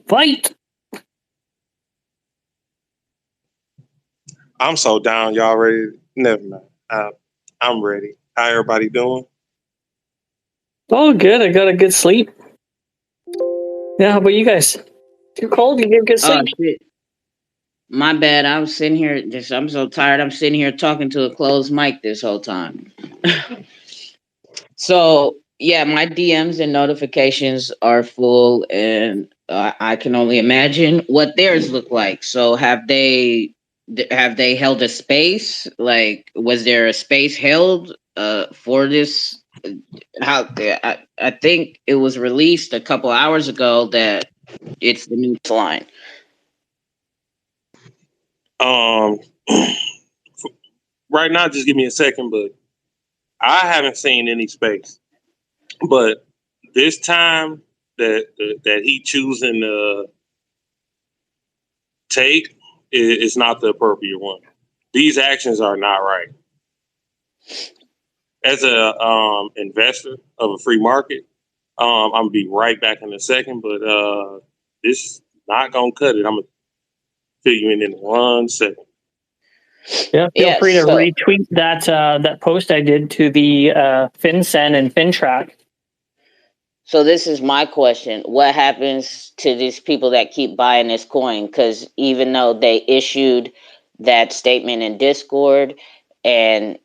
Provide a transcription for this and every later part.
Fight! I'm so down. Y'all ready? Never mind. I'm ready. How everybody doing? Oh, good. I got a good sleep. Yeah, how about you guys? Too cold? You get good Oh sleep? shit. My bad. I was sitting here I'm so tired. I'm sitting here talking to a closed mic this whole time. So yeah, my DMs and notifications are full, and I can only imagine what theirs look like. So have they held a space? Like, was there a space held for this? How I think it was released a couple hours ago that it's the new line. Right now, just give me a second, but I haven't seen any space. But this time that he choosing to take is not the appropriate one. These actions are not right. As a investor of a free market, I'm gonna be right back in a second, but this is not gonna cut it. I'm gonna fill you in 1 second. Yeah, feel free to retweet that post I did to the FinCEN and FinTrack. So this is my question. What happens to these people that keep buying this coin? Because even though they issued that statement in Discord and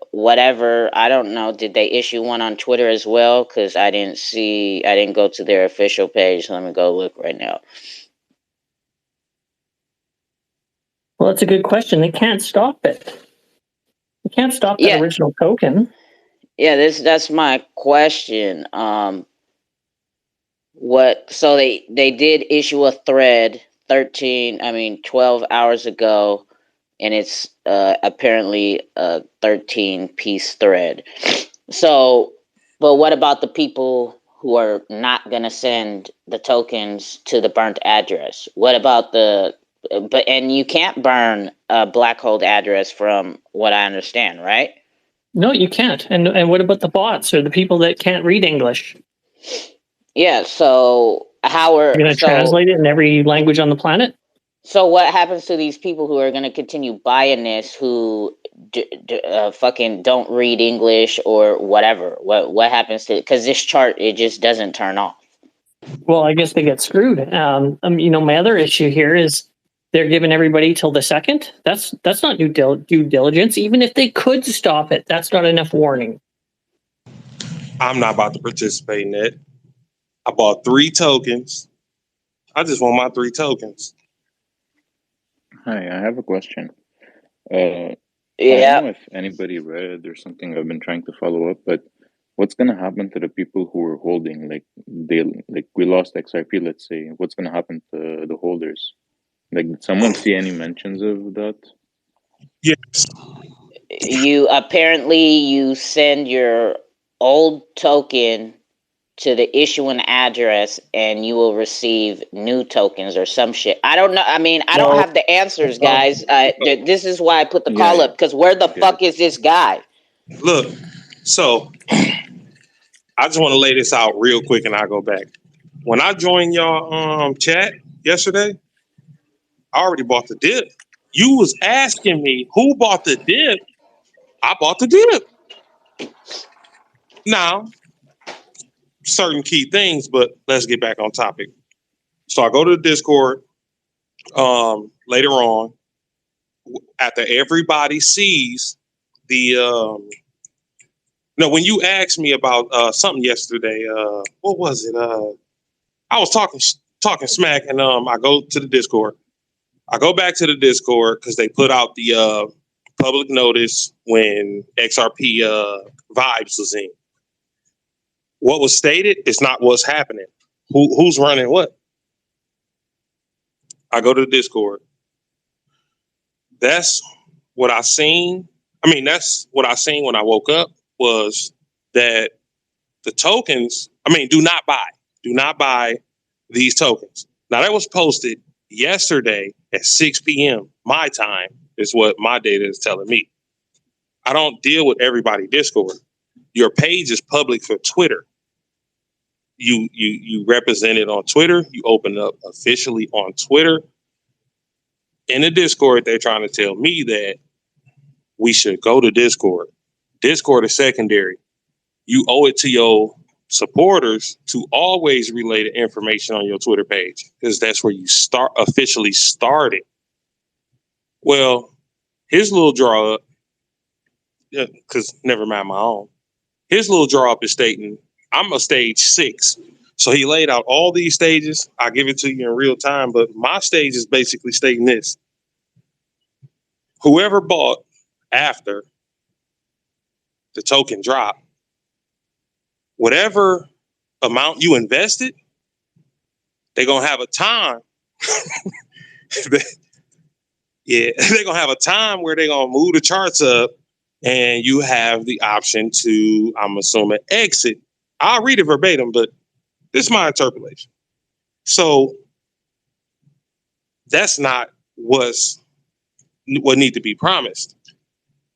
whatever, I don't know, did they issue one on Twitter as well? Because I didn't go to their official page. Let me go look right now. Well, that's a good question. They can't stop it. They can't stop that original token. Yeah, that's my question. So they did issue a thread 12 hours ago, and it's apparently a 13-piece thread. So, but what about the people who are not going to send the tokens to the burnt address? What about and you can't burn a black hole address from what I understand, right? No, you can't. And what about the bots or the people that can't read English? Yeah, so how are you going to translate it in every language on the planet? So what happens to these people who are going to continue buying this who fucking don't read English or whatever? What happens to, because this chart, it just doesn't turn off. Well, I guess they get screwed. My other issue here is they're giving everybody till the 2nd. That's not due diligence. Even if they could stop it, that's not enough warning. I'm not about to participate in that. I bought 3 tokens. I just want my 3 tokens. Hi, I have a question. I don't know if anybody read or something. I've been trying to follow up, but what's going to happen to the people who are holding? We lost XRP, let's say. What's going to happen to the holders? Did someone see any mentions of that? Yes. You send your old token to the issuing address and you will receive new tokens or some shit. I don't know. I mean, I don't have the answers, guys. This is why I put the call up, because where the fuck is this guy? Look, so I just want to lay this out real quick and I'll go back. When I joined y'all chat yesterday, I already bought the dip. You was asking me who bought the dip. I bought the dip. Now, certain key things, but let's get back on topic. So I go to the Discord later on after everybody sees the when you asked me about something yesterday, what was it? I was talking smack, and I go to the Discord. I go back to the Discord because they put out the public notice when XRP vibes was in. What was stated is not what's happening. Who's running what? I go to the Discord. That's what I seen. I mean, that's what I seen when I woke up, was that the tokens, do not buy these tokens. Now, that was posted yesterday at 6 p.m. my time, is what my data is telling me. I don't deal with everybody Discord. Your page is public for Twitter. you represent it on Twitter. You open up officially on Twitter. In the Discord, they're trying to tell me that we should go to Discord. Discord is secondary. You owe it to your supporters to always relay the information on your Twitter page, because that's where you officially started. Well, his little draw up, because never mind my own. His little draw up is stating I'm a stage 6. So he laid out all these stages. I give it to you in real time, but my stage is basically stating this. Whoever bought after the token drop, whatever amount you invested, they're going to have a time. Yeah, they're going to have a time where they're going to move the charts up and you have the option to, I'm assuming, exit. I'll read it verbatim, but this is my interpolation. So that's not what need to be promised.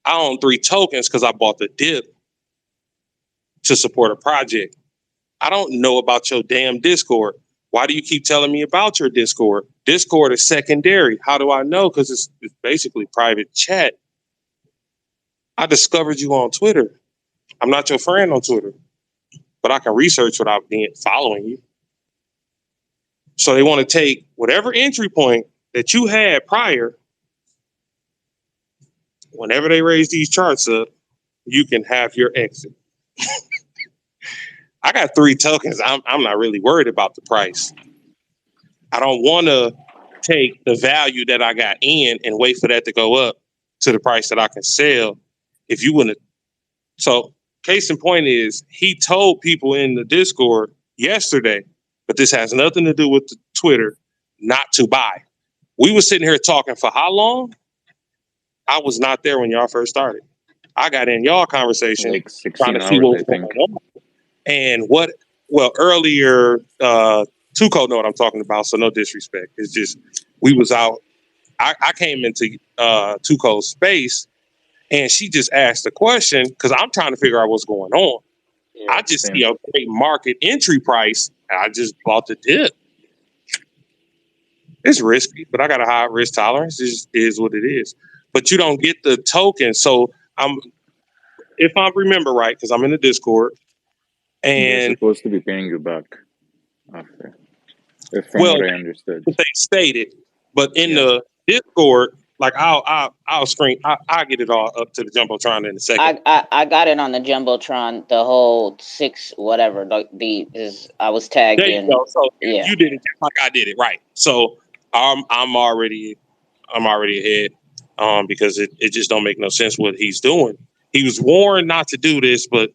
I own 3 tokens because I bought the dip to support a project. I don't know about your damn Discord. Why do you keep telling me about your Discord? Discord is secondary. How do I know? Because it's basically private chat. I discovered you on Twitter. I'm not your friend on Twitter, but I can research without following you. So they want to take whatever entry point that you had prior. Whenever they raise these charts up, you can have your exit. I got 3 tokens. I'm not really worried about the price. I don't want to take the value that I got in and wait for that to go up to the price that I can sell. If you wouldn't. So case in point is he told people in the Discord yesterday, but this has nothing to do with the Twitter, not to buy. We were sitting here talking for how long? I was not there when y'all first started. I got in y'all conversation like 16 trying to hours, see what was I think. going on. And earlier, 2Cold know what I'm talking about, so no disrespect. It's just, we was out. I came into 2Cold's space, and she just asked a question, because I'm trying to figure out what's going on. Yeah, I just see a great market entry price, and I just bought the dip. It's risky, but I got a high risk tolerance. It just is what it is. But you don't get the token. So if I remember right, because I'm in the Discord, they're and supposed to be paying you back after, from what I understood. they stated, but in the Discord, like I'll get it all up to the Jumbotron in a second. I got it on the Jumbotron, the whole 6 whatever. I was tagged There you in. go. So yeah, you did it just like I did it, right? So I'm already ahead, because it just don't make no sense what he's doing. He was warned not to do this, but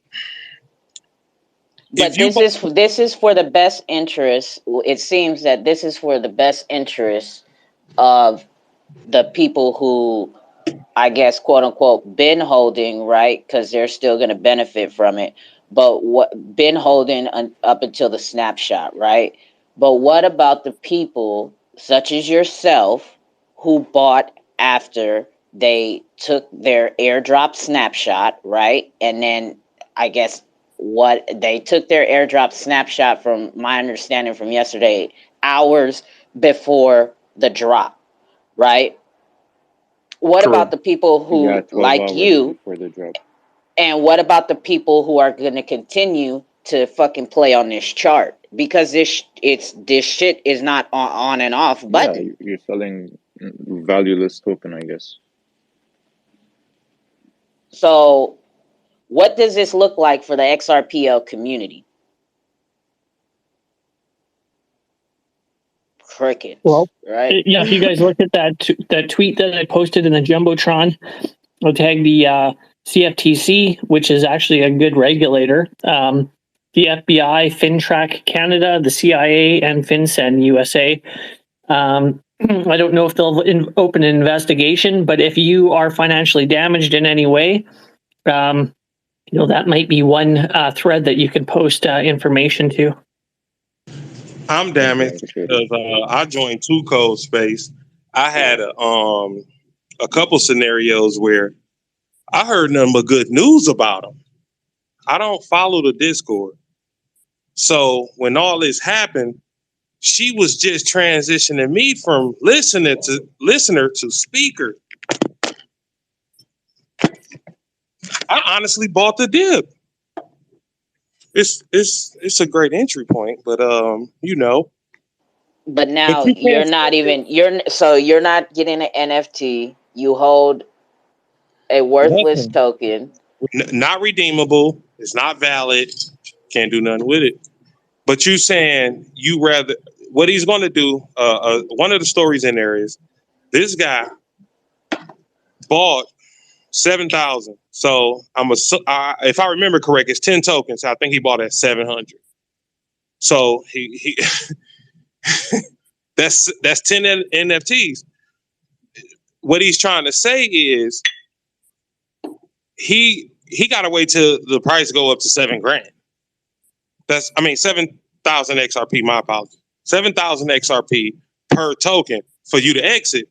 this is for the best interest. It seems that this is for the best interest of the people who, I guess, quote unquote, been holding, right? Because they're still going to benefit from it. But what been holding up until the snapshot, right? But what about the people such as yourself who bought after they took their airdrop snapshot, right? And then I guess they took their airdrop snapshot, from my understanding from yesterday, hours before the drop, right? What Correct. about the people who, like you, and what about the people who are going to continue to fucking play on this chart? Because this shit is not on and off button. Yeah, you're selling valueless token, I guess. So what does this look like for the Xrpl community? Crickets. Well, right? Yeah, if you guys look at that tweet that I posted in the Jumbotron, I'll tag the CFTC, which is actually a good regulator, the FBI, FinTrack Canada, the CIA, and FinCEN USA. I don't know if they'll open an investigation, but if you are financially damaged in any way, that might be one thread that you can post information to. I'm damaged because I joined 2Cold's space. I had a couple scenarios where I heard nothing but good news about them. I don't follow the Discord. So when all this happened, she was just transitioning me from listener to speaker. I honestly bought the dip. It's a great entry point, but you know. But now But you you're not getting an NFT. You hold a worthless token. Not redeemable. It's not valid. Can't do nothing with it. But you saying you rather what he's going to do? One of the stories in there is this guy bought 7,000. So if I remember correct, it's 10 tokens. I think he bought at 700. So he that's 10 NFTs. What he's trying to say is he got to wait till the price go up to $7,000. 7,000 XRP. My apologies. 7,000 XRP per token for you to exit.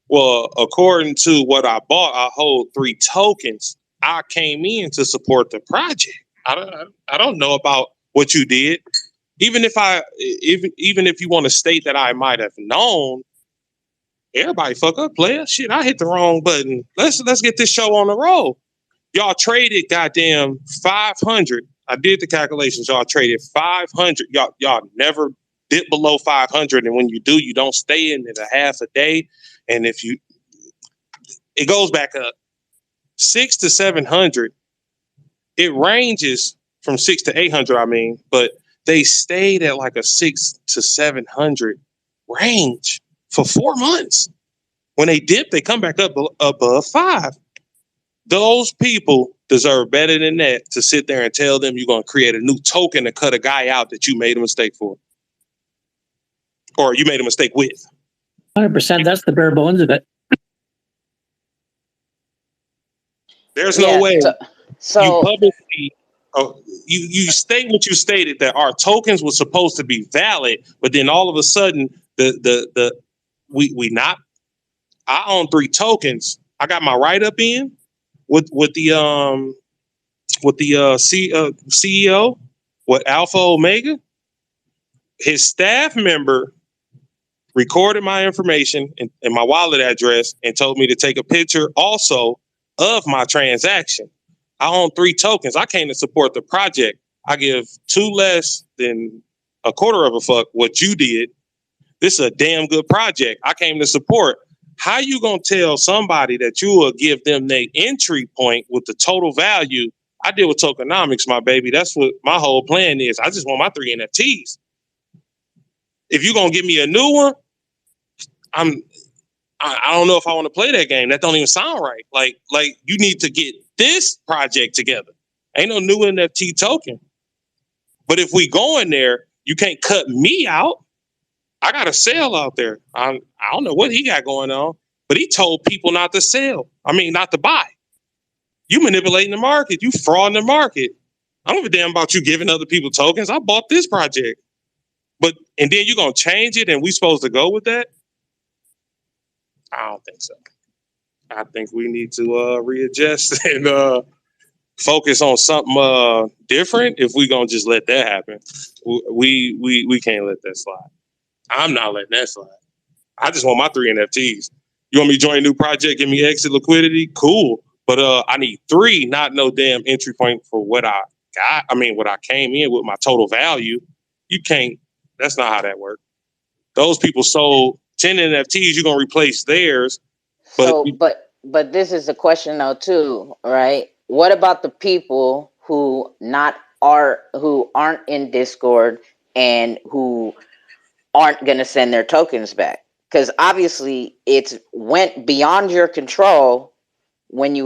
Well, according to what I bought, I hold 3 tokens. I came in to support the project. I don't know about what you did. Even if you want to state that I might have known, everybody fuck up, player. Shit, I hit the wrong button. Let's get this show on the road. Y'all traded goddamn 500. I did the calculations. Y'all traded 500. Y'all never dip below 500, and when you do, you don't stay in it a half a day. And it goes back up 600 to 700. It ranges from 600 to 800. But they stayed at like a 600 to 700 range for 4 months. When they dip, they come back up above 5. Those people deserve better than that to sit there and tell them you're going to create a new token to cut a guy out that you made a mistake for. Or you made a mistake with. 100%. That's the bare bones of it. There's no way so you publicly you state what you stated, that our tokens were supposed to be valid, but then all of a sudden I own 3 tokens. I got my write up in with the CEO, with Alpha Omega. His staff member recorded my information and my wallet address and told me to take a picture also of my transaction. I own 3 tokens. I came to support the project. I give 2 less than a quarter of a fuck what you did. This is a damn good project. I came to support. How you gonna tell somebody that you will give them their entry point with the total value? I deal with tokenomics, my baby. That's what my whole plan is. I just want my 3 NFTs. If you're gonna give me a new one, I don't know if I want to play that game. That don't even sound right. Like you need to get this project together. Ain't no new NFT token. But if we go in there, you can't cut me out. I got a sale out there. I don't know what he got going on, but he told people not to sell. Not to buy. You manipulating the market. You frauding the market. I don't give a damn about you giving other people tokens. I bought this project. And then you're going to change it and we supposed to go with that? I don't think so. I think we need to readjust and focus on something different. If we gonna just let that happen, we can't let that slide. I'm not letting that slide. I just want my 3 NFTs. You want me to join a new project? Give me exit liquidity? Cool. But I need 3, not no damn entry point for what I got. What I came in with, my total value. You can't. That's not how that works. Those people sold 10 NFTs. You're gonna replace theirs. But this is a question though too, right? What about the people who aren't in Discord and who aren't going to send their tokens back? Because obviously it's went beyond your control when he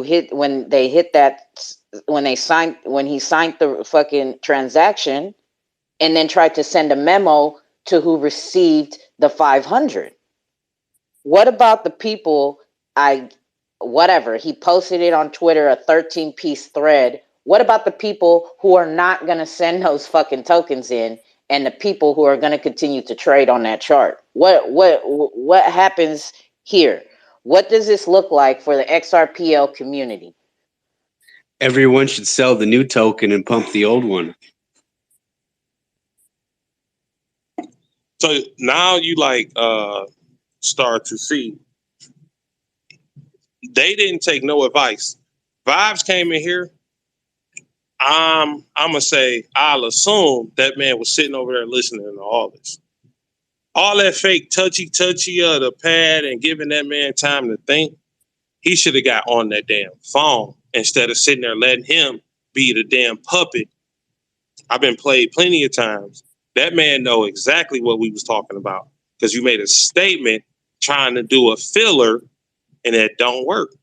signed the fucking transaction and then tried to send a memo to who received the 500. What about the people? He posted it on Twitter, a 13-piece thread. What about the people who are not going to send those fucking tokens in, and the people who are going to continue to trade on that chart? What happens here? What does this look like for the XRPL community? Everyone should sell the new token and pump the old one. So now you start to see they didn't take no advice. Vibes came in here. I'm gonna say I'll assume that man was sitting over there listening to all this. All that fake touchy of the pad and giving that man time to think. He should have got on that damn phone instead of sitting there letting him be the damn puppet. I've been played plenty of times. That man know exactly what we was talking about because you made a statement trying to do a filler and that don't work.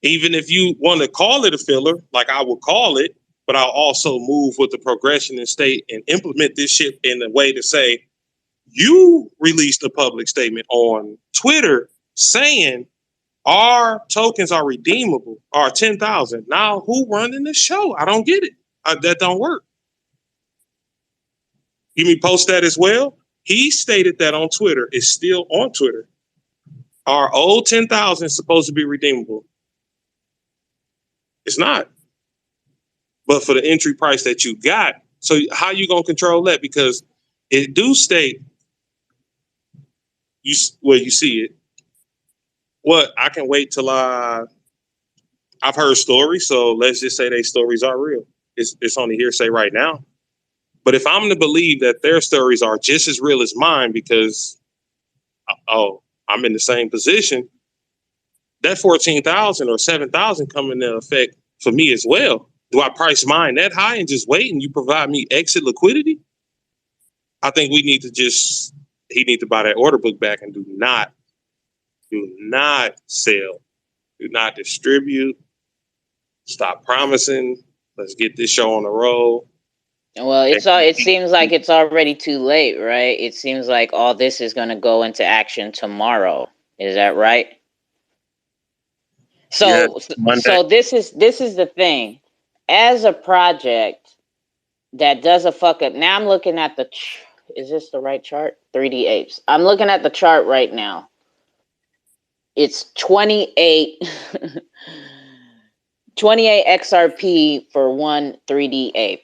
Even if you want to call it a filler, like I would call it, but I'll also move with the progression and state and implement this shit in a way to say, you released a public statement on Twitter saying our tokens are redeemable, are 10,000. Now, who running the show? I don't get it. That don't work. You mean post that as well? He stated that on Twitter. It's still on Twitter. Our old 10,000 is supposed to be redeemable. It's not. But for the entry price that you got, so how you gonna control that? Because it do state you see it. What I can wait till I've heard stories, so let's just say their stories are real. It's only hearsay right now. But if I'm to believe that their stories are just as real as mine, because I'm in the same position, that 14,000 or 7,000 come into effect for me as well. Do I price mine that high and just wait and you provide me exit liquidity? I think he need to buy that order book back and do not sell, do not distribute, stop promising. Let's get this show on the road. Well, it seems like it's already too late, right? It seems like all this is going to go into action tomorrow. Is that right? So, yes, so this is the thing. As a project that does a fuck up. Now I'm looking at is this the right chart? 3D Apes. I'm looking at the chart right now. It's 28 XRP for one 3D ape.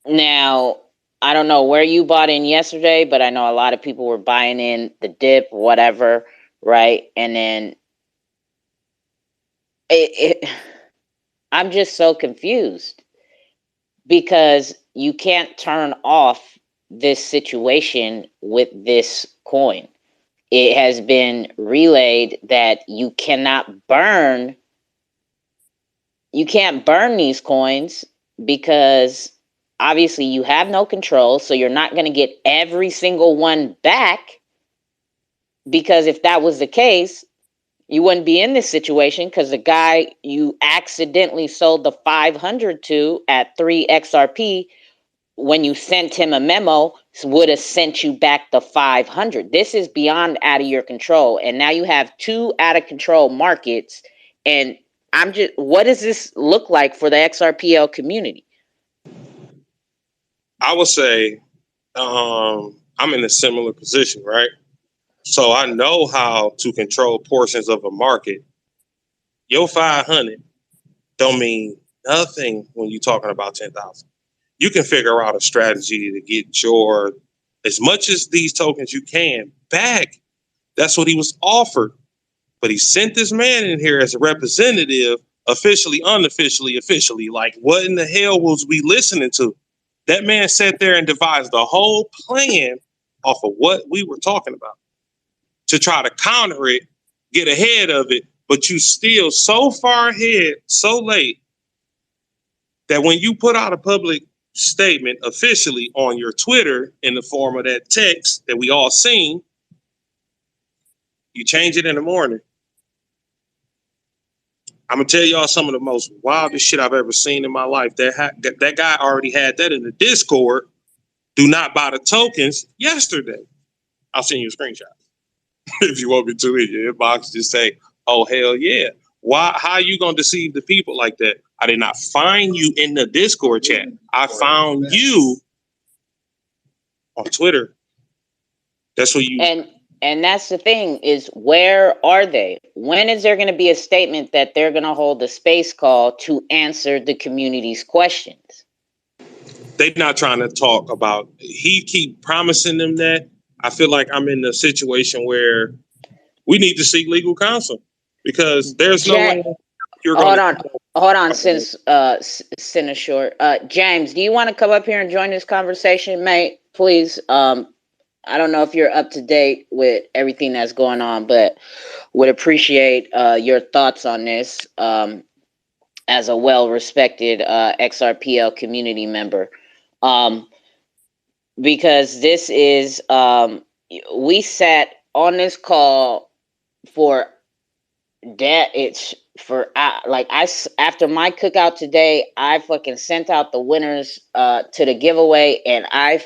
Now, I don't know where you bought in yesterday, but I know a lot of people were buying in the dip, whatever, right? And then I'm just so confused because you can't turn off this situation with this coin. It has been relayed that you can't burn these coins because obviously you have no control, so you're not going to get every single one back, because if that was the case, you wouldn't be in this situation, because the guy you accidentally sold the 500 to at 3 XRP, when you sent him a memo, would have sent you back the 500. This is beyond out of your control. And now you have two out of control markets. And what does this look like for the XRPL community? I would say I'm in a similar position, right? So I know how to control portions of a market. Your 500 don't mean nothing when you're talking about 10,000. You can figure out a strategy to get your as much as these tokens you can back. That's what he was offered. But he sent this man in here as a representative, officially, unofficially, officially. Like, what in the hell was we listening to? That man sat there and devised the whole plan off of what we were talking about to try to counter it, get ahead of it, but you still so far ahead, so late, that when you put out a public statement officially on your Twitter in the form of that text that we all seen, you change it in the morning. I'm gonna tell y'all some of the most wildest shit I've ever seen in my life. That guy already had that in the Discord. Do not buy the tokens yesterday. I'll send you a screenshot if you want me to in your inbox. Just say, "Oh hell yeah!" Why? How are you gonna deceive the people like that? I did not find you in the Discord chat. I found you on Twitter. That's what you. And that's the thing, is where are they? When is there going to be a statement that they're going to hold a space call to answer the community's questions? They not trying to talk about. He keep promising them that. I feel like I'm in the situation where we need to seek legal counsel because there's no way you're going to. Hold on, since Senator James, do you want to come up here and join this conversation, mate? Please. I don't know if you're up to date with everything that's going on, but would appreciate your thoughts on this as a well-respected Xrpl community member. Because this is, we sat on this call for that. It's for, after my cookout today, I fucking sent out the winners to the giveaway, and I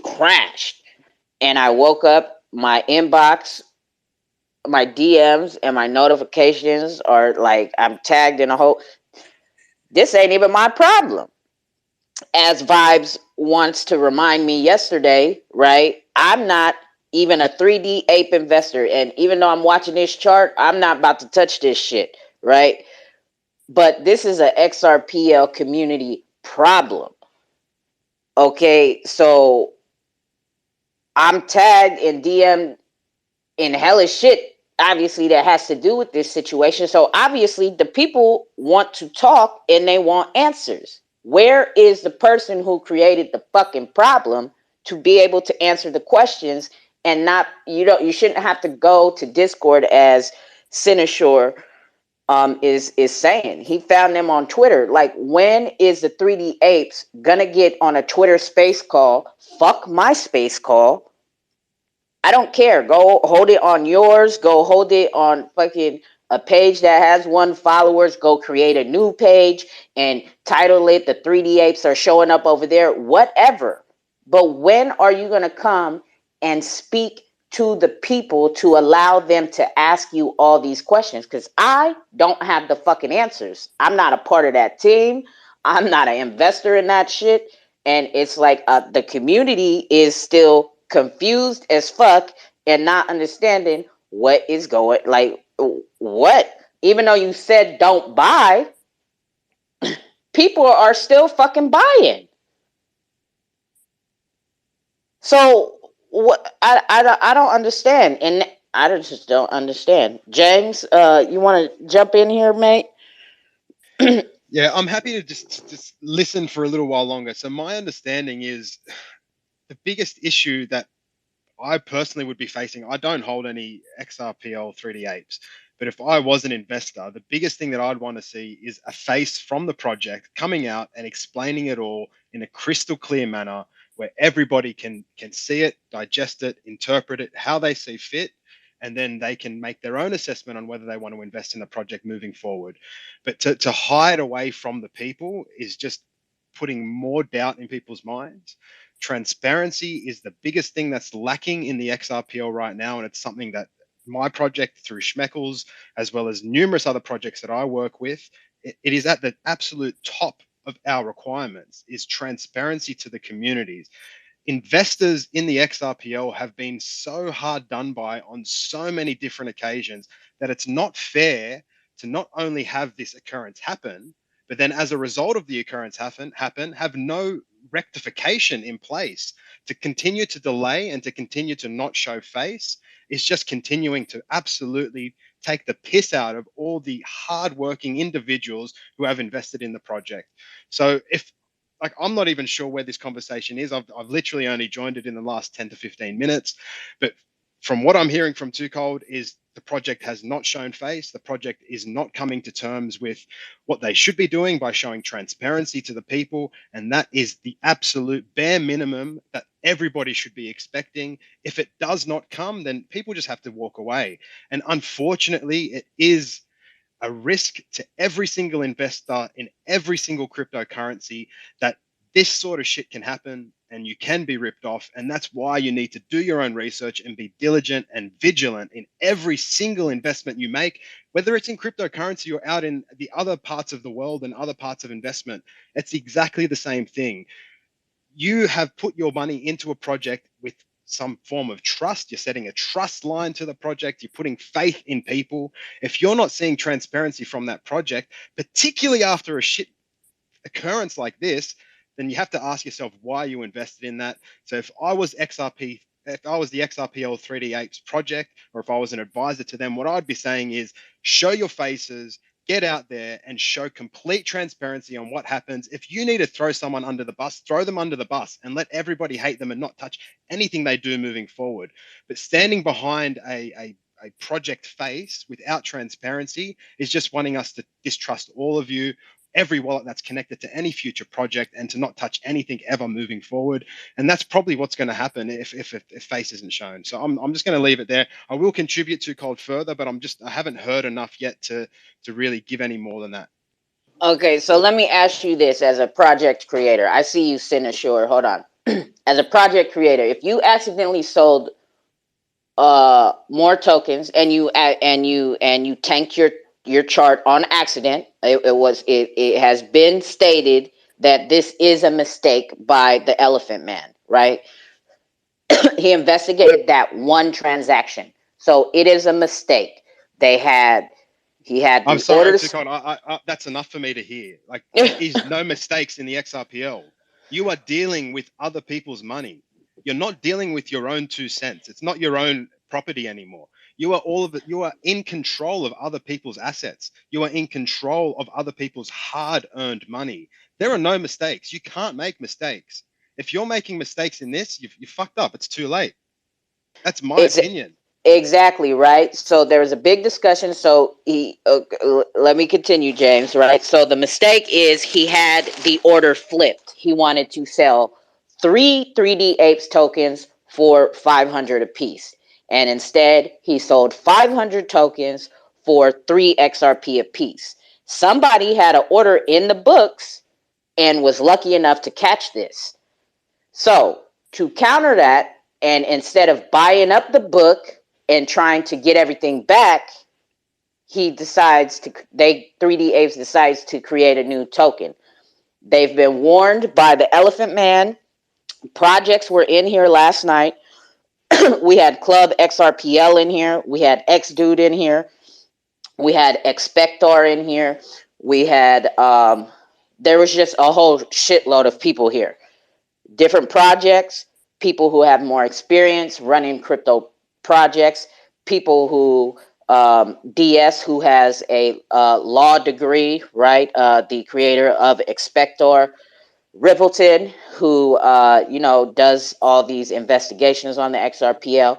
crashed. And I woke up, my inbox, my DMs, and my notifications are like, I'm tagged in a whole. This ain't even my problem. As Vibes wants to remind me yesterday, right? I'm not even a 3D ape investor. And even though I'm watching this chart, I'm not about to touch this shit, right? But this is a XRPL community problem. Okay, so I'm tagged and DM'd in hellish shit, obviously, that has to do with this situation. So obviously the people want to talk and they want answers. Where is the person who created the fucking problem to be able to answer the questions and not, you shouldn't have to go to Discord as Senator is saying. He found them on Twitter. Like, when is the 3D Apes gonna get on a Twitter space call? Fuck my space call. I don't care. Go hold it on yours. Go hold it on fucking a page that has 1 followers. Go create a new page and title it The 3D Apes Are Showing Up Over There. Whatever. But when are you going to come and speak to the people to allow them to ask you all these questions? Because I don't have the fucking answers. I'm not a part of that team. I'm not an investor in that shit. And it's like the community is still confused as fuck and not understanding what is going, like, what? Even though you said don't buy, people are still fucking buying. So what? I don't understand, and I just don't understand. James, you want to jump in here, mate? Yeah, I'm happy to just listen for a little while longer. So my understanding is the biggest issue that I personally would be facing, I don't hold any XRPL 3D Apes, but if I was an investor, the biggest thing that I'd want to see is a face from the project coming out and explaining it all in a crystal clear manner where everybody can see it, digest it, interpret it, how they see fit, and then they can make their own assessment on whether they want to invest in the project moving forward. But to hide away from the people is just putting more doubt in people's minds. Transparency is the biggest thing that's lacking in the XRPL right now, and it's something that my project through Schmeckles, as well as numerous other projects that I work with, it is at the absolute top of our requirements, is transparency to the communities. Investors in the XRPL have been so hard done by on so many different occasions that it's not fair to not only have this occurrence happen, but then as a result of the occurrence happen, have no rectification in place. To continue to delay and to continue to not show face is just continuing to absolutely take the piss out of all the hardworking individuals who have invested in the project. So if, like, I'm not even sure where this conversation is. I've literally only joined it in the last 10 to 15 minutes. But from what I'm hearing from 2Cold is the project has not shown face. The project is not coming to terms with what they should be doing by showing transparency to the people. And that is the absolute bare minimum that everybody should be expecting. If it does not come, then people just have to walk away. And unfortunately, it is a risk to every single investor in every single cryptocurrency that this sort of shit can happen and you can be ripped off. And that's why you need to do your own research and be diligent and vigilant in every single investment you make, whether it's in cryptocurrency or out in the other parts of the world and other parts of investment. It's exactly the same thing. You have put your money into a project with some form of trust. You're setting a trust line to the project. You're putting faith in people. If you're not seeing transparency from that project, particularly after a shit occurrence like this, then you have to ask yourself why you invested in that. So if I was the XRPL 3D Apes project, or if I was an advisor to them, what I'd be saying is show your faces, get out there and show complete transparency on what happens. If you need to throw someone under the bus, throw them under the bus and let everybody hate them and not touch anything they do moving forward. But standing behind a project face without transparency is just wanting us to distrust all of you, every wallet that's connected to any future project, and to not touch anything ever moving forward. And that's probably what's going to happen if face isn't shown. So I'm just going to leave it there. I will contribute to Cold further, but I haven't heard enough yet to really give any more than that. Okay, so let me ask you this as a project creator. I see you, Sinashore. Hold on. As a project creator, if you accidentally sold more tokens and you tanked your chart on accident, it has been stated that this is a mistake by the Elephant Man, right? He investigated that one transaction, so it is a mistake. He had I'm sorry, orders. that's enough for me to hear. Like, there is no mistakes in the XRPL. You are dealing with other people's money. You're not dealing with your own 2 cents. It's not your own property anymore. You are all of it. You are in control of other people's assets. You are in control of other people's hard-earned money. There are no mistakes. You can't make mistakes. If you're making mistakes in this, you fucked up. It's too late. That's my opinion. Exactly, right? So there was a big discussion. So let me continue, James, right? So the mistake is he had the order flipped. He wanted to sell 3 3D Apes tokens for 500 apiece. And instead, he sold 500 tokens for 3 XRP apiece. Somebody had an order in the books and was lucky enough to catch this. So to counter that, and instead of buying up the book and trying to get everything back, 3D Apes decides to create a new token. They've been warned by the Elephant Man. Projects were in here last night. We had Club Xrpl in here. We had X Dude in here. We had Expector in here. We had there was just a whole shitload of people here. Different projects, people who have more experience running crypto projects, people who DS, who has a law degree, right? The creator of Expector, Rippleton, who does all these investigations on the XRPL.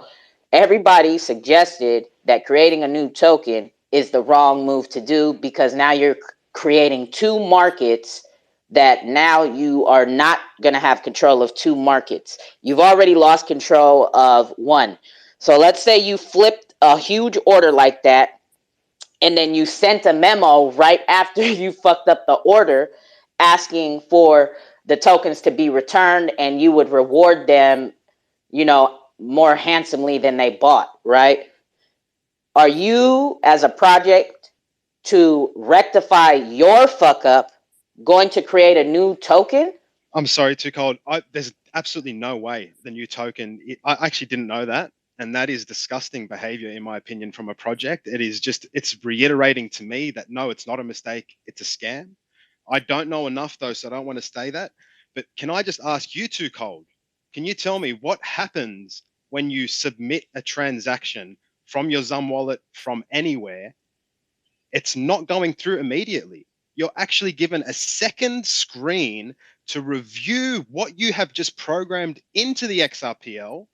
Everybody suggested that creating a new token is the wrong move to do, because now you're creating 2 markets that now you are not going to have control of 2 markets. You've already lost control of 1. So let's say you flipped a huge order like that, and then you sent a memo right after you fucked up the order asking for the tokens to be returned, and you would reward them, more handsomely than they bought, right? Are you, as a project, to rectify your fuck up, going to create a new token? I'm sorry, 2Cold. There's absolutely no way the new token. I actually didn't know that, and that is disgusting behavior, in my opinion, from a project. It's reiterating to me that no, it's not a mistake. It's a scam. I don't know enough though, so I don't want to say that. But can I just ask you, 2Cold? Can you tell me what happens when you submit a transaction from your Zum wallet from anywhere? It's not going through immediately. You're actually given a second screen to review what you have just programmed into the XRPL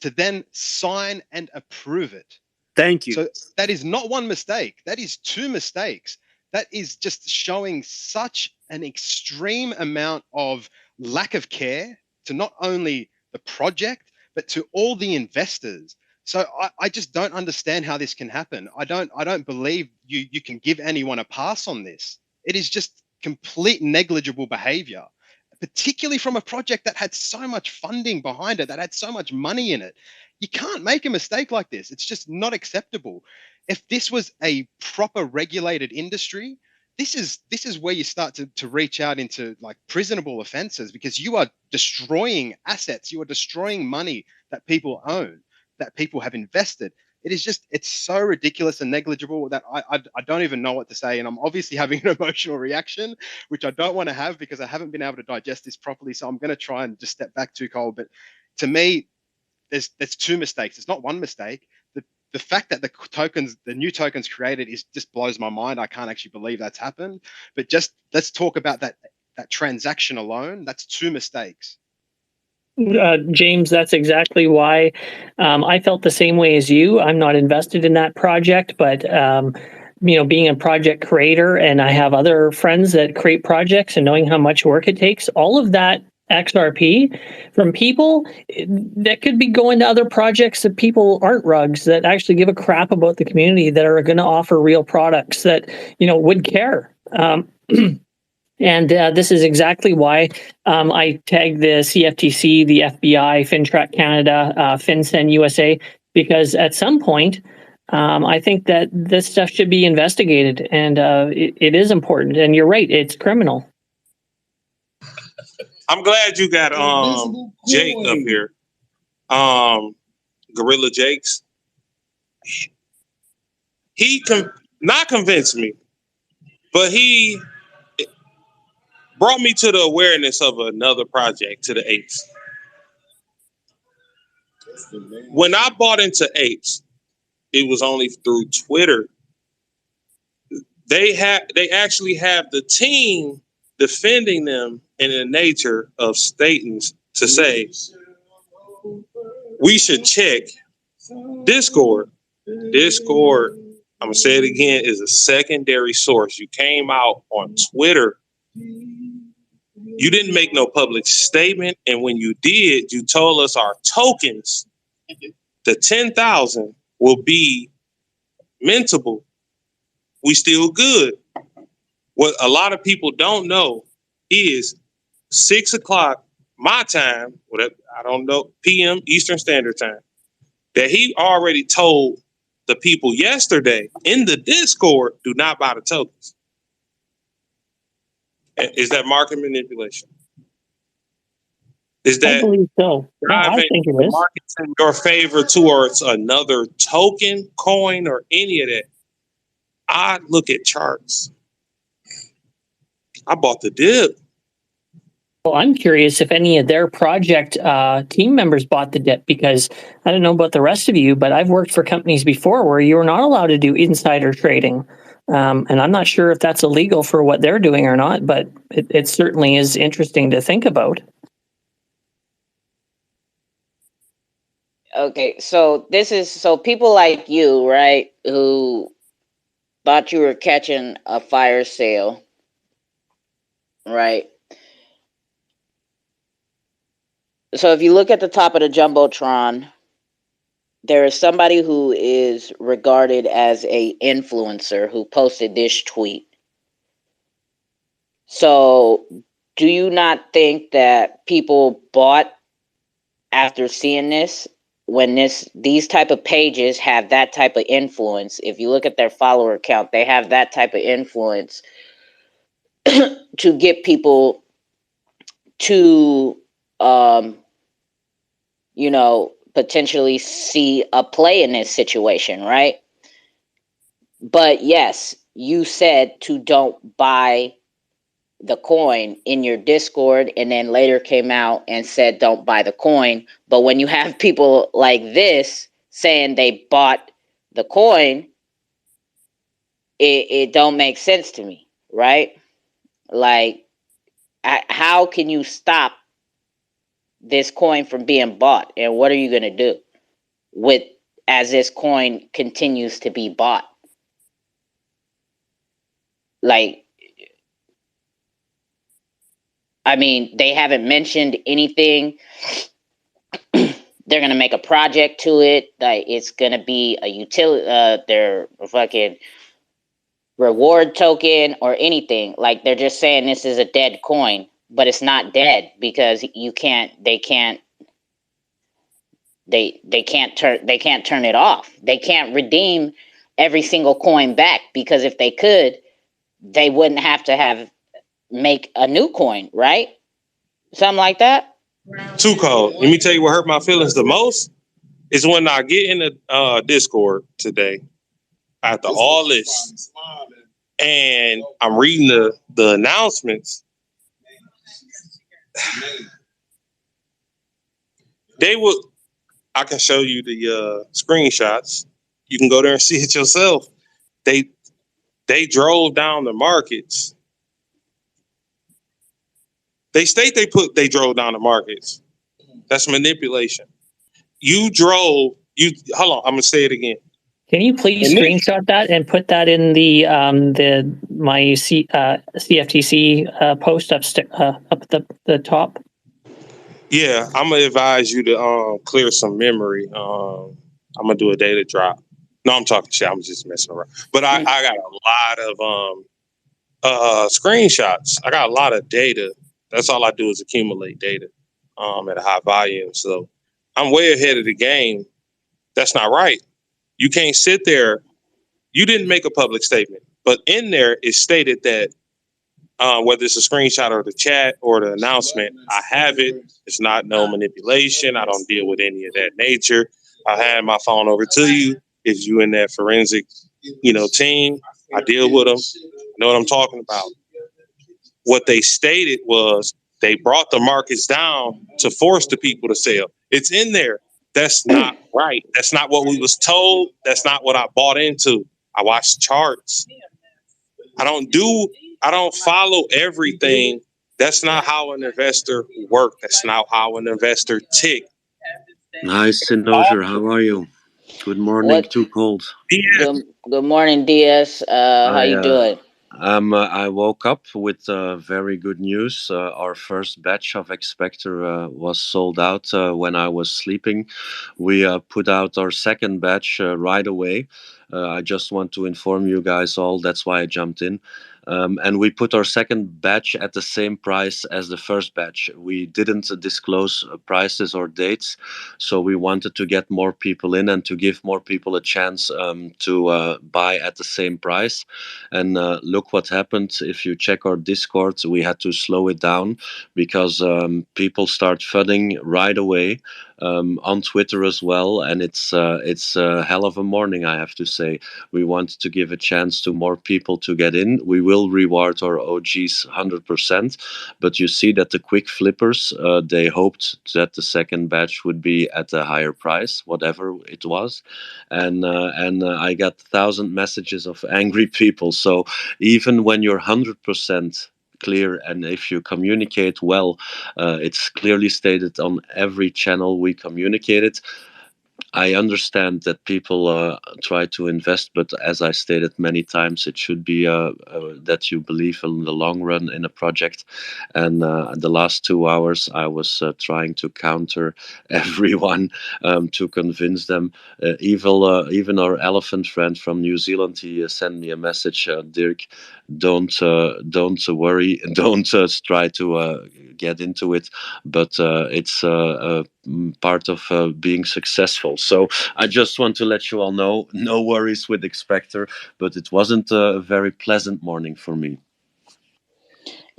to then sign and approve it. Thank you. So that is not 1 mistake. That is 2 mistakes. That is just showing such an extreme amount of lack of care to not only the project, but to all the investors. So I just don't understand how this can happen. I don't believe you can give anyone a pass on this. It is just complete negligible behavior, particularly from a project that had so much funding behind it, that had so much money in it. You can't make a mistake like this. It's just not acceptable. If this was a proper regulated industry, this is where you start to reach out into like prisonable offenses, because you are destroying assets. You are destroying money that people own, that people have invested. It is just, it's so ridiculous and negligible that I don't even know what to say. And I'm obviously having an emotional reaction, which I don't want to have because I haven't been able to digest this properly. So I'm going to try and just step back 2Cold. But to me, there's two mistakes. It's not one mistake. The fact that the new tokens created just blows my mind. I can't actually believe that's happened. But just let's talk about that transaction alone. That's two mistakes. James, that's exactly why I felt the same way as you. I'm not invested in that project, but being a project creator, and I have other friends that create projects, and knowing how much work it takes, all of that XRP from people that could be going to other projects that people aren't rugs, that actually give a crap about the community, that are going to offer real products, that would care. And this is exactly why I tagged the CFTC, the FBI, FinTrack Canada, FinCEN USA, because at some point, I think that this stuff should be investigated, and it is important. And you're right, it's criminal. I'm glad you got Jake up here. Gorilla Jakes. He not convinced me, but he brought me to the awareness of another project, to the Apes. When I bought into Apes, it was only through Twitter. They actually have the team defending them in the nature of stating to say, we should check Discord. Discord, I'm going to say it again, is a secondary source. You came out on Twitter. You didn't make no public statement. And when you did, you told us our tokens, the 10,000, will be mintable. We still good. What a lot of people don't know is 6 o'clock my time, whatever, I don't know, PM Eastern Standard Time, that he already told the people yesterday in the Discord, do not buy the tokens. Is that market manipulation? Is that I believe so. driving I think it the is. market in your favor towards another token, coin, or any of that? I look at charts. I bought the dip. Well, I'm curious if any of their project team members bought the dip, because I don't know about the rest of you, but I've worked for companies before where you were not allowed to do insider trading. And I'm not sure if that's illegal for what they're doing or not, but it certainly is interesting to think about. Okay, so people like you, right, who thought you were catching a fire sale, right? So if you look at the top of the Jumbotron, there is somebody who is regarded as a influencer who posted this tweet. So do you not think that people bought after seeing this? When these type of pages have that type of influence, if you look at their follower count, they have that type of influence to get people to potentially see a play in this situation, right? But yes, you said to don't buy the coin in your Discord, and then later came out and said don't buy the coin. But when you have people like this saying they bought the coin, it don't make sense to me, right? Like, how can you stop this coin from being bought? And what are you going to do as this coin continues to be bought? Like, I mean, they haven't mentioned anything. They're going to make a project to it. Like, it's going to be a utility, their fucking reward token or anything. Like, they're just saying this is a dead coin, but it's not dead because they can't turn it off. They can't redeem every single coin back, because if they could, they wouldn't have to make a new coin, right? Something like that. 2Cold. Let me tell you what hurt my feelings the most. is when I get in the Discord today after all this, and I'm reading the announcements. I can show you the screenshots. You can go there and see it yourself. They drove down the markets. They state they drove down the markets. That's manipulation. Hold on, I'm gonna say it again. Can you please screenshot that and put that in my CFTC post up the top? Yeah, I'm gonna advise you to clear some memory. I'm gonna do a data drop. No, I'm talking shit. I'm just messing around. But I got a lot of screenshots. I got a lot of data. That's all I do is accumulate data at a high volume. So I'm way ahead of the game. That's not right. You can't sit there. You didn't make a public statement, but in there it stated that whether it's a screenshot or the chat or the announcement, I have it. It's not no manipulation. I don't deal with any of that nature. I hand my phone over to you. If you in that forensic, team, I deal with them. I know what I'm talking about. What they stated was they brought the markets down to force the people to sell. It's in there. That's not right. That's not what we was told. That's not what I bought into. I watched charts. I don't follow everything. That's not how an investor works. That's not how an investor ticks. Nice, Sindozer. How are you? Good morning, 2Cold's. Good morning, DS. How you doing? I woke up with very good news. Our first batch of Xspectre was sold out when I was sleeping. We put out our second batch right away. I just want to inform you guys all. That's why I jumped in. And we put our second batch at the same price as the first batch. We didn't disclose prices or dates, so we wanted to get more people in and to give more people a chance to buy at the same price. And look what happened. If you check our Discord, we had to slow it down because people start flooding right away. On Twitter as well, and it's a hell of a morning, I have to say. We want to give a chance to more people to get in. We will reward our OGs 100%, but you see that the quick flippers, they hoped that the second batch would be at a higher price, whatever it was, and I got 1,000 messages of angry people. So even when you're 100% clear, and if you communicate well, it's clearly stated on every channel we communicated. I understand that people try to invest, but as I stated many times, it should be that you believe in the long run in a project. And the last 2 hours, I was trying to counter everyone to convince them. Even our elephant friend from New Zealand, he sent me a message, Dirk, don't worry, don't try to get into it, but it's part of being successful. So I just want to let you all know, no worries with Xspectre, but it wasn't a very pleasant morning for me.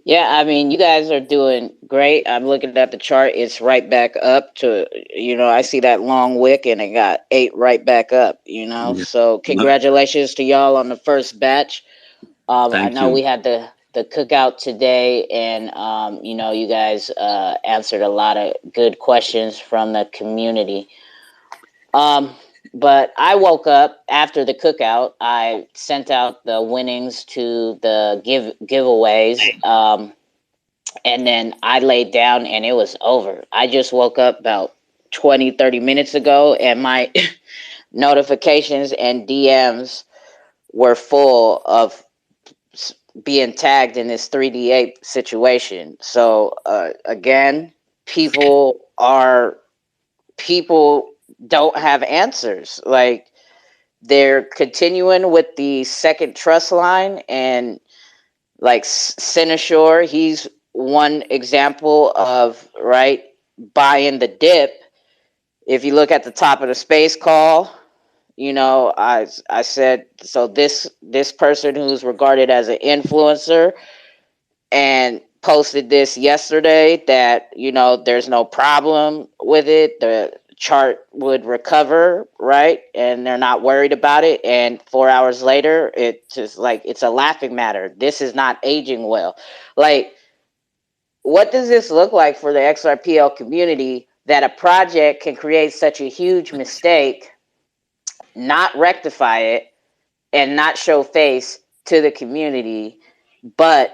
Yeah, I mean, you guys are doing great. I'm looking at the chart. It's right back up to, I see that long wick and it got 8 right back up, Yeah. So congratulations to y'all on the first batch. I know we had the cookout today, and you guys answered a lot of good questions from the community. But I woke up after the cookout. I sent out the winnings to the giveaways, and then I laid down and it was over. I just woke up about 20-30 minutes ago, and my notifications and DMs were full of being tagged in this 3D8 situation. So again, people don't have answers. Like, they're continuing with the second trust line, and like Sinashore, he's one example of buying the dip. If you look at the top of the space call, I said, so this person who's regarded as an influencer and posted this yesterday that, there's no problem with it. The chart would recover, right? And they're not worried about it. And 4 hours later, it's just like, it's a laughing matter. This is not aging well. Like, what does this look like for the XRPL community that a project can create such a huge mistake, not rectify it, and not show face to the community, but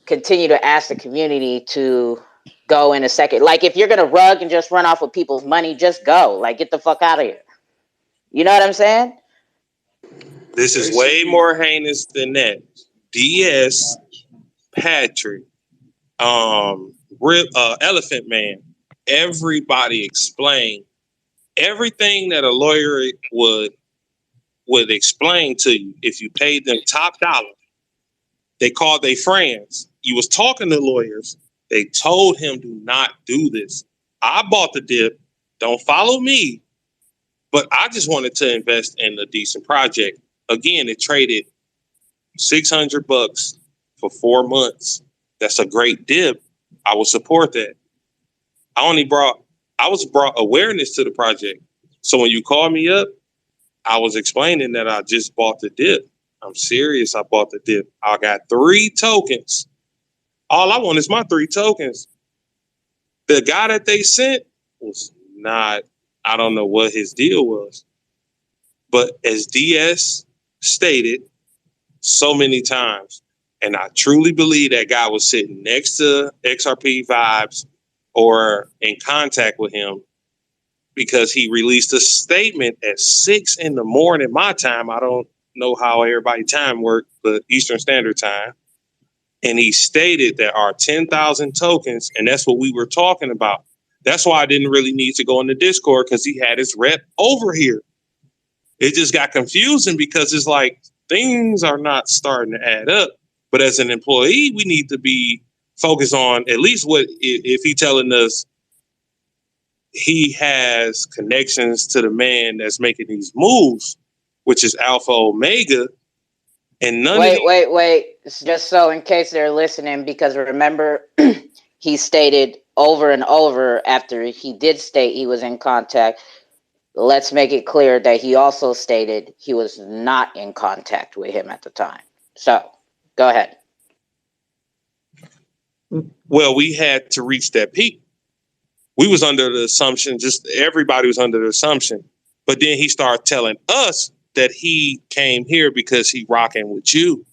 continue to ask the community to go in a second? Like, if you're going to rug and just run off with people's money, just go. Like, get the fuck out of here. You know what I'm saying? This is way more heinous than that. DS, Patrick, Elephant Man, everybody explained everything that a lawyer would explain to you if you paid them top dollar. They called their friends. You was talking to lawyers. They told him, do not do this. I bought the dip. Don't follow me. But I just wanted to invest in a decent project. Again, it traded $600 for 4 months. That's a great dip. I will support that. I was brought awareness to the project. So when you called me up, I was explaining that I just bought the dip. I'm serious. I bought the dip. I got 3 tokens. All I want is my 3 tokens. The guy that they sent was not, I don't know what his deal was. But as DS stated so many times, and I truly believe that guy was sitting next to XRP Vibes or in contact with him, because he released a statement at 6 in the morning, my time. I don't know how everybody's time worked, but Eastern Standard Time. And he stated there are 10,000 tokens, and that's what we were talking about. That's why I didn't really need to go in the Discord, because he had his rep over here. It just got confusing because it's like things are not starting to add up. But as an employee, we need to be focused on at least what, if he telling us he has connections to the man that's making these moves, which is Alpha Omega. And Wait. It's just so in case they're listening, because remember, he stated over and over after he did state he was in contact. Let's make it clear that he also stated he was not in contact with him at the time. So, go ahead. Well, we had to reach that peak. We was under the assumption, just everybody was under the assumption. But then he started telling us that he came here because he rocking with you.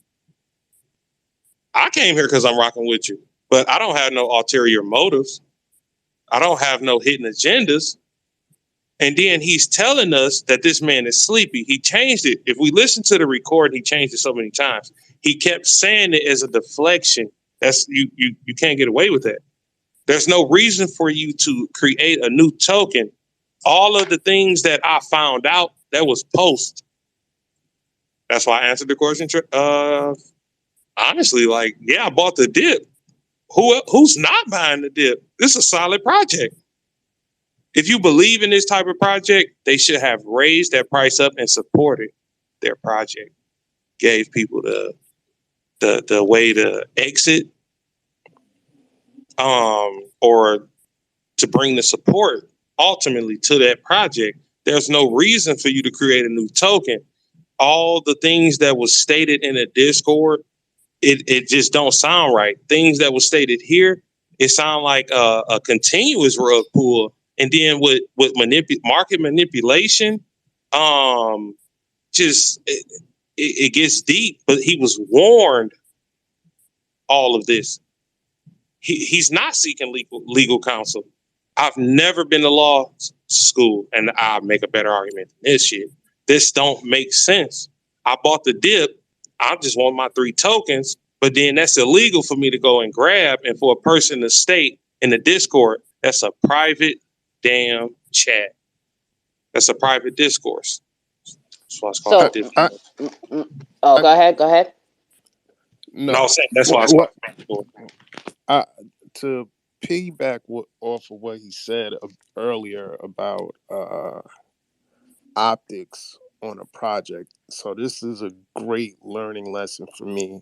I came here because I'm rocking with you. But I don't have no ulterior motives. I don't have no hidden agendas. And then he's telling us that this man is sleepy. He changed it. If we listen to the record, he changed it so many times. He kept saying it as a deflection. That's you can't get away with that. There's no reason for you to create a new token. All of the things that I found out, that was post. That's why I answered the question. Honestly, like, yeah, I bought the dip. Who's not buying the dip? This is a solid project. If you believe in this type of project, they should have raised that price up and supported their project. Gave people the way to exit, or to bring the support ultimately to that project. There's no reason for you to create a new token. All the things that was stated in the Discord, it just don't sound right. Things that was stated here, it sound like a continuous rug pull. And then with market manipulation, just it gets deep. But he was warned all of this. He's not seeking legal counsel. I've never been to law school, and I'll make a better argument than this shit. This don't make sense. I bought the dip. I just want my 3 tokens, but then that's illegal for me to go and grab, and for a person to state in the Discord, that's a private damn chat. That's a private discourse. That's why it's called Go ahead. No, that's why it's called. To piggyback off of what he said earlier about optics on a project. So this is a great learning lesson for me.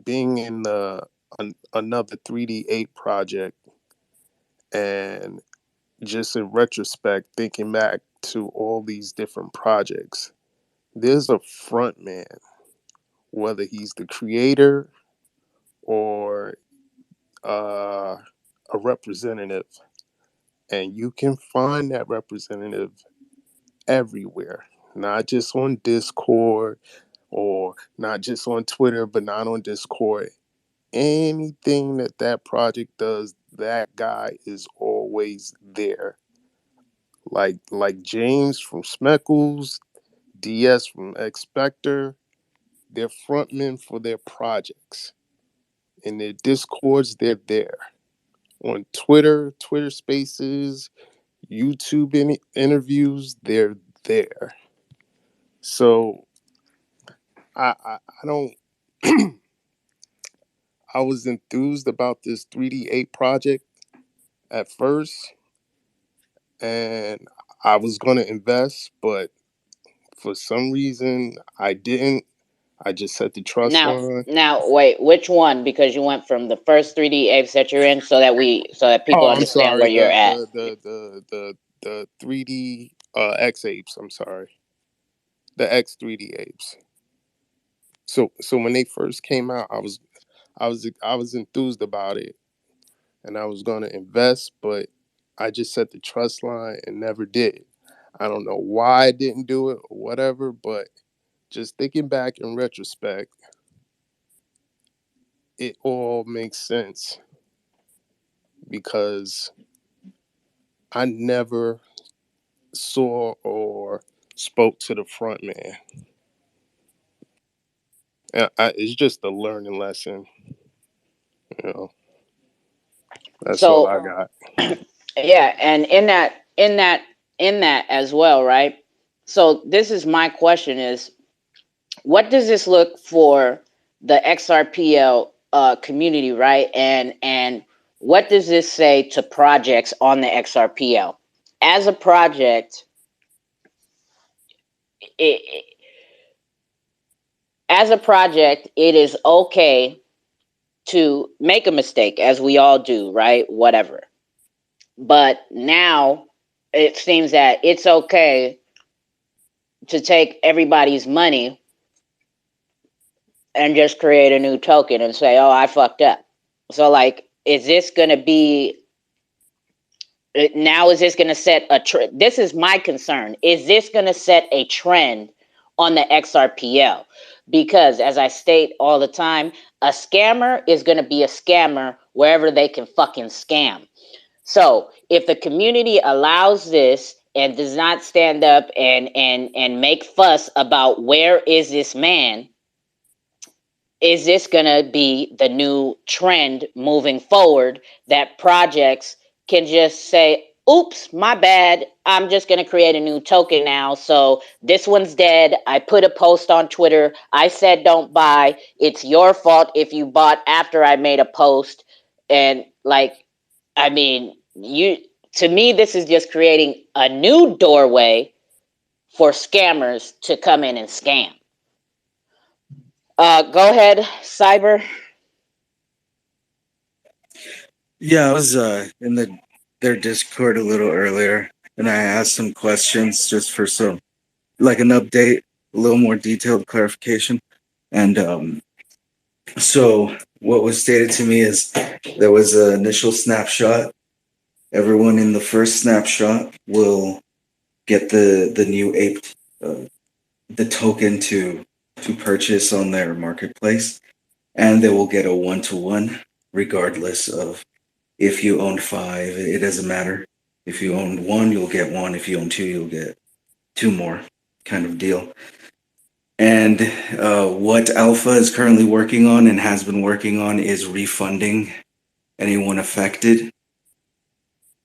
Being in another 3D8 project and just in retrospect, thinking back to all these different projects, there's a front man, whether he's the creator or a representative, and you can find that representative everywhere, not just on Discord or not just on Twitter, but not on Discord. Anything that project does, that guy is always there. Like James from Smeckles, DS from Expector, they're frontmen for their projects. In their Discords, they're there. On Twitter Spaces, YouTube interviews, they're there. So I don't. I was enthused about this 3D8 project at first, and I was going to invest, but for some reason I didn't. I just set the trust line. Now, wait, which one? Because you went from the first 3D apes that you're in, so that people understand where you're at. The 3D X apes. I'm sorry, the X 3D apes. So when they first came out, I was enthused about it, and I was going to invest, but I just set the trust line and never did. I don't know why I didn't do it or whatever, but just thinking back in retrospect, it all makes sense because I never saw or spoke to the front man. It's just a learning lesson, you know. That's all I got. Yeah, and in that as well, right? So this is my question: is what does this look for the Xrpl community, right? And what does this say to projects on the Xrpl? As a project, it is okay to make a mistake, as we all do, right? Whatever. But now it seems that it's okay to take everybody's money and just create a new token and say, oh, I fucked up. So, like, is this going to be... Now, is this going to set a trend? This is my concern. Is this going to set a trend on the Xrpl? Because, as I state all the time, a scammer is going to be a scammer wherever they can fucking scam. So, if the community allows this and does not stand up and make fuss about where is this man, is this going to be the new trend moving forward that projects can just say, oops, my bad, I'm just going to create a new token now. So this one's dead. I put a post on Twitter. I said don't buy. It's your fault if you bought after I made a post. And like, I mean, to me, this is just creating a new doorway for scammers to come in and scam. Go ahead, Cyber. Yeah, I was in their Discord a little earlier, and I asked some questions just for an update, a little more detailed clarification. And so what was stated to me is there was an initial snapshot. Everyone in the first snapshot will get the new ape, the token to purchase on their marketplace, and they will get a 1-to-1 regardless of if you own 5. It doesn't matter. If you own 1, you'll get 1. If you own 2, you'll get 2 more, kind of deal. And what Alpha is currently working on and has been working on is refunding anyone affected.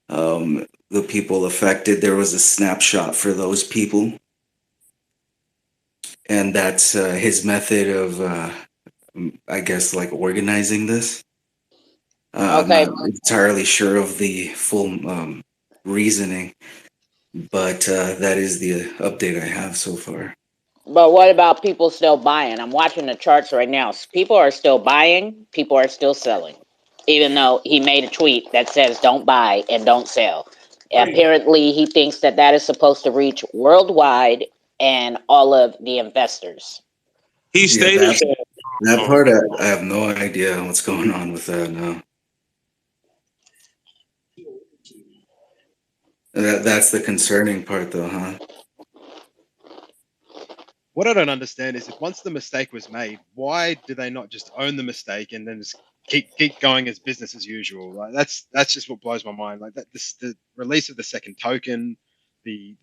The people affected, there was a snapshot for those people. And that's his method of, I guess, like organizing this. I'm not entirely sure of the full reasoning, but that is the update I have so far. But what about people still buying? I'm watching the charts right now. People are still buying. People are still selling. Even though he made a tweet that says don't buy and don't sell. apparently he thinks that that is supposed to reach worldwide and all of the investors. He stated that part. I have no idea what's going on with that now. That's the concerning part, though, huh? What I don't understand is if once the mistake was made, why do they not just own the mistake and then just keep going as business as usual? Like that's just what blows my mind. Like that, the release of the second token, the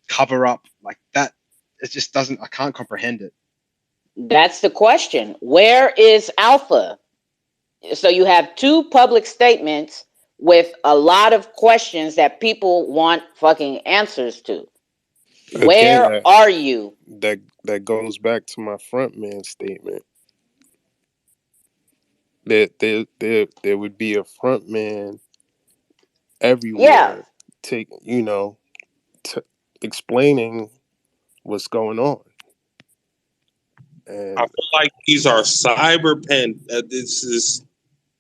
cover up, like that, it just doesn't. I can't comprehend it. That's the question. Where is Alpha? So you have two public statements with a lot of questions that people want fucking answers to. Again, where are you? That goes back to my front man statement. That there would be a front man everywhere, explaining what's going on. And I feel like these are this is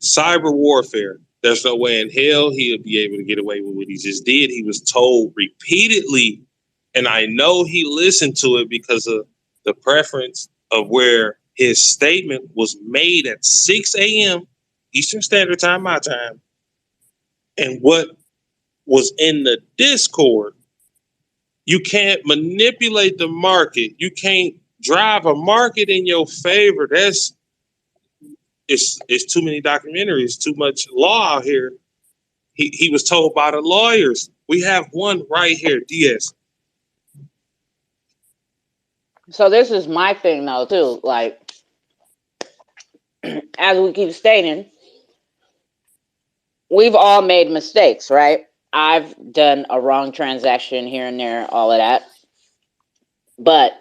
cyber warfare. There's no way in hell he'll be able to get away with what he just did. He was told repeatedly, and I know he listened to it because of the preference of where his statement was made at 6 a.m. Eastern Standard Time, my time, and what was in the Discord. You can't manipulate the market. You can't drive a market in your favor. It's too many documentaries, too much law out here. He was told by the lawyers. We have one right here, DS. So this is my thing though too. Like, as we keep stating, we've all made mistakes, right? I've done a wrong transaction here and there, all of that. But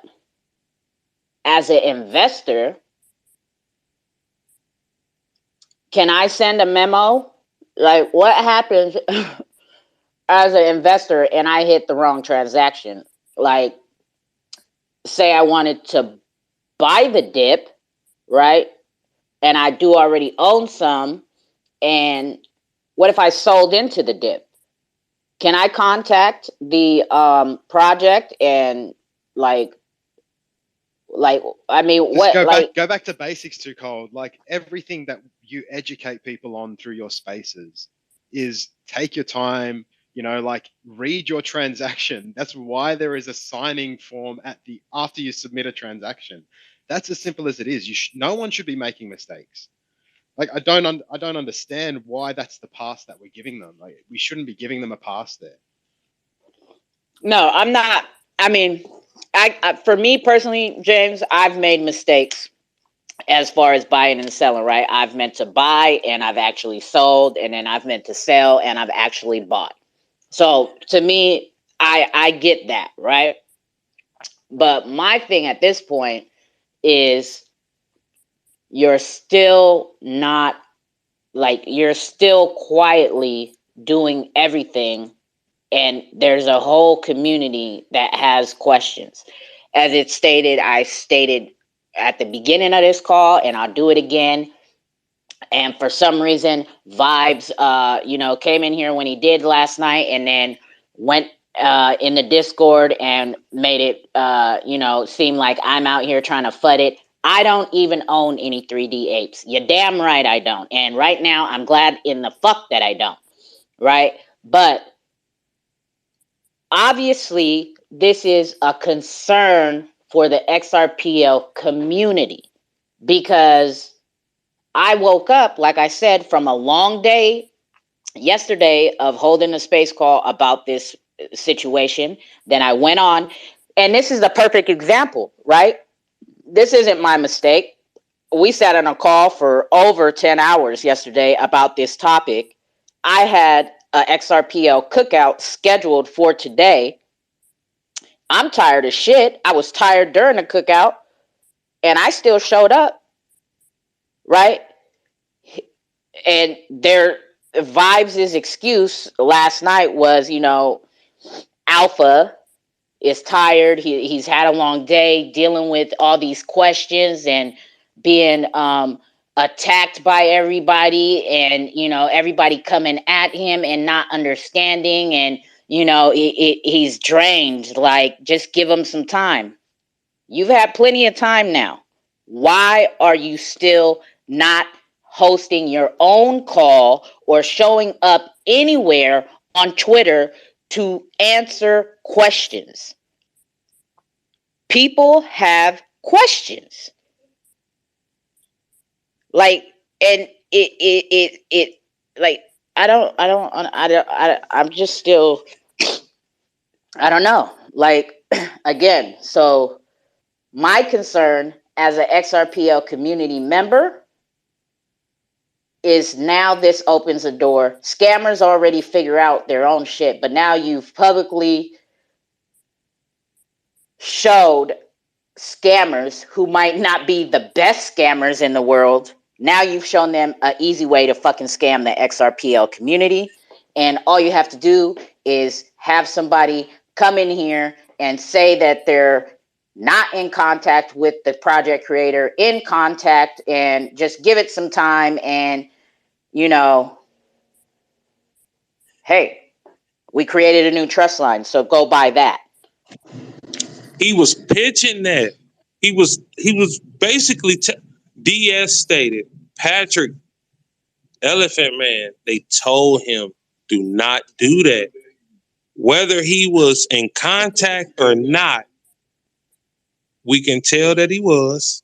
as an investor, can I send a memo? Like, what happens as an investor and I hit the wrong transaction? Like, say I wanted to buy the dip, right? And I do already own some. And what if I sold into the dip? Can I contact the project and I mean, Just what go back to basics, 2Cold. Like everything that you educate people on through your spaces is take your time, like read your transaction. That's why there is a signing form after you submit a transaction. That's as simple as it is. No one should be making mistakes. Like I don't understand why that's the pass that we're giving them. Like we shouldn't be giving them a pass there. No, I'm not. I mean, for me personally, James, I've made mistakes as far as buying and selling, right? I've meant to buy and I've actually sold, and then I've meant to sell and I've actually bought. So to me, I get that, right? But my thing at this point is you're still not, like, you're still quietly doing everything, and there's a whole community that has questions. As I stated at the beginning of this call, and I'll do it again. And for some reason, Vibes, came in here when he did last night, and then went in the Discord and made it, seem like I'm out here trying to FUD it. I don't even own any 3D apes. You're damn right I don't. And right now, I'm glad in the fuck that I don't. Right? But obviously, this is a concern for the Xrpl community, because I woke up, like I said, from a long day yesterday of holding a space call about this situation. Then I went on, and this is the perfect example, right? This isn't my mistake. We sat on a call for over 10 hours yesterday about this topic. I had a Xrpl cookout scheduled for today. I'm tired as shit. I was tired during the cookout, and I still showed up, right? And their Vibes' excuse last night was, Alpha is tired. He's had a long day dealing with all these questions and being attacked by everybody, and everybody coming at him and not understanding, and he's drained. Like, just give him some time. You've had plenty of time now. Why are you still not hosting your own call or showing up anywhere on Twitter to answer questions? People have questions. Like, and it like, I'm just still, I don't know. Like, again, so my concern as an Xrpl community member is now this opens a door. Scammers already figure out their own shit, but now you've publicly showed scammers who might not be the best scammers in the world. Now you've shown them an easy way to fucking scam the Xrpl community. And all you have to do is have somebody come in here and say that they're not in contact with the project creator, in contact, and just give it some time. And, hey, we created a new trust line, so go buy that. He was pitching that. He was basically DS stated, Patrick, Elephant Man, they told him, do not do that. Whether he was in contact or not, we can tell that he was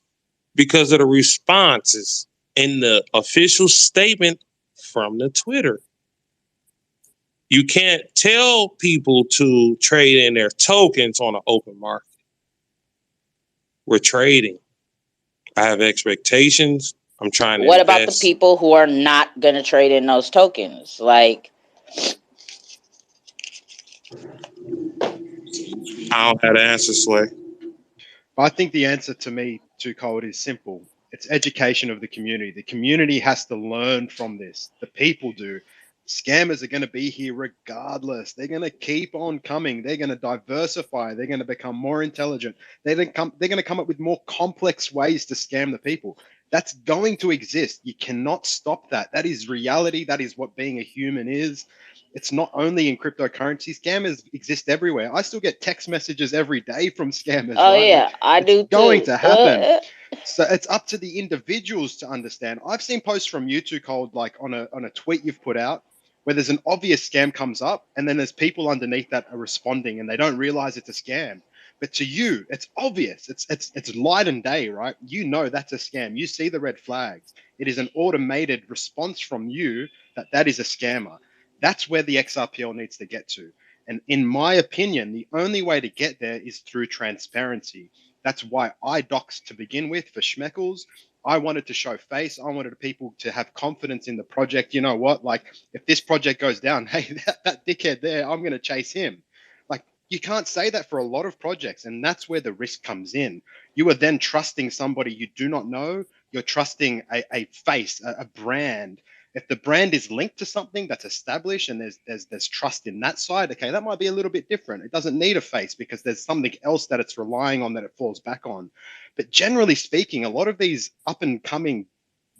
because of the responses in the official statement from the Twitter. You can't tell people to trade in their tokens on an open market. We're trading. I have expectations. I'm trying to What invest. about the people who are not going to trade in those tokens? Like, I don't have the answer, Sway. I think the answer to me, 2Cold, is simple. It's education of the community. The community has to learn from this. The people do. Scammers are going to be here regardless. They're going to keep on coming. They're going to diversify. They're going to become more intelligent. They're going to come up with more complex ways to scam the people. That's going to exist. You cannot stop that. That is reality. That is what being a human is. It's not only in cryptocurrency. Scammers exist everywhere. I still get text messages every day from scammers. oh, right? yeah, Like, I do it's going too. to happen. So it's up to the individuals to understand. I've seen posts from you, 2Cold, like on a tweet you've put out, where there's an obvious scam comes up, and then there's people underneath that are responding, and they don't realize it's a scam. But to you, it's obvious. It's light and day, right? You know that's a scam. You see the red flags. It is an automated response from you that is a scammer. That's where the XRPL needs to get to. And in my opinion, the only way to get there is through transparency. That's why I doxed to begin with for Schmeckles. I wanted to show face. I wanted people to have confidence in the project. You know what? Like, if this project goes down, hey, that dickhead there, I'm going to chase him. Like, you can't say that for a lot of projects. And that's where the risk comes in. You are then trusting somebody you do not know. You're trusting a face, a brand. If the brand is linked to something that's established and there's trust in that side, okay, that might be a little bit different. It doesn't need a face because there's something else that it's relying on that it falls back on. But generally speaking, a lot of these up and coming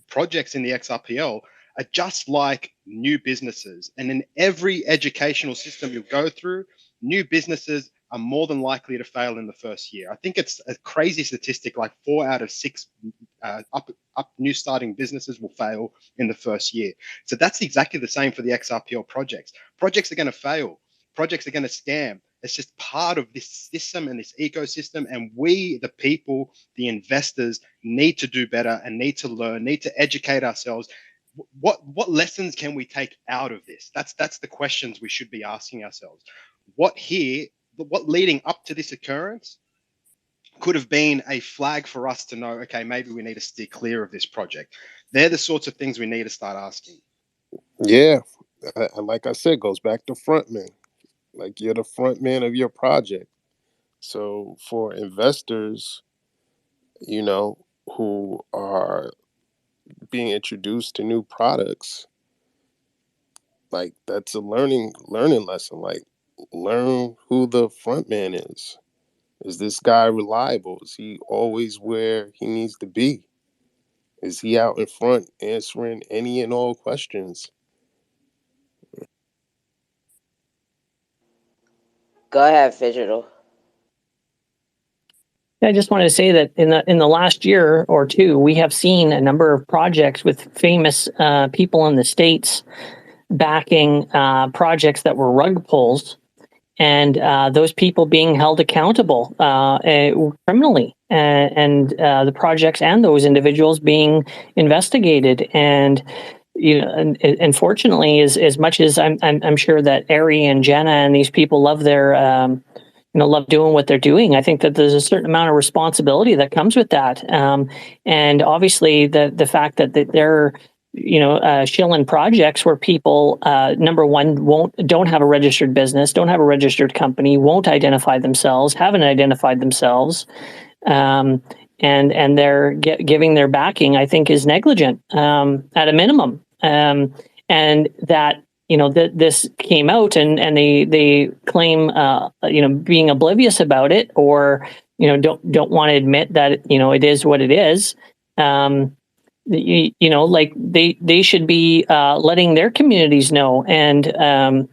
projects in the XRPL are just like new businesses. And in every educational system you go through, new businesses are more than likely to fail in the first year. I think it's a crazy statistic, like 4 out of 6 up new starting businesses will fail in the first year. So that's exactly the same for the XRPL projects. Projects are going to fail. Projects are going to scam. It's just part of this system and this ecosystem. And we, the people, the investors, need to do better and need to learn, need to educate ourselves. What lessons can we take out of this? That's the questions we should be asking ourselves. What leading up to this occurrence could have been a flag for us to know, okay, maybe we need to steer clear of this project. They're the sorts of things we need to start asking. Yeah. Like I said, goes back to frontman. Like, you're the front man of your project. So for investors, who are being introduced to new products, like, that's a learning lesson. Like, learn who the front man is. Is this guy reliable? Is he always where he needs to be? Is he out in front answering any and all questions? Go ahead, Digital. I just wanted to say that in the last year or two, we have seen a number of projects with famous people in the States backing projects that were rug pulls, and those people being held accountable criminally, and the projects and those individuals being investigated. And and unfortunately, as much as I'm sure that Ari and Jenna and these people love their love doing what they're doing, I think that there's a certain amount of responsibility that comes with that. And obviously the fact that they're shilling projects where people, number one, don't have a registered business, don't have a registered company, won't identify themselves, haven't identified themselves, and they're giving their backing, I think, is negligent at a minimum. And that this came out, and they claim being oblivious about it, or don't want to admit that it is what it is. Like they should be letting their communities know. And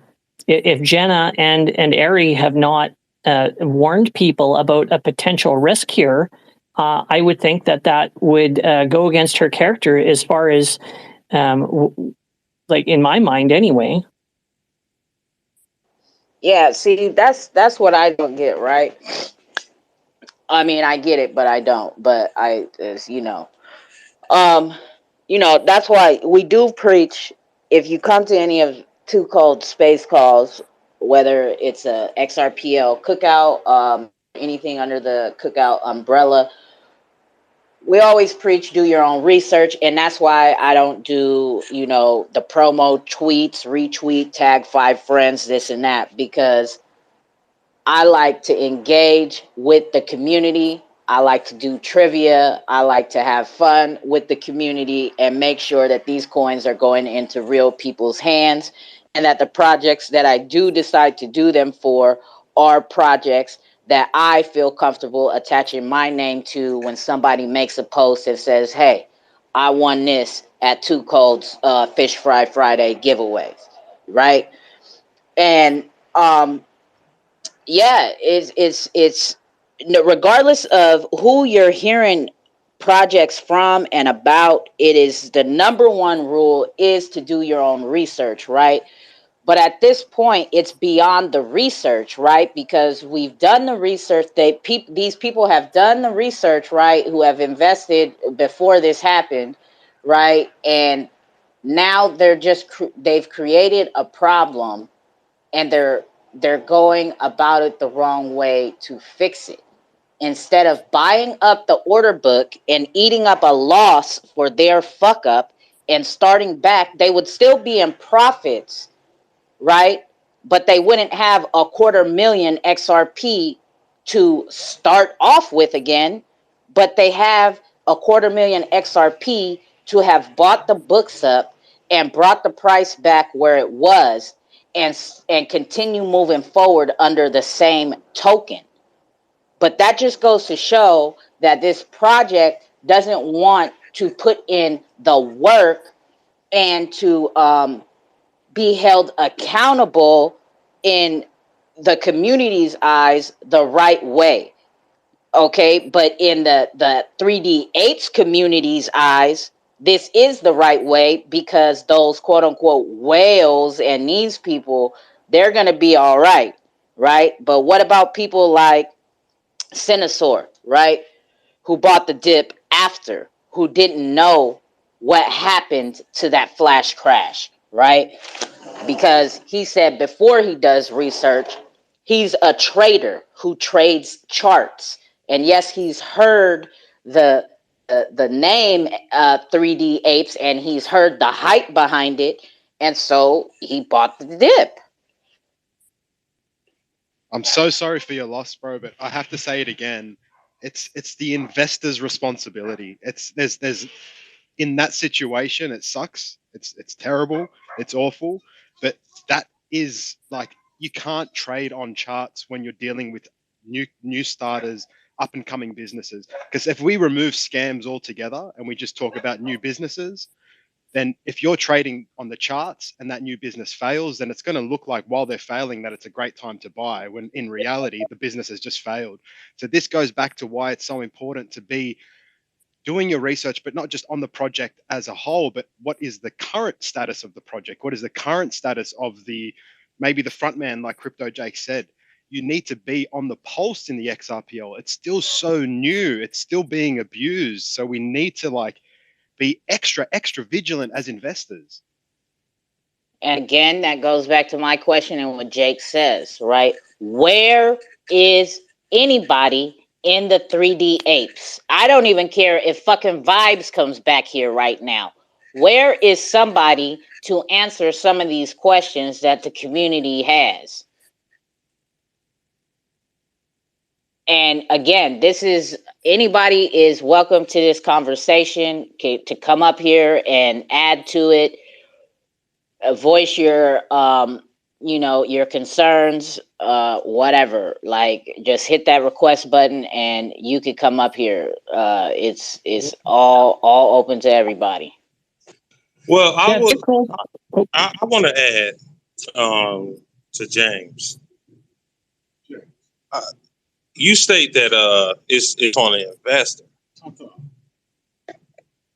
if Jenna and Ari have not warned people about a potential risk here, I would think that would go against her character, as far as like in my mind anyway. Yeah, see, that's what I don't get, right? I mean, I get it, but I don't. But that's why we do preach. If you come to any of 2Cold's space calls, whether it's a Xrpl Cookout, anything under the Cookout umbrella, we always preach do your own research. And that's why I don't do the promo tweets, retweet, tag 5 friends, this and that, because I like to engage with the community. I like to do trivia. I like to have fun with the community and make sure that these coins are going into real people's hands, and that the projects that I do decide to do them for are projects that I feel comfortable attaching my name to when somebody makes a post that says, hey, I won this at 2Cold's Fish Fry Friday giveaways, right? And yeah, it's regardless of who you're hearing projects from and about, it is the number one rule is to do your own research, right? But at this point, it's beyond the research, right? Because we've done the research. These people have done the research, right? Who have invested before this happened, right? And now they've created a problem, and they're going about it the wrong way to fix it. Instead of buying up the order book and eating up a loss for their fuck up and starting back, they would still be in profits, right? But they wouldn't have $250,000 XRP to start off with again, but they have $250,000 XRP to have bought the books up and brought the price back where it was, and continue moving forward under the same token. But that just goes to show that this project doesn't want to put in the work and to be held accountable in the community's eyes the right way. Okay, but in the 3D Apes community's eyes, this is the right way, because those quote unquote whales and these people, they're going to be all right, right? But what about people like Sinosaur, right? Who bought the dip after, who didn't know what happened to that flash crash, right? Because he said before he does research, he's a trader who trades charts. And yes, he's heard the name 3D Apes, and he's heard the hype behind it, and so he bought the dip. I'm so sorry for your loss, bro, but I have to say it again. It's the investor's responsibility. There's in that situation, it sucks. It's terrible. It's awful. But that is like, you can't trade on charts when you're dealing with new starters up and coming businesses. Because if we remove scams altogether and we just talk about new businesses, then if you're trading on the charts and that new business fails, then it's going to look like while they're failing that it's a great time to buy, when in reality, the business has just failed. So this goes back to why it's so important to be doing your research, but not just on the project as a whole, but what is the current status of the project? What is the current status of maybe the front man, like Crypto Jake said? You need to be on the pulse in the XRPL. It's still so new. It's still being abused. So we need to be extra vigilant as investors. And again, that goes back to my question and what Jake says, right? Where is anybody in the 3D apes? I don't even care if fucking Vibes comes back here right now. Where is somebody to answer some of these questions that the community has? And again, anybody is welcome to this conversation to come up here and add to it, voice your your concerns, whatever. Like, just hit that request button and you could come up here. It's all open to everybody. Well, I want to add to James. You state that it's on an investor.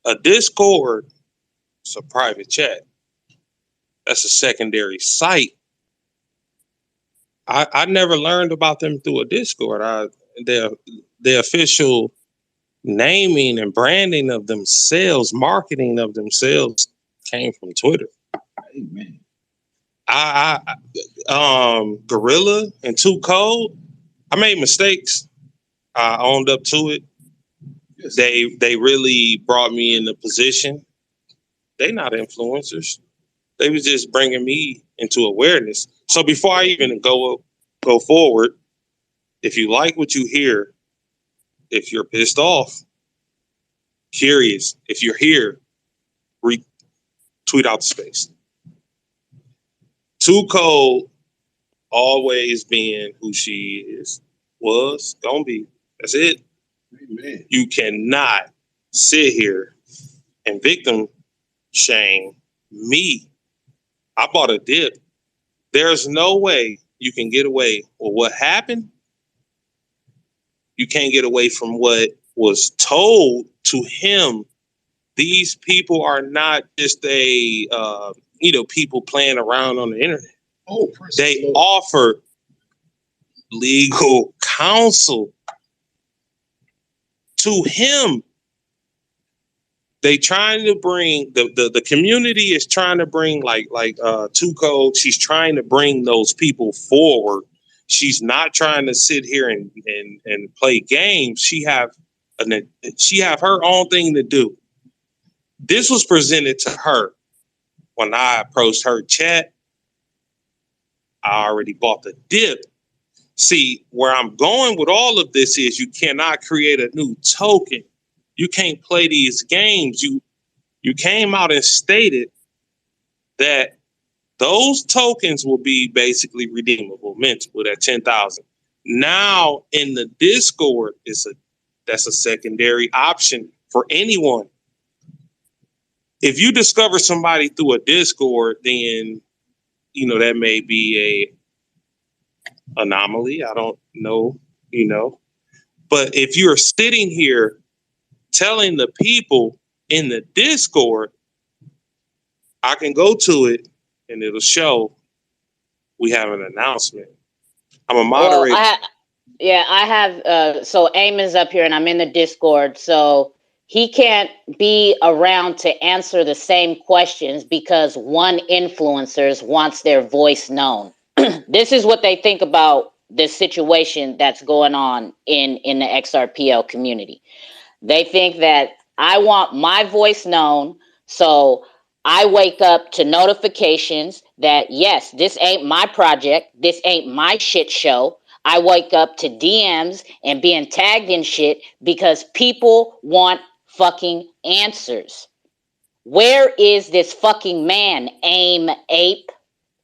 A Discord is a private chat. That's a secondary site. I never learned about them through a Discord. The official naming and branding of themselves, marketing of themselves, came from Twitter. Amen. Gorilla and 2Cold, I made mistakes. I owned up to it. Yes. They really brought me in the position. They not influencers. They was just bringing me into awareness. So before I even go forward, if you like what you hear, if you're pissed off, curious, if you're here, tweet out the space. 2Cold always being who she was, gonna be. That's it. Amen. You cannot sit here and victim shame me. I bought a dip. There's no way you can get away with what happened. You can't get away from what was told to him. These people are not just people playing around on the internet. They offer legal counsel to him. They trying to bring the community is trying to bring like 2Cold. She's trying to bring those people forward. She's not trying to sit here and play games. She have her own thing to do. This was presented to her when I approached her chat. I already bought the dip. See, where I'm going with all of this is you cannot create a new token. You can't play these games. You came out and stated that those tokens will be basically redeemable, mintable at 10,000. Now in the Discord, that's a secondary option for anyone. If you discover somebody through a Discord, then that may be a anomaly. I don't know, But if you're sitting here telling the people in the Discord, I can go to it and it'll show we have an announcement. I'm a moderator. Well, I have. So Eamon's up here and I'm in the Discord. So he can't be around to answer the same questions because one influencer wants their voice known. This is what they think about this situation that's going on in the XRPL community. They think that I want my voice known, so I wake up to notifications that, yes, this ain't my project, this ain't my shit show. I wake up to DMs and being tagged in shit because people want fucking answers. Where is this fucking man, Ape?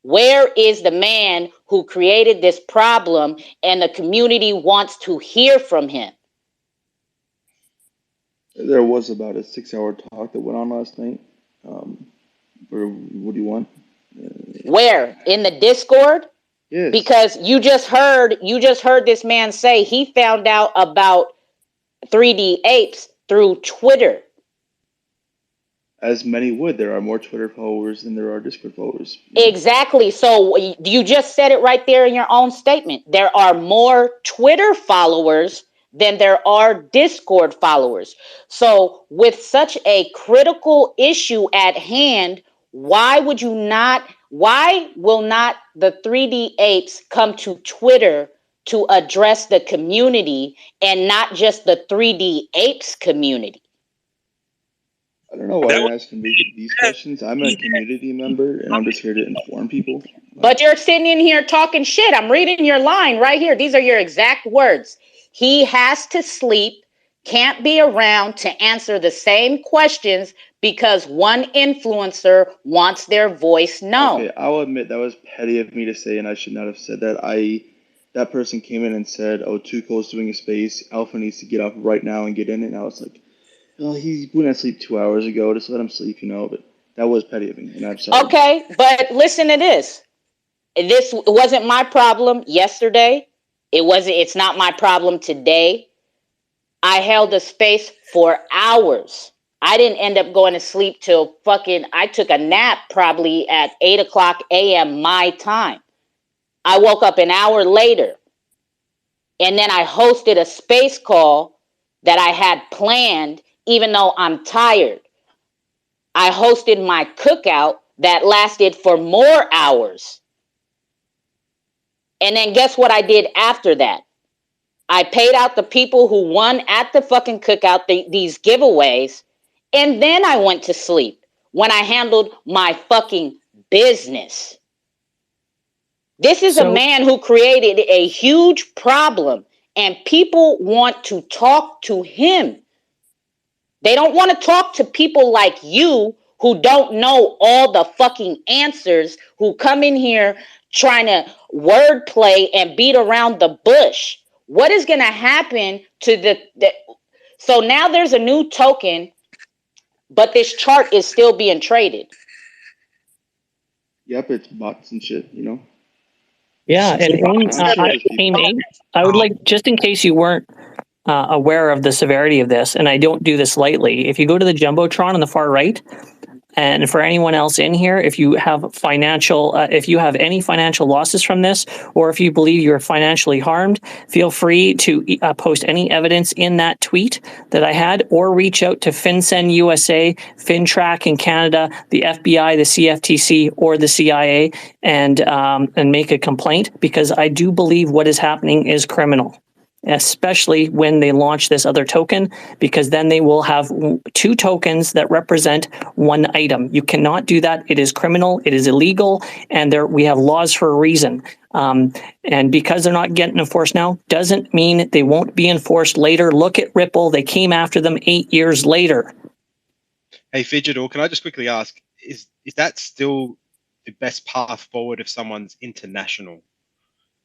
Where is the man who created this problem and the community wants to hear from him? There was about a 6 hour talk that went on last night. What do you want? Where? In the Discord? Yes. Because you just heard this man say he found out about 3D Apes through Twitter. As many would. There are more Twitter followers than there are Discord followers. Exactly. So you just said it right there in your own statement. There are more Twitter followers than there are Discord followers. So with such a critical issue at hand, why will not the 3D Apes come to Twitter to address the community and not just the 3D Apes community? I don't know why you're asking me these questions. I'm a community member, and I'm just here to inform people. But you're sitting in here talking shit. I'm reading your line right here. These are your exact words. He has to sleep, can't be around to answer the same questions because one influencer wants their voice known. Okay, I'll admit that was petty of me to say, and I should not have said that. That person came in and said, "Oh, 2Cold's doing a space. Alpha needs to get up right now and get in it." And I was like, "Well, he went to sleep 2 hours ago. Just let him sleep, you know." But that was petty of me, and I'm sorry. Okay, but listen to this. This wasn't my problem yesterday. It's not my problem today. I held a space for hours. I didn't end up going to sleep till I took a nap probably at 8:00 a.m. my time. I woke up an hour later. And then I hosted a space call that I had planned, even though I'm tired. I hosted my cookout that lasted for more hours. And then guess what I did after that? I paid out the people who won at the fucking cookout these giveaways. And then I went to sleep when I handled my fucking business. This is a man who created a huge problem, and people want to talk to him. They don't want to talk to people like you who don't know all the fucking answers, who come in here trying to wordplay and beat around the bush. What is going to happen to so now there's a new token, but this chart is still being traded. Yep, it's bots and shit, you know? Yeah, and I would like, just in case you weren't aware of the severity of this, and I don't do this lightly, if you go to the Jumbotron on the far right, and for anyone else in here, if you have any financial losses from this, or if you believe you're financially harmed, feel free to post any evidence in that tweet that I had, or reach out to FinCEN USA, FinTrack in Canada, the FBI, the CFTC, or the CIA, and make a complaint, because I do believe what is happening is criminal. Especially when they launch this other token, because then they will have two tokens that represent one item. You cannot do that. It is criminal. It is illegal. And we have laws for a reason. And because they're not getting enforced now, doesn't mean they won't be enforced later. Look at Ripple. They came after them 8 years later. Hey, Fidgetal, can I just quickly ask, is that still the best path forward if someone's international?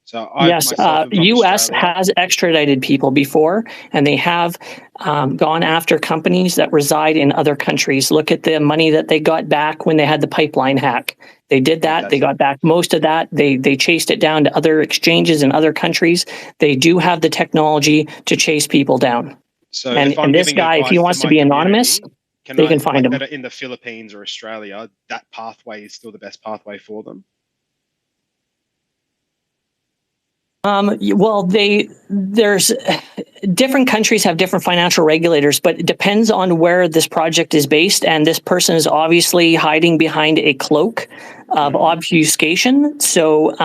So yes, U.S. has extradited people before, and they have gone after companies that reside in other countries. Look at the money that they got back when they had the pipeline hack. They did that. They got back most of that. They chased it down to other exchanges in other countries. They do have the technology to chase people down. So, and this guy, if he wants to be anonymous, they can find him. In the Philippines or Australia, that pathway is still the best pathway for them. Well, there's different countries have different financial regulators, but it depends on where this project is based. And this person is obviously hiding behind a cloak of obfuscation. So,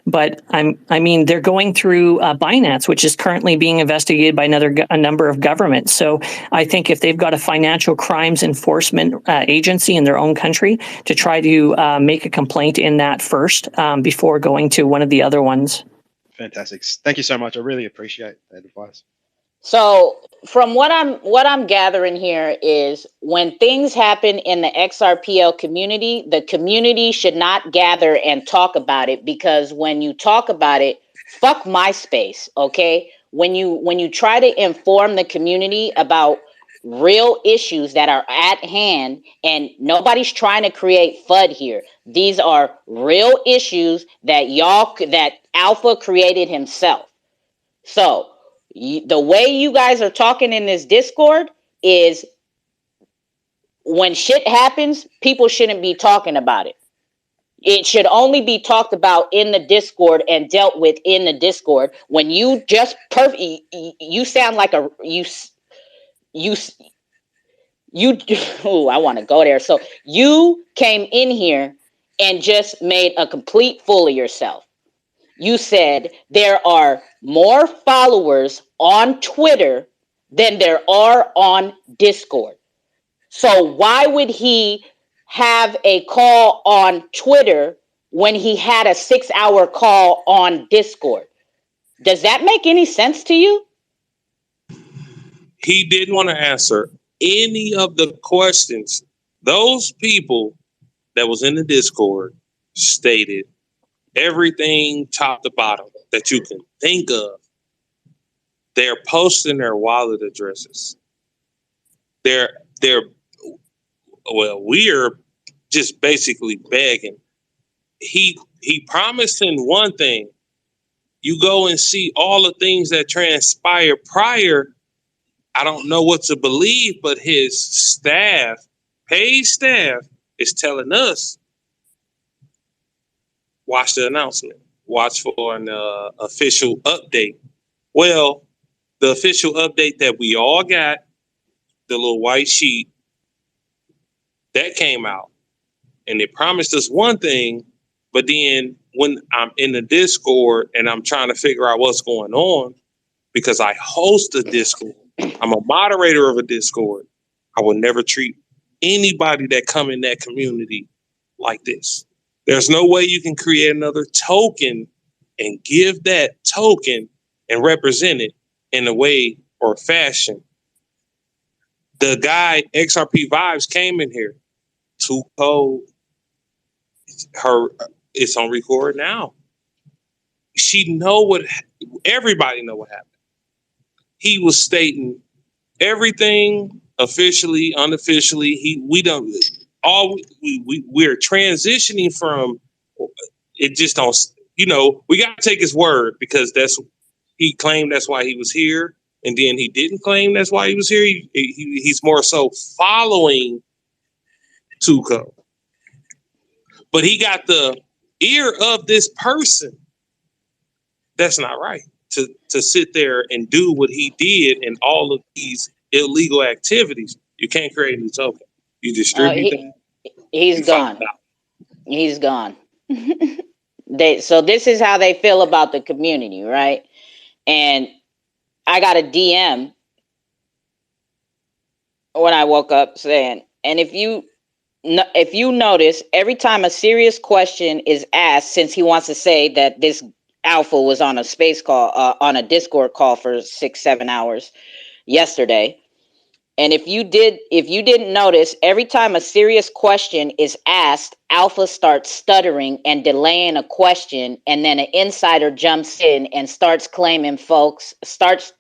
but I mean, they're going through Binance, which is currently being investigated by a number of governments. So I think if they've got a financial crimes enforcement agency in their own country, to try to make a complaint in that first before going to one of the other ones. Fantastic. Thank you so much. I really appreciate that advice. So from what I'm gathering here is when things happen in the Xrpl community, the community should not gather and talk about it, because when you talk about it, fuck MySpace, okay? When you try to inform the community about real issues that are at hand, and nobody's trying to create FUD here. These are real issues that Alpha created himself. So the way you guys are talking in this Discord is, when shit happens, people shouldn't be talking about it. It should only be talked about in the Discord and dealt with in the Discord. When you just you sound like you oh, I want to go there. So you came in here and just made a complete fool of yourself. You said there are more followers on Twitter than there are on Discord. So why would he have a call on Twitter when he had a 6-hour call on Discord? Does that make any sense to you? He didn't want to answer any of the questions. Those people that was in the Discord stated everything top to bottom that you can think of. They're posting their wallet addresses. We're just basically begging. He promised in one thing. You go and see all the things that transpire prior. I don't know what to believe, but his staff, paid staff, is telling us, watch the announcement. Watch for an official update. Well, the official update that we all got, the little white sheet, that came out. And it promised us one thing, but then when I'm in the Discord and I'm trying to figure out what's going on, because I host a Discord, I'm a moderator of a Discord, I will never treat anybody that come in that community like this. There's no way you can create another token and give that token and represent it in a way or fashion. The guy, XRP Vibes, came in here. 2Cold's, it's on record now. Everybody know what happened. He was stating everything officially, unofficially. We're transitioning from it. Just don't, we got to take his word, because he claimed that's why he was here, and then he didn't claim that's why he was here. He's more so following 2Cold, but he got the ear of this person. That's not right to sit there and do what he did and all of these illegal activities. You can't create a new token. You distribute them. He's gone. He's gone. So this is how they feel about the community, right? And I got a DM when I woke up saying, and if you notice, every time a serious question is asked, since he wants to say that this Alpha was on a space call, on a Discord call for 6-7 hours yesterday. And if you didn't notice, every time a serious question is asked, Alpha starts stuttering and delaying a question, and then an insider jumps in and starts claiming folks, starts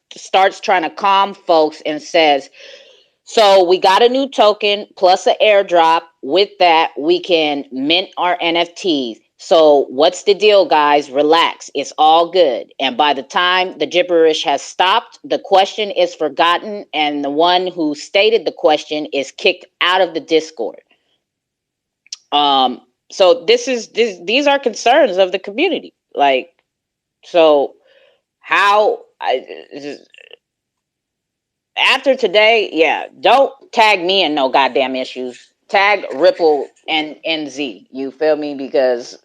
trying to calm folks and says, so we got a new token plus an airdrop. With that, we can mint our NFTs. So what's the deal, guys? Relax. It's all good. And by the time the gibberish has stopped, the question is forgotten, and the one who stated the question is kicked out of the Discord. So these are concerns of the community. Like, so how after today, yeah, don't tag me in no goddamn issues. Tag Xrpl and NZ. You feel me? Because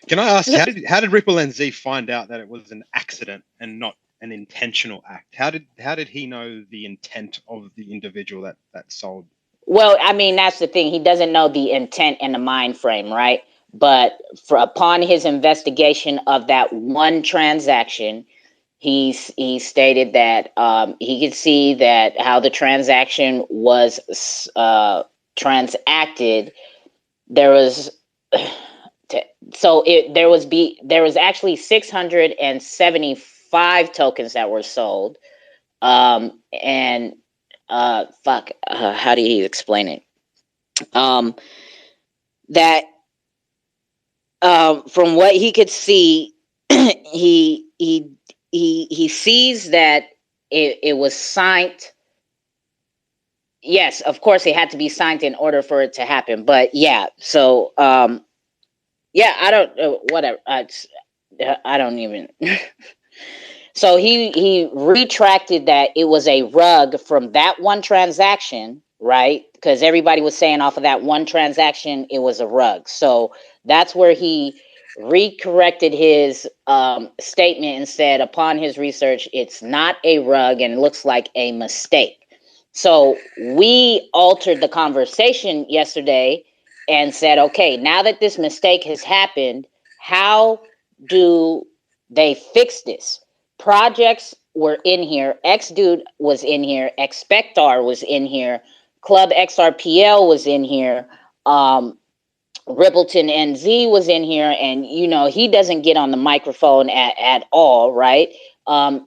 can I ask, how did Xrpl and Z find out that it was an accident and not an intentional act? How did he know the intent of the individual that sold? Well, I mean, that's the thing. He doesn't know the intent and the mind frame, right? But upon his investigation of that one transaction, he stated that he could see that how the transaction was transacted. There was there was actually 675 tokens that were sold, and how do you explain it? That from what he could see, he sees that it was signed. Yes, of course it had to be signed in order for it to happen. But yeah, so yeah, I don't whatever. I don't even. So he retracted that it was a rug from that one transaction, right? Because everybody was saying off of that one transaction it was a rug. So that's where he recorrected his statement and said, upon his research, it's not a rug and looks like a mistake. So we altered the conversation yesterday and said, okay, now that this mistake has happened, how do they fix this? Projects were in here. X-Dude was in here. Expectar was in here. Club Xrpl was in here. Rippleton NZ was in here. And, you know, he doesn't get on the microphone at all, right? And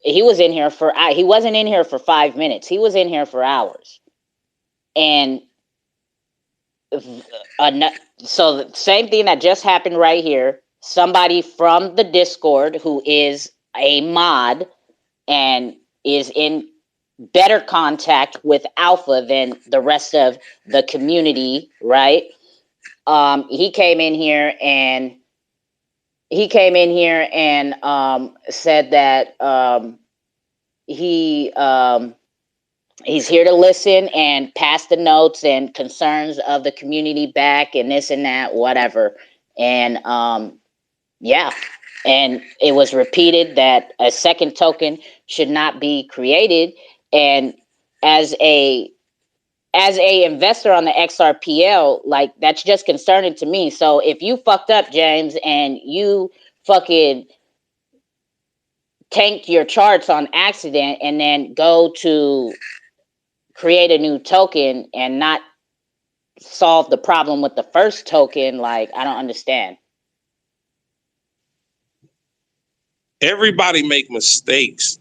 he was in here he wasn't in here for 5 minutes. He was in here for hours. And so the same thing that just happened right here. Somebody from the Discord who is a mod and is in better contact with Alpha than the rest of the community, right? He came in here and said that he's here to listen and pass the notes and concerns of the community back and this and that, whatever. And yeah, and it was repeated that a second token should not be created. And as a investor on the XRPL, like, that's just concerning to me. So if you fucked up, James, and you fucking tanked your charts on accident and then go to create a new token and not solve the problem with the first token, like, I don't understand. Everybody make mistakes.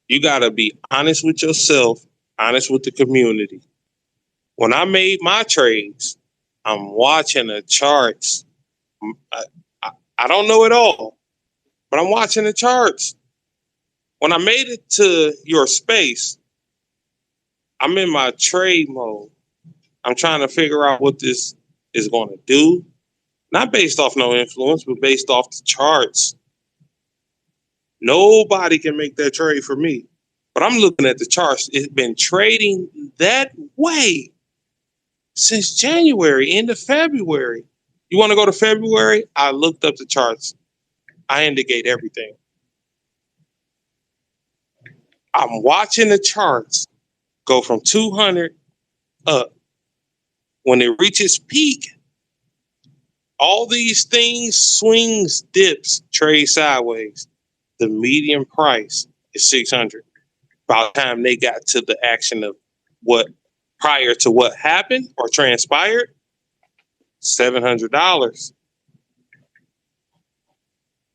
You got to be honest with yourself, honest with the community. When I made my trades, I'm watching the charts. I don't know it all, but I'm watching the charts. When I made it to your space, I'm in my trade mode. I'm trying to figure out what this is going to do. Not based off no influence, but based off the charts. Nobody can make that trade for me. But I'm looking at the charts. It's been trading that way since January, end of February. You want to go to February? I looked up the charts. I indicate everything. I'm watching the charts go from 200 up. When it reaches peak, all these things, swings, dips, trade sideways. The median price is 600. By the time they got to the action of what prior to what happened or transpired, $700.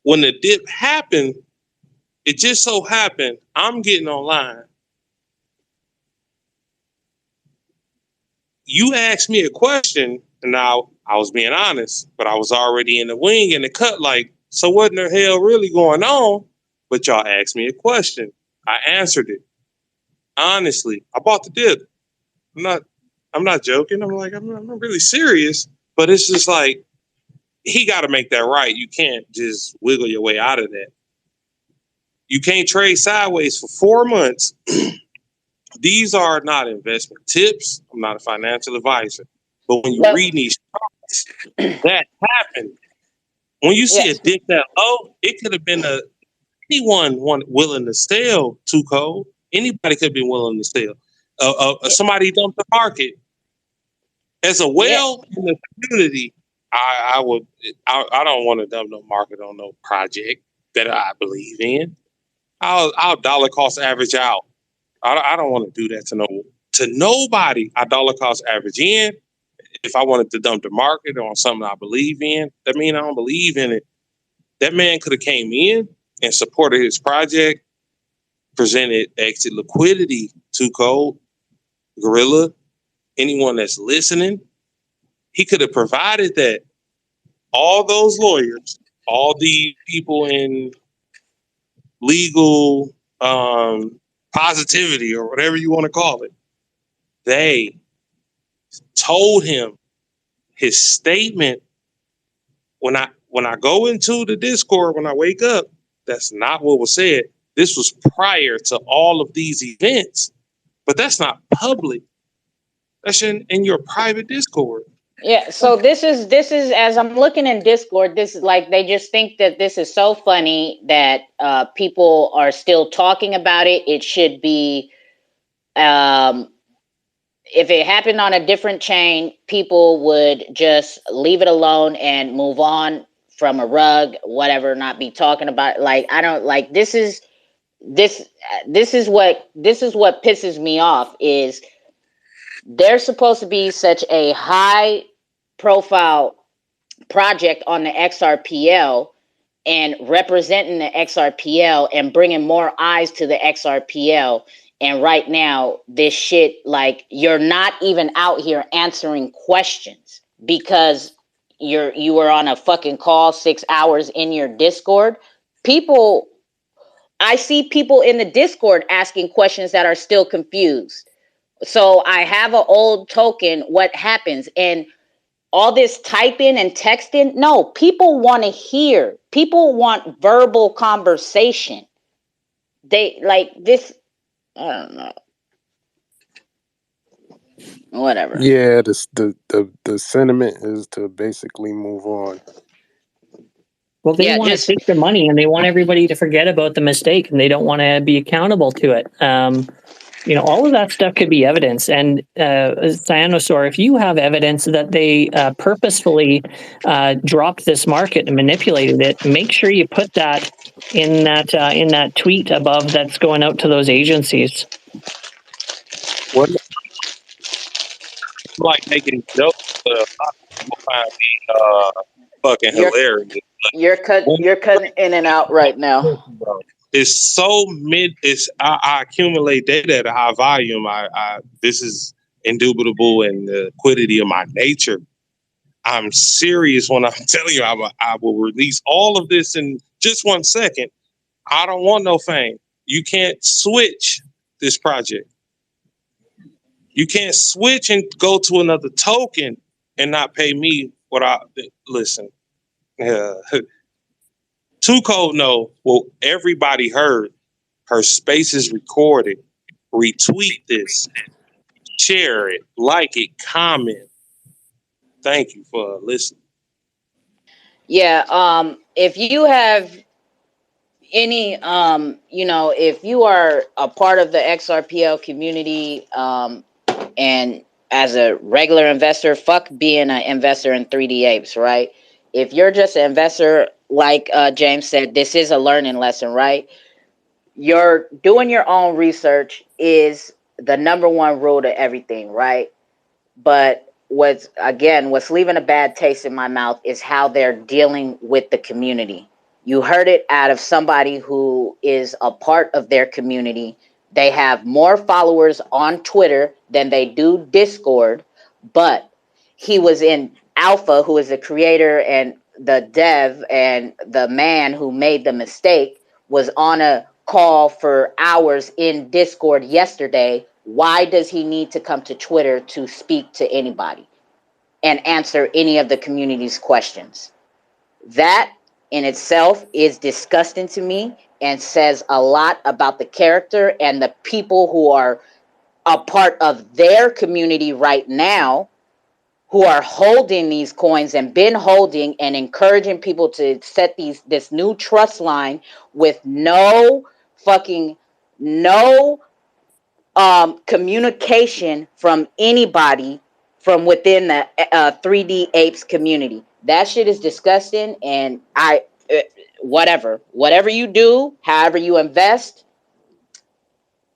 When the dip happened, it just so happened I'm getting online. You asked me a question, and now I was being honest, but I was already in the wing in the cut, like, so what in the hell really going on? But y'all asked me a question. I answered it. Honestly, I bought the dip. I'm not joking. I'm not really serious, but it's just like, he got to make that right. You can't just wiggle your way out of that. You can't trade sideways for 4 months. These are not investment tips. I'm not a financial advisor. But when you read these charts, that happened. When you see a dip that low, it could have been anyone willing to sell 2Cold. Anybody could have been willing to sell. Somebody dumped the market. As a whale in the community, I don't want to dump no market on no project that I believe in. I'll dollar cost average out. I don't want to do that to nobody. I dollar cost average in. If I wanted to dump the market on something I believe in, that means I don't believe in it. That man could have came in and supported his project presented exit liquidity to Cold, Gorilla, anyone that's listening. He could have provided that. All those lawyers, all the people in legal positivity or whatever you want to call it, they told him his statement. When I go into the Discord, when I wake up, that's not what was said. This was prior to all of these events, but that's not public. That's in your private Discord. Yeah, so this is as I'm looking in Discord, this is like they just think that this is so funny that people are still talking about it. It should be if it happened on a different chain, people would just leave it alone and move on from a rug, whatever, not be talking about it. Like I don't like this is what pisses me off is there's supposed to be such a high profile project on the Xrpl and representing the Xrpl and bringing more eyes to the Xrpl. And right now, this shit, like, you're not even out here answering questions because you were on a fucking call 6 hours in your Discord. I see people in the Discord asking questions that are still confused. So I have an old token, what happens? And all this typing and texting, no, people want to hear. People want verbal conversation. They like this, I don't know. Whatever. Yeah, the sentiment is to basically move on. Well, they want to take the money and they want everybody to forget about the mistake and they don't want to be accountable to it. All of that stuff could be evidence. And Cyanosaur, if you have evidence that they purposefully dropped this market and manipulated it, make sure you put that in that tweet above that's going out to those agencies. What? Like making jokes, a lot of people find me fucking hilarious. You're cutting in and out right now. It's so I accumulate data at a high volume. This is indubitable in the liquidity of my nature. I'm serious when I'm telling you I will release all of this in just 1 second. I don't want no fame. You can't switch this project. You can't switch and go to another token and not pay me what listen. 2Cold know well everybody heard. Her space is recorded. Retweet this. Share it. Like it. Comment. Thank you for listening. Yeah, if you have any if you are a part of the XRPL community and as a regular investor, fuck being an investor in 3D Apes, right? If you're just an investor, like James said, this is a learning lesson, right? You're doing your own research is the number one rule to everything, right? But what's leaving a bad taste in my mouth is how they're dealing with the community. You heard it out of somebody who is a part of their community. They have more followers on Twitter than they do Discord, but he was in Alpha, who is the creator and the dev and the man who made the mistake, was on a call for hours in Discord yesterday. Why does he need to come to Twitter to speak to anybody and answer any of the community's questions? That in itself is disgusting to me and says a lot about the character and the people who are a part of their community right now, who are holding these coins and been holding and encouraging people to set this new trust line with no communication from anybody from within the 3D Apes community. That shit is disgusting. And whatever you do, however you invest,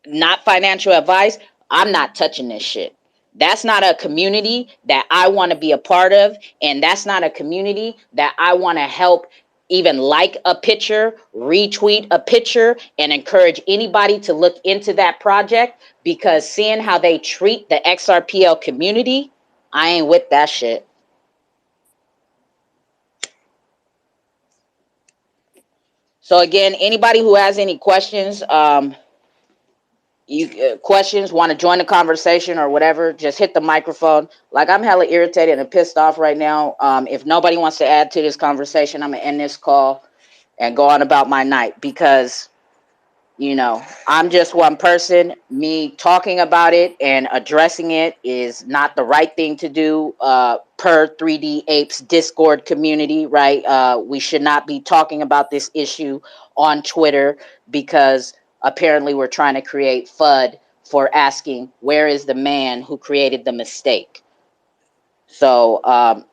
not financial advice, I'm not touching this shit. That's not a community that I want to be a part of. And that's not a community that I want to help even like a picture, retweet a picture, and encourage anybody to look into that project, because seeing how they treat the XRPL community, I ain't with that shit. So again, anybody who has any questions, questions, want to join the conversation or whatever, just hit the microphone. Like, I'm hella irritated and pissed off right now. If nobody wants to add to this conversation, I'm gonna end this call and go on about my night, because you know, I'm just one person. Me talking about it and addressing it is not the right thing to do, per 3D Apes Discord community, right? We should not be talking about this issue on Twitter, because apparently we're trying to create FUD for asking, where is the man who created the mistake? So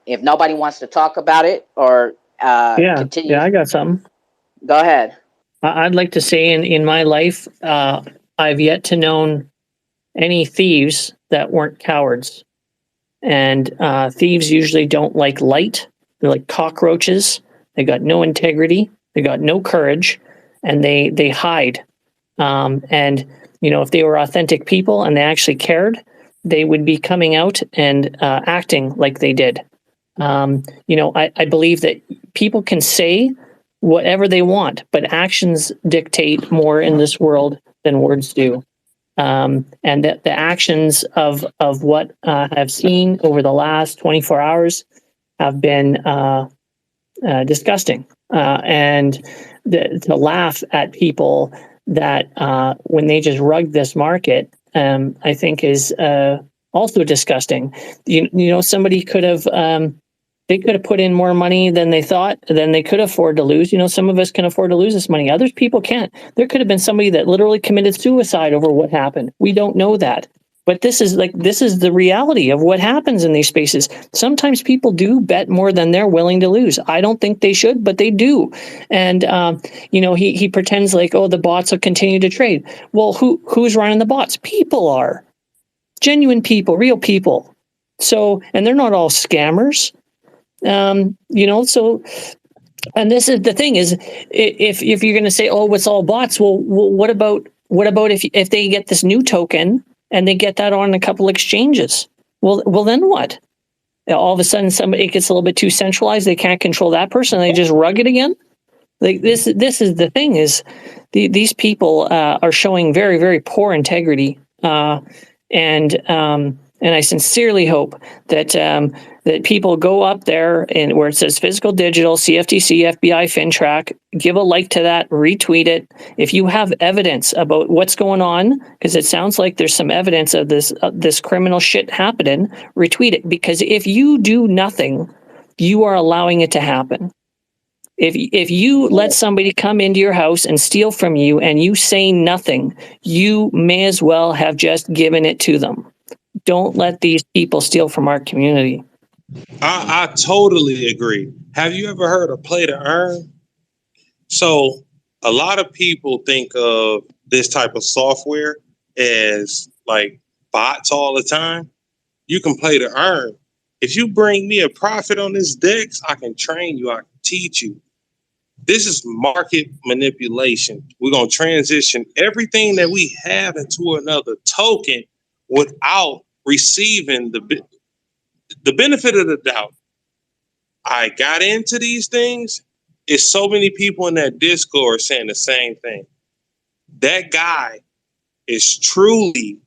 if nobody wants to talk about it or continue. Yeah, I got something. Go ahead. I'd like to say in my life, I've yet to known any thieves that weren't cowards. And thieves usually don't like light. They're like cockroaches. They got no integrity. They got no courage, and they hide. And you know, if they were authentic people and they actually cared, they would be coming out and acting like they did. You know, I believe that people can say whatever they want, but actions dictate more in this world than words do. And that the actions of what I've seen over the last 24 hours have been disgusting. And to laugh at people that when they just rug this market, I think is also disgusting. You know, somebody could have they could have put in more money than they thought, than they could afford to lose. You know, some of us can afford to lose this money. Others people can't. There could have been somebody that literally committed suicide over what happened. We don't know that. But this is the reality of what happens in these spaces. Sometimes people do bet more than they're willing to lose. I don't think they should, but they do. And, you know, he pretends like, oh, the bots will continue to trade. Well, who's running the bots? People are. Genuine people, real people. So, and they're not all scammers. You know, so, and this is the thing is, if you're going to say, oh, it's all bots, well, what about if they get this new token and they get that on a couple exchanges? Well, then what? All of a sudden, it gets a little bit too centralized. They can't control that person. And they just rug it again. Like this is the thing is, these people are showing very, very poor integrity, and I sincerely hope that that people go up there and where it says physical digital, CFTC, FBI, FinTrack, give a like to that, retweet it. If you have evidence about what's going on, because it sounds like there's some evidence of this criminal shit happening, retweet it. Because if you do nothing, you are allowing it to happen. If you let somebody come into your house and steal from you and you say nothing, you may as well have just given it to them. Don't let these people steal from our community. I totally agree. Have you ever heard of play to earn? So a lot of people think of this type of software as like bots all the time. You can play to earn. If you bring me a profit on this DEX, I can train you. I can teach you. This is market manipulation. We're going to transition everything that we have into another token without receiving the benefit of the doubt. I got into these things. It's so many people in that Discord saying the same thing. That guy is truly,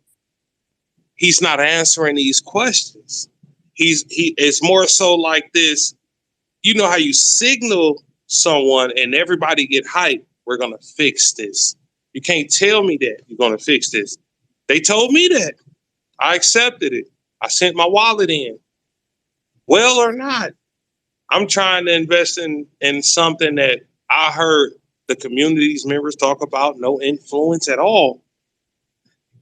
he's not answering these questions. It's more so like this. You know how you signal someone and everybody get hyped. We're going to fix this. You can't tell me that you're going to fix this. They told me that. I accepted it. I sent my wallet in. Well or not, I'm trying to invest in something that I heard the community's members talk about, no influence at all.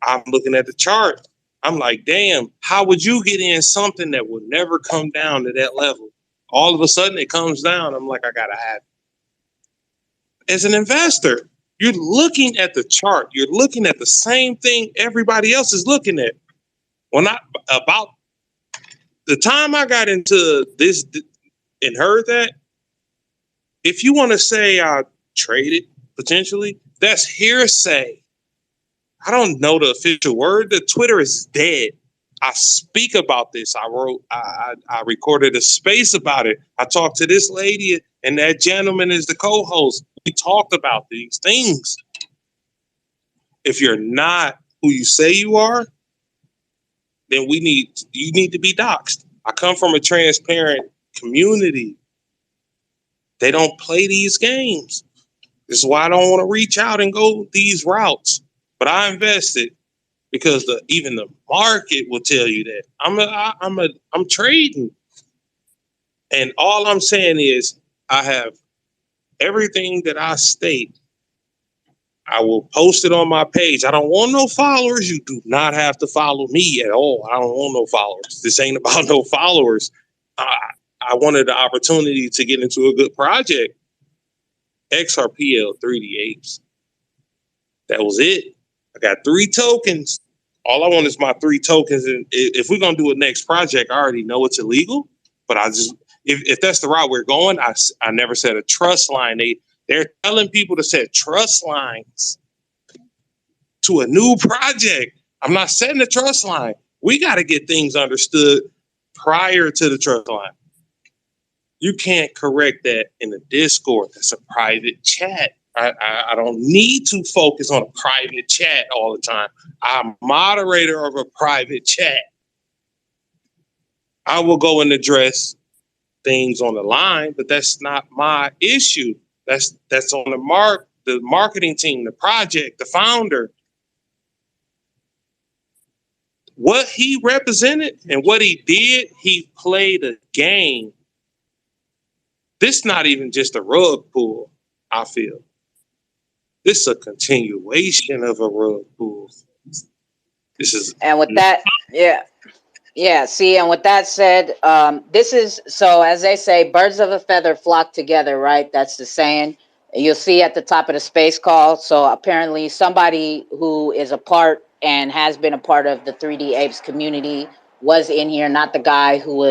I'm looking at the chart. I'm like, damn, how would you get in something that would never come down to that level? All of a sudden it comes down. I'm like, I got to have it. As an investor, you're looking at the chart. You're looking at the same thing everybody else is looking at. Well, about the time I got into this and heard that, If you want to say I traded potentially, that's hearsay. I don't know the official word. The Twitter is dead. I speak about this. I recorded a space about it. I talked to this lady and that gentleman is the co-host. We talked about these things. If you're not who you say you are, then you need to be doxxed. I come from a transparent community. They don't play these games. This is why I don't want to reach out and go these routes. But I invested because even the market will tell you that I'm trading. And all I'm saying is I have everything that I state. I will post it on my page. I don't want no followers. You do not have to follow me at all. I don't want no followers. This ain't about no followers. I wanted the opportunity to get into a good project. Xrpl 3D Apes. That was it. I got 3 tokens. All I want is my 3 tokens. And if we're going to do a next project, I already know it's illegal. But if that's the route we're going, I never said a trust line. They're telling people to set trust lines to a new project. I'm not setting a trust line. We got to get things understood prior to the trust line. You can't correct that in the Discord. That's a private chat. I don't need to focus on a private chat all the time. I'm moderator of a private chat. I will go and address things on the line, but that's not my issue. That's on the marketing team, the project, the founder. What he represented and what he did, he played a game. This not even just a rug pull, I feel. This is a continuation of a rug pull. This is, and with that, yeah. See, and with that said, this is, so as they say, birds of a feather flock together, right? That's the saying. You'll see at the top of the space call. So apparently somebody who is a part and has been a part of the 3D Apes community was in here, not the guy who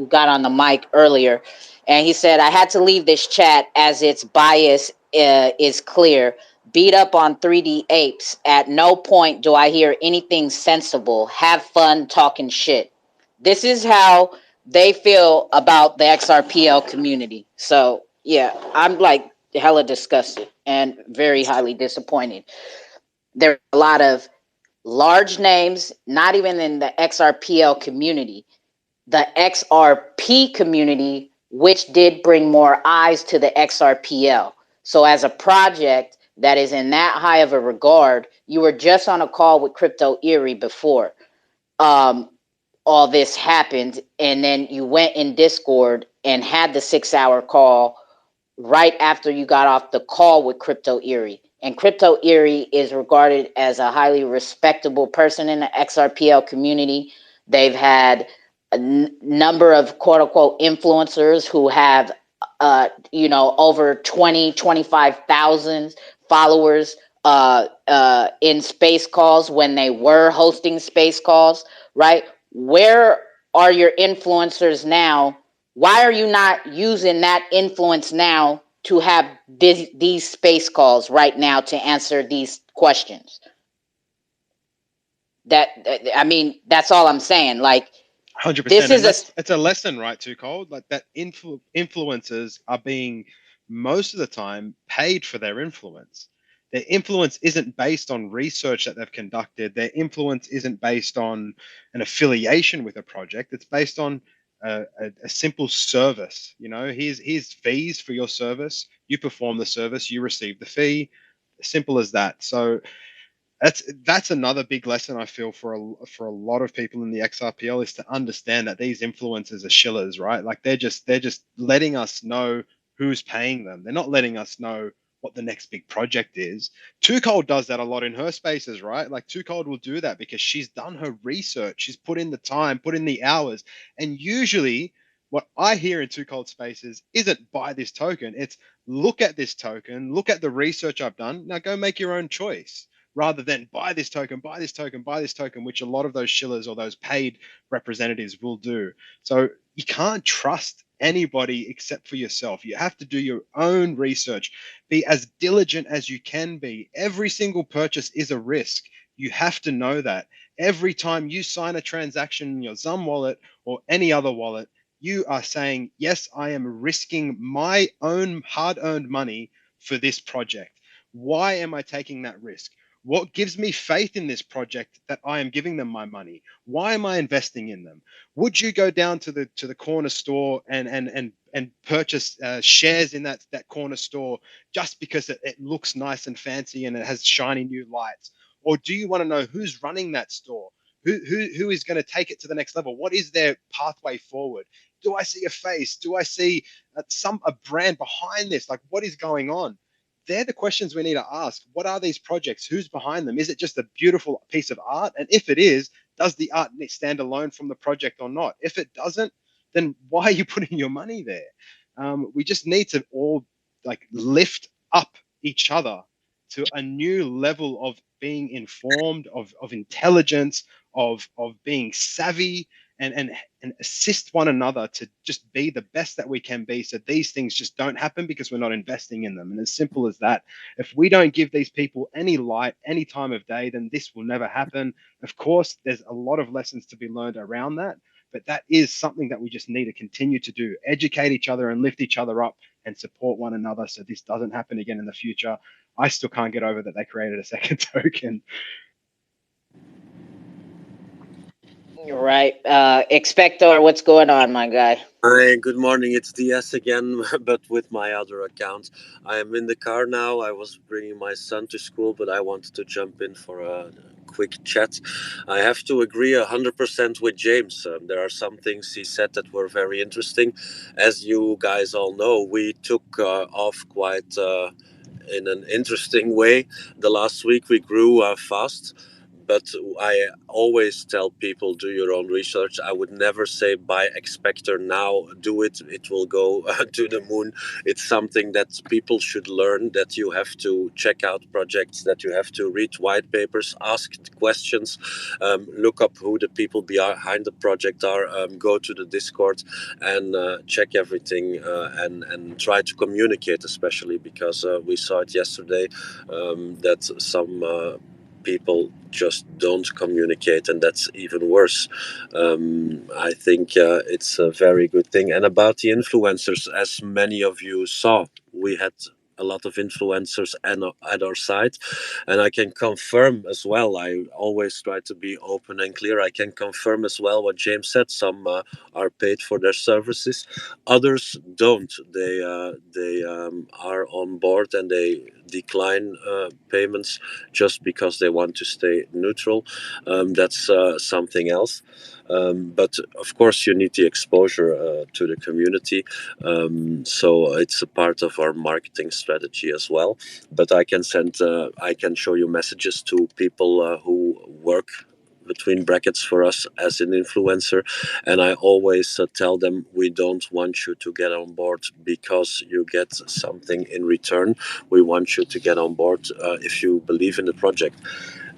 got on the mic earlier. And he said, I had to leave this chat as its bias is clear. Beat up on 3D Apes. At no point do I hear anything sensible. Have fun talking shit. This is how they feel about the XRPL community. So, yeah, I'm like hella disgusted and very highly disappointed. There are a lot of large names, not even in the XRPL community, the XRP community, which did bring more eyes to the XRPL. So as a project that is in that high of a regard, you were just on a call with Crypto Eerie before all this happened, and then you went in Discord and had the 6-hour call right after you got off the call with Crypto Eerie. And Crypto Eerie is regarded as a highly respectable person in the XRPL community. They've had a number of quote unquote influencers who have over 25,000 followers in space calls when they were hosting space calls, right? Where are your influencers now? Why are you not using that influence now to have these space calls right now to answer these questions? That's all I'm saying. Like, 100%. This is it's a lesson, right? 2Cold, like that influencers are being most of the time paid for their influence. Their influence isn't based on research that they've conducted. Their influence isn't based on an affiliation with a project. It's based on a simple service. Here's fees for your service. You perform the service, you receive the fee. Simple as that. So that's another big lesson I feel for a lot of people in the XRPL, is to understand that these influencers are shillers, right? Like they're just letting us know who's paying them. They're not letting us know what the next big project is. 2Cold does that a lot in her spaces, right? Like 2Cold will do that because she's done her research. She's put in the time, put in the hours. And usually what I hear in 2Cold spaces isn't buy this token. It's look at this token, look at the research I've done. Now go make your own choice, rather than buy this token, buy this token, buy this token, which a lot of those shillers or those paid representatives will do. So you can't trust anybody except for yourself. You have to do your own research, be as diligent as you can be. Every single purchase is a risk. You have to know that. Every time you sign a transaction in your Zum wallet or any other wallet, you are saying, yes, I am risking my own hard earned money for this project. Why am I taking that risk? What gives me faith in this project that I am giving them my money? Why am I investing in them? Would you go down to the corner store and purchase shares in that corner store just because it looks nice and fancy and it has shiny new lights? Or do you want to know who's running that store? Who is going to take it to the next level? What is their pathway forward? Do I see a face? Do I see a brand behind this? Like, what is going on? They're the questions we need to ask. What are these projects? Who's behind them? Is it just a beautiful piece of art? And if it is, does the art stand alone from the project or not? If it doesn't, then why are you putting your money there? We just need to all like lift up each other to a new level of being informed, of intelligence, of being savvy, and assist one another to just be the best that we can be, so these things just don't happen because we're not investing in them. And as simple as that. If we don't give these people any light, any time of day, then this will never happen. Of course, there's a lot of lessons to be learned around that, but that is something that we just need to continue to do: educate each other and lift each other up and support one another so this doesn't happen again in the future. I still can't get over that they created a second token. Right. Expector, what's going on, my guy? Hi, good morning. It's DS again, but with my other account. I am in the car now. I was bringing my son to school, but I wanted to jump in for a quick chat. I have to agree 100% with James. There are some things he said that were very interesting. As you guys all know, we took off quite in an interesting way. The last week we grew fast. But I always tell people, do your own research. I would never say buy Expector now, do it. It will go to the moon. It's something that people should learn, that you have to check out projects, that you have to read white papers, ask questions, look up who the people behind the project are, go to the Discord and check everything and try to communicate, especially because we saw it yesterday that some people just don't communicate, and that's even worse. I think it's a very good thing. And about the influencers, as many of you saw, we had a lot of influencers at our side, and I can confirm as well. I always try to be open and clear. I can confirm as well what James said. Some are paid for their services, others don't. They are on board and they decline payments just because they want to stay neutral. That's something else. But of course, you need the exposure to the community. So it's a part of our marketing strategy as well. But I can I can show you messages to people who work between brackets for us as an influencer, and I always tell them, we don't want you to get on board because you get something in return. We want you to get on board if you believe in the project.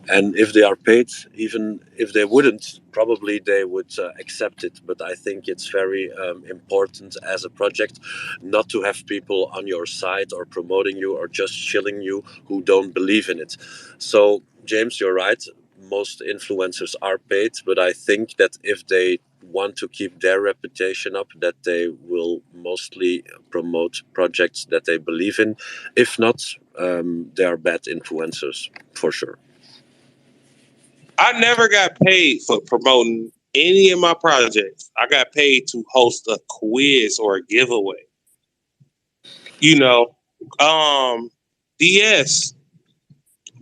And if they are paid, even if they wouldn't, probably they would accept it. But I think it's very important as a project not to have people on your side or promoting you or just shilling you who don't believe in it. So, James, you're right. Most influencers are paid, but I think that if they want to keep their reputation up, that they will mostly promote projects that they believe in. If not, they are bad influencers for sure. I never got paid for promoting any of my projects. I got paid to host a quiz or a giveaway. You know, DS.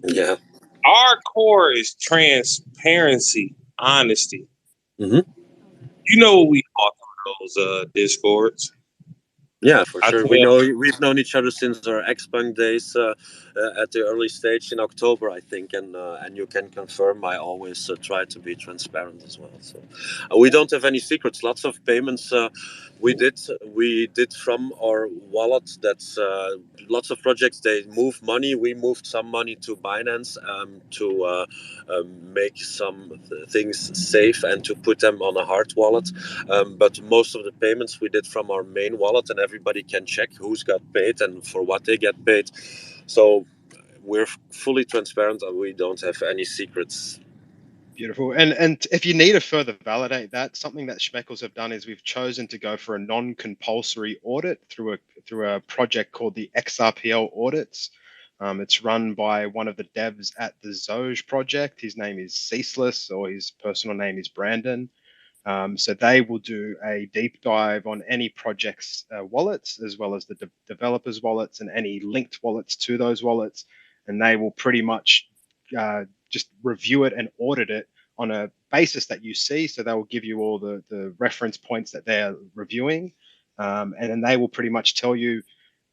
Yeah. Our core is transparency, honesty. Mm-hmm. You know what we talk on those Discords. Yeah, for sure. We've known each other since our X-Punk days. at the early stage in October, I think, and you can confirm I always try to be transparent as well. So we don't have any secrets. Lots of payments we did from our wallet. That's lots of projects. They move money. We moved some money to Binance to make some things safe and to put them on a hard wallet. But most of the payments we did from our main wallet, and everybody can check who's got paid and for what they get paid. So we're fully transparent and we don't have any secrets. Beautiful. And if you need to further validate that, something that Schmeckles have done is we've chosen to go for a non-compulsory audit through a project called the Xrpl audits. It's run by one of the devs at the Zoj project. His name is Ceaseless, or his personal name is Brandon. So they will do a deep dive on any project's wallets, as well as the developers' wallets and any linked wallets to those wallets. And they will pretty much just review it and audit it on a basis that you see. So they will give you all the reference points that they're reviewing. And then they will pretty much tell you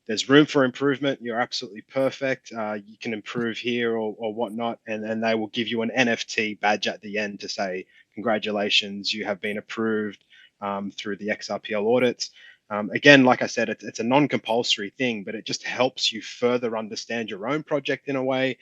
there's room for improvement. You're absolutely perfect. You can improve here or whatnot. And then they will give you an NFT badge at the end to say, congratulations, you have been approved through the Xrpl audits. Again, like I said, it's a non-compulsory thing, but it just helps you further understand your own project in a way.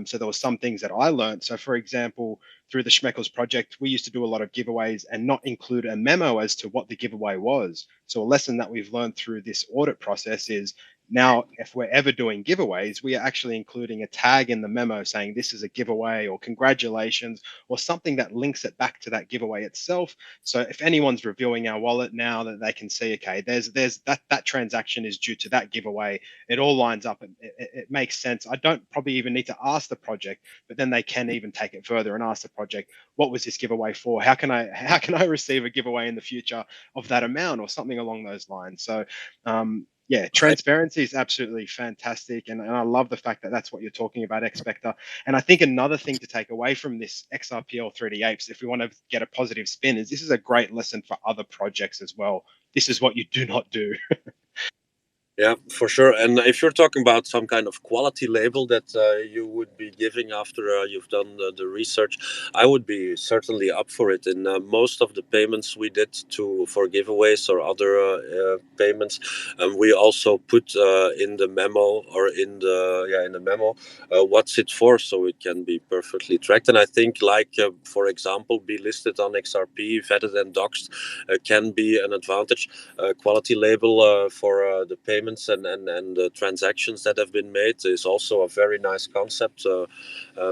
So there were some things that I learned. So for example, through the Schmeckles project, we used to do a lot of giveaways and not include a memo as to what the giveaway was. So a lesson that we've learned through this audit process is now, if we're ever doing giveaways, we are actually including a tag in the memo saying this is a giveaway or congratulations or something that links it back to that giveaway itself. So if anyone's reviewing our wallet now, that they can see, okay, there's that transaction is due to that giveaway. It all lines up and it makes sense. I don't probably even need to ask the project, but then they can even take it further and ask the project, what was this giveaway for? How can I receive a giveaway in the future of that amount or something along those lines? So yeah, transparency is absolutely fantastic. And I love the fact that that's what you're talking about, Expector. And I think another thing to take away from this Xrpl 3D Apes, if we want to get a positive spin, is this is a great lesson for other projects as well. This is what you do not do. Yeah, for sure. And if you're talking about some kind of quality label that you would be giving after you've done the research, I would be certainly up for it. In most of the payments we did for giveaways or other payments, we also put in the memo or in the memo what's it for, so it can be perfectly tracked. And I think, like for example, be listed on XRP, vetted and doxed can be an advantage. Quality label for the payment and the transactions that have been made is also a very nice concept,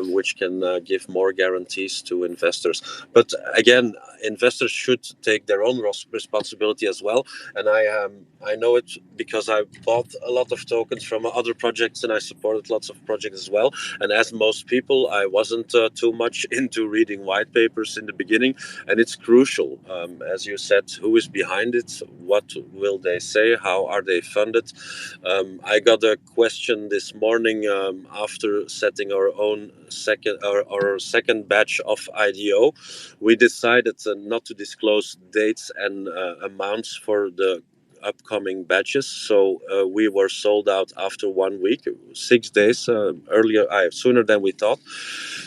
which can give more guarantees to investors. But again, investors should take their own responsibility as well. And I know it because I bought a lot of tokens from other projects and I supported lots of projects as well. And as most people, I wasn't too much into reading white papers in the beginning. And it's crucial, as you said, who is behind it, what will they say, how are they funded. I got a question this morning after setting our second batch of IDO. We decided not to disclose dates and amounts for the upcoming batches, so we were sold out after 1 week, 6 days sooner than we thought.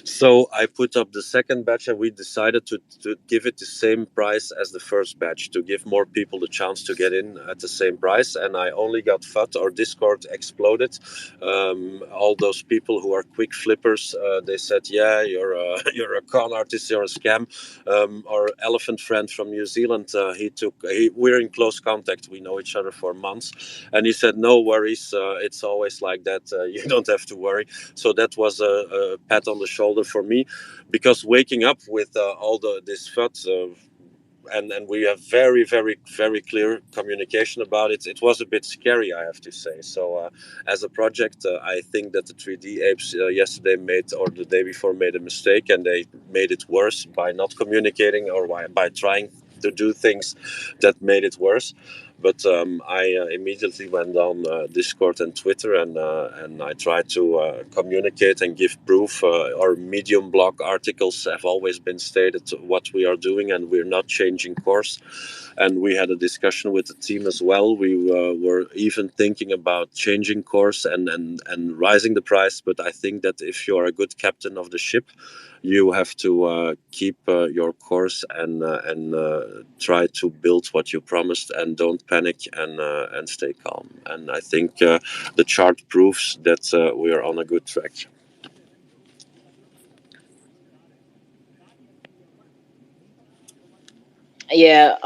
So I put up the second batch and we decided to give it the same price as the first batch to give more people the chance to get in at the same price. And I only got FUD, or Discord exploded. All those people who are quick flippers, they said, yeah, you're a con artist, you're a scam. Our elephant friend from New Zealand, we're in close contact. We know each other for months. And he said, no worries, it's always like that. You don't have to worry. So that was a pat on the shoulder for me, because waking up with all this FUD, and we have very, very, very clear communication about it. It was a bit scary, I have to say. So as a project, I think that the 3D Apes yesterday or the day before made a mistake, and they made it worse by not communicating or by trying to do things that made it worse. But I immediately went on Discord and Twitter, and I tried to communicate and give proof. Our Medium blog articles have always been stated what we are doing, and we're not changing course. And we had a discussion with the team as well. We were even thinking about changing course and rising the price. But I think that if you are a good captain of the ship, you have to keep your course and try to build what you promised, and don't panic, and stay calm. And I think the chart proves that we are on a good track. Yeah.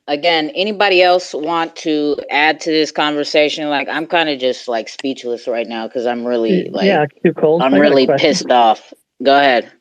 Again, anybody else want to add to this conversation? Like, I'm kind of just like speechless right now because I'm really like, 2Cold's. I'm really pissed off. Go ahead.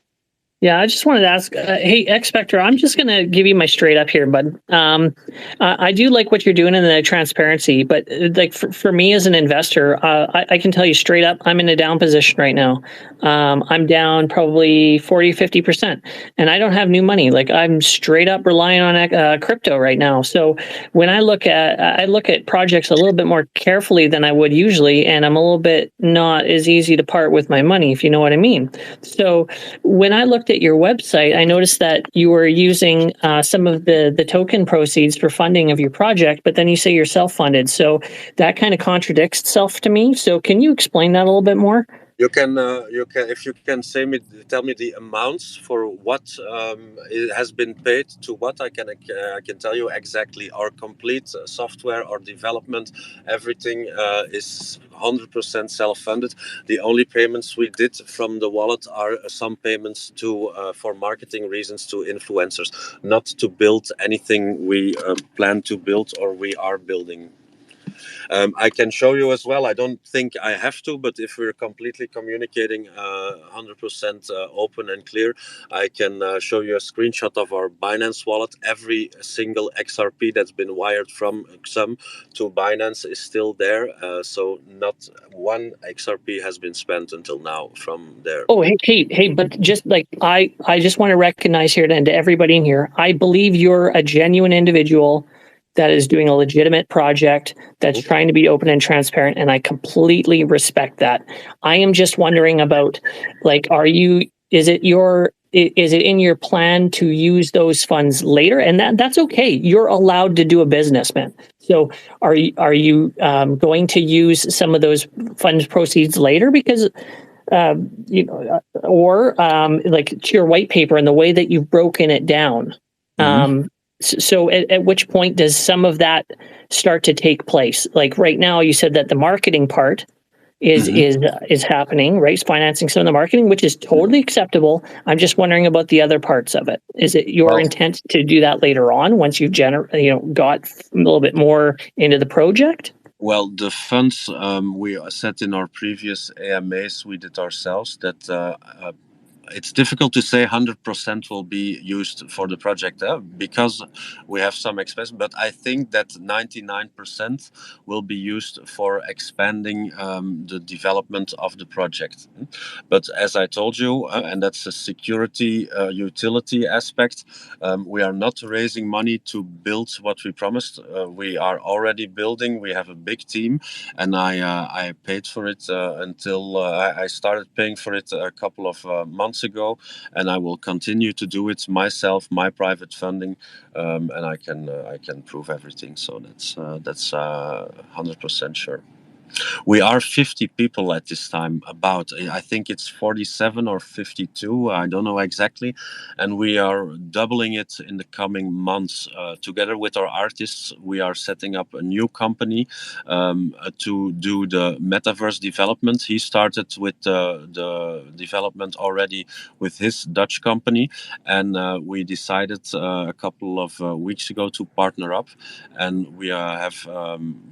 Yeah, I just wanted to ask, hey, X-Spectre, I'm just going to give you my straight up here, bud. I do like what you're doing in the transparency, but like for me as an investor, I can tell you straight up, I'm in a down position right now. I'm down probably 40, 50%, and I don't have new money. Like, I'm straight up relying on crypto right now. So when I look at projects a little bit more carefully than I would usually, and I'm a little bit not as easy to part with my money, if you know what I mean. So when I looked at your website, I noticed that you were using some of the token proceeds for funding of your project, but then you say you're self-funded. So that kind of contradicts itself to me. So can you explain that a little bit more? You can, if you can tell me the amounts for what it has been paid to what, I can tell you exactly. Our complete software, our development, everything is 100% self-funded. The only payments we did from the wallet are some payments to for marketing reasons to influencers, not to build anything we plan to build or we are building. I can show you as well. I don't think I have to, but if we're completely communicating 100% open and clear, I can show you a screenshot of our Binance wallet. Every single XRP that's been wired from XUM to Binance is still there. So not one XRP has been spent until now from there. Oh, hey, but just like I just want to recognize here to everybody in here, I believe you're a genuine individual that is doing a legitimate project that's trying to be open and transparent, and I completely respect that. I am just wondering about, like, is it in your plan to use those funds later? And that's okay. You're allowed to do a business, man. So are you going to use some of those funds proceeds later? Because or like to your white paper and the way that you've broken it down. So at which point does some of that start to take place? Like right now, you said that the marketing part is happening, right? It's financing some of the marketing, which is totally acceptable. I'm just wondering about the other parts of it. Is it your intent to do that later on once you've got a little bit more into the project? Well, the funds we set in our previous AMAs we did ourselves, that it's difficult to say 100% will be used for the project because we have some expense, but I think that 99% will be used for expanding the development of the project. But as I told you, and that's a security utility aspect, we are not raising money to build what we promised. We are already building. We have a big team, and I paid for it until I started paying for it a couple of months ago, and I will continue to do it myself, my private funding, and I can prove everything. So that's 100% sure. We are 50 people at this time, about, I think it's 47 or 52, I don't know exactly. And we are doubling it in the coming months. Together with our artists, we are setting up a new company to do the metaverse development. He started with the development already with his Dutch company. And we decided a couple of weeks ago to partner up. And we have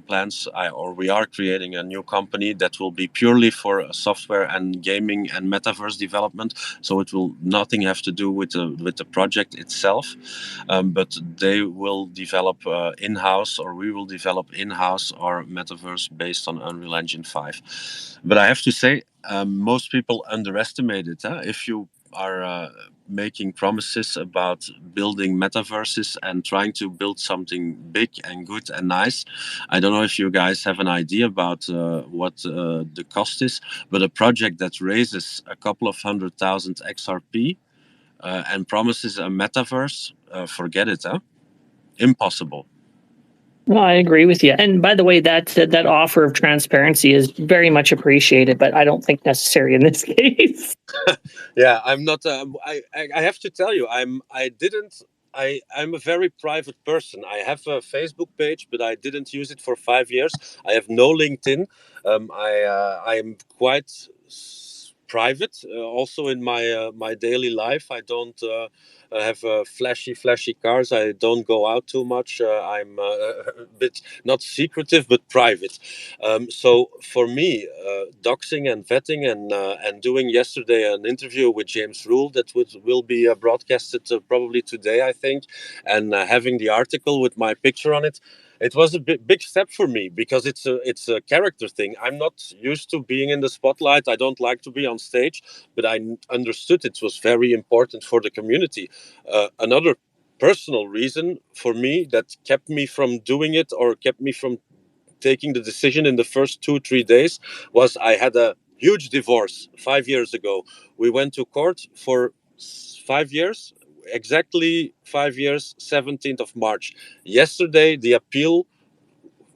plans, we are creating a new company that will be purely for software and gaming and metaverse development. So it will nothing have to do with the project itself, but they will develop in-house, or we will develop in-house our metaverse based on Unreal Engine 5. But I have to say, most people underestimate it. If you are making promises about building metaverses and trying to build something big and good and nice. I don't know if you guys have an idea about what the cost is, but a project that raises a couple of 100,000 XRP and promises a metaverse, forget it, huh? Impossible. Well, I agree with you. And by the way, that offer of transparency is very much appreciated, but I don't think necessary in this case. Yeah, I'm not. I have to tell you, I'm a very private person. I have a Facebook page, but I didn't use it for 5 years. I have no LinkedIn. I'm quite private. Also in my daily life, I don't have flashy cars. I don't go out too much. I'm a bit not secretive, but private. So for me, doxing and vetting and doing yesterday an interview with James Rule that will be broadcasted probably today, I think, and having the article with my picture on it. It was a big step for me because it's a character thing. I'm not used to being in the spotlight. I don't like to be on stage, but I understood it was very important for the community. Another personal reason for me that kept me from doing it or kept me from taking the decision in the first 2-3 days was I had a huge divorce 5 years ago. We went to court for 5 years, exactly 5 years, 17th of March. Yesterday, the appeal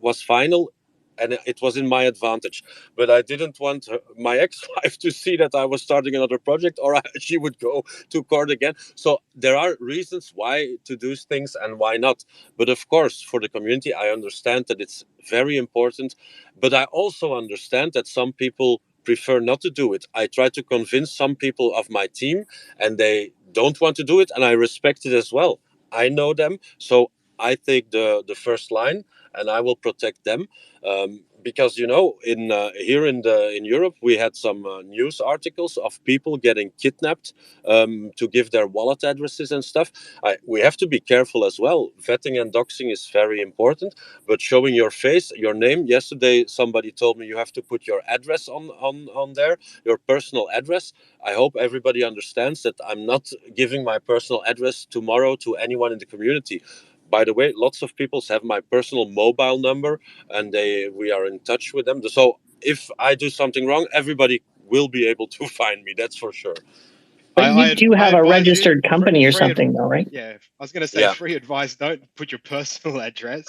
was final and it was in my advantage. But I didn't want my ex-wife to see that I was starting another project or she would go to court again. So there are reasons why to do things and why not. But of course, for the community, I understand that it's very important. But I also understand that some people prefer not to do it. I try to convince some people of my team and they don't want to do it. And I respect it as well. I know them. So I take the first line and I will protect them. Because in here in Europe we had some news articles of people getting kidnapped to give their wallet addresses and stuff. We have to be careful as well. Vetting and doxing is very important, but showing your face, your name. Yesterday somebody told me you have to put your address on there, your personal address. I hope everybody understands that I'm not giving my personal address tomorrow to anyone in the community. By the way, lots of people have my personal mobile number and we are in touch with them. So if I do something wrong, everybody will be able to find me. That's for sure. But you do have a advise you, registered company or something, though, right? Yeah, I was going to say free advice. Don't put your personal address.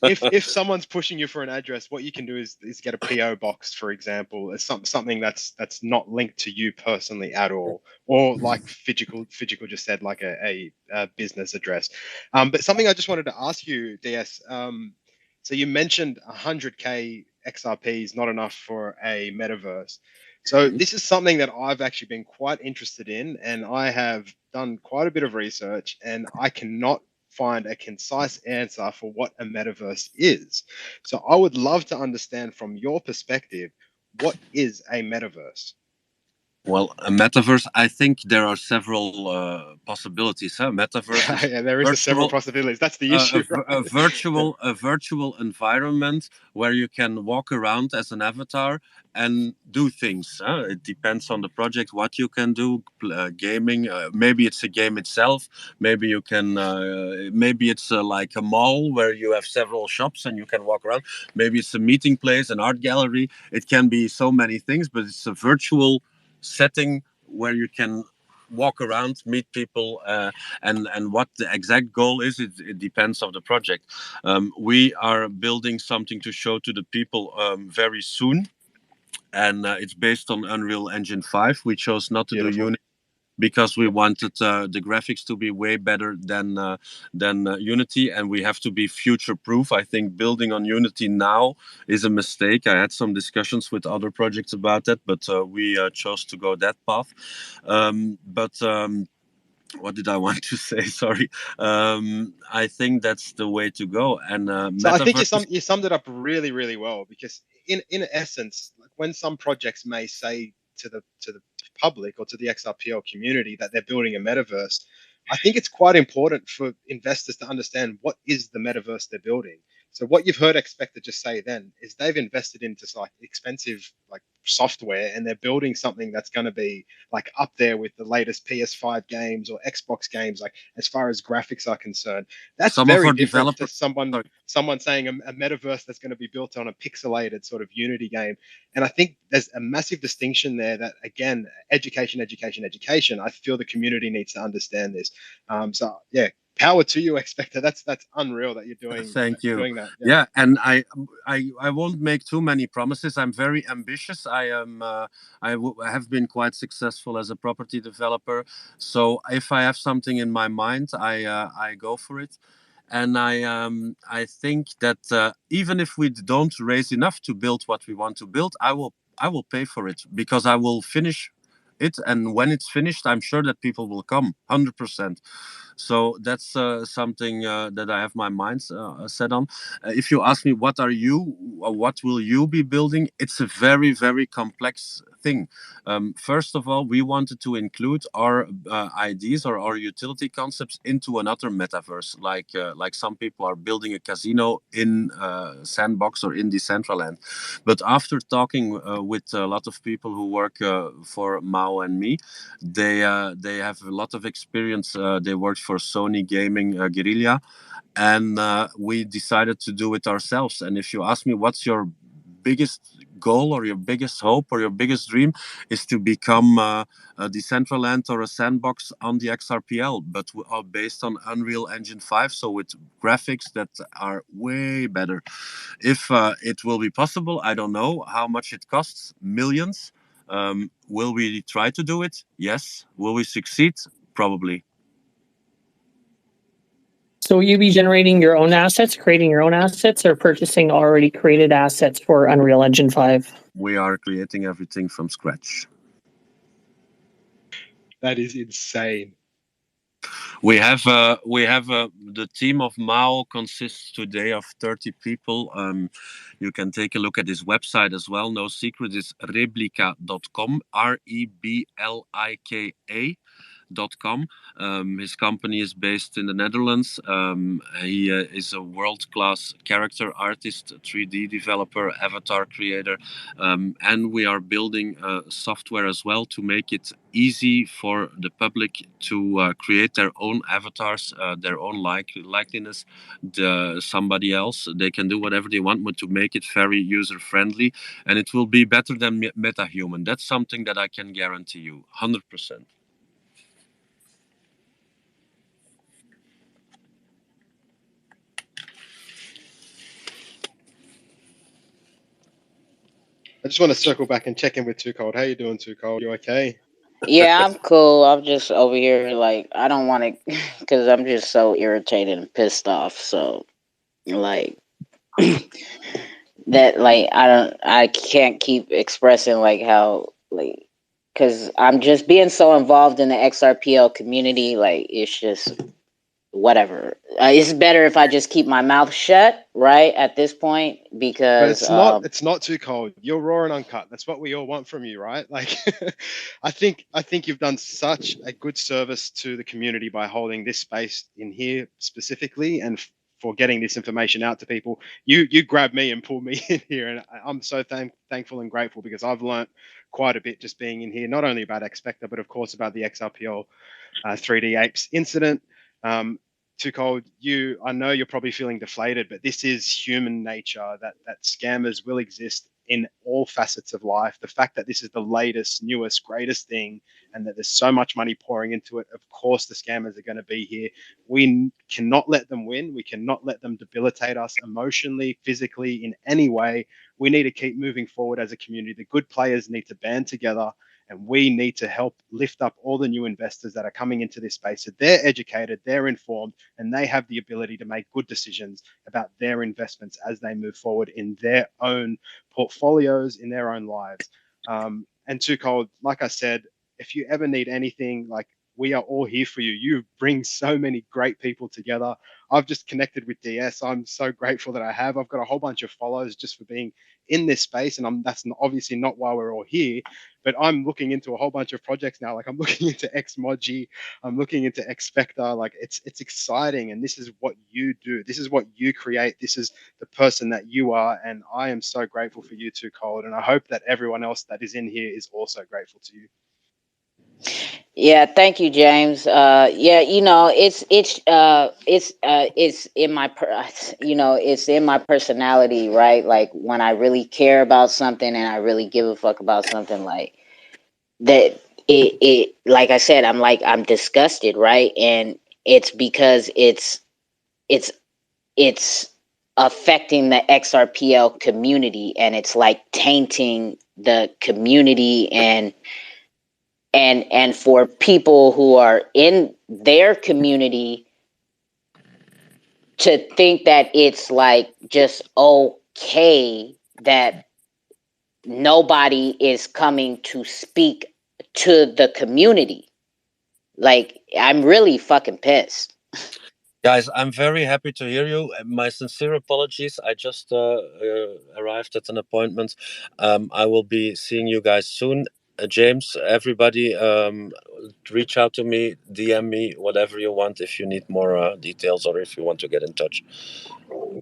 If someone's pushing you for an address, what you can do is get a PO box, for example, as something that's not linked to you personally at all, or like Physical just said, like a business address. But something I just wanted to ask you, DS. So you mentioned 100K XRP is not enough for a metaverse. So this is something that I've actually been quite interested in, and I have done quite a bit of research, and I cannot find a concise answer for what a metaverse is. So I would love to understand from your perspective, what is a metaverse? Well, a metaverse, I think there are several possibilities. Metaverse is Yeah, there is several possibilities. That's the issue. a virtual environment where you can walk around as an avatar and do things. It depends on the project what you can do. Gaming, maybe it's a game itself. Maybe you can. Maybe it's like a mall where you have several shops and you can walk around. Maybe it's a meeting place, an art gallery. It can be so many things, but it's a virtual setting where you can walk around, meet people, and what the exact goal is, it depends of the project. We are building something to show to the people very soon, and it's based on Unreal Engine 5. We chose not to do Unity because we wanted the graphics to be way better than Unity, and we have to be future proof. I think building on Unity now is a mistake. I had some discussions with other projects about that, but we chose to go that path. What did I want to say? Sorry. I think that's the way to go. And so I think you summed it up really, really well, because in essence, like when some projects may say to the public or to the Xrpl community that they're building a metaverse, I think it's quite important for investors to understand what is the metaverse they're building. So what you've heard Expector just say then is they've invested into like expensive like software, and they're building something that's going to be like up there with the latest PS5 games or Xbox games, like as far as graphics are concerned. That's very different to someone saying a metaverse that's going to be built on a pixelated sort of Unity game. And I think there's a massive distinction there that, again, education. I feel the community needs to understand this. So yeah, power to you, Expector. That's unreal that you're doing. Thank you. Doing that. Yeah, and I won't make too many promises. I'm very ambitious. I have been quite successful as a property developer. So if I have something in my mind, I go for it. And I think that even if we don't raise enough to build what we want to build, I will pay for it, because I will finish it. And when it's finished, I'm sure that people will come 100%. So that's something that I have my mind set on. If you ask me, what will you be building? It's a very, very complex thing. First of all, we wanted to include our ideas or our utility concepts into another metaverse, like some people are building a casino in Sandbox or in Decentraland. But after talking with a lot of people who work for Mao and me, they have a lot of experience. They worked for Sony Gaming Guerrilla, and we decided to do it ourselves. And if you ask me, what's your biggest goal or your biggest hope or your biggest dream, is to become a Decentraland or a Sandbox on the Xrpl, but based on Unreal Engine 5, so with graphics that are way better. If it will be possible, I don't know how much it costs. Millions. Will we try to do it? Yes. Will we succeed? Probably. So will you be generating your own assets, creating your own assets, or purchasing already created assets for Unreal Engine 5? We are creating everything from scratch. That is insane. We have the team of Mao consists today of 30 people. You can take a look at his website as well. No secret, is reblika.com, REBLIKA.com. His company is based in the Netherlands. He is a world-class character artist, 3D developer, avatar creator, and we are building software as well to make it easy for the public to create their own avatars, their own likeliness, somebody else. They can do whatever they want, but to make it very user-friendly, and it will be better than MetaHuman. That's something that I can guarantee you, 100%. I just want to circle back and check in with 2Cold. How you doing, 2Cold? You okay? Yeah, I'm cool. I'm just over here, like, I don't want to, because I'm just so irritated and pissed off. So, like, that, like, I can't keep expressing, like, how, like, because I'm just being so involved in the Xrpl community. Like, it's just whatever. It's better if I just keep my mouth shut, right, at this point, because but it's not 2Cold. You're raw and uncut. That's what we all want from you, right? Like, I think you've done such a good service to the community by holding this space in here specifically, and for getting this information out to people. You grabbed me and pulled me in here, and I'm so thankful and grateful, because I've learnt quite a bit just being in here, not only about Expector, but of course about the Xrpl 3D Apes incident. 2Cold, I know you're probably feeling deflated, but this is human nature, that scammers will exist in all facets of life. The fact that this is the latest, newest, greatest thing, and that there's so much money pouring into it, of course the scammers are going to be here. We cannot let them win. We cannot let them debilitate us emotionally, physically, in any way. We need to keep moving forward as a community. The good players need to band together, and we need to help lift up all the new investors that are coming into this space, so they're educated, they're informed, and they have the ability to make good decisions about their investments as they move forward in their own portfolios, in their own lives. And 2Cold, like I said, if you ever need anything, like, we are all here for you. You bring so many great people together. I've just connected with DS. I'm so grateful that I have. I've got a whole bunch of follows just for being in this space, and that's obviously not why we're all here. But I'm looking into a whole bunch of projects now. Like I'm looking into Xmoji, I'm looking into Xspectre. Like it's exciting, and this is what you do. This is what you create. This is the person that you are, and I am so grateful for you 2Cold, and I hope that everyone else that is in here is also grateful to you. Yeah, thank you, James. Yeah, it's in my it's in my personality, right? Like when I really care about something and I really give a fuck about something, like that. It like I said, I'm disgusted, right? And it's because it's affecting the Xrpl community, and it's like tainting the community and for people who are in their community to think that it's like just okay that nobody is coming to speak to the community. Like, I'm really fucking pissed. Guys, I'm very happy to hear you. My sincere apologies. I just arrived at an appointment. I will be seeing you guys soon. James, everybody, reach out to me, DM me, whatever you want if you need more details or if you want to get in touch. All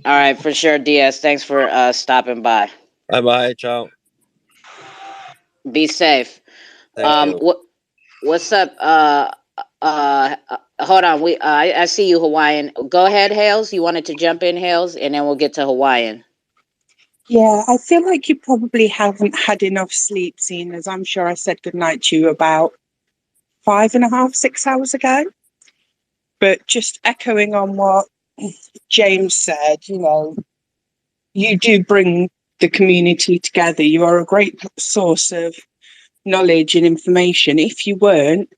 right, for sure, DS. Thanks for stopping by. Bye-bye. Ciao. Be safe. Thank you. What's up? Hold on. I see you, Hawaiian. Go ahead, Hales. You wanted to jump in, Hales, and then we'll get to Hawaiian. Yeah, I feel like you probably haven't had enough sleep, seeing as I'm sure I said goodnight to you about 5.5, 6 hours ago. But just echoing on what James said, you do bring the community together. You are a great source of knowledge and information. If you weren't,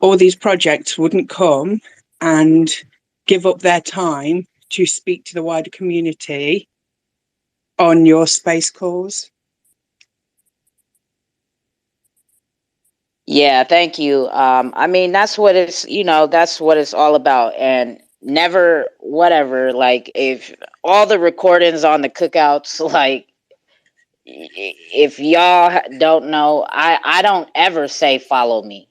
all these projects wouldn't come and give up their time to speak to the wider community on your space calls. Yeah, thank you. I mean, that's what it's all about. And never, whatever, like, if all the recordings on the cookouts, like, if y'all don't know, I don't ever say follow me.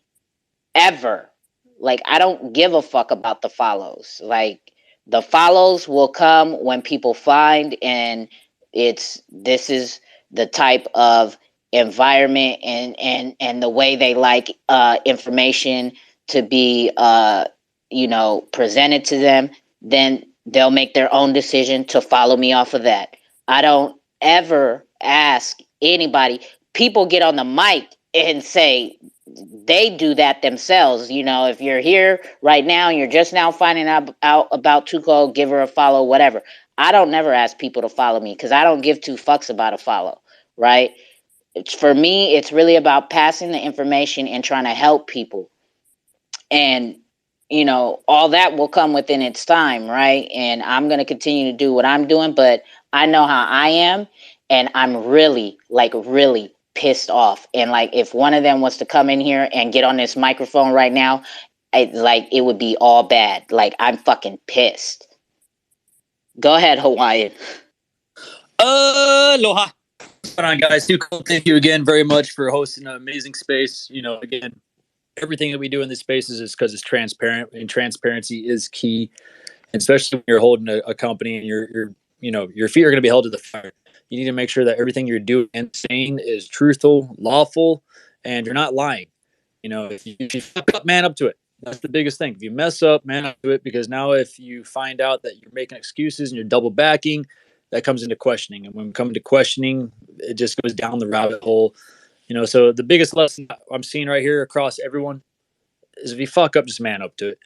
Ever. Like, I don't give a fuck about the follows. Like, the follows will come when people find, and this is the type of environment and the way they like information to be presented to them. Then they'll make their own decision to follow me off of that. I don't ever ask anybody. People get on the mic and say they do that themselves. If you're here right now and you're just now finding out about 2Cold, give her a follow, whatever. I don't never ask people to follow me because I don't give two fucks about a follow, right? For me, it's really about passing the information and trying to help people. And, all that will come within its time, right? And I'm going to continue to do what I'm doing, but I know how I am, and I'm really, really pissed off. And like, if one of them was to come in here and get on this microphone right now, it would be all bad. Like, I'm fucking pissed. Go ahead, Hawaiian. Aloha. What's going on, guys? 2Cold, thank you again very much for hosting an amazing space. Again, everything that we do in this space is because it's transparent, and transparency is key, especially when you're holding a company and your feet are going to be held to the fire. You need to make sure that everything you're doing and saying is truthful, lawful, and you're not lying. If you fuck up, man up to it. That's the biggest thing. If you mess up, man up to it, because now if you find out that you're making excuses and you're double backing, that comes into questioning. And when we come to questioning, it just goes down the rabbit hole. So the biggest lesson I'm seeing right here across everyone is if you fuck up, just man up to it.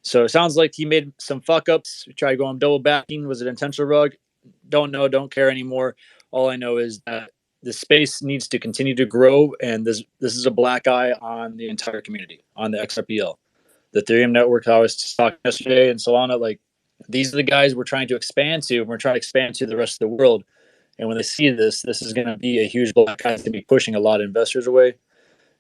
So it sounds like he made some fuck ups. We tried going double backing. Was it intentional rug? Don't know. Don't care anymore. All I know is that the space needs to continue to grow, and this is a black eye on the entire community, on the Xrpl, the Ethereum network. I was talking yesterday and Solana. Like, these are the guys we're trying to expand to. And we're trying to expand to the rest of the world. And when they see this is going to be a huge black eye. It's going to be pushing a lot of investors away.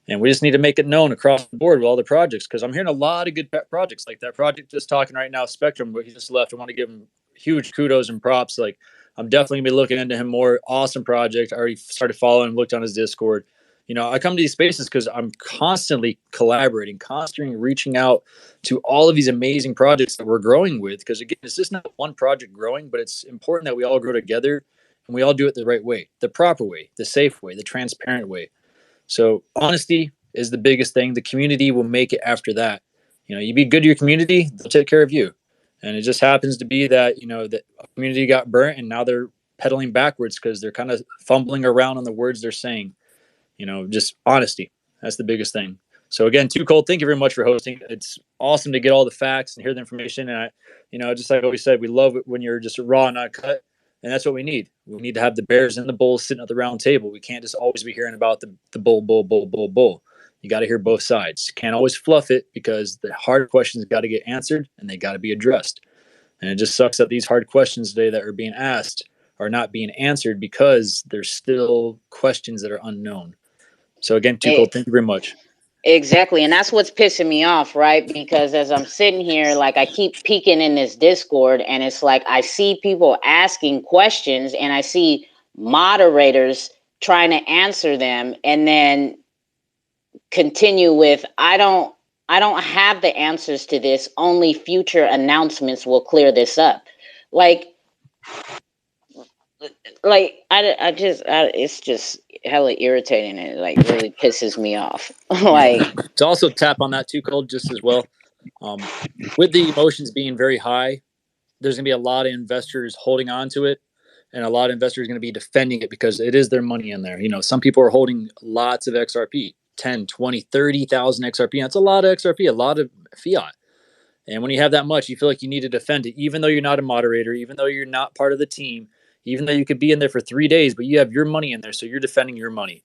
And we just need to make it known across the board with all the projects, because I'm hearing a lot of good projects, like that project just talking right now, Spectrum, where he just left. I want to give him huge kudos and props. Like, I'm definitely gonna be looking into him more. Awesome project. I already started following him, looked on his Discord. I come to these spaces because I'm constantly collaborating, constantly reaching out to all of these amazing projects that we're growing with. Because again, it's just not one project growing, but it's important that we all grow together and we all do it the right way, the proper way, the safe way, the transparent way. So honesty is the biggest thing. The community will make it after that. You be good to your community, they'll take care of you. And it just happens to be that, that a community got burnt and now they're pedaling backwards because they're kind of fumbling around on the words they're saying. Just honesty. That's the biggest thing. So again, 2Cold, thank you very much for hosting. It's awesome to get all the facts and hear the information. And just like I always said, we love it when you're just raw, not cut. And that's what we need. We need to have the bears and the bulls sitting at the round table. We can't just always be hearing about the bull. You got to hear both sides. You can't always fluff it because the hard questions got to get answered and they got to be addressed. And it just sucks that these hard questions today that are being asked are not being answered because there's still questions that are unknown. So again, 2Cold, thank you very much. Exactly. And that's what's pissing me off, right? Because as I'm sitting here, like I keep peeking in this Discord and it's like I see people asking questions and I see moderators trying to answer them and then continue with, I don't have the answers to this. Only future announcements will clear this up. It's just hella irritating. It like really pisses me off. To also tap on that 2Cold just as well. With the emotions being very high, there's going to be a lot of investors holding on to it, and a lot of investors are going to be defending it because it is their money in there. Some people are holding lots of XRP, 10, 20, 30,000 XRP. That's a lot of XRP, a lot of fiat. And when you have that much, you feel like you need to defend it, even though you're not a moderator, even though you're not part of the team, even though you could be in there for 3 days, but you have your money in there, so you're defending your money.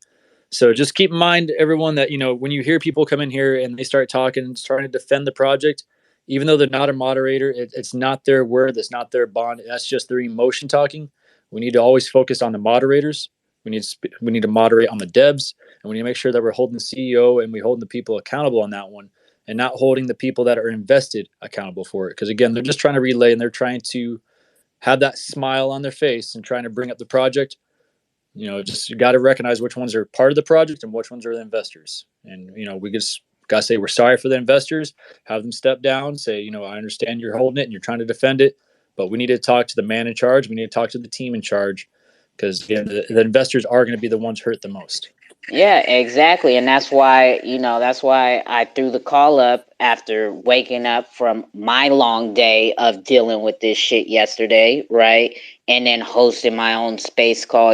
So just keep in mind, everyone, that when you hear people come in here and they start talking and trying to defend the project, even though they're not a moderator, it's not their word, it's not their bond, that's just their emotion talking. We need to always focus on the moderators. We need to moderate on the devs, and we need to make sure that we're holding the CEO and we holding the people accountable on that one, and not holding the people that are invested accountable for it. Because again, they're just trying to relay and they're trying to have that smile on their face and trying to bring up the project. You got to recognize which ones are part of the project and which ones are the investors. And, we just got to say we're sorry for the investors, have them step down, say, I understand you're holding it and you're trying to defend it, but we need to talk to the man in charge. We need to talk to the team in charge because, again, the investors are going to be the ones hurt the most. Yeah, exactly. And that's why I threw the call up after waking up from my long day of dealing with this shit yesterday, right? And then hosting my own space call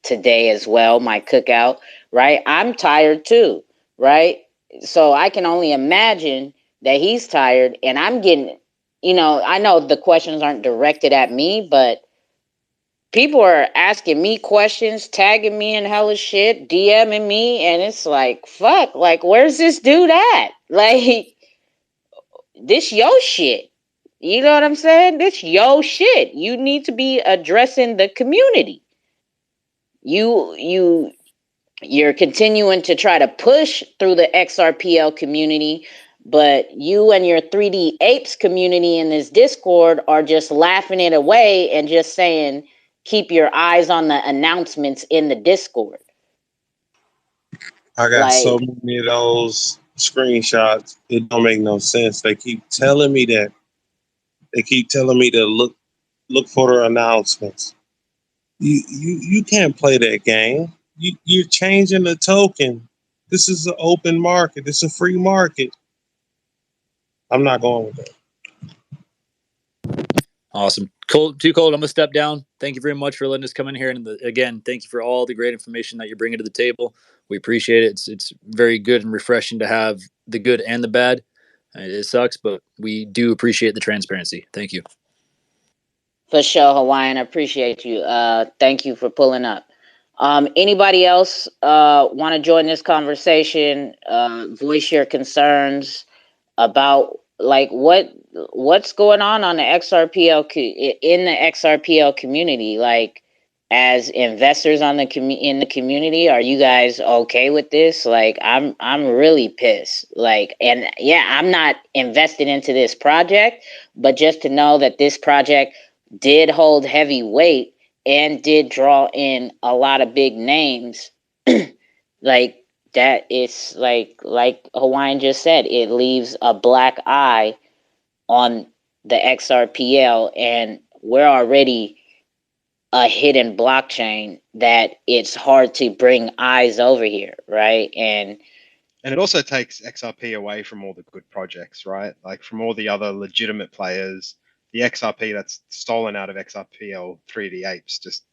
today as well, my cookout, right? I'm tired too, right? So I can only imagine that he's tired and I'm getting, I know the questions aren't directed at me, but people are asking me questions, tagging me in hella shit, DMing me, and it's like, fuck, like, where's this dude at? Like, this yo shit. You know what I'm saying? This yo shit. You need to be addressing the community. You're continuing to try to push through the XRPL community, but you and your 3D Apes community in this Discord are just laughing it away and just saying, keep your eyes on the announcements in the Discord. I got so many of those screenshots. It don't make no sense. They keep telling me that. They keep telling me to look for the announcements. You can't play that game. You're changing the token. This is an open market. It's a free market. I'm not going with that. Awesome. 2Cold, I'm going to step down. Thank you very much for letting us come in here. And again, thank you for all the great information that you're bringing to the table. We appreciate it. It's very good and refreshing to have the good and the bad. It sucks, but we do appreciate the transparency. Thank you. For sure, Hawaiian. I appreciate you. Thank you for pulling up. Anybody else want to join this conversation? Voice your concerns about like what's going on the XRPL in the XRPL community, like as investors in the community. Are you guys okay with this? Like I'm really pissed. Like, and yeah, I'm not invested into this project, but just to know that this project did hold heavy weight and did draw in a lot of big names, like that, it's like Hawaiian just said, it leaves a black eye on the Xrpl, and we're already a hidden blockchain that it's hard to bring eyes over here, right? And it also takes XRP away from all the good projects, right? Like from all the other legitimate players, the XRP that's stolen out of XRPL 3D Apes, just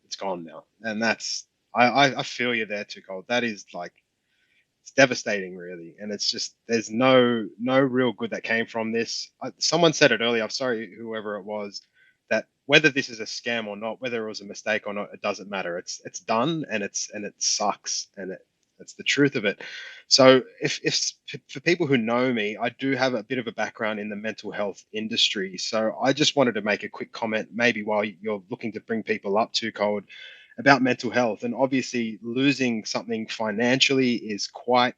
it's gone now. And that's I feel you there, 2Cold. That is like, it's devastating, really. And it's just, there's no real good that came from this. Someone said it earlier, I'm sorry, whoever it was, that whether this is a scam or not, whether it was a mistake or not, it doesn't matter. It's done, and it sucks, and it's the truth of it. So if for people who know me, I do have a bit of a background in the mental health industry. So I just wanted to make a quick comment, maybe while you're looking to bring people up, 2Cold, about mental health. And obviously losing something financially is quite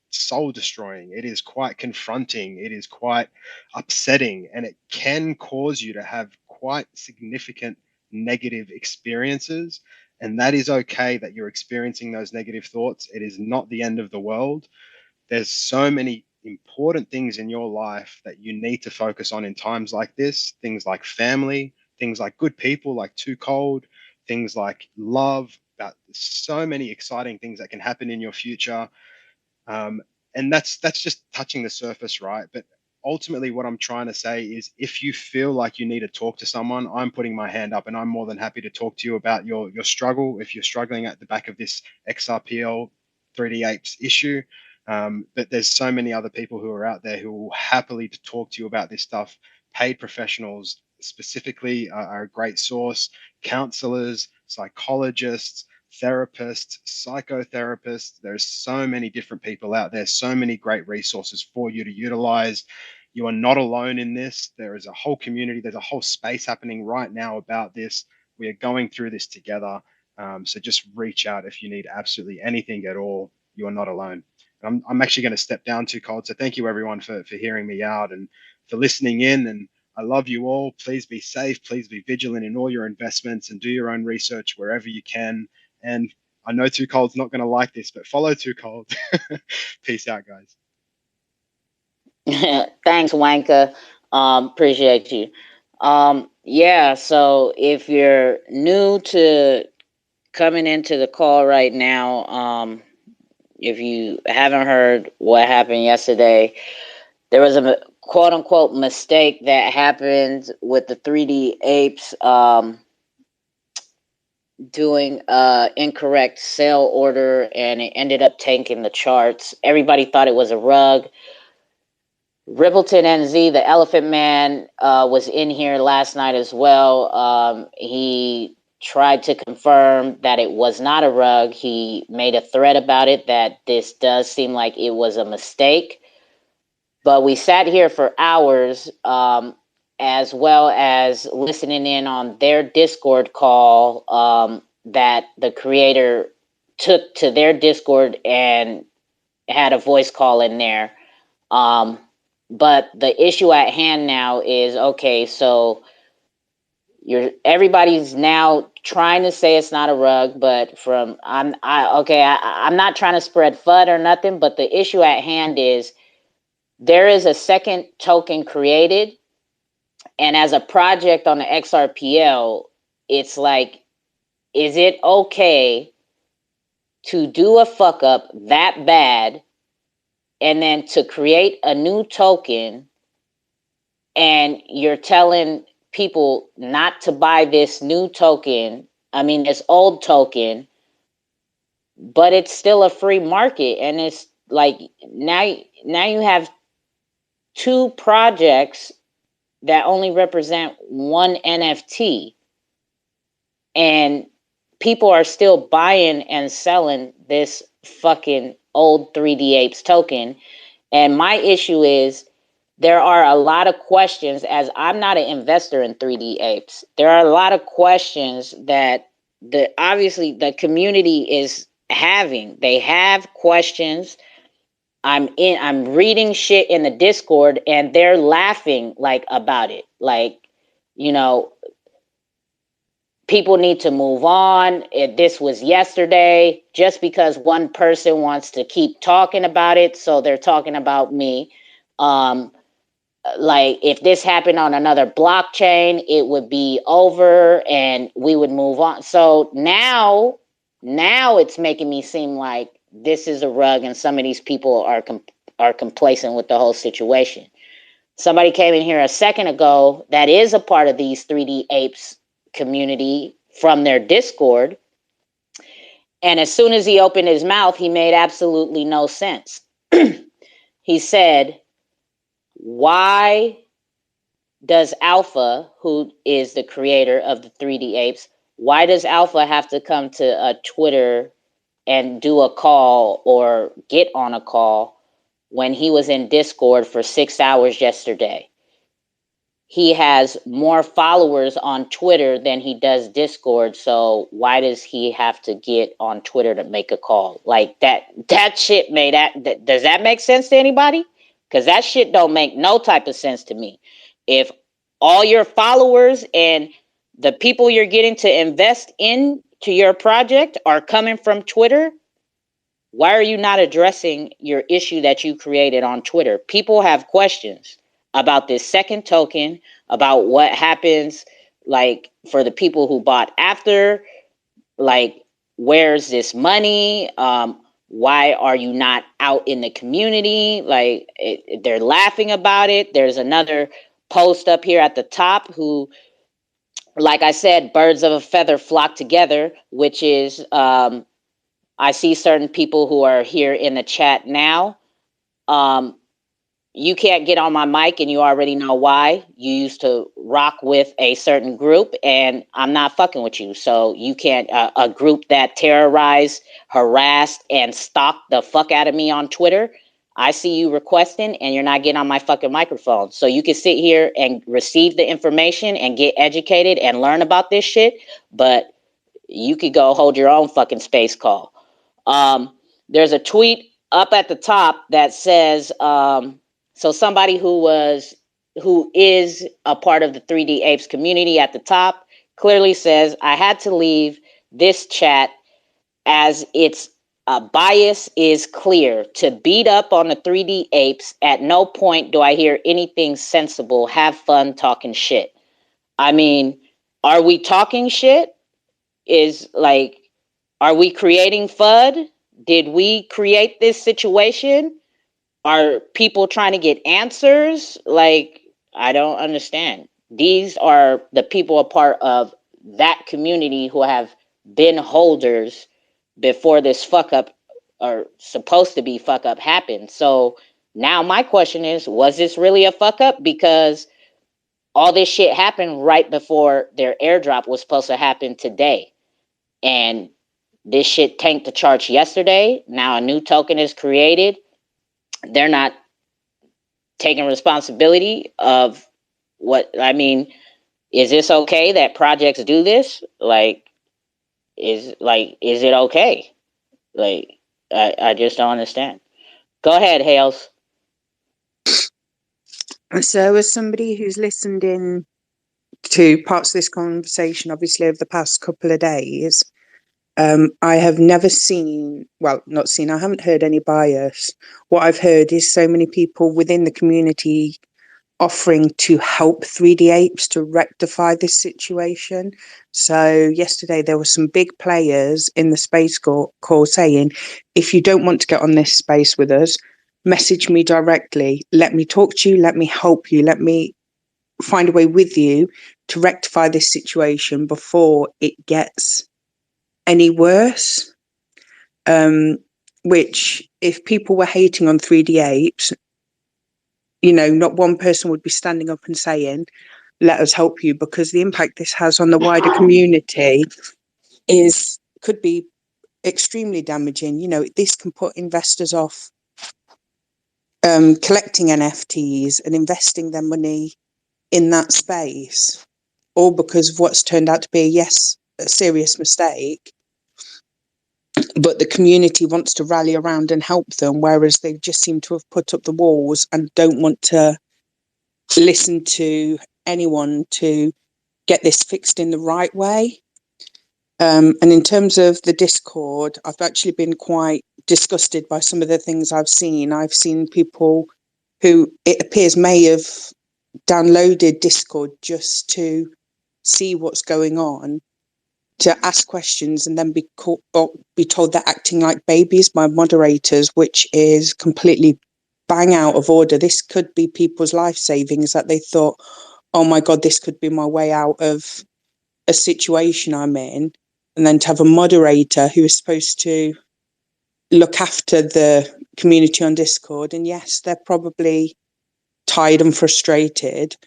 soul destroying. It is quite confronting. It is quite upsetting, and it can cause you to have quite significant negative experiences. And that is okay that you're experiencing those negative thoughts. It is not the end of the world. There's so many important things in your life that you need to focus on in times like this, things like family, things like good people like 2Cold, things like love, about so many exciting things that can happen in your future. And that's just touching the surface, right? But ultimately what I'm trying to say is, if you feel like you need to talk to someone, I'm putting my hand up, and I'm more than happy to talk to you about your struggle. If you're struggling at the back of this Xrpl 3D Apes issue, but there's so many other people who are out there who will happily to talk to you about this stuff. Paid professionals specifically are a great source. Counselors, psychologists, therapists, psychotherapists. There's so many different people out there, so many great resources for you to utilize. You are not alone in this. There is a whole community, there's a whole space happening right now about this. We are going through this together. So just reach out if you need absolutely anything at all. You are not alone. I'm actually going to step down, 2Cold. So thank you everyone for hearing me out and for listening in. And I love you all. Please be safe. Please be vigilant in all your investments, and do your own research wherever you can. And I know 2Cold's not going to like this, but follow 2Cold. Peace out, guys. Thanks, Wanka. Appreciate you. Yeah, so if you're new to coming into the call right now, if you haven't heard what happened yesterday, there was a quote unquote mistake that happened with the 3D Apes doing incorrect sale order, and it ended up tanking the charts. Everybody thought it was a rug. Rippleton NZ, the Elephant Man, was in here last night as well. He tried to confirm that it was not a rug. He made a thread about it, that this does seem like it was a mistake. But we sat here for hours, as well as listening in on their Discord call that the creator took to their Discord and had a voice call in there. But the issue at hand now is, okay, so everybody's now trying to say it's not a rug, but I'm not trying to spread FUD or nothing, but the issue at hand is there is a second token created, and as a project on the Xrpl, it's like, is it okay to do a fuck up that bad and then to create a new token, and you're telling people not to buy this new token, this old token, but it's still a free market? And it's like, now you have two projects that only represent one NFT, and people are still buying and selling this fucking old 3D Apes token. And my issue is, there are a lot of questions, as I'm not an investor in 3D Apes. There are a lot of questions that obviously the community is having. They have questions. I'm reading shit in the Discord, and they're laughing like about it. Like, people need to move on. This was yesterday. Just because one person wants to keep talking about it, so they're talking about me. Like if this happened on another blockchain, it would be over and we would move on. So now it's making me seem like this is a rug and some of these people are complacent with the whole situation. Somebody came in here a second ago that is a part of these 3D Apes community from their Discord. And as soon as he opened his mouth, he made absolutely no sense. He said, why does Alpha, who is the creator of the 3D Apes, why does Alpha have to come to a Twitter and do a call or get on a call when he was in Discord for 6 hours yesterday? He has more followers on Twitter than he does Discord, so why does he have to get on Twitter to make a call? Like that shit made that does that make sense to anybody? Because that shit don't make no type of sense to me. If all your followers and the people you're getting to invest into your project are coming from Twitter, why are you not addressing your issue that you created on Twitter? People have questions about this second token, about what happens, like for the people who bought after, like where's this money? Why are you not out in the community? Like they're laughing about it. There's another post up here at the top who, like I said, birds of a feather flock together, which is I see certain people who are here in the chat now. You can't get on my mic and you already know why. You used to rock with a certain group and I'm not fucking with you. So you can't, a group that terrorized, harassed, and stalked the fuck out of me on Twitter. I see you requesting and you're not getting on my fucking microphone. So you can sit here and receive the information and get educated and learn about this shit. But you could go hold your own fucking space call. There's a tweet up at the top that says, so somebody who is a part of the 3D Apes community at the top clearly says, I had to leave this chat as its bias is clear. To beat up on the 3D Apes, at no point do I hear anything sensible. Have fun talking shit. I mean, are we talking shit? Are we creating FUD? Did we create this situation? Are people trying to get answers? Like, I don't understand. These are the people a part of that community who have been holders before this fuck up or supposed to be fuck up happened. So now my question is, was this really a fuck up? Because all this shit happened right before their airdrop was supposed to happen today. And this shit tanked the charts yesterday. Now a new token is created. They're not taking responsibility of what, I mean, is this okay that projects do this? Is it okay? I just don't understand. Go ahead, Hales. So as somebody who's listened in to parts of this conversation, obviously over the past couple of days, I have never seen, well, not seen, I haven't heard any bias. What I've heard is so many people within the community offering to help 3D Apes to rectify this situation. So yesterday there were some big players in the space call saying, if you don't want to get on this space with us, message me directly. Let me talk to you. Let me help you. Let me find a way with you to rectify this situation before it gets any worse. Which, if people were hating on 3D Apes, you know, not one person would be standing up and saying, let us help you, because the impact this has on the wider community could be extremely damaging. You know, this can put investors off collecting NFTs and investing their money in that space, all because of what's turned out to be, a serious mistake. But the community wants to rally around and help them, whereas they just seem to have put up the walls and don't want to listen to anyone to get this fixed in the right way. And in terms of the Discord, I've actually been quite disgusted by some of the things I've seen. I've seen people who it appears may have downloaded Discord just to see what's going on, to ask questions, and then be told they're acting like babies by moderators, which is completely bang out of order. This could be people's life savings that they thought, oh my God, this could be my way out of a situation I'm in. And then to have a moderator who is supposed to look after the community on Discord. And yes, they're probably tired and frustrated,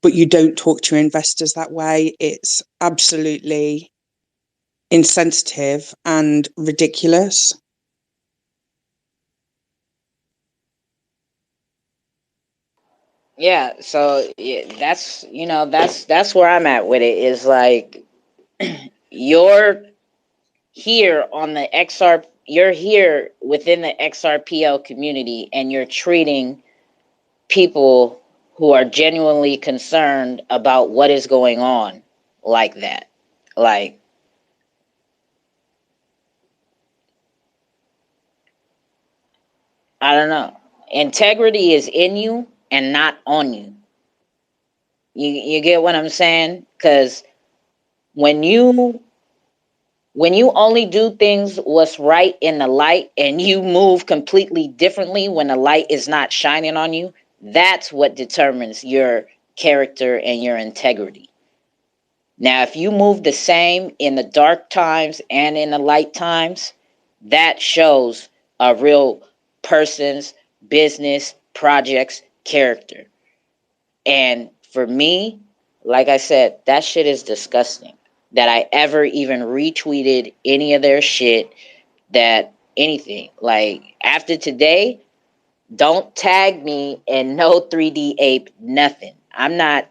but you don't talk to your investors that way. It's absolutely insensitive and ridiculous. Yeah, so that's that's where I'm at with it. Is like you're here on the you're here within the XRPL community, and you're treating people who are genuinely concerned about what is going on like that. Like, I don't know. Integrity is in you and not on you. You get what I'm saying? Because when you only do things what's right in the light, and you move completely differently when the light is not shining on you, that's what determines your character and your integrity. Now, if you move the same in the dark times and in the light times, that shows a real person's business, project's character. And for me, like I said, that shit is disgusting. That I ever even retweeted any of their shit, that anything. Like, after today, don't tag me in no 3D ape, nothing. I'm not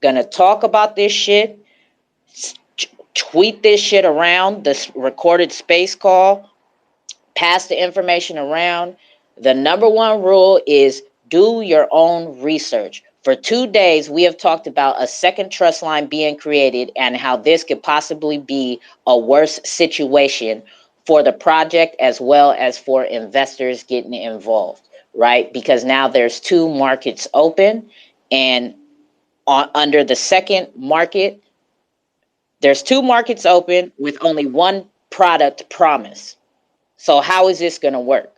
gonna talk about this shit. Tweet this shit around, this recorded space call, pass the information around. The number one rule is do your own research. For 2 days, we have talked about a second trust line being created and how this could possibly be a worse situation for the project as well as for investors getting involved, right? Because now there's 2 markets open, and under the second market, there's 2 markets open with only 1 product promise. So how is this going to work?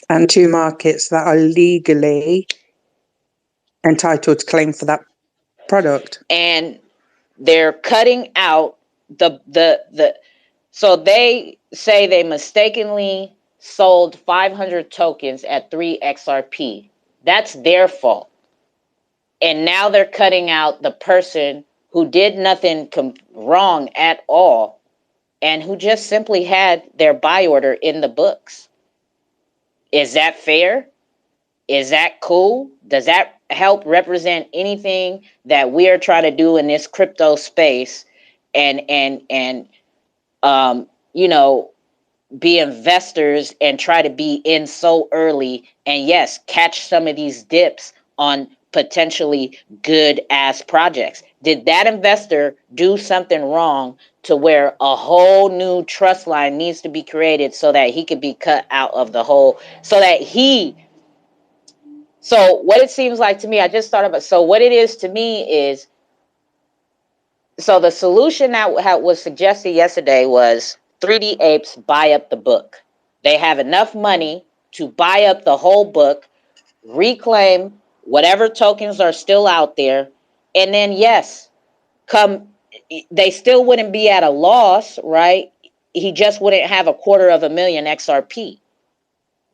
And 2 markets that are legally entitled to claim for that product. And they're cutting out the so they say they mistakenly sold 500 tokens at 3 XRP. That's their fault. And now they're cutting out the person who did nothing wrong at all, and who just simply had their buy order in the books. Is that fair? Is that cool? Does that help represent anything that we are trying to do in this crypto space, and be investors and try to be in so early, and yes, catch some of these dips on potentially good ass projects? Did that investor do something wrong to where a whole new trust line needs to be created so that he could be cut out of the whole, so what it seems like to me, I just thought about, so what it is to me is, so the solution that was suggested yesterday was 3D Apes buy up the book. They have enough money to buy up the whole book, reclaim whatever tokens are still out there, and then yes, they still wouldn't be at a loss, right? He just wouldn't have 250,000 XRP.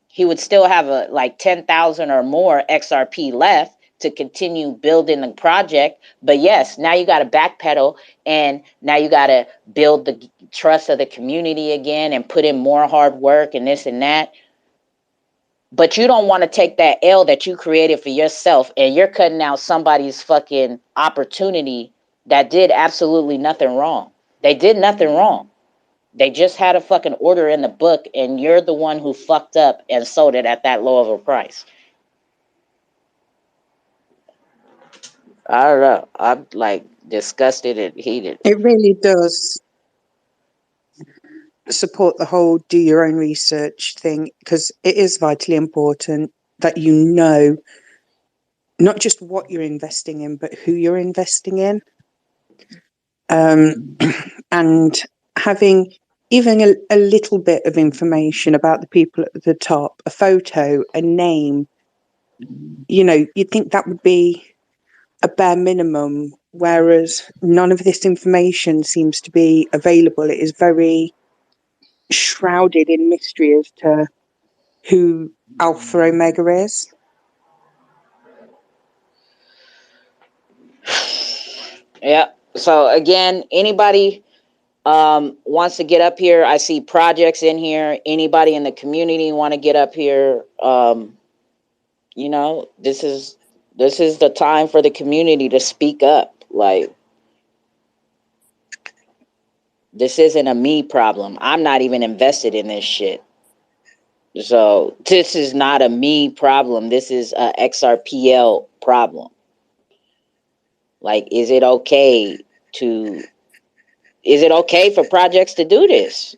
He would still have like 10,000 or more XRP left to continue building the project. But yes, now you got to backpedal, and now you got to build the trust of the community again and put in more hard work and this and that. But you don't want to take that L that you created for yourself, and you're cutting out somebody's fucking opportunity that did absolutely nothing wrong. They did nothing wrong. They just had a fucking order in the book, and you're the one who fucked up and sold it at that low of a price. I don't know. I'm like disgusted and heated. It really does support the whole do your own research thing, because it is vitally important that you know not just what you're investing in, but who you're investing in. And having even a little bit of information about the people at the top, a photo, a name, you'd think that would be a bare minimum, whereas none of this information seems to be available. It is very shrouded in mystery as to who Alpha Omega is. Yeah. So again, anybody wants to get up here? I see projects in here. Anybody in the community want to get up here? This is the time for the community to speak up. Like, this isn't a me problem. I'm not even invested in this shit. So this is not a me problem. This is a XRPL problem. Like, is it okay for projects to do this?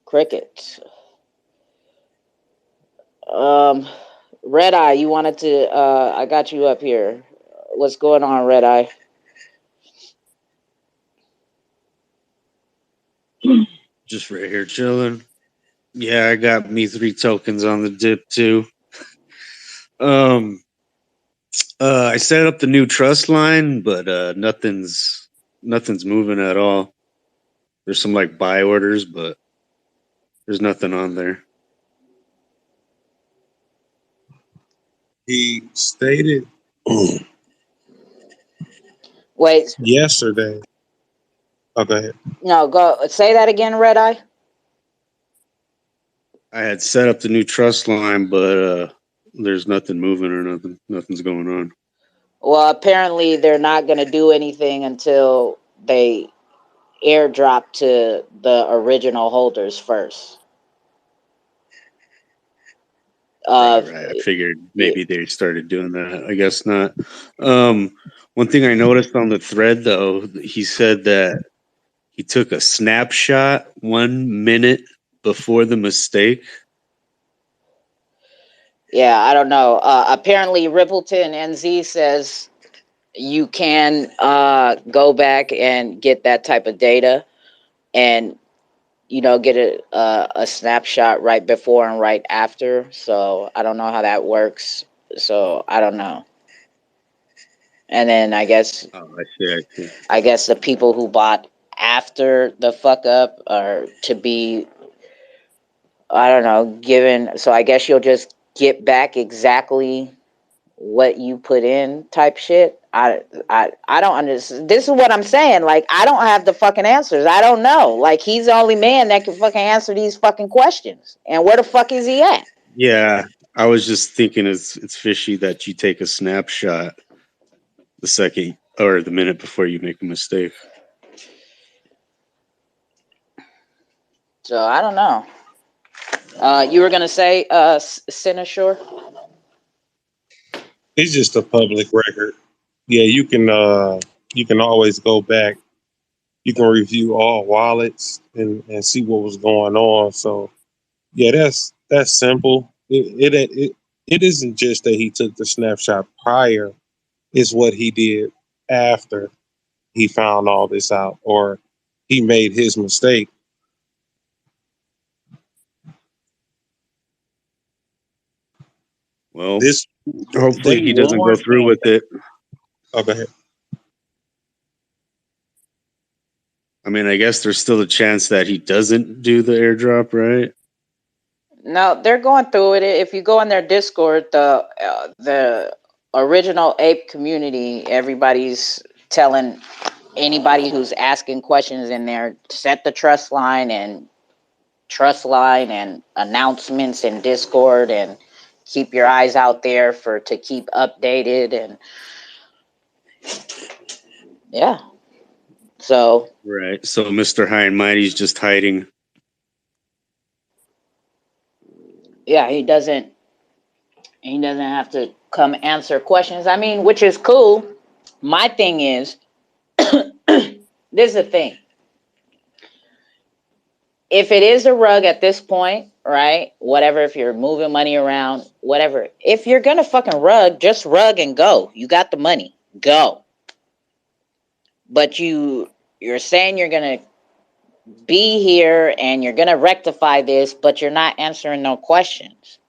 Crickets. Red Eye, you wanted to I got you up here. What's going on, Red Eye? Just right here chilling. Yeah, I got me 3 tokens on the dip too. I set up the new trust line, but nothing's moving at all. There's some like buy orders, but there's nothing on there. He stated Wait. yesterday. Oh, go ahead. No, go say that again, Red Eye. I had set up the new trust line, but there's nothing moving or nothing's going on. Well, apparently they're not going to do anything until they airdrop to the original holders first. Right. I figured maybe they started doing that. I guess not. One thing I noticed on the thread, though, he said that he took a snapshot 1 minute before the mistake. Yeah, I don't know. Apparently, Rippleton NZ says you can go back and get that type of data and, get a snapshot right before and right after. So I don't know how that works. So I don't know. And then I guess I guess the people who bought after the fuck up are to be, I don't know, given. So I guess you'll just get back exactly what you put in type shit. I don't understand. This is what I'm saying. Like, I don't have the fucking answers. I don't know. Like, he's the only man that can fucking answer these fucking questions. And where the fuck is he at? Yeah, I was just thinking it's fishy that you take a snapshot the second or the minute before you make a mistake. So I don't know. You were gonna say, Senator? It's just a public record. Yeah, you can always go back. You can review all wallets and see what was going on. So yeah, that's simple. It isn't just that he took the snapshot prior, it's what he did after he found all this out or he made his mistake. Well, hopefully he doesn't go through with it. Oh, go ahead. I mean, I guess there's still a chance that he doesn't do the airdrop, right? No, they're going through it. If you go in their Discord, the original ape community, everybody's telling anybody who's asking questions in there, set the trust line and announcements in Discord, and keep your eyes out there to keep updated. And yeah, So right. So Mr. High and Mighty's just hiding. yeah, he doesn't have to come answer questions. I mean, which is cool. My thing is, this is the thing. If it is a rug at this point, right? Whatever, if you're moving money around, whatever. If you're gonna fucking rug, just rug and go. You got the money. Go. But you're saying you're gonna be here and you're gonna rectify this, but you're not answering no questions.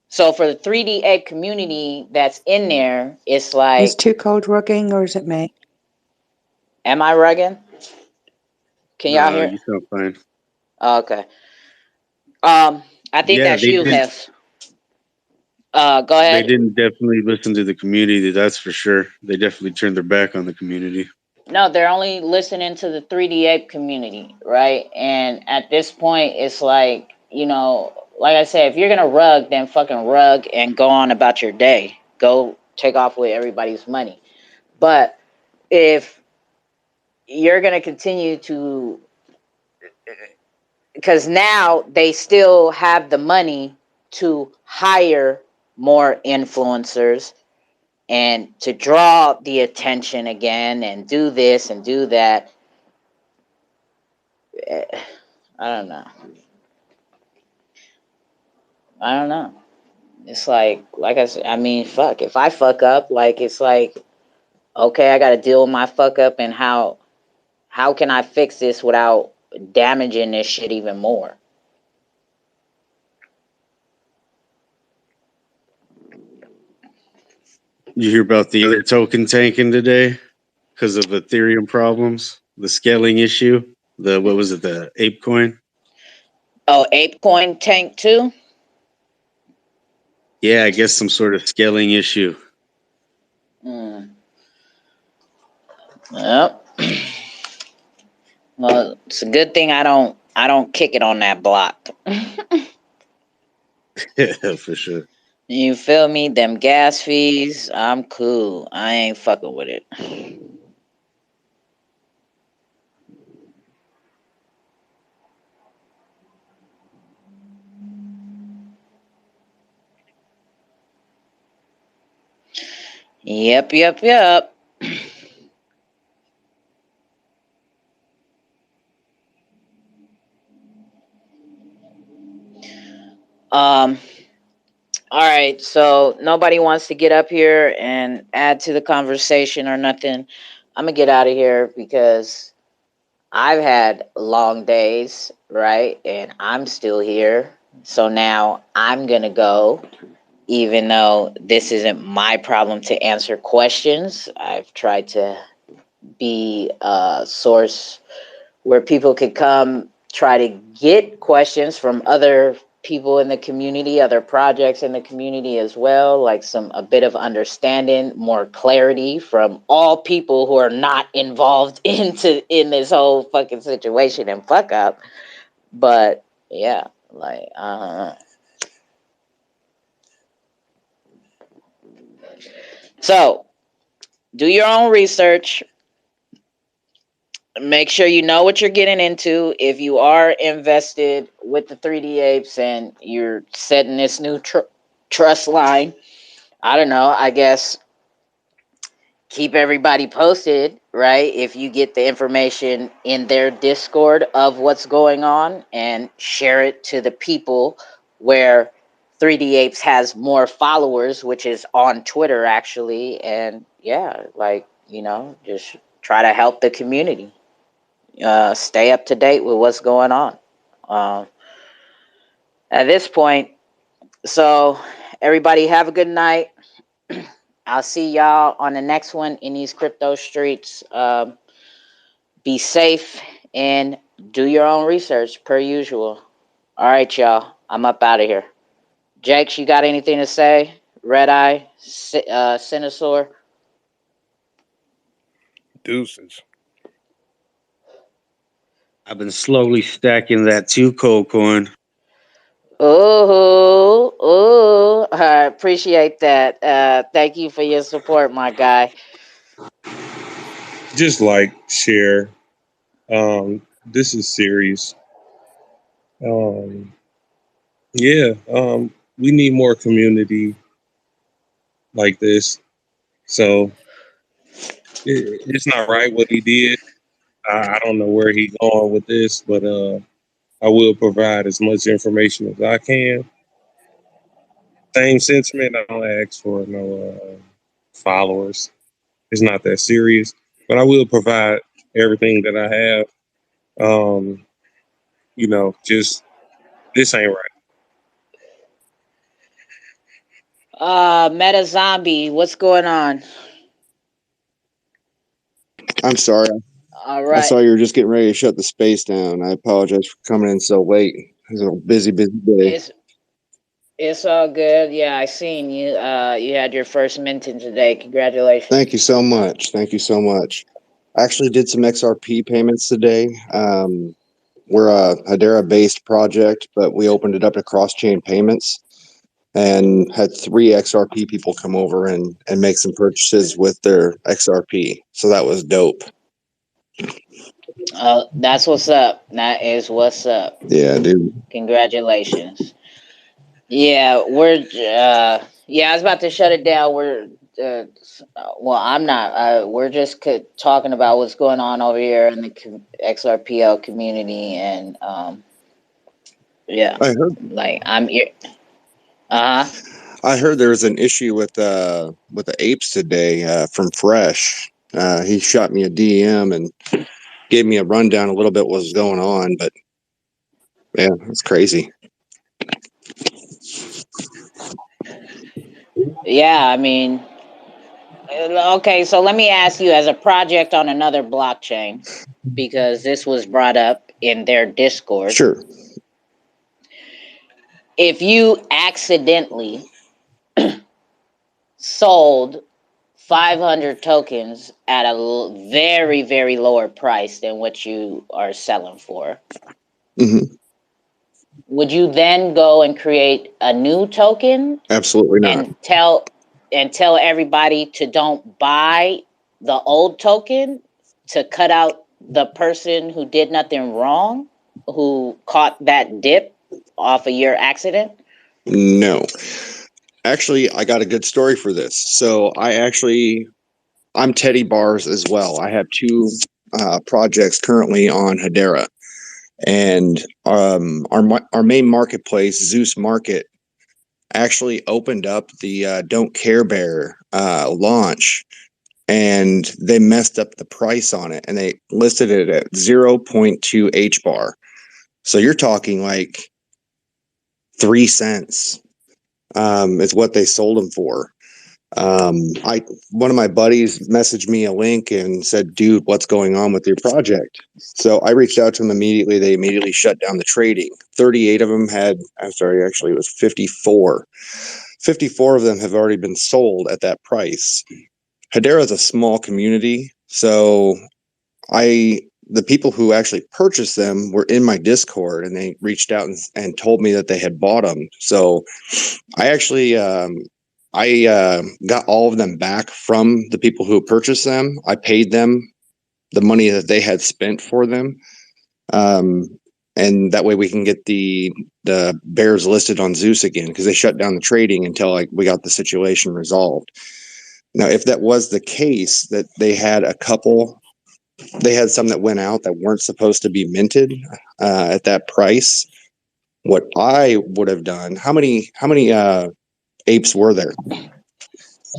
So for the 3D Ape community that's in there, it's like, Is 2Cold rugging or is it me? am I rugging? Can y'all hear? You sound fine. Oh, okay. I think that's you, Hess. Go ahead. They didn't definitely listen to the community, that's for sure. They definitely turned their back on the community. No, they're only listening to the 3D Ape community, right? And at this point, it's like, you know, like I said, if you're gonna rug, then fucking rug and go on about your day. Go take off with everybody's money. But if you're gonna continue to, because now they still have the money to hire more influencers and to draw the attention again and do this and do that. I don't know. It's like I said, I mean, fuck. If I fuck up, like, it's like, okay, I got to deal with my fuck up, and how can I fix this without damaging this shit even more? You hear about the other token tanking today because of Ethereum problems, the scaling issue, what was it, the Ape coin? Oh, Ape coin tank too? Yeah, I guess some sort of scaling issue. Yep. Well, it's a good thing I don't kick it on that block. Yeah, for sure. You feel me? Them gas fees, I'm cool. I ain't fucking with it. Yep. All right, so nobody wants to get up here and add to the conversation or nothing. I'm gonna get out of here because I've had long days, right? And I'm still here. So now I'm gonna go, even though this isn't my problem to answer questions. I've tried to be a source where people could come try to get questions from other people in the community, other projects in the community as well, like a bit of understanding, more clarity from all people who are not involved in this whole fucking situation and fuck up. But yeah, like so do your own research. Make sure you know what you're getting into. If you are invested with the 3D Apes and you're setting this new trust line, I don't know, I guess keep everybody posted, right? If you get the information in their Discord of what's going on, and share it to the people where 3D Apes has more followers, which is on Twitter actually. And yeah, like, you know, just try to help the community. Stay up to date with what's going on at this point. So everybody have a good night. I'll see y'all on the next one in these crypto streets. Be safe and do your own research per usual. All right, y'all. I'm up out of here. Jakes, you got anything to say? Red Eye, Sinosaur? Deuces. I've been slowly stacking that 2Cold coin. Ooh. All right. appreciate that. Thank you for your support, my guy. Just like, share. This is serious. Yeah. We need more community like this. So it's not right what he did. I don't know where he's going with this, but I will provide as much information as I can. Same sentiment. I don't ask for no followers. It's not that serious, but I will provide everything that I have. Just this ain't right. Meta Zombie, what's going on? I'm sorry. All I right. saw you were just getting ready to shut the space down. I apologize for coming in so late. It was a busy day. It's all good. Yeah, I seen you. You had your first minting today. Congratulations. Thank you so much. Thank you so much. I actually did some XRP payments today. We're a Hedera-based project, but we opened it up to cross-chain payments and had 3 XRP people come over and make some purchases with their XRP. So that was dope. That's what's up. That is what's up. Yeah, dude. Congratulations. Yeah, I was about to shut it down. I'm not. We're just talking about what's going on over here in the XRPL community, and yeah, I heard. like I'm here. I heard there was an issue with the Apes today from Fresh. He shot me a DM and gave me a rundown a little bit what was going on, but yeah, it's crazy. Yeah, I mean, okay, so let me ask you, as a project on another blockchain, because this was brought up in their Discord. Sure. If you accidentally sold 500 tokens at a very, very lower price than what you are selling for, would you then go and create a new token? Absolutely not. And tell everybody to don't buy the old token to cut out the person who did nothing wrong, who caught that dip off of your accident? No. Actually, I got a good story for this. So I'm Teddy Bars as well. I have 2 projects currently on Hedera, and our main marketplace, Zeus Market, actually opened up the Don't Care Bear launch, and they messed up the price on it, and they listed it at 0.2 H bar. So you're talking like 3 cents is what they sold them for. One of my buddies messaged me a link and said, dude, what's going on with your project? So I reached out to them immediately. They immediately shut down the trading. 38 of them actually it was 54. 54 of them have already been sold at that price. Hedera is a small community, so the people who actually purchased them were in my Discord, and they reached out and told me that they had bought them. So I actually got all of them back from the people who purchased them. I paid them the money that they had spent for them. And that way we can get the bears listed on Zeus again, because they shut down the trading until we got the situation resolved. Now, if that was the case, that they had some that went out that weren't supposed to be minted at that price, what I would have done, how many apes were there?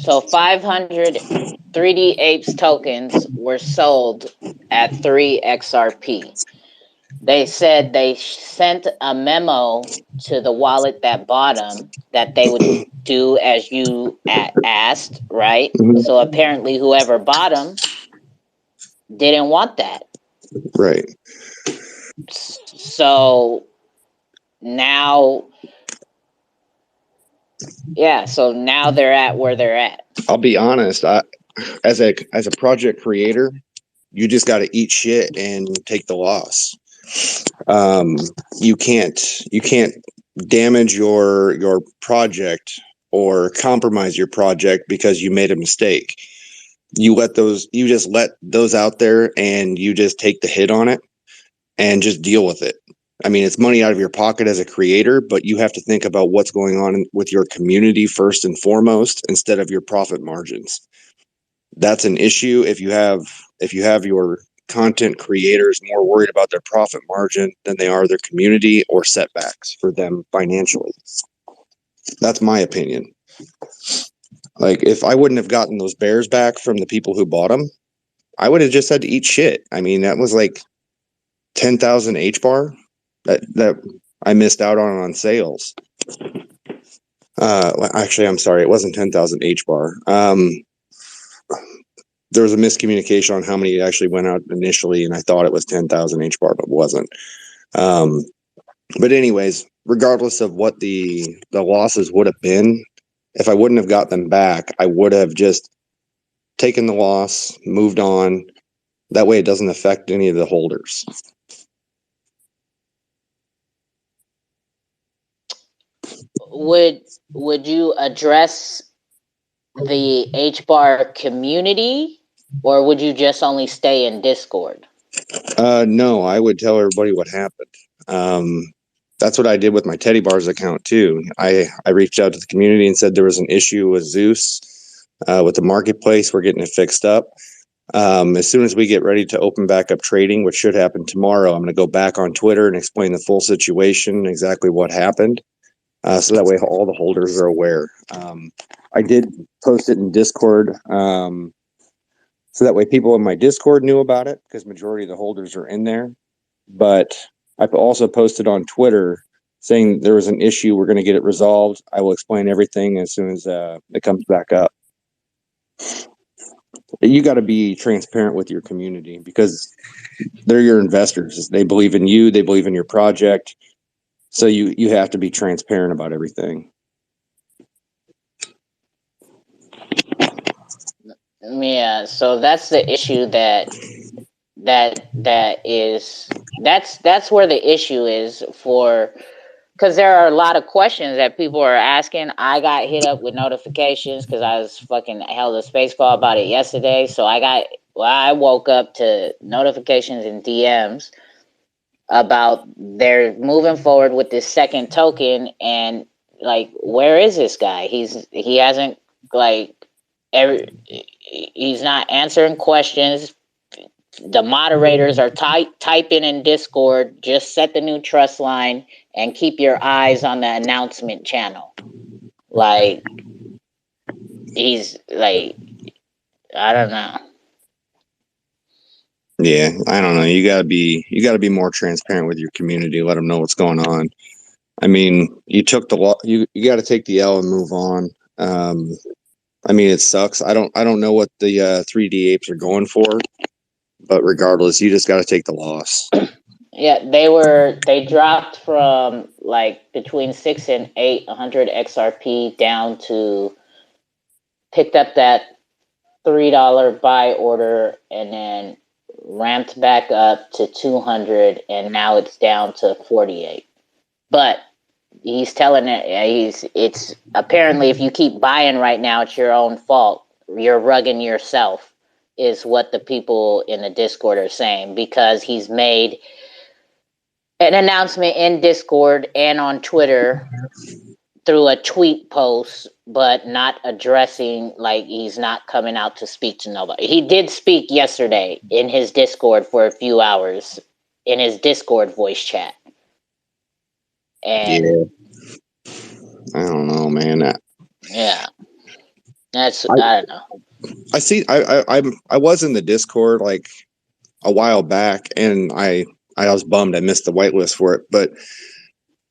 So 500 3D Apes tokens were sold at 3 XRP. They said they sent a memo to the wallet that bought them that they would do as you asked, right? So apparently whoever bought them didn't want that. Right. So now they're at where they're at. I'll be honest, as a project creator, you just got to eat shit and take the loss. You can't damage your project or compromise your project because you made a mistake. You just let those out there and you just take the hit on it and just deal with it. I mean, it's money out of your pocket as a creator, but you have to think about what's going on with your community first and foremost instead of your profit margins. That's an issue if you have your content creators more worried about their profit margin than they are their community or setbacks for them financially. That's my opinion. Like, if I wouldn't have gotten those bears back from the people who bought them, I would have just had to eat shit. I mean, that was like 10,000 HBAR that I missed out on sales. Actually, I'm sorry, it wasn't 10,000 HBAR. There was a miscommunication on how many actually went out initially, and I thought it was 10,000 HBAR, but it wasn't. But anyways, regardless of what the losses would have been, if I wouldn't have got them back, I would have just taken the loss, moved on. That way it doesn't affect any of the holders. Would you address the HBAR community, or would you just only stay in Discord? No, I would tell everybody what happened. That's what I did with my Teddy Bars account too. I reached out to the community and said there was an issue with Zeus with the marketplace. We're getting it fixed up. As soon as we get ready to open back up trading, which should happen tomorrow, I'm going to go back on Twitter and explain the full situation, exactly what happened. So that way all the holders are aware. I did post it in Discord. So that way people in my Discord knew about it because majority of the holders are in there. But I also posted on Twitter saying there was an issue. We're going to get it resolved. I will explain everything as soon as it comes back up. You got to be transparent with your community because they're your investors. They believe in you. They believe in your project. So you have to be transparent about everything. Yeah, so that's the issue that's where the issue is for, because there are a lot of questions that people are asking. I got hit up with notifications because I was fucking held a space call about it yesterday. So I woke up to notifications and DMs about they're moving forward with this second token, and like, where is this guy? He hasn't he's not answering questions. The moderators are typing in Discord, just set the new trust line and keep your eyes on the announcement channel. Like, he's like, I don't know. Yeah, I don't know. You gotta be more transparent with your community. Let them know what's going on. I mean, you took the you got to take the L and move on. I mean, it sucks. I don't know what the 3D apes are going for, but regardless, you just got to take the loss. Yeah, they dropped from like between 600 and 800 XRP down to, picked up that $3 buy order and then ramped back up to 200, and now it's down to 48. But he's telling it's apparently, if you keep buying right now, it's your own fault. You're rugging yourself, is what the people in the Discord are saying, because he's made an announcement in Discord and on Twitter through a tweet post, but not addressing, like, he's not coming out to speak to nobody. He did speak yesterday in his Discord for a few hours in his Discord voice chat. And yeah. I don't know, man. Yeah, I don't know. I see. I was in the Discord like a while back, and I was bummed I missed the whitelist for it. But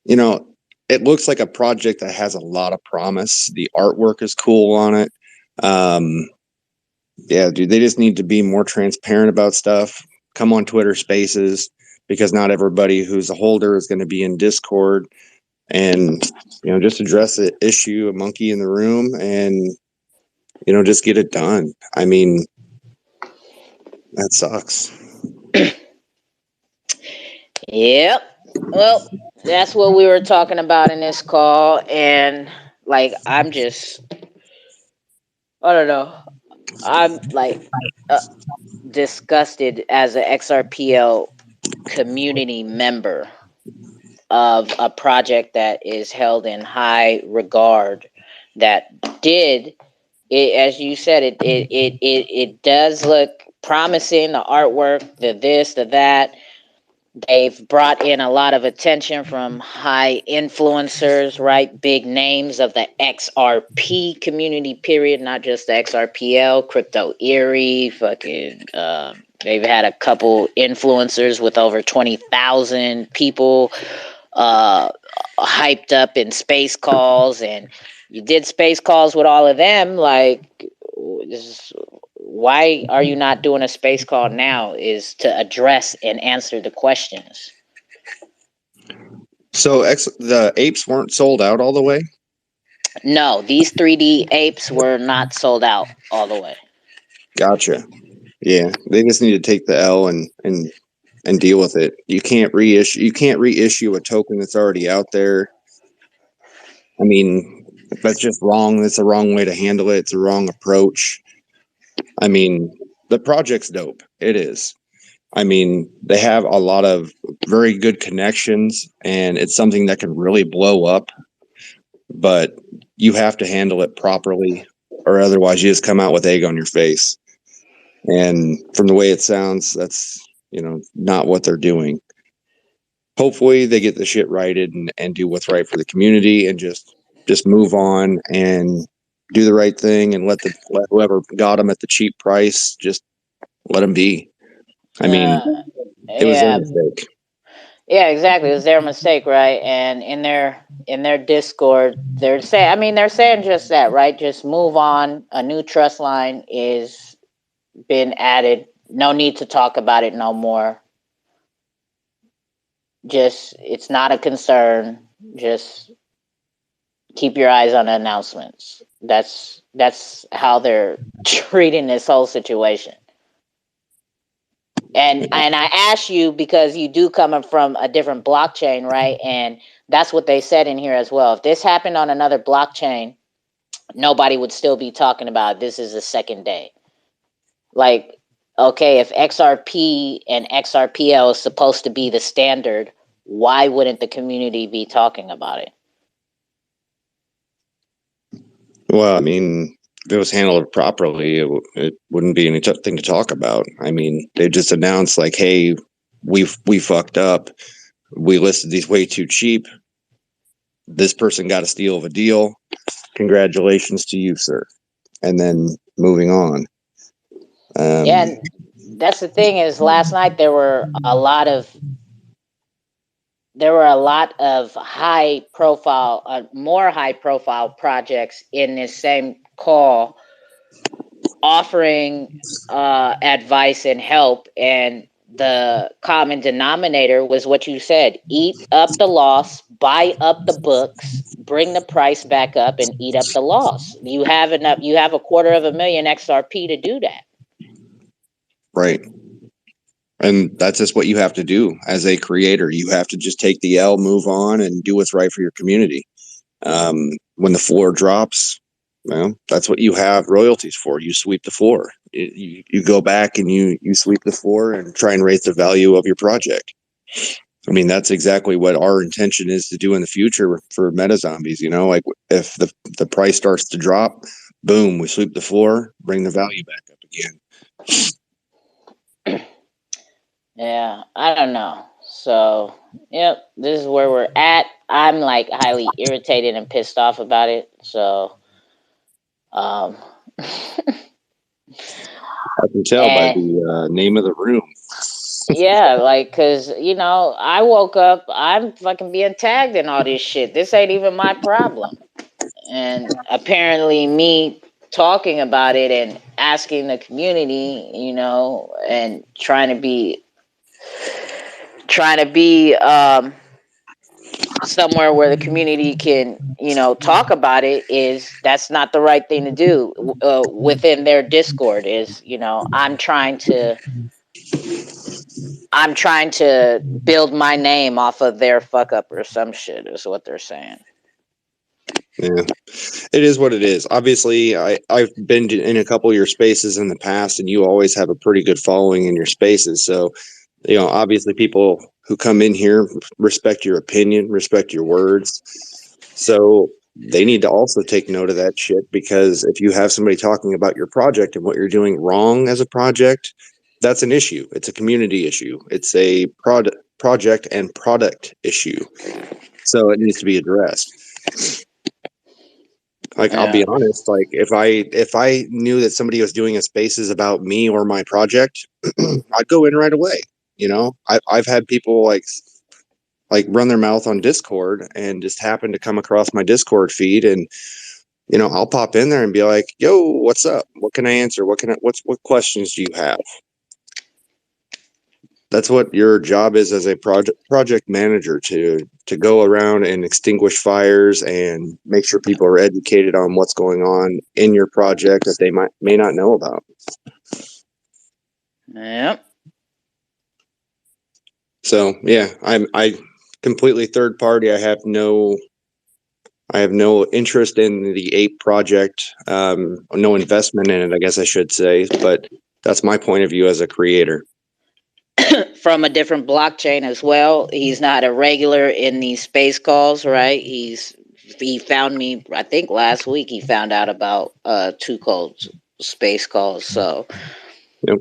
you know, it looks like a project that has a lot of promise. The artwork is cool on it. Yeah, dude, they just need to be more transparent about stuff. Come on Twitter Spaces, because not everybody who's a holder is going to be in Discord. And just address the issue, a monkey in the room, and just get it done. I mean, that sucks. Yep. Well, that's what we were talking about in this call. And like, I'm just, I don't know. I'm like disgusted as an XRPL community member of a project that is held in high regard, that did it, as you said, it does look promising, the artwork, the this, the that. They've brought in a lot of attention from high influencers, right? Big names of the XRP community, period, not just the XRPL, Crypto Erie, fucking. They've had a couple influencers with over 20,000 people hyped up in space calls, and you did space calls with all of them. Like, why are you not doing a space call now? Is to address and answer the questions. So the apes weren't sold out all the way? No, these 3D apes were not sold out all the way. Gotcha. Yeah, they just need to take the L and deal with it. You can't reissue a token that's already out there. I mean, that's just wrong. That's the wrong way to handle it. It's a wrong approach. I mean, the project's dope. It is. I mean, they have a lot of very good connections, and it's something that can really blow up, but you have to handle it properly, or otherwise you just come out with egg on your face. And from the way it sounds, that's, not what they're doing. Hopefully they get the shit righted and do what's right for the community, and just move on and do the right thing, and let whoever got them at the cheap price, just let them be. I mean, it was their mistake. Yeah, exactly. It was their mistake, right? And in their Discord, they're saying just that, right? Just move on. A new trust line is been added. No need to talk about it no more. Just, it's not a concern. Just keep your eyes on the announcements. That's how they're treating this whole situation. And I ask you because you do come from a different blockchain, right? And that's what they said in here as well. If this happened on another blockchain, nobody would still be talking about this is the second day. Like, okay, if XRP and XRPL is supposed to be the standard, why wouldn't the community be talking about it? Well, I mean, if it was handled properly, it wouldn't be anything to talk about. I mean, they just announced like, "Hey, we fucked up. We listed these way too cheap. This person got a steal of a deal. Congratulations to you, sir." And then moving on. Yeah, and that's the thing is, last night there were a lot of high profile, more high profile projects in this same call offering advice and help, and the common denominator was what you said: eat up the loss, buy up the books, bring the price back up, and eat up the loss. You have enough. You have $250,000 XRP to do that. Right. And that's just what you have to do as a creator. You have to just take the L, move on, and do what's right for your community. When the floor drops, well, that's what you have royalties for. You sweep the floor. You go back and you sweep the floor and try and raise the value of your project. I mean, that's exactly what our intention is to do in the future for Meta Zombies. Like if the price starts to drop, boom, we sweep the floor, bring the value back up again. Yeah, I don't know. So, yep, this is where we're at. I'm like highly irritated and pissed off about it. So, I can tell by the name of the room. Yeah, like, cause I woke up, I'm fucking being tagged in all this shit. This ain't even my problem. And apparently me talking about it and asking the community, and trying to be somewhere where the community can, talk about it, that's not the right thing to do within their Discord. I'm trying to build my name off of their fuck up or some shit is what they're saying. Yeah, it is what it is. Obviously, I've been in a couple of your spaces in the past, and you always have a pretty good following in your spaces. So, obviously, people who come in here respect your opinion, respect your words. So they need to also take note of that shit, because if you have somebody talking about your project and what you're doing wrong as a project, that's an issue. It's a community issue. It's a project and product issue. So it needs to be addressed. Like, I'll be honest, like if I knew that somebody was doing a spaces about me or my project, I'd go in right away. I've had people like run their mouth on Discord and just happen to come across my Discord feed, and I'll pop in there and be like, "Yo, what's up? What can I answer? What questions do you have?" That's what your job is as a project manager, to go around and extinguish fires and make sure people are educated on what's going on in your project that they may not know about. Yep. So yeah, I completely third party. I have no interest in the Ape project, no investment in it, I guess I should say, but that's my point of view as a creator. From a different blockchain as well. He's not a regular in these space calls, right? He found me, I think last week he found out about 2Cold's space calls. So Yep.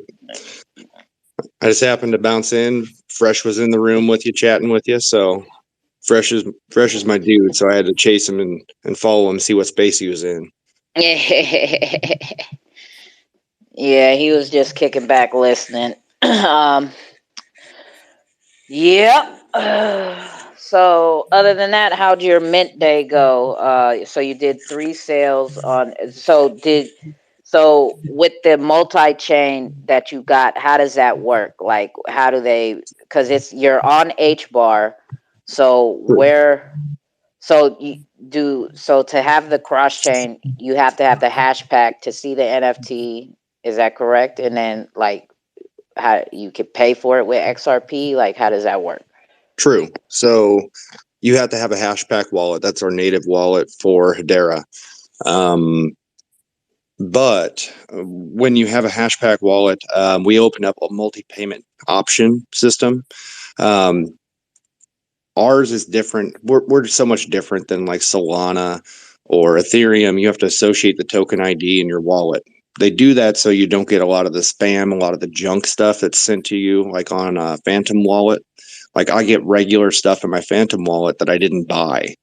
I just happened to bounce in. Fresh was in the room with you, chatting with you, so Fresh is my dude, so I had to chase him and follow him, see what space he was in. Yeah, he was just kicking back listening. Yep. So other than that, how'd your mint day go? So you did 3 sales on. So with the multi-chain that you got, how does that work? Like, how do they? Because you're on HBAR. So to have the cross chain, you have to have the hash pack to see the NFT. Is that correct? And then how you can pay for it with XRP? Like, how does that work? True. So you have to have a Hashpack wallet. That's our native wallet for Hedera. But when you have a Hashpack wallet, we open up a multi-payment option system. Ours is different. We're so much different than like Solana or Ethereum. You have to associate the token ID in your wallet. They do that so you don't get a lot of the spam, a lot of the junk stuff that's sent to you, like on a Phantom wallet. Like, I get regular stuff in my Phantom wallet that I didn't buy.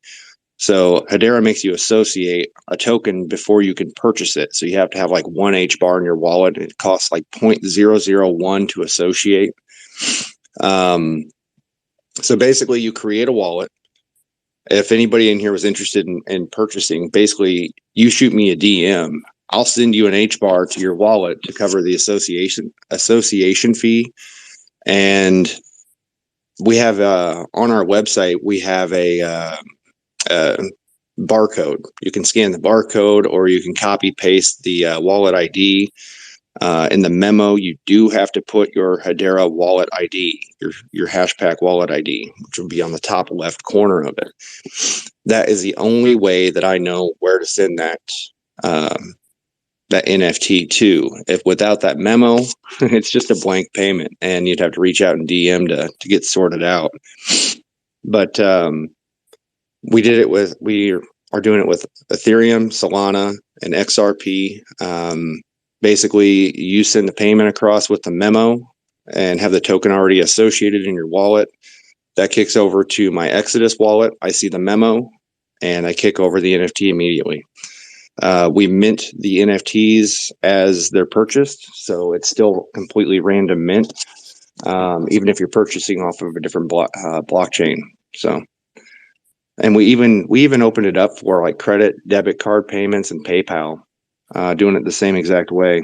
So Hedera makes you associate a token before you can purchase it. So you have to have like 1 HBAR in your wallet. It costs like 0.001 to associate. So basically, you create a wallet. If anybody in here was interested in purchasing, basically you shoot me a DM. I'll send you an HBAR to your wallet to cover the association fee. And we have on our website, we have a barcode. You can scan the barcode, or you can copy paste the wallet ID. In the memo, you do have to put your Hedera wallet ID, your Hashpack wallet ID, which will be on the top left corner of it. That is the only way that I know where to send that NFT to. If without that memo, it's just a blank payment, and you'd have to reach out and DM to get sorted out. But we are doing it with Ethereum, Solana, and XRP. Basically, you send the payment across with the memo and have the token already associated in your wallet. That kicks over to my Exodus wallet. I see the memo, and I kick over the NFT immediately. We mint the NFTs as they're purchased, so it's still completely random mint, even if you're purchasing off of a different blockchain. So, and we even opened it up for like credit, debit card payments, and PayPal, doing it the same exact way.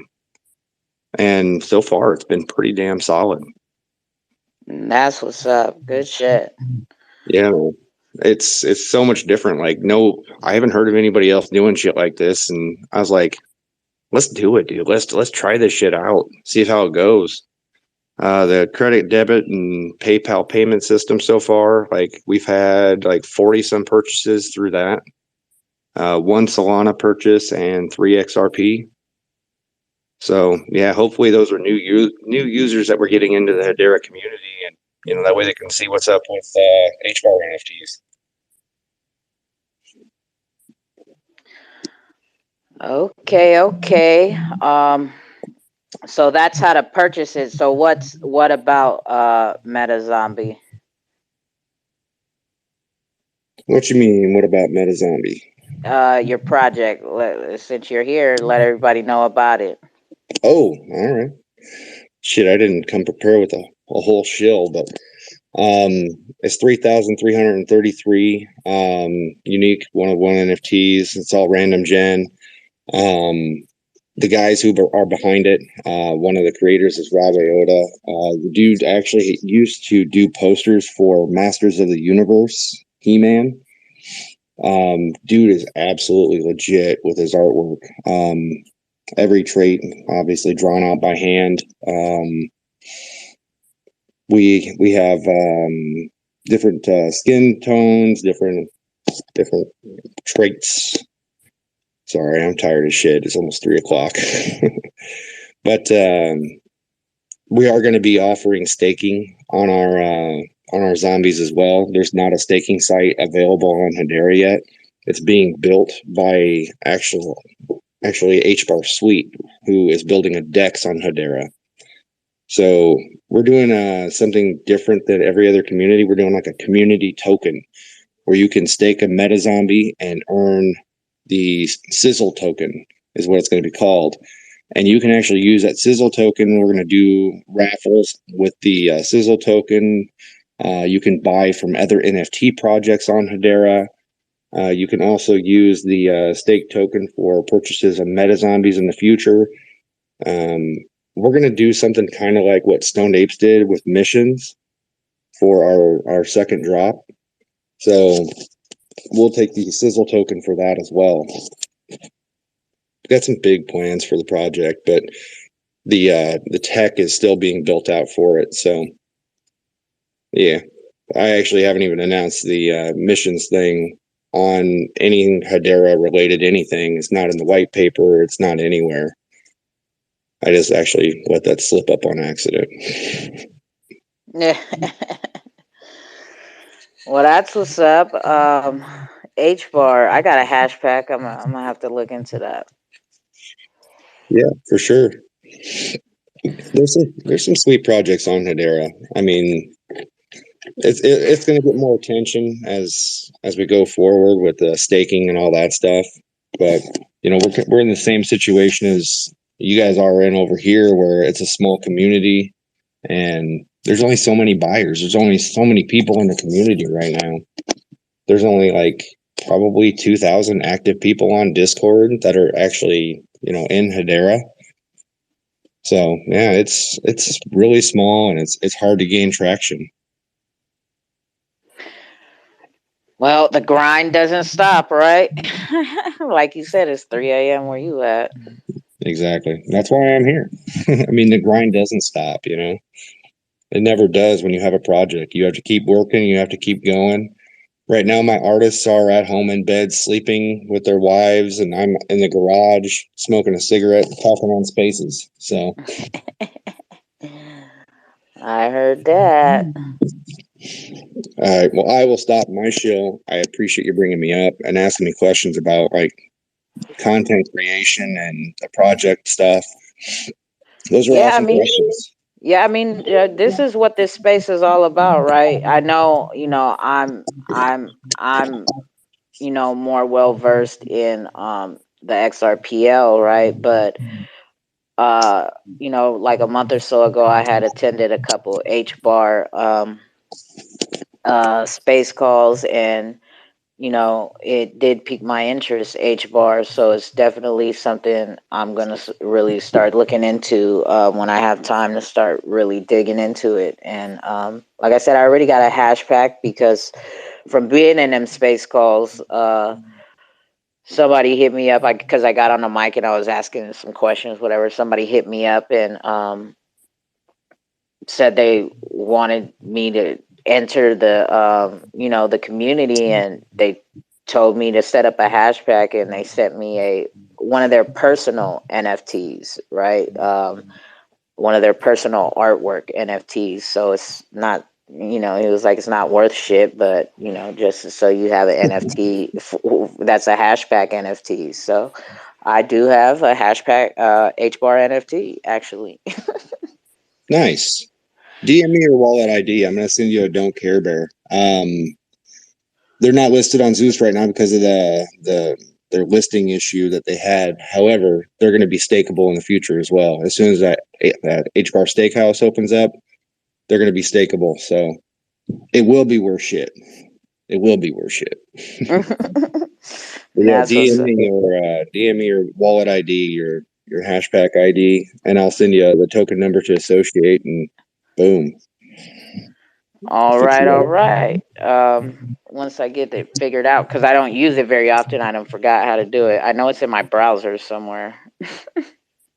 And so far, it's been pretty damn solid. That's what's up. Good shit. Yeah, it's so much different. Like, no, I haven't heard of anybody else doing shit like this, and I was like, let's do it, dude. Let's try this shit out, see how it goes. The credit, debit, and PayPal payment system so far, like, we've had like 40 some purchases through that. 1 Solana purchase, and 3 XRP. So yeah, hopefully those are new users that we're getting into the Hedera community, and that way they can see what's up with HBAR NFTs. Okay. So that's how to purchase it. So what about MetaZombie? What you mean? What about MetaZombie? Your project. Since you're here, let everybody know about it. Oh, all right. Shit, I didn't come prepared with a whole shill, but it's 3,333 unique one-of-one NFTs. It's all random gen. The guys who are behind it, one of the creators is Rob Iota. The dude actually used to do posters for Masters of the Universe, He-Man. Dude is absolutely legit with his artwork. Every trait obviously drawn out by hand. We have different skin tones, different traits. Sorry, I'm tired as shit. It's almost 3:00. But we are going to be offering staking on our zombies as well. There's not a staking site available on Hedera yet. It's being built by actually HBAR Suite, who is building a DEX on Hedera. So we're doing something different than every other community. We're doing like a community token where you can stake a meta zombie and earn the sizzle token is what it's going to be called. And you can actually use that sizzle token. We're going to do raffles with the sizzle token. You can buy from other NFT projects on Hedera. You can also use the stake token for purchases of meta zombies in the future. We're going to do something kind of like what Stoned Apes did with missions for our second drop. So we'll take the sizzle token for that as well. We've got some big plans for the project, but the tech is still being built out for it. So yeah, I actually haven't even announced the missions thing on any Hedera related anything. It's not in the white paper. It's not anywhere. I just actually let that slip up on accident. Yeah. Well, that's what's up. HBAR, I got a hash pack. I'm gonna have to look into that. Yeah, for sure. There's some sweet projects on Hedera. I mean, it's going to get more attention as we go forward with the staking and all that stuff. But we're in the same situation as you guys are in over here, where it's a small community, and there's only so many buyers. There's only so many people in the community right now. There's only like probably 2,000 active people on Discord that are actually in Hedera. So yeah, it's really small, and it's hard to gain traction. Well, the grind doesn't stop, right? Like you said, it's 3 a.m. where you at. Exactly. That's why I'm here. I mean, the grind doesn't stop, It never does when you have a project. You have to keep working. You have to keep going. Right now, my artists are at home in bed, sleeping with their wives, and I'm in the garage smoking a cigarette, talking on Spaces. So I heard that. all right. Well, I will stop my show. I appreciate you bringing me up and asking me questions about like content creation and the project stuff. Those are awesome questions. Yeah, I mean, this is what this space is all about, right? I know, I'm more well versed in the Xrpl, right? But like a month or so ago, I had attended a couple HBAR space calls, and it did pique my interest, HBAR. So it's definitely something I'm gonna really start looking into when I have time to start really digging into it. And like I said, I already got a hash pack because from being in them space calls, somebody hit me up because I got on the mic and I was asking some questions, whatever. Somebody hit me up and said they wanted me to enter the the community, and they told me to set up a hash pack, and they sent me one of their personal NFTs, right? One of their personal artwork NFTs. So it's not, he was like, it's not worth shit, but just so you have an NFT that's a hashpack NFT. So I do have a hashpack HBAR NFT actually. Nice. DM me your wallet ID. I'm gonna send you a Don't Care Bear. They're not listed on Zeus right now because of their listing issue that they had. However, they're going to be stakeable in the future as well. As soon as that HBAR Steakhouse opens up, they're going to be stakeable. So it will be worth shit. It will be worth shit. Yeah, DM me your wallet ID, your hashpack ID, and I'll send you the token number to associate, and boom. All right. Once I get it figured out, because I don't use it very often, I don't forgot how to do it. I know it's in my browser somewhere.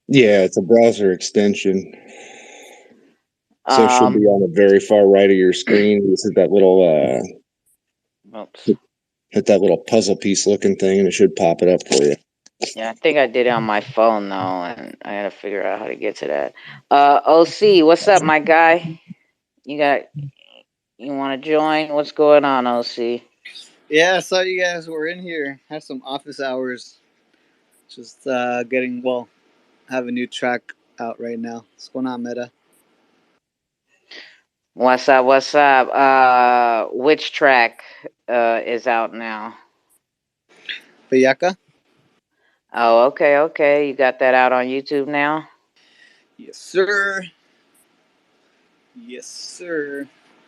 Yeah, it's a browser extension. So it should be on the very far right of your screen. This is that little hit that little puzzle piece looking thing, and it should pop it up for you. Yeah, I think I did it on my phone though, and I gotta figure out how to get to that. OC, what's up, my guy? You want to join? What's going on, OC? Yeah, I saw you guys were in here. Had some office hours. Just have a new track out right now. What's going on, Meta? What's up? Which track is out now? Villaka? Oh, okay. You got that out on YouTube now? Yes, sir.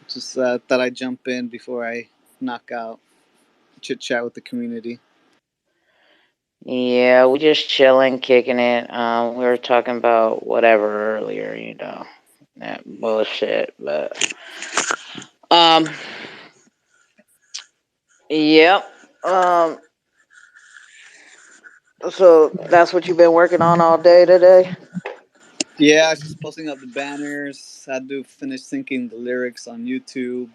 Just thought I'd jump in before I knock out. Chit chat with the community. Yeah, we just chilling, kicking it. We were talking about whatever earlier, that bullshit. But yep. So that's what you've been working on all day today? Yeah, just posting up the banners. Had to finish syncing the lyrics on YouTube.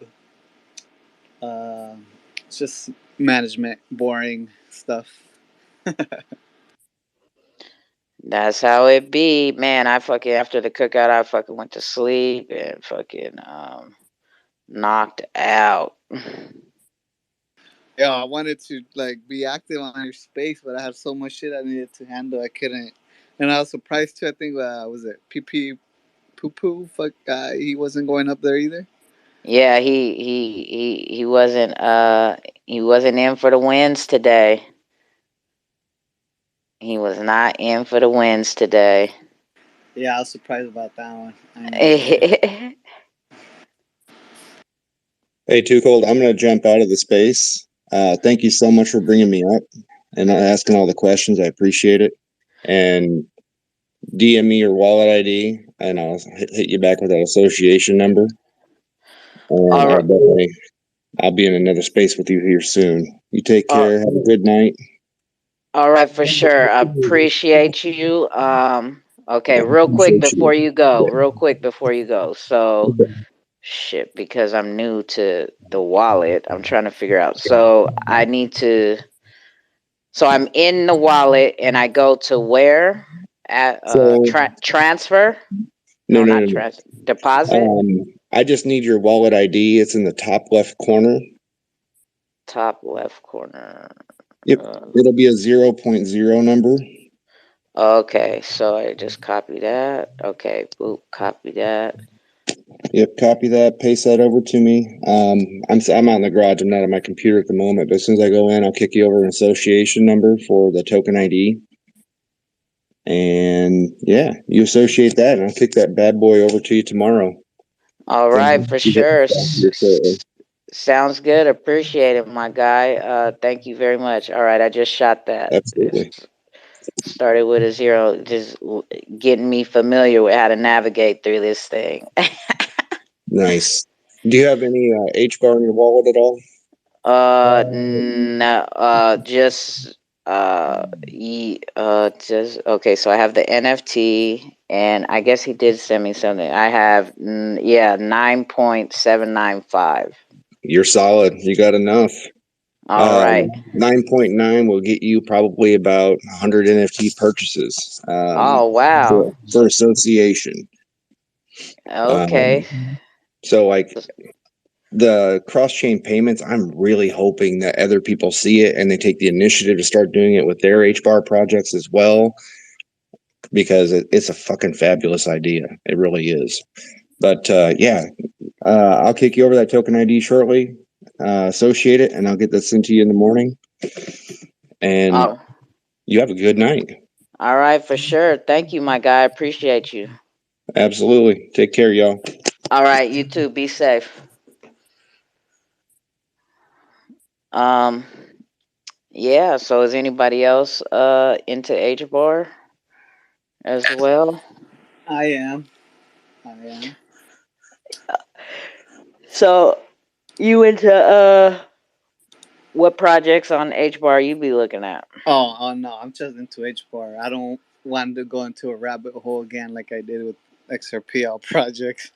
It's just management, boring stuff. That's how it be, man. After the cookout, I fucking went to sleep and fucking knocked out. Yeah, I wanted to be active on your space, but I had so much shit I needed to handle. I couldn't, and I was surprised too. I think was it PP Poo Poo? Fuck, he wasn't going up there either. Yeah, he wasn't in for the wins today. He was not in for the wins today. Yeah, I was surprised about that one. Hey, 2Cold, I'm going to jump out of the space. Thank you so much for bringing me up and asking all the questions. I appreciate it. And DM me your wallet ID, and I'll hit you back with that association number. And I'll be in another space with you here soon. You take care. Have a good night. All right, for sure. I appreciate you. Okay, real quick before you go. So, shit, because I'm new to the wallet, I'm trying to figure out. So I'm in the wallet, and I go to where? At transfer? No. Deposit? I just need your wallet ID. It's in the top left corner. Top left corner. Yep. It'll be a 0.0 number. Okay, so I just copy that. Okay, boop, copy that. Yep, copy that, paste that over to me. I'm out in the garage. I'm not at my computer at the moment, but as soon as I go in, I'll kick you over an association number for the token ID. And yeah, you associate that, and I'll kick that bad boy over to you tomorrow. All right, for sure. Sounds good. Appreciate it, my guy. Thank you very much. All right, I just shot that. Absolutely. Started with a 0, just getting me familiar with how to navigate through this thing. Nice. Do you have any HBAR in your wallet at all? No. Just okay. So I have the NFT, and I guess he did send me something. I have 9.795. You're solid. You got enough. All right. 9.9 will get you probably about 100 NFT purchases Oh wow. for association. Okay. So like the cross-chain payments, I'm really hoping that other people see it and they take the initiative to start doing it with their HBAR projects as well, because it's a fucking fabulous idea. It really is. But yeah, I'll kick you over that token ID shortly. Associate it, and I'll get that sent to you in the morning. And you have a good night. All right, for sure. Thank you, my guy. Appreciate you. Absolutely. Take care, y'all. All right, you too. Be safe. Yeah, so is anybody else into HBAR as well? I am. So you into what projects on HBAR you be looking at? Oh no, I'm just into HBAR. I don't want to go into a rabbit hole again like I did with Xrpl projects.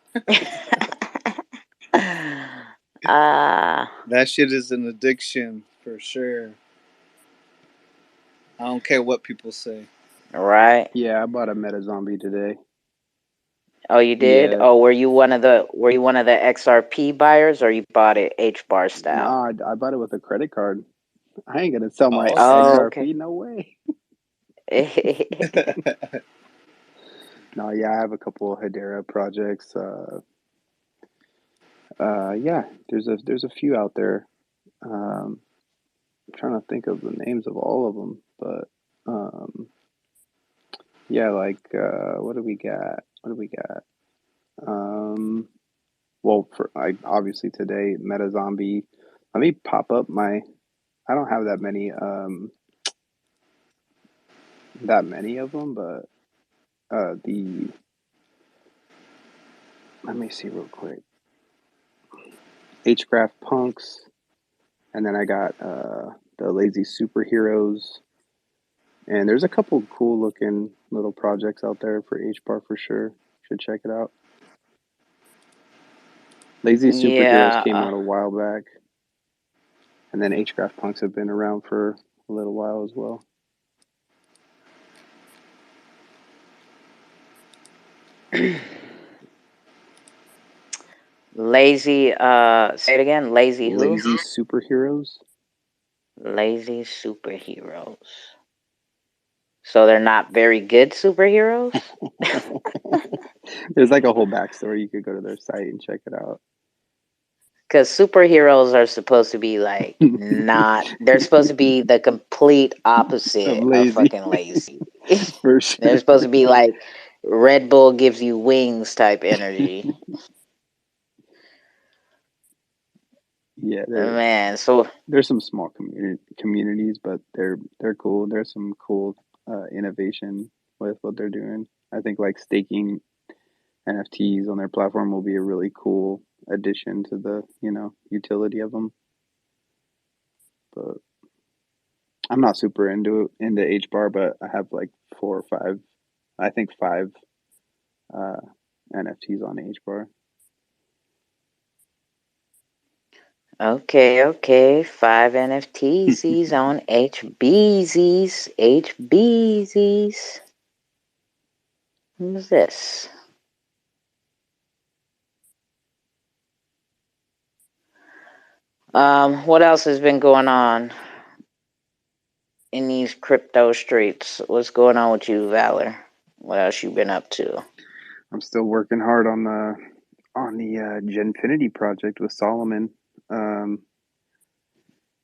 That shit is an addiction for sure. I don't care what people say. Right. Yeah, I bought a meta zombie today. Oh, you did? Yeah. Oh, were you one of the XRP buyers, or you bought it HBAR style? No, I bought it with a credit card. I ain't gonna sell my Oh, XRP. okay. No way. No, yeah, I have a couple of Hedera projects. Yeah, there's a few out there. I'm trying to think of the names of all of them, but yeah, like what do we got? Well, for obviously today, Meta Zombie. Let me pop up my. I don't have that many of them, but let me see real quick. Hcraft Punks, and then I got the Lazy Superheroes, and there's a couple cool looking little projects out there for HBAR for sure. Should check it out. Lazy Superheroes came out a while back, and then Hcraft Punks have been around for a little while as well. Lazy, say it again. Lazy who? Lazy Superheroes. Lazy superheroes. So they're not very good superheroes? There's like a whole backstory. You could go to their site and check it out. Because superheroes are supposed to be like they're supposed to be the complete opposite of fucking lazy. For sure. They're supposed to be like Red Bull gives you wings type energy. Yeah, man. So there's some small communities, but they're cool. There's some cool innovation with what they're doing. I think like staking NFTs on their platform will be a really cool addition to the utility of them. But I'm not super into HBAR, but I have like 4 or 5, I think 5 NFTs on HBAR. Okay. 5 NFTs on HBZs. Who's this? What else has been going on in these crypto streets? What's going on with you, Valor? What else you been up to? I'm still working hard on the Genfinity project with Solomon.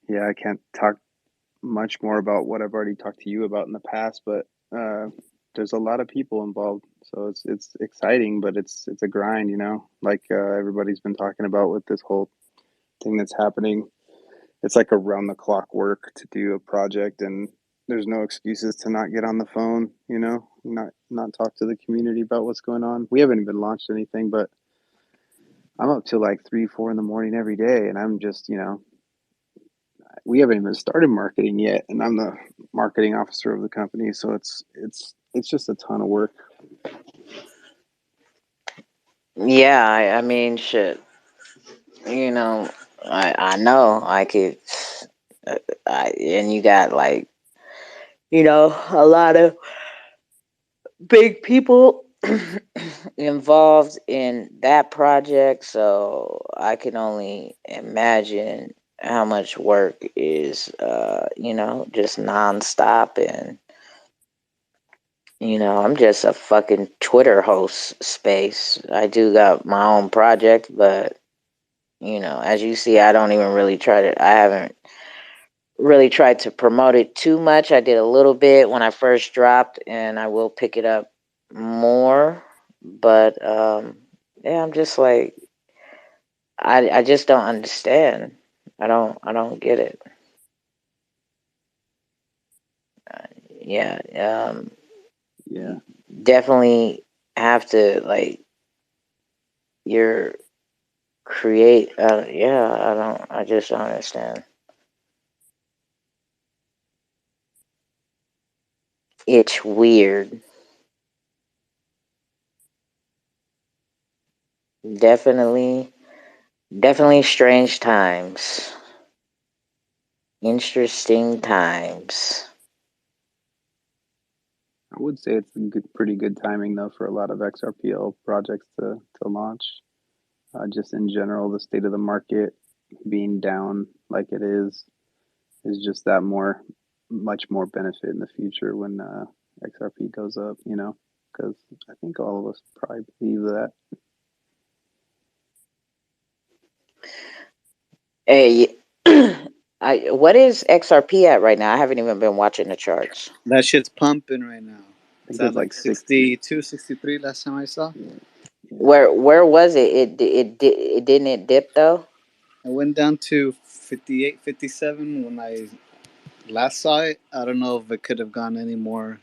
Yeah, I can't talk much more about what I've already talked to you about in the past, but there's a lot of people involved, so it's exciting, but it's a grind, like everybody's been talking about with this whole thing that's happening. It's like around the clock work to do a project, and there's no excuses to not get on the phone, not talk to the community about what's going on. We haven't even launched anything, but I'm up till like 3-4 in the morning every day, and I'm just we haven't even started marketing yet, and I'm the marketing officer of the company, so it's just a ton of work. Yeah, I mean, shit. I know I could. And you got like, a lot of big people involved in that project, so I can only imagine how much work is just nonstop. And I'm just a fucking Twitter host space. I do got my own project, but as you see, I don't even really I haven't really tried to promote it too much. I did a little bit when I first dropped, and I will pick it up more. But yeah, I'm just like, I just don't understand. I don't get it. Yeah, Yeah. definitely have to like your create. Yeah, I just don't understand. It's weird. Definitely, definitely strange times. Interesting times. I would say it's pretty good timing though for a lot of XRPL projects to launch. Just in general, the state of the market being down like it is just that much more benefit in the future when XRP goes up. Because I think all of us probably believe that. Hey, what is XRP at right now? I haven't even been watching the charts. That shit's pumping right now. I It's think at it's like like 60. 62, 63 last time I saw. Yeah. Where was it? It didn't it dip though? I went down to 58, 57 when I last saw it. I don't know if it could have gone any more.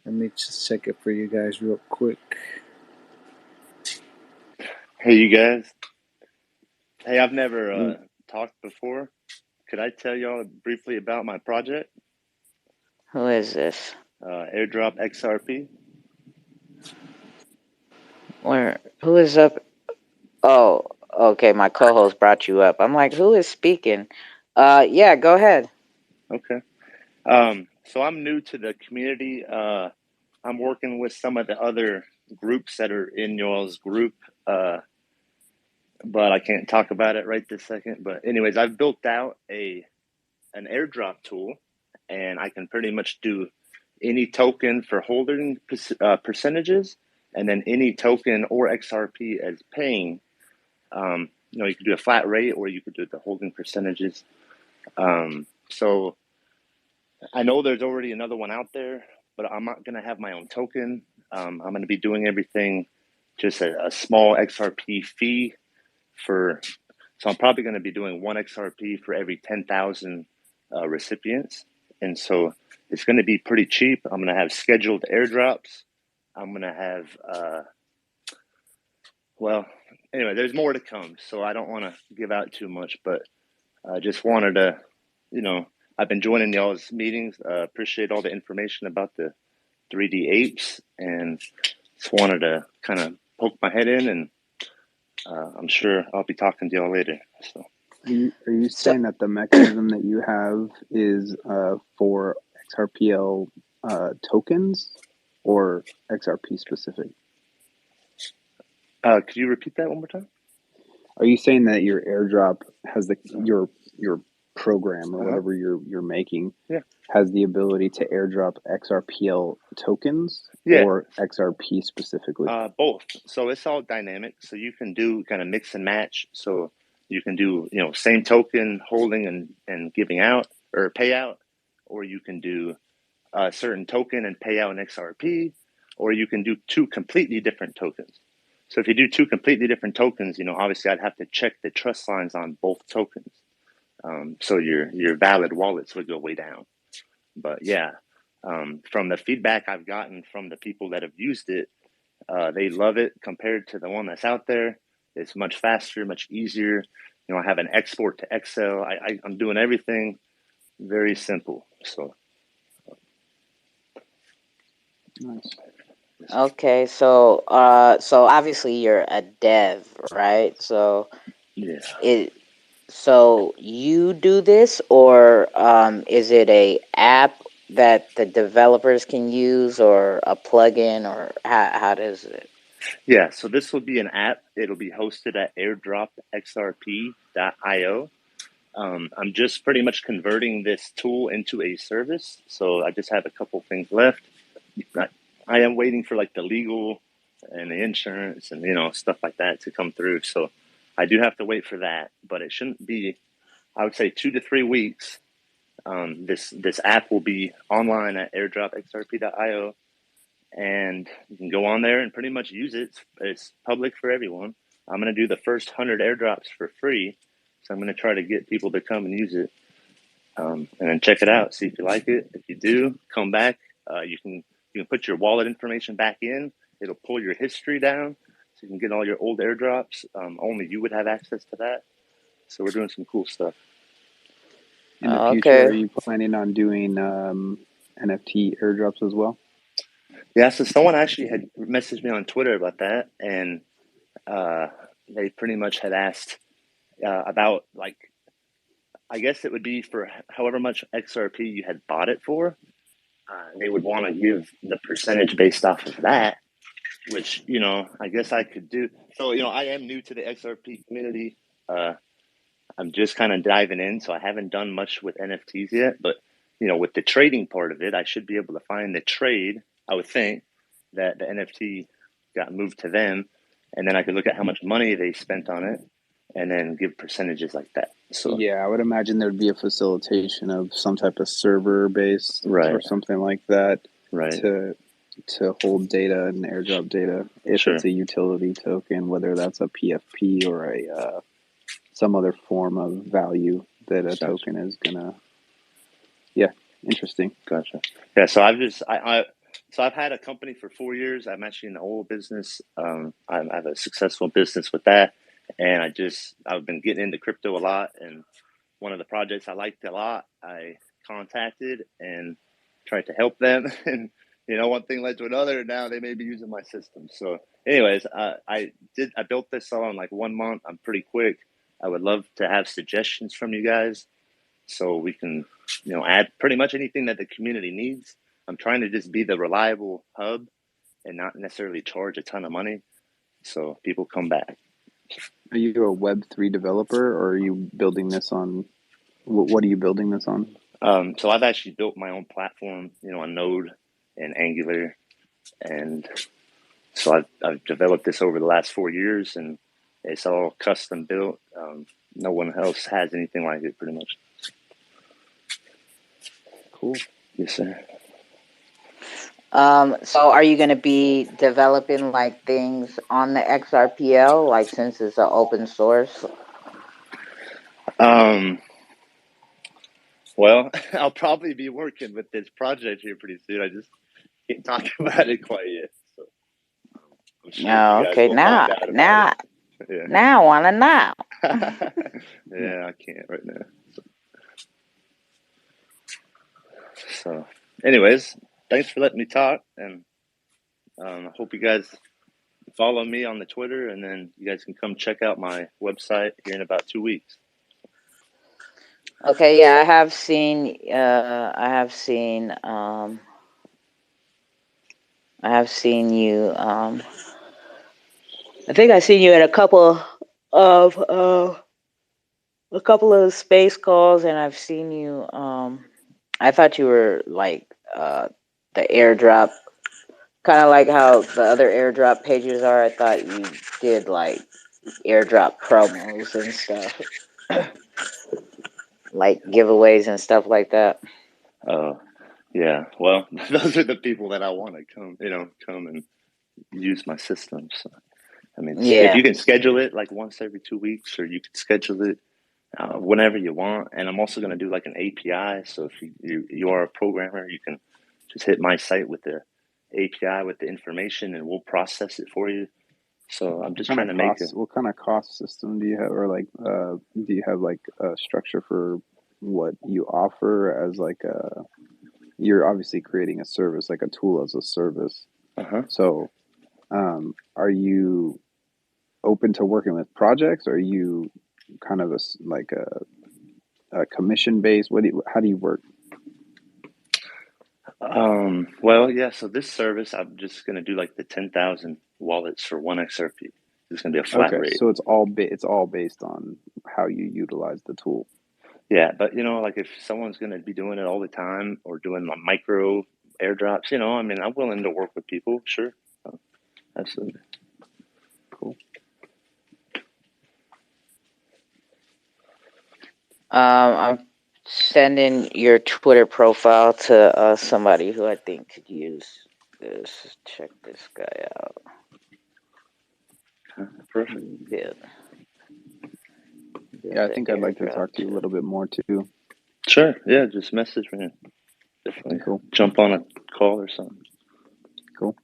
Let me just check it for you guys real quick. Hey, you guys. Hey, I've never talked before. Could I tell y'all briefly about my project? Who is this? Airdrop XRP. Who is up? Oh, okay. My co-host brought you up. I'm like, who is speaking? Yeah, go ahead. Okay. So I'm new to the community. I'm working with some of the other groups that are in y'all's group, but I can't talk about it right this second. But anyways, I've built out an airdrop tool, and I can pretty much do any token for holding percentages, and then any token or XRP as paying. You could do a flat rate, or you could do the holding percentages. So I know there's already another one out there, but I'm not going to have my own token. I'm going to be doing everything just a small XRP fee so I'm probably going to be doing one XRP for every 10,000 recipients. And so it's going to be pretty cheap. I'm going to have scheduled airdrops. I'm going to have, anyway, there's more to come. So I don't want to give out too much, but I just wanted to, I've been joining y'all's meetings. Appreciate all the information about the 3D apes, and just wanted to kind of poke my head in, and I'm sure I'll be talking to y'all later. So, Are you saying that the mechanism that you have is for XRPL tokens or XRP specific? could you repeat that one more time? Are you saying that your airdrop has your program or whatever you're making has the ability to airdrop XRPL tokens or XRP specifically? Both. So it's all dynamic. So you can do kind of mix and match. So you can do, same token holding and giving out or payout, or you can do a certain token and pay out an XRP, or you can do two completely different tokens. So if you do two completely different tokens, obviously I'd have to check the trust lines on both tokens. So your valid wallets would go way down. But yeah, from the feedback I've gotten from the people that have used it, they love it compared to the one that's out there. It's much faster, much easier. I have an export to Excel. I'm doing everything very simple. So nice. Okay, so so obviously you're a dev, right? So yeah. So you do this, or is it a app that the developers can use, or a plugin, or how does it? Yeah, so this will be an app. It'll be hosted at airdropxrp.io. I'm just pretty much converting this tool into a service. So I just have a couple things left. I am waiting for like the legal and the insurance and, stuff like that to come through. So I do have to wait for that, but it shouldn't be, I would say 2 to 3 weeks. This app will be online at airdropxrp.io, and you can go on there and pretty much use it. It's public for everyone. I'm going to do the first 100 airdrops for free. So I'm going to try to get people to come and use it, and then check it out. See if you like it. If you do, come back. You can put your wallet information back in. It'll pull your history down, so you can get all your old airdrops. Only you would have access to that. So we're doing some cool stuff. In the future, are you planning on doing NFT airdrops as well? Yeah, so someone actually had messaged me on Twitter about that, and they pretty much had asked about, like, I guess it would be for however much XRP you had bought it for. They would want to give the percentage based off of that, which, I guess I could do. So, I am new to the XRP community. I'm just kind of diving in, so I haven't done much with NFTs yet. But, with the trading part of it, I should be able to find the trade, I would think, that the NFT got moved to them. And then I could look at how much money they spent on it and then give percentages like that. So yeah, I would imagine there'd be a facilitation of some type of server base or something like that to hold data and airdrop data if it's a utility token, whether that's a PFP or a some other form of value that a token is gonna. Yeah, interesting. Gotcha. Yeah, so I've had a company for 4 years. I'm actually in the oil business. I have a successful business with that, and I've been getting into crypto a lot. And one of the projects I liked a lot, I contacted and tried to help them. And one thing led to another. And now they may be using my system. So, anyways, I built this all in like 1 month. I'm pretty quick. I would love to have suggestions from you guys, so we can, add pretty much anything that the community needs. I'm trying to just be the reliable hub and not necessarily charge a ton of money, so people come back. Are you a Web3 developer, or are you building this on? What are you building this on? So I've actually built my own platform, on Node and Angular, and so I've developed this over the last 4 years, and it's all custom built. No one else has anything like it, pretty much. Cool. Yes, sir. So are you going to be developing like things on the XRPL, like since it's an open source? Well, I'll probably be working with this project here pretty soon. I just can't talk about it quite yet. So I'm sure okay. Now I want to know. Yeah, I can't right now. So, anyways, thanks for letting me talk, and I hope you guys follow me on the Twitter, and then you guys can come check out my website here in about 2 weeks. Okay, yeah, I have seen you. I think I seen you at a couple of space calls, and I've seen you. I thought you were like the airdrop, kind of like how the other airdrop pages are. I thought you did like airdrop promos and stuff, like giveaways and stuff like that. Oh, yeah. Well, those are the people that I want to come and use my system. So, I mean, if you can schedule it like once every 2 weeks, or you can schedule it whenever you want. And I'm also going to do like an API. So if you are a programmer, you can just hit my site with the API with the information, and we'll process it for you. So I'm just trying to make it. What kind of cost system do you have, or like, do you have like a structure for what you offer as like you're obviously creating a service, like a tool as a service. So, are you open to working with projects? Or are you kind of like a commission based? How do you work? Well, yeah. So this service, I'm just gonna do like the 10,000 wallets for one XRP. It's gonna be a flat Okay, rate. so it's all based on how you utilize the tool. Yeah, but like if someone's gonna be doing it all the time or doing like micro airdrops, I mean, I'm willing to work with people. Sure, absolutely. Cool. I'm sending your Twitter profile to somebody who I think could use this. Check this guy out. Perfect. Yeah, I think I'd like to talk to you a little bit more too. Sure. Yeah, just message me. Definitely. Cool. Jump on a call or something. Cool.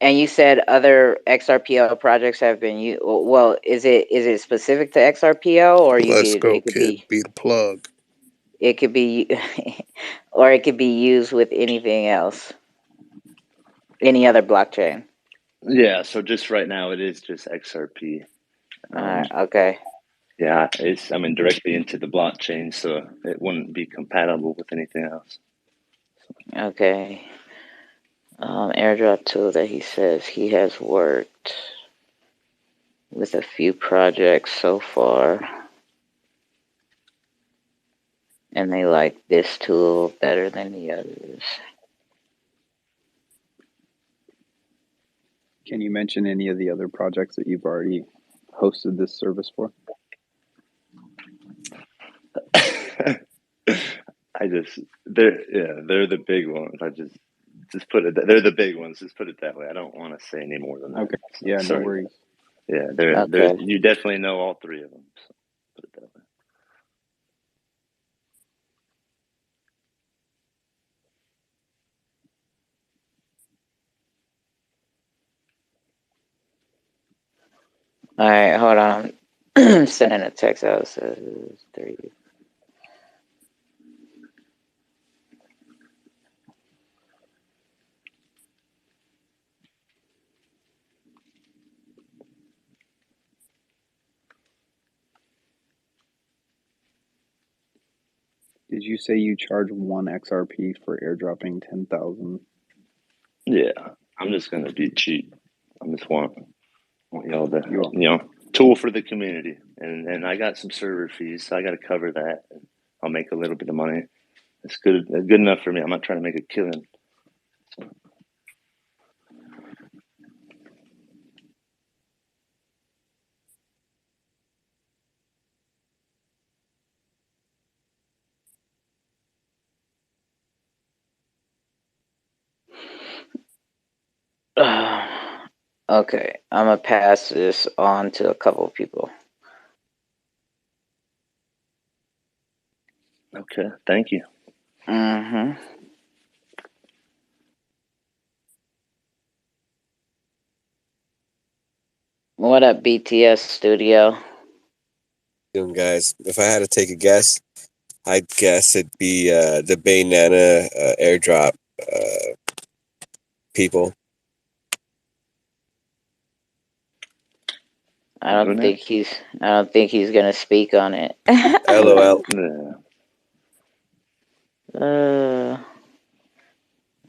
And you said other XRPL projects have been used. Well, is it specific to XRPL, or It could be the plug. It could be, or it could be used with anything else, any other blockchain. Yeah. So just right now, it is just XRP. Okay. Yeah, directly into the blockchain, so it wouldn't be compatible with anything else. Okay. Airdrop tool that he says he has worked with a few projects so far, and they like this tool better than the others. Can you mention any of the other projects that you've already hosted this service for? They're the big ones. I just put it. They're the big ones. Just put it that way. I don't want to say any more than that. Okay. Yeah. Sorry. No worries. Yeah. Okay. You definitely know all three of them. So put it that way. All right, hold on. Sending a text out. Says 3. Did you say you charge 1 XRP for airdropping 10,000? Yeah, I'm just gonna be cheap. I just want y'all to tool for the community, and I got some server fees, so I got to cover that. And I'll make a little bit of money. It's good enough for me. I'm not trying to make a killing. So. Okay, I'm gonna pass this on to a couple of people. Okay, thank you. Mm-hmm. What up, BTS Studio? Doing, guys? If I had to take a guess, I'd guess it'd be the Banana airdrop people. I don't think he's gonna speak on it. LOL.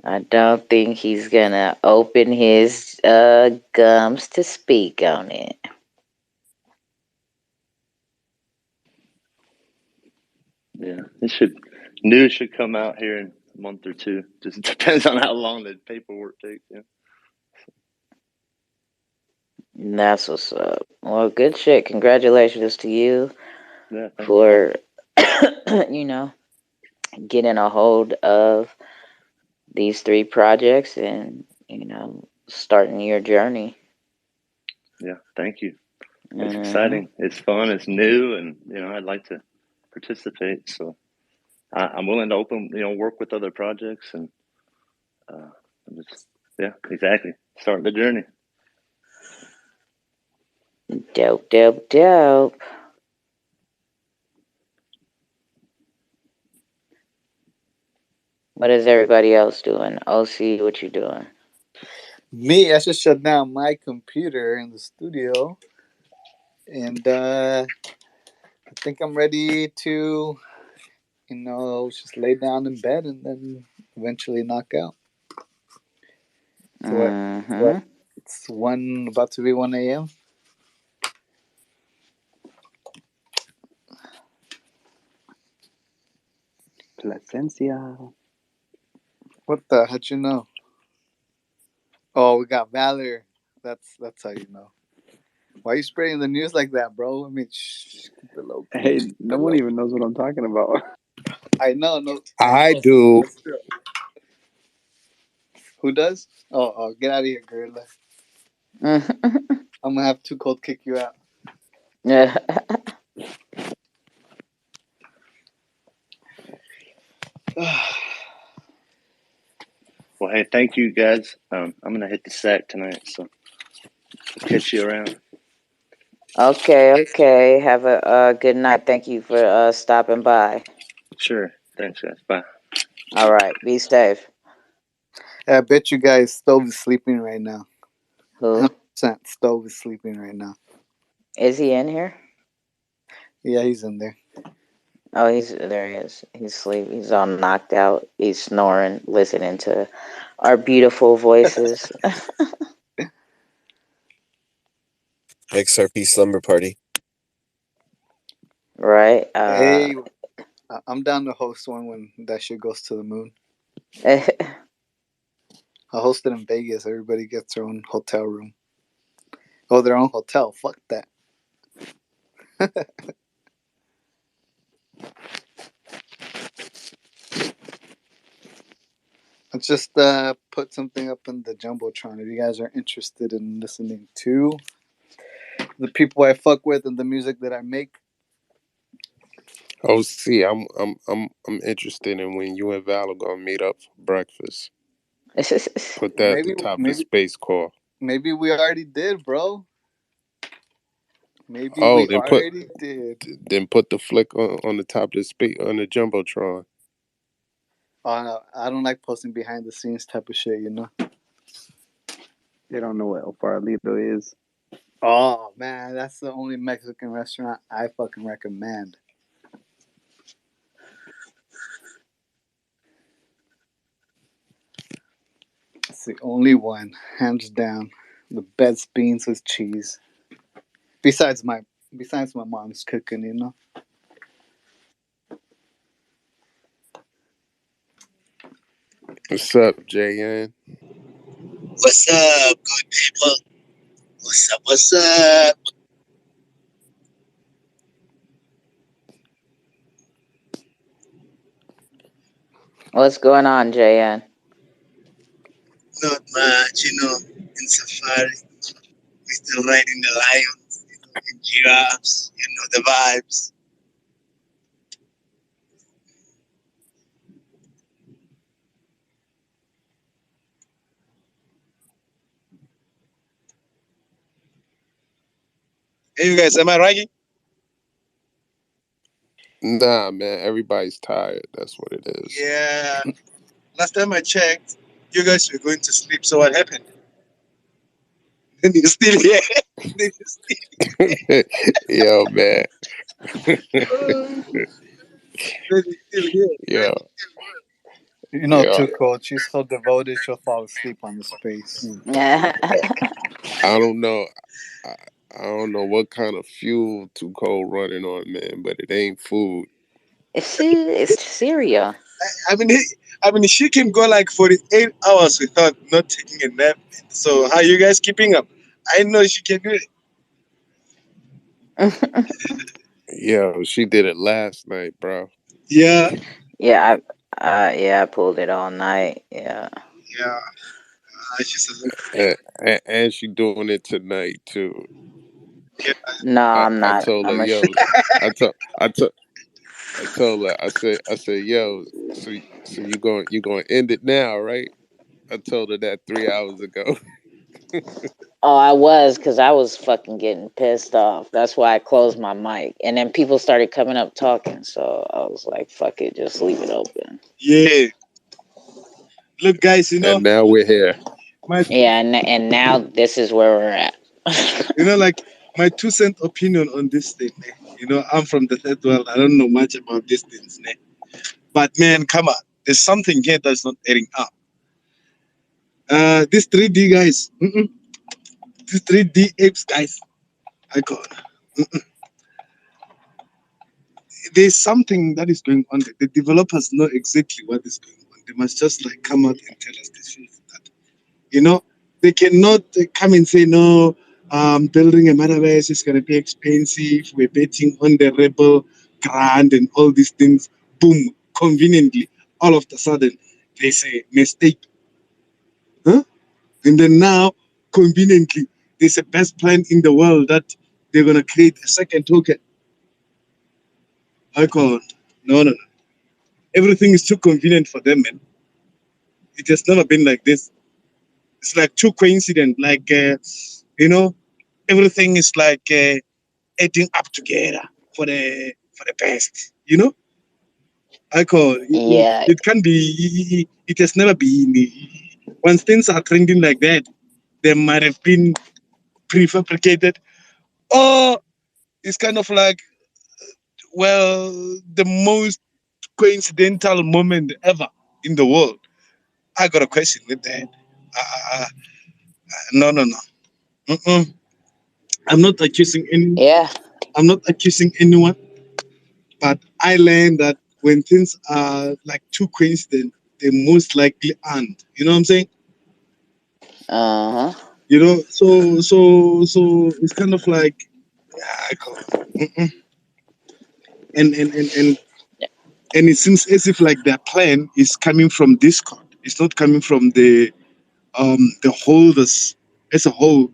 I don't think he's gonna open his gums to speak on it. Yeah, news should come out here in a month or two. Just depends on how long the paperwork takes. Yeah. That's what's up. Well, good shit. Congratulations to you for getting a hold of these 3 projects and starting your journey. Yeah, thank you. It's exciting. It's fun. It's new, and I'd like to participate. So I'm willing to work with other projects, and exactly. Start the journey. Dope. What is everybody else doing? OC, what you doing? Me, I should shut down my computer in the studio, and I think I'm ready to, just lay down in bed and then eventually knock out. So what? It's about to be 1 a.m. Placencia. What the? How'd you know? Oh, we got Valor. That's how you know. Why are you spreading the news like that, bro? I mean, shh, keep it low key. Hey, no one even knows what I'm talking about. I know. No, I do. That's true. Who does? Oh, get out of here, gorilla. I'm gonna have 2Cold kick you out. Yeah. Well, hey, thank you guys. I'm gonna hit the sack tonight, so I'll catch you around. Okay. Have a good night. Thank you for stopping by. Sure. Thanks, guys. Bye. All right. Be safe. I bet you guys Stove is sleeping right now. Who? 100% Stove is sleeping right now. Is he in here? Yeah, he's in there. Oh, there he is. He's asleep. He's all knocked out. He's snoring, listening to our beautiful voices. XRP slumber party. Right. Hey, I'm down to host one when that shit goes to the moon. I'll host it in Vegas. Everybody gets their own hotel room. Oh, their own hotel. Fuck that. Let's just put something up in the Jumbotron if you guys are interested in listening to the people I fuck with and the music that I make. Oh, see, I'm interested in when you and Val are gonna meet up for breakfast. Put that at the top of the space call. Maybe we already did, bro. Maybe we already did. Then put the flick on the top of the space on the Jumbotron. I don't like posting behind the scenes type of shit, you know. They don't know what El Farolito is. Oh man, that's the only Mexican restaurant I fucking recommend. It's the only one, hands down. The best beans with cheese. Besides my mom's cooking, you know. What's up, JN? What's up, good people? What's up? What's going on, JN? Not much, in safari. We still riding the lions, and giraffes, the vibes. Hey, you guys, am I right? Nah, man, everybody's tired. That's what it is. Yeah. Last time I checked, you guys were going to sleep, so what happened? Then you're still here. Yo, man. Yeah. You know, 2Cold, she's so devoted she'll fall asleep on the space. I don't know. I don't know what kind of fuel 2Cold running on, man, but it ain't food. It's Syria. I mean, she can go like 48 hours without not taking a nap. So how you guys keeping up? I know she can do it. Yeah, she did it last night, bro. Yeah. Yeah, I pulled it all night. Yeah. Yeah. She's a And she doing it tonight too. Yeah. No, I'm not. I told her, yo. I told her. I said, yo. So you going to end it now, right? I told her that 3 hours ago. Oh, I was, because I was fucking getting pissed off. That's why I closed my mic. And then people started coming up talking. So I was like, fuck it, just leave it open. Yeah. Look, guys, And now we're here. Yeah, and now this is where we're at. Like my 2 cent opinion on this thing. I'm from the third world. I don't know much about these things. But man, come on. There's something here that's not adding up. These 3D guys. These 3D apes guys. I call. There's something that is going on. The developers know exactly what is going on. They must just come out and tell us the truth. That they cannot come and say no. Building a metaverse is going to be expensive. We're betting on the Xrpl grant and all these things. Boom, conveniently, all of a sudden they say mistake. Huh? And then now, conveniently, there's a best plan in the world that they're going to create a second token. I call no. Everything is too convenient for them, man. It has never been like this. It's like too coincident. Everything is adding up together for the best. I call Yeah. it can be. It has never been. Once things are trending like that, they might have been prefabricated, or it's kind of the most coincidental moment ever in the world. I got a question with that. No. I'm not accusing any. Yeah. I'm not accusing anyone, but I learned that when things are too coincident, they most likely aren't. You know what I'm saying? So it's kind of and it seems as if their plan is coming from Discord. It's not coming from the holders as a whole,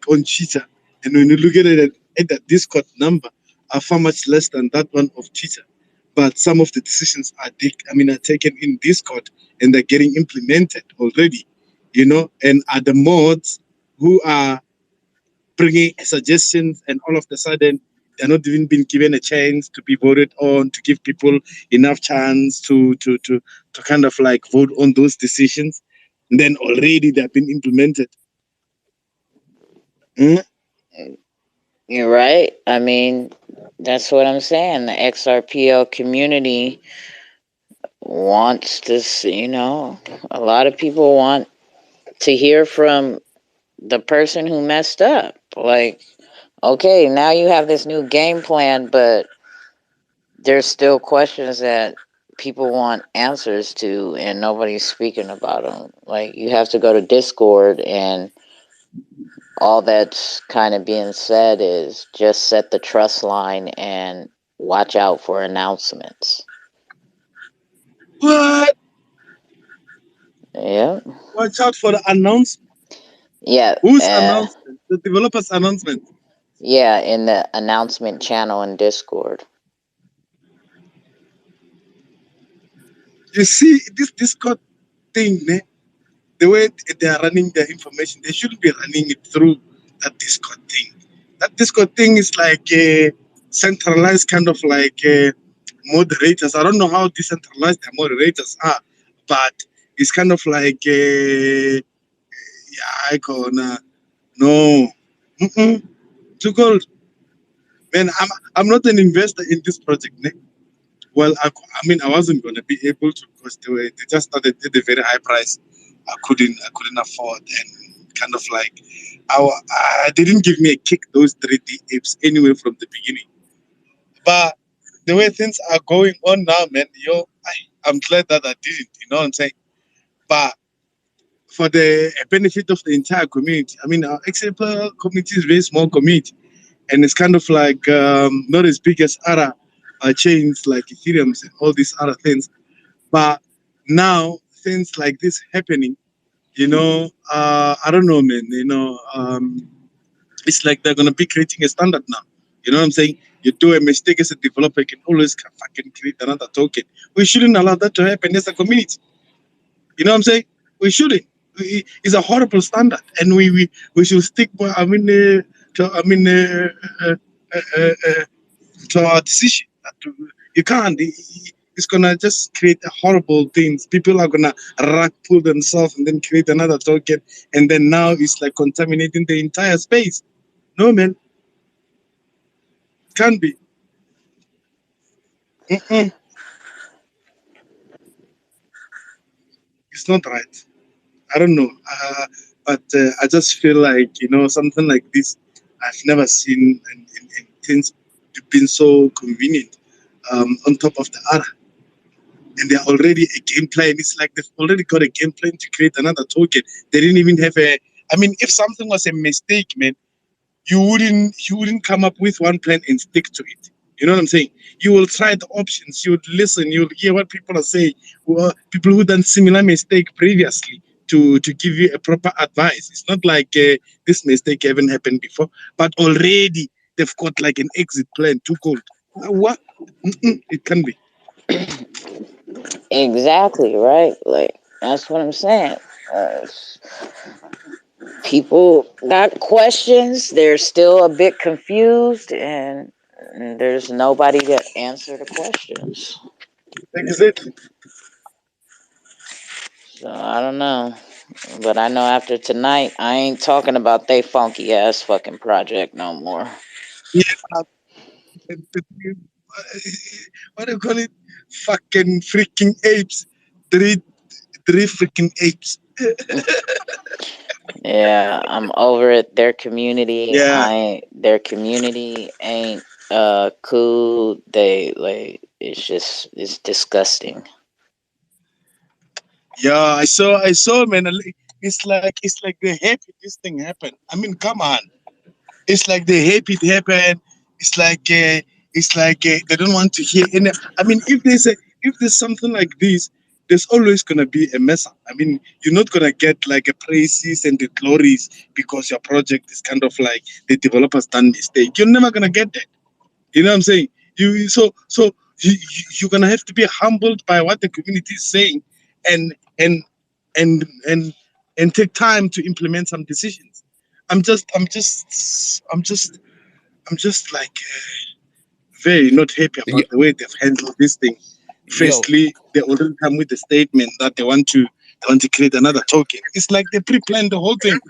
on Cheetah. And when you look at it at the Discord number, are far much less than that one of Cheetah. But some of the decisions are taken in Discord and they're getting implemented already, and are the mods who are bringing suggestions, and all of a sudden they're not even being given a chance to be voted on, to give people enough chance to kind of vote on those decisions. And then already they've been implemented. You're right. I mean, that's what I'm saying. The Xrpl community wants this, a lot of people want to hear from the person who messed up. Okay, now you have this new game plan, but there's still questions that people want answers to and nobody's speaking about them. You have to go to Discord, and all that's kind of being said is just set the trust line and watch out for announcements. What? Yeah. Watch out for the announcement. Yeah. Whose announcement? The developer's announcement. Yeah, in the announcement channel in Discord. You see, this Discord thing, the way they are running their information, they shouldn't be running it through that Discord thing. That Discord thing is a centralized kind of moderators. I don't know how decentralized the moderators are, but it's kind of no. 2Cold's. Man, I'm not an investor in this project, Nick. Well, I wasn't going to be able to because they just started at a very high price. I couldn't afford, and kind of they didn't give me a kick, those 3D apes anyway from the beginning. But the way things are going on now, man, I'm glad that I didn't. You know what I'm saying? But for the benefit of the entire community, our Xrpl community is a very small community, and it's kind of not as big as other chains like Ethereum and all these other things. But now things like this happening, I don't know, man. It's they're gonna be creating a standard now. You know what I'm saying? You do a mistake as a developer, you can always fucking create another token. We shouldn't allow that to happen as a community. You know what I'm saying? We shouldn't. It's a horrible standard, and we should stick by. To our decision. You can't. it's gonna just create horrible things. People are gonna rug pull themselves and then create another token, and then now it's like contaminating the entire space. No, man, can't be. Mm-mm. It's not right. I don't know, but I just feel like something like this I've never seen, and things been so convenient on top of the other. And they're already a game plan. It's like they've already got a game plan to create another token. They didn't even have a. I mean, if something was a mistake, man, you wouldn't come up with one plan and stick to it. You know what I'm saying? You will try the options. You would listen. You'll hear what people are saying. People who done similar mistake previously to give you a proper advice. It's not like this mistake haven't happened before, but already they've got like an exit plan. 2Cold. What? It can be. Exactly, right? Like, that's what I'm saying. People got questions. They're still a bit confused, and there's nobody to answer the questions. Exactly. So I don't know. But I know after tonight, I ain't talking about they funky ass fucking project no more. Yeah. What do you call it? Fucking freaking apes. Three freaking apes. Yeah, I'm over it. Their community, Yeah. their community ain't cool. They like it's disgusting. Yeah, I saw, man. It's like they're happy this thing happened. I mean, come on. It's like they're happy it happened. It's like they don't want to hear any. I mean, if there's something like this, there's always gonna be a mess up. I mean, you're not gonna get like a praises and the glories because your project is kind of like the developers done mistake. You're never gonna get that. You know what I'm saying? You're gonna have to be humbled by what the community is saying, and and and and and take time to implement some decisions. I'm just like very not happy about the way they've handled this thing. Yo, Firstly, they already come with a statement that they want to create another token. It's like they pre-planned the whole thing.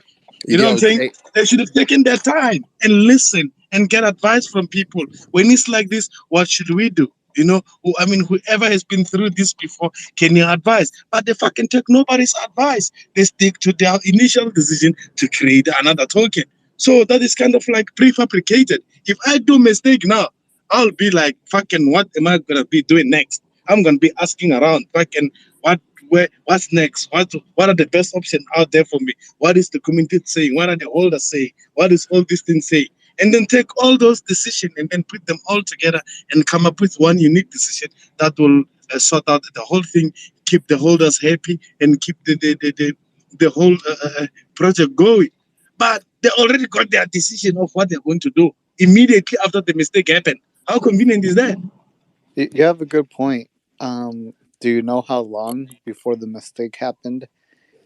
You know what I'm yo, saying? Jay, They should have taken their time and listen and get advice from people. When it's like this, what should we do? I mean, whoever has been through this before, can you advise? But they fucking take nobody's advice. They stick to their initial decision to create another token. So that is kind of like prefabricated. If I do mistake now, I'll be like, fucking, what am I gonna be doing next? I'm gonna be asking around, fucking, what's next? What are the best options out there for me? What is the community saying? What are the holders saying? What is all these things saying? And then take all those decisions and then put them all together and come up with one unique decision that will sort out the whole thing, keep the holders happy, and keep the whole project going. But they already got their decision of what they're going to do immediately after the mistake happened. How convenient is that? You have a good point. Do you know how long before the mistake happened?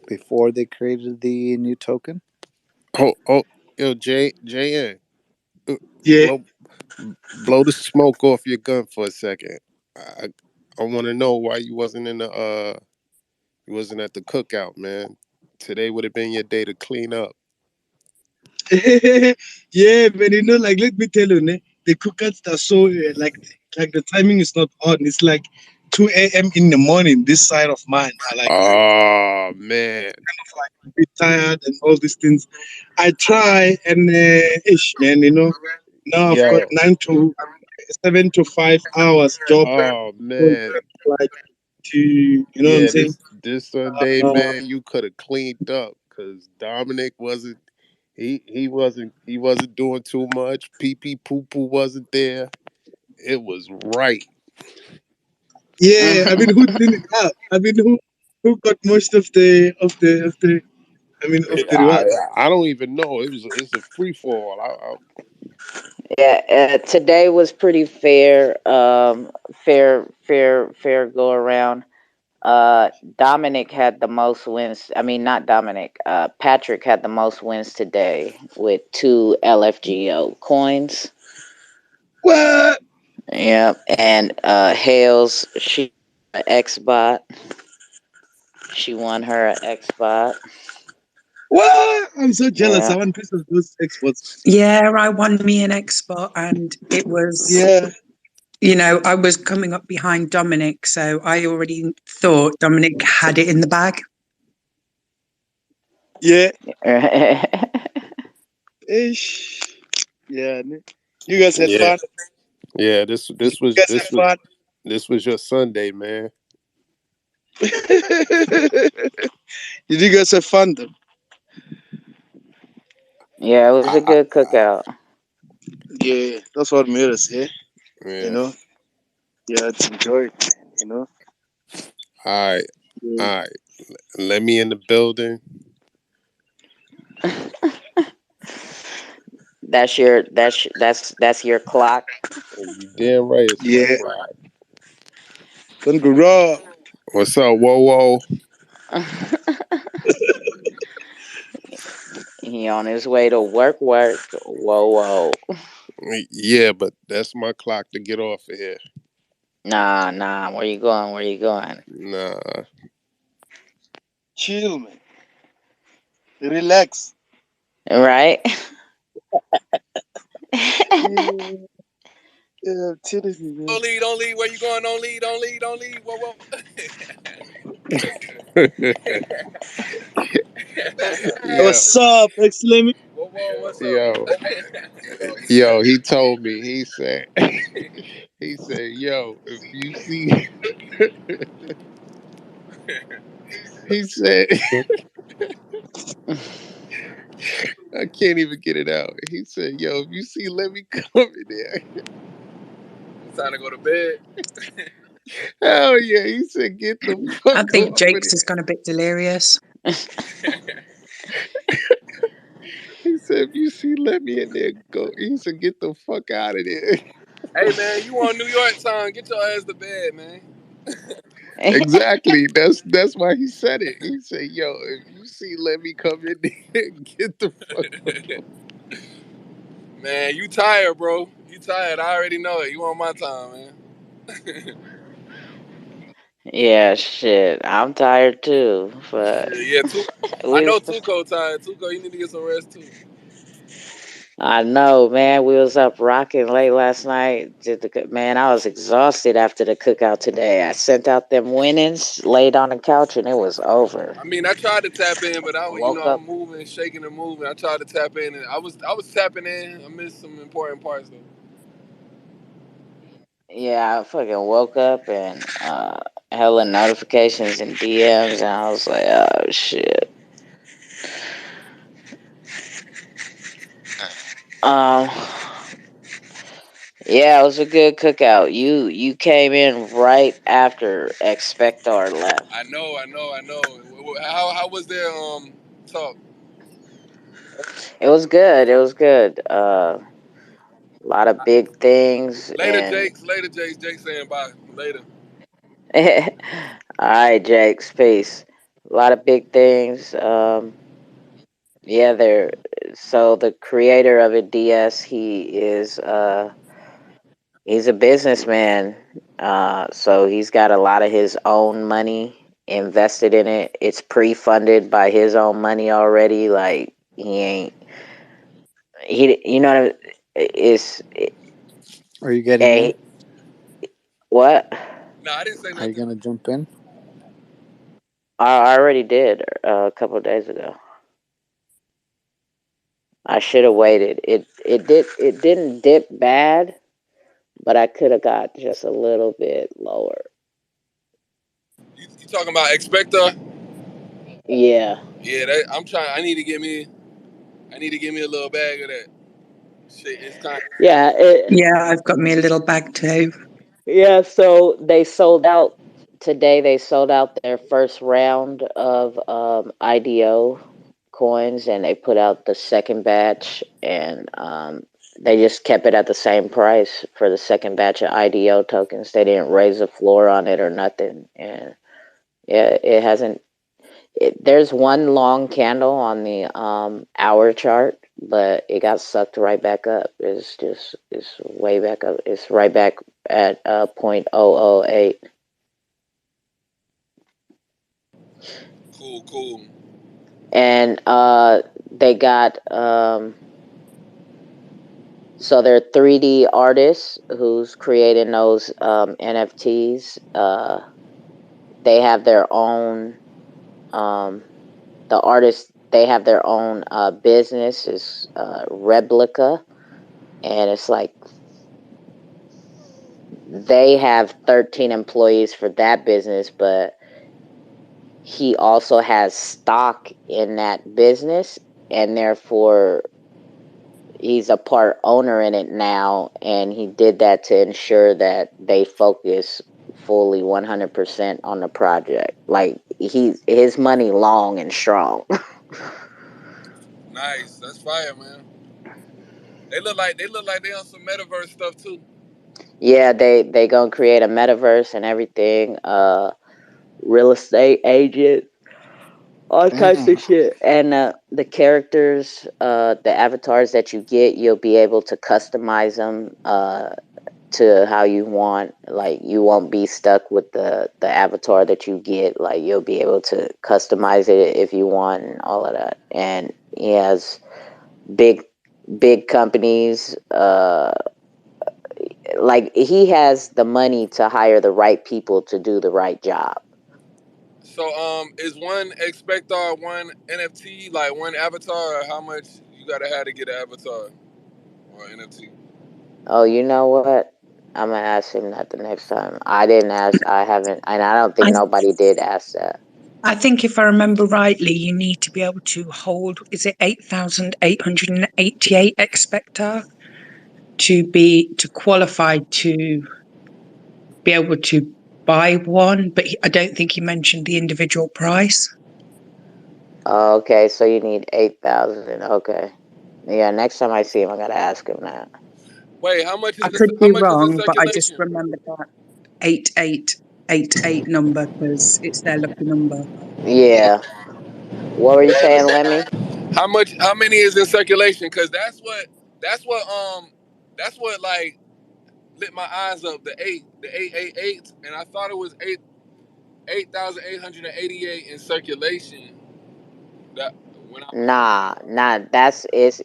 Before they created the new token? oh, yo, JN, Yeah. blow the smoke off your gun for a second. I I want to know why you wasn't in the you wasn't at the cookout, man. Today would have been your day to clean up. Yeah, but like let me tell you, the cookouts are so like the timing is not on. It's like 2 a.m. in the morning. This side of mine, I like Oh man, kind of like a bit tired and all these things. I try and ish, man. Now I've got yo, 7 to 5 hours job. oh So man, it's like what I'm yeah. saying? This Sunday, Uh, man, you could have cleaned up because Dominic wasn't. He wasn't doing too much. PP Poo Poo wasn't there. It was right. yeah, I mean, who cleaned it up? I mean, who got most of the I rewards? I don't even know. It's a free fall. Yeah, today was pretty fair. Fair go around. Dominic had the most wins. I mean, not Dominic. Patrick had the most wins today with 2 LFGO coins. What? Yeah, and Hales, she an X-Bot. She won her an X-Bot. What? I'm so jealous. Yeah. I want piece of those exports. Yeah, I won me an export, and it was, Yeah. you know, I was coming up behind Dominic, so I already thought Dominic had it in the bag. Yeah. Ish. Yeah. You guys had Yeah, fun. yeah. This You guys had fun. this was your Sunday, man. Did you guys have fun though? Yeah, it was a good cookout. Yeah, that's what matters. Yeah. Yeah. You know. Yeah, it's enjoyed. You know. All right, Yeah. all right. Let me in the building. That's your clock. You damn right, it's my clock. Congrats. What's up, whoa? He on his way to work. Whoa. Yeah, but that's my clock to get off of here. Nah. Where you going? Nah. Chill, man. Relax. Right? Yeah, I'm telling you, man. Don't leave. Where you going? Don't leave. Whoa. What's up, X-Lemmy? What's up? Yo, he told me. He said, yo, if you see, he said, I can't even get it out. He said, yo, if you see, let me come in there. It's time to go to bed. Hell yeah. He said, get the fuck I think off Jake's of has gone a bit delirious. there. He said, if you see, let me in there. Go. He said, get the fuck out of there. Hey, man, you on New York time. Get your ass to bed, man. Exactly. That's why he said it. He said, yo, if you see, let me come in there and get the fuck off. Man, you tired, bro. You tired. I already know it. You on my time, man. Yeah, shit. I'm tired too, but Yeah, I know 2Cold tired. 2Cold, you need to get some rest too. I know, man. We was up rocking late last night. Man, I was exhausted after the cookout today. I sent out them winnings, laid on the couch, and it was over. I mean, I tried to tap in, but I'm moving, shaking and moving. I tried to tap in, and I was tapping in. I missed some important parts though. Yeah, I fucking woke up and hella notifications and DMs, and I was like, oh shit. Yeah, it was a good cookout. You came in right after Expector left. I know. How was their talk? It was good. A lot of big things. Later, Jakes. Jakes saying bye. Later. All right, Jakes. Peace. A lot of big things. Yeah, so the creator of it, DS, he's a businessman. So he's got a lot of his own money invested in it. It's pre-funded by his own money already. Like you know, Are you getting in? What? No, I didn't say nothing. Are you gonna jump in? I already did a couple of days ago. I should have waited. It didn't dip bad, but I could have got just a little bit lower. You talking about Expector? Yeah. Yeah, I'm trying. I need to get me a little bag of that. Shit, it's time. Yeah. Yeah, I've got me a little bag too. Yeah. So they sold out today. They sold out their first round of IDO coins, and they put out the second batch, and they just kept it at the same price for the second batch of IDO tokens. They didn't raise the floor on it or nothing, and yeah, it hasn't. There's one long candle on the hour chart, but it got sucked right back up. It's way back up. It's right back at 0.008. Cool. And they got so they're 3D artists who's creating those NFTs. They have their own the artists. They have their own business. Is Replica, and it's like they have 13 employees for that business, but he also has stock in that business, and therefore he's a part owner in it now, and he did that to ensure that they focus fully 100% on the project. Like his money long and strong. Nice. That's fire, man. They look like they on some metaverse stuff too. Yeah, they gonna create a metaverse and everything. Real estate agent, all types of shit. And the characters, the avatars that you get, you'll be able to customize them to how you want. Like you won't be stuck with the avatar that you get. Like you'll be able to customize it if you want and all of that. And he has big companies. Like he has the money to hire the right people to do the right job. So is one expector one NFT, like one avatar, or how much you gotta have to get an avatar or NFT? Oh, you know what? I'm gonna ask him that the next time. I didn't ask. I haven't, and I don't think nobody did ask that. I think if I remember rightly, you need to be able to hold, is it 8,888 expector to qualify to be able to buy one, but I don't think he mentioned the individual price. Okay, so you need 8,000. Okay, yeah. Next time I see him, I gotta ask him that. Wait, how much is I could be wrong, but I just circulation? remembered that 8888 number because it's their lucky number. Yeah. What were you saying, Lemmy? How many is in circulation? Because that's what like lit my eyes up. The 888, and I thought it was 8,888 in circulation. That when I Nah. That's it's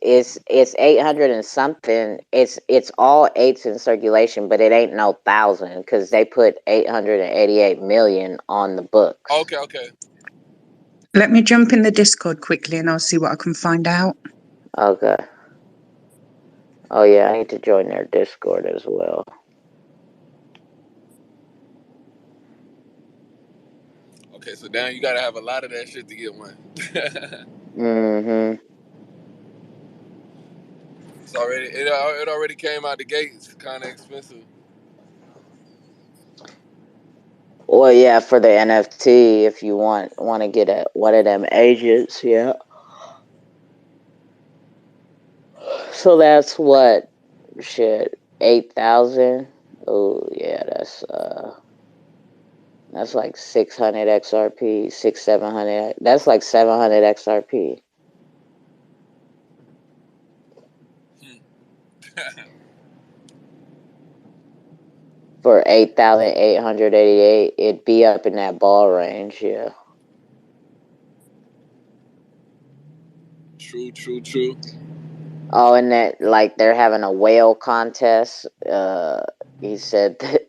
800 and something. It's all eights in circulation, but it ain't no thousand because they put 888 million on the books. Okay. Let me jump in the Discord quickly and I'll see what I can find out. Okay. Oh yeah, I need to join their Discord as well. Okay, so now you gotta have a lot of that shit to get one. Mm-hmm. It's already it already came out the gates, kind of expensive. Well, yeah, for the NFT, if you want to get one of them agents, yeah. So that's what shit 8,000. Oh yeah, that's like 600 XRP, 700. That's like 700 XRP. For 8,888, it'd be up in that ball range, yeah. True. Oh, and that like they're having a whale contest. He said that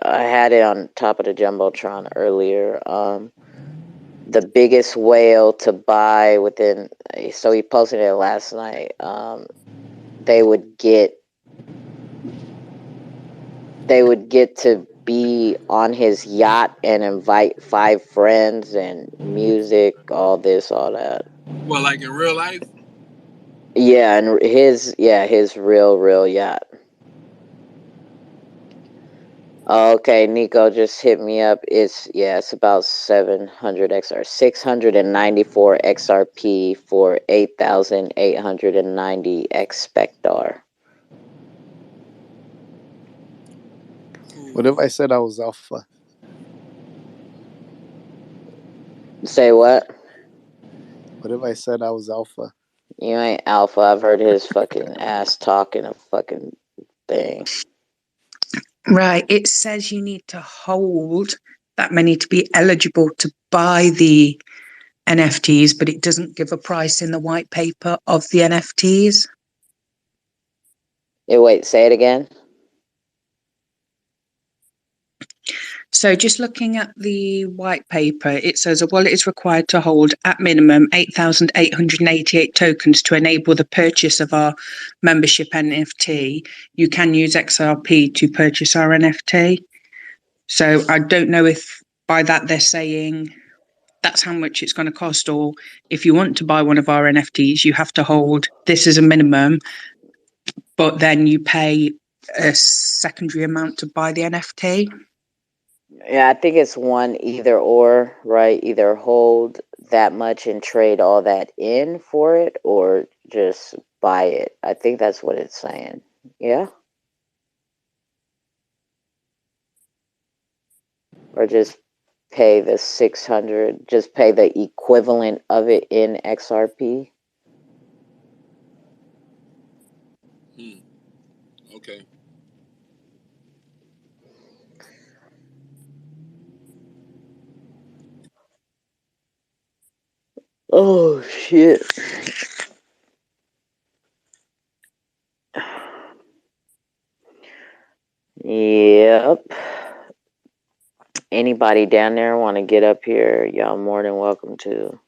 I had it on top of the jumbotron earlier. The biggest whale to buy within. So he posted it last night. They would get to be on his yacht and invite 5 friends and music, all this, all that. Well, like in real life? Yeah, and his real yacht. Okay, Nico just hit me up. It's about 700 XR, 694 XRP for 8,890 expectar. What if I said I was alpha? Say what? What if I said I was alpha? You ain't alpha. I've heard his fucking ass talking a fucking thing. Right. It says you need to hold that many to be eligible to buy the NFTs, but it doesn't give a price in the white paper of the NFTs. Wait, say it again. So just looking at the white paper, it says a wallet is required to hold at minimum 8,888 tokens to enable the purchase of our membership NFT. You can use XRP to purchase our NFT. So I don't know if by that they're saying that's how much it's going to cost, or if you want to buy one of our NFTs, you have to hold this as a minimum, but then you pay a secondary amount to buy the NFT. Yeah, I think it's one either or, right? Either hold that much and trade all that in for it, or just buy it. I think that's what it's saying. Yeah? Or just pay the 600, just pay the equivalent of it in XRP. Okay. Oh, shit. Yep. Anybody down there want to get up here? Y'all more than welcome to.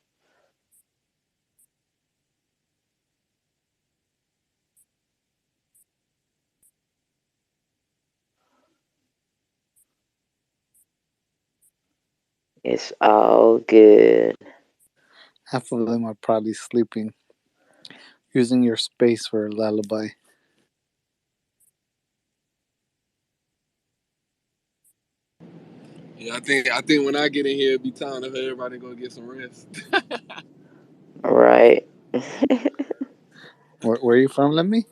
It's all good. Half of them are probably sleeping, using your space for a lullaby. Yeah, I think when I get in here, it'll be time for everybody to go get some rest. Right. Where are you from, Lemmy?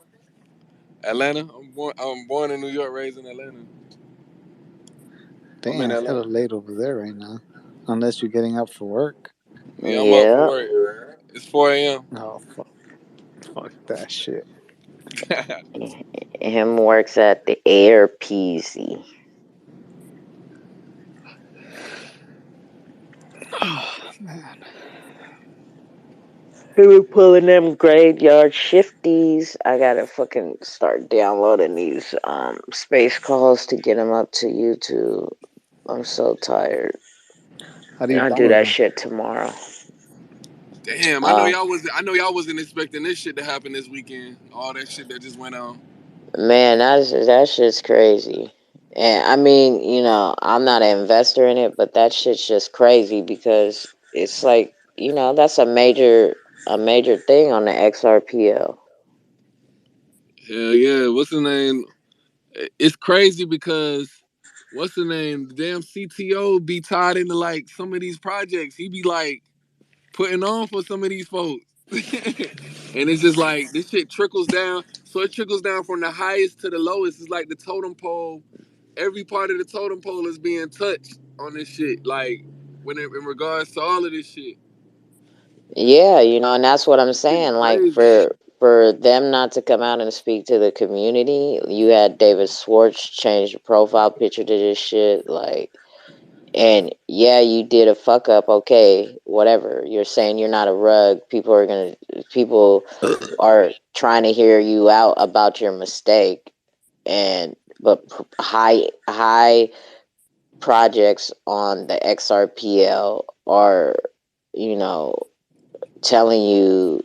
Atlanta. I'm born in New York, raised in Atlanta. I'm Damn, in it's kind Atlanta. of late over there right now. Unless you're getting up for work. Yeah, I'm up for work. It's 4 a.m. Oh, fuck that shit. Him works at the Air PC. Oh, man. He was pulling them graveyard shifties. I gotta fucking start downloading these space calls to get them up to YouTube. I'm so tired. How do you I'll do download that them? shit tomorrow. Damn, I know y'all wasn't expecting this shit to happen this weekend. All that shit that just went on. Man, that shit's crazy. And I mean, you know, I'm not an investor in it, but that shit's just crazy because it's like, you know, that's a major thing on the XRPL. Hell yeah. What's the name? It's crazy because what's the name? The damn CTO be tied into like some of these projects. He be like putting on for some of these folks. And it's just like this shit trickles down. So it trickles down from the highest to the lowest. It's like the totem pole. Every part of the totem pole is being touched on this shit. Like in regards to all of this shit. Yeah, you know, and that's what I'm saying. Like Crazy. for them not to come out and speak to the community, you had David Schwartz change the profile picture to this shit. Like, and yeah, you did a fuck up. Okay, whatever. You're saying you're not a rug. People are trying to hear you out about your mistake, but high projects on the XRPL are, you know, telling you,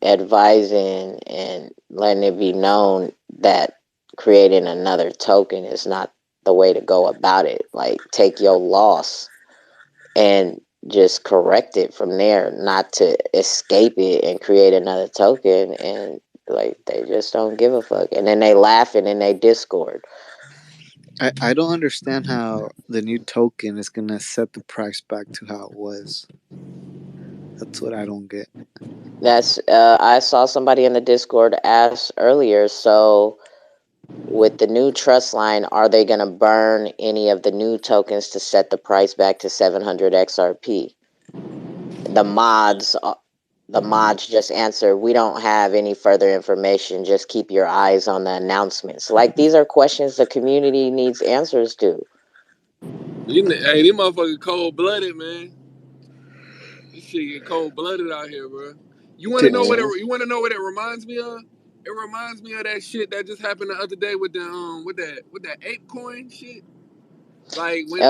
advising and letting it be known that creating another token is not the way to go about it. Like, take your loss and just correct it from there, not to escape it and create another token. And like, they just don't give a fuck. And then they laughing in their Discord. I don't understand how the new token is gonna set the price back to how it was. That's what I don't get. That's I saw somebody in the Discord ask earlier, so with the new trust line, are they going to burn any of the new tokens to set the price back to 700 XRP? The mods the mods just answer, we don't have any further information. Just keep your eyes on the announcements. Like, these are questions the community needs answers to. Hey, these motherfuckers cold blooded, man. This shit get cold blooded out here, bro. You want to know what it reminds me of? It reminds me of that shit that just happened the other day with the with that ape coin shit. Like when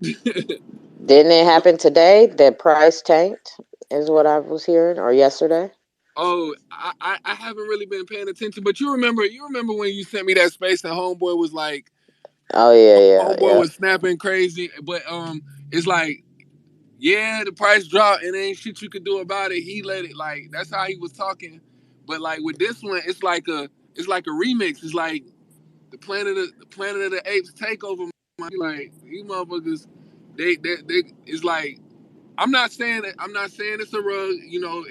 Didn't it happen today? The price tanked, is what I was hearing, or yesterday. Oh, I haven't really been paying attention, but you remember when you sent me that space and homeboy was like, oh yeah, homeboy was snapping crazy, but it's like, yeah, the price dropped and ain't shit you could do about it. He let it, like, that's how he was talking. But like with this one, it's like a remix. It's like the Planet of the Apes takeover. Like, these motherfuckers, they it's like, I'm not saying it's a rug. You know,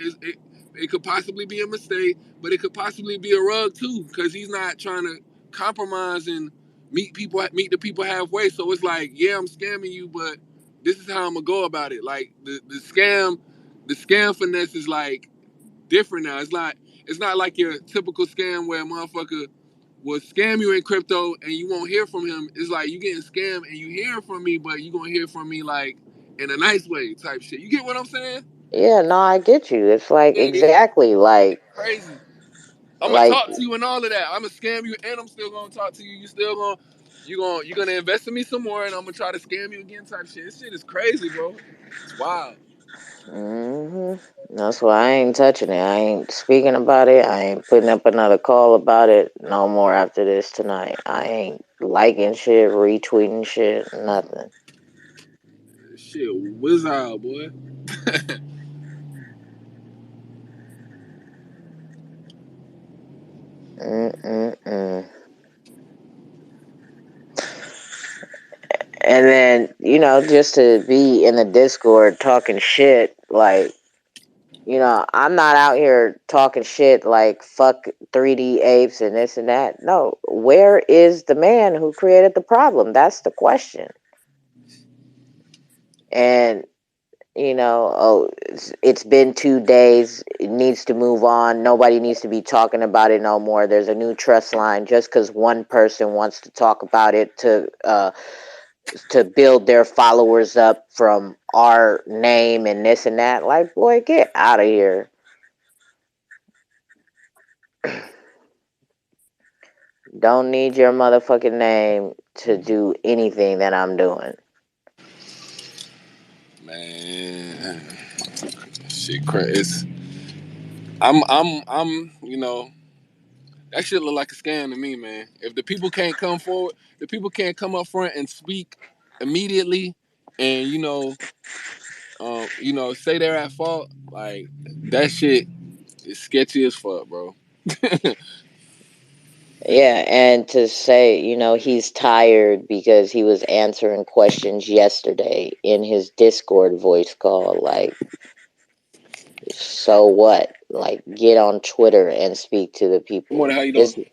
it could possibly be a mistake, but it could possibly be a rug too, because he's not trying to compromise and meet the people halfway. So it's like, yeah, I'm scamming you, but this is how I'm gonna go about it. Like the scam finesse is like different now. It's not like your typical scam where a motherfucker will scam you in crypto and you won't hear from him. It's like, you getting scammed and you hearing from me, but you gonna hear from me like in a nice way type shit. You get what I'm saying? Yeah, no, I get you. It's like, exactly like crazy. I'm gonna talk to you and all of that. I'm gonna scam you and I'm still gonna talk to you. You're gonna invest in me some more and I'm gonna try to scam you again type shit. This shit is crazy, bro. It's wild. That's why I ain't touching it. I ain't speaking about it. I ain't putting up another call about it no more after this tonight. I ain't liking shit, retweeting shit, nothing. Shit, whiz out, boy. And then, you know, just to be in the Discord talking shit, like, you know, I'm not out here talking shit like fuck 3D apes and this and that. No, where is the man who created the problem? That's the question. And, you know, it's been 2 days. It needs to move on. Nobody needs to be talking about it no more. There's a new trust line. Just because one person wants to talk about it to build their followers up from our name and this and that. Like, boy, get out of here. Don't need your motherfucking name to do anything that I'm doing. Man, shit crazy. I'm, you know, that shit look like a scam to me, man. If the people can't come forward, the people can't come up front and speak immediately, and you know, say they're at fault, like, that shit is sketchy as fuck, bro. Yeah, and to say, you know, he's tired because he was answering questions yesterday in his Discord voice call. Like, so what? Like, get on Twitter and speak to the people. Good morning, how you doing?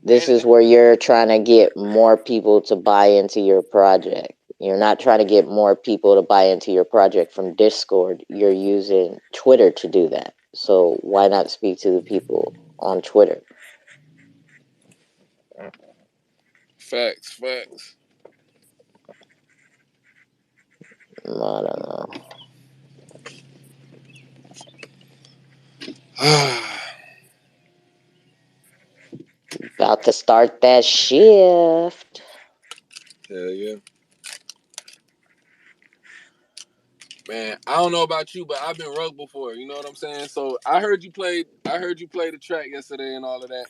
This is where you're trying to get more people to buy into your project. You're not trying to get more people to buy into your project from Discord. You're using Twitter to do that. So why not speak to the people on Twitter? Facts. I don't know. About to start that shift. Hell yeah. Man, I don't know about you, but I've been rugged before. You know what I'm saying? So I heard you play the track yesterday and all of that,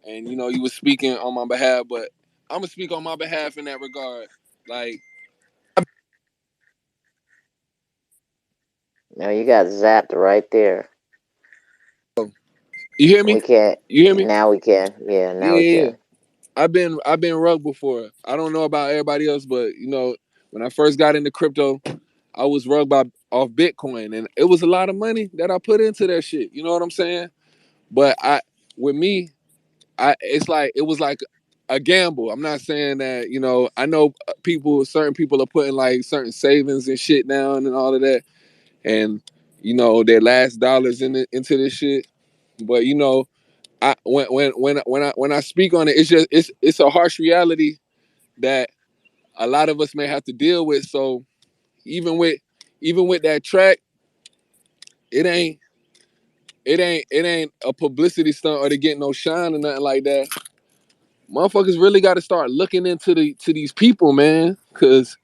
and you know you was speaking on my behalf. But I'm gonna speak on my behalf in that regard. Like, No, you got zapped right there. you hear me? We can't. You hear me? Now we can. Yeah, now we can. I've been rugged before. I don't know about everybody else, but you know, when I first got into crypto, I was rugged off Bitcoin, and it was a lot of money that I put into that shit. You know what I'm saying? But it's like, it was like a gamble. I'm not saying that, you know, I know certain people are putting like certain savings and shit down and all of that. and their last dollars into this shit. But I when I speak on it, it's a harsh reality that a lot of us may have to deal with. So even with that track, it ain't a publicity stunt or to get no shine or nothing like that. Motherfuckers really got to start looking into these people, man, because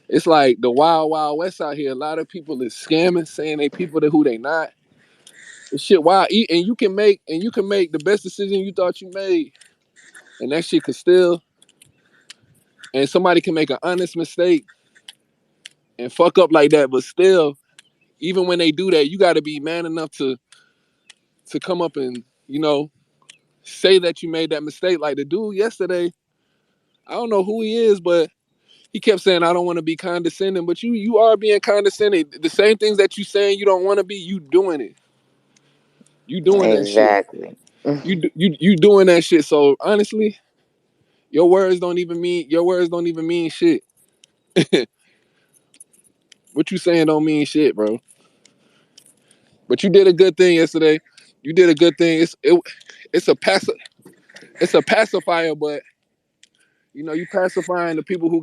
it's like the wild, wild west out here. A lot of people is scamming, saying they people to who they not. This shit wild, and you can make the best decision you thought you made, and that shit could still, and somebody can make an honest mistake and fuck up like that, but still, even when they do that, you got to be man enough to come up and say that you made that mistake. Like the dude yesterday, I don't know who he is, but he kept saying, I don't want to be condescending, but you are being condescending. The same things that you saying you don't want to be, you doing it. You doing that shit. Exactly. You doing that shit. So honestly, your words don't even mean shit. What you saying don't mean shit, bro. But you did a good thing yesterday. You did a good thing. It's a pacifier, but you pacifying the people who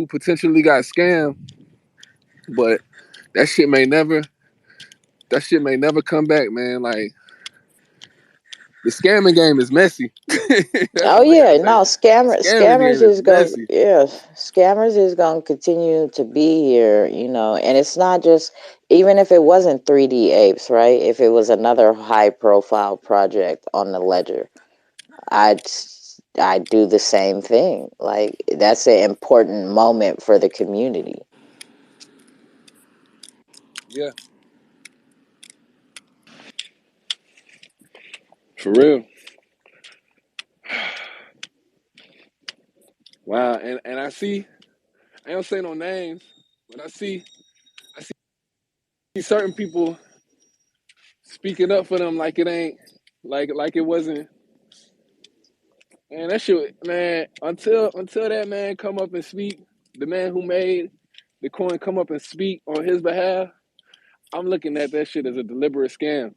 potentially got scammed. But that shit may never come back, man. Like the scamming game is messy. That's Oh the way I yeah, say no, it. Scamming game is messy. scammers is gonna continue to be here, and it's not just, even if it wasn't 3D Apes, right? If it was another high profile project on the ledger, I'd do the same thing. Like that's an important moment for the community. Yeah. For real. Wow. And I don't say no names, but I see certain people speaking up for them like it ain't like it wasn't. Man, that shit, man, until that man come up and speak, the man who made the coin come up and speak on his behalf, I'm looking at that shit as a deliberate scam.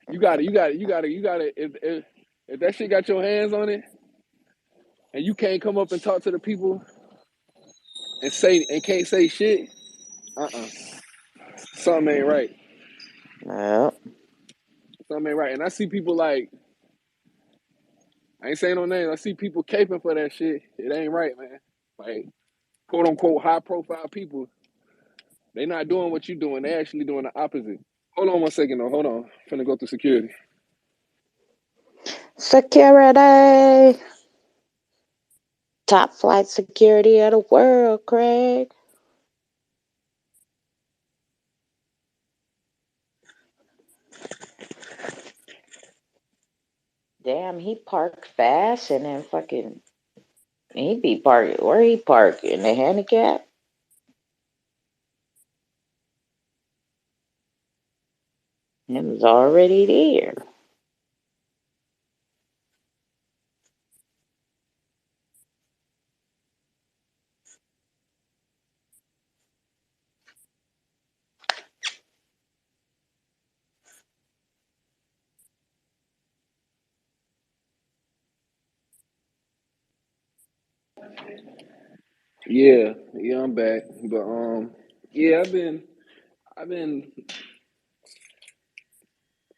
You got it. If that shit got your hands on it, and you can't come up and talk to the people and can't say shit, something ain't right. Yeah. Something ain't right. And I see people like, I ain't saying no names. I see people caping for that shit. It ain't right, man. Like, quote unquote, high profile people. They not doing what you doing. They actually doing the opposite. Hold on 1 second though. Hold on. I'm finna go through security. Security. Top flight security of the world, Craig. Damn, he parked fast and then fucking he be parked where he parked in the handicap. It was already there. Yeah, I'm back. But yeah, I've been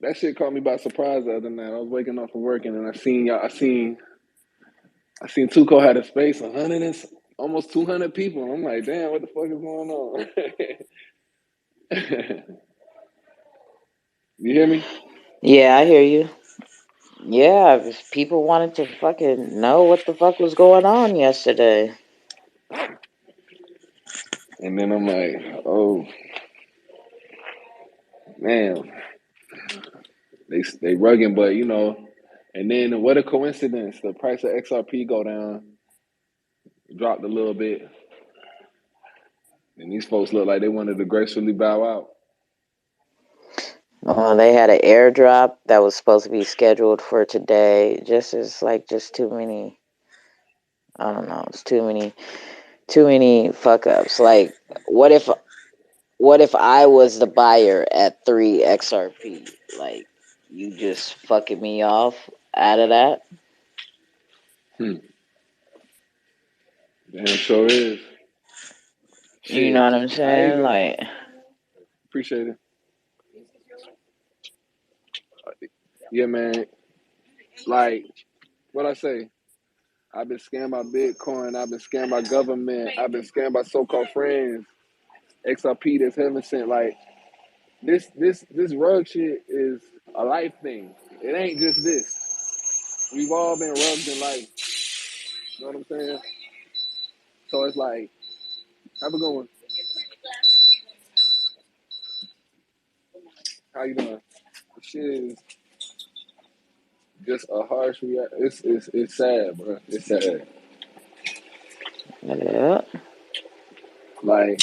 that shit caught me by surprise the other night. I was waking up from work and then I seen 2Co had a space 100 and almost 200 people. I'm like, damn, what the fuck is going on? You hear me? Yeah, I hear you. Yeah, if people wanted to fucking know what the fuck was going on yesterday. And then I'm like, oh man, they rugging, but and then what a coincidence. The price of XRP go down, dropped a little bit. And these folks look like they wanted to gracefully bow out. They had an airdrop that was supposed to be scheduled for today. Just too many. I don't know. It's too Too many fuck ups. Like, what if I was the buyer at 3XRP? Like, you just fucking me off out of that? Damn sure is. You know what I'm I saying? even Like, appreciate it. Yeah, man. Like what I say, I've been scammed by Bitcoin. I've been scammed by government. I've been scammed by so-called friends. XRP that's heaven sent. Like this rug shit is a life thing. It ain't just this. We've all been rugged in life. You know what I'm saying? So it's like, have a good one. How you doing? Shit is just a harsh reality. It's sad, bro. It's sad. yeah. Like,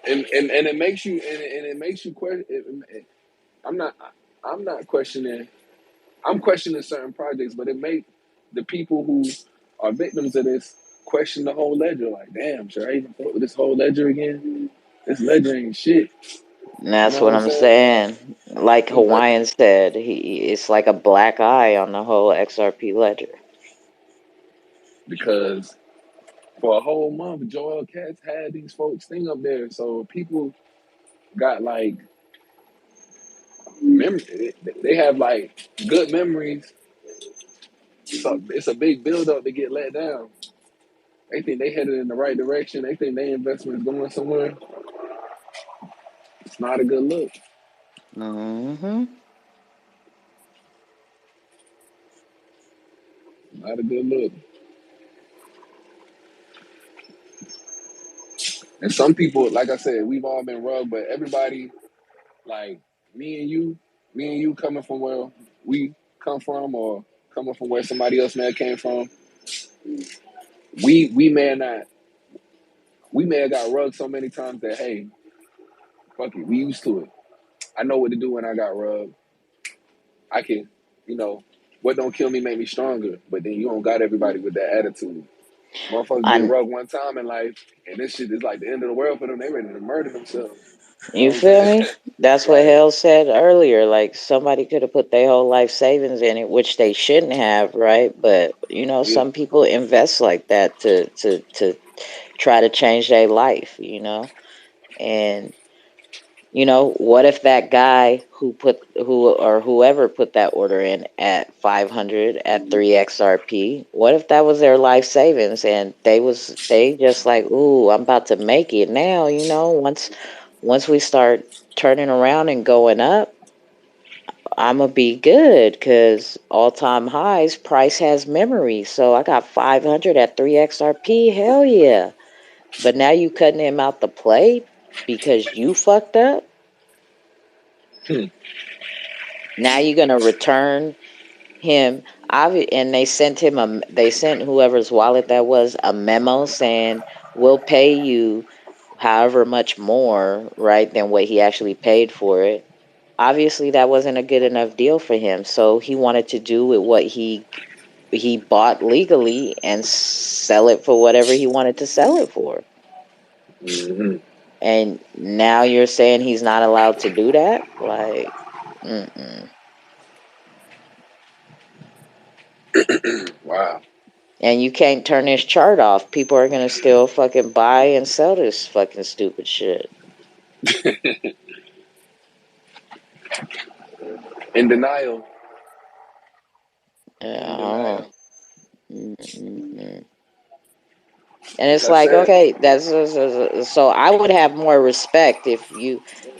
and it makes you and it makes you question. I'm not I'm not questioning. I'm questioning certain projects, but it make the people who are victims of this question the whole ledger. Like, damn, should I even fuck with this whole ledger again? This ledger ain't shit. And You that's know what what I'm I'm saying? saying. Like Hawaiian said, it's like a black eye on the whole XRP ledger. Because for a whole month, Joel Katz had these folks thing up there, so people got like memory. They have like good memories. So it's a big build up to get let down. They think they headed in the right direction. They think their investment is going somewhere. It's not a good look. Mm-hmm. Not a good look. And some people, like I said, we've all been rugged, but everybody, like me and you coming from where we come from or coming from where somebody else may have came from, we may have got rugged so many times that, hey, fuck it, we used to it. I know what to do when I got rugged. I can, what don't kill me make me stronger. But then you don't got everybody with that attitude. Motherfuckers get rugged one time in life, and this shit is like the end of the world for them. They ready to murder themselves. You know You what I'm feel saying? me? That's what Right. Hell said earlier. Like, somebody could have put their whole life savings in it, which they shouldn't have, right? But Yeah. some people invest like that to try to change their life, and what if that guy who or whoever put that order in at 500 at 3XRP, what if that was their life savings and they just like, ooh, I'm about to make it now, once we start turning around and going up, I'm gonna be good because all-time highs, price has memory. So I got 500 at 3XRP, hell yeah. But now you cutting him out the play because you fucked up. Now you're gonna return him, and they sent whoever's wallet that was a memo saying we'll pay you however much more, right, than what he actually paid for it. Obviously, that wasn't a good enough deal for him, so he wanted to do with what he bought legally and sell it for whatever he wanted to sell it for. Mm-hmm. And now you're saying he's not allowed to do that? Like, Wow. And you can't turn this chart off. People are gonna still fucking buy and sell this fucking stupid shit. In denial. Yeah. And it's That's like, sad. okay, that's so I would have more respect if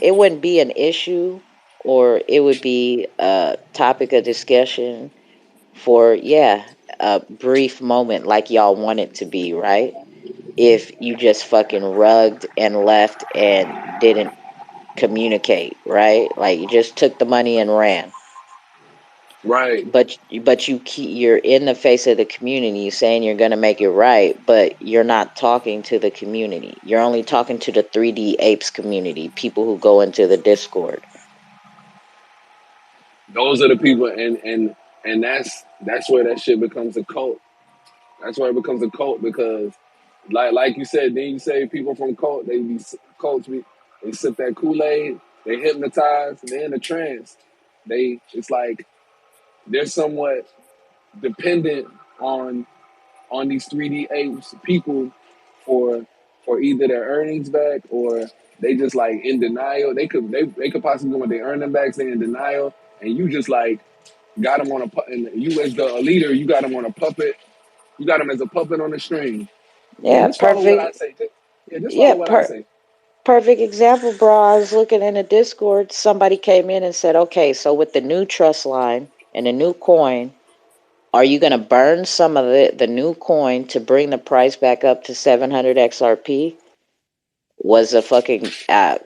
it wouldn't be an issue, or it would be a topic of discussion for a brief moment like y'all want it to be, right? If you just fucking rugged and left and didn't communicate, right? Like, you just took the money and ran. Right. But you're in the face of the community saying you're going to make it right, but you're not talking to the community. You're only talking to the 3D Apes community, people who go into the Discord. Those are the people, and and that's where that shit becomes a cult. That's where it becomes a cult because, like you said, then you say people from cults they sip that Kool-Aid, they hypnotize, they're in a trance. It's like they're somewhat dependent on these 3D apes people for either their earnings back or they just like in denial. They could possibly when they earn them back, they in denial, and you just like got them on and you as the leader, you got them on a puppet. You got them as a puppet on a string. Yeah, Just follow what I perfect. say. Just Yeah, follow what I say. perfect example, bro. I was looking in the Discord. Somebody came in and said, "Okay, so with the new trust line and the new coin, are you gonna burn some of the new coin to bring the price back up to 700 XRP?" Was a fucking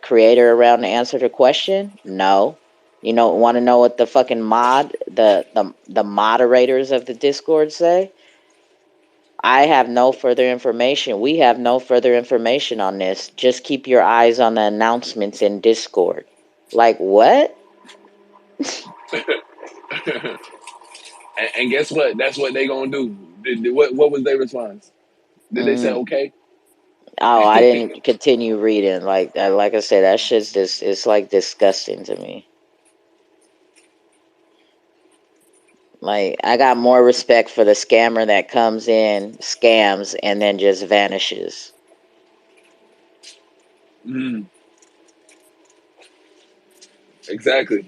creator around to answer the question? No. You know, want to know what the fucking the moderators of the Discord say? I have no further information. We have no further information on this. Just keep your eyes on the announcements in Discord. Like what? And guess what? That's what they gonna do. What was their response? Did they say okay? Oh, I didn't continue reading. Like I said, that shit's just it's like disgusting to me. Like I got more respect for the scammer that comes in, scams, and then just vanishes. Exactly.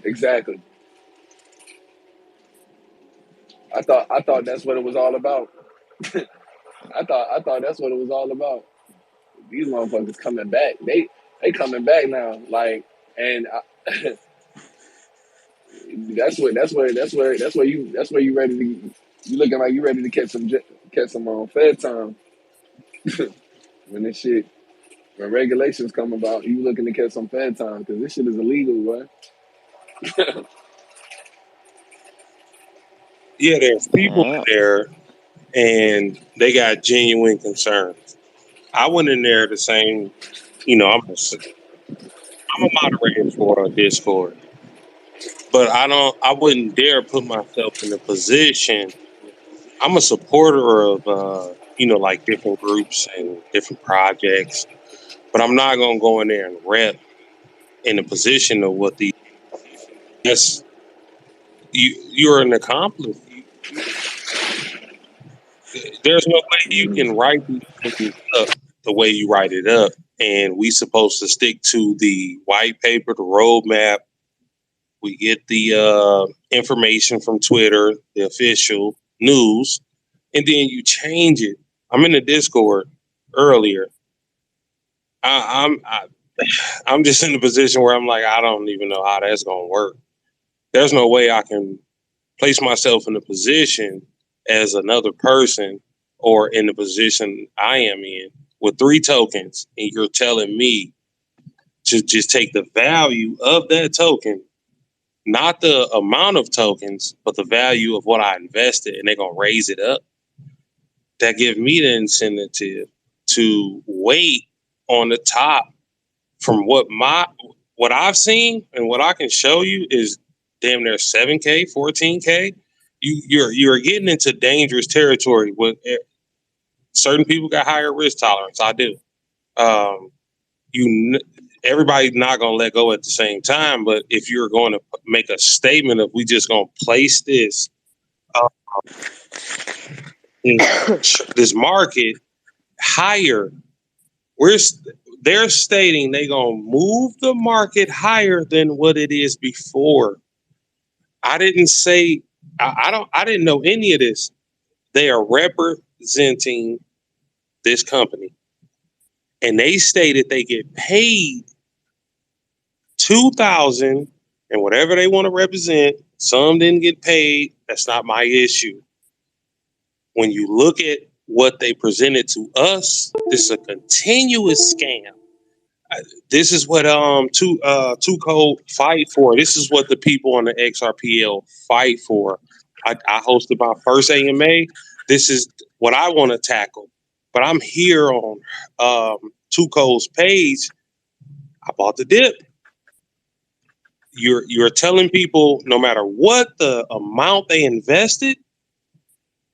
I thought that's what it was all about. I thought that's what it was all about. These motherfuckers coming back. They coming back now. Like, and that's where you ready to. You looking like you ready to catch some Fed time when this shit when regulations come about. You looking to catch some Fed time because this shit is illegal, right? Yeah, there's people in there and they got genuine concerns. I went in there the same, I'm a moderator for Discord, but I wouldn't dare put myself in a position. I'm a supporter of, like different groups and different projects, but I'm not going to go in there and rep in the position of what you're an accomplice. There's no way you can write these things up the way you write it up. And we supposed to stick to the white paper, the roadmap. We get the information from Twitter, the official news, and then you change it. I'm in the Discord earlier. I'm just in the position where I'm like, I don't even know how that's gonna work. There's no way I can place myself in a position as another person or in the position I am in with 3 tokens, and you're telling me to just take the value of that token, not the amount of tokens, but the value of what I invested, and they're gonna raise it up. That gives me the incentive to wait on the top. From what I've seen and what I can show you is damn near 7K, 14K. You're getting into dangerous territory. With certain people got higher risk tolerance. I do. Everybody's not going to let go at the same time. But if you're going to make a statement of we just going to place this this market higher, they're stating they're going to move the market higher than what it is before. I didn't say I didn't know any of this. They are representing this company, and they stated they get paid $2,000 and whatever they want to represent. Some didn't get paid. That's not my issue. When you look at what they presented to us, this is a continuous scam. This is what 2Cold fight for. This is what the people on the Xrpl fight for. I hosted my first AMA. This is what I want to tackle. But I'm here on 2Cold's page. I bought the dip. you're telling people no matter what the amount they invested,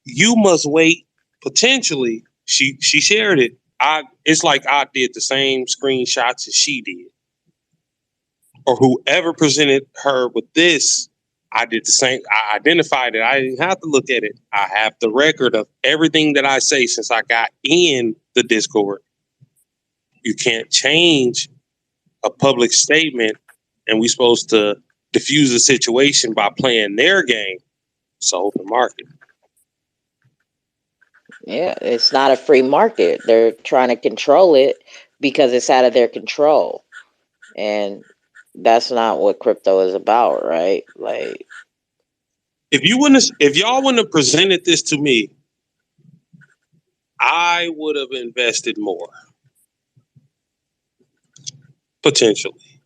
you must wait. Potentially, she shared it. It's like I did the same screenshots as she did, or whoever presented her with this. I did the same. I identified it. I didn't have to look at it. I have the record of everything that I say since I got in the Discord. You can't change a public statement, and we're supposed to diffuse the situation by playing their game. It's an open market. Yeah, it's not a free market. They're trying to control it because it's out of their control. And that's not what crypto is about, right? Like, if y'all wouldn't have presented this to me, I would have invested more. Potentially.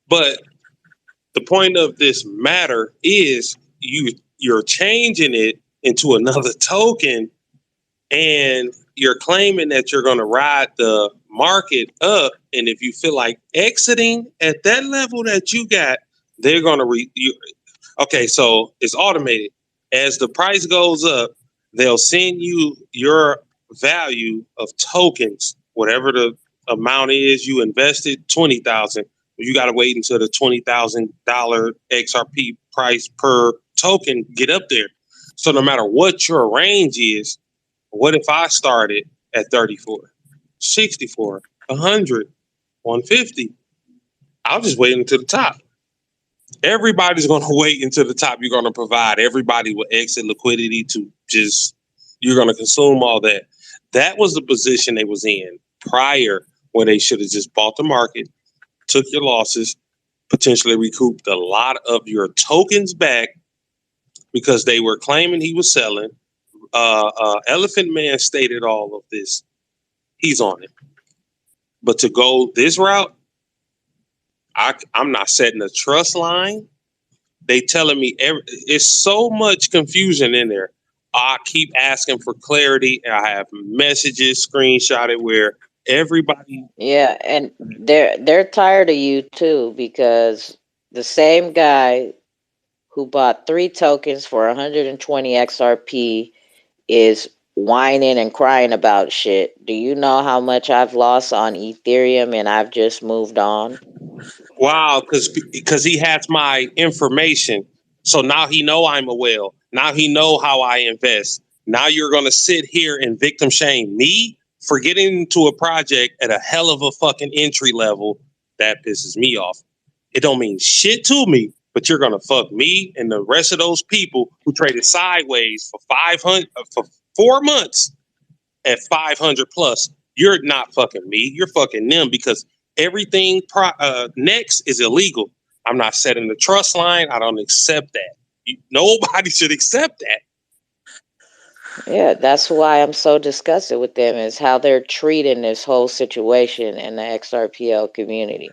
But the point of this matter is you're changing it into another token, and you're claiming that you're going to ride the market up. And if you feel like exiting at that level that you got, they're going to okay, so it's automated. As the price goes up, they'll send you your value of tokens, whatever the amount is you invested, 20,000. You got to wait until the $20,000 XRP price per token get up there. So no matter what your range is, what if I started at 34, 64, 100, 150? I'll just wait until the top. Everybody's going to wait until the top. You're going to provide everybody with exit liquidity to just, you're going to consume all that. That was the position they was in prior, where they should have just bought the market, took your losses, potentially recouped a lot of your tokens back because they were claiming he was selling. Elephant Man stated all of this. He's on it. But to go this route, I'm not setting a trust line. They telling me it's so much confusion in there. I keep asking for clarity, and I have messages screenshotted where everybody. yeah, and they're tired of you too, because the same guy who bought 3 tokens for 120 XRP is whining and crying about shit. Do you know how much I've lost on Ethereum and I've just moved on? Wow, because he has my information. So now he know I'm a whale. Now he know how I invest. Now you're going to sit here and victim shame me for getting into a project at a hell of a fucking entry level. That pisses me off. It don't mean shit to me, but you're going to fuck me and the rest of those people who traded sideways for 4 months at 500 plus. You're not fucking me. You're fucking them, because everything next is illegal. I'm not setting the trust line. I don't accept that. Nobody should accept that. Yeah, that's why I'm so disgusted with them, is how they're treating this whole situation in the XRPL community.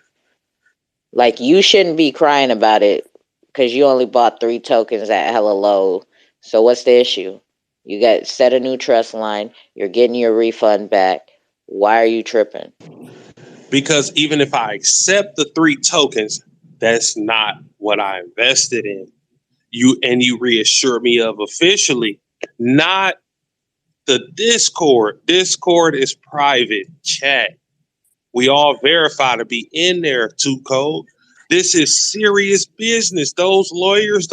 Like, you shouldn't be crying about it because you only bought 3 tokens at hella low. So what's the issue? You got set a new trust line. You're getting your refund back. Why are you tripping? Because even if I accept the 3 tokens, that's not what I invested in. You reassure me of officially, not the Discord. Discord is private chat. We all verify to be in there, 2Cold. This is serious business. Those lawyers,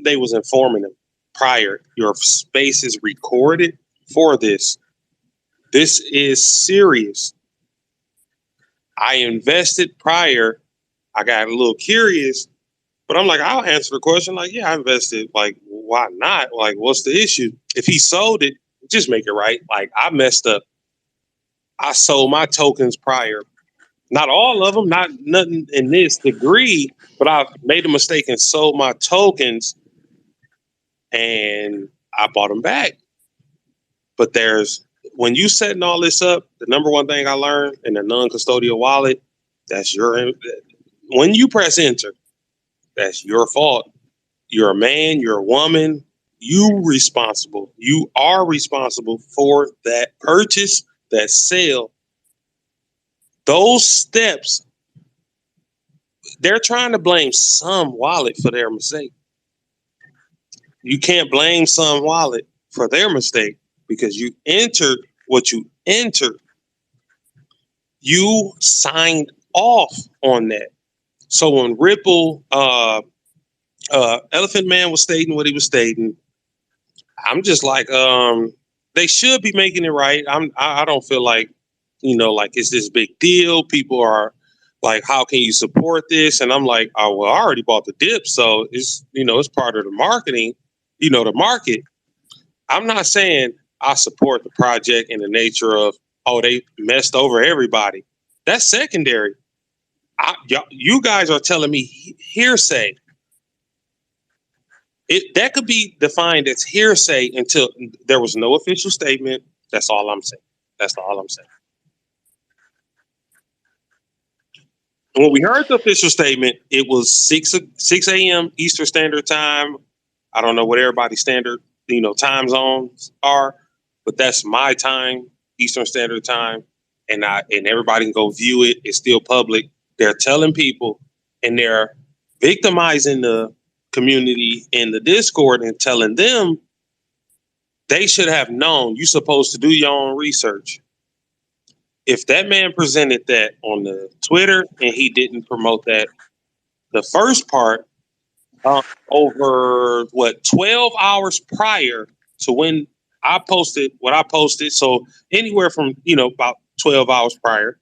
they was informing them prior. Your space is recorded for this. This is serious. I invested prior. I got a little curious, but I'm like, I'll answer the question. Like, yeah, I invested. Like, why not? Like, what's the issue? If he sold it, just make it right. Like, I messed up. I sold my tokens prior. Not all of them, not nothing in this degree, but I made a mistake and sold my tokens, and I bought them back. But when you setting all this up, the number one thing I learned in a non-custodial wallet, when you press enter, that's your fault. You're a man, you're a woman, you responsible. You are responsible for that purchase, that sale. Those steps, they're trying to blame some wallet for their mistake. You can't blame some wallet for their mistake because you entered what you entered. You signed off on that. So when Ripple, Elephant Man was stating what he was stating, I'm just like, they should be making it right. I don't feel like, like it's this big deal. People are like, how can you support this? And I'm like, oh, well, I already bought the dip. So it's, it's part of the marketing, the market. I'm not saying I support the project in the nature of, oh, they messed over everybody. That's secondary. You guys are telling me hearsay. That could be defined as hearsay until there was no official statement. That's all I'm saying. That's all I'm saying. When we heard the official statement, it was 6 a.m. Eastern Standard Time. I don't know what everybody's standard, time zones are, but that's my time, Eastern Standard Time, and everybody can go view it. It's still public. They're telling people, and they're victimizing the community in the Discord and telling them they should have known. You're supposed to do your own research. If that man presented that on the Twitter and he didn't promote that, the first part, over 12 hours prior to when I posted what I posted, so anywhere from about 12 hours prior,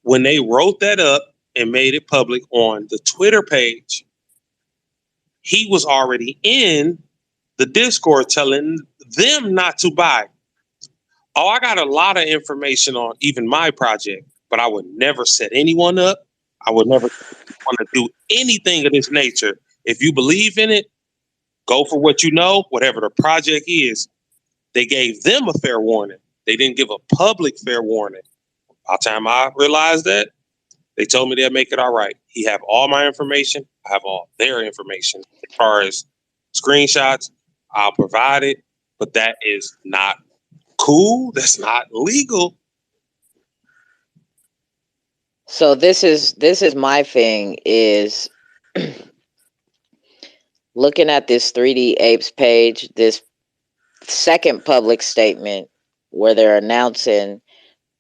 when they wrote that up and made it public on the Twitter page, he was already in the Discord telling them not to buy. Oh, I got a lot of information on even my project, but I would never set anyone up. I would never want to do anything of this nature. If you believe in it, go for what you know, whatever the project is. They gave them a fair warning. They didn't give a public fair warning. By the time I realized that, they told me they'll make it all right. He have all my information. I have all their information. As far as screenshots, I'll provide it, but that is not cool. That's not legal. So this is my thing is looking at this 3D Apes page, this second public statement where they're announcing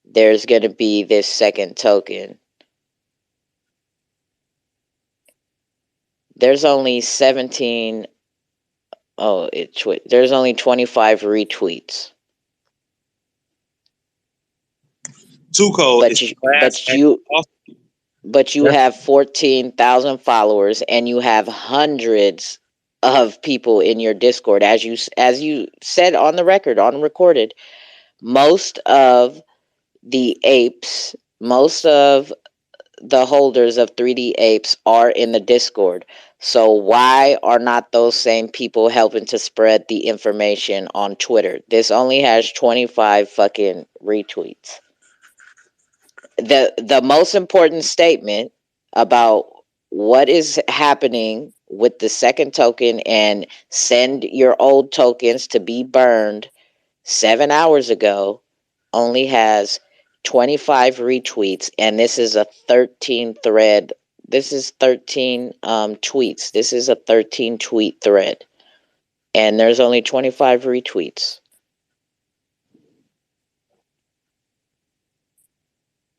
there's going to be this second token. There's only 17. Oh, there's only 25 retweets. 2Cold, but you have 14,000 followers and you have hundreds of people in your Discord. As you said on the record, on recorded, most of the apes, most of the holders of 3D Apes are in the Discord. So why are not those same people helping to spread the information on Twitter? This only has 25 fucking retweets. The most important statement about what is happening with the second token and send your old tokens to be burned 7 hours ago only has 25 retweets, and this is a 13 thread. This is 13 tweets. This is a 13 tweet thread, and there's only 25 retweets.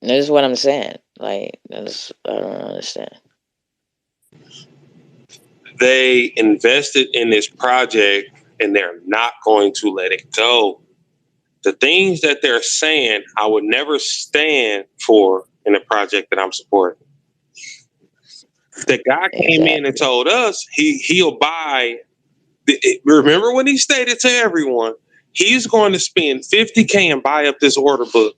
And this is what I'm saying. Like, I don't understand. They invested in this project and they're not going to let it go. The things that they're saying, I would never stand for in a project that I'm supporting. The guy came in and told us he'll buy. Remember when he stated to everyone, he's going to spend $50K and buy up this order book.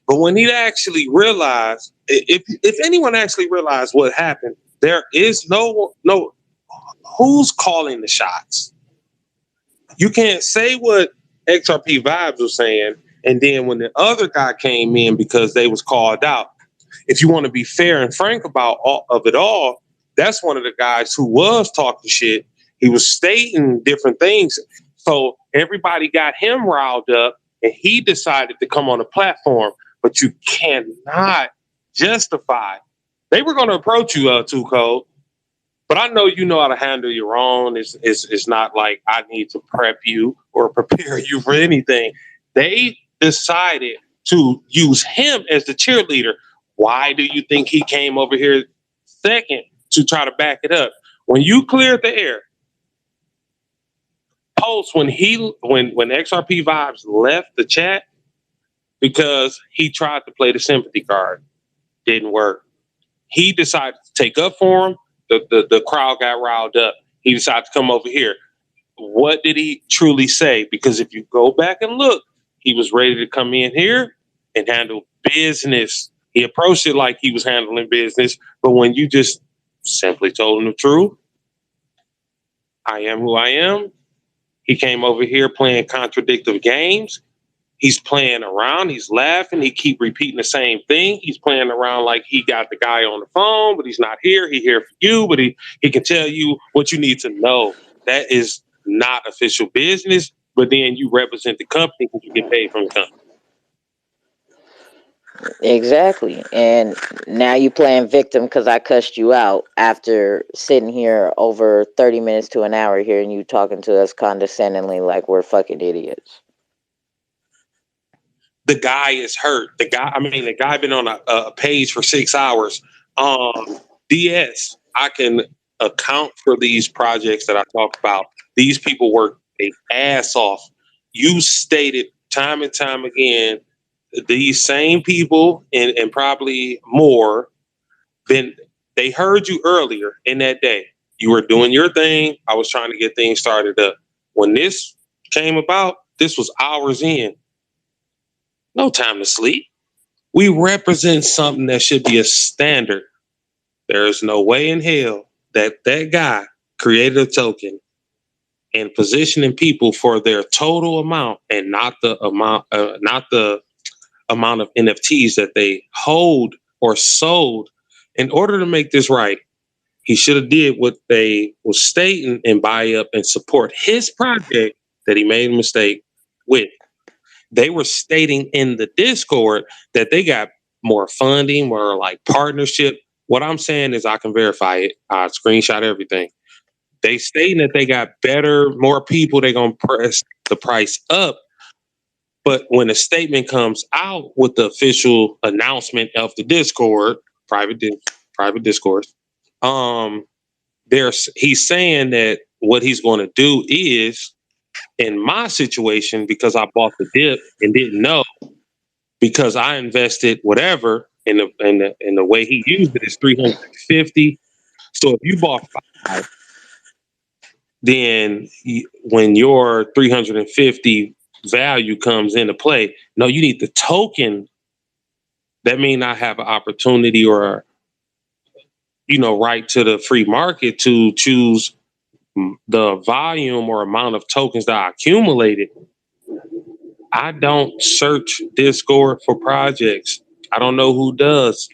But when he actually realized, if anyone actually realized what happened, there is no who's calling the shots. You can't say what XRP Vibes was saying, and then when the other guy came in because they was called out. If you want to be fair and frank about all of it all, that's one of the guys who was talking shit. He was stating different things. So everybody got him riled up, and he decided to come on the platform. But you cannot justify They were going to approach you, 2Cold, but I know you know how to handle your own. It's not like I need to prep you or prepare you for anything. They decided to use him as the cheerleader. Why do you think he came over here second to try to back it up? When you cleared the air, post when XRP Vibes left the chat because he tried to play the sympathy card, didn't work. He decided to take up for him. The crowd got riled up. He decided to come over here. What did he truly say? Because if you go back and look, he was ready to come in here and handle business. He approached it like he was handling business. But when you just simply told him the truth, I am who I am. He came over here playing contradictory games. He's playing around. He's laughing. He keep repeating the same thing. He's playing around like he got the guy on the phone, but he's not here. He here for you, but he can tell you what you need to know. That is not official business, but then you represent the company because you get paid from the company. Exactly. And now you playing victim because I cussed you out after sitting here over 30 minutes to an hour hearing you talking to us condescendingly like we're fucking idiots. The guy is hurt. The guy been on a page for 6 hours. DS, I can account for these projects that I talk about. These people work their ass off. You stated time and time again, these same people and probably more, then they heard you earlier in that day. You were doing your thing. I was trying to get things started up. When this came about, this was hours in. No time to sleep. We represent something that should be a standard. There is no way in hell that guy created a token and positioning people for their total amount and not the amount of NFTs that they hold or sold. In order to make this right, he should have did what they was stating and buy up and support his project that he made a mistake with. They were stating in the Discord that they got more funding, more like partnership. What I'm saying is I can verify it. I screenshot everything. They stating that they got more people. They're going to press the price up. But when a statement comes out with the official announcement of the Discord, private discourse, he's saying that what he's going to do is, in my situation, because I bought the dip and didn't know, because I invested whatever in the way he used it is 350. So if you bought 5, then when your 350 value comes into play, no, you need the token. That means I have an opportunity or right to the free market to choose the volume or amount of tokens that I accumulated. I don't search Discord for projects. I don't know who does.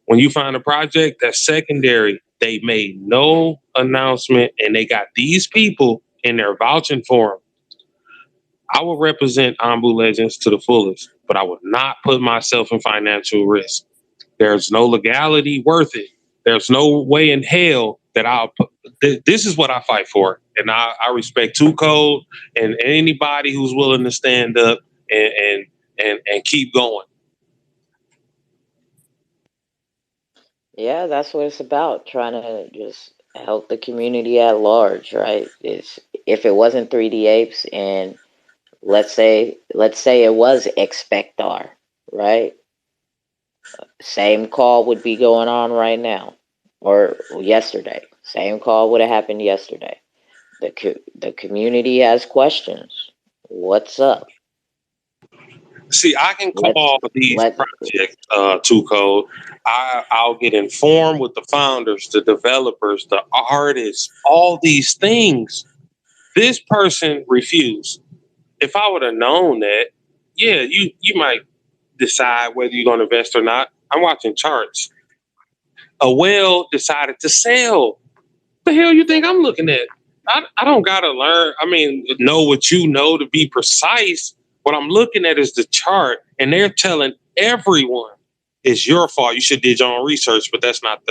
When you find a project that's secondary, they made no announcement and they got these people in there vouching for them. I will represent Ambu Legends to the fullest, but I would not put myself in financial risk. There's no legality worth it. There's no way in hell that I'll put. This is what I fight for. And I respect 2Cold and anybody who's willing to stand up and keep going. Yeah, that's what it's about. Trying to just help the community at large, right? If it wasn't 3D Apes and let's say it was Expectar, right? Same call would be going on right now or yesterday. Same call would have happened yesterday. The community has questions. What's up? See, I can call these projects 2Cold. I'll get informed with the founders, the developers, the artists, all these things. This person refused. If I would have known that, yeah, you might decide whether you're going to invest or not. I'm watching charts. A whale decided to sell. The hell you think I'm looking at? I don't got to learn. Know what you know to be precise. What I'm looking at is the chart, and they're telling everyone it's your fault. You should did your own research, but that's not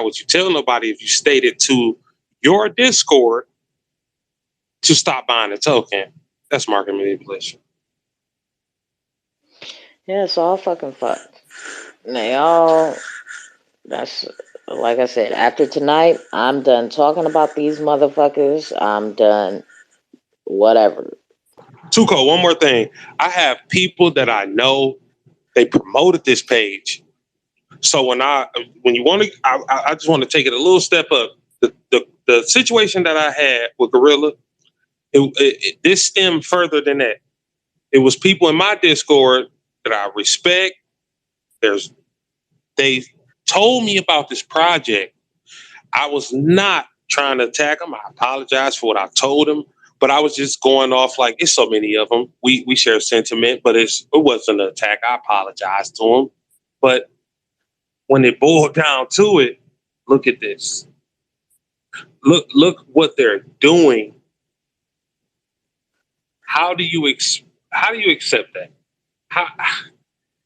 what you tell nobody if you stated to your Discord to stop buying a token. That's market manipulation. Yeah, it's all fucking fucked. They all, that's, like I said, after tonight, I'm done talking about these motherfuckers. I'm done whatever. 2Co, one more thing. I have people that I know, they promoted this page. So when you want to, I just want to take it a little step up. The situation that I had with Gorilla, this stemmed further than that. It was people in my Discord that I respect. They told me about this project. I was not trying to attack them. I apologize for what I told them, but I was just going off like it's so many of them. We share sentiment, but it wasn't an attack. I apologized to them, but when it boiled down to it, look at this. Look what they're doing. How do you accept that?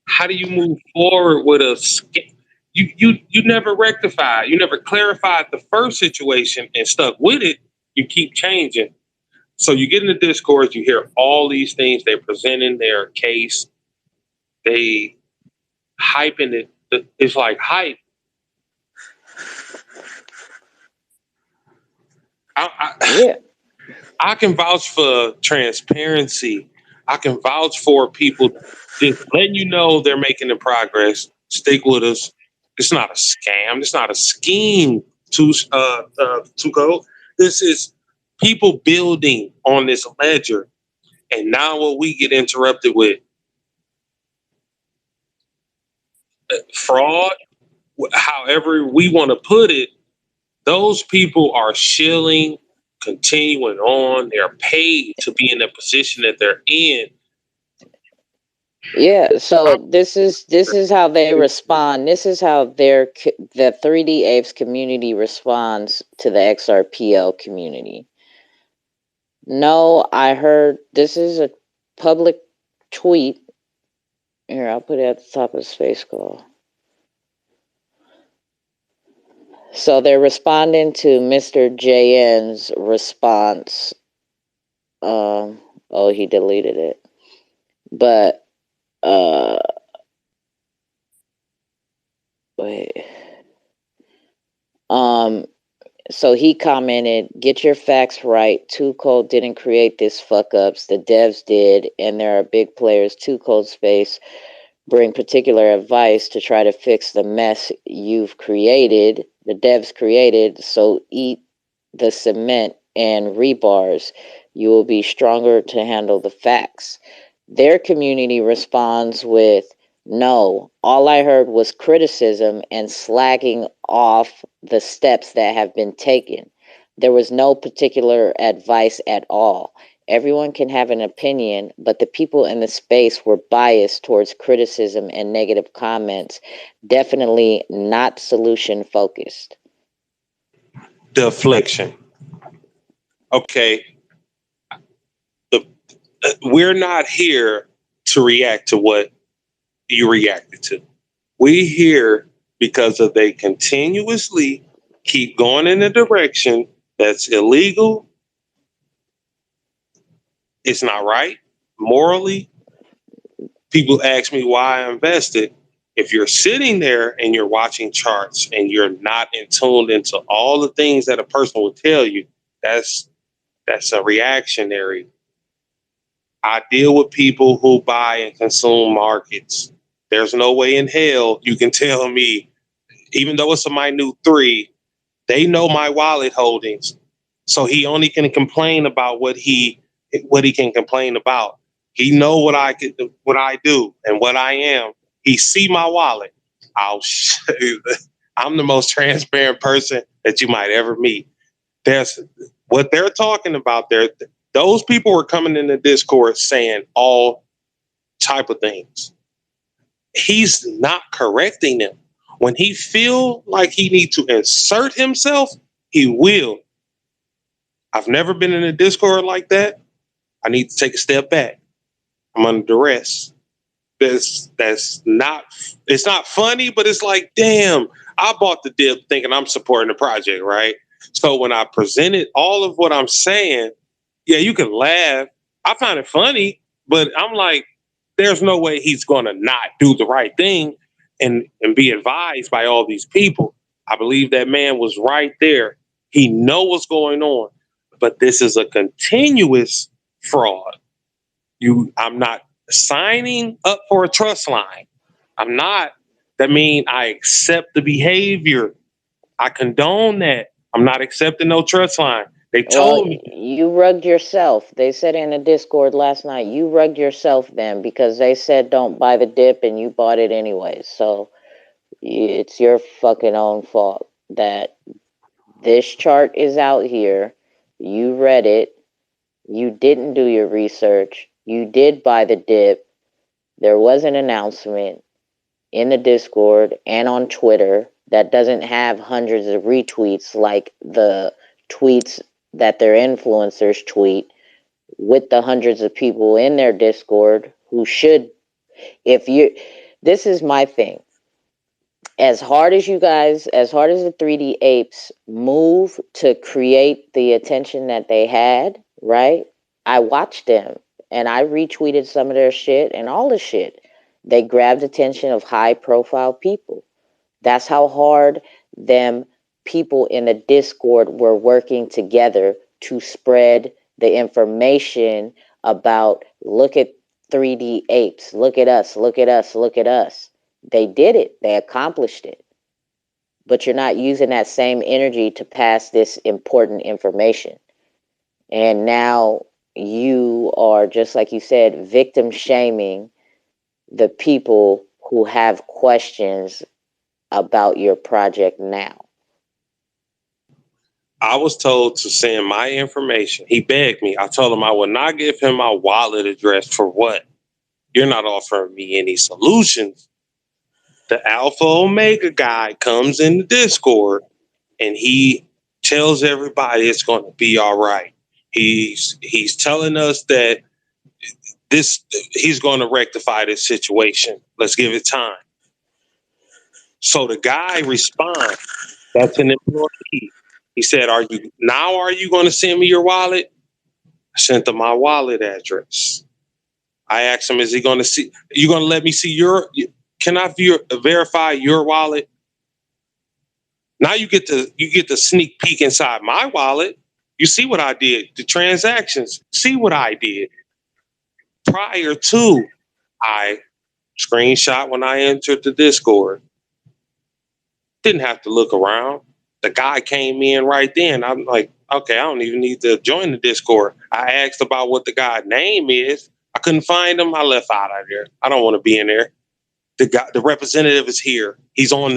How do you move forward with you never rectified, you never clarified the first situation and stuck with it. You keep changing. So you get in the Discord, you hear all these things, they're presenting their case, they hyping it. It's like hype. I can vouch for transparency. I can vouch for people just letting you know they're making the progress. Stick with us. It's not a scam. It's not a scheme to go. This is people building on this ledger. And now what we get interrupted with fraud, however we want to put it, those people are shilling, continuing on. They're paid to be in the position that they're in. Yeah, so this is how they respond. This is how the 3D Apes community responds to the XRPL community. No, I heard this is a public tweet. Here, I'll put it at the top of the space call. So they're responding to Mr. JN's response. Oh, he deleted it. But wait. So he commented, "Get your facts right. 2Cold didn't create this fuck ups. The devs did, and there are big players 2Cold space bring particular advice to try to fix the mess you've created, the devs created, so eat the cement and rebars. You will be stronger to handle the facts." Their community responds with, "No, all I heard was criticism and slagging off the steps that have been taken. There was no particular advice at all. Everyone can have an opinion, but the people in the space were biased towards criticism and negative comments, definitely not solution focused." Deflection. Okay. We're not here to react to what you reacted to. We're here because of they continuously keep going in a direction that's illegal. It's not right morally. People ask me why I invested. If you're sitting there and you're watching charts and you're not in tuned into all the things that a person will tell you, that's a reactionary. I deal with people who buy and consume markets. There's no way in hell you can tell me, even though it's a minute 3, they know my wallet holdings. So he only can complain about what he can complain about. He know what I do and what I am. He see my wallet. I'm the most transparent person that you might ever meet. There's what they're talking about there. Those people were coming in the Discord saying all type of things. He's not correcting them. When he feel like he needs to insert himself, he will. I've never been in a Discord like that. I need to take a step back. I'm under duress. that's not, it's not funny, but it's like, damn, I bought the dip thinking I'm supporting the project, right? So when I presented all of what I'm saying, yeah, you can laugh. I find it funny, but I'm like, there's no way he's gonna not do the right thing and be advised by all these people. I believe that man was right there. He know what's going on, but this is a continuous fraud. I'm not signing up for a trust line. I'm not. That means I accept the behavior. I condone that. I'm not accepting no trust line. They told me. You rugged yourself. They said in the Discord last night, you rugged yourself then because they said don't buy the dip and you bought it anyway. So it's your fucking own fault that this chart is out here. You read it. You didn't do your research. You did buy the dip. There was an announcement in the Discord and on Twitter that doesn't have hundreds of retweets like the tweets that their influencers tweet with the hundreds of people in their Discord who should, this is my thing. As hard as the 3D Apes move to create the attention that they had, right? I watched them and I retweeted some of their shit and all the shit. They grabbed attention of high profile people. That's how hard them people in the Discord were working together to spread the information about look at 3D Apes, look at us, look at us, look at us. They did it. They accomplished it. But you're not using that same energy to pass this important information. And now you are, just like you said, victim shaming the people who have questions about your project now. I was told to send my information. He begged me. I told him I would not give him my wallet address for what? You're not offering me any solutions. The Alpha Omega guy comes in the Discord and he tells everybody it's going to be all right. He's telling us that he's going to rectify this situation. Let's give it time. So the guy responds, that's an employee. He said, are you going to send me your wallet? I sent him my wallet address. I asked him, is he going to see, you going to let me see can I verify your wallet? Now you get to sneak peek inside my wallet. You see what I did, the transactions, see what I did. Prior to, I screenshot when I entered the Discord. Didn't have to look around. The guy came in right then. I'm like, okay, I don't even need to join the Discord. I asked about what the guy's name is. I couldn't find him. I left out of there. I don't want to be in there. The representative is here. He's on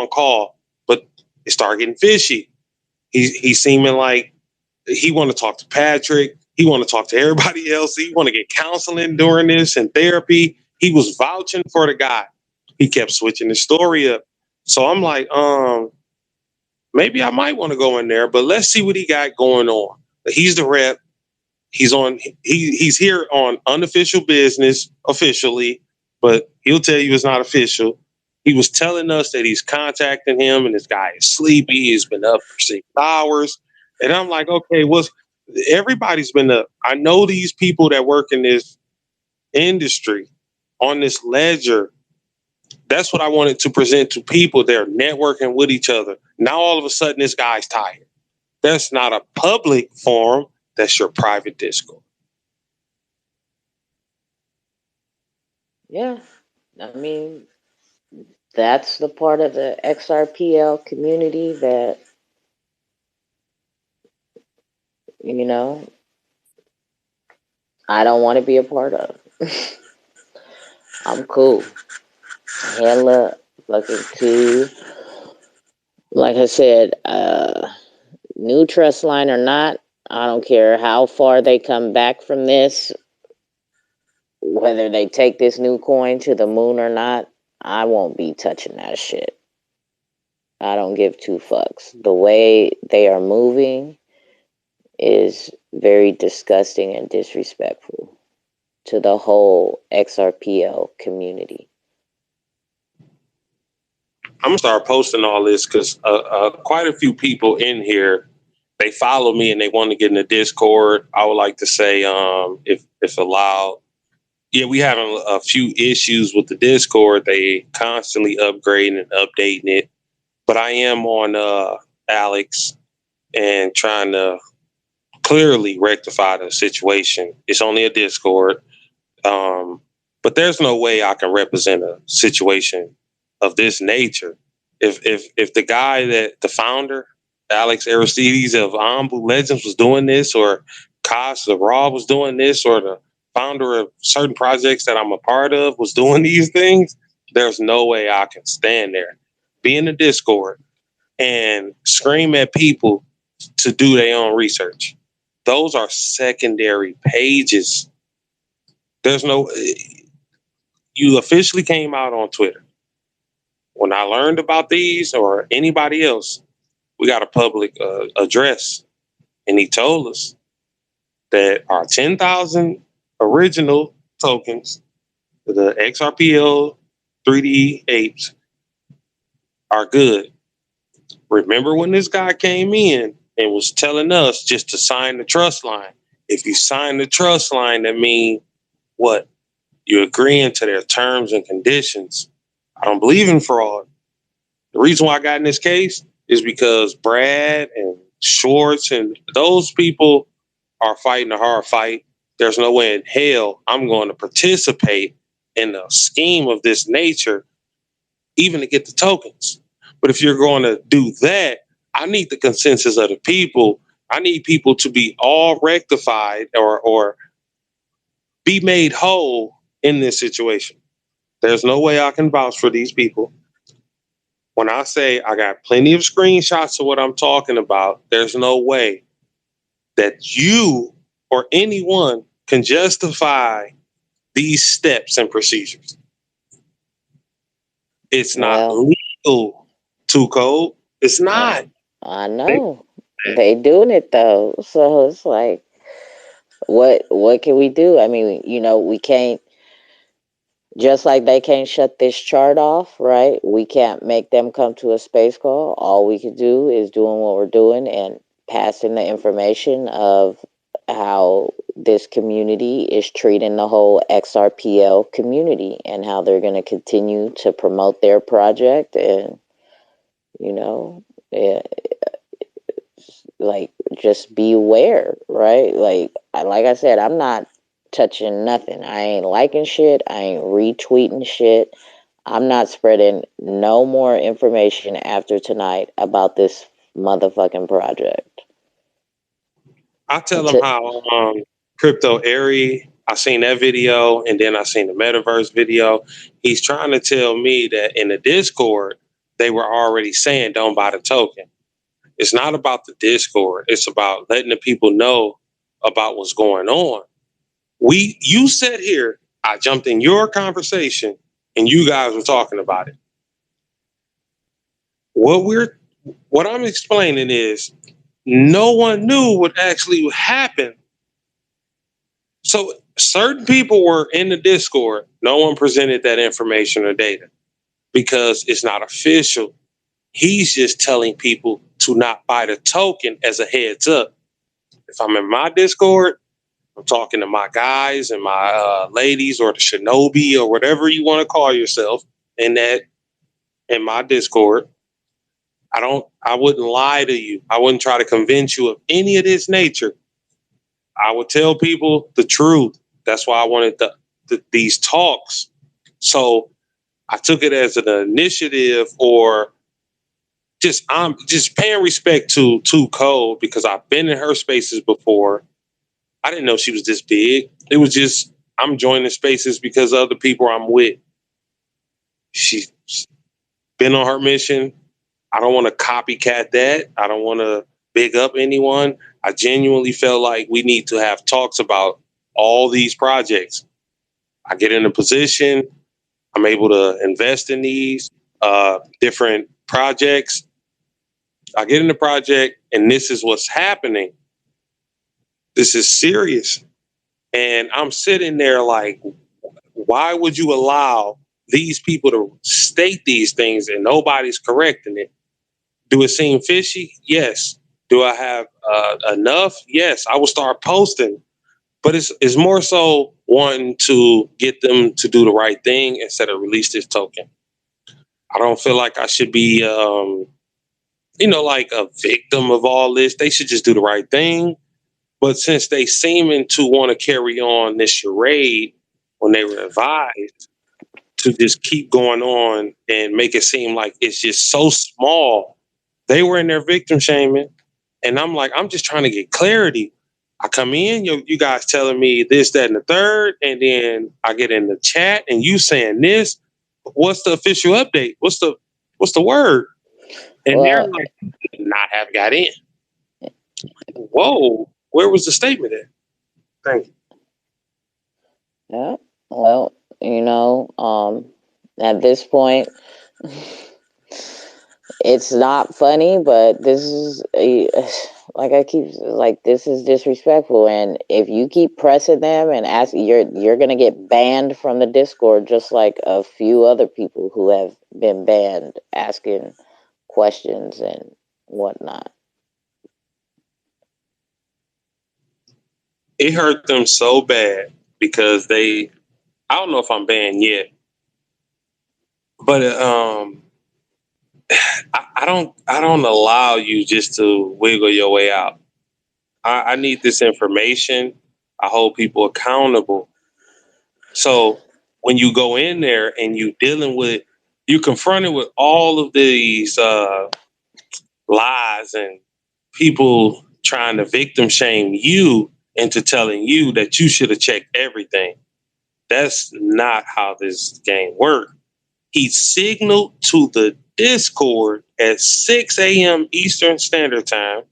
call, but it started getting fishy. He's seeming like he want to talk to Patrick. He want to talk to everybody else. He want to get counseling during this and therapy. He was vouching for the guy. He kept switching the story up. So I'm like, maybe I might want to go in there, but let's see what he got going on. He's the rep. He's here on unofficial business officially, but he'll tell you it's not official. He was telling us that he's contacting him and this guy is sleepy. He's been up for 6 hours. And I'm like, okay, everybody's been up. I know these people that work in this industry on this ledger. That's what I wanted to present to people. They're networking with each other. Now all of a sudden this guy's tired. That's not a public forum. That's your private Discord. Yeah. I mean, that's the part of the Xrpl community that, I don't want to be a part of. I'm cool. Hella fucking cool. Like I said, new trust line or not, I don't care how far they come back from this, whether they take this new coin to the moon or not, I won't be touching that shit. I don't give two fucks. The way they are moving is very disgusting and disrespectful. to the whole XRPL community? I'm gonna start posting all this because quite a few people in here, they follow me and they want to get in the Discord. I would like to say, if allowed, yeah, we having a few issues with the Discord. They constantly upgrading and updating it, but I am on Alex and trying to clearly rectify the situation. It's only a Discord, but there's no way I can represent a situation of this nature. If the guy that the founder, Alex Aristides of Ambu Legends, was doing this, or Kaz the Raw was doing this, or the founder of certain projects that I'm a part of was doing these things, there's no way I can stand there, be in the Discord, and scream at people to do their own research. Those are secondary pages. There's no, you officially came out on Twitter. When I learned about these or anybody else, we got a public address, and he told us that our 10,000 original tokens, the XRPL 3D Apes, are good. Remember when this guy came in and was telling us just to sign the trust line? If you sign the trust line, that means what? You're agreeing to their terms and conditions. I don't believe in fraud. The reason why I got in this case is because Brad and Schwartz and those people are fighting a hard fight. There's no way in hell I'm going to participate in a scheme of this nature, even to get the tokens. But if you're going to do that, I need the consensus of the people. I need people to be all rectified or be made whole in this situation. There's no way I can vouch for these people. When I say I got plenty of screenshots of what I'm talking about, there's no way that you or anyone can justify these steps and procedures. It's not legal, 2Cold. It's not. I know. They doing it though. So it's like, what can we do? I mean, we can't, just like they can't shut this chart off, right? We can't make them come to a space call. All we can do is doing what we're doing and passing the information of how this community is treating the whole XRPL community and how they're going to continue to promote their project and, like, just be aware, right? Like I said, I'm not touching nothing. I ain't liking shit. I ain't retweeting shit. I'm not spreading no more information after tonight about this motherfucking project. I tell them how Crypto Airy, I seen that video, and then I seen the Metaverse video. He's trying to tell me that in the Discord, they were already saying don't buy the token. It's not about the Discord. It's about letting the people know about what's going on. You sat here, I jumped in your conversation, and you guys were talking about it. What I'm explaining is no one knew what actually happened. So certain people were in the Discord. No one presented that information or data because it's not official. He's just telling people to not buy the token as a heads up. If I'm in my Discord, I'm talking to my guys and my ladies or the shinobi or whatever you want to call yourself in my Discord. I wouldn't lie to you. I wouldn't try to convince you of any of this nature. I would tell people the truth. That's why I wanted these talks. So I took it as an initiative, or I'm just paying respect to 2Cold because I've been in her spaces before. I didn't know she was this big. It was just I'm joining spaces because of the people I'm with. She's been on her mission. I don't want to copycat that. I don't want to big up anyone. I genuinely felt like we need to have talks about all these projects. I get in a position, I'm able to invest in these different projects. I get in the project, and this is what's happening. This is serious. And I'm sitting there like, why would you allow these people to state these things and nobody's correcting it? Do it seem fishy? Yes. Do I have enough? Yes. I will start posting. But it's more so wanting to get them to do the right thing instead of release this token. I don't feel like I should be, like a victim of all this. They should just do the right thing. But since they seeming to want to carry on this charade when they were advised to just keep going on and make it seem like it's just so small, they were in their victim shaming. And I'm like, I'm just trying to get clarity. I come in, you guys telling me this, that, and the third, and then I get in the chat and you saying this. What's the official update? What's the word? And they're like, not have got in. Whoa, where was the statement at? Thank you. Yeah. Well, at this point, it's not funny, but this is this is disrespectful. And if you keep pressing them and ask, you're gonna get banned from the Discord, just like a few other people who have been banned asking questions and whatnot. It hurt them so bad because I don't know if I'm banned yet, but I don't allow you just to wiggle your way out. I need this information. I hold people accountable. So when you go in there and you're confronted with all of these lies and people trying to victim shame you into telling you that you should have checked everything. That's not how this game works. He signaled to the Discord at 6 a.m. Eastern Standard Time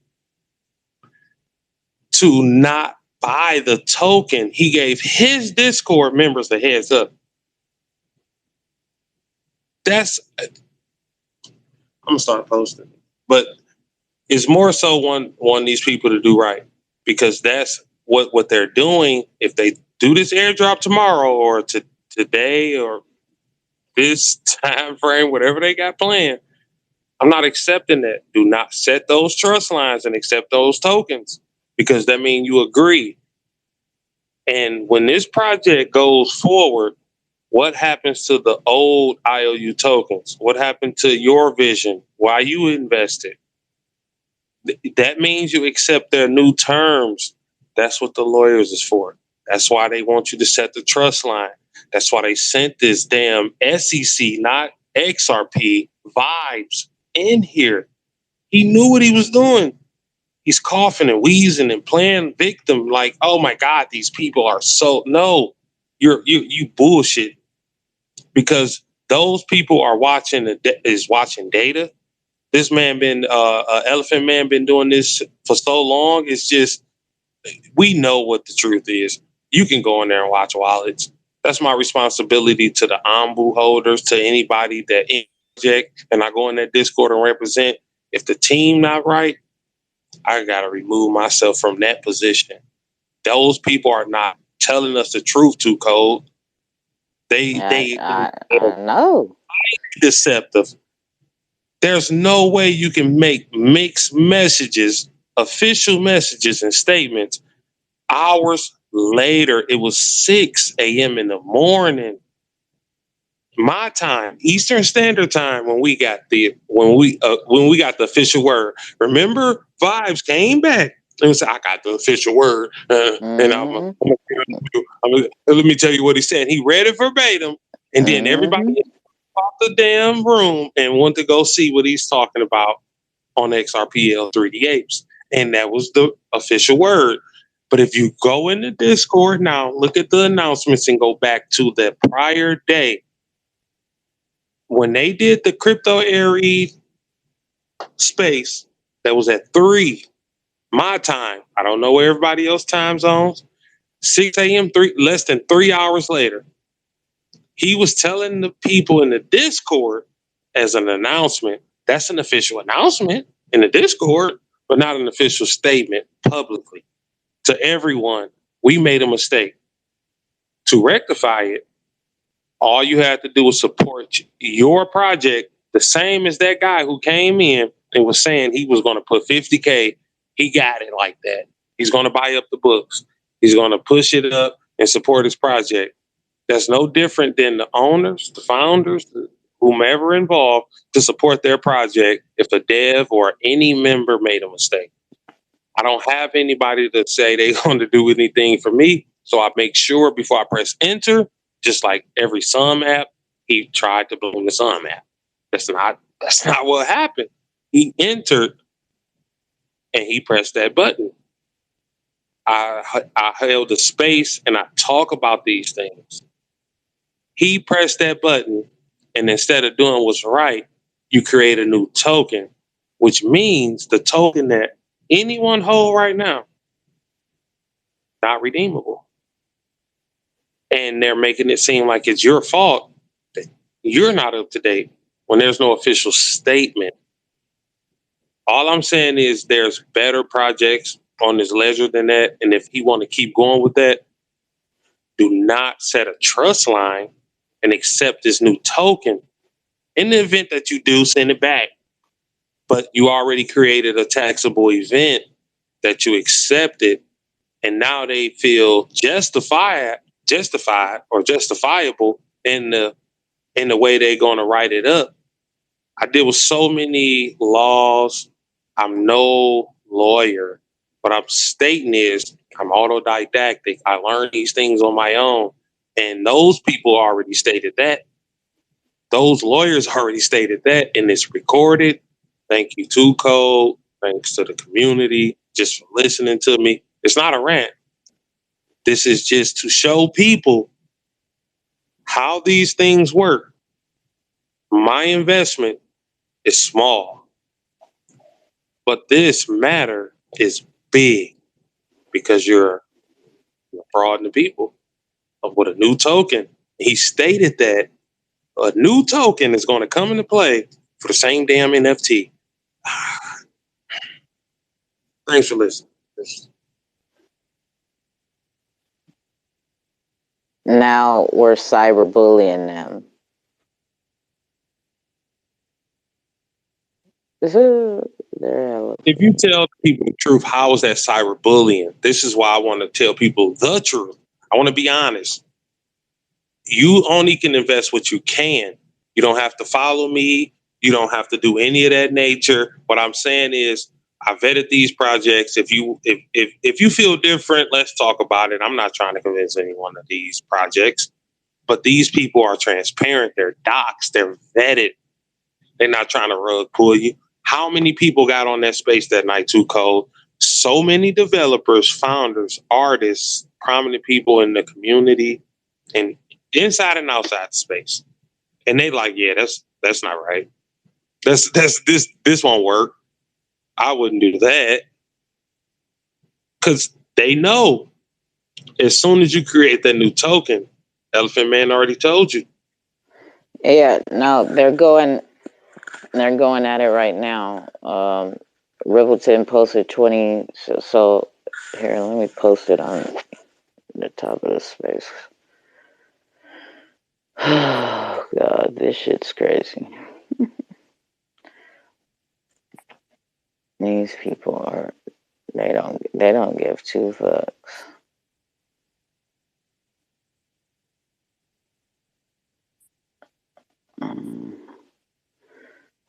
to not buy the token. He gave his Discord members a heads up. I'm gonna start posting, but it's more so want these people to do right, because that's what they're doing. If they do this airdrop tomorrow or today or this time frame, whatever they got planned, I'm not accepting that. Do not set those trust lines and accept those tokens, because that means you agree. And when this project goes forward, what happens to the old IOU tokens? What happened to your vision? Why you invested? That means you accept their new terms. That's what the lawyers is for. That's why they want you to set the trust line. That's why they sent this damn SEC, not XRP, vibes in here. He knew what he was doing. He's coughing and wheezing and playing victim like, oh my God, these people are so... No, you bullshit. Because those people are watching data. This man Elephant Man been doing this for so long. It's just, we know what the truth is. You can go in there and watch wallets. That's my responsibility to the Ombu holders, to anybody that inject, and I go in that Discord and represent. If the team not right, I got to remove myself from that position. Those people are not telling us the truth, 2Cold. I know. Deceptive. There's no way you can make mixed messages, official messages and statements. Hours later, it was 6 a.m. in the morning. My time, Eastern Standard Time, when we got the official word. Remember, Vibes came back and said, "I got the official word," and let me tell you what he said. He read it verbatim, and then everybody out the damn room and went to go see what he's talking about on Xrpl 3D Apes, and that was the official word. But if you go in the Discord now, look at the announcements and go back to the prior day. When they did the crypto Aerie space, that was at 3 my time. I don't know where everybody else time zones. 6 a.m., less than 3 hours later, he was telling the people in the Discord as an announcement. That's an official announcement in the Discord, but not an official statement publicly to everyone. We made a mistake. To rectify it, all you had to do was support your project the same as that guy who came in and was saying he was going to put 50K. He got it like that. He's going to buy up the books. He's going to push it up and support his project. That's no different than the owners, the founders, whomever involved to support their project if a dev or any member made a mistake. I don't have anybody to say they're going to do anything for me. So I make sure before I press enter, just like every Sum app, he tried to blow the Sum app. That's not what happened. He entered and he pressed that button. I held the space and I talk about these things. He pressed that button, and instead of doing what's right, you create a new token, which means the token that anyone hold right now, not redeemable. And they're making it seem like it's your fault that you're not up to date when there's no official statement. All I'm saying is there's better projects on this ledger than that. And if you want to keep going with that, do not set a trust line and accept this new token. In the event that you do, send it back. But you already created a taxable event that you accepted, and now they feel justified or justifiable in the way they're going to write it up. I deal with so many laws. I'm no lawyer. What I'm stating is I'm autodidactic. I learned these things on my own. And those people already stated that. Those lawyers already stated that, and it's recorded. Thank you, 2Cold. Thanks to the community just for listening to me. It's not a rant. This is just to show people how these things work. My investment is small, but this matter is big because you're frauding the people with a new token. He stated that a new token is going to come into play for the same damn NFT. Thanks for listening. Now we're cyberbullying them. If you tell people the truth, how is that cyberbullying? This is why I want to tell people the truth. I want to be honest. You only can invest what you can. You don't have to follow me. You don't have to do any of that nature. What I'm saying is I vetted these projects. If you feel different, let's talk about it. I'm not trying to convince anyone of these projects, but these people are transparent. They're docs. They're vetted. They're not trying to rug pull you. How many people got on that space that night, 2Cold? So many developers, founders, artists, prominent people in the community, and inside and outside the space. And they like, yeah, that's not right. This won't work. I wouldn't do that. Because they know as soon as you create that new token, Elephant Man already told you. Yeah, no, they're going at it right now. Rippleton posted 20. So here, let me post it on the top of the space. Oh God, this shit's crazy. These people they don't give two fucks.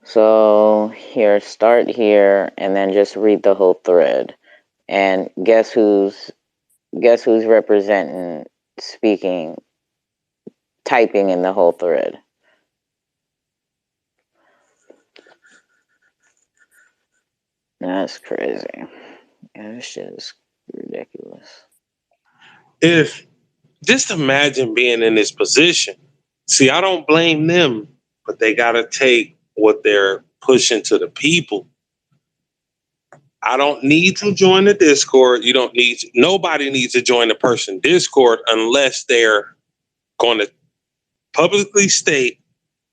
So here, start here, and then just read the whole thread, and guess who's representing, speaking, typing in the whole thread. That's crazy. Yeah, this shit is ridiculous. If just imagine being in this position. See, I don't blame them, but they got to take what they're pushing to the people. I don't need to join the Discord. Nobody needs to join the person Discord unless they're going to publicly state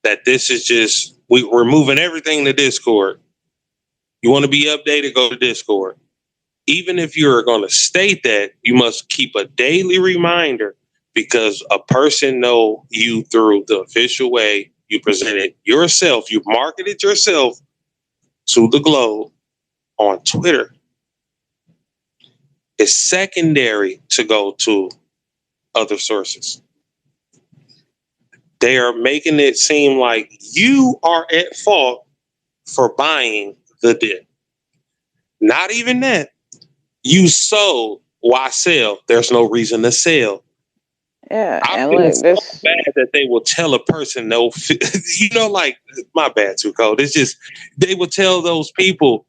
that this is just, we're moving everything to Discord. You want to be updated, go to Discord. even if you're going to state that, you must keep a daily reminder, because a person know you through the official way you presented yourself, you marketed yourself to the globe on Twitter. It's secondary to go to other sources. They are making it seem like you are at fault for buying the dip. Not even that. You sold. Why sell? There's no reason to sell. Yeah, I and feel look, so this. bad that they will tell a person no. You know, like, my bad, 2Cold. It's just they will tell those people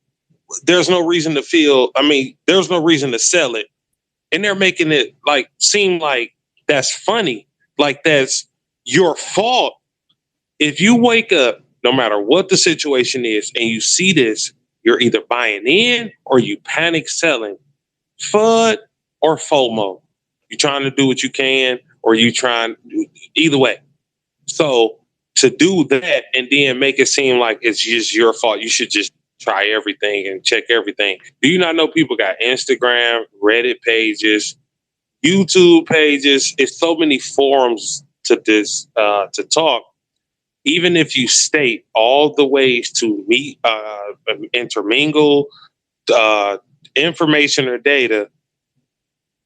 there's no reason to feel. I mean, there's no reason to sell it, and they're making it like seem like that's funny, like that's your fault. If you wake up, no matter what the situation is, and you see this, you're either buying in or you panic selling. FUD or FOMO. You're trying to do what you can, or you trying, either way. So to do that and then make it seem like it's just your fault, you should just try everything and check everything. Do you not know people got Instagram, Reddit pages, YouTube pages? It's so many forums to this to talk. Even if you state all the ways to meet, intermingle information or data,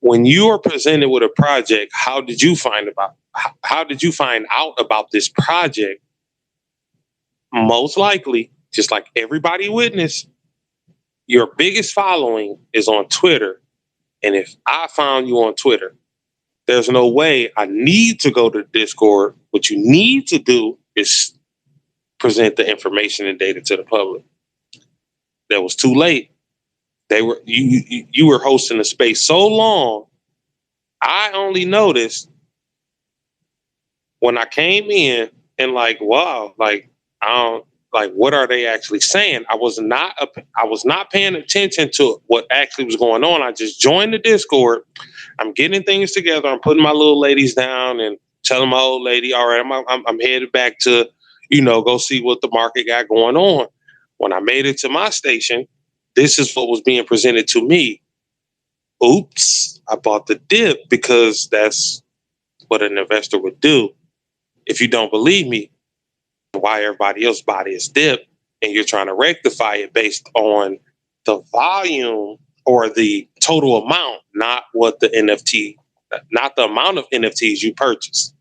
when you are presented with a project, how did you find out about this project? Most likely, just like everybody witnessed, your biggest following is on Twitter. And if I found you on Twitter, there's no way I need to go to Discord. What you need to do is present the information and data to the public. That was too late. You were hosting the space so long. I only noticed when I came in and like, wow, like, I don't, like, what are they actually saying? I was not paying attention to what actually was going on. I just joined the Discord. I'm getting things together. I'm putting my little ladies down and telling my old lady, all right, I'm headed back to, go see what the market got going on. When I made it to my station, this is what was being presented to me. Oops, I bought the dip, because that's what an investor would do. If you don't believe me, why everybody else bought his dip, and you're trying to rectify it based on the volume or the total amount, not what the NFT, not the amount of NFTs you purchased.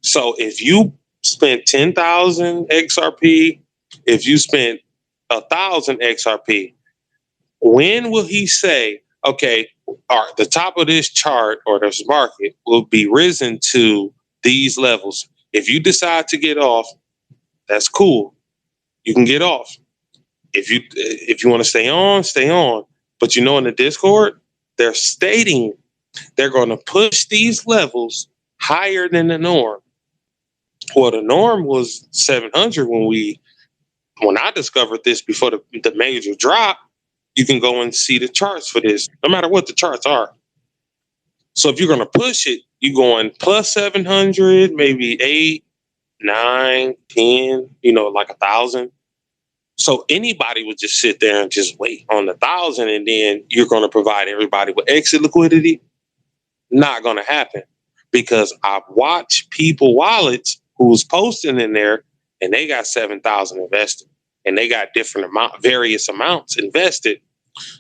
So if you spent 10,000 XRP, if you spent 1,000 XRP, when will he say, okay, the top of this chart or this market will be risen to these levels? If you decide to get off, that's cool. You can get off. If you want to stay on. But in the Discord, they're stating they're going to push these levels higher than the norm. Well, the norm was 700 when I discovered this before the major drop. You can go and see the charts for this, no matter what the charts are. So if you're going to push it, you're going plus 700, maybe 8, 9, 10, like 1,000. So anybody would just sit there and just wait on 1,000, and then you're going to provide everybody with exit liquidity. Not going to happen, because I've watched people wallets who's posting in there, and they got 7,000 invested, and they got various amounts invested.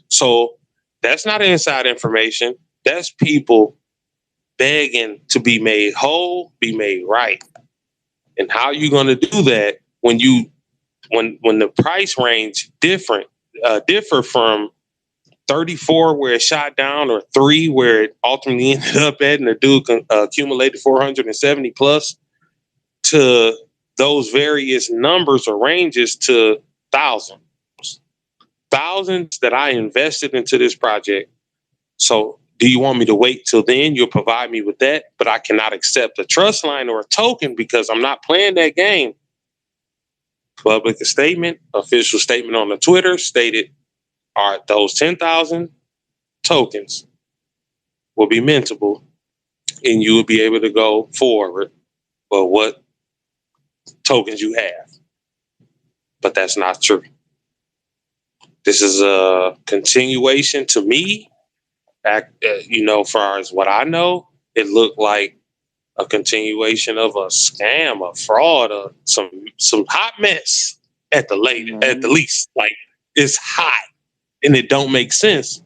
So that's not inside information. That's people begging to be made whole, be made right. And how are you going to do that when the price range differ from 34 where it shot down, or 3 where it ultimately ended up at, and the dude accumulated 470 plus, to those various numbers or ranges to thousands that I invested into this project. So do you want me to wait till then? You'll provide me with that, but I cannot accept a trust line or a token, because I'm not playing that game. Public statement, official statement on the Twitter stated, all right, those 10,000 tokens will be mintable, and you will be able to go forward for what tokens you have. But that's not true. This is a continuation to me. Far as what I know, it looked like a continuation of a scam, a fraud, or some hot mess at the least. Like, it's hot and it don't make sense.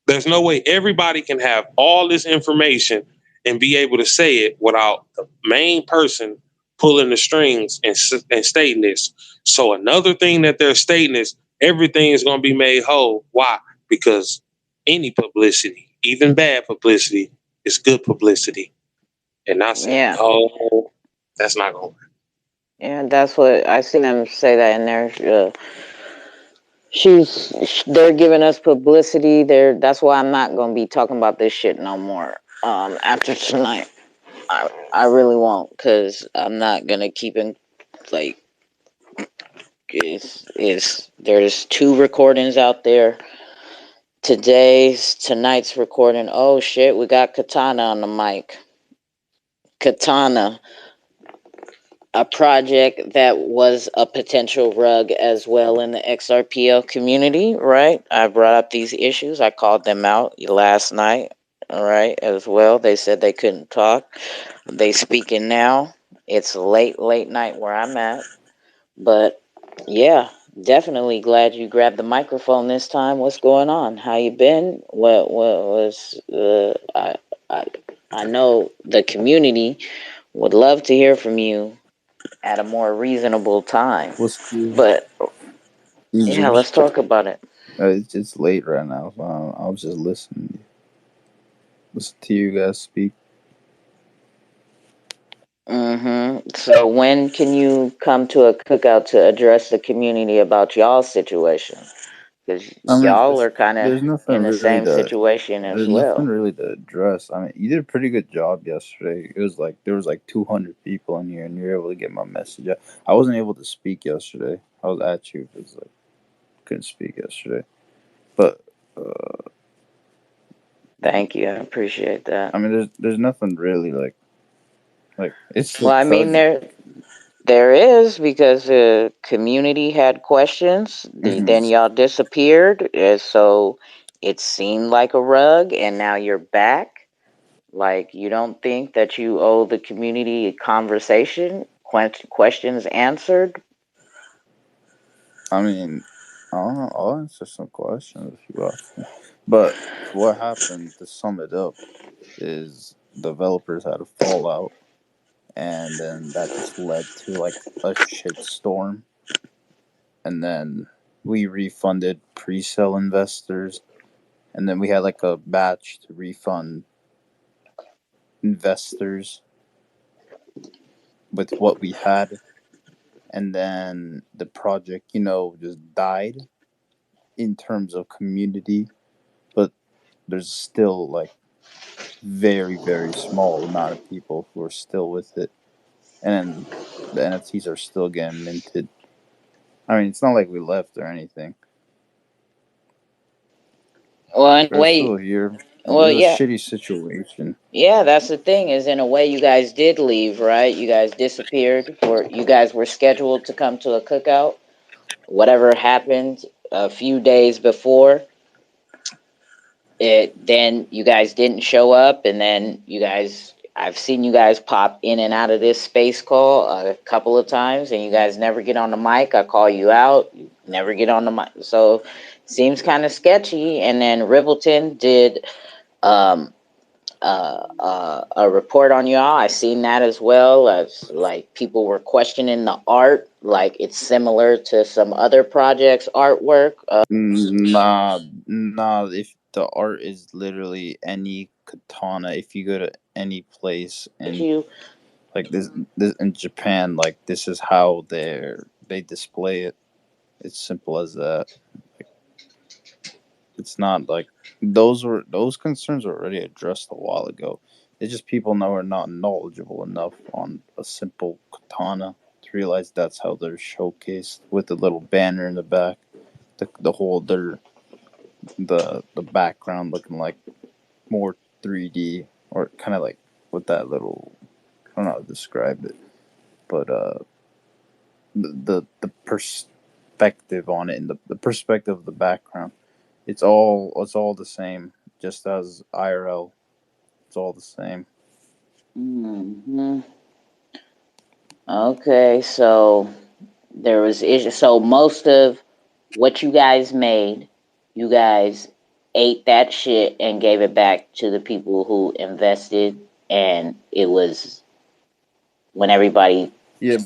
There's no way everybody can have all this information and be able to say it without the main person pulling the strings and stating this. So another thing that they're stating is everything is going to be made whole. Why? Because any publicity, even bad publicity, is good publicity. And not saying, oh, that's not going to work. Yeah, that's what I seen them say that in there. They're giving us publicity. That's why I'm not gonna be talking about this shit no more. After tonight, I really won't, because I'm not gonna keep in like. There's 2 recordings out there. Tonight's recording. Oh shit, we got Katana on the mic. Katana, a project that was a potential rug as well in the Xrpl community, right? I brought up these issues. I called them out last night, all right, as well. They said they couldn't talk. They speaking now. It's late night where I'm at. But yeah, definitely glad you grabbed the microphone this time. What's going on? How you been? What was I know the community would love to hear from you at a more reasonable time. What's cool? But Easy. yeah, let's talk about it. It's late right now, so I was just listening. Listen to you guys speak. So when can you come to a cookout to address the community about y'all's situation? Because y'all are kind of there's nothing in the really same situation as there's nothing well. really to address. I mean, you did a pretty good job yesterday. It was like there was like 200 people in here, and you were able to get my message. I wasn't able to speak yesterday. I was at you. It was like couldn't speak yesterday, but thank you. I appreciate that. I mean, there's nothing really like it's. Well, I mean, there is, because the community had questions. Then y'all disappeared, so it seemed like a rug, and now you're back. Like, you don't think that you owe the community a conversation, questions answered? I mean, I'll answer some questions if you ask me. But what happened, to sum it up, is developers had a fallout, and then that just led to like a shit storm. And then we refunded pre-sale investors, and then we had like a batch to refund investors with what we had. And then the project, just died in terms of community, but there's still like very, very small amount of people who are still with it, and the NFTs are still getting minted. I mean, it's not like we left or anything. Well, in a They're way, still here. well, It's a yeah. shitty situation. Yeah, that's the thing, is in a way you guys did leave, right? You guys disappeared, or you guys were scheduled to come to a cookout. Whatever happened a few days before, then you guys didn't show up, and then I've seen you guys pop in and out of this space call a couple of times, and you guys never get on the mic. I call you out, you never get on the mic. So seems kind of sketchy. And then Ribbleton did a report on y'all. I seen that as well. As like, people were questioning the art, like it's similar to some other projects' artwork. Nah. If the art is literally any katana, if you go to any place and like this in Japan, like this is how they display it. It's simple as that. Like, it's not like those concerns were already addressed a while ago. It's just people are not knowledgeable enough on a simple katana to realize that's how they're showcased, with the little banner in the back, the holder, the background looking like more 3D, or kind of like with that little, I don't know how to describe it, but the perspective on it and the perspective of the background. It's all the same, just as IRL. It's all the same. Hmm. Okay, so there was issue. So most of what you guys made, you guys ate that shit and gave it back to the people who invested, and it was when everybody. Yeah,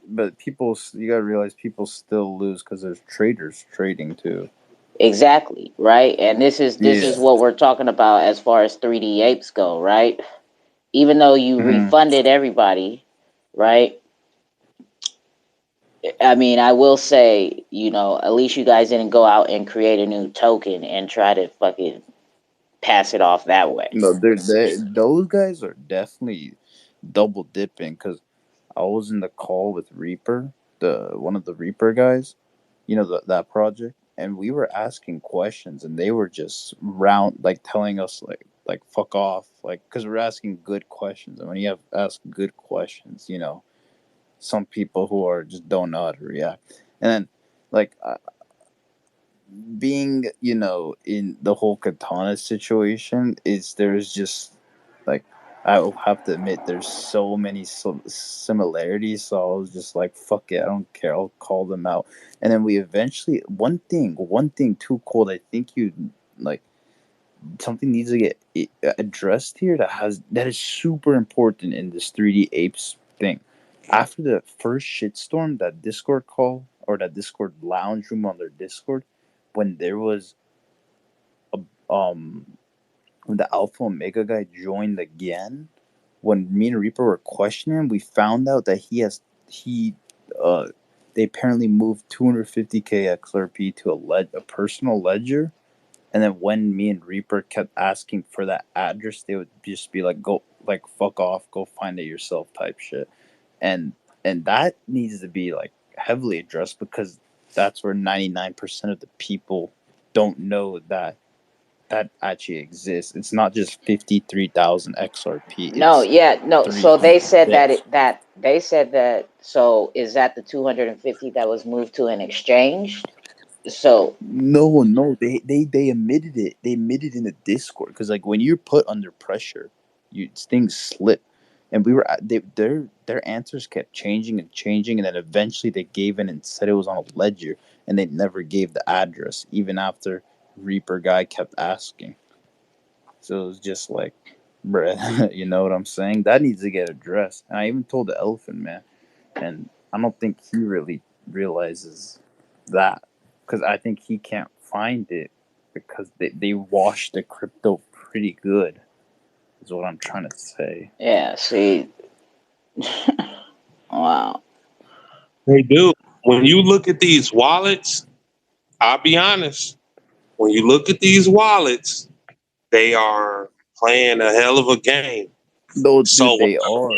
but people, you gotta realize people still lose because there's traders trading too. Exactly, right? And this is Yeah. what we're talking about as far as 3D apes go, right? Even though you refunded everybody, right? I mean, I will say, at least you guys didn't go out and create a new token and try to fucking pass it off that way. No, those guys are definitely double dipping because I was in the call with Reaper, the one of the Reaper guys, that project, and we were asking questions, and they were just like telling us like fuck off, like because we're asking good questions, and when you have ask good questions, some people who are just don't know how to react, and then like being in the whole katana situation is there's just like I will have to admit there's so many similarities, so I was just like fuck it, I don't care, I'll call them out. And then we eventually one thing too cold, I think you like something needs to get addressed here that is super important in this 3D apes thing. After the first shitstorm, that Discord call or that Discord lounge room on their Discord, when there was um when the Alpha Omega guy joined again, when me and Reaper were questioning him, we found out that he they apparently moved 250k XRP to a personal ledger. And then when me and Reaper kept asking for that address, they would just be like, "Go, like, fuck off, go find it yourself," type shit. And that needs to be like heavily addressed because that's where 99% of the people don't know that actually exists. It's not just 53,000 XRP. No, It's yeah, no. So they said 300K. they said that. So is that the 250 that was moved to an exchange? So No, they admitted it. They admitted in the Discord because like when you're put under pressure, things slip, and we were their answers kept changing and changing, and then eventually they gave in and said it was on a ledger, and they never gave the address even after Reaper guy kept asking. So it was just like, bruh, you know what I'm saying? That needs to get addressed. And I even told the Elephant Man, and I don't think he really realizes that because I think he can't find it because they wash the crypto pretty good is what I'm trying to say. yeah, see, wow. They do. When you look at these wallets, I'll be honest. When you look at these wallets, they are playing a hell of a game. No, dude, So they are,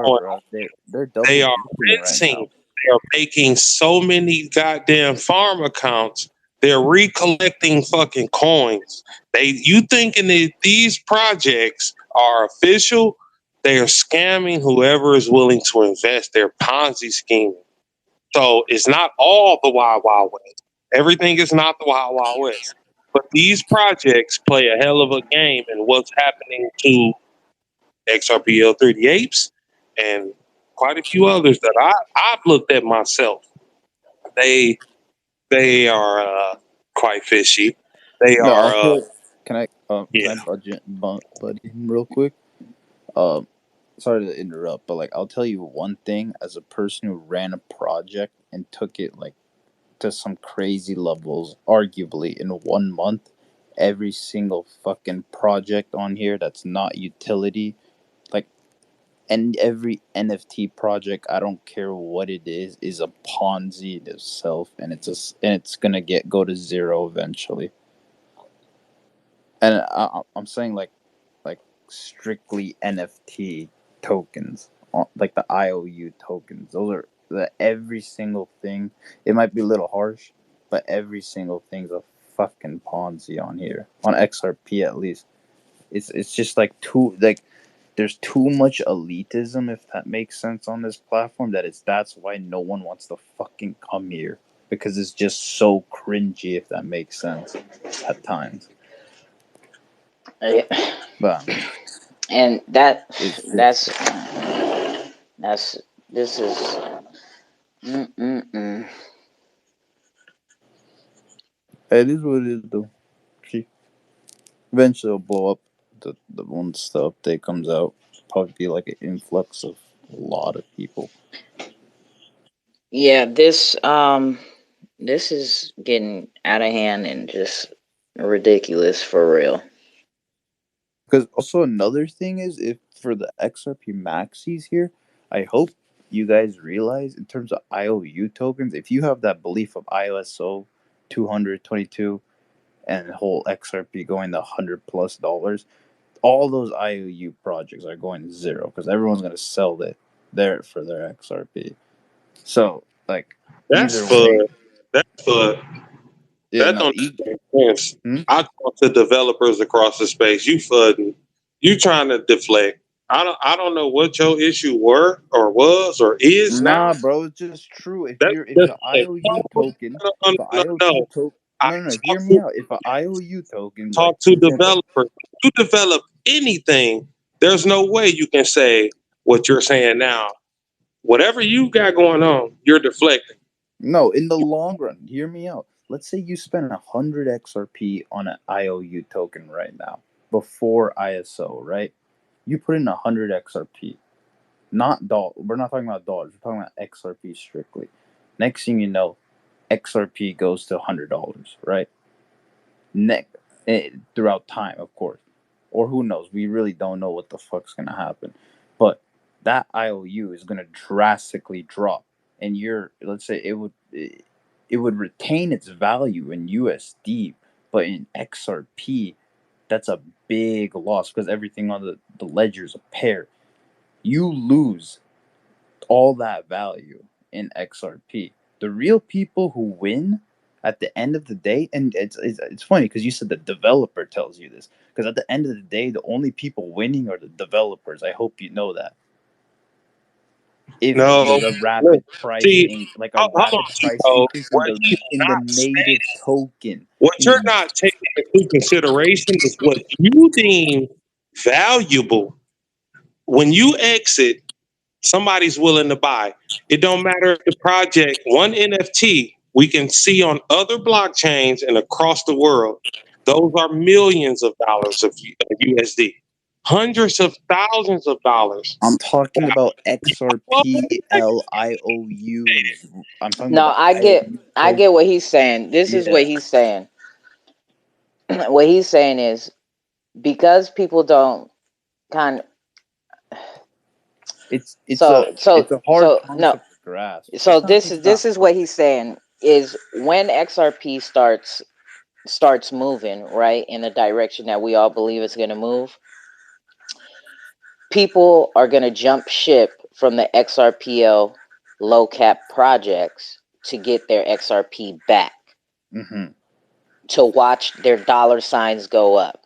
bro. They're double they are dipping right rinsing. now. They are making so many goddamn farm accounts. They're recollecting fucking coins. You thinking that these projects are official? They are scamming whoever is willing to invest. They're Ponzi scheming. So it's not all the Wild Wild West. Everything is not the Wild Wild West. But these projects play a hell of a game in what's happening to XRPL 3D Apes and quite a few others that I've looked at myself. They are quite fishy. They No, are I'll tell. Can yeah. I buddy him real quick? Sorry to interrupt, but like I'll tell you one thing as a person who ran a project and took it like to some crazy levels, arguably in 1 month. Every single fucking project on here that's not utility, like, and every NFT project, I don't care what it is a Ponzi in itself, and it's gonna go to zero eventually. And I'm saying like strictly NFT tokens, like the IOU tokens. Those are every single thing. It might be a little harsh, but every single thing's a fucking Ponzi on here on XRP at least. It's just like there's too much elitism, if that makes sense, on this platform. That's why no one wants to fucking come here. because it's just so cringy, if that makes sense at times. But and that's this is it is what it is, though. See, eventually it'll blow up. The once the update comes out, probably be like an influx of a lot of people. Yeah, this is getting out of hand and just ridiculous for real. Because also another thing is, if for the XRP maxis here, I hope you guys realize in terms of IOU tokens, if you have that belief of ISO 222 and the whole XRP going to $100+ all those IOU projects are going to zero because everyone's going to sell there for their XRP. So like That's either for way, that's for yeah, that no, don't make sense. I talk to developers across the space. You fudding, you trying to deflect. I don't know what your issue were or was or is nah, now. bro, it's just true. If That's you're if just the IOU token, no, if the no, IOU no. token, I no, hear talk me to out. If an IOU token, like talk for to example, developers. You develop anything. There's no way you can say what you're saying now. Whatever you got going on, you're deflecting. no, in the long run, hear me out. Let's say you spend 100 XRP on an IOU token right now before ISO, right? You put in 100 XRP. Not dollars. We're not talking about dollars. We're talking about XRP strictly. Next thing you know, XRP goes to $100, right? Throughout time, of course, or who knows? We really don't know what the fuck's gonna happen. But that IOU is gonna drastically drop, and let's say it would retain its value in USD, but in XRP, that's a big loss because everything on the ledger is a pair. You lose all that value in XRP. The real people who win at the end of the day, and it's funny because you said the developer tells you this, because at the end of the day, the only people winning are the developers. I hope you know that. If No, there's a rapid look, price see, like a hold rapid on, price Chico. increase What he's in the not native saying, token. what you're not taking into consideration is what you deem valuable. When you exit, somebody's willing to buy. It don't matter if the project, one NFT, we can see on other blockchains and across the world, those are millions of dollars of USD, hundreds of thousands of dollars. I'm talking about XRP LIOUs. I'm talking No, about the I get what he's saying. This is what he's saying. What he's saying is because people don't kind it's a hard concept no. to grasp. So this is what he's saying is when XRP starts moving right in the direction that we all believe it's going to move, people are going to jump ship from the XRPL low cap projects to get their XRP back, to watch their dollar signs go up.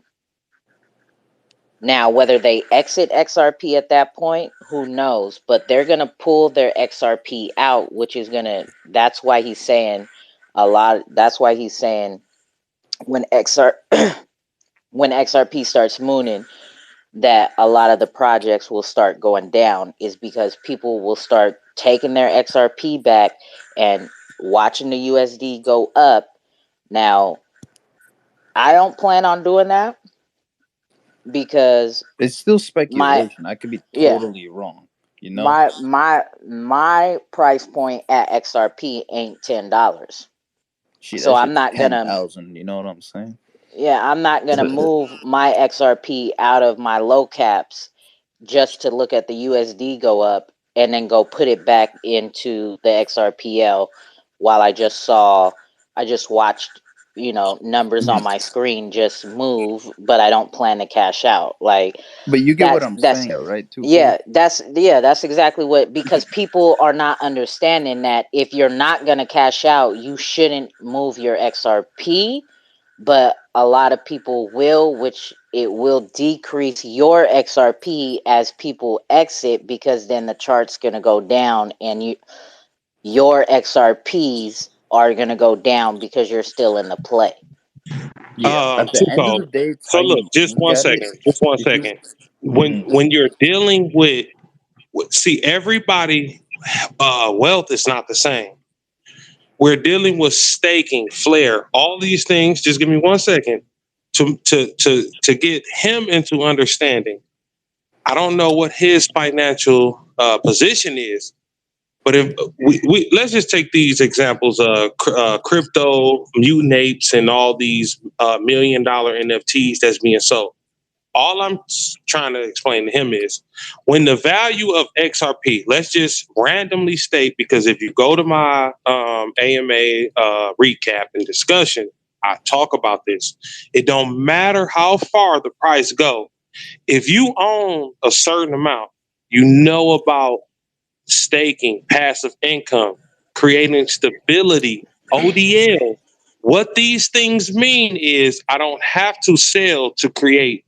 Now, whether they exit XRP at that point, who knows? But they're going to pull their XRP out, which is going to, that's why he's saying that's why he's saying when when XRP starts mooning, that a lot of the projects will start going down, is because people will start taking their XRP back and watching the USD go up. Now, I don't plan on doing that because it's still speculation. I could be totally wrong. You know, my price point at XRP ain't $10. So I'm not gonna 10,000. You know what I'm saying? Yeah, I'm not gonna move my XRP out of my low caps just to look at the USD go up and then go put it back into the XRPL while I just watched, numbers on my screen just move, but I don't plan to cash out. Like, but you get what I'm saying, right? Too. Yeah, that's exactly what, because people are not understanding that if you're not gonna cash out, you shouldn't move your XRP. But a lot of people will, which it will decrease your XRP as people exit, because then the chart's going to go down and your XRPs are going to go down because you're still in the play. Yeah, at the end of the day, it's So how look, you just look one at it. second. Just one If you, second. When you're dealing with see, everybody wealth is not the same. We're dealing with staking, flare, all these things. Just give me 1 second to get him into understanding. I don't know what his financial position is, but if we let's just take these examples: crypto, mutant apes, and all these $1 million NFTs that's being sold. All I'm trying to explain to him is when the value of XRP, let's just randomly state, because if you go to my AMA recap and discussion, I talk about this. It don't matter how far the price go. If you own a certain amount, you know about staking, passive income, creating stability, ODL. What these things mean is I don't have to sell to create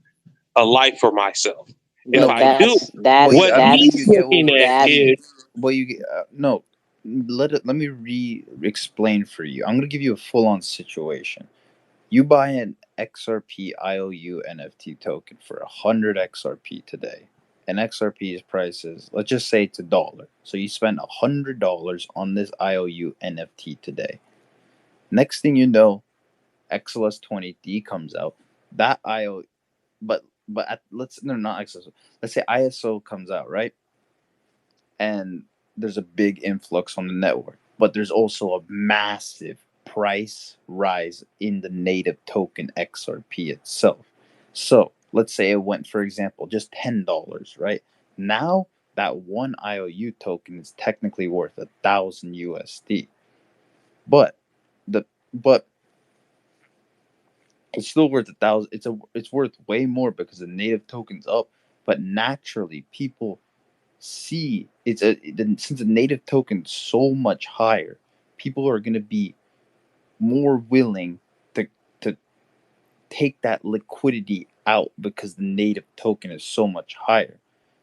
a life for myself. If I do, what he's looking at is no. Let me explain for you. I'm gonna give you a full on situation. You buy an XRP IOU NFT token for 100 XRP today. And XRP's price is, let's just say it's $1. So you spend $100 on this IOU NFT today. Next thing you know, XLS 20D comes out. That IOU, let's say ISO comes out, right? And there's a big influx on the network, but there's also a massive price rise in the native token XRP itself. So let's say it went, for example, just $10, right? Now that one IOU token is technically worth 1,000 USD, but it's still worth 1,000. It's worth way more because the native token's up. But naturally, people see since the native token's so much higher, people are going to be more willing to take that liquidity out because the native token is so much higher.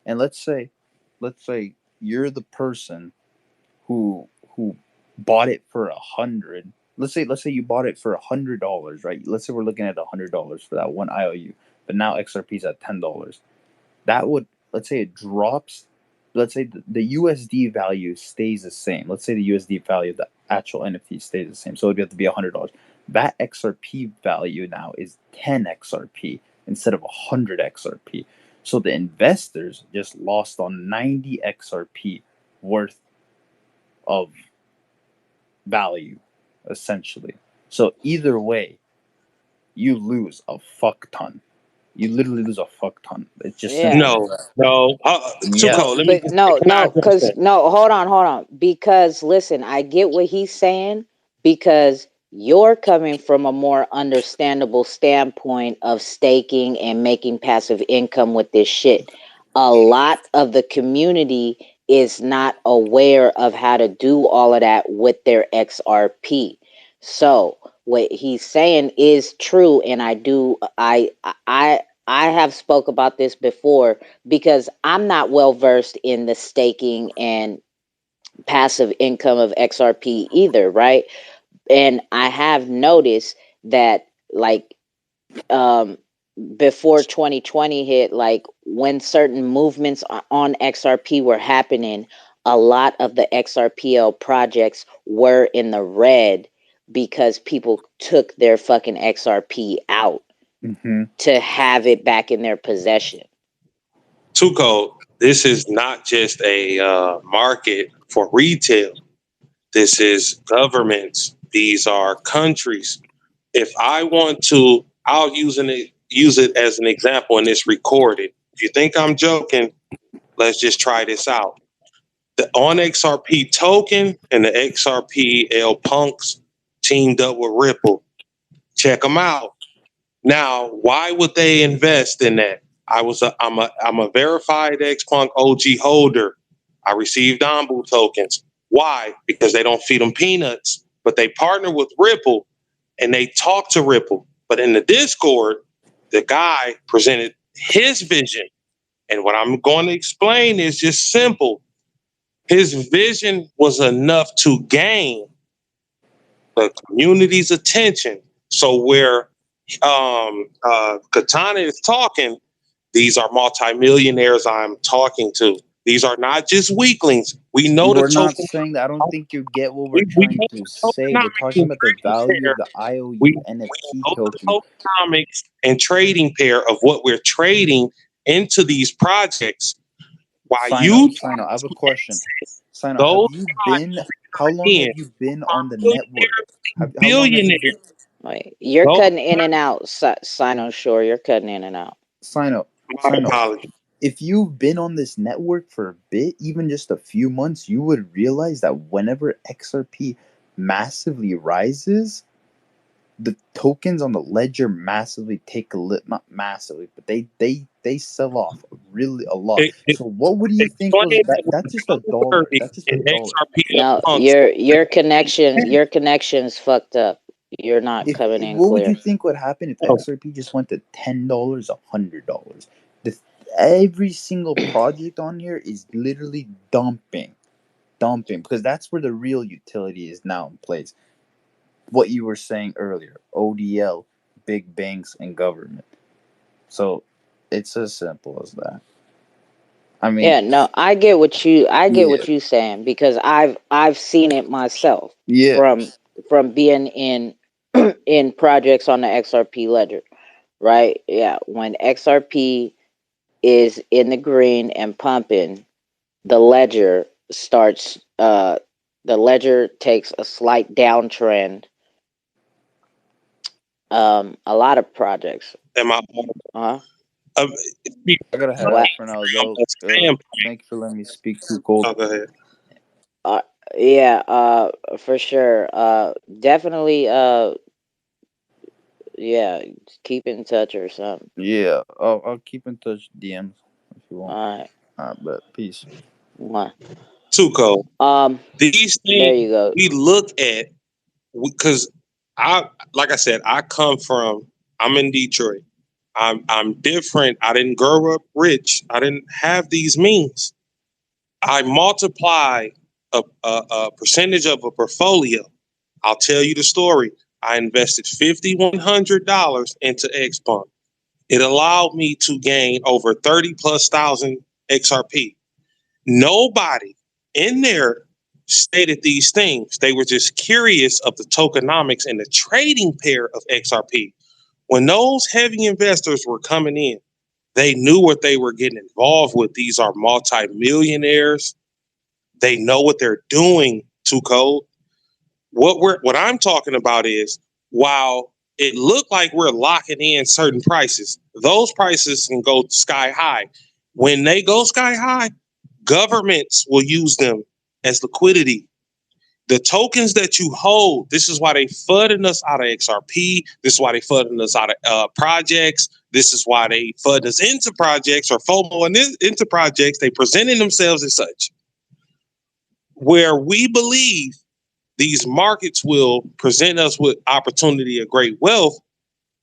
And let's say you're the person who bought it for 100. Let's say you bought it for $100, right? Let's say we're looking at $100 for that one IOU, but now XRP's at $10. That would, let's say it drops. Let's say the USD value stays the same. Let's say the USD value of the actual NFT stays the same. So it'd have to be $100. That XRP value now is 10 XRP instead of 100 XRP. So the investors just lost on 90 XRP worth of value, essentially. So either way, you lose a fuck ton. You literally lose a fuck ton. It's just no. No, but hold on. Because listen, I get what he's saying because you're coming from a more understandable standpoint of staking and making passive income with this shit. A lot of the community is not aware of how to do all of that with their XRP. So what he's saying is true, and I have spoke about this before because I'm not well versed in the staking and passive income of XRP either, right? And I have noticed that like before 2020 hit, like when certain movements on XRP were happening, a lot of the XRPL projects were in the red because people took their fucking XRP out to have it back in their possession. 2Cold, this is not just a market for retail. This is governments. These are countries. If I want to, I'll use it as an example, and it's recorded. If you think I'm joking, let's just try this out. The on XRP token and the XRPL punks teamed up with Ripple. Check them out. Now, why would they invest in that? I'm a verified XPunk OG holder. I received Ombu tokens. Why? Because they don't feed them peanuts, but they partner with Ripple and they talk to Ripple. But in the Discord, the guy presented his vision. And what I'm going to explain is just simple. His vision was enough to gain the community's attention. So where Katana is talking, these are multimillionaires I'm talking to. These are not just weaklings. We know the We're not token. saying that. I don't think you get what we're We trying know to the say. We're tokenomics talking and about the trading value pair. of the IOU We NFT know the token. tokenomics and trading pair of what we're trading into these projects. While you Sino, I have a question. Sino, those have you been? How long have in you been on the network? How long have you billionaires, been? Wait, you're those cutting in and out, Sino Shore. You're cutting in and out. Sino, if you've been on this network for a bit, even just a few months, you would realize that whenever XRP massively rises, the tokens on the ledger massively take not massively, but they sell off really a lot. So what would you think was that? That's just $1. That's just $1. No, your connection's fucked up. You're not coming in What would you clear. think would happen if XRP just went to $10, $100? Every single project on here is literally dumping because that's where the real utility is now in place. What you were saying earlier, ODL, big banks, and government. So it's as simple as that. I mean, yeah, no, I get what you're saying because I've seen it myself. Yeah. From being in in projects on the XRP ledger, right? Yeah, when XRP is in the green and pumping, the ledger starts. The ledger takes a slight downtrend. A lot of projects. Am I? I gotta head out for now, though. Thank you for letting me speak. 2Cold. Oh, go ahead. Yeah, for sure. Definitely. Yeah, keep in touch or something. Yeah, I'll keep in touch DMs if you want. All right. But peace. Tuco. These things there you go. we look at because like I said, I'm in Detroit. I'm different. I didn't grow up rich. I didn't have these means. I multiply a percentage of a portfolio. I'll tell you the story. I invested $5,100 into XPump. It allowed me to gain over 30,000+ XRP. Nobody in there stated these things. They were just curious of the tokenomics and the trading pair of XRP. When those heavy investors were coming in, they knew what they were getting involved with. These are multimillionaires. They know what they're doing, 2Cold. What I'm talking about is, while it looked like we're locking in certain prices, those prices can go sky high. When they go sky high, governments will use them as liquidity. The tokens that you hold, this is why they flooding us out of XRP. This is why they flooding us out of projects. This is why they flood us into projects or FOMO into projects. They presenting themselves as such. Where we believe these markets will present us with opportunity of great wealth,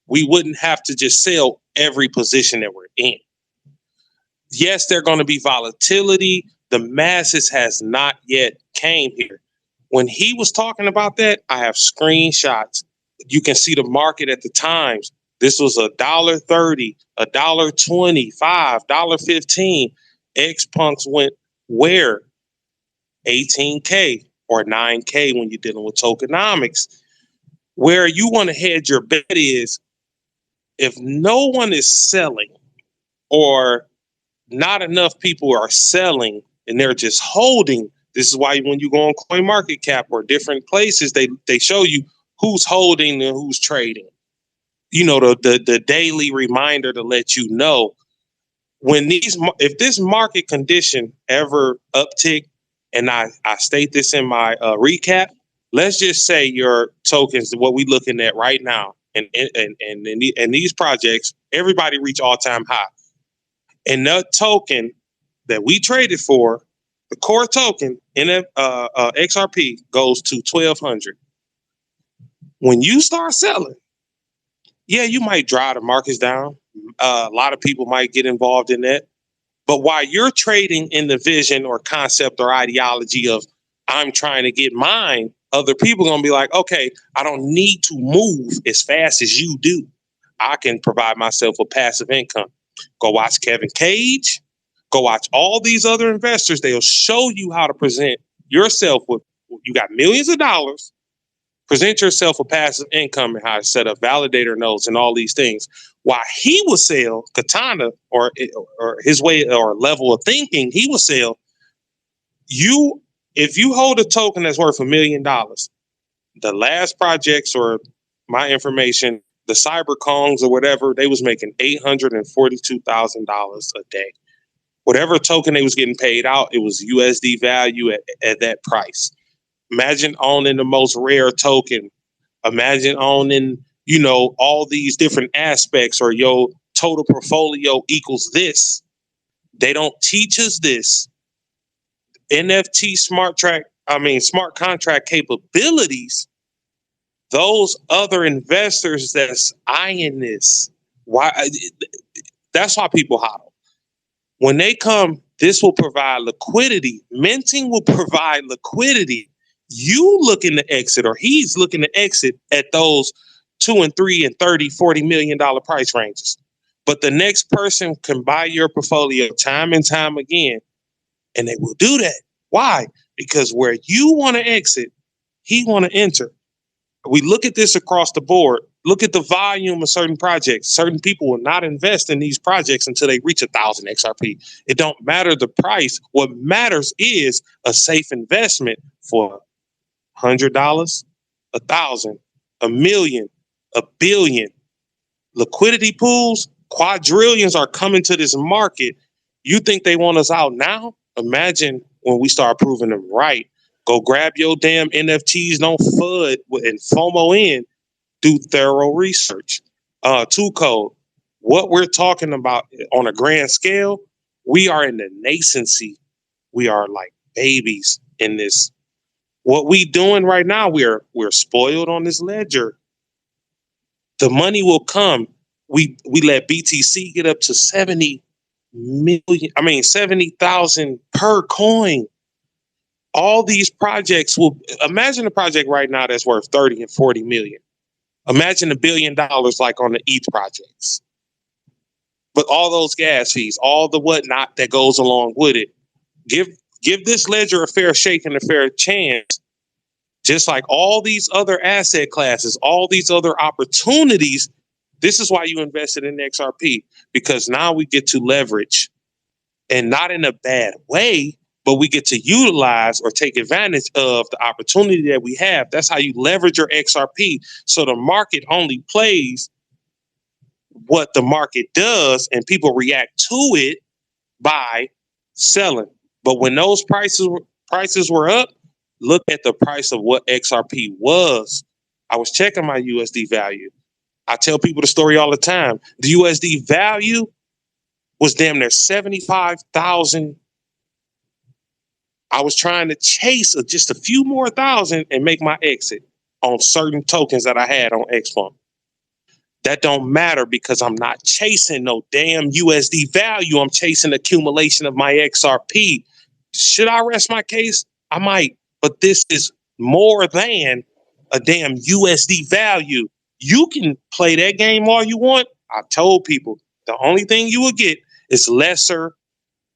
we wouldn't have to just sell every position that we're in. Yes, there's going to be volatility. The masses has not yet came here. When he was talking about that, I have screenshots. You can see the market at the times. This was $1.30, $1.25, $1.15. X-Punks went where? 18K or 9K when you're dealing with tokenomics. Where you want to hedge your bet is if no one is selling or not enough people are selling and they're just holding. This is why when you go on CoinMarketCap or different places, they show you who's holding and who's trading. You know, the daily reminder to let you know when if this market condition ever uptick, and I state this in my recap, let's just say your tokens, what we looking at right now, and these projects, everybody reach all-time high. And that token that we traded for, the core token in XRP goes to 1,200. When you start selling, yeah, you might drive the markets down. A lot of people might get involved in that. But while you're trading in the vision or concept or ideology of I'm trying to get mine, Other people are going to be like, okay, I don't need to move as fast as you do. I can provide myself with passive income. Go watch Kevin Cage. Go watch all these other investors. They'll show you how to present yourself with, you got millions of dollars. Present yourself with passive income and how to set up validator notes and all these things. While he will sell Katana or his way or level of thinking, he will sell you. If you hold a token that's worth $1 million, the last projects or my information, the cyber Kongs or whatever, they was making $842,000 a day. Whatever token they was getting paid out, it was USD value at that price. Imagine owning the most rare token. Imagine owning, all these different aspects, or your total portfolio equals this. They don't teach us this. NFT smart contract capabilities. Those other investors that's eyeing this, that's why people hodl. When they come, this will provide liquidity. Minting will provide liquidity. You looking to exit, or he's looking to exit at those 2 and 3 and 30, $40 million price ranges. But the next person can buy your portfolio time and time again, and they will do that. Why? Because where you want to exit, he want to enter. We look at this across the board. Look at the volume of certain projects. Certain people will not invest in these projects until they reach 1,000 XRP. It don't matter the price. What matters is a safe investment for $100, 1,000, $1 million, $1 billion. Liquidity pools, quadrillions are coming to this market. You think they want us out now? Imagine when we start proving them right. Go grab your damn NFTs, don't FUD and FOMO in. Do thorough research. 2Cold, what we're talking about on a grand scale, we are in the nascency. We are like babies in this. What we doing right now, we're spoiled on this ledger. The money will come. We let BTC get up to 70,000 per coin. All these projects will, imagine a project right now that's worth 30 and 40 million. Imagine $1 billion like on the ETH projects. But all those gas fees, all the whatnot that goes along with it. Give this ledger a fair shake and a fair chance. Just like all these other asset classes, all these other opportunities. This is why you invested in XRP, because now we get to leverage, and not in a bad way, but we get to utilize or take advantage of the opportunity that we have. That's how you leverage your XRP. So the market only plays what the market does, and people react to it by selling. But when those prices were up, look at the price of what XRP was. I was checking my USD value. I tell people the story all the time. The USD value was damn near 75,000. I was trying to chase just a few more thousand and make my exit on certain tokens that I had on Xpump. That don't matter because I'm not chasing no damn USD value. I'm chasing accumulation of my XRP. Should I rest my case? I might, but this is more than a damn USD value. You can play that game all you want. I told people the only thing you will get is lesser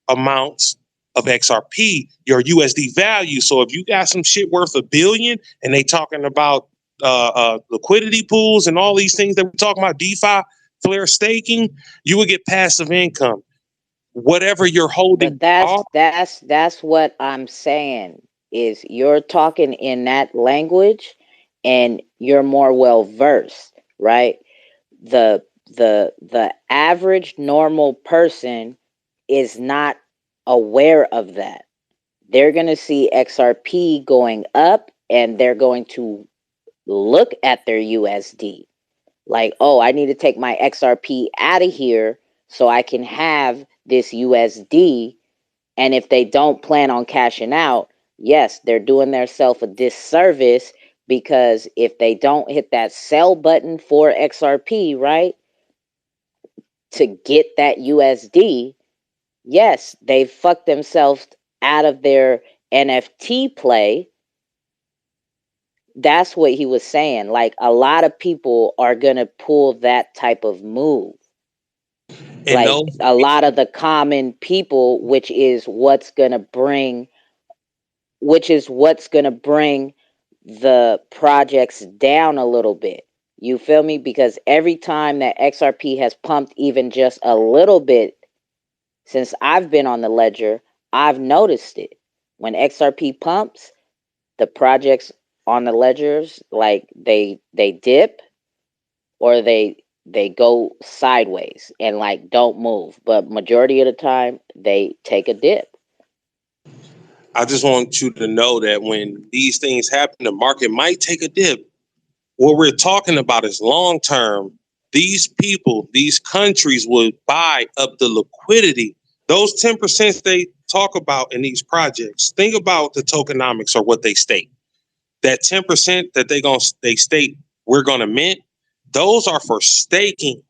amounts of XRP, your USD value. So if you got some shit worth $1 billion and they talking about liquidity pools and all these things that we're talking about, DeFi, flare staking, you would get passive income. Whatever you're holding. But that's what I'm saying, is you're talking in that language and you're more well versed, right? The average normal person is not aware of that. They're going to see XRP going up and they're going to look at their USD like, oh, I need to take my XRP out of here so I can have this USD. And if they don't plan on cashing out, yes, they're doing themselves a disservice, because if they don't hit that sell button for XRP, right, to get that USD, yes, they fucked themselves out of their NFT play, That's what he was saying. Like, a lot of people are gonna pull that type of move. And Like, those a lot of the common people, which is what's gonna bring the projects down a little bit. You feel me? Because every time that XRP has pumped even just a little bit since I've been on the ledger, I've noticed it. When XRP pumps, the projects on the ledgers, like, they dip, or they go sideways and, like, don't move. But majority of the time, they take a dip. I just want you to know that when these things happen, the market might take a dip. What we're talking about is long term. These people, these countries would buy up the liquidity. Those 10% they talk about in these projects, think about the tokenomics or what they state. That 10% that they state we're gonna mint, those are for staking.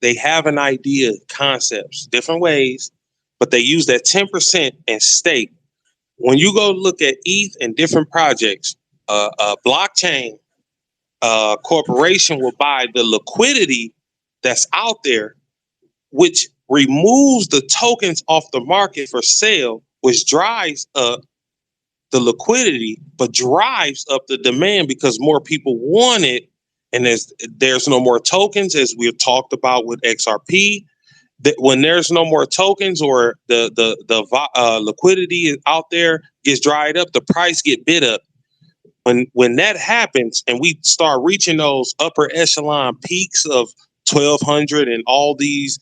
They have an idea, concepts, different ways, but they use that 10% and stake. When you go look at ETH and different projects, blockchain corporation will buy the liquidity that's out there, which removes the tokens off the market for sale, which drives up the liquidity, but drives up the demand because more people want it. And there's no more tokens, as we've talked about with XRP. That when there's no more tokens, or the liquidity out there gets dried up, the price get bid up. When that happens and we start reaching those upper echelon peaks of 1,200 and all these,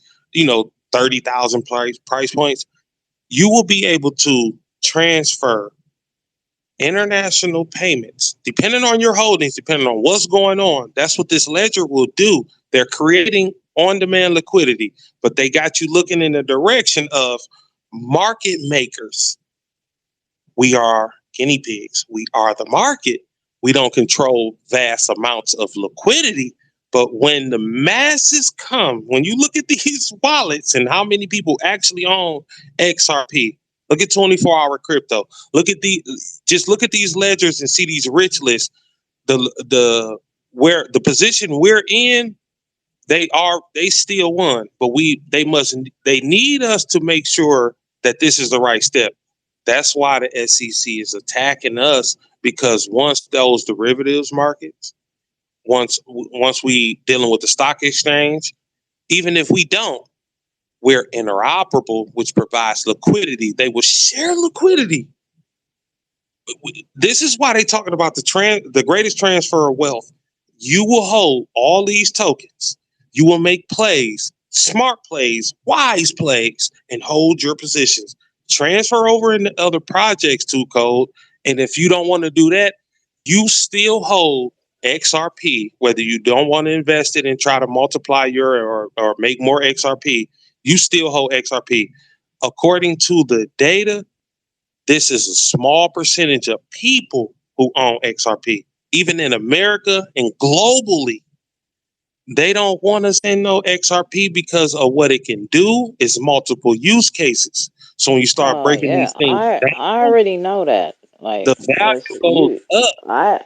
30,000 price points, you will be able to transfer international payments, depending on your holdings, depending on what's going on. That's what this ledger will do. They're creating on-demand liquidity, but they got you looking in the direction of market makers. We are guinea pigs. We are the market. We don't control vast amounts of liquidity. But when the masses come, when you look at these wallets and how many people actually own XRP, look at 24-hour crypto. Look at these ledgers and see these rich lists. Where the position we're in, they still won, but they need us to make sure that this is the right step. That's why the SEC is attacking us, because once those derivatives markets, once we dealing with the stock exchange, even if we don't, we're interoperable, which provides liquidity. They will share liquidity. This is why they talking about the greatest transfer of wealth. You will hold all these tokens. You will make plays, smart plays, wise plays, and hold your positions. Transfer over into other projects, 2Cold. And if you don't want to do that, you still hold XRP, whether you don't want to invest it and try to multiply or make more XRP, you still hold XRP. According to the data, this is a small percentage of people who own XRP. Even in America and globally, they don't want to send no XRP because of what it can do. It's multiple use cases. So when you start breaking Yeah, these things I down, already know that. Like, the because value goes up.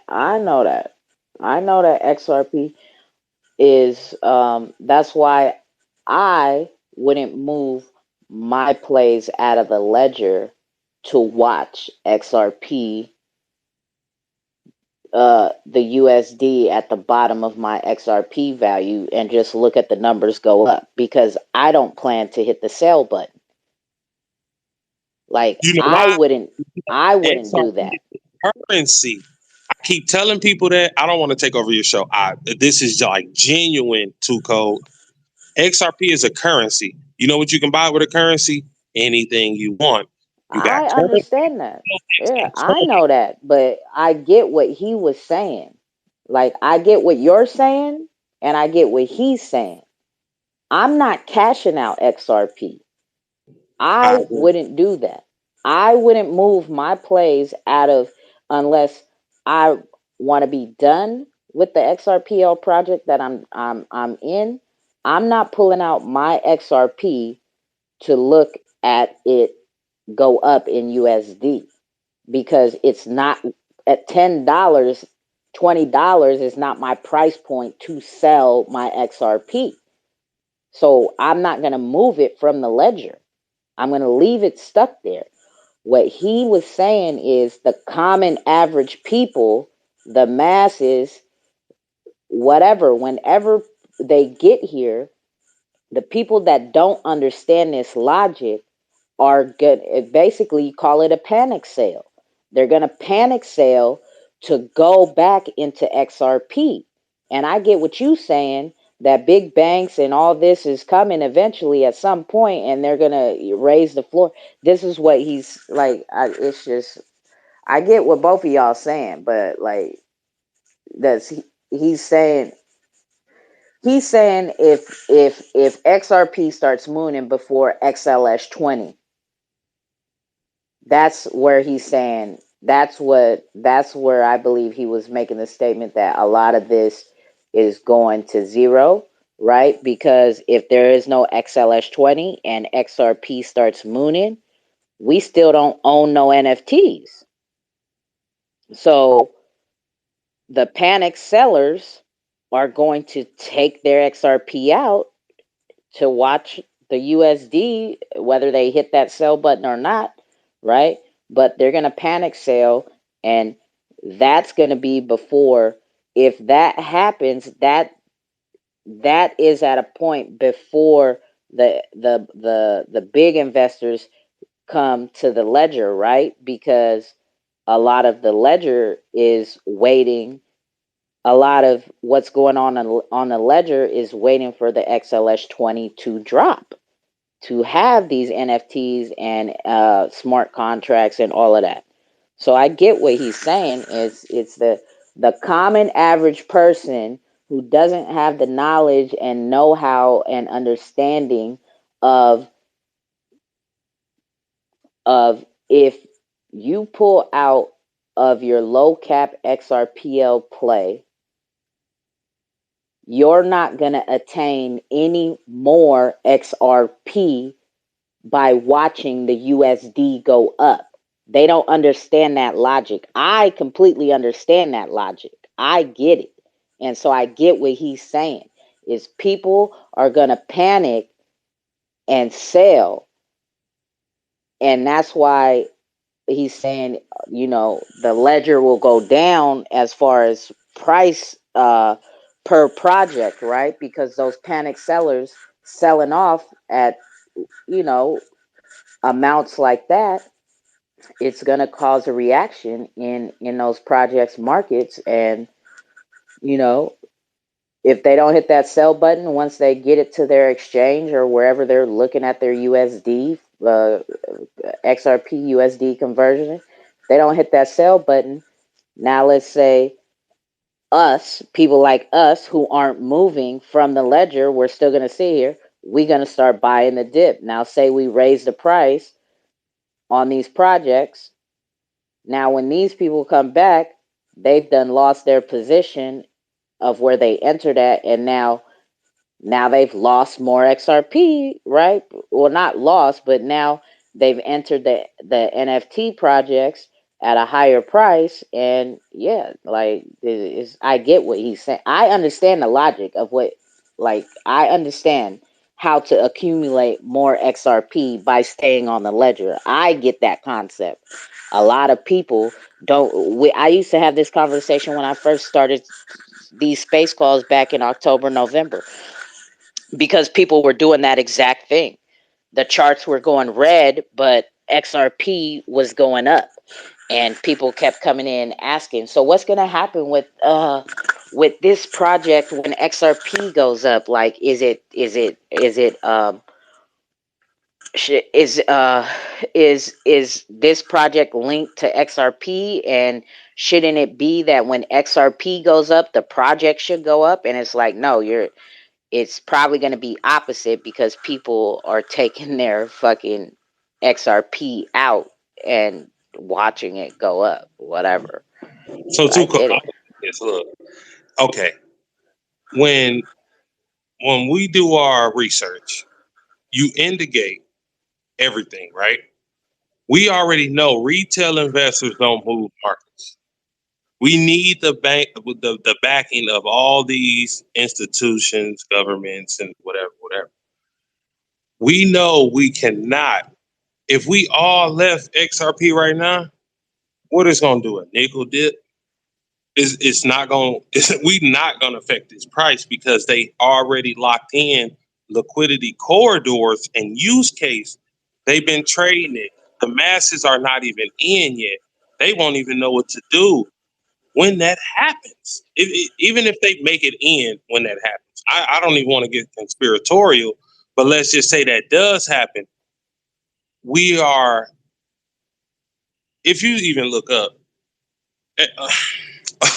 I know that. I know that XRP is that's why I wouldn't move my plays out of the ledger to watch XRP, the USD at the bottom of my XRP value, and just look at the numbers go up, because I don't plan to hit the sell button. Like, You know I why? wouldn't do XRP that. is currency. I keep telling people that. I don't want to take over your show. This is like genuine, 2Cold. XRP is a currency. You know what you can buy with a currency? Anything you want. You got I currency. understand that. Yeah, I know that, but I get what he was saying. Like, I get what you're saying, and I get what he's saying. I'm not cashing out XRP. I wouldn't do that. I wouldn't move my plays unless I want to be done with the XRPL project that I'm in. I'm not pulling out my XRP to look at it go up in USD, because it's not at $10. $20 is not my price point to sell my XRP. So I'm not going to move it from the ledger. I'm going to leave it stuck there. What he was saying is the common average people, the masses, whatever, whenever they get here, the people that don't understand this logic are good. Basically, you call it a panic sale. They're going to panic sale to go back into XRP. And I get what you're saying, that big banks and all this is coming eventually at some point, and they're going to raise the floor. This is what he's like. It's just, I get what both of y'all saying, but like, he's saying if XRP starts mooning before XLS20, that's where he's saying that's where I believe he was making the statement that a lot of this is going to zero, right? Because if there is no XLS20 and XRP starts mooning, we still don't own no NFTs. So the panic sellers are going to take their XRP out to watch the USD, whether they hit that sell button or not, right? But they're going to panic sell, and that's going to be before. If that happens, that is at a point before the big investors come to the ledger, right? Because a lot of the ledger is waiting. A lot of what's going on the ledger is waiting for the XLS20 to drop, to have these NFTs and smart contracts and all of that. So I get what he's saying. It's the common average person who doesn't have the knowledge and know-how and understanding of if you pull out of your low cap XRPL play, you're not going to attain any more XRP by watching the USD go up. They don't understand that logic. I completely understand that logic. I get it. And so I get what he's saying is people are going to panic and sell. And that's why he's saying, the ledger will go down as far as price per project, right? Because those panic sellers selling off at, amounts like that, it's going to cause a reaction in those projects markets. And, if they don't hit that sell button, once they get it to their exchange or wherever they're looking at their USD, XRP USD conversion, they don't hit that sell button. Now let's say people like us who aren't moving from the ledger, we're still going to sit here. We're going to start buying the dip. Now say we raise the price on these projects. Now when these people come back, they've done lost their position of where they entered at, and now they've lost more XRP, right? Well, not lost, but now they've entered the NFT projects at a higher price. And yeah, like I get what he's saying. I understand the logic of I understand how to accumulate more XRP by staying on the ledger. I get that concept. A lot of people don't. I used to have this conversation when I first started these space calls back in October, November, because people were doing that exact thing. The charts were going red, but XRP was going up, and people kept coming in asking, so what's going to happen with this project when XRP goes up? Like, is this project linked to XRP, and shouldn't it be that when XRP goes up, the project should go up? And it's like, no, it's probably going to be opposite, because people are taking their fucking XRP out and watching it go up, whatever. So yes, look. Okay. When we do our research, you indicate everything, right? We already know retail investors don't move markets. We need the the backing of all these institutions, governments, and whatever. We know we cannot. If we all left XRP right now, what is going to do? A nickel dip? It's not going. We not going to affect this price because they already locked in liquidity corridors and use case. They've been trading it. The masses are not even in yet. They won't even know what to do when that happens. Even if they make it in when that happens. I don't even want to get conspiratorial, but let's just say that does happen. We are, if you even look up,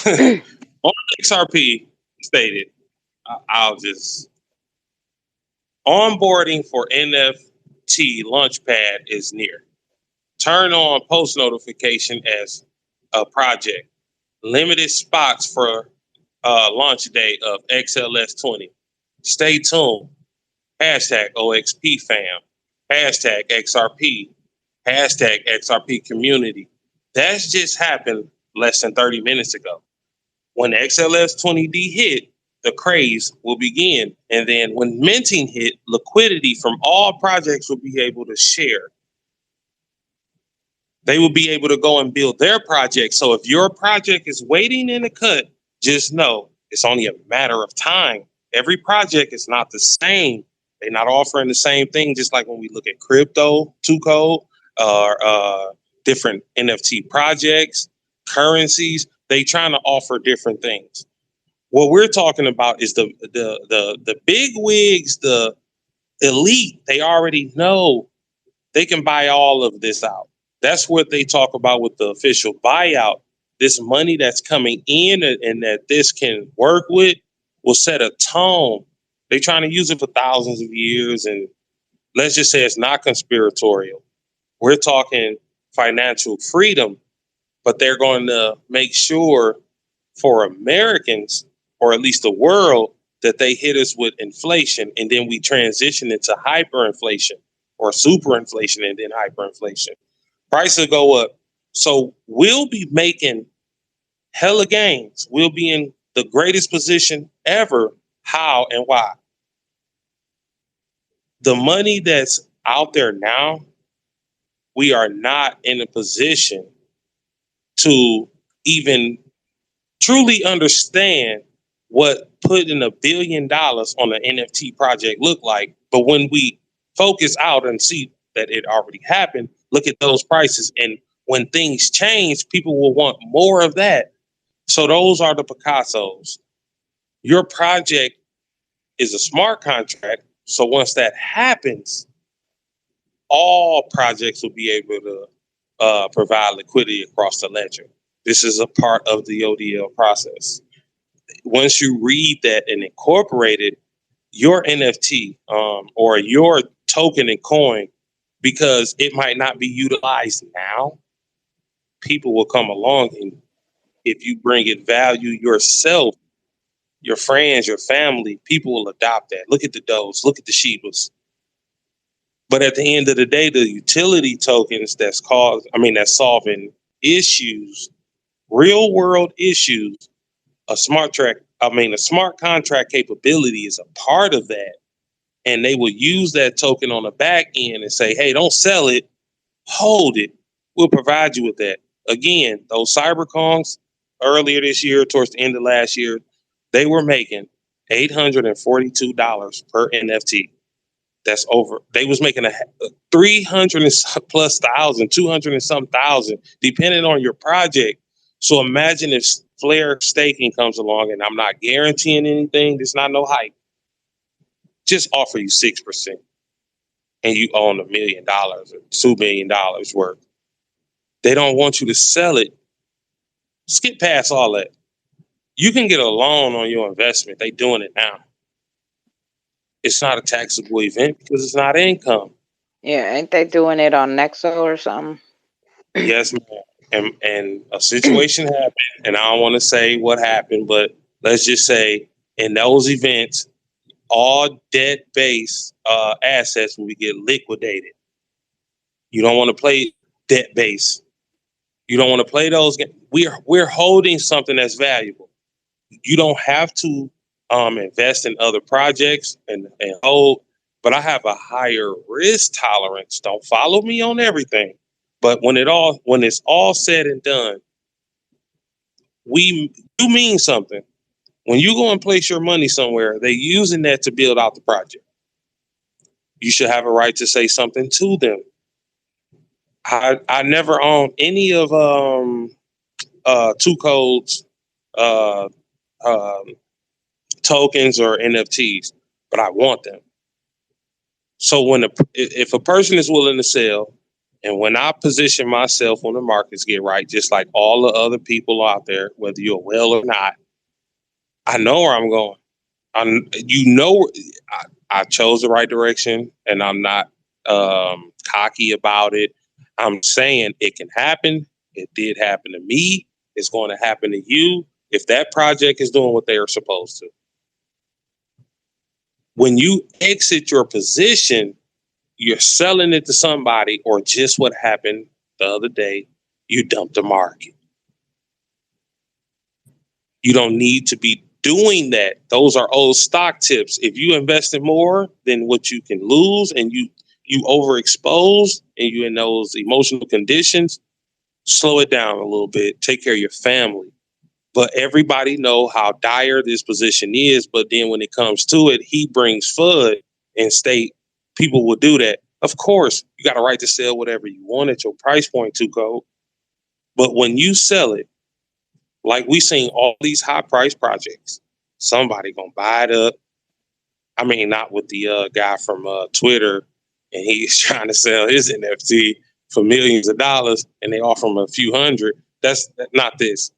on XRP stated, I'll just, onboarding for NFT Launchpad is near. Turn on post notification as a project. Limited spots for launch day of XLS20. Stay tuned. Hashtag OXP fam. Hashtag XRP. Hashtag XRP community. That's just happened less than 30 minutes ago. When XLS20D hit, the craze will begin. And then when minting hit, liquidity from all projects will be able to share. They will be able to go and build their project. So if your project is waiting in the cut, just know it's only a matter of time. Every project is not the same. They're not offering the same thing, just like when we look at crypto, 2Cold, or different NFT projects, currencies. They trying to offer different things. What we're talking about is the big wigs, the elite. They already know they can buy all of this out. That's what they talk about with the official buyout. This money that's coming in and that this can work with will set a tone. They're trying to use it for thousands of years. And let's just say it's not conspiratorial. We're talking financial freedom, but they're going to make sure for Americans, or at least the world, that they hit us with inflation and then we transition into hyperinflation or superinflation and then hyperinflation. Prices go up. So we'll be making hella gains. We'll be in the greatest position ever. How and why? The money that's out there now, we are not in a position to even truly understand what putting $1 billion on an NFT project look like. But when we focus out and see that it already happened, look at those prices. And when things change, people will want more of that. So those are the Picassos. Your project is a smart contract. So once that happens, all projects will be able to provide liquidity across the ledger. This is a part of the ODL process. Once you read that and incorporate it, your NFT or your token and coin, because it might not be utilized now, people will come along, and if you bring it value yourself, your friends, your family, people will adopt that. Look at the Does, look at the Shibas. But at the end of the day, the utility tokens that's solving issues, real world issues, a smart contract capability is a part of that. And they will use that token on the back end and say, hey, don't sell it, hold it. We'll provide you with that. Again, those CyberCongs earlier this year, towards the end of last year, they were making $842 per NFT. That's over. They was making a 300 and plus thousand, 200 and some thousand, depending on your project. So imagine if Flare staking comes along, and I'm not guaranteeing anything. There's not no hype. Just offer you 6%, and you own $1 million or $2 million worth. They don't want you to sell it. Skip past all that. You can get a loan on your investment. They doing it now. It's not a taxable event because it's not income. Yeah, ain't they doing it on Nexo or something? Yes, ma'am. And a situation happened, and I don't want to say what happened, but let's just say in those events, all debt-based assets will get liquidated. You don't want to play debt-based. You don't want to play those games. We're holding something that's valuable. You don't have to invest in other projects and hold, but I have a higher risk tolerance. Don't follow me on everything. But when it's all said and done, you mean something. When you go and place your money somewhere, they're using that to build out the project. You should have a right to say something to them. I never owned any of 2Cold's tokens or NFTs, but I want them. So if a person is willing to sell, and when I position myself when the markets get right, just like all the other people out there, whether you're well or not, I know where I'm going. I chose the right direction, and I'm not cocky about it. I'm saying it can happen. It did happen to me. It's going to happen to you if that project is doing what they are supposed to. When you exit your position, you're selling it to somebody, or just what happened the other day, you dumped the market. You don't need to be doing that. Those are old stock tips. If you invest in more than what you can lose, and you overexposed, and you're in those emotional conditions, slow it down a little bit. Take care of your family. But everybody know how dire this position is. But then when it comes to it, he brings FUD and state people will do that. Of course, you got a right to sell whatever you want at your price point, 2Cold. But when you sell it, like we seen all these high price projects, somebody gonna buy it up. I mean, not with the guy from Twitter, and he's trying to sell his NFT for millions of dollars, and they offer him a few hundred. That's not this.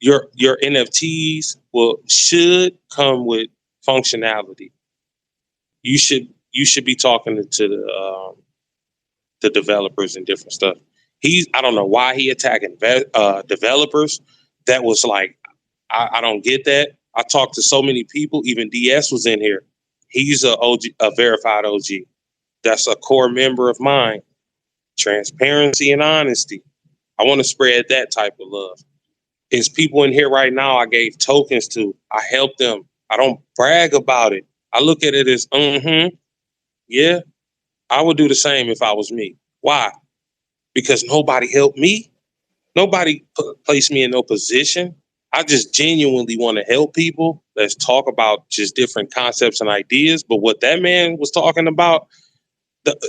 Your NFTs should come with functionality. You should be talking to the developers and different stuff. I don't know why he attacking developers. That was like, I don't get that. I talked to so many people. Even DS was in here. He's a verified OG. That's a core member of mine. Transparency and honesty. I want to spread that type of love. It's people in here right now I gave tokens to. I helped them. I don't brag about it. I look at it as, yeah, I would do the same if I was me. Why? Because nobody helped me. Nobody placed me in no position. I just genuinely want to help people. Let's talk about just different concepts and ideas. But what that man was talking about,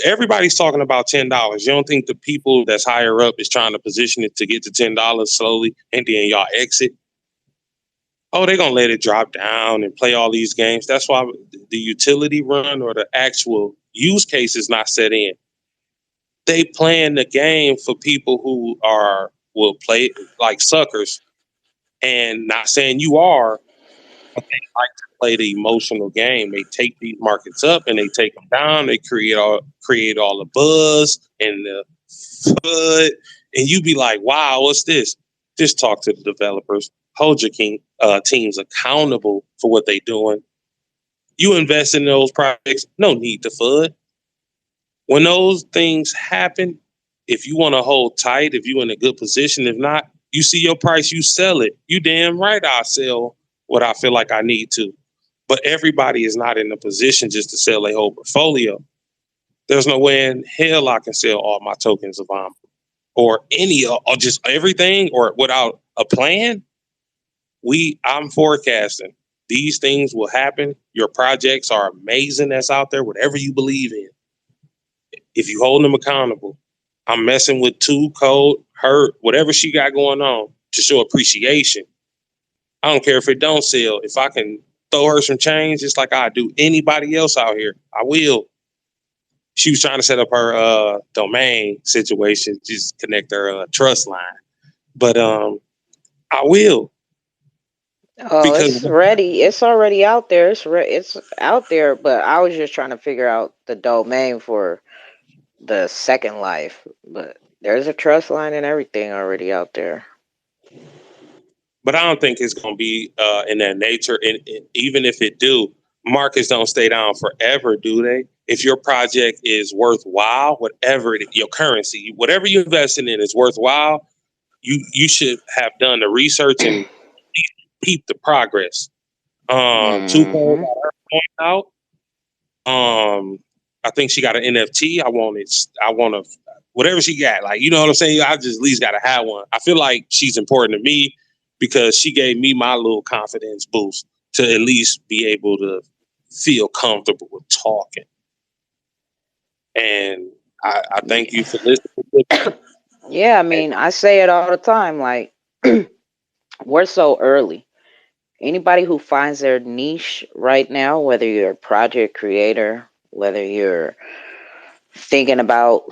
everybody's talking about $10. You don't think the people that's higher up is trying to position it to get to $10 slowly, and then y'all exit? Oh, they're going to let it drop down and play all these games. That's why the utility run or the actual use case is not set in. They playing the game for people who will play like suckers, and not saying you are, but they like to play the emotional game. They take these markets up and they take them down. They create all the buzz and the FUD, and you be like, wow, what's this? Just talk to the developers. Hold your teams accountable for what they're doing. You invest in those projects, no need to FUD. When those things happen, if you want to hold tight, if you're in a good position, if not, you see your price, you sell it. You damn right I sell what I feel like I need to. But everybody is not in a position just to sell a whole portfolio. There's no way in hell I can sell all my tokens of or any or just everything or without a plan. I'm forecasting these things will happen. Your projects are amazing that's out there, whatever you believe in. If you hold them accountable, I'm messing with 2Cold, her, whatever she got going on to show appreciation. I don't care if it don't sell. If I can throw her some change, just like I do anybody else out here, I will. She was trying to set up her domain situation, just connect her trust line. But I will. Oh, it's ready. It's already out there. It's out there, but I was just trying to figure out the domain for the second life. But there's a trust line and everything already out there. But I don't think it's going to be in that nature. And even if it do, markets don't stay down forever, do they? If your project is worthwhile, whatever your currency, whatever you're investing in is worthwhile, you should have done the research and peep the progress. 2Cold's got her point out. I think she got an NFT. I want whatever she got. Like, you know what I'm saying? I just at least gotta have one. I feel like she's important to me because she gave me my little confidence boost to at least be able to feel comfortable with talking. And I thank you for listening. Yeah, I mean, I say it all the time. Like, we're so early. Anybody who finds their niche right now, whether you're a project creator, whether you're thinking about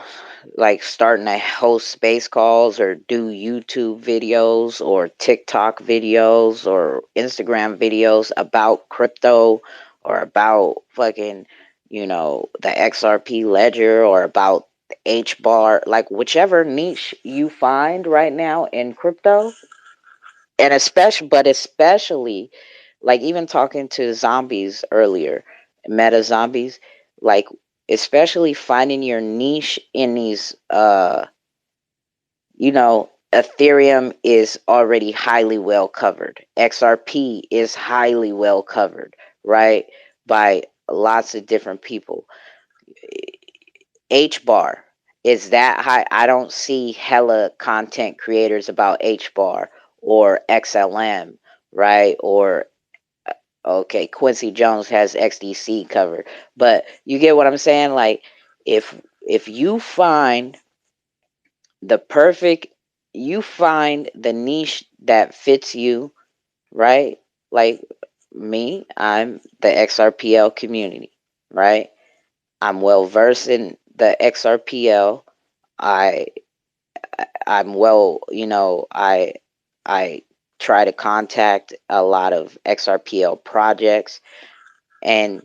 like starting to host space calls or do YouTube videos or TikTok videos or Instagram videos about crypto or about fucking, you know, the XRP ledger or about H bar, like whichever niche you find right now in crypto, and especially like even talking to zombies earlier, meta zombies, like especially finding your niche in these you know, Ethereum is already highly well covered. XRP is highly well covered, right? By lots of different people. H bar is that high. I don't see hella content creators about H bar or XLM, right? Or okay, Quincy Jones has XDC covered. But you get what I'm saying? Like if you find the perfect, you find the niche that fits you, right? Like me, I'm the XRPL community, right? I'm well versed in the XRPL. I I'm well, you know, I try to contact a lot of XRPL projects, and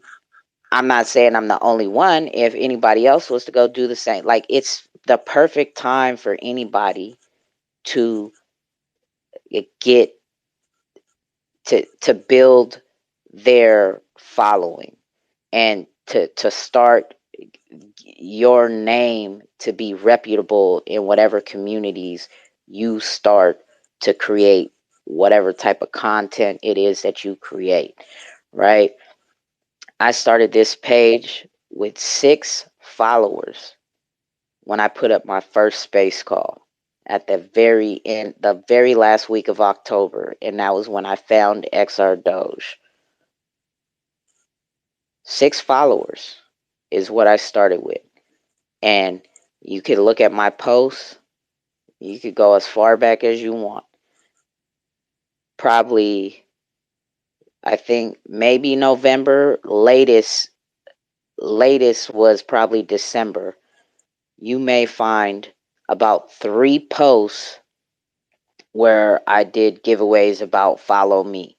I'm not saying I'm the only one. If anybody else was to go do the same, like it's the perfect time for anybody to get to build their following and to start your name to be reputable in whatever communities you start to create whatever type of content it is that you create, right? I started this page with 6 followers when I put up my first space call at the very end, the very last week of October, and that was when I found XR Doge. 6 followers is what I started with. And you could look at my posts. You could go as far back as you want. Probably, I think maybe November, latest was probably December. You may find about 3 posts where I did giveaways about follow me.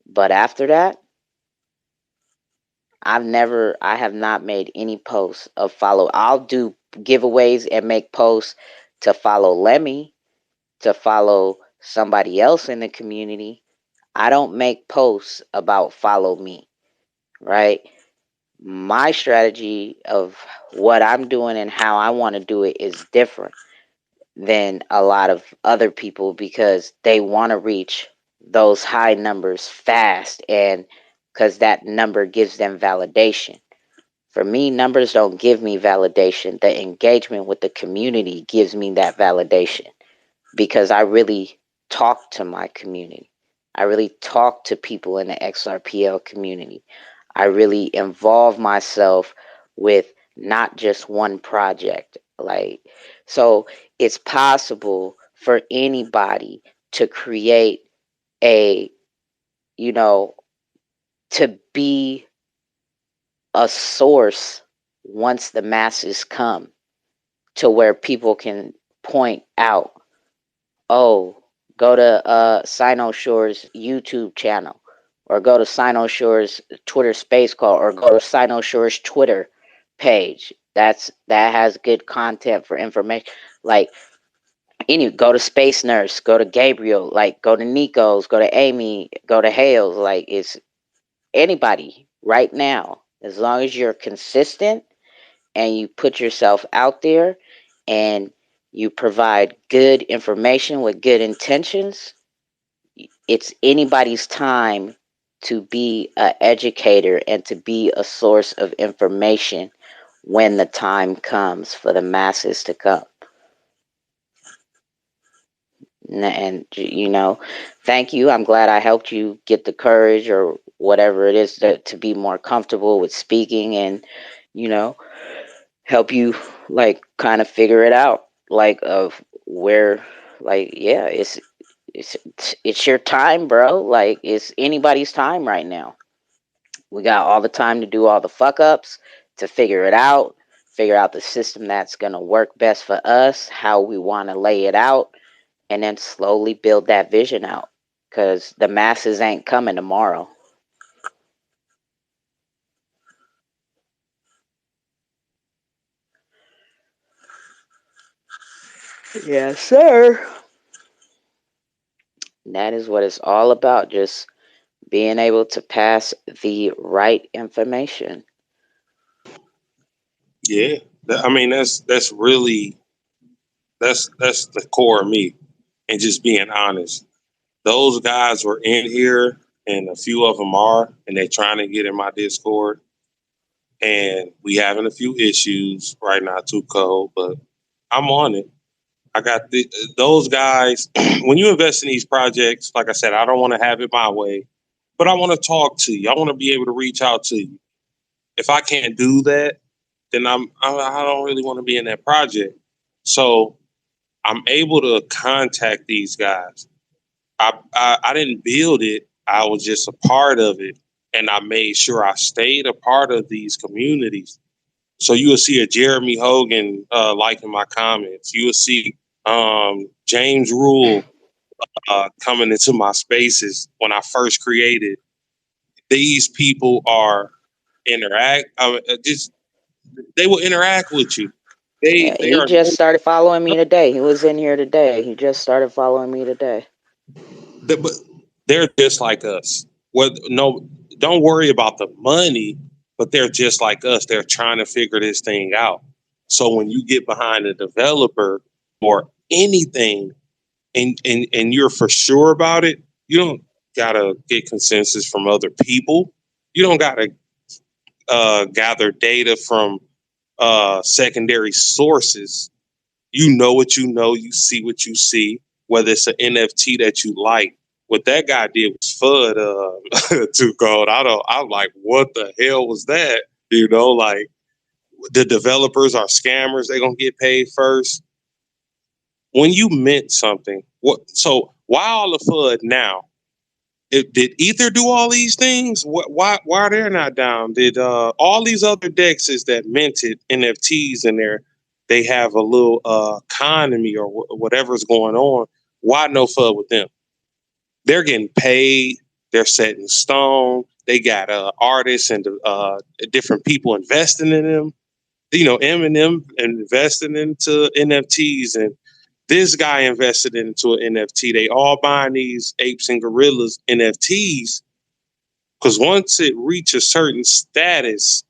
But after that, I have not made any posts of follow. I'll do giveaways and make posts to follow Lemmy, to follow somebody else in the community. I don't make posts about follow me, right? My strategy of what I'm doing and how I want to do it is different than a lot of other people because they want to reach those high numbers fast, and because that number gives them validation. For me, numbers don't give me validation. The engagement with the community gives me that validation because I really talk to my community. I really talk to people in the XRPL community. I really involve myself with not just one project. Like, so it's possible for anybody to create a, you know, to be a source once the masses come to where people can point out, oh, go to Sino Shore's YouTube channel, or go to Sino Shore's Twitter space call, or go to Sino Shore's Twitter page. That has good content for information. Like go to Space Nurse, go to Gabriel, like go to Nico's, go to Amy, go to Hales. Like it's anybody right now. As long as you're consistent and you put yourself out there and you provide good information with good intentions, it's anybody's time to be an educator and to be a source of information when the time comes for the masses to come. And, you know, thank you. I'm glad I helped you get the courage or whatever it is to be more comfortable with speaking and, you know, help you like kind of figure it out, like of where, like, yeah, it's your time, bro. Like, it's anybody's time right now. We got all the time to do all the fuck ups, to figure it out, figure out the system that's going to work best for us, how we want to lay it out, and then slowly build that vision out, because the masses ain't coming tomorrow. Yes, sir. That is what it's all about, just being able to pass the right information. Yeah, I mean that's really that's the core of me, and just being honest. Those guys were in here, and a few of them are, and they're trying to get in my Discord, and we having a few issues right now, 2Cold, but I'm on it. I got those guys. When you invest in these projects, like I said, I don't want to have it my way, but I want to talk to you. I want to be able to reach out to you. If I can't do that, then I don't really want to be in that project. So I'm able to contact these guys. I didn't build it. I was just a part of it, and I made sure I stayed a part of these communities. So you will see a Jeremy Hogan liking my comments. You will see James Rule coming into my spaces when I first created. These people are they will interact with you. He just started following me today. He was in here today. He just started following me today. But they're just like us. Don't worry about the money, but they're just like us. They're trying to figure this thing out. So when you get behind a developer or anything, and you're for sure about it, you don't gotta get consensus from other people. You don't gotta gather data from secondary sources. You know what you know. You see what you see. Whether it's an NFT that you like. What that guy did was FUD. 2Cold. I'm like, what the hell was that? You know, like the developers are scammers. They're gonna get paid first. When you mint something, so why all the FUD now? Did Ether do all these things? Why are they not down? Did all these other dexes that minted NFTs in there, they have a little economy or whatever's going on? Why no FUD with them? They're getting paid. They're set in stone. They got artists and different people investing in them. You know, Eminem investing into NFTs, and this guy invested into an NFT. They all buying these Apes and Gorillas NFTs because once it reaches a certain status,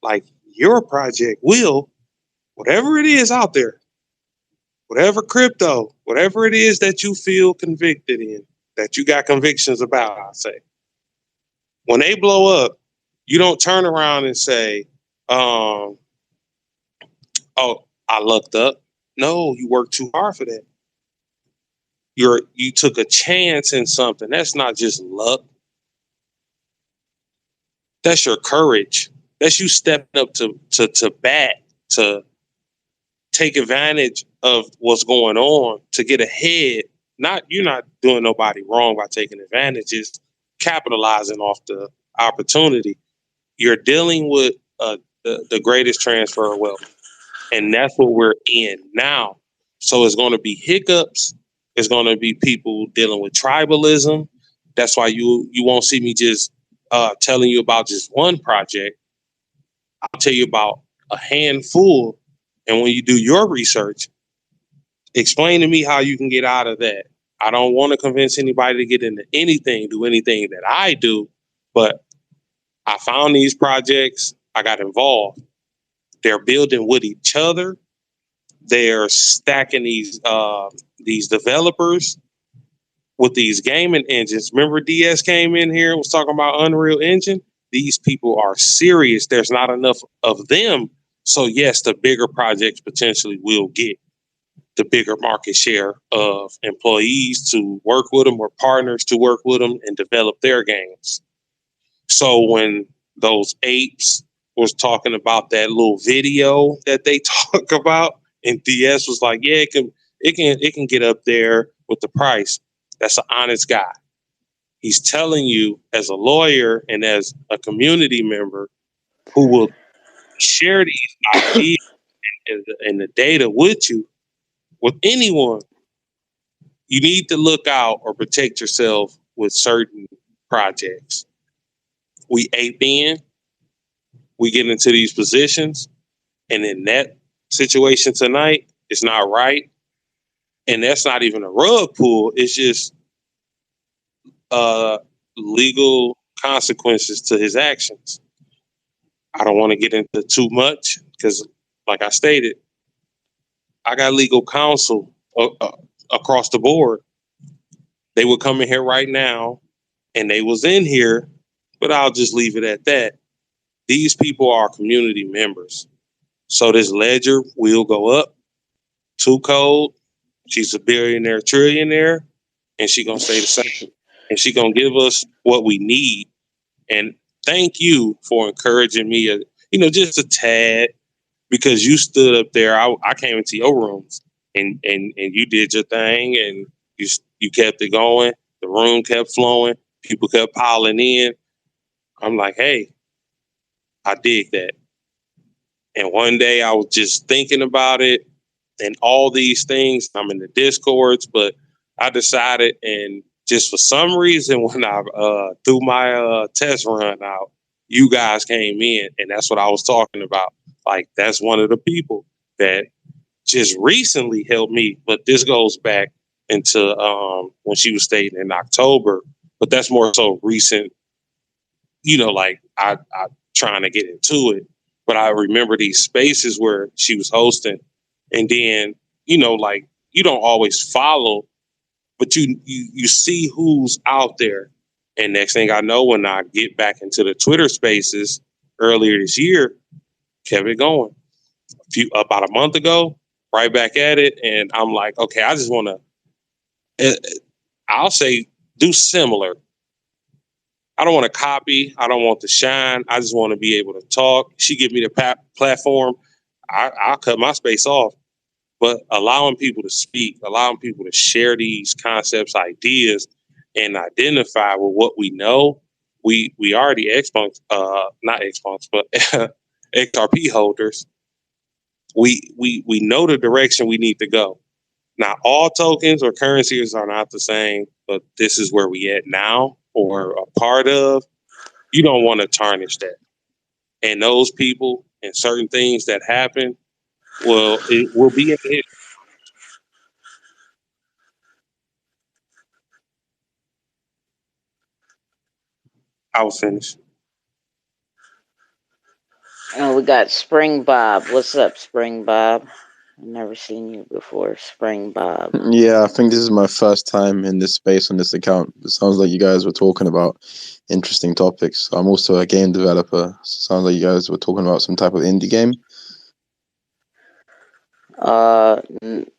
like your project will, whatever it is out there, whatever crypto, whatever it is that you feel convicted in, that you got convictions about, I say, when they blow up, you don't turn around and say, oh, I lucked up. No, you worked too hard for that. You took a chance in something. That's not just luck. That's your courage. That's you stepping up to bat, to take advantage of what's going on, to get ahead. You're not doing nobody wrong by taking advantages, capitalizing off the opportunity. You're dealing with the greatest transfer of wealth. And that's what we're in now. So it's going to be hiccups. It's going to be people dealing with tribalism. That's why you won't see me just telling you about just one project. I'll tell you about a handful. And when you do your research, explain to me how you can get out of that. I don't want to convince anybody to get into anything, do anything that I do, but I found these projects. I got involved. They're building with each other. they're stacking these developers with these gaming engines. Remember DS came in here and was talking about Unreal Engine? These people are serious. There's not enough of them. So yes, the bigger projects potentially will get the bigger market share of employees to work with them or partners to work with them and develop their games. So when those Apes was talking about that little video that they talk about, and DS was like, yeah, it can get up there with the price. That's an honest guy. He's telling you as a lawyer and as a community member who will share these ideas and the data with you, with anyone, you need to look out or protect yourself with certain projects. We ape in, we get into these positions, and in that situation tonight, it's not right. And that's not even a rug pull. It's just legal consequences to his actions. I don't want to get into too much because, like I stated, I got legal counsel across the board. They would come in here right now, and they was in here, but I'll just leave it at that. These people are community members. So this ledger will go up. 2Cold, she's a billionaire, trillionaire, and she gonna stay the same. And she gonna give us what we need. And thank you for encouraging me, just a tad, because you stood up there. I came into your rooms and you did your thing, and you kept it going. The room kept flowing. People kept piling in. I'm like, hey, I dig that. And one day I was just thinking about it and all these things. I'm in the Discords, but I decided, and just for some reason, when I threw my test run out, you guys came in, and that's what I was talking about. Like, that's one of the people that just recently helped me, but this goes back into when she was stating in October, but that's more so recent, like I trying to get into it. But I remember these spaces where she was hosting, and then, like, you don't always follow, but you see who's out there. And next thing I know, when I get back into the Twitter spaces earlier this year, kept it going. About a month ago, right back at it, and I'm like, okay, I just want to, I'll say, do similar. I don't want to copy. I don't want to shine. I just want to be able to talk. She give me the platform. I'll cut my space off. But allowing people to speak, allowing people to share these concepts, ideas, and identify with what we know, we already not expunks, but XRP holders. We know the direction we need to go. Now, all tokens or currencies are not the same, but this is where we at now, or a part of. You don't want to tarnish that. And those people and certain things that happen, well, it will be in history. I was finished. Oh, we got Spring Bob. What's up, Spring Bob? I've never seen you before, Spring Bob. Yeah, I think this is my first time in this space on this account. It sounds like you guys were talking about interesting topics. I'm also a game developer. Sounds like you guys were talking about some type of indie game.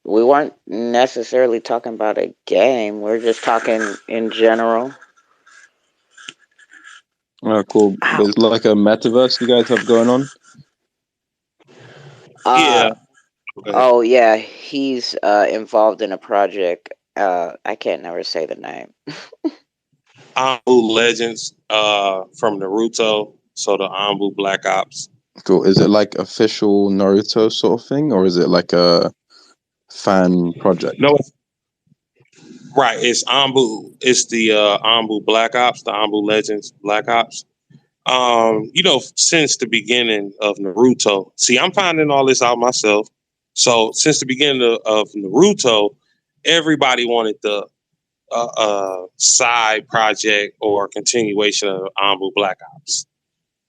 We weren't necessarily talking about a game. We're just talking in general. Oh, cool. There's like a metaverse you guys have going on? Yeah. Oh, yeah. He's involved in a project. I can't never say the name. Anbu Legends from Naruto. So the Anbu Black Ops. Cool. Is it like official Naruto sort of thing, or is it like a fan project? No, right. It's Anbu. It's the Anbu Black Ops, the Anbu Legends Black Ops. Since the beginning of Naruto. See, I'm finding all this out myself. So since the beginning of Naruto, everybody wanted the side project or continuation of Anbu Black Ops.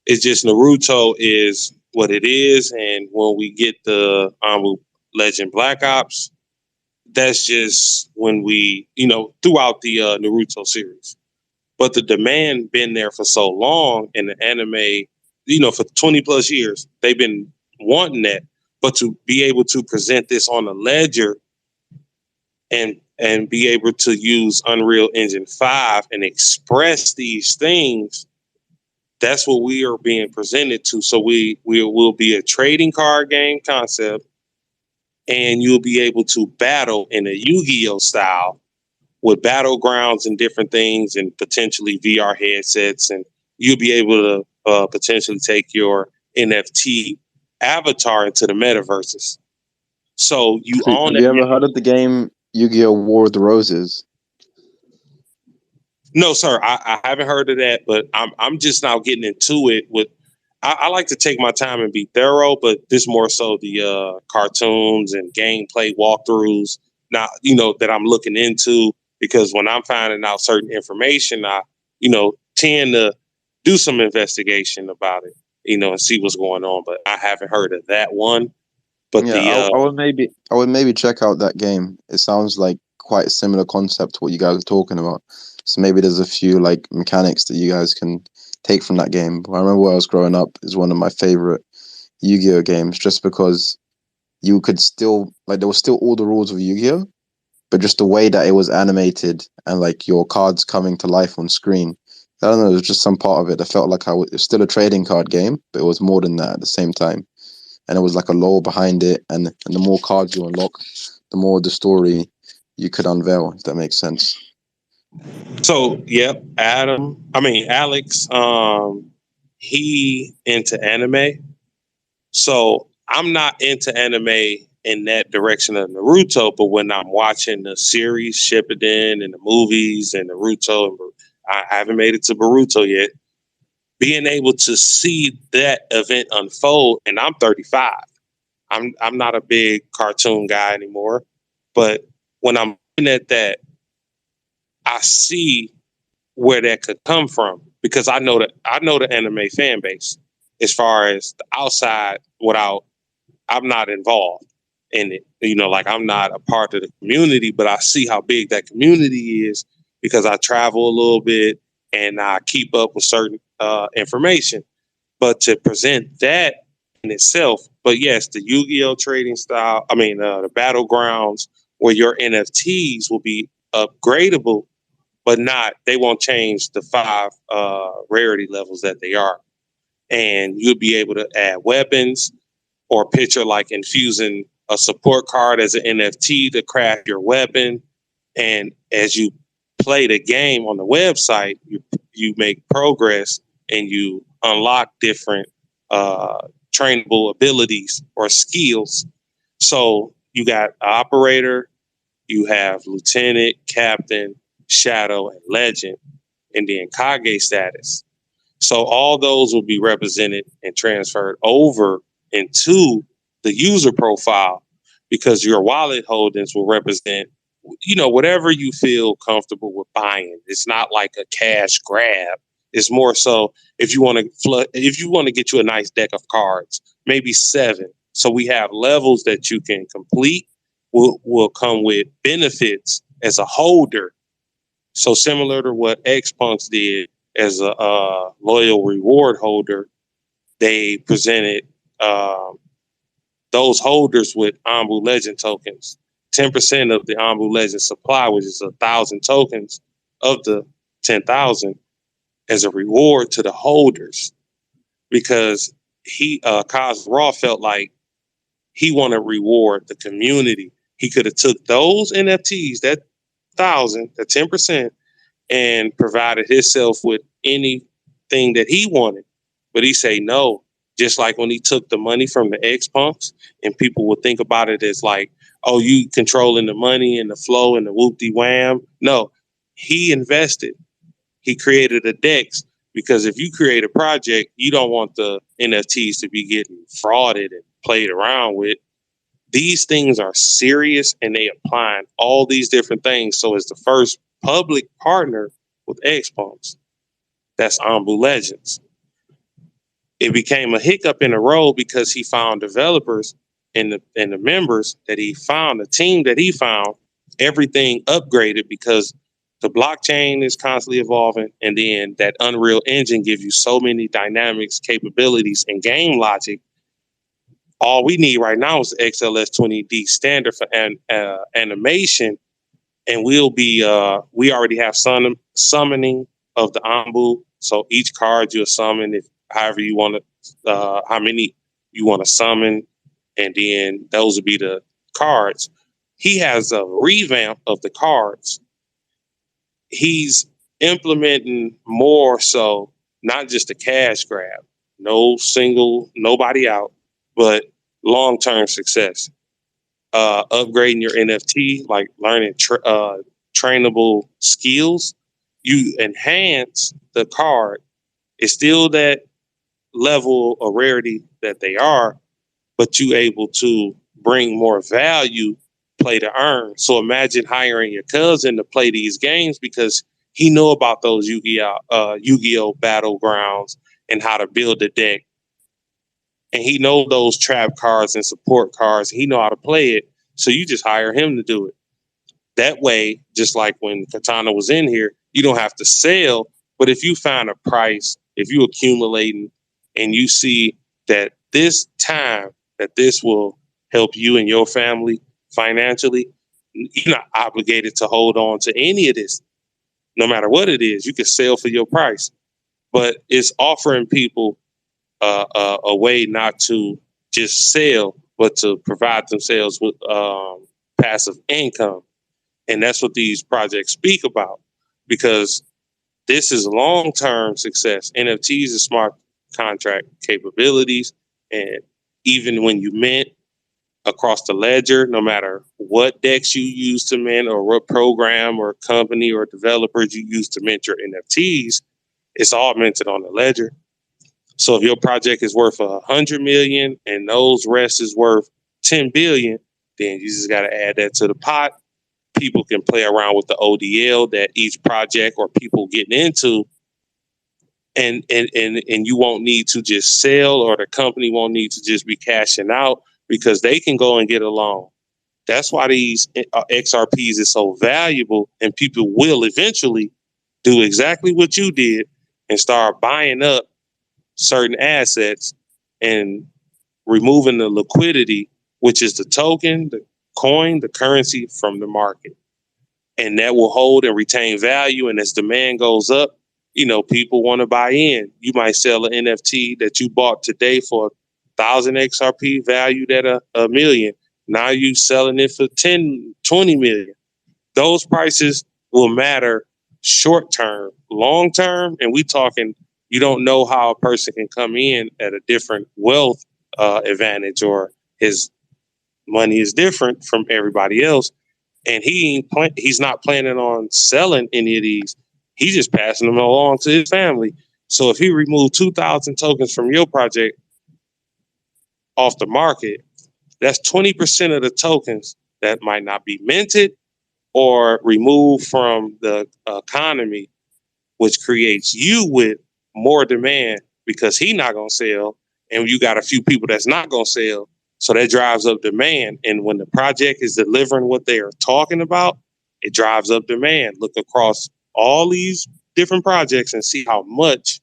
It's just Naruto is what it is, and when we get the Anbu Legend Black Ops. That's just when we, throughout the Naruto series. But the demand been there for so long, and the anime, for 20 plus years, they've been wanting that. But to be able to present this on a ledger and be able to use Unreal Engine 5 and express these things, that's what we are being presented to. So we will be a trading card game concept, and you'll be able to battle in a Yu-Gi-Oh style with battlegrounds and different things, and potentially VR headsets, and you'll be able to potentially take your NFT avatar into the metaverses. So you So, own have it. you ever heard of the game Yu-Gi-Oh! War of the Roses? No, sir, I haven't heard of that, but I'm just now getting into it. I like to take my time and be thorough, but this more so the cartoons and gameplay walkthroughs now, that I'm looking into, because when I'm finding out certain information, I, tend to do some investigation about it, and see what's going on. But I haven't heard of that one. But Yeah, I would maybe check out that game. It sounds like quite a similar concept to what you guys are talking about. So maybe there's a few like mechanics that you guys can take from that game. I remember when I was growing up, is one of my favorite Yu-Gi-Oh games, just because you could still there was still all the rules of Yu-Gi-Oh, but just the way that it was animated and like your cards coming to life on screen. I don't know, there was just some part of it that felt like it was still a trading card game, but it was more than that at the same time. And it was like a lore behind it, and the more cards you unlock, the more the story you could unveil, if that makes sense. So, yep, Alex, he into anime. So I'm not into anime in that direction of Naruto, but when I'm watching the series Shippuden and the movies and Naruto, and I haven't made it to Boruto yet, being able to see that event unfold, and I'm 35. I'm not a big cartoon guy anymore, but when I'm looking at that, I see where that could come from, because I know the anime fan base as far as the outside. I'm not involved in it, like I'm not a part of the community, but I see how big that community is because I travel a little bit and I keep up with certain information. But to present that in itself, but yes, the Yu-Gi-Oh trading style, the battlegrounds where your NFTs will be upgradable, but they won't change the 5 rarity levels that they are. And you'll be able to add weapons, or picture like infusing a support card as an NFT to craft your weapon. And as you play the game on the website, you make progress and you unlock different trainable abilities or skills. So you got operator, you have lieutenant, captain, shadow, and legend, and then Kage status. So all those will be represented and transferred over into the user profile, because your wallet holdings will represent, whatever you feel comfortable with buying. It's not like a cash grab. It's more so if you want to get you a nice deck of cards, maybe 7. So we have levels that you can complete will come with benefits as a holder. So similar to what Xpunks did as a loyal reward holder, they presented those holders with Anbu Legend tokens. 10% of the Anbu Legend supply, which is 1,000 tokens of the 10,000, as a reward to the holders, because Kaz Raw felt like he wanted to reward the community. He could have took those NFTs, that 1,000, the 10%, and provided himself with anything that he wanted. But he say no, just like when he took the money from the Xpunks, and people would think about it as like, oh, you controlling the money and the flow and the whoop-de-wham. No, he invested. He created a DEX, because if you create a project, you don't want the NFTs to be getting frauded and played around with. These things are serious, and they apply all these different things. So it's the first public partner with Xpunks. That's Anbu Legends. It became a hiccup in the road because he found developers and the members that he found, the team that he found, everything upgraded because the blockchain is constantly evolving, and then that Unreal Engine gives you so many dynamics, capabilities, and game logic. All we need right now is the XLS 20D standard for animation, and we'll be we already have summoning of the Ambu. So each card you'll summon if however you want to, how many you want to summon, and then those will be the cards. He has a revamp of the cards. He's implementing more so not just a cash grab, nobody out, but long-term success. Upgrading your NFT, like learning trainable skills. You enhance the card. It's still that level of rarity that they are, but you able to bring more value, play to earn. So imagine hiring your cousin to play these games because he know about those Yu-Gi-Oh battlegrounds and how to build a deck. And he know those trap cards and support cards. He know how to play it. So you just hire him to do it. That way, just like when Katana was in here, you don't have to sell. But if you find a price, if you accumulating and you see that this time that this will help you and your family financially, you're not obligated to hold on to any of this. No matter what it is, you can sell for your price. But it's offering people a way not to just sell, but to provide themselves with passive income. And that's what these projects speak about, because this is long-term success. NFTs are smart contract capabilities. And even when you mint across the ledger, no matter what decks you use to mint or what program or company or developers you use to mint your NFTs, it's all minted on the ledger. So if your project is worth 100 million and those rest is worth 10 billion, then you just got to add that to the pot. People can play around with the ODL that each project or people getting into, and you won't need to just sell, or the company won't need to just be cashing out, because they can go and get a loan. That's why these XRPs is so valuable, and people will eventually do exactly what you did and start buying up certain assets and removing the liquidity, which is the token, the coin, the currency from the market. And that will hold and retain value. And as demand goes up, people want to buy in. You might sell an NFT that you bought today for 1,000 XRP valued at a million. Now you selling it for 10, 20 million. Those prices will matter short term. Long term, and we talking, you don't know how a person can come in at a different wealth advantage, or his money is different from everybody else. And he's not planning on selling any of these. He's just passing them along to his family. So if he removed 2,000 tokens from your project off the market, that's 20% of the tokens that might not be minted or removed from the economy, which creates you with more demand because he's not going to sell. And you got a few people that's not going to sell. So that drives up demand. And when the project is delivering what they are talking about, it drives up demand. Look across all these different projects and see how much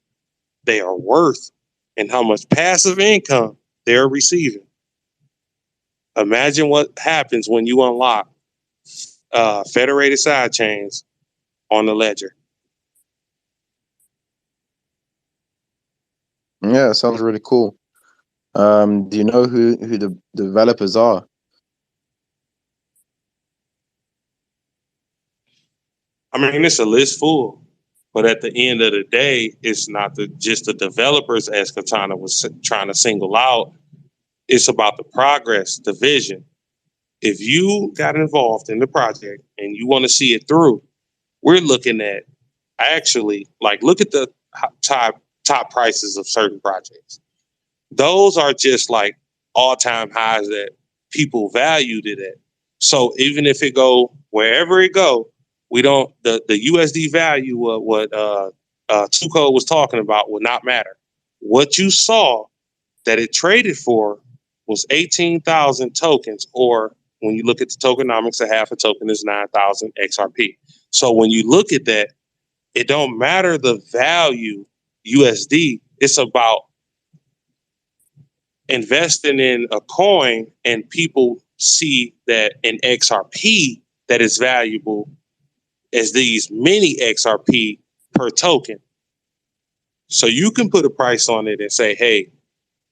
they are worth and how much passive income they're receiving. Imagine what happens when you unlock federated sidechains on the ledger. Yeah, it sounds really cool. Do you know who the developers are? I mean, it's a list full, but at the end of the day, it's not just the developers, as Katana was trying to single out. It's about the progress, the vision. If you got involved in the project and you want to see it through, we're looking at actually, like, look at the top prices of certain projects. Those are just like all-time highs that people valued it at. So even if it go wherever it go, we don't, the USD value of what 2Cold's was talking about will not matter. What you saw that it traded for was 18,000 tokens, or when you look at the tokenomics, a half a token is 9,000 XRP. So when you look at that, it don't matter the value USD. It's about investing in a coin and people see that an XRP that is valuable as these mini XRP per token. So you can put a price on it and say, hey,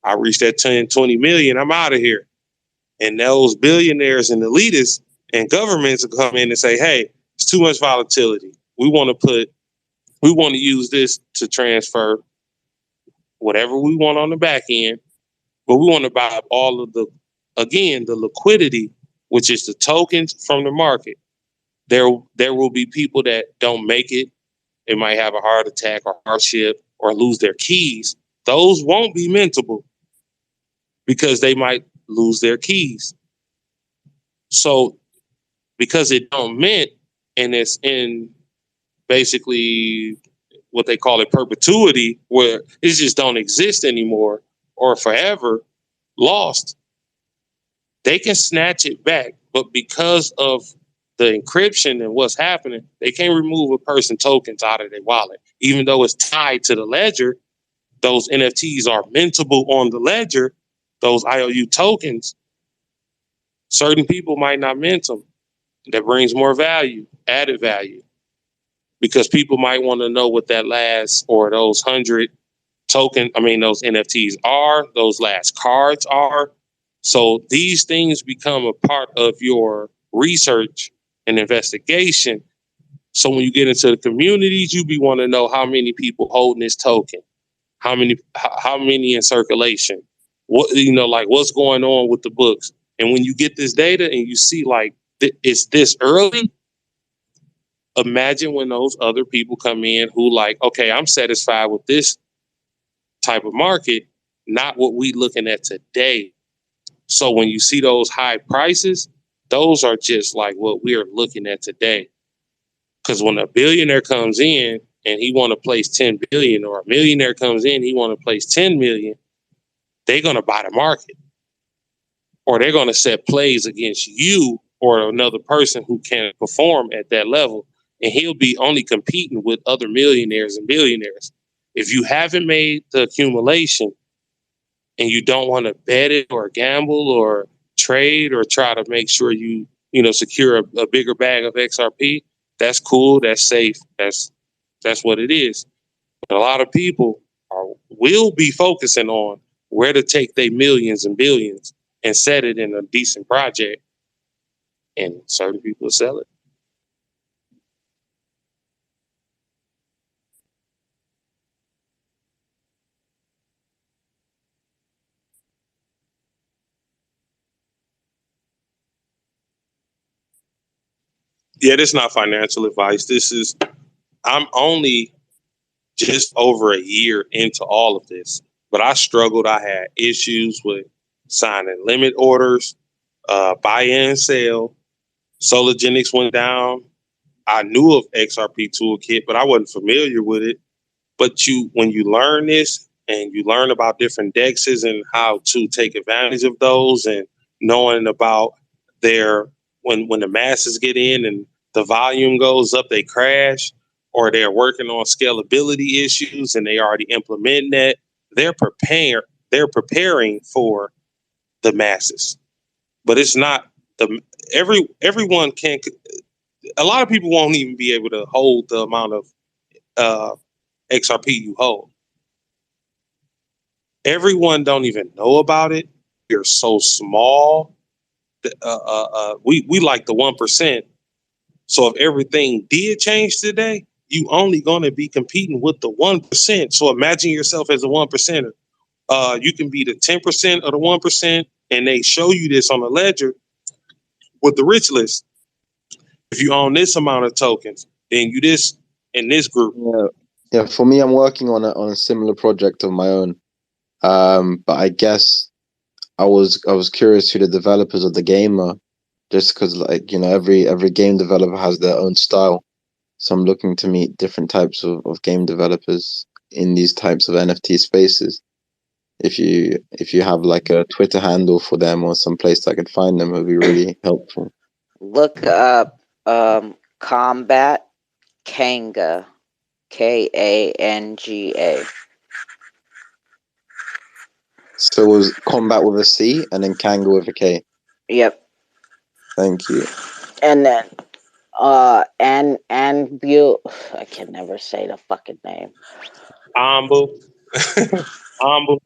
I reached that 10, 20 million, I'm out of here. And those billionaires and elitists and governments will come in and say, hey, it's too much volatility. We want to use this to transfer whatever we want on the back end, but we want to buy up all of the liquidity, which is the tokens from the market. There will be people that don't make it. They might have a heart attack or hardship or lose their keys. Those won't be mintable because they might lose their keys. So because it don't mint and it's in basically what they call it perpetuity, where it just don't exist anymore or forever lost, they can snatch it back. But because of the encryption and what's happening, they can't remove a person tokens out of their wallet. Even though it's tied to the ledger, those NFTs are mintable on the ledger, those IOU tokens. Certain people might not mint them. That brings more value, added value, because people might want to know what that last or those 100 those NFTs are, those last cards are. So these things become a part of your research and investigation. So when you get into the communities, you be want to know how many people holding this token, how many in circulation, what's going on with the books. And when you get this data and you see it's this early, imagine when those other people come in who okay, I'm satisfied with this type of market, not what we looking at today. So when you see those high prices, those are just like what we're looking at today. Because when a billionaire comes in and he want to place 10 billion, or a millionaire comes in, he want to place 10 million, they're going to buy the market, or they're going to set plays against you or another person who can perform at that level. And he'll be only competing with other millionaires and billionaires. If you haven't made the accumulation and you don't want to bet it or gamble or trade or try to make sure you secure a bigger bag of XRP, that's cool, that's safe, that's what it is. But a lot of people will be focusing on where to take their millions and billions and set it in a decent project, and certain people sell it. Yeah, this is not financial advice. I'm only just over a year into all of this, but I struggled. I had issues with signing limit orders, buy and sell. Sologenics went down. I knew of XRP Toolkit, but I wasn't familiar with it. But when you learn this and you learn about different dexes and how to take advantage of those, and knowing about when the masses get in and the volume goes up, they crash, or they're working on scalability issues and they already implement that, they're preparing for the masses. But it's not everyone can. A lot of people won't even be able to hold the amount of XRP you hold. Everyone don't even know about it. You're so small. We like the 1%. So if everything did change today, you only going to be competing with the 1%. So imagine yourself as a 1%er. You can be the 10% of the 1%, and they show you this on the ledger with the rich list. If you own this amount of tokens, then you this in this group. Yeah. For me, I'm working on a similar project of my own. But I guess I was curious who the developers of the game are, just because every game developer has their own style. So I'm looking to meet different types of game developers in these types of NFT spaces. if you have like a Twitter handle for them or some place I could find them, it would be really helpful. Look up Combat Kanga, Kanga. So it was combat with a C and then Kanga with a K. Yep. Thank you. And then I can never say the fucking name. Ambu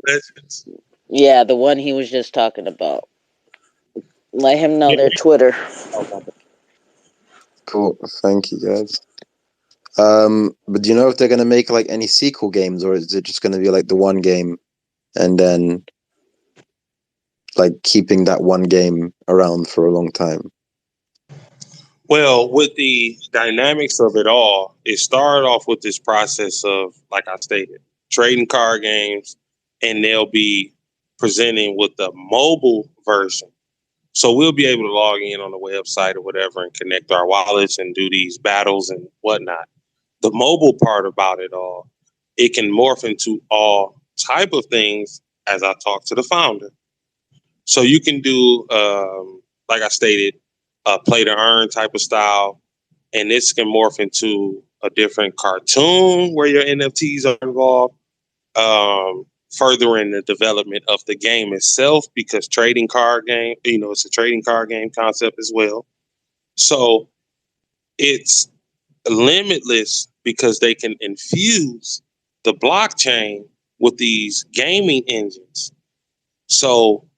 Legends. Yeah, the one he was just talking about. Let him know their Twitter. Cool. Thank you, guys. But do you know if they're gonna make like any sequel games, or is it just gonna be like the one game and then like keeping that one game around for a long time? Well, with the dynamics of it all, it started off with this process of, like I stated, trading card games, and they'll be presenting with the mobile version. So we'll be able to log in on the website or whatever and connect our wallets and do these battles and whatnot. The mobile part about it all, it can morph into all type of things as I talk to the founder. So you can do, like I stated, play to earn type of style, and this can morph into a different cartoon where your NFTs are involved, furthering the development of the game itself, because trading card game, it's a trading card game concept as well. So it's limitless because they can infuse the blockchain with these gaming engines. So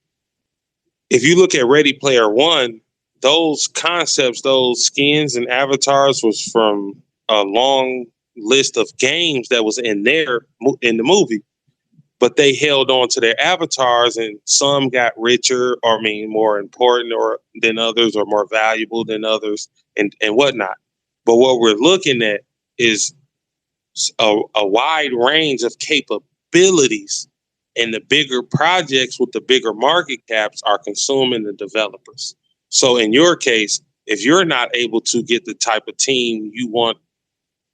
if you look at Ready Player One, those concepts, those skins and avatars was from a long list of games that was in the movie, but they held on to their avatars, and some got richer, or more important than others, or more valuable than others, and whatnot. But what we're looking at is a wide range of capabilities, and the bigger projects with the bigger market caps are consuming the developers. So in your case, if you're not able to get the type of team you want,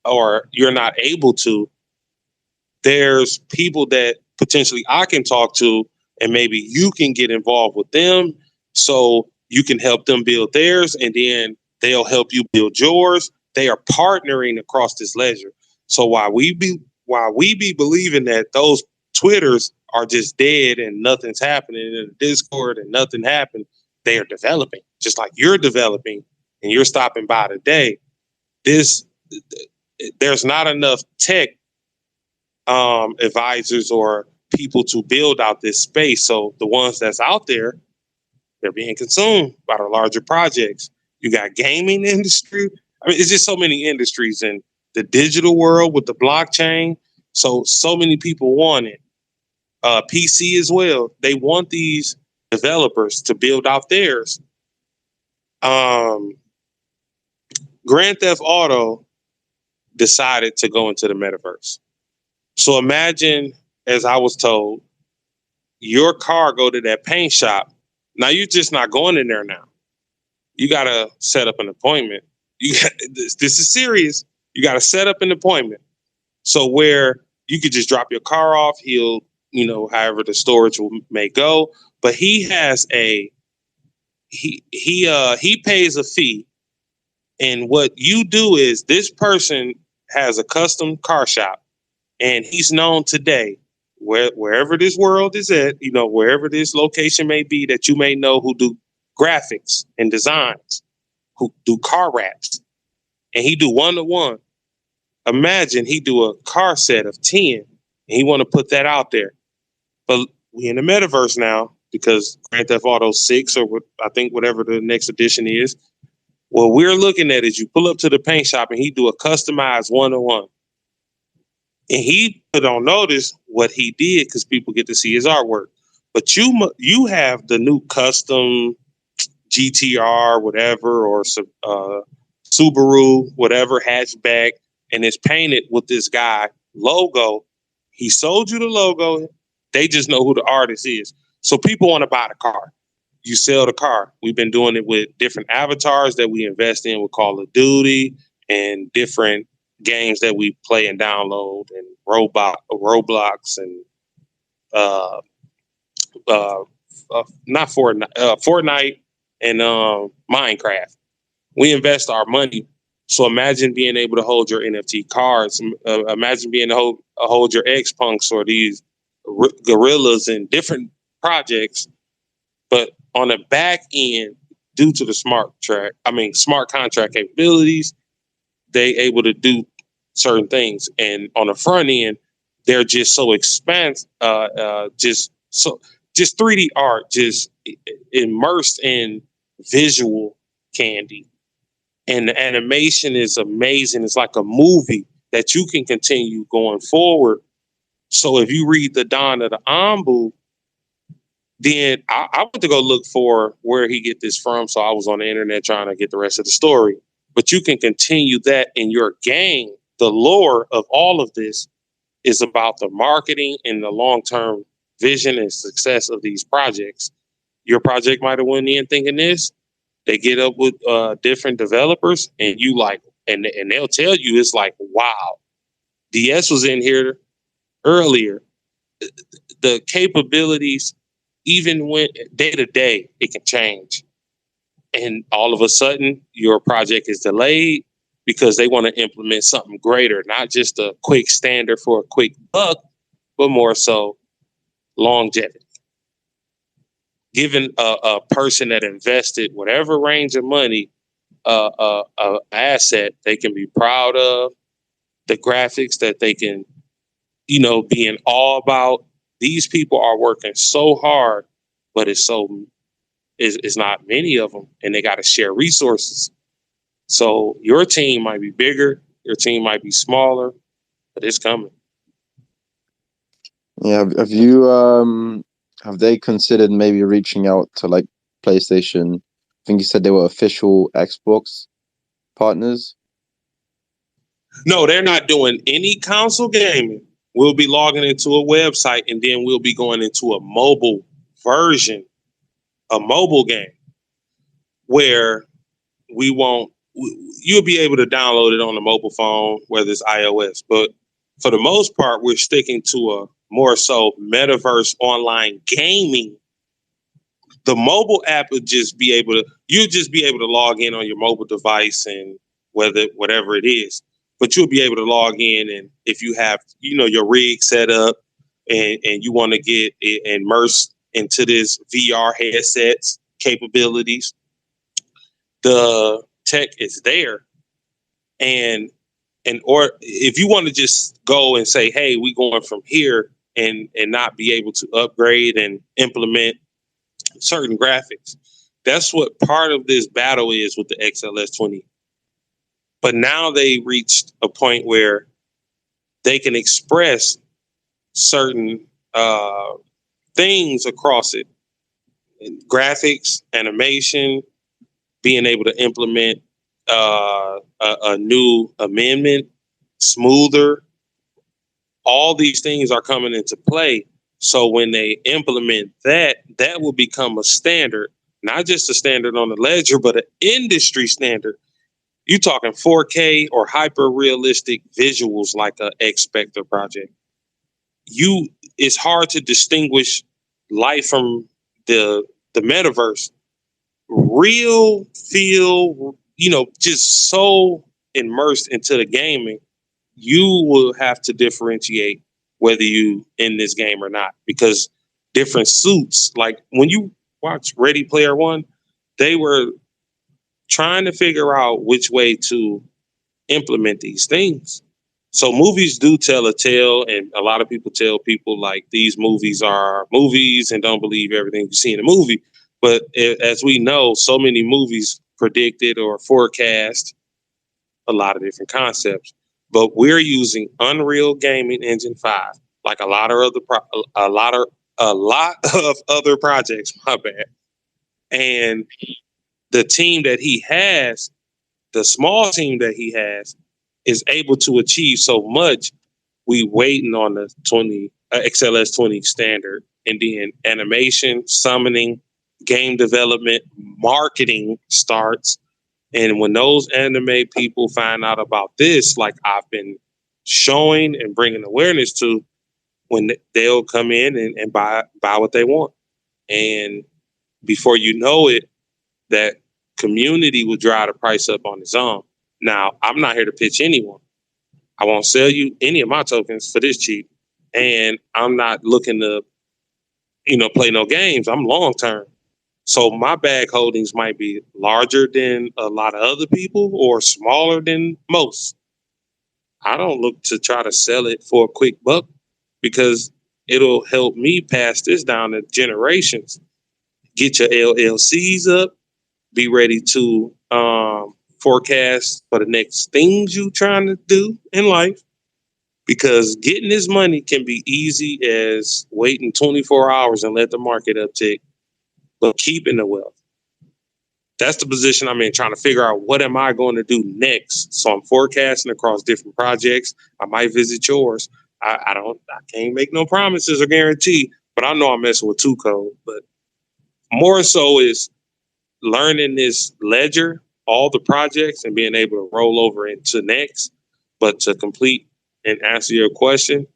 or you're not able to, there's people that potentially I can talk to, and maybe you can get involved with them so you can help them build theirs, and then they'll help you build yours. They are partnering across this ledger. So while we be believing that those Twitters are just dead and nothing's happening in the Discord and nothing happened, they are developing, just like you're developing, and you're stopping by today. There's not enough tech advisors or people to build out this space. So the ones that's out there, they're being consumed by the larger projects. You got gaming industry. It's just so many industries in the digital world with the blockchain. So many people want it. PC as well. They want these developers to build out theirs. Grand Theft Auto decided to go into the metaverse. So imagine, as I was told, your car go to that paint shop. Now you're just not going in there now. You got to set up an appointment. This is serious. You got to set up an appointment. So where you could just drop your car off, he'll, however the storage may go, but he has he pays a fee. And what you do is, this person has a custom car shop, and he's known today, wherever this world is at, wherever this location may be that you may know, who do graphics and designs, who do car wraps, and he do 1-to-1. Imagine he do a car set of 10, and he want to put that out there. But we in the metaverse now, because Grand Theft Auto 6, or I think whatever the next edition is, what we're looking at is you pull up to the paint shop and he do a customized 1-to-1. And he put on notice what he did because people get to see his artwork. But you have the new custom GTR, whatever, or Subaru, whatever, hatchback, and it's painted with this guy logo. He sold you the logo. They just know who the artist is. So people want to buy the car. You sell the car. We've been doing it with different avatars that we invest in with Call of Duty and different games that we play and download, and Roblox and not Fortnite and Minecraft. We invest our money. So imagine being able to hold your NFT cards. Imagine being able to hold your X-Punks or these gorillas in different projects. But on the back end, due to the smart contract capabilities, they able to do certain things. And on the front end, they're just so expansive, just 3D art, just immersed in visual candy. And the animation is amazing. It's like a movie that you can continue going forward. So if you read the Dawn of the Ambu, then I went to go look for where he get this from. So I was on the internet trying to get the rest of the story. But you can continue that in your game. The lore of all of this is about the marketing and the long-term vision and success of these projects. Your project might have went in thinking this. They get up with different developers and you like, and they'll tell you, it's like, wow, DS was in here earlier. The capabilities, even when day to day, it can change. And all of a sudden, your project is delayed because they want to implement something greater, not just a quick standard for a quick buck, but more so longevity. Giving a person that invested whatever range of money a asset they can be proud of, the graphics that they can, be in awe about. These people are working so hard, but it's not many of them, and they got to share resources. So your team might be bigger, your team might be smaller, but it's coming. Yeah, have they considered maybe reaching out to like PlayStation? I think you said they were official Xbox partners. No, they're not doing any console gaming. We'll be logging into a website and then we'll be going into a mobile version, a mobile game where you'll be able to download it on the mobile phone, whether it's iOS. But for the most part, we're sticking to a more so metaverse online gaming. The mobile app would you'll just be able to log in on your mobile device and whatever it is. But you'll be able to log in, and if you have, your rig set up and you want to get immersed into this VR headsets capabilities, the tech is there. Or if you want to just go and say, hey, we going from here and not be able to upgrade and implement certain graphics. That's what part of this battle is with the XLS20. But now they reached a point where they can express certain things across it. Graphics, animation, being able to implement a new amendment, smoother. All these things are coming into play. So when they implement that will become a standard, not just a standard on the ledger, but an industry standard. You're talking 4K or hyper realistic visuals like a X-Spectre project. It's hard to distinguish life from the metaverse. Real feel, just so immersed into the gaming, you will have to differentiate whether you in this game or not, because different suits, like when you watch Ready Player One, they were trying to figure out which way to implement these things. So movies do tell a tale, and a lot of people tell people like these movies are movies and don't believe everything you see in a movie. But as we know, so many movies predicted or forecast a lot of different concepts. But we're using Unreal Gaming Engine 5, like a lot of other projects. My bad. And the team that he has, the small team that he has, is able to achieve so much. We waiting on the XLS20 standard, and then animation, summoning, game development, marketing starts. And when those anime people find out about this, like I've been showing and bringing awareness to, when they'll come in and buy what they want. And before you know it, that CommUNITY will drive the price up on its own. Now, I'm not here to pitch anyone. I won't sell you any of my tokens for this cheap. And I'm not looking to, play no games. I'm long term. So my bag holdings might be larger than a lot of other people or smaller than most. I don't look to try to sell it for a quick buck because it'll help me pass this down to generations. Get your LLCs up, be ready to forecast for the next things you trying to do in life, because getting this money can be easy as waiting 24 hours and let the market uptick, but keeping the wealth. That's the position I'm in, trying to figure out what am I going to do next. So I'm forecasting across different projects. I might visit yours. I can't make no promises or guarantee, but I know I'm messing with 2Cold. But more so is learning this ledger, all the projects, and being able to roll over into next. But to complete and answer your question,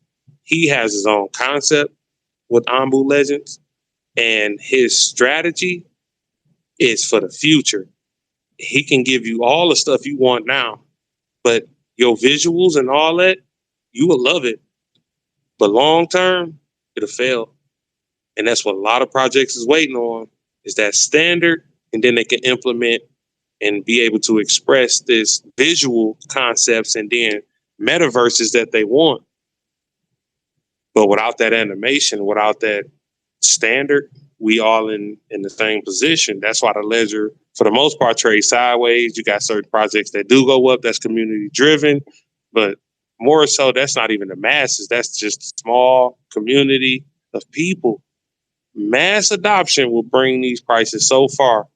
he has his own concept with Ambu Legends, and his strategy is for the future. He can give you all the stuff you want now, but your visuals and all that, you will love it. But long term, it'll fail. And that's what a lot of projects is waiting on, is that standard, and then they can implement and be able to express this visual concepts and then metaverses that they want. But without that animation, without that standard, we all in the same position. That's why the ledger, for the most part, trades sideways. You got certain projects that do go up, that's community driven, but more so, that's not even the masses. That's just a small community of people. Mass adoption will bring these prices so far.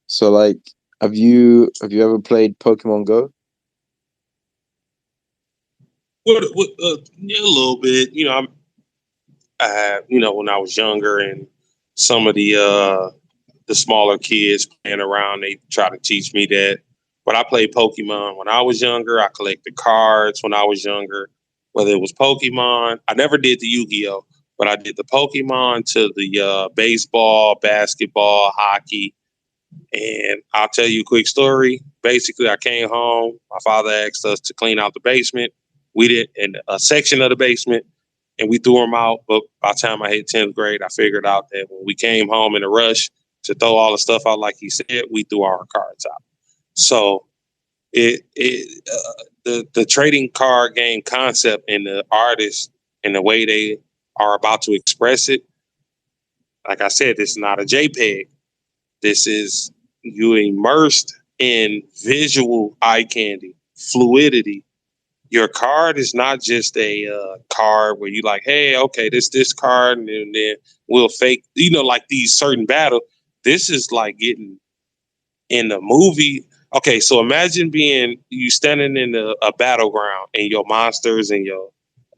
So, like, have you ever played Pokemon Go? Yeah, a little bit. When I was younger, and some of the smaller kids playing around, they try to teach me that. But I played Pokemon when I was younger. I collected cards when I was younger, whether it was Pokemon. I never did the Yu-Gi-Oh, but I did the Pokemon to the baseball, basketball, hockey. And I'll tell you a quick story. Basically, I came home. My father asked us to clean out the basement. We did in a section of the basement, and we threw them out. But by the time I hit 10th grade, I figured out that when we came home in a rush to throw all the stuff out, like he said, we threw our cards out. So the trading card game concept and the artists and the way they are about to express it, like I said, this is not a JPEG. This is you immersed in visual eye candy, fluidity. Your card is not just a card where you like, hey, okay, this card, and then we'll fake, like these certain battles. This is like getting in the movie. Okay, so imagine being you standing in a battleground, and your monsters and your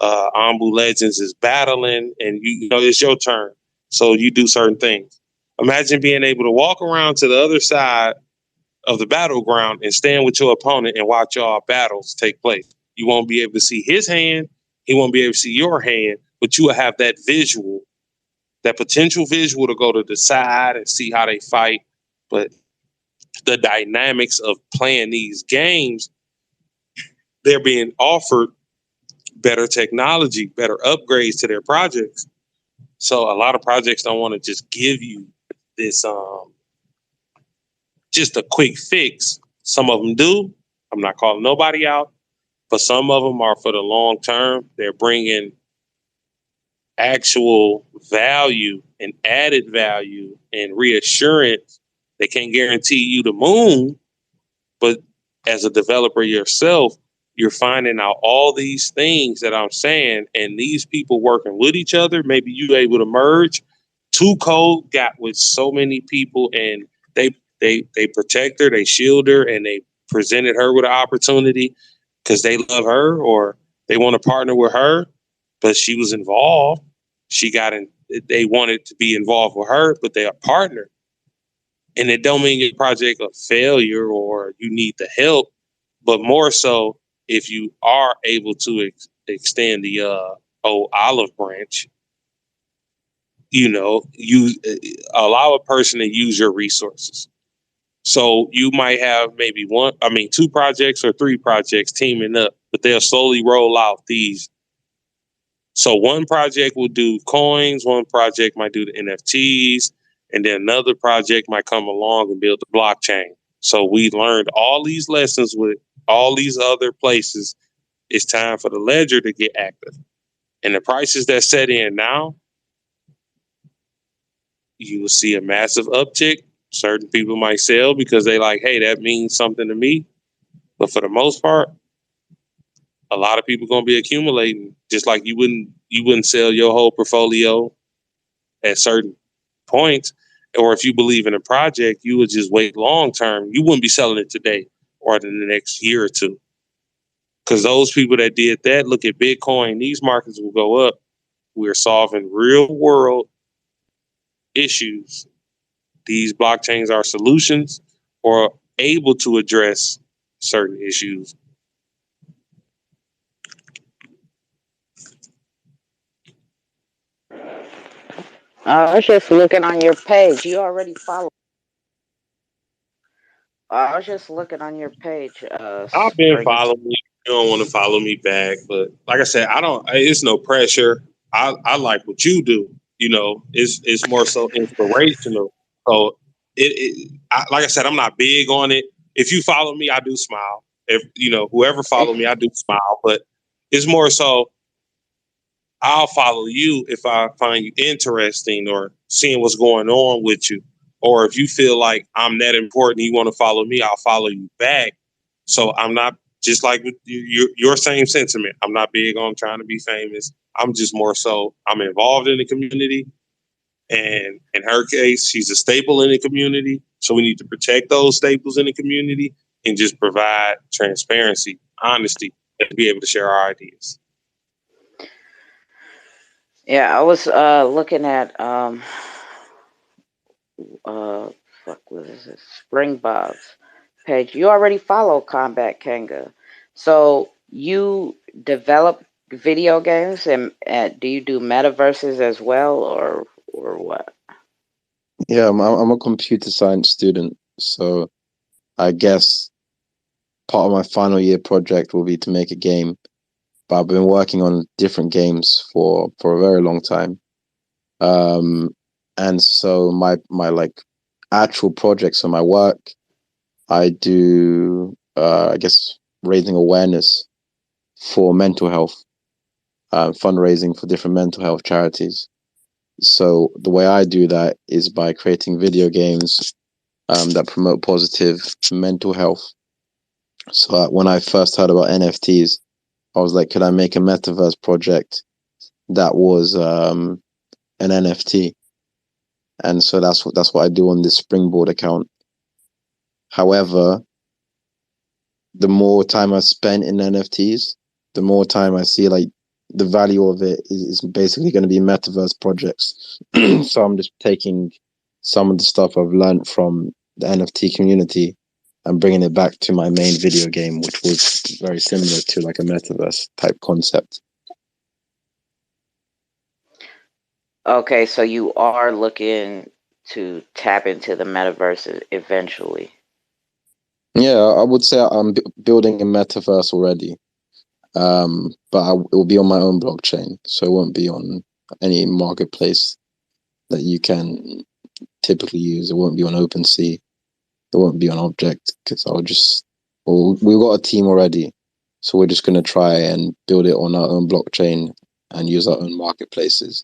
Ambu Legends is battling, and you know it's your turn. So you do certain things. Imagine being able to walk around to the other side of the battleground and stand with your opponent and watch y'all battles take place. You won't be able to see his hand. He won't be able to see your hand, but you will have that visual, that potential visual to go to the side and see how they fight. But the dynamics of playing these games, they're being offered better technology, better upgrades to their projects. So a lot of projects don't want to just give you this just a quick fix. Some of them do. I'm not calling nobody out, but some of them are for the long term. They're bringing actual value and added value and reassurance. They can't guarantee you the moon, but as a developer yourself, you're finding out all these things that I'm saying, and these people working with each other, maybe you able to merge. 2Cold got with so many people, and they protect her, they shield her, and they presented her with an opportunity because they love her or they want to partner with her, but she was involved. They wanted to be involved with her, but they are partnered. And it don't mean your project a failure or you need the help. But more so, if you are able to extend the old olive branch, you allow a person to use your resources. So you might have maybe 2 projects or 3 projects teaming up, but they'll slowly roll out these. So one project will do coins, one project might do the NFTs, and then another project might come along and build the blockchain. So we learned all these lessons with all these other places. It's time for the ledger to get active. And the prices that set in now, you will see a massive uptick. Certain people might sell because they like, hey, that means something to me. But for the most part, a lot of people gonna be accumulating. Just like you wouldn't sell your whole portfolio at certain points. Or if you believe in a project, you would just wait long term. You wouldn't be selling it today or in the next year or two. Because those people that did that, look at Bitcoin, these markets will go up. We're solving real world issues. These blockchains are solutions or able to address certain issues. I was just looking on your page. You already follow. I was just looking on your page. I've been following you. You don't want to follow me back, but like I said, it's no pressure. I like what you do. It's more so inspirational. So like I said, I'm not big on it. If you follow me, I do smile. If whoever follow me, I do smile. But it's more so I'll follow you if I find you interesting or seeing what's going on with you. Or if you feel like I'm that important, you want to follow me, I'll follow you back. So I'm not just like with your same sentiment. I'm not big on trying to be famous. I'm just more so I'm involved in the community. And in her case, she's a staple in the community. So we need to protect those staples in the community and just provide transparency, honesty, and be able to share our ideas. Yeah, I was looking at what is it? Springbok's page. You already follow Combat Kanga, so you develop video games, and do you do metaverses as well, or what? Yeah, I'm a computer science student, so I guess part of my final year project will be to make a game. But I've been working on different games for a very long time. And so my like actual projects on my work, I do I guess raising awareness for mental health, fundraising for different mental health charities. So the way I do that is by creating video games that promote positive mental health. So when I first heard about NFTs, I was like, could I make a metaverse project that was an NFT? And so that's what I do on this Springboard account. However, the more time I spent in NFTs, the more time I see like the value of it is basically going to be metaverse projects. So I'm just taking some of the stuff I've learned from the NFT community and bringing it back to my main video game, which was very similar to like a metaverse type concept. Okay, so you are looking to tap into the metaverse eventually. Yeah, I would say I'm building a metaverse already, but it will be on my own blockchain, so it won't be on any marketplace that you can typically use. It won't be on OpenSea. It won't be on Object because we've got a team already, so we're just going to try and build it on our own blockchain and use our own marketplaces.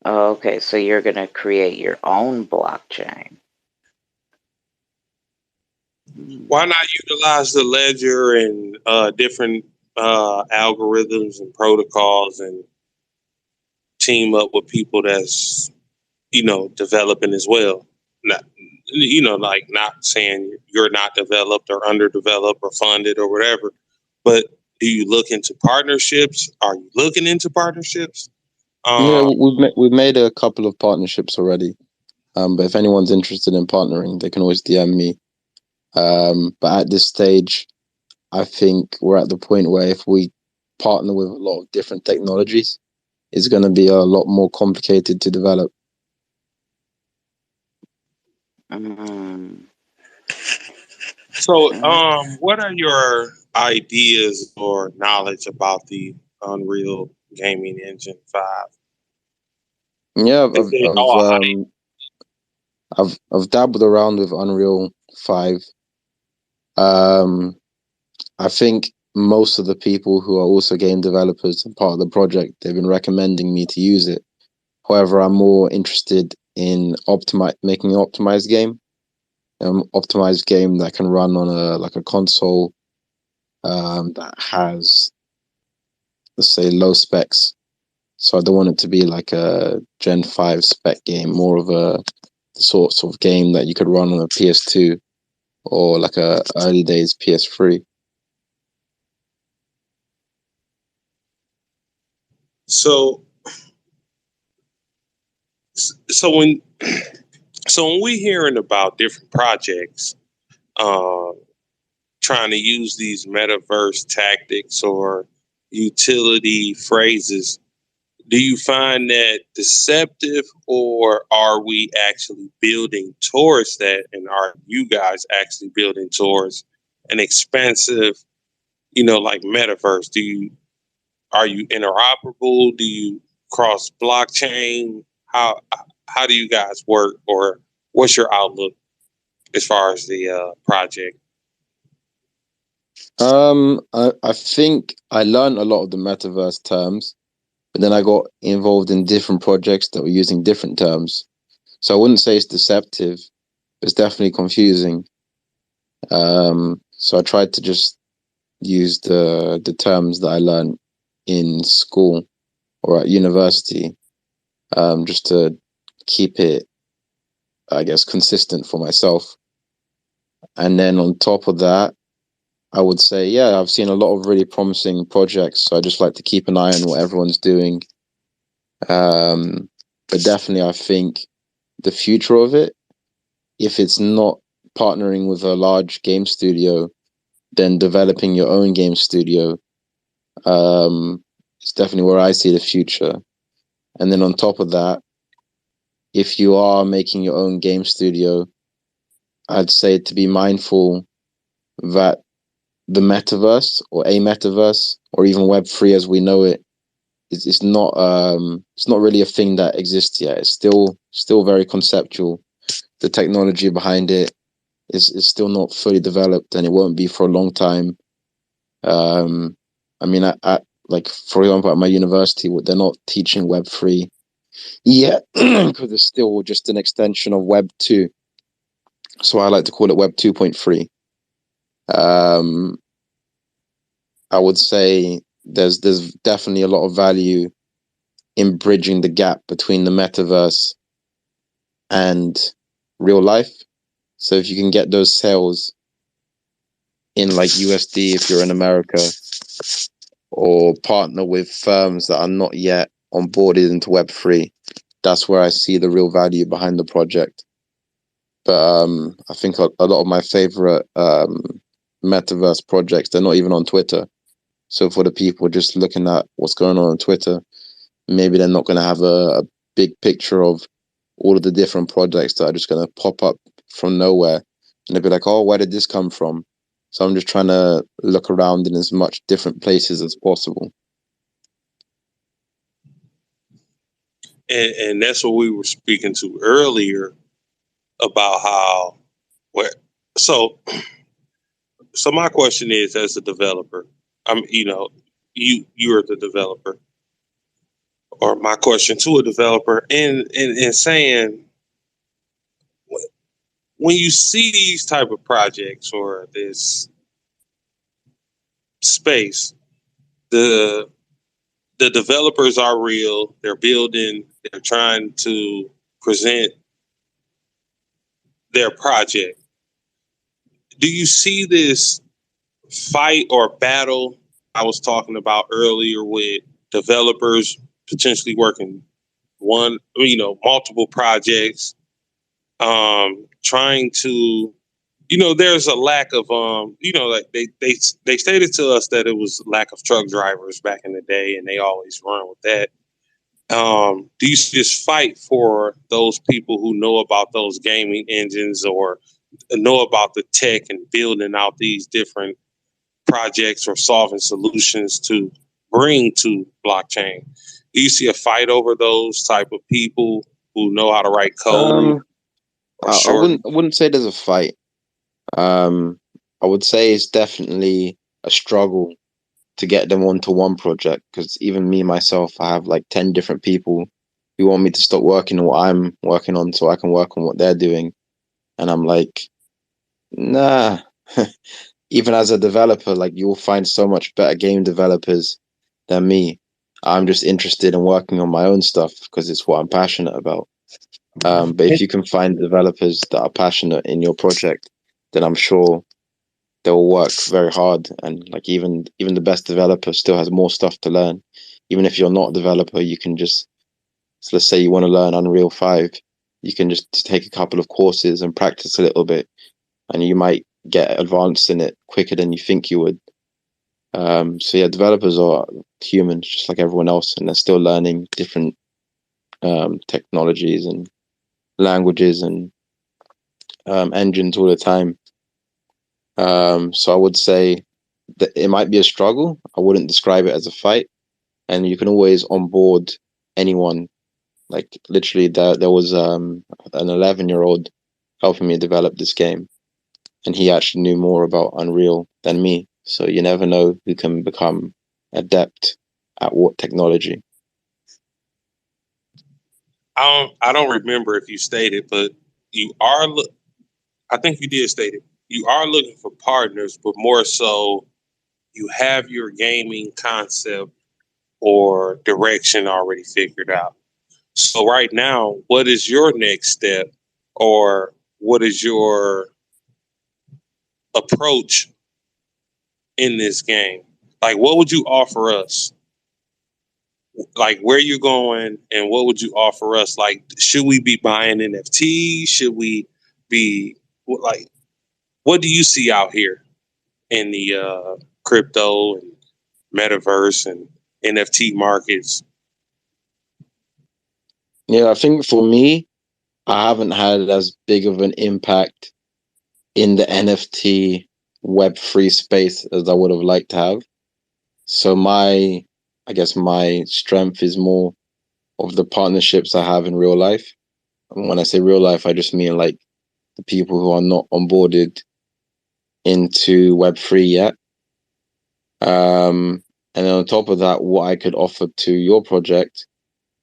Okay, so you're going to create your own blockchain. Why not utilize the ledger and different algorithms and protocols and team up with people that's, developing as well? Not saying you're not developed or underdeveloped or funded or whatever, but do you look into partnerships? Are you looking into partnerships? Yeah, we've made a couple of partnerships already. But if anyone's interested in partnering, they can always DM me. But at this stage, I think we're at the point where if we partner with a lot of different technologies, it's going to be a lot more complicated to develop. So, what are your ideas or knowledge about the Unreal Gaming Engine 5? Yeah, Is it all hype? I've dabbled around with Unreal 5. I think most of the people who are also game developers and part of the project, they've been recommending me to use it. However, I'm more interested in making an optimized game, optimized game that can run on a console that has, let's say, low specs. So I don't want it to be like a Gen 5 spec game, more of a sort of game that you could run on a PS2 or like a early days PS3. So when we hearing about different projects trying to use these metaverse tactics or utility phrases, do you find that deceptive, or are we actually building towards that? And are you guys actually building towards an expansive, like metaverse? Are you interoperable? Do you cross blockchain? How do you guys work, or what's your outlook as far as the project? I think I learned a lot of the metaverse terms, but then I got involved in different projects that were using different terms. So I wouldn't say it's deceptive, but it's definitely confusing. So I tried to just use the terms that I learned in school or at university, just to keep it, I guess, consistent for myself. And then on top of that, I would say, yeah, I've seen a lot of really promising projects. So I just like to keep an eye on what everyone's doing. But definitely, I think the future of it, if it's not partnering with a large game studio, then developing your own game studio, it's definitely where I see the future. And then on top of that, if you are making your own game studio, I'd say to be mindful that the metaverse or a metaverse or even Web3 as we know it it's not really a thing that exists yet. It's still very conceptual. The technology behind it is still not fully developed, and it won't be for a long time. I mean, I like, for example, at my university, they're not teaching Web3 yet because it's still just an extension of Web 2. So I like to call it Web 2.3. I would say there's definitely a lot of value in bridging the gap between the metaverse and real life. So if you can get those sales in like USD, if you're in America, or partner with firms that are not yet onboarded into Web3, that's where I see the real value behind the project. But I think a lot of my favorite metaverse projects, they're not even on Twitter. So for the people just looking at what's going on Twitter, maybe they're not going to have a big picture of all of the different projects that are just going to pop up from nowhere. And they'll be like, oh, where did this come from? So I'm just trying to look around in as much different places as possible. And that's what we were speaking to earlier about how, so my question is, as a developer, you're the developer, or my question to a developer, and saying, when you see these type of projects or this space, the developers are real. They're building. They're trying to present their project. Do you see this fight or battle I was talking about earlier with developers potentially working multiple projects, trying to there's a lack of like they stated to us that it was lack of truck drivers back in the day, and they always run with that. Do you see this fight for those people who know about those gaming engines or know about the tech and building out these different projects or solving solutions to bring to blockchain? Do you see a fight over those type of people who know how to write code or I short? wouldn't say there's a fight. I would say it's definitely a struggle to get them onto one project, because even me myself, I have like 10 different people who want me to stop working on what I'm working on so I can work on what they're doing, and I'm like, nah. Even as a developer, like, you'll find so much better game developers than me. I'm just interested in working on my own stuff because it's what I'm passionate about. But if you can find developers that are passionate in your project, then I'm sure they'll work very hard. And like, even the best developer still has more stuff to learn. Even if you're not a developer, you can just, so let's say you want to learn Unreal 5, you can just take a couple of courses and practice a little bit, and you might get advanced in it quicker than you think you would. So yeah, developers are humans just like everyone else, and they're still learning different technologies and languages and engines all the time. So I would say that it might be a struggle. I wouldn't describe it as a fight, and you can always onboard anyone. Like, literally, there was an 11-year-old helping me develop this game, and he actually knew more about Unreal than me. So you never know who can become adept at what technology. I don't remember if you stated, but you are. I think you did state it. You are looking for partners, but more so, you have your gaming concept or direction already figured out. So right now, what is your next step, or what is your approach in this game? Like, what would you offer us? Like, where you going, and what would you offer us? Like, should we be buying NFTs? Should we be like, what do you see out here in the crypto and metaverse and NFT markets? Yeah, I think for me, I haven't had as big of an impact in the NFT Web3 space as I would have liked to have. So I guess my strength is more of the partnerships I have in real life. And when I say real life, I just mean like the people who are not onboarded into Web3 yet. And then on top of that, what I could offer to your project,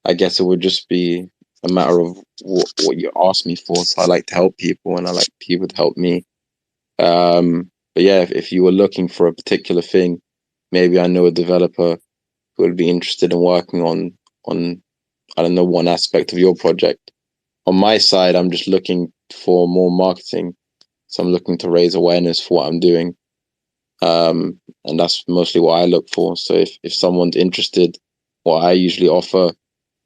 I guess it would just be a matter of what you ask me for. So I like to help people, and I like people to help me. But yeah, if you were looking for a particular thing, maybe I know a developer who would be interested in working on I don't know, one aspect of your project. On my side, I'm just looking for more marketing. So I'm looking to raise awareness for what I'm doing. And that's mostly what I look for. So if someone's interested, what I usually offer,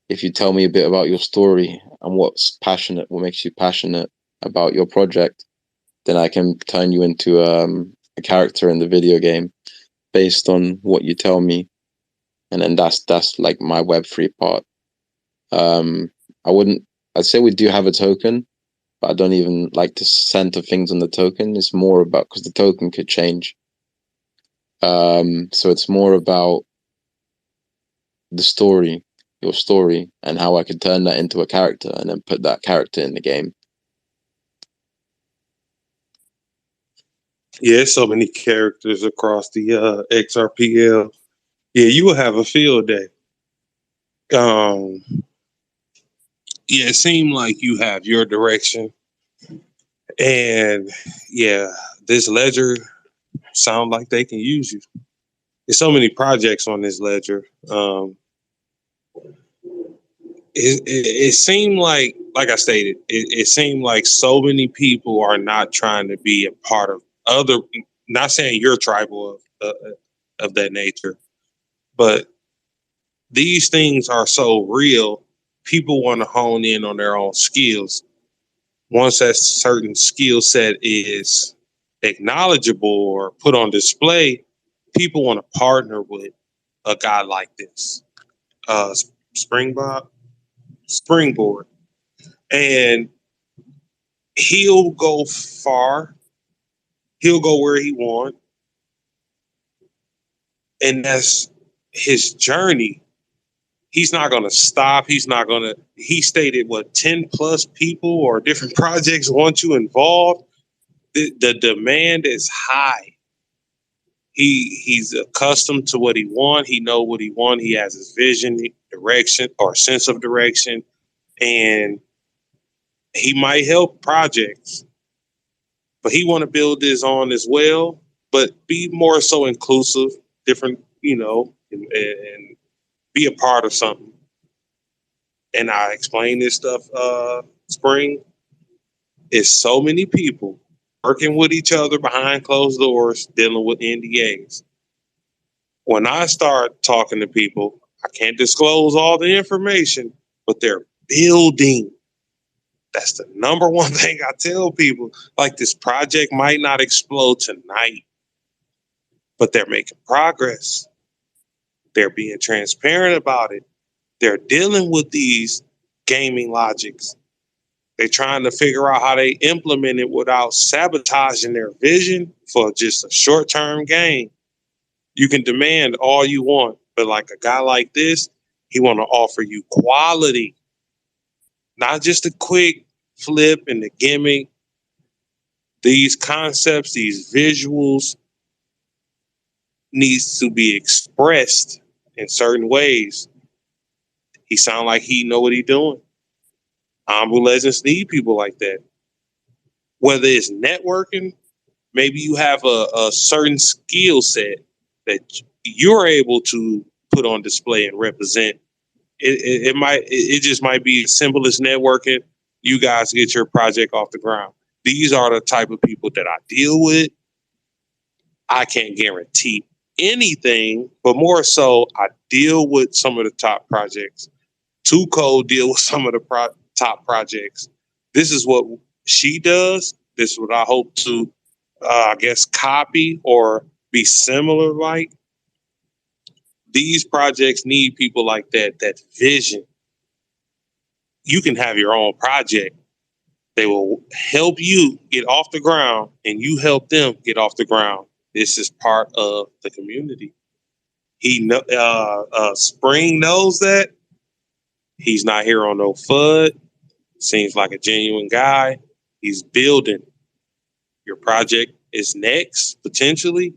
if you tell me a bit about your story and what makes you passionate about your project, then I can turn you into a character in the video game based on what you tell me. And then that's like my Web3 part. I'd say we do have a token, but I don't even like to center things on the token. It's more about, because the token could change. So it's more about the story, your story, and how I could turn that into a character and then put that character in the game. Yeah, so many characters across the Xrpl. Yeah, you will have a field day. Yeah, it seemed like you have your direction, and yeah, this ledger sound like they can use you. There's so many projects on this ledger. It seemed like I stated, it seemed like so many people are not trying to be a part of other. Not saying you're tribal of that nature, but these things are so real. People want to hone in on their own skills. once that certain skill set is acknowledgeable or put on display, people want to partner with a guy like this. Springboard, and he'll go far. He'll go where he wants, and that's his journey. He's not going to stop. He stated 10 plus people or different projects want you involved. The demand is high. He's accustomed to what he wants. He know what he wants. He has his vision, direction, or sense of direction, and he might help projects, but he want to build this on as well, but be more so inclusive, different, and be a part of something. And I explain this stuff, Spring. It's so many people working with each other behind closed doors, dealing with NDAs. When I start talking to people, I can't disclose all the information, but they're building. That's the number one thing I tell people. Like, this project might not explode tonight, but they're making progress. They're being transparent about it. They're dealing with these gaming logics. They're trying to figure out how they implement it without sabotaging their vision for just a short-term gain. You can demand all you want, but like a guy like this, he want to offer you quality, not just a quick flip and the gimmick. These concepts, these visuals needs to be expressed in certain ways. He sound like he know what he doing. Humble Legends need people like that. Whether it's networking, maybe you have a certain skill set that you're able to put on display and represent. It just might be as simple as networking. You guys get your project off the ground. These are the type of people that I deal with. I can't guarantee anything, but more so, I deal with some of the top projects. 2Cold deal with some of the top projects. This is what she does. This is what I hope to, copy or be similar like. These projects need people like that vision. You can have your own project. They will help you get off the ground, and you help them get off the ground. This is part of the community. Spring knows that. He's not here on no FUD. Seems like a genuine guy. He's building. Your project is next, potentially.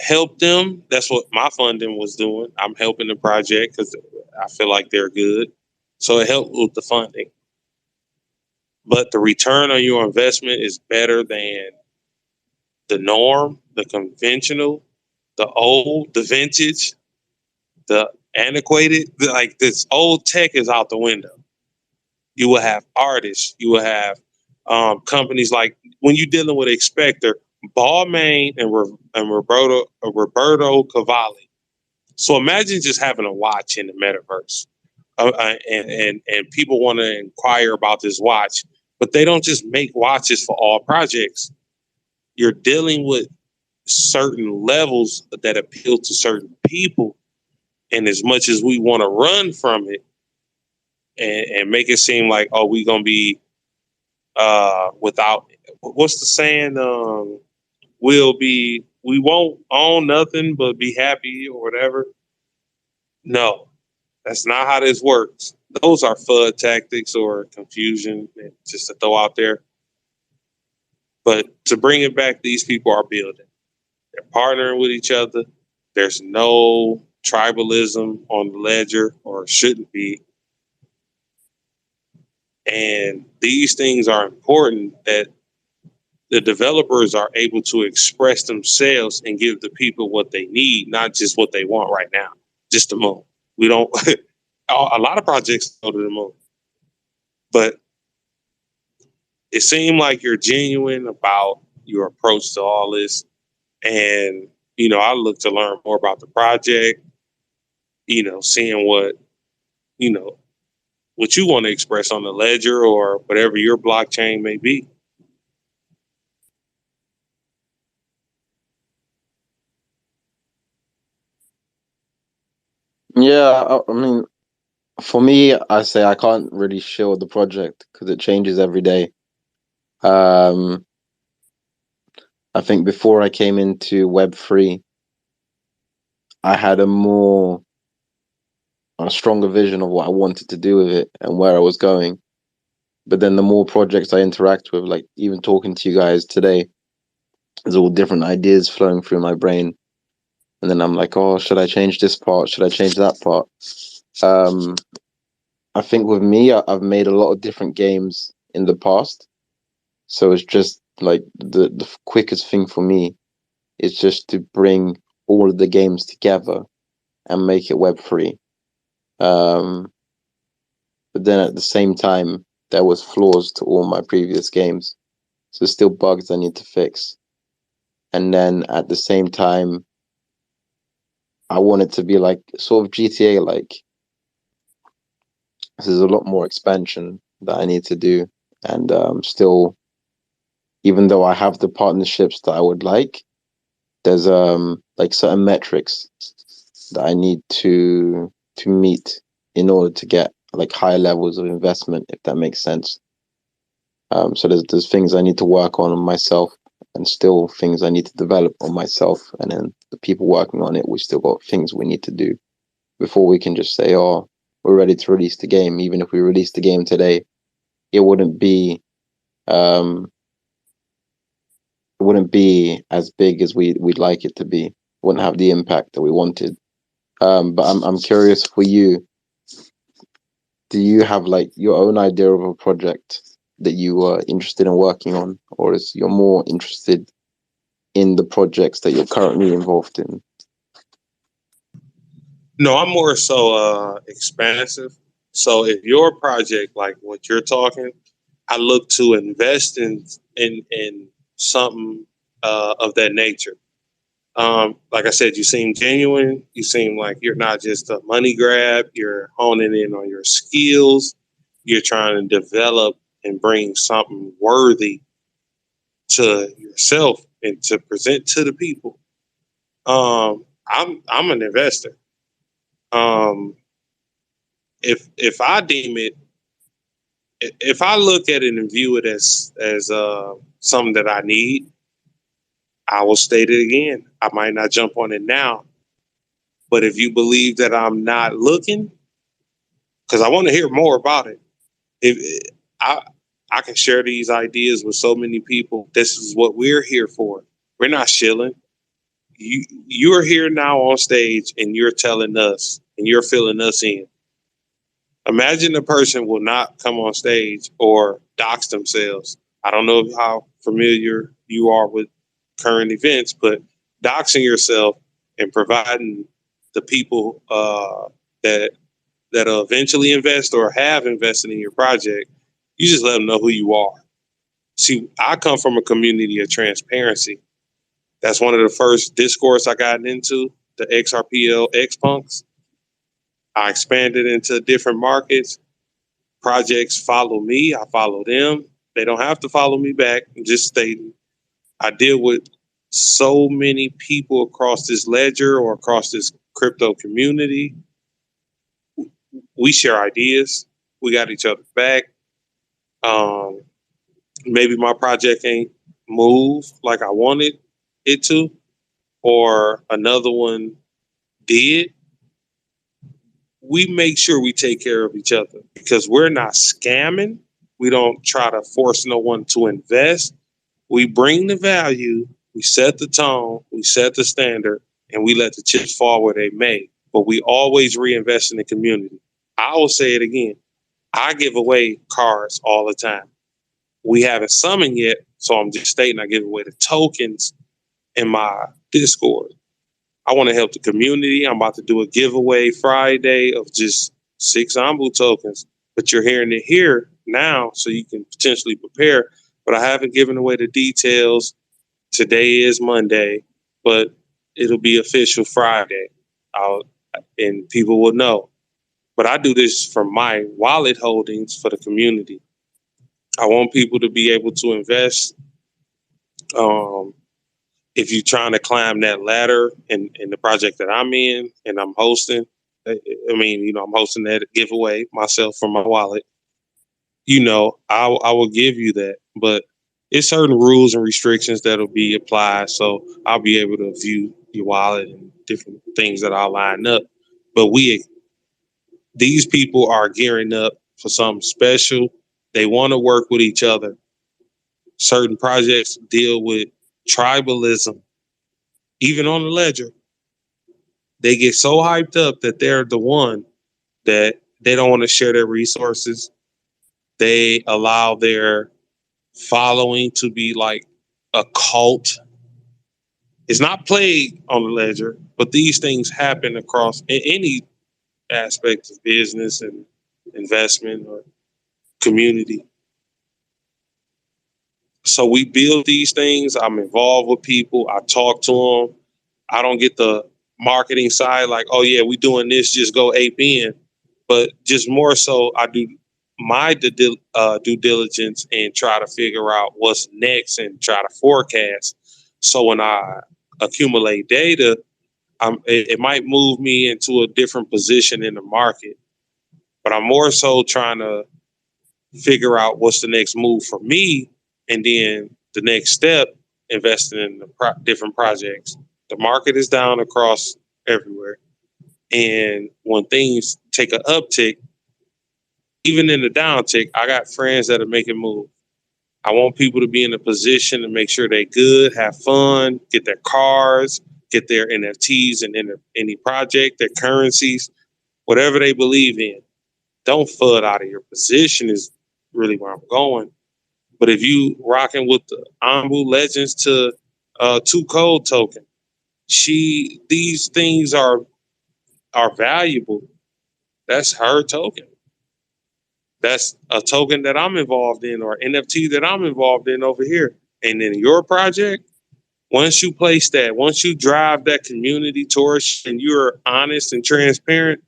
Help them. That's what my funding was doing. I'm helping the project because I feel like they're good. So it helped with the funding. But the return on your investment is better than the norm, the conventional, the old, the vintage, the antiquated. Like, this old tech is out the window. You will have artists. You will have companies like, when you're dealing with Expector, Balmain and Roberto Cavalli. So imagine just having a watch in the metaverse, and people want to inquire about this watch, but they don't just make watches for all projects. You're dealing with certain levels that appeal to certain people, and as much as we want to run from it and make it seem like, oh, we gonna be without, what's the saying? We won't own nothing but be happy or whatever. No, that's not how this works. Those are FUD tactics or confusion, just to throw out there. But to bring it back, these people are building. They're partnering with each other. There's no tribalism on the ledger, or shouldn't be. And these things are important, that the developers are able to express themselves and give the people what they need, not just what they want right now, just the moon. We don't, a lot of projects go to the moon, but it seemed like you're genuine about your approach to all this. And, I look to learn more about the project, seeing what, what you want to express on the ledger or whatever your blockchain may be. Yeah, I mean, for me, I say I can't really shield the project because it changes every day. Um, I think before I came into Web3, I had a stronger vision of what I wanted to do with it and where I was going. But then the more projects I interact with, like even talking to you guys today, there's all different ideas flowing through my brain. And then I'm like, oh, should I change this part? Should I change that part? I think with me, I've made a lot of different games in the past. So it's just like the quickest thing for me is just to bring all of the games together and make it Web3. But then at the same time, there was flaws to all my previous games. So there's still bugs I need to fix. And then at the same time, I want it to be like sort of GTA like. There's a lot more expansion that I need to do. And still, even though I have the partnerships that I would like, there's like certain metrics that I need to meet in order to get like higher levels of investment, if that makes sense. So there's things I need to work on myself, and still things I need to develop on myself, and then the people working on it, we still got things we need to do before we can just say, oh, we're ready to release the game. Even if we release the game today, it wouldn't be as big as we'd like it to be. It wouldn't have the impact that we wanted. But I'm curious for you. Do you have like your own idea of a project that you are interested in working on, or is you're more interested in the projects that you're currently involved in? No, I'm more so expansive. So if your project, like what you're talking, I look to invest in something of that nature. Like I said, you seem genuine. You seem like you're not just a money grab. You're honing in on your skills. You're trying to develop and bring something worthy to yourself and to present to the people. I'm an investor. Um, if I deem it, if I look at it and view it as something that I need, I will state it again. I might not jump on it now, but if you believe that I'm not looking, because I want to hear more about it. If I can share these ideas with so many people. This is what we're here for. We're not shilling. You're here now on stage and you're telling us and you're filling us in. Imagine a person will not come on stage or dox themselves. I don't know how familiar you are with current events, but doxing yourself and providing the people that that'll eventually invest or have invested in your project, you just let them know who you are. See, I come from a community of transparency. That's one of the first discourse I got into, the Xrpl X Punks. I expanded into different markets. Projects follow me, I follow them. They don't have to follow me back. I'm just stating, I deal with so many people across this ledger or across this crypto community. We share ideas. We got each other back. Maybe my project ain't move like I wanted it to, or another one did. We make sure we take care of each other because we're not scamming. We don't try to force no one to invest. We bring the value, we set the tone, we set the standard, and we let the chips fall where they may. But we always reinvest in the community. I will say it again. I give away cards all the time. We haven't summoned yet, so I'm just stating I give away the tokens in my Discord. I want to help the community. I'm about to do a giveaway Friday of just 6 Ambu tokens, but you're hearing it here now, so you can potentially prepare. But I haven't given away the details. Today is Monday, but it'll be official Friday. And people will know. But I do this for my wallet holdings for the community. I want people to be able to invest. If you're trying to climb that ladder in the project that I'm in and I'm hosting, I mean, you know, I'm hosting that giveaway myself from my wallet. You know, I will give you that, but it's certain rules and restrictions that'll be applied. So I'll be able to view your wallet and different things that I'll line up. But these people are gearing up for something special. They want to work with each other. Certain projects deal with tribalism, even on the ledger. They get so hyped up that they're the one that they don't want to share their resources. They allow their following to be like a cult. It's not played on the ledger, but these things happen across any aspect of business and investment or community. So we build these things. I'm involved with people. I talk to them. I don't get the marketing side like, oh yeah, we doing this, just go ape in. But just more so, I do my due diligence and try to figure out what's next and try to forecast. So when I accumulate data, it might move me into a different position in the market. But I'm more so trying to figure out what's the next move for me, and then the next step, investing in the different projects. The market is down across everywhere. And when things take an uptick, even in the downtick, I got friends that are making moves. I want people to be in a position to make sure they're good, have fun, get their cars, get their NFTs and any project, their currencies, whatever they believe in. Don't FUD out of your position is really where I'm going. But if you rocking with the Ambu Legends to 2Cold token, these things are valuable. That's her token. That's a token that I'm involved in, or NFT that I'm involved in over here. And in your project, once you place that, once you drive that community torch and you're honest and transparent,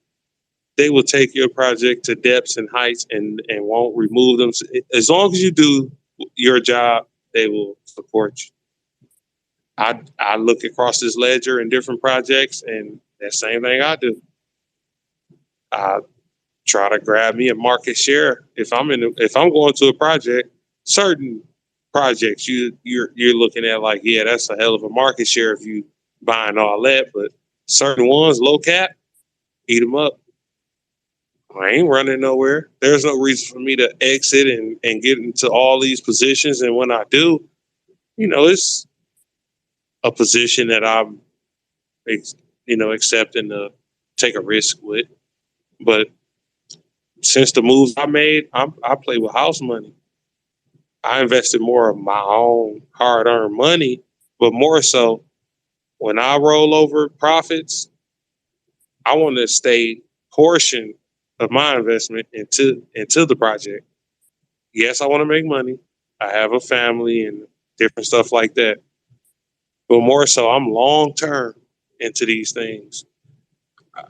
they will take your project to depths and heights and won't remove them. As long as you do your job, they will support you. I look across this ledger in different projects, and that same thing I do. I try to grab me a market share. If I'm going to a project, certain projects you're looking at like, yeah, that's a hell of a market share if you buying all that. But certain ones, low cap, eat them up. I ain't running nowhere. There's no reason for me to exit and get into all these positions. And when I do, you know, it's a position that I'm, accepting to take a risk with. But since the moves I made, I play with house money. I invested more of my own hard-earned money, but more so when I roll over profits, I want to stay portion of my investment into the project. Yes, I want to make money. I have a family and different stuff like that. But more so, I'm long-term into these things.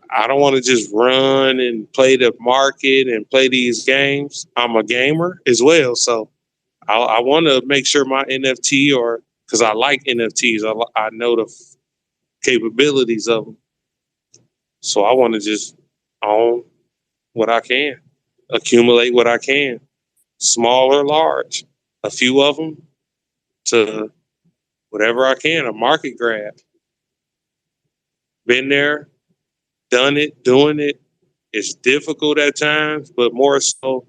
I don't want to just run and play the market and play these games. I'm a gamer as well. So I want to make sure my NFT, or because I like NFTs, I know the capabilities of them. So I want to just own what I can, accumulate what I can, small or large, a few of them to whatever I can, a market grab. Been there, done it, doing it. It's difficult at times, but more so,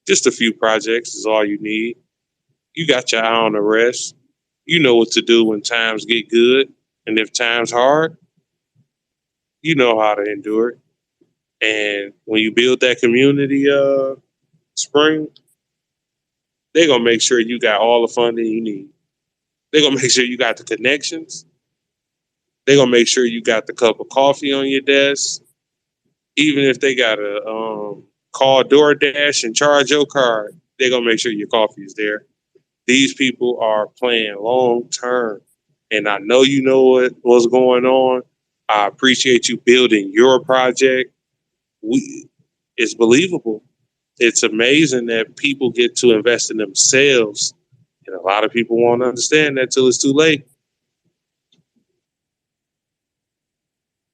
just a few projects is all you need. You got your eye on the rest. You know what to do when times get good. And if times hard, you know how to endure it. And when you build that community, Spring, they're going to make sure you got all the funding you need. They're going to make sure you got the connections. They're going to make sure you got the cup of coffee on your desk. Even if they got to call DoorDash and charge your card, they're going to make sure your coffee is there. These people are playing long term. And I know you know what's going on. I appreciate you building your project. it's believable. It's amazing that people get to invest in themselves. And a lot of people won't understand that till it's too late.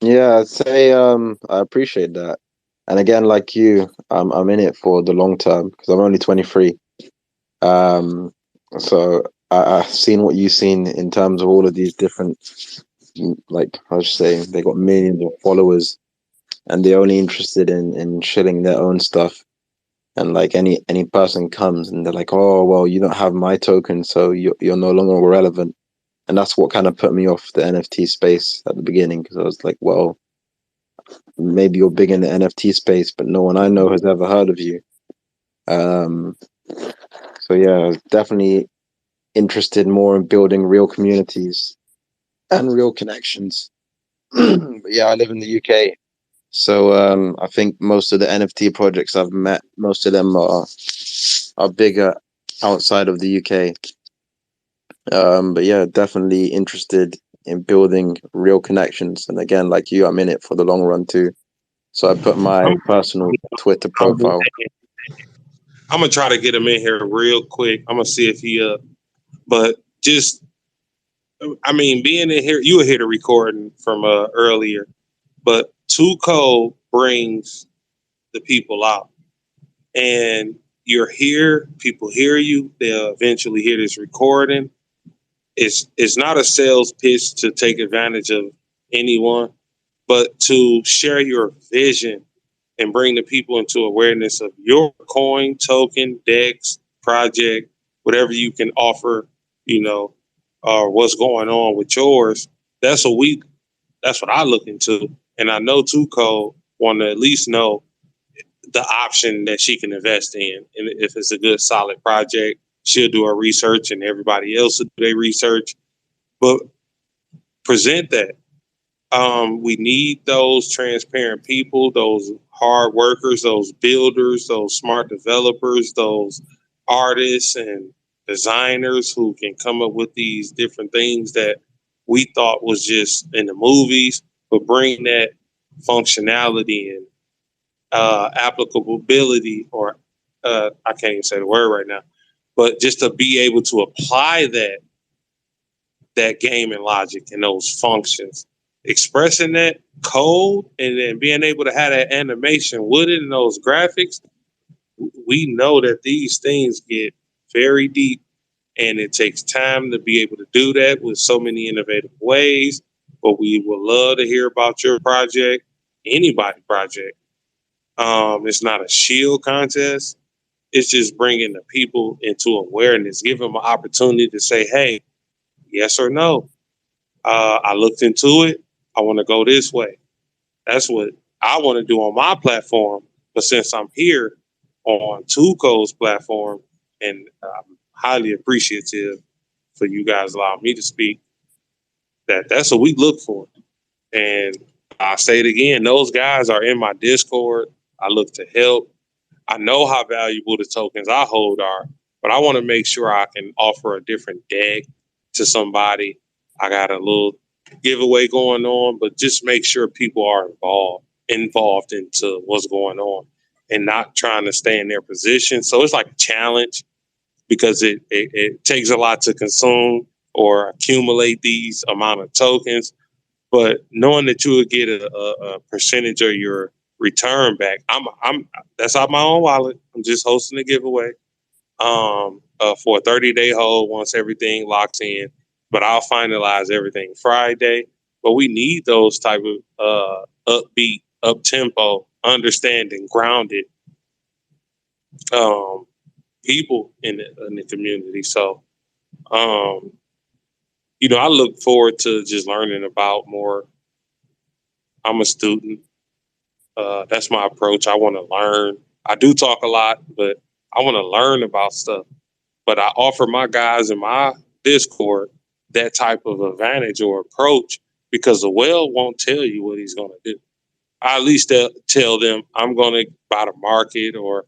Yeah, I'd say I appreciate that. And again, like you, I'm in it for the long term because I'm only 23. So I've seen what you've seen in terms of all of these different, like I was saying, they got millions of followers, and they're only interested in shilling their own stuff. And like any person comes and they're like, oh well, you don't have my token, so you're no longer relevant. And that's what kind of put me off the NFT space at the beginning because I was like, well, maybe you're big in the NFT space, but no one I know has ever heard of you. So yeah, I was definitely interested more in building real communities and real connections. But yeah, I live in the UK, so I think most of the NFT projects I've met, most of them are bigger outside of the UK. But yeah, definitely interested in building real connections. And again, like you, I'm in it for the long run too. So I put my personal Twitter profile. I'm gonna try to get him in here real quick. I'm gonna see if he but just I mean, being in here, you were here to recording from earlier, but 2Cold brings the people out, and you're here. People hear you. They'll eventually hear this recording. It's not a sales pitch to take advantage of anyone, but to share your vision and bring the people into awareness of your coin, token, DEX, project, whatever you can offer, or what's going on with yours. That's what I look into. And I know 2Cold want to at least know the option that she can invest in. And if it's a good, solid project, she'll do her research and everybody else will do their research. But present that. We need those transparent people, those hard workers, those builders, those smart developers, those artists and designers who can come up with these different things that we thought was just in the movies, but bring that functionality and applicability, or I can't even say the word right now, but just to be able to apply that gaming logic and those functions, expressing that code and then being able to have that animation with it and those graphics. We know that these things get very deep and it takes time to be able to do that with so many innovative ways. But we would love to hear about your project, anybody project. It's not a shield contest. It's just bringing the people into awareness, give them an opportunity to say, hey, yes or no. I looked into it. I want to go this way. That's what I want to do on my platform. But since I'm here on 2Cold's platform, and I'm highly appreciative for you guys allowing me to speak, that's what we look for. And I'll say it again, those guys are in my Discord. I look to help. I know how valuable the tokens I hold are, but I want to make sure I can offer a different deck to somebody. I got a little giveaway going on, but just make sure people are involved into what's going on and not trying to stay in their position. So it's like a challenge because it takes a lot to consume or accumulate these amount of tokens. But knowing that you would get a percentage of your return back, I'm that's out my own wallet. I'm just hosting a giveaway for a 30-day hold once everything locks in. But I'll finalize everything Friday. But we need those type of upbeat, up tempo, understanding, grounded people in the community. So I look forward to just learning about more. I'm a student. That's my approach. I want to learn. I do talk a lot, but I want to learn about stuff. But I offer my guys in my Discord that type of advantage or approach because the whale won't tell you what he's going to do. I at least tell them I'm going to buy the market, or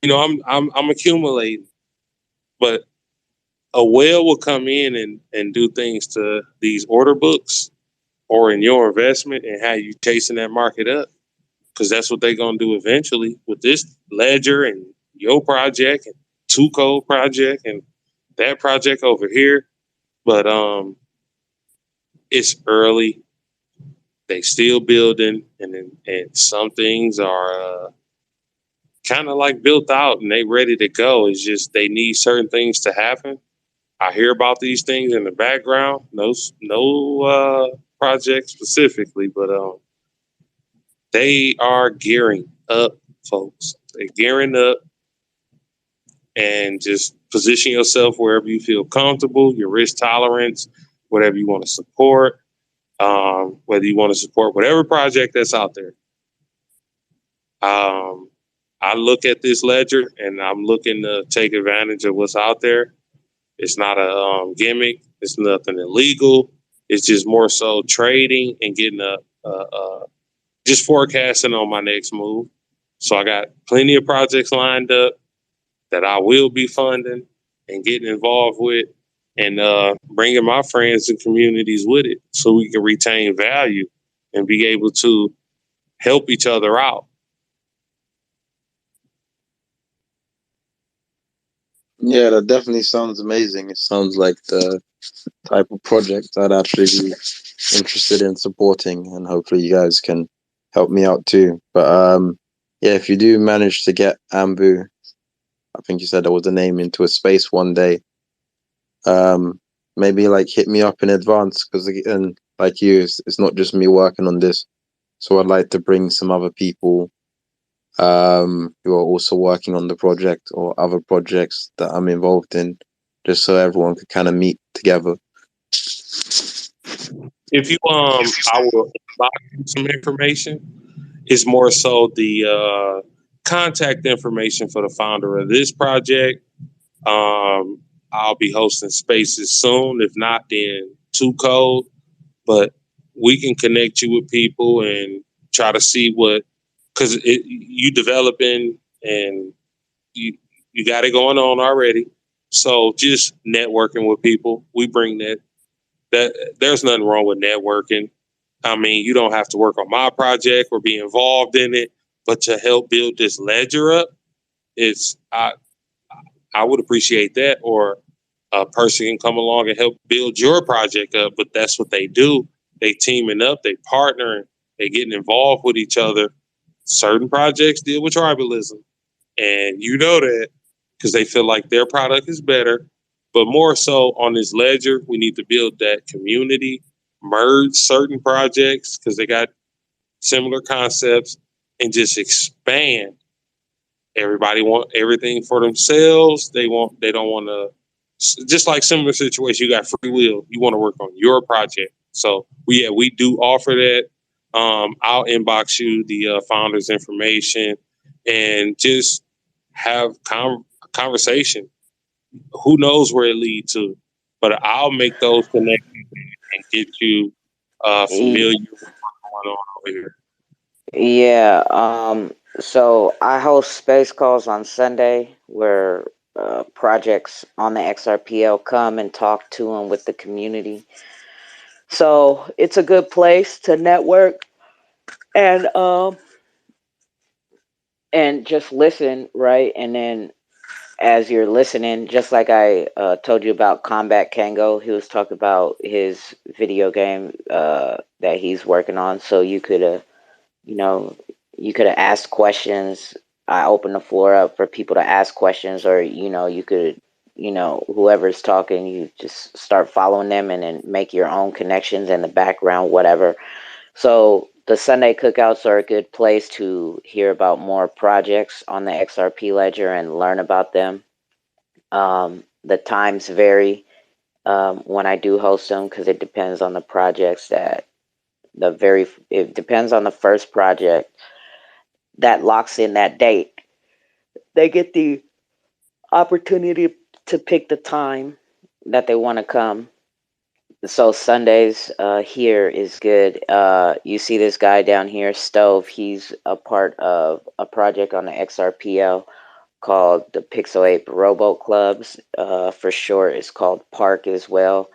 I'm accumulating. But a whale will come in and do things to these order books or in your investment and how you chasing that market up. because that's what they're gonna do eventually with this ledger and your project and 2Cold project and that project over here. But it's early. They still building, and some things are kind of like built out and they ready to go. It's just they need certain things to happen. I hear about these things in the background. No project specifically, but they are gearing up, folks. They're gearing up, and just position yourself wherever you feel comfortable, your risk tolerance, whatever you want to support, whether you want to support whatever project that's out there. I look at this ledger and I'm looking to take advantage of what's out there. It's not a gimmick. It's nothing illegal. It's just more so trading and getting just forecasting on my next move. So I got plenty of projects lined up that I will be funding and getting involved with, and bringing my friends and communities with it so we can retain value and be able to help each other out. Yeah, that definitely sounds amazing. It sounds like the type of project I'd actually be interested in supporting, and hopefully you guys can help me out too. But yeah, if you do manage to get Ambu, I think you said that was the name, into a space one day, maybe like hit me up in advance, because again, like you, it's not just me working on this. So I'd like to bring some other people who are also working on the project or other projects that I'm involved in, just so everyone could kind of meet together. If you I will provide you some information. It's more so the contact information for the founder of this project. I'll be hosting spaces soon. If not, then 2Cold. But we can connect you with people and try to see what, because you developing and you got it going on already. So just networking with people. We bring that there's nothing wrong with networking. I mean, you don't have to work on my project or be involved in it, but to help build this ledger up, it's I would appreciate that. Or a person can come along and help build your project up, but that's what they do. They teaming up, they partnering, they getting involved with each other. Certain projects deal with tribalism, and you know that because they feel like their product is better. But more so on this ledger, we need to build that community, merge certain projects because they got similar concepts, and just expand. Everybody want everything for themselves. They don't want to, just like similar situation. You got free will. You want to work on your project. So we do offer that. I'll inbox you the founder's information and just have conversation. Who knows where it leads to? But I'll make those connections and get you familiar with what's going on over here. Yeah. So I host space calls on Sunday where projects on the Xrpl come and talk to them with the community. So it's a good place to network and just listen, right? And then as you're listening, just like I told you about Combat Kango, he was talking about his video game that he's working on. So you could you could have asked questions. I opened the floor up for people to ask questions, or you could, whoever's talking, you just start following them and then make your own connections in the background, whatever. So the Sunday cookouts are a good place to hear about more projects on the XRP ledger and learn about them. The times vary when I do host them because it depends on the projects it depends on the first project that locks in that date. They get the opportunity to pick the time that they want to come. So Sundays here is good. You see this guy down here, Stove. He's a part of a project on the XRPL called the Pixel Ape Rowboat Clubs. For short, it's called Park as well.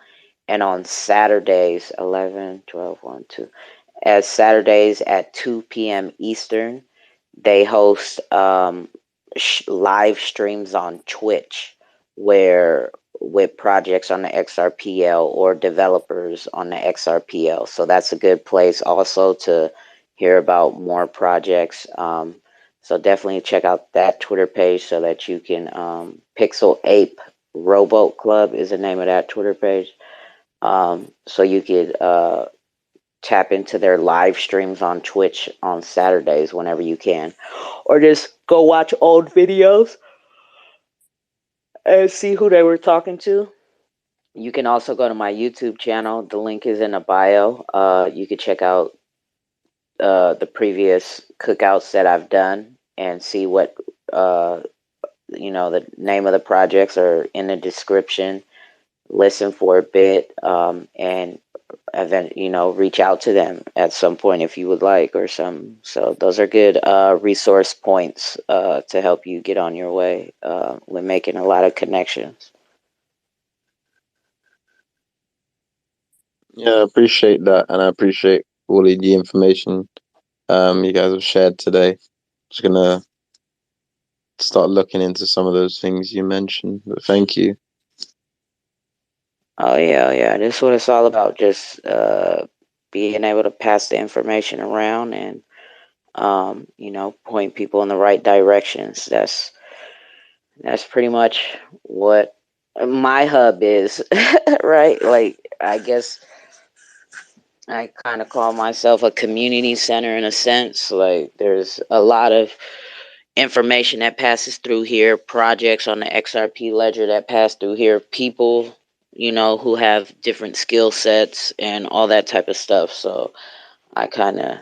And on Saturdays, 11, 12, 1, 2. as Saturdays at 2 p.m. Eastern. They host live streams on Twitch where with projects on the Xrpl or developers on the Xrpl. So that's a good place also to hear about more projects. So definitely check out that Twitter page so that you can Pixel Ape Rowboat Club is the name of that Twitter page. So you could tap into their live streams on Twitch on Saturdays whenever you can. Or just go watch old videos and see who they were talking to. You can also go to my YouTube channel. The link is in the bio. You can check out the previous cookouts that I've done and see what the name of the projects are in the description. Listen for a bit, and then reach out to them at some point if you would like or some. So those are good resource points to help you get on your way when making a lot of connections. Yeah, I appreciate that, and I appreciate all of the information you guys have shared today. Just gonna start looking into some of those things you mentioned. But thank you. Oh yeah. This is what it's all about. Just being able to pass the information around and point people in the right directions. That's pretty much what my hub is, right? Like I guess I kind of call myself a community center in a sense. Like there's a lot of information that passes through here, projects on the Xrp ledger that pass through here, people, who have different skill sets and all that type of stuff. So I kind of,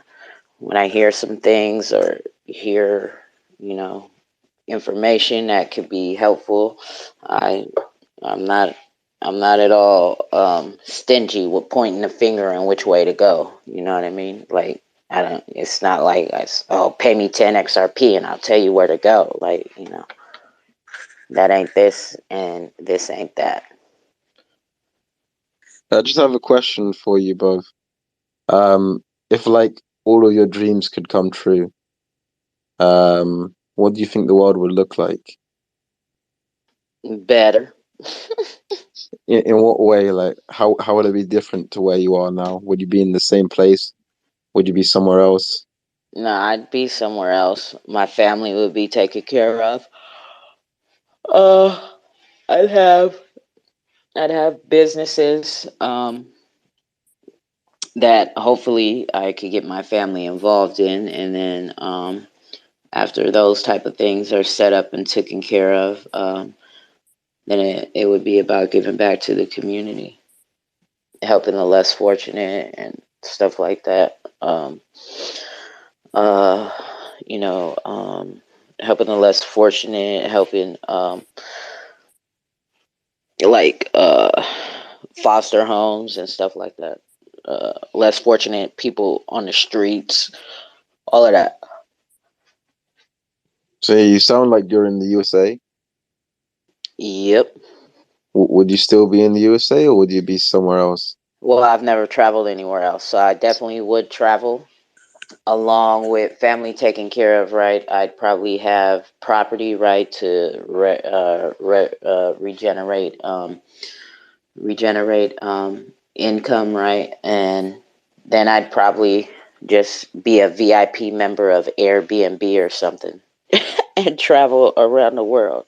when I hear some things or hear, information that could be helpful, I'm not at all stingy with pointing the finger and which way to go. You know what I mean? Like it's not like pay me 10 XRP and I'll tell you where to go. Like, that ain't this and this ain't that. I just have a question for you both. If like all of your dreams could come true, what do you think the world would look like? Better. In what way? Like how would it be different to where you are now? Would you be in the same place? Would you be somewhere else? No, I'd be somewhere else. My family would be taken care of. Uh, I'd have businesses that hopefully I could get my family involved in, and then after those type of things are set up and taken care of, then it would be about giving back to the community, helping the less fortunate and stuff like that. Uh, helping the less fortunate, helping like foster homes and stuff like that. Less fortunate people on the streets, all of that. So you sound like you're in the USA. Yep. Would you still be in the USA or would you be somewhere else? Well, I've never traveled anywhere else, so I definitely would travel along with family taken care of, right? I'd probably have property, right, to regenerate income, right? And then I'd probably just be a VIP member of Airbnb or something and travel around the world.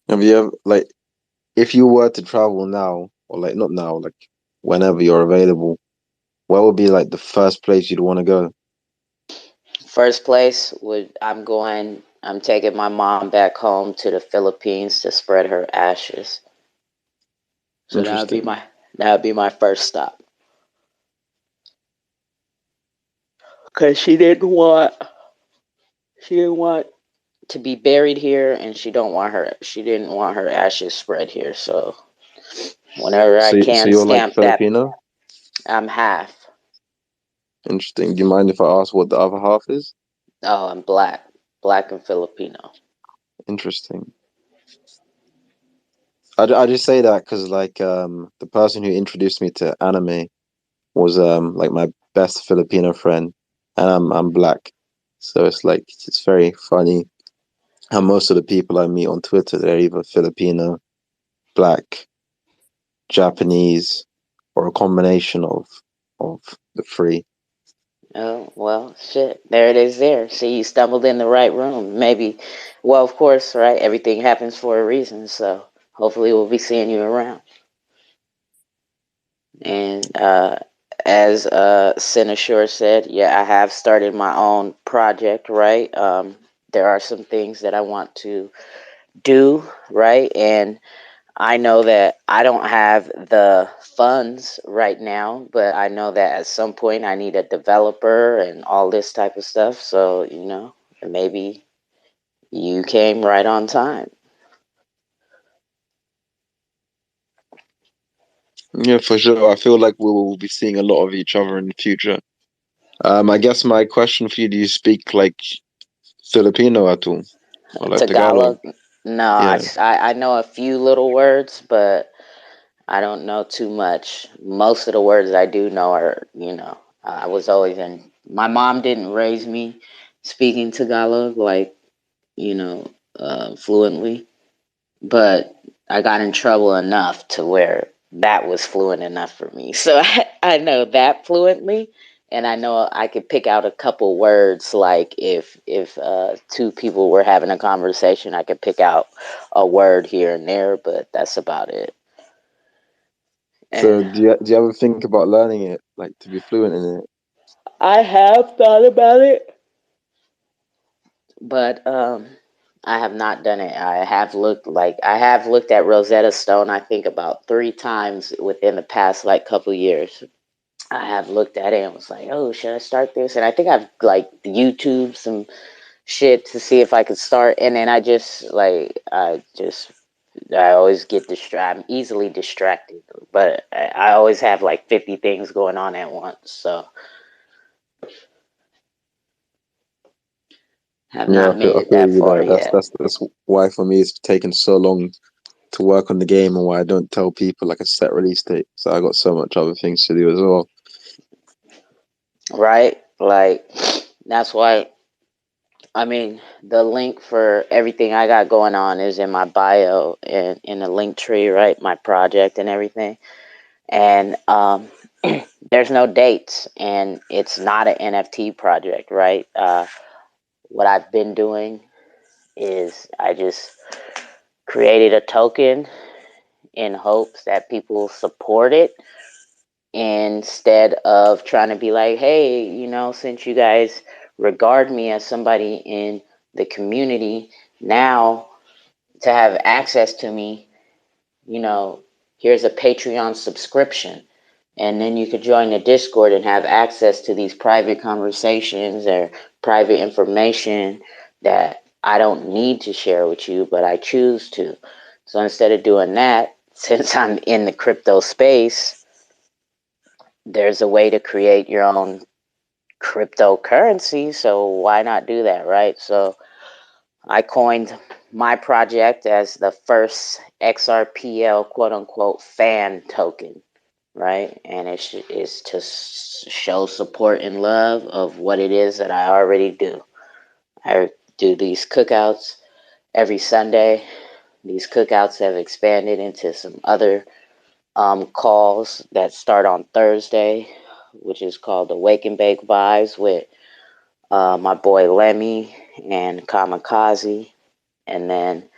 Have you ever, like, if you were to travel now, or like not now, like whenever you're available, where would be like the first place you'd want to go? First place I'm taking my mom back home to the Philippines to spread her ashes. So that would be my first stop. Cause she didn't want to be buried here, and she didn't want her ashes spread here. So whenever I So can you're like stamp that, Filipino? I'm half. Interesting. Do you mind if I ask what the other half is? Oh, I'm black and Filipino. Interesting. I just say that because like the person who introduced me to anime was like my best Filipino friend, and I'm black, so it's very funny how most of the people I meet on Twitter, they're either Filipino, black, Japanese, or a combination of the three. Oh, well, shit. There it is there. See, you stumbled in the right room. Maybe, well, of course, right? Everything happens for a reason. So hopefully we'll be seeing you around. And as Senator said, yeah, I have started my own project, right? There are some things that I want to do, right? And I know that I don't have the funds right now, but I know that at some point I need a developer and all this type of stuff. So, maybe you came right on time. Yeah, for sure. I feel like we will be seeing a lot of each other in the future. I guess my question for you: do you speak like Filipino at all, or like Tagalog? Tagalog? No, Yeah. I know a few little words, but I don't know too much. Most of the words I do know are, I was always in. My mom didn't raise me speaking Tagalog like, fluently, but I got in trouble enough to where that was fluent enough for me. So I know that fluently, and I know I could pick out a couple words. Like if two people were having a conversation, I could pick out a word here and there, but that's about it. So And do you ever think about learning it, like to be fluent in it? I have thought about it, but I have not done it. I have looked at Rosetta Stone, I think about 3 times within the past couple years. I have looked at it and was like, oh, should I start this? And I think I've YouTube some shit to see if I could start, and then I always get distracted. I'm easily distracted, but I always have 50 things going on at once, so have Yeah, not made I it feel that you far there. yet. That's why for me it's taken so long to work on the game, and why I don't tell people like a set release date. So I got so much other things to do as well. Right? That's why, the link for everything I got going on is in my bio and in the link tree, right? My project and everything. And there's no dates, and it's not an NFT project, right? What I've been doing is I just created a token in hopes that people support it instead of trying to be like, hey, since you guys regard me as somebody in the community, now to have access to me, here's a Patreon subscription. And then you could join the Discord and have access to these private conversations or private information that I don't need to share with you, but I choose to. So instead of doing that, since I'm in the crypto space, there's a way to create your own cryptocurrency. So why not do that, right? So I coined my project as the first Xrpl quote unquote fan token, right? And it's to show support and love of what it is that I already do. I do these cookouts every Sunday. These cookouts have expanded into some other calls that start on Thursday, which is called the Wake and Bake Vibes with my boy Lemmy and Kamikaze. And then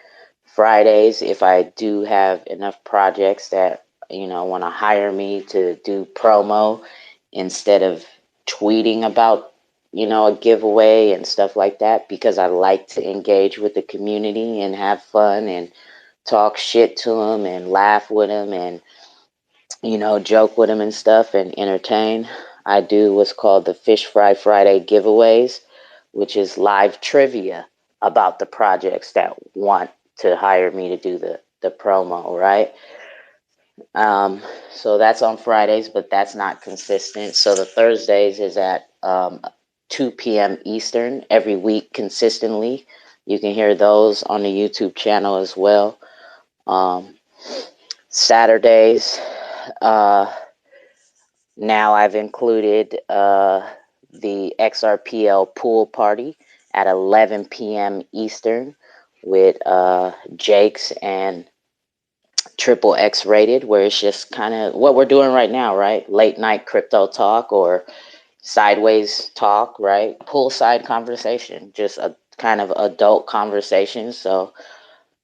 Fridays, if I do have enough projects that want to hire me to do promo instead of tweeting about a giveaway and stuff like that, because I like to engage with the community and have fun and talk shit to them and laugh with them and joke with them and stuff and entertain. I do what's called the Fish Fry Friday giveaways, which is live trivia about the projects that want to hire me to do the promo, right? So that's on Fridays, but that's not consistent. So the Thursdays is at 2 p.m. Eastern every week consistently. You can hear those on the YouTube channel as well. Saturdays, now I've included the Xrpl pool party at 11 p.m. Eastern with Jake's and Triple X Rated, where it's just kind of what we're doing right now, right? Late night crypto talk or sideways talk, right? Poolside conversation, just a kind of adult conversation. So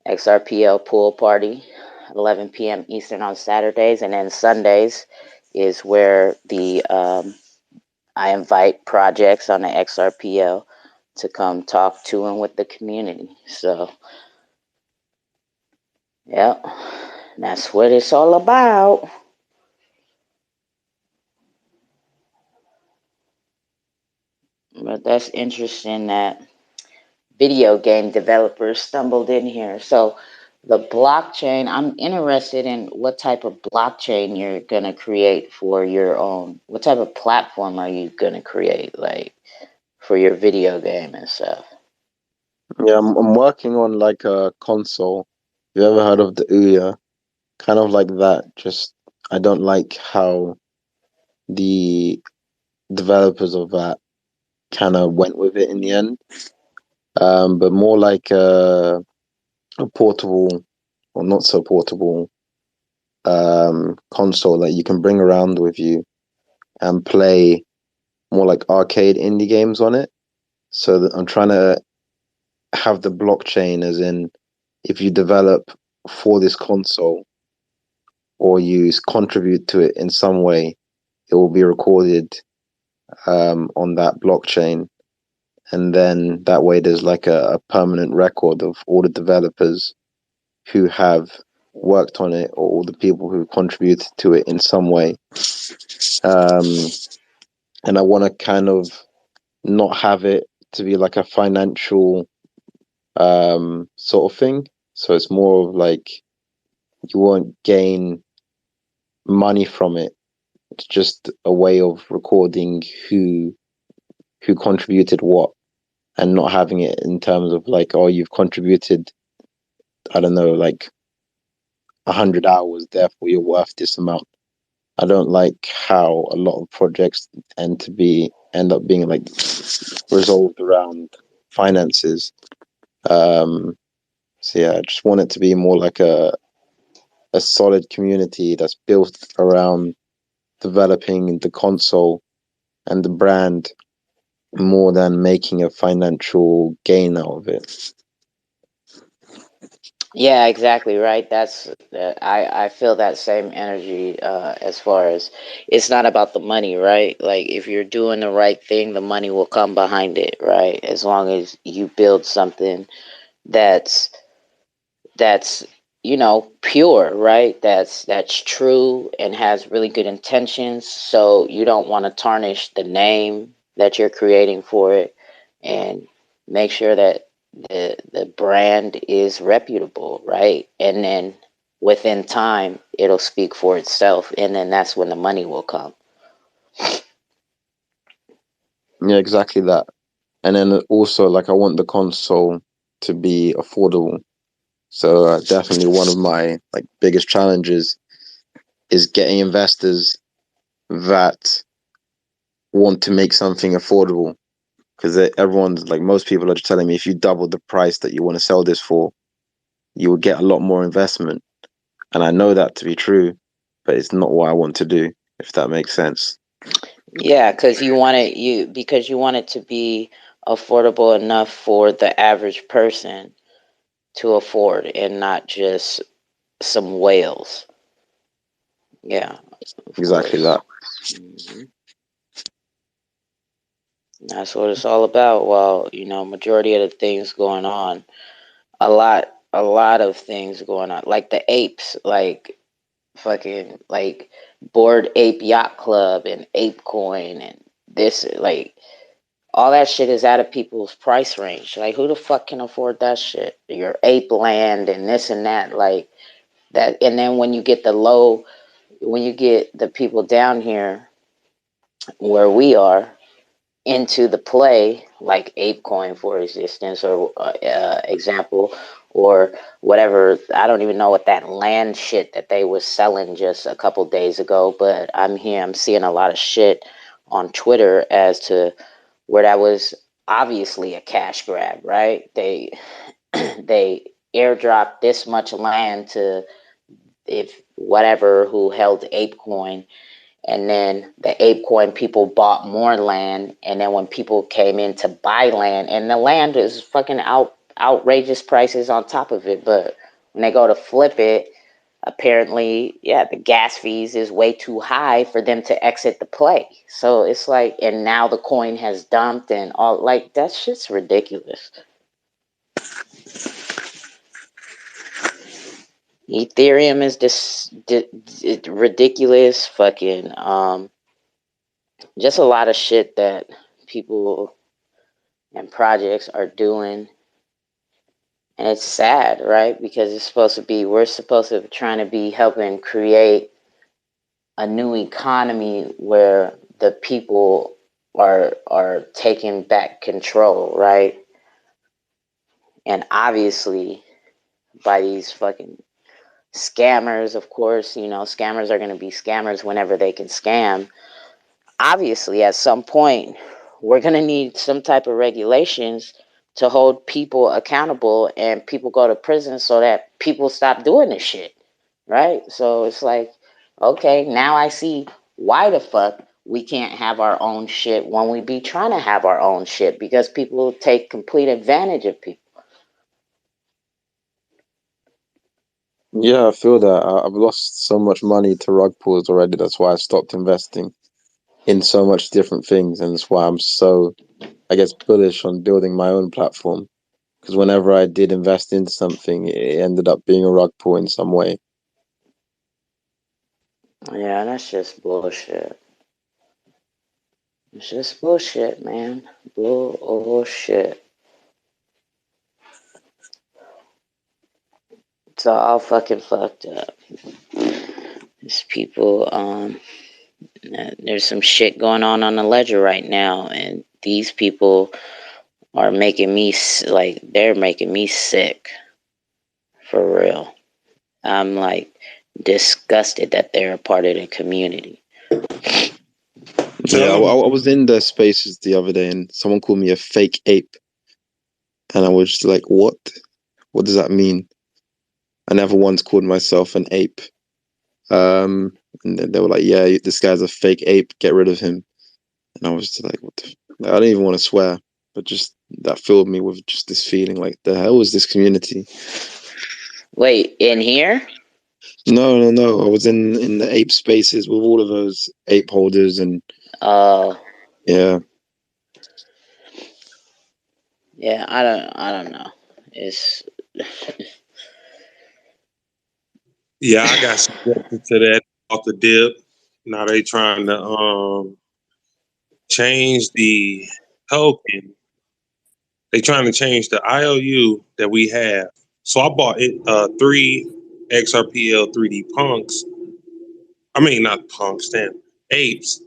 XRPL pool party, 11 p.m. Eastern on Saturdays, and then Sundays is where the I invite projects on the XRPL to come talk to and with the community. So, yeah, that's what it's all about. But that's interesting that video game developers stumbled in here. So the blockchain, I'm interested in what type of blockchain you're going to create for your own. What type of platform are you going to create, like, for your video game and stuff? Yeah, I'm working on like a console. You ever heard of the Ouya? Kind of like that. Just I don't like how the developers of that kind of went with it in the end. But more like a portable, or not so portable, console that you can bring around with you and play more like arcade indie games on it. So that I'm trying to have the blockchain, as in, if you develop for this console or you contribute to it in some way, it will be recorded on that blockchain. And then that way there's like a permanent record of all the developers who have worked on it, or all the people who contributed to it in some way. And I want to kind of not have it to be like a financial sort of thing. So it's more of like you won't gain money from it. It's just a way of recording who contributed what, and not having it in terms of like, oh, you've contributed, I don't know, like 100 hours, therefore you're worth this amount. I don't like how a lot of projects end up being like resolved around finances. So yeah, I just want it to be more like a solid community that's built around developing the console and the brand more than making a financial gain out of it. Yeah, exactly right. That's I feel that same energy as far as it's not about the money, right? Like if you're doing the right thing, the money will come behind it, right? As long as you build something that's that's pure, right? That's true and has really good intentions. So you don't want to tarnish the name that you're creating for it, and make sure that the brand is reputable, right? And then within time it'll speak for itself, and then that's when the money will come. Yeah, exactly that. And then also, like, I want the console to be affordable. So definitely one of my like biggest challenges is getting investors that want to make something affordable, because everyone's like, most people are just telling me, if you double the price that you want to sell this for, you will get a lot more investment. And I know that to be true, but it's not what I want to do, if that makes sense. Yeah, because you want it to be affordable enough for the average person to afford, and not just some whales. Yeah, of Exactly course. that. That's what it's all about. Well, majority of the things going on, a lot of things going on, like the apes, like fucking like Bored Ape Yacht Club and Ape Coin and this, like all that shit is out of people's price range. Like who the fuck can afford that shit? Your ape land and this and that, like that. And then when you get the people down here where we are into the play, like ApeCoin for existence, or example, or whatever. I don't even know what that land shit that they was selling just a couple days ago, but I'm seeing a lot of shit on Twitter as to where that was obviously a cash grab, right? They they airdropped this much land to if whatever who held ApeCoin, and then the ApeCoin people bought more land, and then when people came in to buy land, and the land is fucking outrageous prices on top of it, but when they go to flip it, apparently, yeah, the gas fees is way too high for them to exit the play. So it's like, and now the coin has dumped and all, like, that shit's ridiculous. Ethereum is this ridiculous fucking just a lot of shit that people and projects are doing, and it's sad, right? Because we're supposed to be trying to be helping create a new economy where the people are taking back control, right? And obviously by these fucking scammers, of course, scammers are going to be scammers whenever they can scam. Obviously, at some point, we're going to need some type of regulations to hold people accountable and people go to prison so that people stop doing this shit, right? So it's like, okay, now I see why the fuck we can't have our own shit when we be trying to have our own shit, because people take complete advantage of people. Yeah, I feel that. I've lost so much money to rug pulls already. That's why I stopped investing in so much different things, and that's why I'm so, I guess, bullish on building my own platform. Because whenever I did invest into something, it ended up being a rug pull in some way. Yeah, that's just bullshit. It's just bullshit, man. Bullshit. It's all fucking fucked up. There's people, there's some shit going on the ledger right now, and these people are making me, like, they're making me sick. For real. I'm, like, disgusted that they're a part of the community. Yeah, I was in the spaces the other day and someone called me a fake ape. And I was just like, what? What does that mean? I never once called myself an ape. And they were like, yeah, this guy's a fake ape. Get rid of him. And I was just like, what I don't even want to swear, but just that filled me with just this feeling like, the hell is this community? Wait, in here? No. I was in the ape spaces with all of those ape holders and yeah. Yeah, I don't know. It's Yeah, I got subjected to that off the dip. Now they trying to change the token. They trying to change the IOU that we have. So I bought it 3 Xrpl 3D punks. I mean not punks, damn, apes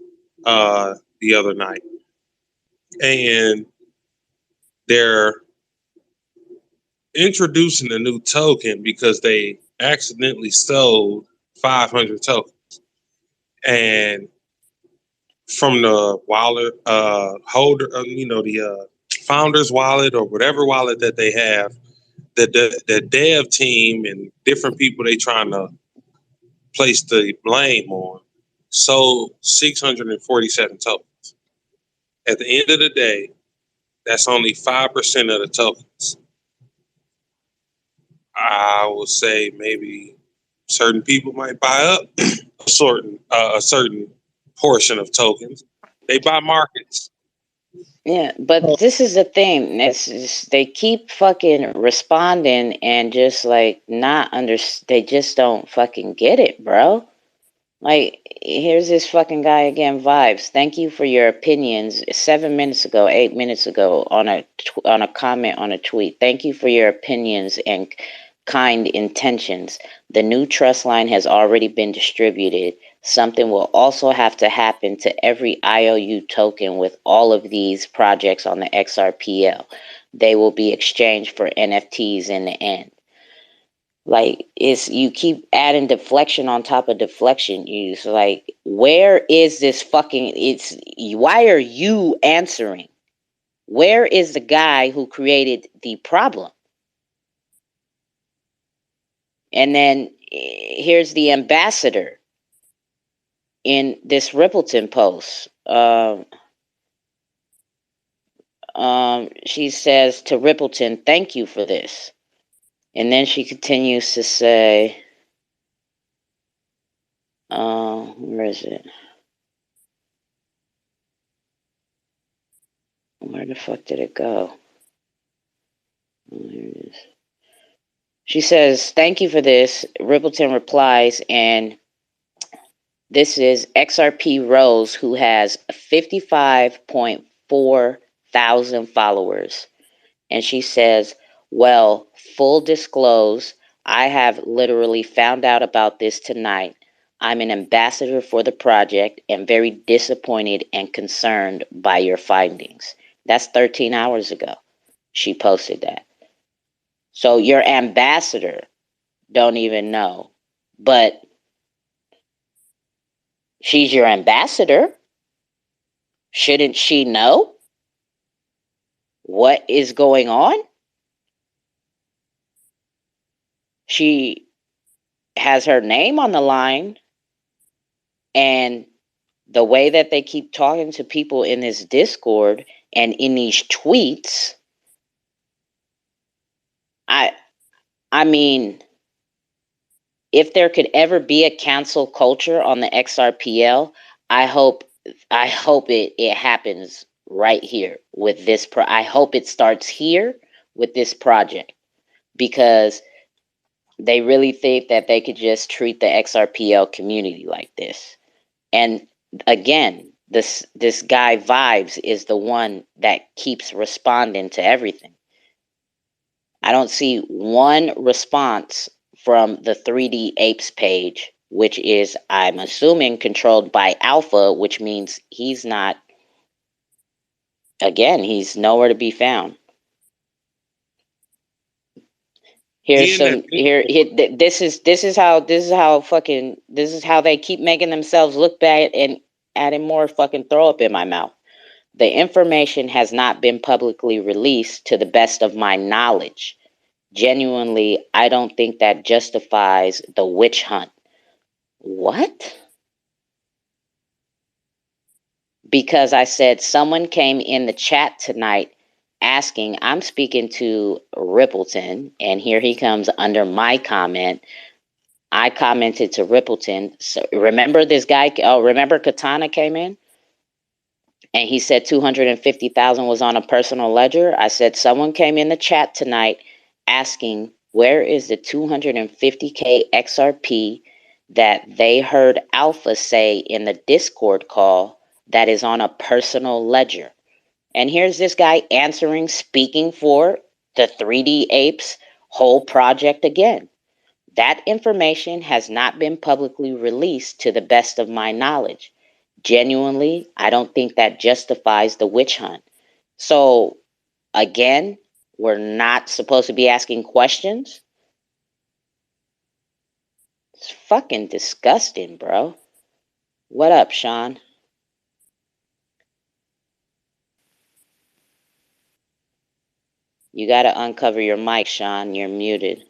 the other night. And they're introducing a new token because they accidentally sold 500 tokens. And from the wallet holder, the founder's wallet or whatever wallet that they have, the dev team and different people they trying to place the blame on sold 647 tokens. At the end of the day, that's only 5% of the tokens. I would say maybe certain people might buy up a certain portion of tokens. They buy markets. yeah, but this is the thing. They keep fucking responding and just like not they just don't fucking get it, bro. Like, here's this fucking guy again, Vibes. Thank you for your opinions. 7 minutes ago, 8 minutes ago, on a comment on a tweet. Thank you for your opinions and kind intentions. The new trust line has already been distributed. Something will also have to happen to every IOU token with all of these projects on the XRPL. They will be exchanged for NFTs in the end. Like, you keep adding deflection on top of deflection. It's like, where is this fucking? Why are you answering? Where is the guy who created the problem? And then here's the ambassador in this Rippleton post. She says to Rippleton, "Thank you for this." And then she continues to say, where is it? Where the fuck did it go? Oh, here it is. She says, "Thank you for this." Rippleton replies, and this is XRP Rose, who has 55.4 thousand followers. And she says, "Well, full disclose, I have literally found out about this tonight. I'm an ambassador for the project and very disappointed and concerned by your findings." That's 13 hours ago. She posted that. So your ambassador don't even know, but she's your ambassador. Shouldn't she know what is going on? She has her name on the line, and the way that they keep talking to people in this Discord and in these tweets, I mean, if there could ever be a cancel culture on the XRPL, I hope it happens right here with this I hope it starts here with this project, because they really think that they could just treat the XRPL community like this. And again, this guy Vibes is the one that keeps responding to everything. I don't see one response from the 3D Apes page, which is, I'm assuming, controlled by Alpha, which means he's not, again, he's nowhere to be found. Here's some this is how they keep making themselves look bad and adding more fucking throw up in my mouth. "The information has not been publicly released to the best of my knowledge. Genuinely, I don't think that justifies the witch hunt." What? Because I said someone came in the chat tonight asking, I'm speaking to Rippleton, and here he comes under my comment. I commented to Rippleton. So remember this guy? Oh, remember Katana came in? And he said 250,000 was on a personal ledger. I said someone came in the chat tonight asking, where is the 250K XRP that they heard Alpha say in the Discord call that is on a personal ledger? And here's this guy answering, speaking for the 3D Apes whole project again. That information has not been publicly released to the best of my knowledge. Genuinely, I don't think that justifies the witch hunt. So, again, we're not supposed to be asking questions. It's fucking disgusting, bro. What up, Sean? You gotta uncover your mic, Sean. You're muted.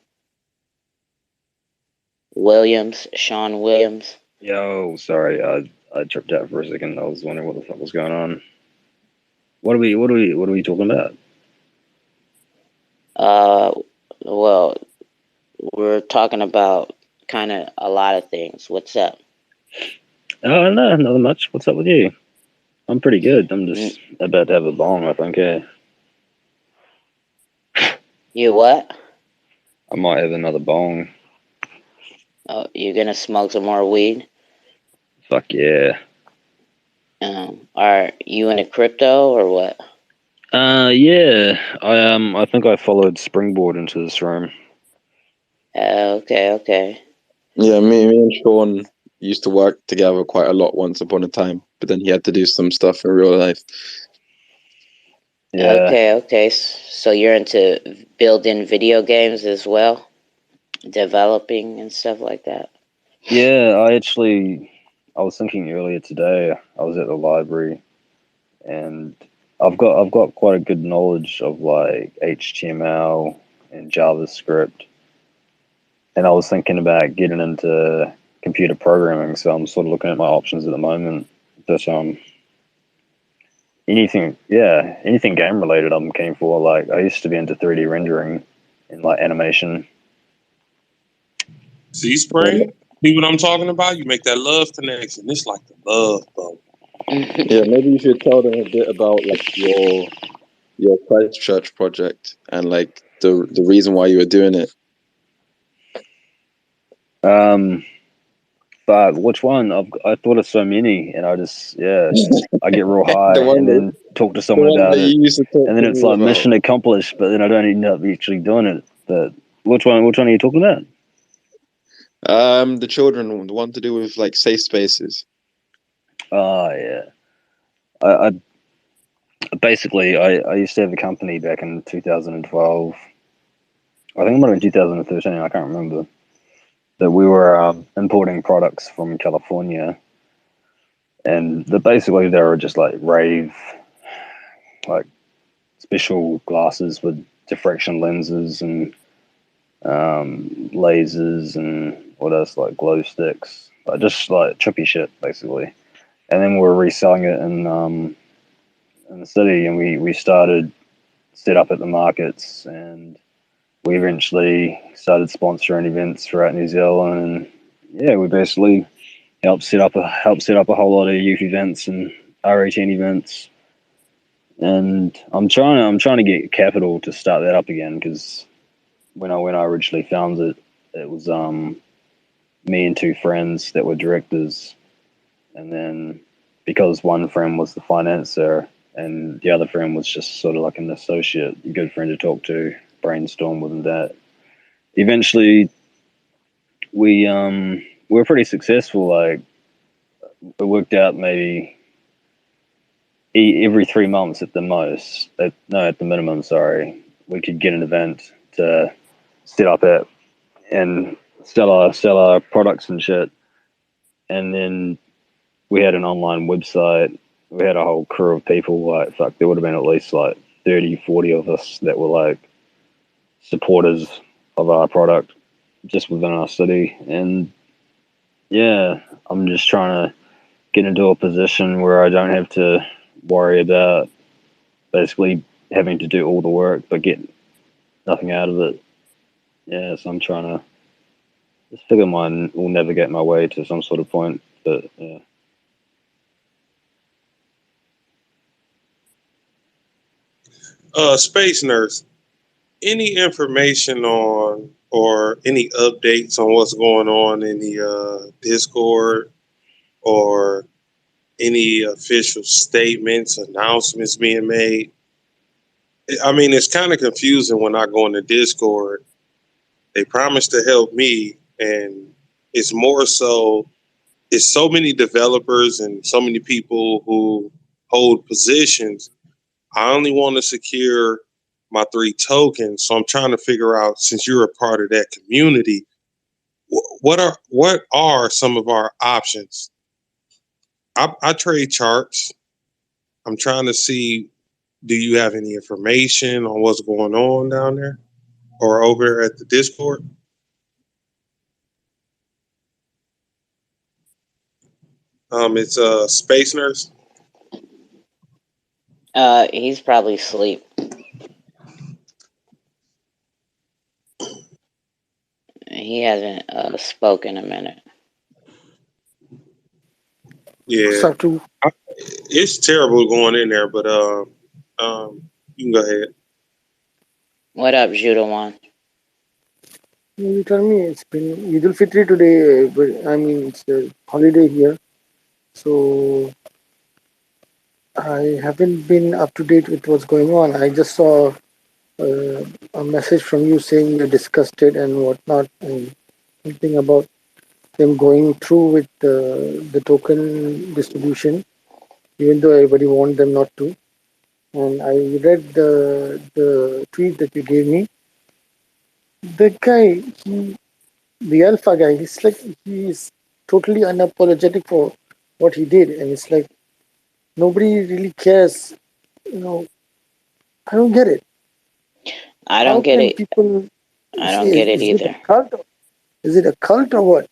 Sean Williams. Yo, sorry, I tripped out for a second. I was wondering what the fuck was going on. What are we talking about? Well, we're talking about kind of a lot of things. What's up? Oh, no, nothing much. What's up with you? I'm pretty good. I'm just about to have a bong, I think. You what? I might have another bong. Oh, you're gonna smoke some more weed? Fuck yeah. Are you into crypto or what? Yeah. I think I followed Springboard into this room. Okay. Yeah, me and Sean used to work together quite a lot once upon a time, but then he had to do some stuff in real life. Yeah. Okay. So you're into building video games as well? developing and stuff like that? Yeah, I was thinking earlier today. I was at the library, and I've got quite a good knowledge of like HTML and JavaScript, and I was thinking about getting into computer programming. So I'm sort of looking at my options at the moment. But anything game related, I'm keen for. Like I used to be into 3D rendering and like animation. See, Spring? See what I'm talking about? You make that love connection. It's like the love, bro. Yeah, maybe you should tell them a bit about like your Christchurch project and like the reason why you were doing it. But which one? I thought of so many, and I get real high and then talk to someone about it, and then it's like mission accomplished. But then I don't end up actually doing it. But which one are you talking about? The children one, the one to do with like safe spaces. Oh yeah, I basically I used to have a company back in 2012. I think it might have been 2013. I can't remember. That we were importing products from California, and basically they were just like rave, like special glasses with diffraction lenses and lasers and what else, like glow sticks, like just like trippy shit basically. And then we were reselling it in the city, and we started set up at the markets, and we eventually started sponsoring events throughout New Zealand. And yeah, we basically helped set up a whole lot of youth events and R18 events. And I'm trying to get capital to start that up again, because when I originally found it, it was me and two friends that were directors, and then because one friend was the financier and the other friend was just sort of like an associate, a good friend to talk to, brainstorm with, and that eventually we were pretty successful. Like it worked out maybe every 3 months at the most. At the minimum, sorry, we could get an event to set up at and sell our products and shit. And then we had an online website. We had a whole crew of people. Like fuck, there would have been at least like 30, 40 of us that were like supporters of our product just within our city. And yeah, I'm just trying to get into a position where I don't have to worry about basically having to do all the work but get nothing out of it. Yeah, so I'm trying to just figure mine will navigate my way to some sort of point. But yeah. Space Nurse, any information on or any updates on what's going on in the Discord, or any official statements, announcements being made? I mean, it's kind of confusing when I go into Discord. They promise to help me, and it's more so, it's so many developers and so many people who hold positions. I only want to secure my 3 tokens. So I'm trying to figure out, since you're a part of that community, what are some of our options? I trade charts. I'm trying to see, do you have any information on what's going on down there or over at the Discord? It's Space Nurse. He's probably asleep. He hasn't spoken in a minute. Yeah, it's terrible going in there, but you can go ahead. What up, Judowan? You tell me, it's been Eid al-Fitr today, but I mean, it's a holiday here. So I haven't been up to date with what's going on. I just saw a message from you saying you discussed it and whatnot, and something about them going through with the token distribution, even though everybody warned them not to. And I read the tweet that you gave me. The guy, the alpha guy, he's totally unapologetic for what he did, and it's like nobody really cares. You know, I don't get it. I How don't get can it. people I say, don't get it is it a either. cult? Is it a cult or what?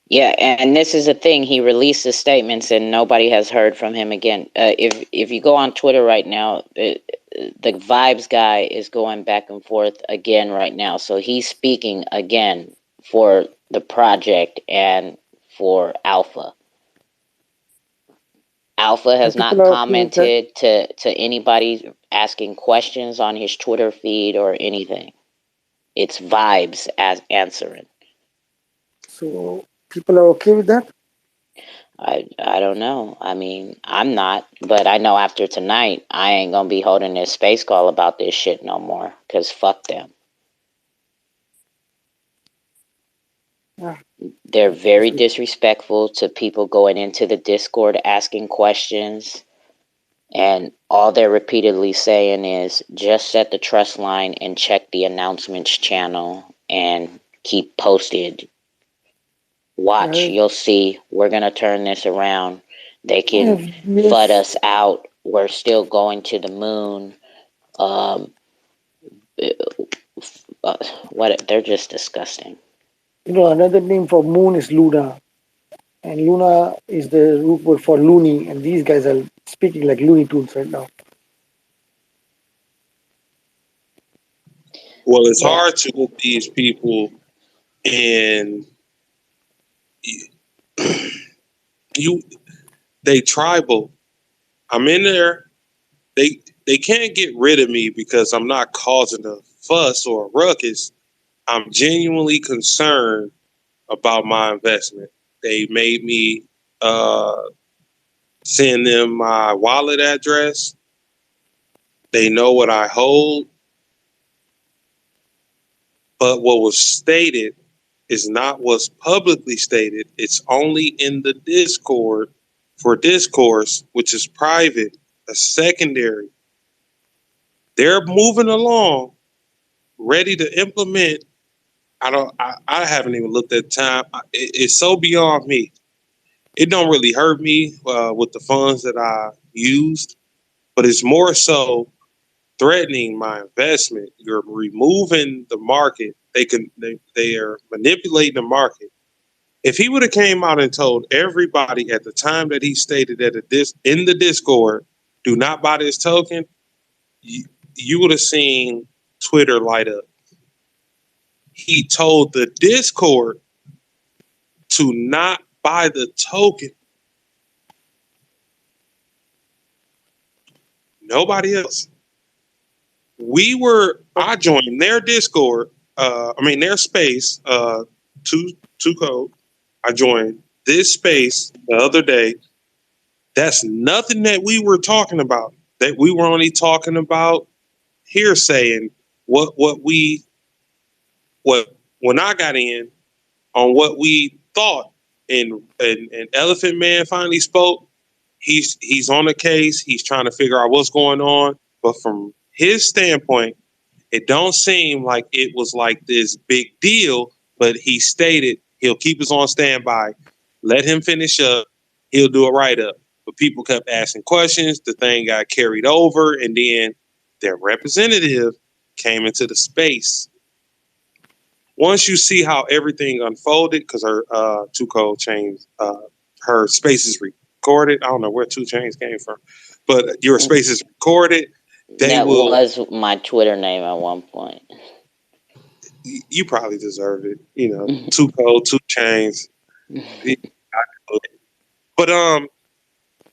Yeah, and this is the thing. He releases statements, and nobody has heard from him again. If you go on Twitter right now, the Vibes guy is going back and forth again right now. So he's speaking again for the project and for Alpha. Alpha has And not people are okay with that. commented to anybody asking questions on his Twitter feed or anything. It's Vibes as answering. So people are okay with that. I don't know. I mean, I'm not, but I know after tonight, I ain't gonna be holding this space call about this shit no more. Cause fuck them. Yeah. They're very disrespectful to people going into the Discord asking questions, and all they're repeatedly saying is just set the trust line and check the announcements channel and keep posted. Watch, you'll see. We're gonna turn this around. They can FUD us out. We're still going to the moon. What? They're just disgusting. You know, another name for moon is Luna, and Luna is the root word for loony, and these guys are speaking like Looney Tunes right now. Well, it's hard to get these people, and they tribal. I'm in there. They can't get rid of me because I'm not causing a fuss or a ruckus. I'm genuinely concerned about my investment. They made me send them my wallet address. They know what I hold. But what was stated is not what's publicly stated. It's only in the Discord for discourse, which is private, a secondary. They're moving along, ready to implement. I haven't even looked at time. It's so beyond me. It don't really hurt me with the funds that I used, but it's more so threatening my investment. You're removing the market. They are manipulating the market. If he would have came out and told everybody at the time that he stated that in the Discord, do not buy this token, you would have seen Twitter light up. He told the Discord to not buy the token. Nobody else. I joined their Discord, their space, 2Code. I joined this space the other day. That's nothing that we were talking about. That we were only talking about hearsay and what when I got in on what we thought and Elephant Man finally spoke. He's on the case. He's trying to figure out what's going on. But from his standpoint, it don't seem like it was like this big deal, but he stated he'll keep us on standby. Let him finish up. He'll do a write-up. But people kept asking questions. The thing got carried over, and then their representative came into the space. Once you see how everything unfolded, because her 2Cold chains, her space is recorded. I don't know where 2 Chainz came from, but your space is recorded. That was my Twitter name at one point. You probably deserve it. 2Cold, 2 Chainz. But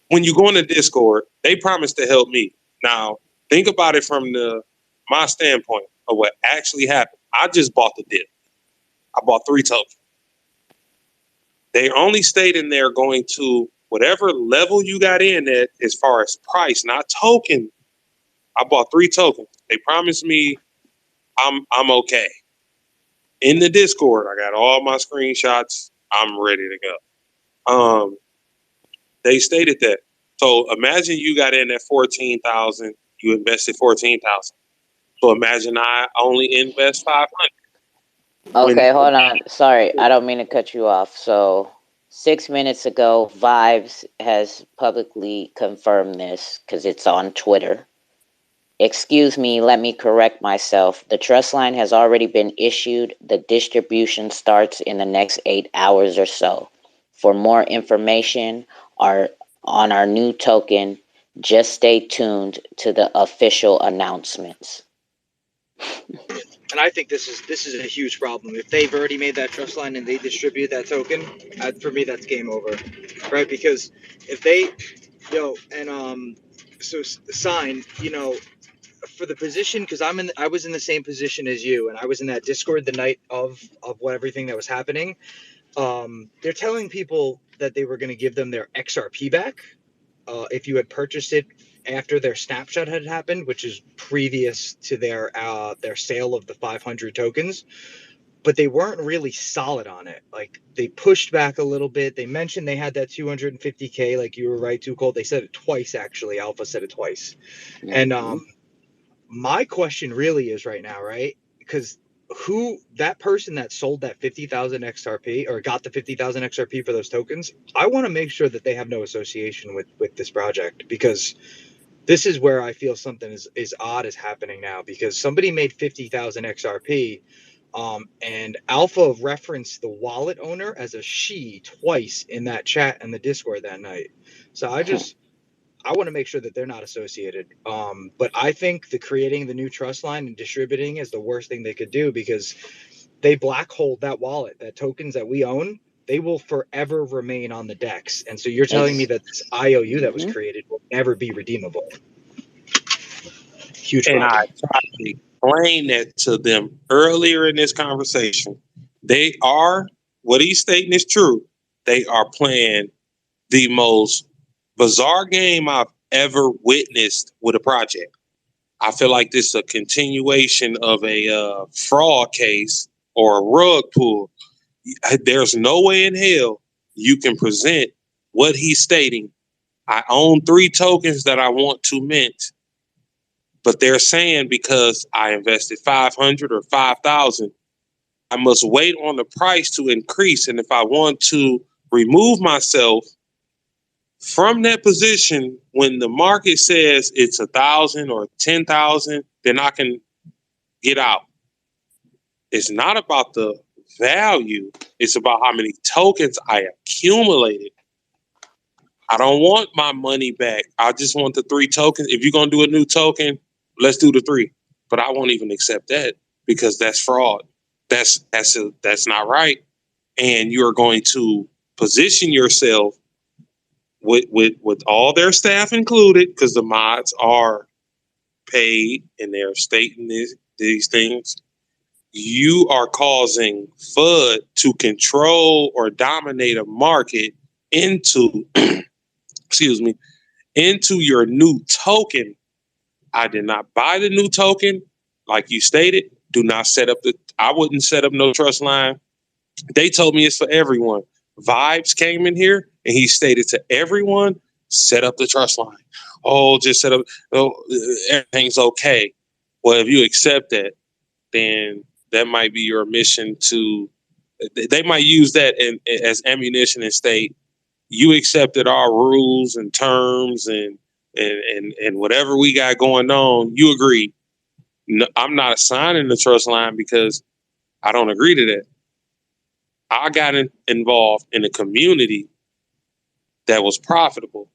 when you go into Discord, they promised to help me. Now, think about it from my standpoint of what actually happened. I just bought the dip. I bought 3 tokens. They only stayed in there going to whatever level you got in at as far as price, not token. I bought 3 tokens. They promised me I'm okay. In the Discord, I got all my screenshots. I'm ready to go. They stated that. So imagine you got in at 14,000. You invested 14,000. So imagine I only invest 500. Okay, hold on. Sorry, I don't mean to cut you off. So 6 minutes ago, Vibes has publicly confirmed this because it's on Twitter. Excuse me, let me correct myself. The trust line has already been issued. The distribution starts in the next 8 hours or so. For more information on our new token, just stay tuned to the official announcements. And I think this is a huge problem. If they've already made that trust line and they distribute that token, for me that's game over, right? Because if they, sign, for the position, because I was in the same position as you, and I was in that Discord the night of what everything that was happening. They're telling people that they were going to give them their XRP back if you had purchased it after their snapshot had happened, which is previous to their sale of the 500 tokens. But they weren't really solid on it. Like, they pushed back a little bit. They mentioned they had that 250K, like you were right, 2Cold. They said it twice, actually. Alpha said it twice. And my question really is right now, right? Because that person that sold that 50,000 XRP or got the 50,000 XRP for those tokens, I want to make sure that they have no association with this project, because this is where I feel something is odd is happening now, because somebody made 50,000 XRP. And Alpha referenced the wallet owner as a she twice in that chat and the Discord that night. So I want to make sure that they're not associated. But I think creating the new trust line and distributing is the worst thing they could do, because they black hole that wallet, that tokens that we own, they will forever remain on the DEX. And so you're telling me that this IOU that was created will never be redeemable. Huge problem. And I tried to explain that to them earlier in this conversation. They are, what he's stating is true. They are playing the most bizarre game I've ever witnessed with a project. I feel like this is a continuation of a fraud case or a rug pull. There's no way in hell you can present what he's stating. I own 3 tokens that I want to mint, but they're saying because I invested 500 or 5,000, I must wait on the price to increase. And if I want to remove myself from that position when the market says it's 1,000 or 10,000, then I can get out. It's not about the value. It's about how many tokens I accumulated. I don't want my money back. I just want the 3 tokens. If you're going to do a new token, let's do the 3. But I won't even accept that, because that's fraud. That's not right. And you're going to position yourself with all their staff included, because the mods are paid and they're stating these things. You are causing FUD to control or dominate a market into, into your new token. I did not buy the new token. Like you stated, do not set up I wouldn't set up no trust line. They told me it's for everyone. Vibes came in here and he stated to everyone, set up the trust line. Oh, just set up. Oh, everything's okay. Well, if you accept that, then that might be your mission to. They might use that as ammunition and state, you accepted our rules and terms and whatever we got going on. You agree. No, I'm not assigning the trust line because I don't agree to that. I got involved in a community that was profitable,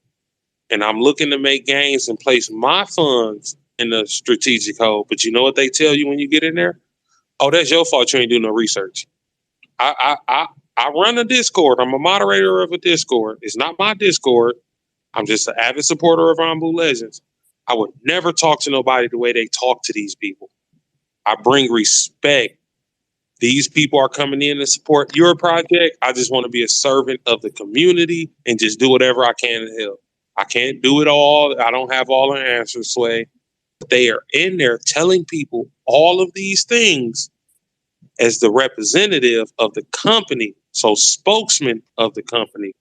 and I'm looking to make gains and place my funds in the strategic hold. But you know what they tell you when you get in there? Oh, that's your fault. You ain't doing no research. I run a Discord. I'm a moderator of a Discord. It's not my Discord. I'm just an avid supporter of Rambo Legends. I would never talk to nobody the way they talk to these people. I bring respect. These people are coming in to support your project. I just want to be a servant of the community and just do whatever I can to help. I can't do it all. I don't have all the answers, Sway. But they are in there telling people all of these things as the representative of the company, so spokesman of the company.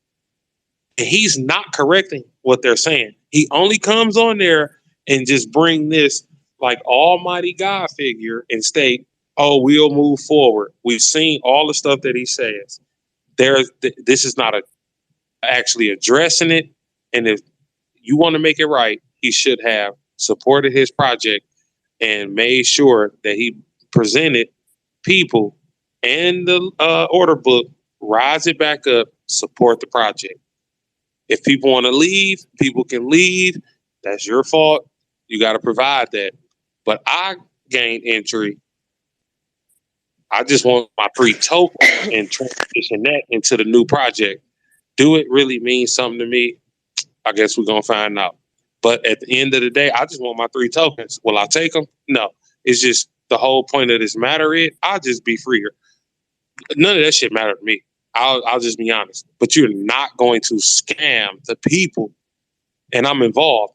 And he's not correcting what they're saying. He only comes on there and just bring this like almighty God figure and state, oh, we'll move forward. We've seen all the stuff that he says. This is not actually addressing it. And if you want to make it right, he should have supported his project and made sure that he presented people and the order book, rise it back up, support the project. If people want to leave, people can leave. That's your fault. You got to provide that. But I gained entry. I just want my free token and transition that into the new project. Do it really mean something to me? I guess we're going to find out. But at the end of the day, I just want my 3 tokens. Will I take them? No. It's just the whole point of this matter is I'll just be freer. None of that shit matter to me. I'll just be honest. But you're not going to scam the people. And I'm involved.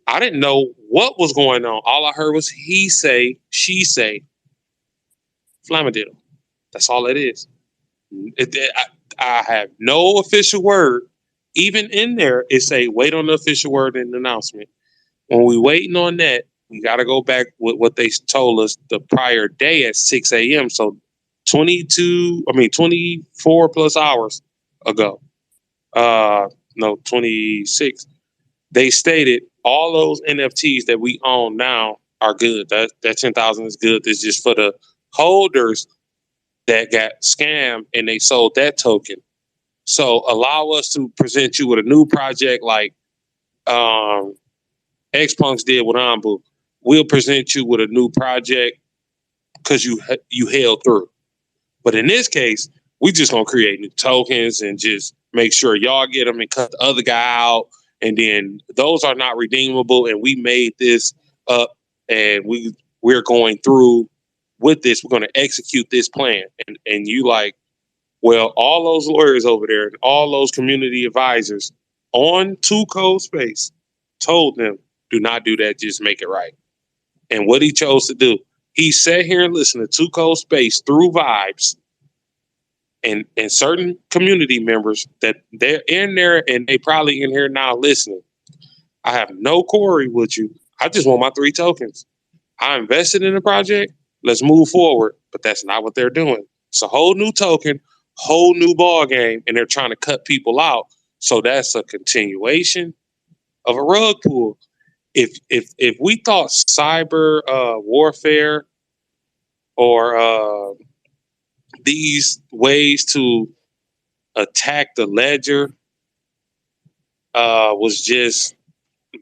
I didn't know what was going on. All I heard was he say, she say, Flamadiddle. That's all it is. I have no official word. Even in there, it say, wait on the official word and announcement. When we waiting on that, we got to go back with what they told us the prior day at 6 a.m. So 24 plus hours ago. No, 26. They stated all those NFTs that we own now are good. That 10,000 is good. It's just for the holders that got scammed and they sold that token. So allow us to present you with a new project like X-Punks did with Ambu. We'll present you with a new project because you held through. But in this case, we just gonna create new tokens and just make sure y'all get them and cut the other guy out. And then those are not redeemable. And we made this up, and we're going through with this. We're gonna execute this plan. And you like, well, all those lawyers over there and all those community advisors on 2Cold's space told them, do not do that. Just make it right. And what he chose to do, he sat here and listened to 2Cold's space through vibes and certain community members that they're in there and they probably in here now listening. I have no quarry with you. I just want my 3 tokens. I invested in the project. Let's move forward. But that's not what they're doing. It's a whole new token, whole new ball game, and they're trying to cut people out. So that's a continuation of a rug pull. If we thought cyber warfare or these ways to attack the ledger was just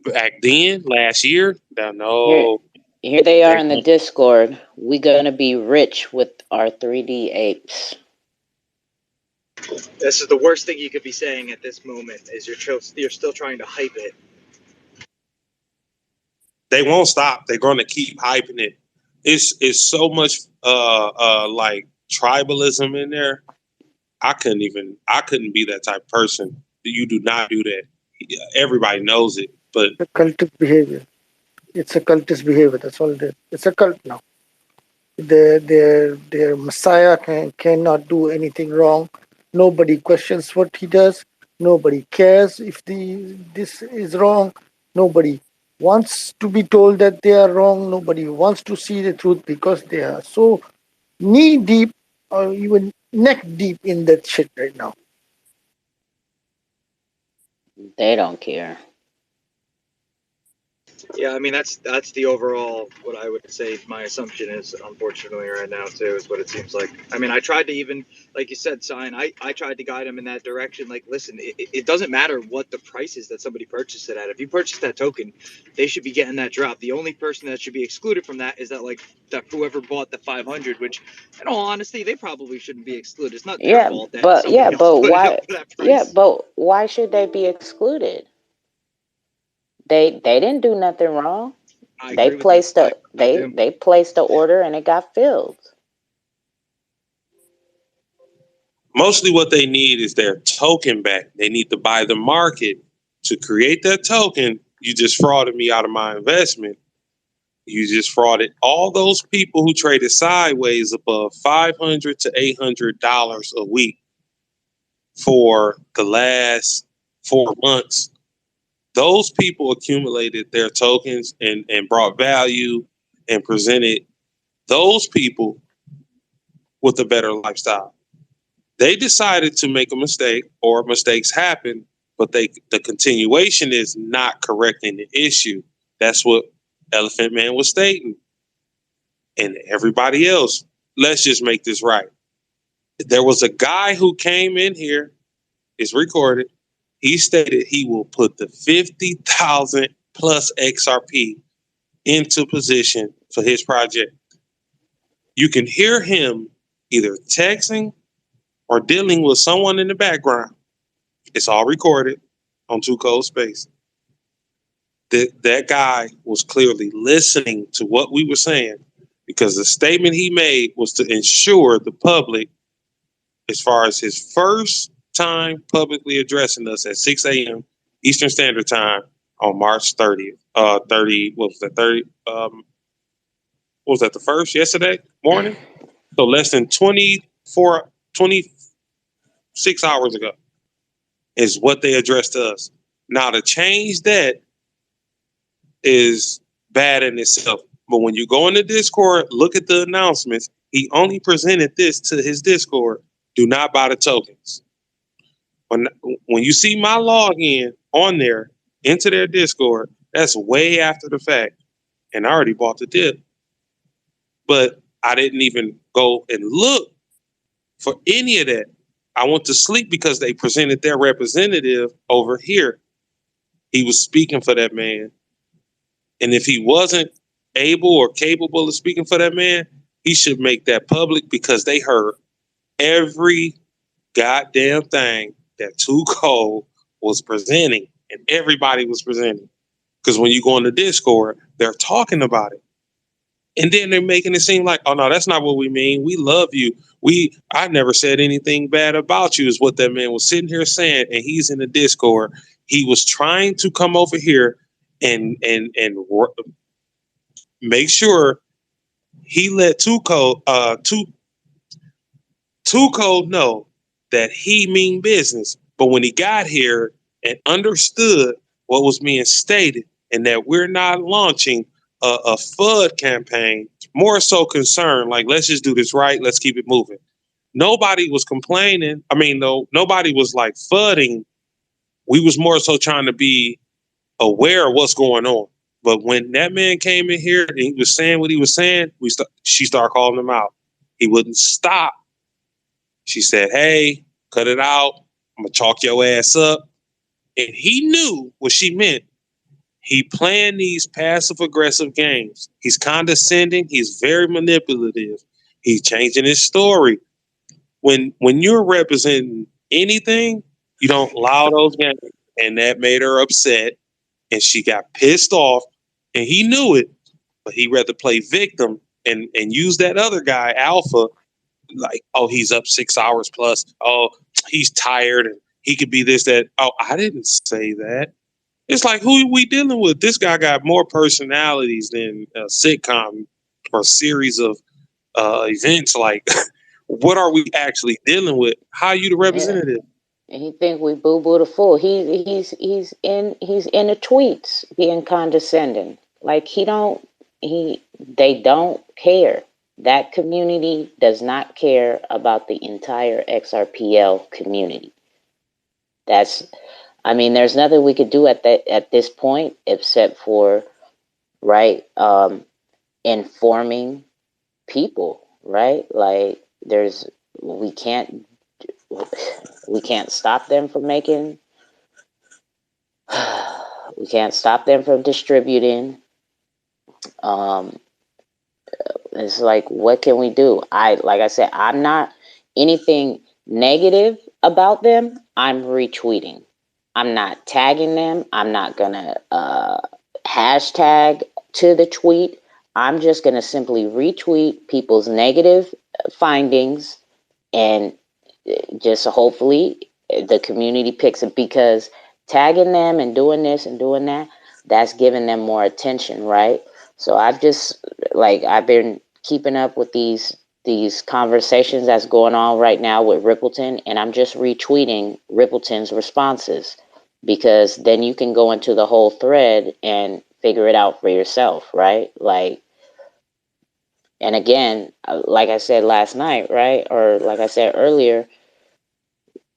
back then, last year, no. Here they are in the Discord. We gonna be rich with our 3D apes. This is the worst thing you could be saying at this moment. Is you're still trying to hype it. They won't stop. They're going to keep hyping it. It's so much like tribalism in there. I couldn't be that type of person. You do not do that. Everybody knows it, but the cultic behavior. It's a cultist behavior. That's all it is. It's a cult now. Their messiah cannot do anything wrong. Nobody questions what he does. Nobody cares if this is wrong. Nobody wants to be told that they are wrong. Nobody wants to see the truth because they are so knee deep or even neck deep in that shit right now. They don't care. Yeah, I mean that's the overall what I would say my assumption is, unfortunately, right now too, is what it seems like. I mean, I tried to even, like you said, Sign, I tried to guide him in that direction. Like, listen, it doesn't matter what the price is that somebody purchased it at. If you purchase that token, they should be getting that drop. The only person that should be excluded from that is that whoever bought the 500, which in all honesty, they probably shouldn't be excluded. It's not their fault that somebody else put it up for that price. Yeah, but why should they be excluded? They didn't do nothing wrong. They placed the order and it got filled. Mostly what they need is their token back. They need to buy the market to create that token. You just frauded me out of my investment. You just frauded all those people who traded sideways above $500 to $800 a week for the last 4 months. Those people accumulated their tokens and brought value and presented those people with a better lifestyle. They decided to make a mistake, or mistakes happen, but the continuation is not correcting the issue. That's what Elephant Man was stating. And everybody else, let's just make this right. There was a guy who came in here, it's recorded. He stated he will put the 50,000 plus XRP into position for his project. You can hear him either texting or dealing with someone in the background. It's all recorded on 2Cold's Space. That guy was clearly listening to what we were saying, because the statement he made was to ensure the public, as far as his first time publicly addressing us at 6 a.m. Eastern Standard Time on March 30th. What was that, 30? What was that, the first, yesterday morning? So less than 26 hours ago is what they addressed to us. Now, to change that is bad in itself. But when you go into Discord, look at the announcements. He only presented this to his Discord. Do not buy the tokens. When you see my login on there into their Discord, that's way after the fact. And I already bought the dip. But I didn't even go and look for any of that. I went to sleep because they presented their representative over here. He was speaking for that man. And if he wasn't able or capable of speaking for that man, he should make that public, because they heard every goddamn thing that 2Cold was presenting, and everybody was presenting. Because when you go on the Discord, they're talking about it. And then they're making it seem like, oh no, that's not what we mean. We love you. I never said anything bad about you, is what that man was sitting here saying. And he's in the Discord. He was trying to come over here and make sure he let 2Cold know that he mean business. But when he got here and understood what was being stated, and that we're not launching a FUD campaign, more so concerned, like, let's just do this right, let's keep it moving. Nobody was complaining. I mean, nobody was like FUDing. We was more so trying to be aware of what's going on. But when that man came in here and he was saying what he was saying, she started calling him out. He wouldn't stop. She said, hey, cut it out. I'm going to chalk your ass up. And he knew what she meant. He playing these passive aggressive games. He's condescending. He's very manipulative. He's changing his story. When you're representing anything, you don't allow those games. And that made her upset. And she got pissed off. And he knew it. But he'd rather play victim and use that other guy, Alpha, like, oh, he's up 6 hours plus. Oh, he's tired and he could be this, that. Oh, I didn't say that. It's like, who are we dealing with? This guy got more personalities than a sitcom or series of events. Like, what are we actually dealing with? How are you the representative? And he think we boo boo the fool. He's in the tweets being condescending. Like, they don't care. That community does not care about the entire Xrpl community. There's nothing we could do at this point except for, right, informing people, right? Like, we can't stop them from making. We can't stop them from distributing. It's like, what can we do? Like I said, I'm not anything negative about them. I'm retweeting. I'm not tagging them. I'm not gonna hashtag to the tweet. I'm just gonna simply retweet people's negative findings, and just hopefully the community picks it, because tagging them and doing this and doing that, that's giving them more attention, right? So I've been keeping up with these conversations that's going on right now with Rippleton, and I'm just retweeting Rippleton's responses, because then you can go into the whole thread and figure it out for yourself, right? Like, And again, like I said last night, right? Or like I said earlier,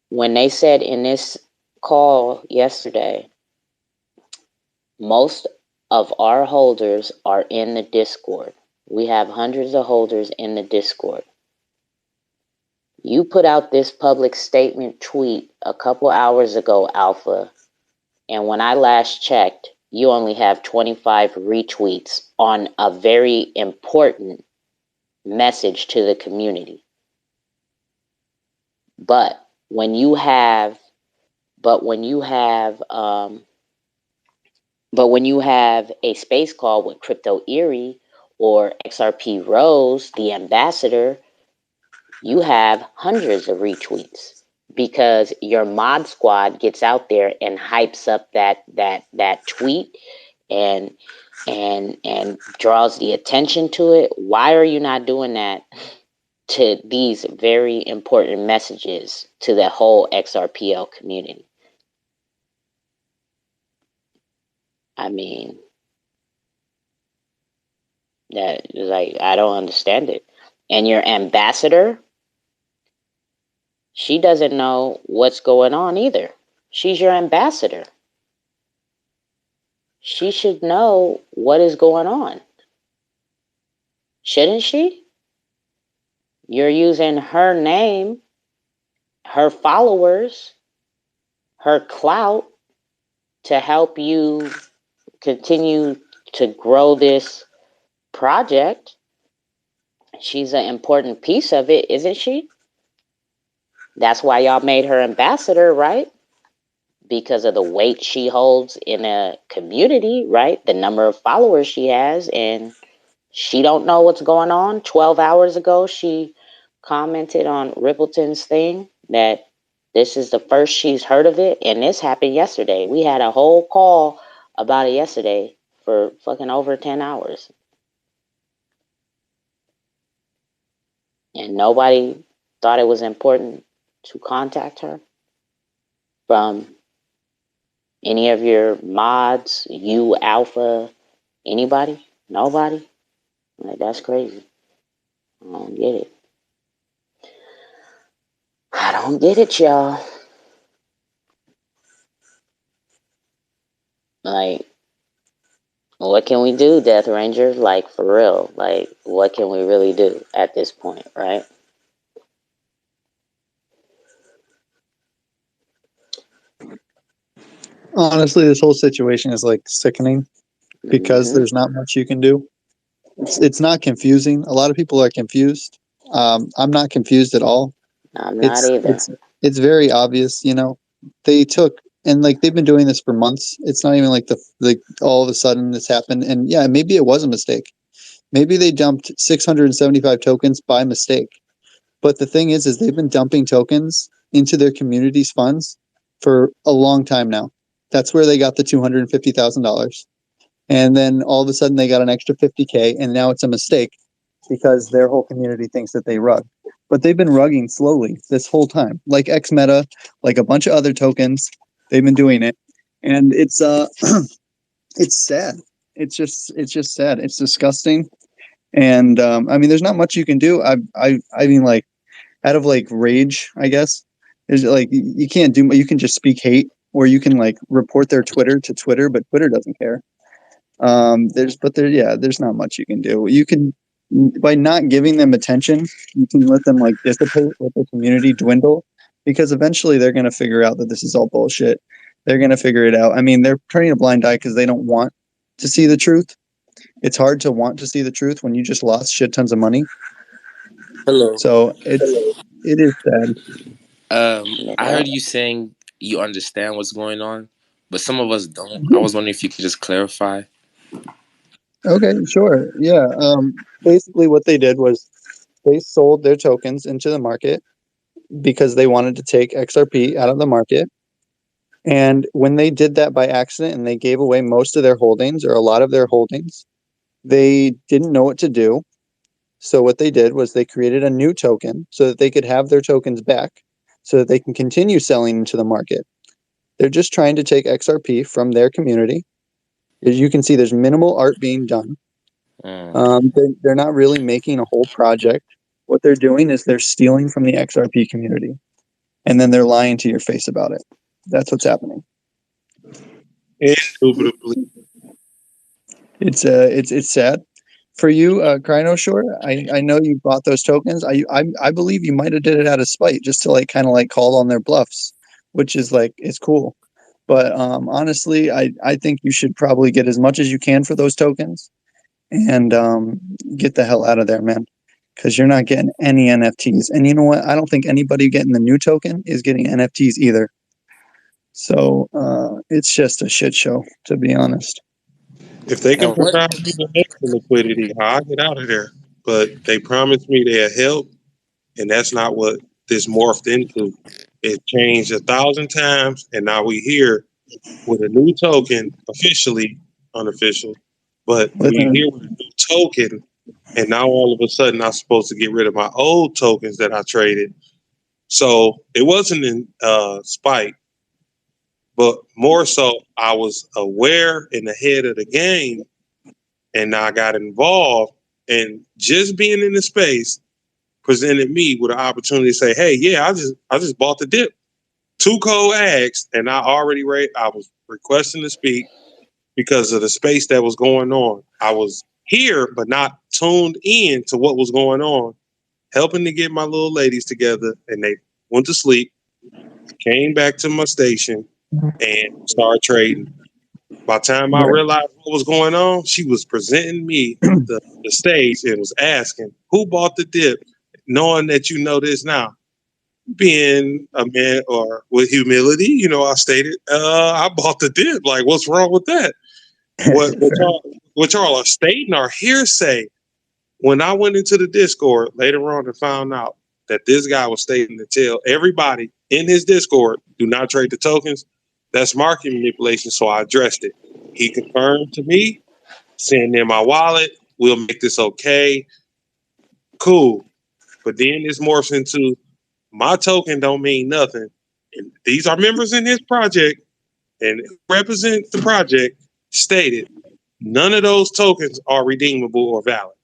when they said in this call yesterday, most of our holders are in the Discord. We have hundreds of holders in the Discord. You put out this public statement tweet a couple hours ago, Alpha, and when I last checked, you only have 25 retweets on a very important message to the community. But when you have a space call with Crypto Erie or XRP Rose, the ambassador, you have hundreds of retweets because your mod squad gets out there and hypes up that tweet and draws the attention to it. Why are you not doing that to these very important messages to the whole XRPL community? I mean, that, like, I don't understand it. And your ambassador, she doesn't know what's going on either. She's your ambassador. She should know what is going on. Shouldn't she? You're using her name, her followers, her clout to help you continue to grow this project. She's an important piece of it, isn't she? That's why y'all made her ambassador, right? Because of the weight she holds in a community, right? The number of followers she has, and she don't know what's going on. 12 hours ago, she commented on Rippleton's thing that this is the first she's heard of it, and this happened yesterday. We had a whole call about it yesterday for fucking over 10 hours. And nobody thought it was important to contact her from any of your mods, you, Alpha, anybody? Nobody? Like, that's crazy. I don't get it. I don't get it, y'all. Like, what can we do, Death Ranger? Like, for real. Like, what can we really do at this point, right? Honestly, this whole situation is like sickening because there's not much you can do. It's not confusing. A lot of people are confused. I'm not confused at all. I'm not either. It's very obvious, you know. They took and like they've been doing this for months. It's not even like the all of a sudden this happened. And yeah, maybe it was a mistake. Maybe they dumped 675 tokens by mistake. But the thing is they've been dumping tokens into their community's funds for a long time now. That's where they got the $250,000. And then all of a sudden they got an extra 50K, and now it's a mistake because their whole community thinks that they rug. But they've been rugging slowly this whole time, like XMeta, like a bunch of other tokens. They've been doing it, and it's it's sad. It's just sad. It's disgusting, and I mean, there's not much you can do. I mean, like, out of like rage, I guess. There's like you can't do. You can just speak hate, or you can like report their Twitter to Twitter, but Twitter doesn't care. There's not much you can do. You can, by not giving them attention, you can let them like dissipate, let the community dwindle, because eventually they're going to figure out that this is all bullshit. They're going to figure it out. I mean, they're turning a blind eye because they don't want to see the truth. It's hard to want to see the truth when you just lost shit tons of money. Hello. So it is sad. I heard you saying you understand what's going on, but some of us don't. I was wondering if you could just clarify. Okay, sure. Yeah. Basically, what they did was they sold their tokens into the market because they wanted to take XRP out of the market. And when they did that by accident and they gave away most of their holdings or a lot of their holdings, they didn't know what to do. So what they did was they created a new token so that they could have their tokens back so that they can continue selling into the market. They're just trying to take XRP from their community. As you can see, there's minimal art being done. They're not really making a whole project. What they're doing is they're stealing from the XRP community, and then they're lying to your face about it. That's what's happening. Indubitably. It's sad for you, Crinoshore. I know you bought those tokens. I believe you might have did it out of spite, just to like kind of like call on their bluffs, which is like it's cool. But honestly, I think you should probably get as much as you can for those tokens, and get the hell out of there, man. Because you're not getting any NFTs. And you know what? I don't think anybody getting the new token is getting NFTs either. So it's just a shit show, to be honest. If they can And what? provide me the extra liquidity, I'll get out of there. But they promised me they'll help, and that's not what this morphed into. It changed 1,000 times, and now we here with a new token, officially unofficial, but we here with a new token, and now all of a sudden I'm supposed to get rid of my old tokens that I traded. So it wasn't in spite, but more so I was aware and ahead of the game, and I got involved, and just being in the space presented me with an opportunity to say, hey, yeah, I just bought the dip. 2Cold asked, and I was requesting to speak because of the space that was going on. I was here, but not tuned in to what was going on, helping to get my little ladies together, and they went to sleep, came back to my station, and started trading. By the time I realized what was going on, she was presenting me the stage and was asking, who bought the dip? Knowing that you know this now. Being a man or with humility, I stated, I bought the dip. Like, what's wrong with that? What y'all are stating are hearsay. When I went into the Discord later on and found out that this guy was stating to tell everybody in his Discord, do not trade the tokens, that's market manipulation. So I addressed it. He confirmed to me, send in my wallet, we'll make this okay. Cool. But then this morphs into my token don't mean nothing. And these are members in his project and represent the project stated none of those tokens are redeemable or valid.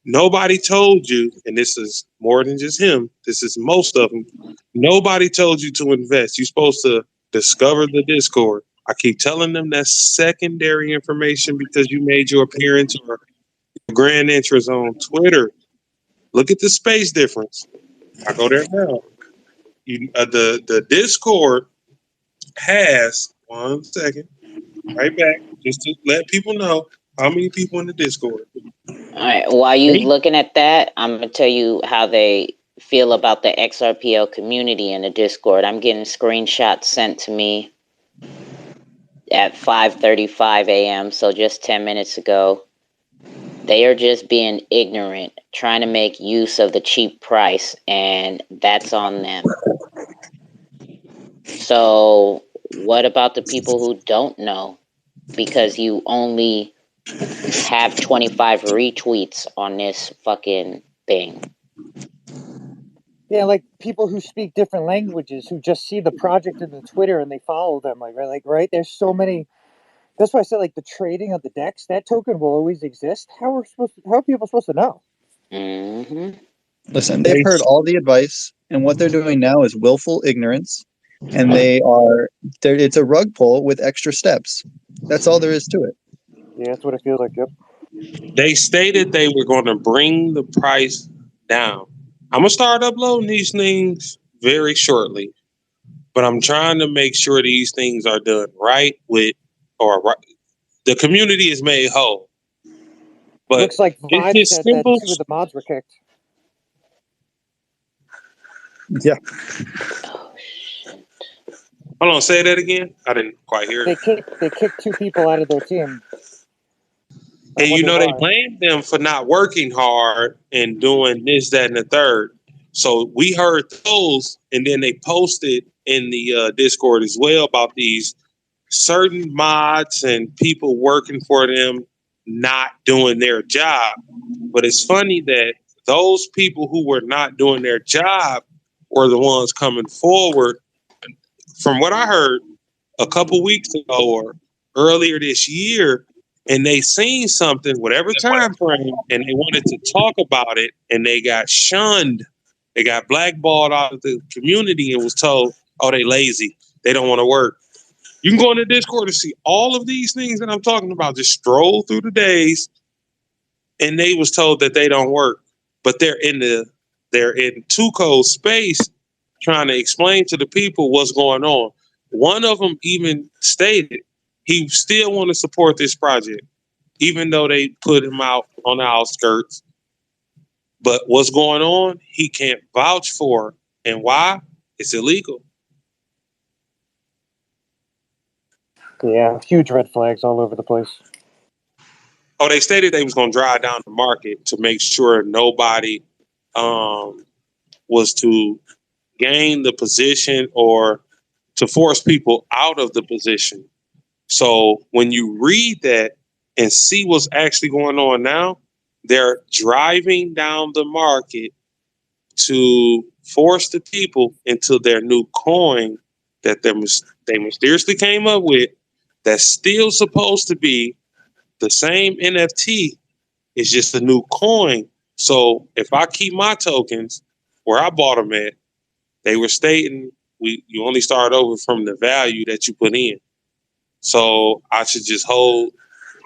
Nobody told you, and this is more than just him, this is most of them. Nobody told you to invest. You're supposed to discover the Discord. I keep telling them that's secondary information because you made your appearance or grand entrance on Twitter. Look at the space difference. I go there now. The Discord has 1 second, right back, just to let people know how many people in the Discord. All right. While you looking at that, I'm gonna tell you how they feel about the XRPL community in the Discord. I'm getting screenshots sent to me at 5:35 a.m. So just 10 minutes ago. They are just being ignorant, trying to make use of the cheap price, and that's on them. So what about the people who don't know? Because you only have 25 retweets on this fucking thing. Yeah, like people who speak different languages who just see the project in the Twitter and they follow them. Right? There's so many. That's why I said the trading of the DEX, that token will always exist. How are people supposed to know? Mm-hmm. Listen, they've heard all the advice, and what they're doing now is willful ignorance, and it's a rug pull with extra steps. That's all there is to it. Yeah, that's what it feels like. Yep. They stated they were going to bring the price down. I'm going to start uploading these things very shortly, but I'm trying to make sure these things are done right the community is made whole. But looks like Vibe it's said simple. that 2 of the mods were kicked. Yeah. Hold on, say that again. I didn't quite hear it. They kicked 2 people out of their team. And they blamed them for not working hard and doing this, that, and the third. So we heard those, and then they posted in the Discord as well about these certain mods and people working for them not doing their job. But it's funny that those people who were not doing their job were the ones coming forward. From what I heard a couple weeks ago or earlier this year, and they seen something, whatever time frame, and they wanted to talk about it, and they got shunned. They got blackballed out of the community and was told, "Oh, they lazy. They don't want to work." You can go into Discord to see all of these things that I'm talking about. Just stroll through the days, and they was told that they don't work, but they're in 2Cold's space trying to explain to the people what's going on. One of them even stated he still want to support this project, even though they put him out on the outskirts. But what's going on, he can't vouch for. And why? It's illegal. Yeah, huge red flags all over the place. Oh, they stated they was going to drive down the market to make sure nobody was to gain the position or to force people out of the position. So when you read that and see what's actually going on now, they're driving down the market to force the people into their new coin that they mysteriously came up with, that's still supposed to be the same NFT. It's just a new coin. So if I keep my tokens where I bought them at, they were stating you only start over from the value that you put in. So I should just hold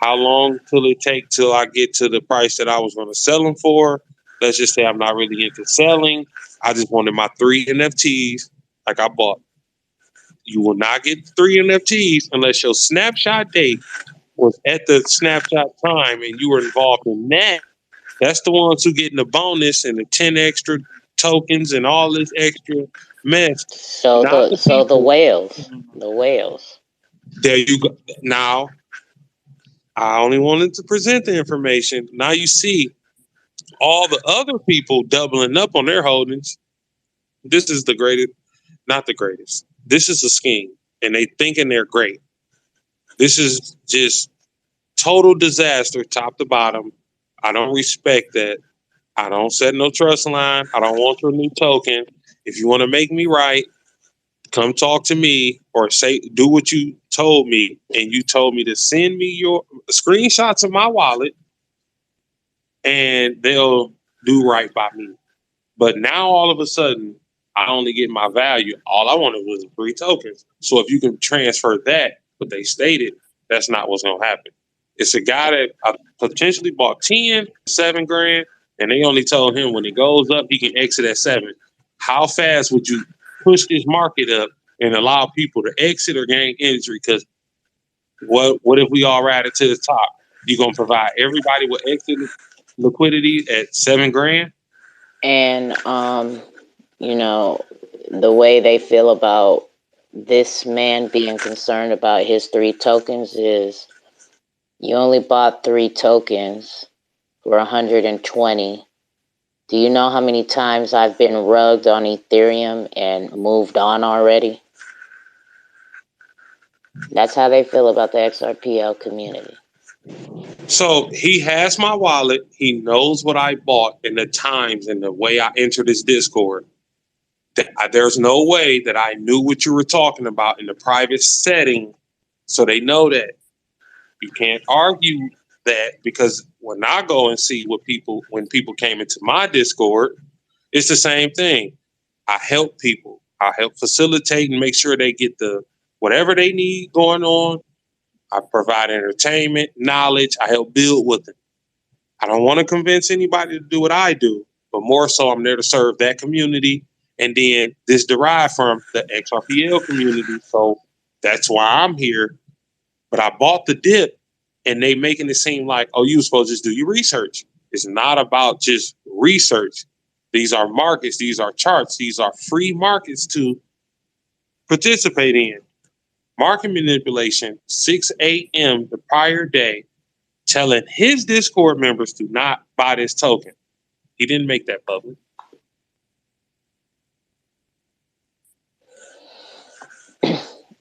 how long till it take till I get to the price that I was going to sell them for. Let's just say I'm not really into selling. I just wanted my 3 NFTs like I bought. You will not get 3 NFTs unless your snapshot date was at the snapshot time and you were involved in that. That's the ones who getting the bonus and the 10 extra tokens and all this extra mess. So Not the the people. whales. There you go. Now, I only wanted to present the information. Now you see all the other people doubling up on their holdings. This is the greatest, not the greatest. This is a scheme, and they thinking they're great. This is just total disaster, top to bottom. I don't respect that. I don't set no trust line. I don't want your new token. If you want to make me right, come talk to me or do what you told me. And you told me to send me your screenshots of my wallet and they'll do right by me. But now all of a sudden, I only get my value. All I wanted was 3 tokens. So if you can transfer that, but they stated that's not what's going to happen. It's a guy that potentially bought 10, 7 grand, and they only told him when it goes up, he can exit at 7. How fast would you push this market up and allow people to exit or gain entry? Because what if we all ride it to the top? You gonna provide everybody with exit liquidity at 7 grand? And you know, the way they feel about this man being concerned about his 3 tokens is you only bought 3 tokens for 120. Do you know how many times I've been rugged on Ethereum and moved on already? That's how they feel about the Xrpl community. So he has my wallet. He knows what I bought and the times and the way I entered his Discord. There's no way that I knew what you were talking about in the private setting. So they know that. You can't argue that, because when I go and see when people came into my Discord, it's the same thing. I help people. I help facilitate and make sure they get whatever they need going on. I provide entertainment, knowledge. I help build with them. I don't want to convince anybody to do what I do, but more so I'm there to serve that community. And then this derived from the Xrpl community. So that's why I'm here. But I bought the dip and they making it seem like, oh, you were supposed to just do your research. It's not about just research. These are markets. These are charts. These are free markets to participate in. Market manipulation, 6 a.m. the prior day, telling his Discord members to not buy this token. He didn't make that public.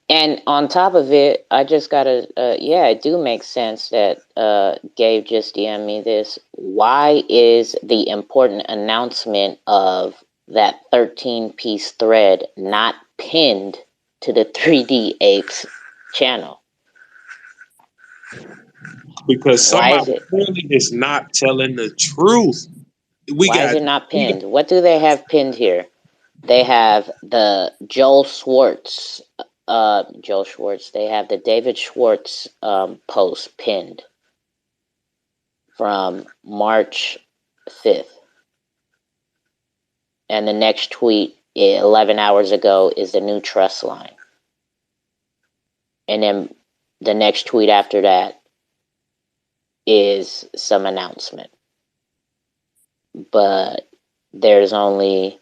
And on top of it, I just gotta, it do make sense that Gabe just DM'd me this. Why is the important announcement of that 13-piece thread not pinned to the 3D Apes channel? because Why is somebody it? clearly is not telling the truth. Why is it not pinned? What do they have pinned here? They have the Joel Schwartz. Joel Schwartz. They have the David Schwartz post pinned from March 5th. And the next tweet, 11 hours ago, is the new trust line. And then the next tweet after that is some announcement. But there's only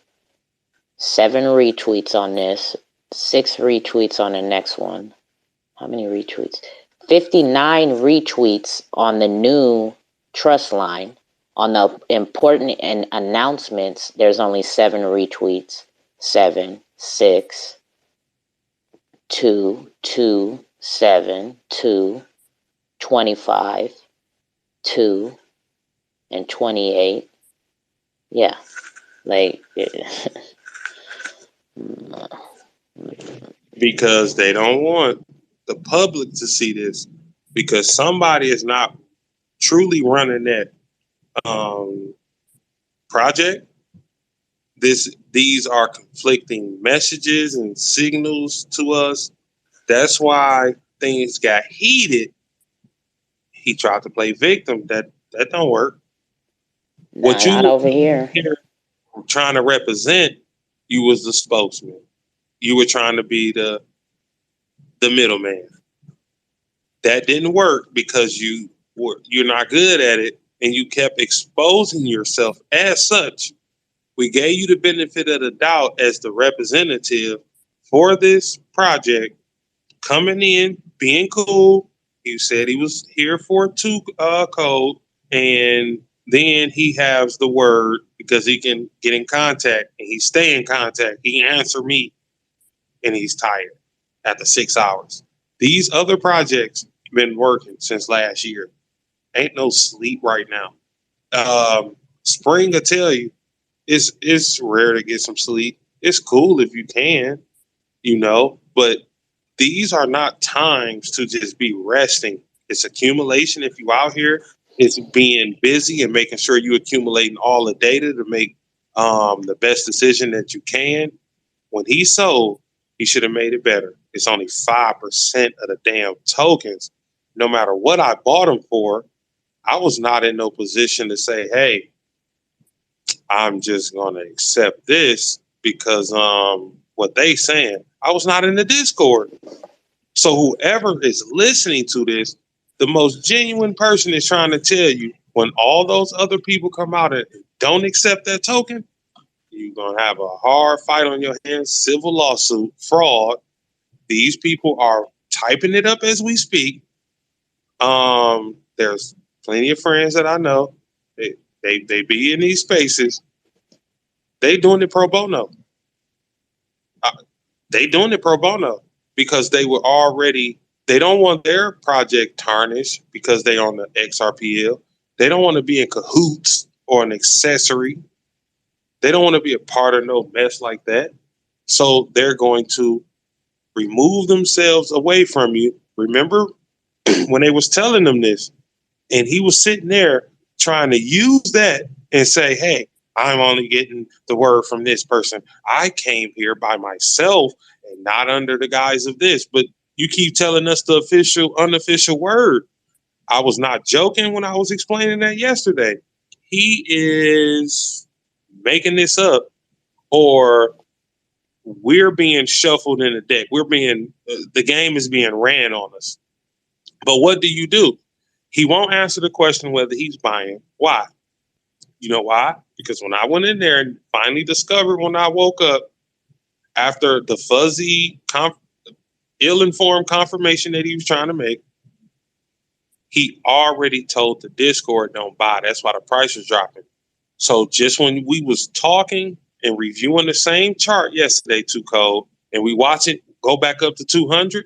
7 retweets on this, 6 retweets on the next one. How many retweets? 59 retweets on the new trust line. On the important and announcements, there's only 7 retweets. 7, 6, 2, 2, 7, 2, 25, 2, and 28. Yeah, like because they don't want the public to see this, because somebody is not truly running that project. These are conflicting messages and signals to us. That's why things got heated. He tried to play victim. That don't work. What you not over here. Trying to represent, you was the spokesman. You were trying to be the middleman. That didn't work because you're not good at it, and you kept exposing yourself as such. We gave you the benefit of the doubt as the representative for this project, coming in, being cool. He said he was here for 2Cold, and then he has the word because he can get in contact, and he stay in contact. He answer me, and he's tired after 6 hours. These other projects been working since last year. Ain't no sleep right now. Spring, I tell you, it's rare to get some sleep. It's cool if you can, but these are not times to just be resting. It's accumulation. If you out here, it's being busy and making sure you accumulating all the data to make the best decision that you can. When he sold, he should have made it better. It's only 5% of the damn tokens. No matter what I bought them for, I was not in no position to say, hey, I'm just gonna accept this because what they saying. I was not in the Discord. So whoever is listening to this, the most genuine person is trying to tell you, when all those other people come out and don't accept that token, you're gonna have a hard fight on your hands, civil lawsuit, fraud. These people are typing it up as we speak. There's plenty of friends that I know. They be in these spaces. They doing it pro bono. They doing it pro bono because they were already. They don't want their project tarnished because they on the Xrpl. They don't want to be in cahoots or an accessory. They don't want to be a part of no mess like that. So they're going to remove themselves away from you. Remember when they was telling them this, and he was sitting there trying to use that and say, hey, I'm only getting the word from this person. I came here by myself and not under the guise of this. But you keep telling us the official, unofficial word. I was not joking when I was explaining that yesterday. He is making this up, or we're being shuffled in the deck. The game is being ran on us. But what do? He won't answer the question whether he's buying. Why? You know why? Because when I went in there and finally discovered when I woke up after the fuzzy, ill-informed confirmation that he was trying to make, he already told the Discord don't buy. That's why the price was dropping. So just when we was talking and reviewing the same chart yesterday, 2Cold, and we watch it go back up to 200,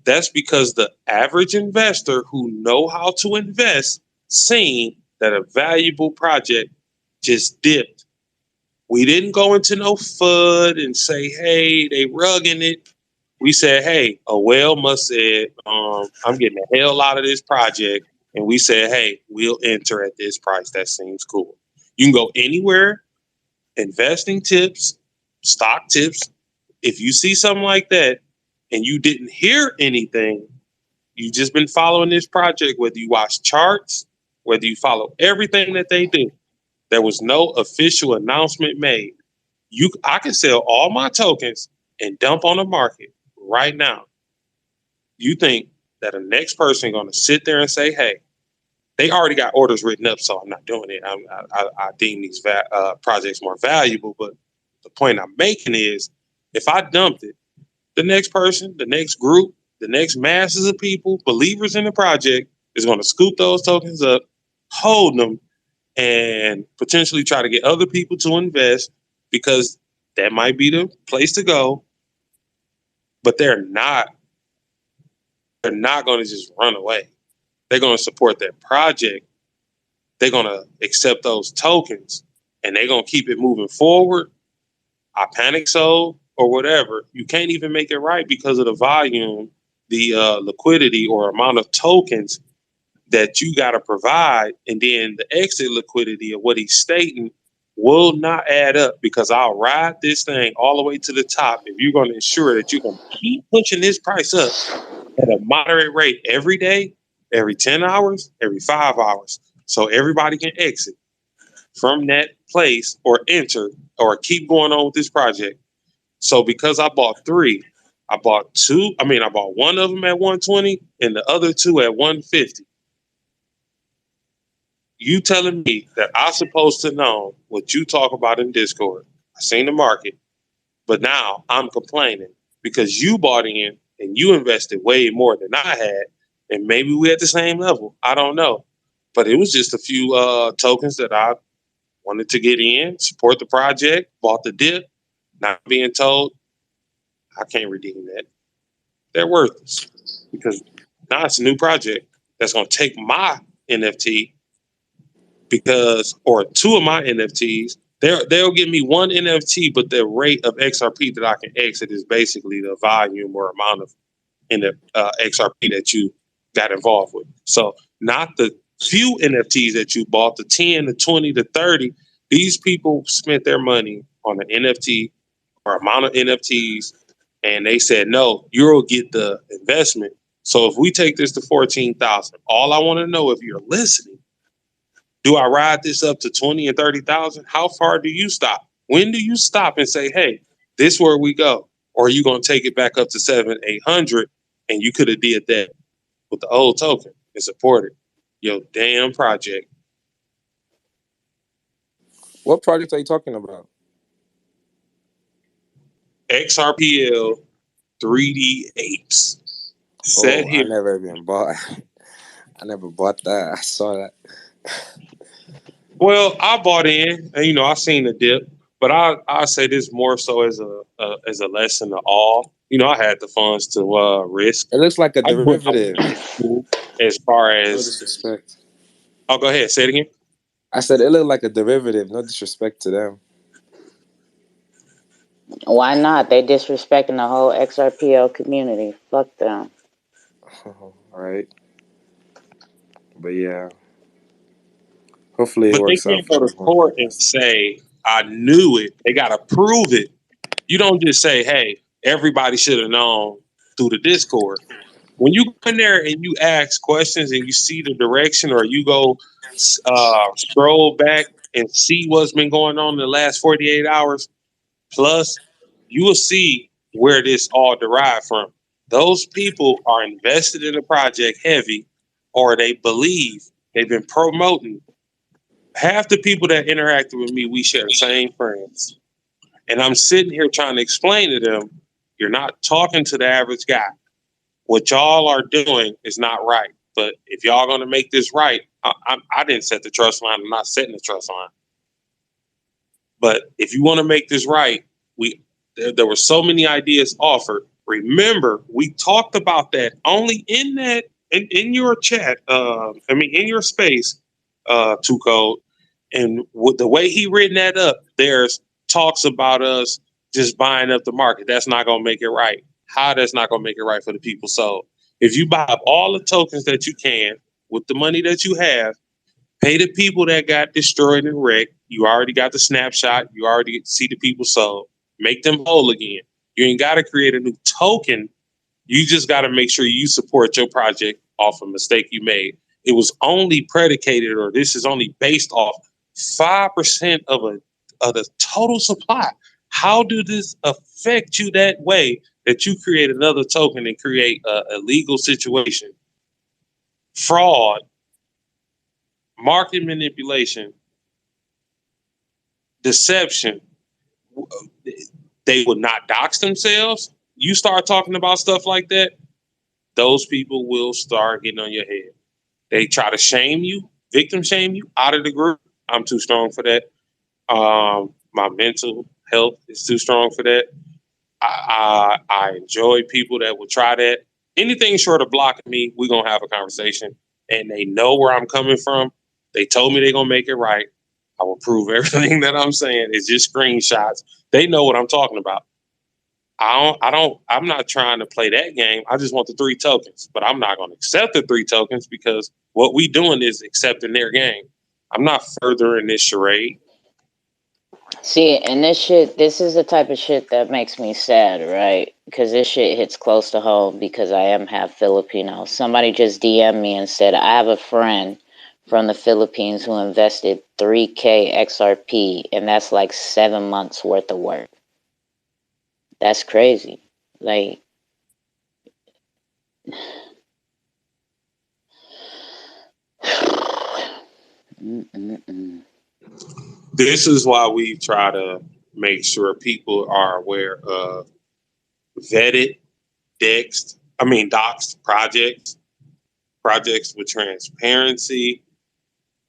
that's because the average investor who know how to invest seen that a valuable project just dipped. We didn't go into no FUD and say, hey, they rugging it. We said, hey, a whale must said, I'm getting the hell out of this project. And we said, hey, we'll enter at this price. That seems cool. You can go anywhere, investing tips, stock tips. If you see something like that and you didn't hear anything, you just been following this project, whether you watch charts, whether you follow everything that they do, there was no official announcement made. I can sell all my tokens and dump on the market right now. You think that the next person going to sit there and say, hey, they already got orders written up, so I'm not doing it. I deem these projects more valuable. But the point I'm making is, if I dumped it, the next person, the next group, the next masses of people, believers in the project, is going to scoop those tokens up, hold them, and potentially try to get other people to invest, because that might be the place to go. But they're not going to just run away. They're going to support that project. They're going to accept those tokens, and they're going to keep it moving forward. I panic sold or whatever. You can't even make it right because of the volume, the liquidity or amount of tokens that you got to provide. And then the exit liquidity of what he's stating will not add up, because I'll ride this thing all the way to the top if you're going to ensure that you're going to keep pushing this price up at a moderate rate every day, every 10 hours, every 5 hours, so everybody can exit from that place or enter or keep going on with this project. So because I bought three, I bought one of them at 120 and the other two at 150. You telling me that I'm supposed to know what you talk about in Discord? I seen the market, but now I'm complaining because you bought in and you invested way more than I had, and maybe we're at the same level. I don't know, but it was just a few tokens that I wanted to get in, support the project, bought the dip, not being told I can't redeem that. They're worthless because now it's a new project that's going to take my NFT or two of my NFTs. They'll give me one NFT, but the rate of XRP that I can exit is basically the volume or amount of XRP that you got involved with. So not the few NFTs that you bought, the 10, the 20, the 30. These people spent their money on an NFT or amount of NFTs, and they said, no, you'll get the investment. So if we take this to 14,000, all I want to know, if you're listening, do I ride this up to 20 and 30,000? How far do you stop? When do you stop and say, hey, this is where we go? Or are you going to take it back up to 700, 800, and you could have did that with the old token and supported your damn project? What project are you talking about? Xrpl 3D Apes. Set here. I never even bought. I never bought that. I saw that. Well, I bought in, and I seen the dip, but I say this more so as a lesson to all. I had the funds to risk. It looks like a derivative. As far No as disrespect. Oh, go ahead. Say it again. I said it looked like a derivative. No disrespect to them. Why not? They disrespecting the whole Xrpl community. Fuck them. All right. But yeah. Hopefully it But they works out can't go for to everyone. court and say, I knew it. They got to prove it. You don't just say, hey, everybody should have known through the Discord. When you go in there and you ask questions and you see the direction, or you go scroll back and see what's been going on in the last 48 hours, plus you will see where this all derived from. Those people are invested in the project heavy, or they believe they've been promoting. Half the people that interacted with me, we share the same friends. And I'm sitting here trying to explain to them, you're not talking to the average guy. What y'all are doing is not right. But if y'all going to make this right, I didn't set the trust line. I'm not setting the trust line. But if you want to make this right, there were so many ideas offered. Remember, we talked about that only in your chat. In your space, 2Cold. And with the way he written that up, there's talks about us just buying up the market. That's not going to make it right. how that's not going to make it right for the people. So if you buy up all the tokens that you can with the money that you have, pay the people that got destroyed and wrecked. You already got the snapshot. You already see the people sold. Make them whole again. You ain't got to create a new token. You just got to make sure you support your project off a mistake you made. It was only predicated, or this is only based off 5% of the total supply. How do this affect you that way that you create another token and create a legal situation? Fraud, market manipulation, deception. They would not dox themselves. You start talking about stuff like that, those people will start getting on your head. They try to shame you, victim shame you out of the group. I'm too strong for that. My mental health is too strong for that. I enjoy people that will try that. Anything short of blocking me, we're going to have a conversation. And they know where I'm coming from. They told me they're going to make it right. I will prove everything that I'm saying. It's just screenshots. They know what I'm talking about. I'm not trying to play that game. I just want the 3 tokens, but I'm not going to accept the 3 tokens because what we doing is accepting their game. I'm not furthering this charade. See, and this is the type of shit that makes me sad, right? Because this shit hits close to home because I am half Filipino. Somebody just DM'd me and said, I have a friend from the Philippines who invested 3K XRP, and that's like 7 months worth of work. That's crazy. Like, This is why we try to make sure people are aware of vetted, doxed projects with transparency.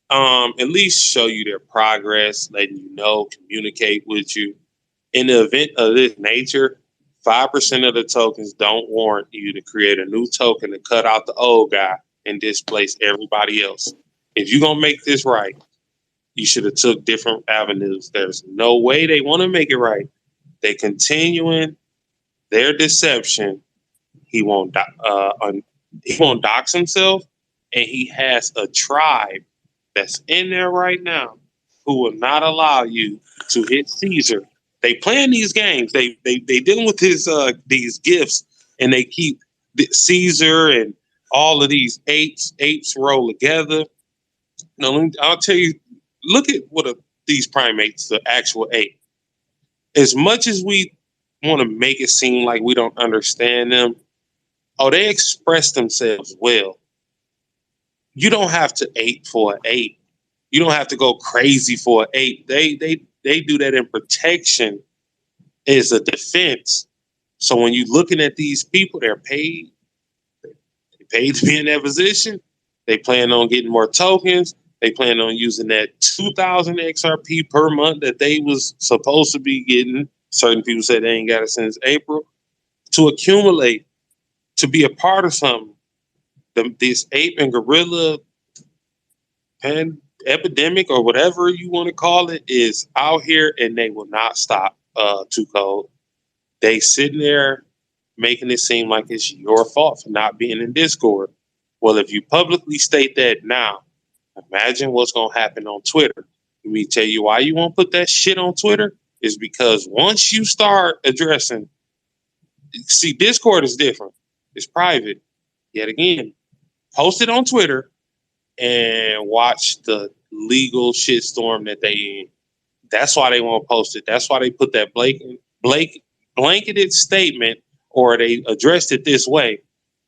At least show you their progress, letting you know, communicate with you. In the event of this nature, 5% of the tokens don't warrant you to create a new token to cut out the old guy and displace everybody else. If you're gonna make this right, you should have took different avenues. There's no way they want to make it right. They continuing their deception. He won't dox himself, and he has a tribe that's in there right now who will not allow you to hit Caesar. They playing these games. They dealing with his these gifts, and they keep Caesar and all of these apes roll together. No, I'll tell you. Look at these primates, the actual ape. As much as we want to make it seem like we don't understand them, they express themselves well. You don't have to ape for an ape. You don't have to go crazy for an ape. They do that in protection as a defense. So when you're looking at these people, they're paid. They paid to be in that position. They plan on getting more tokens. They plan on using that 2,000 XRP per month that they was supposed to be getting. Certain people said they ain't got it since April to accumulate, to be a part of something. This ape and gorilla epidemic or whatever you want to call it is out here, and they will not stop. 2Cold. They sitting there making it seem like it's your fault for not being in Discord. Well, if you publicly state that now, imagine what's going to happen on Twitter. Let me tell you why you won't put that shit on Twitter is because once you start addressing, see, Discord is different. It's private. Yet again, post it on Twitter and watch the legal shitstorm that they in. That's why they won't post it. That's why they put that blanketed statement, or they addressed it this way.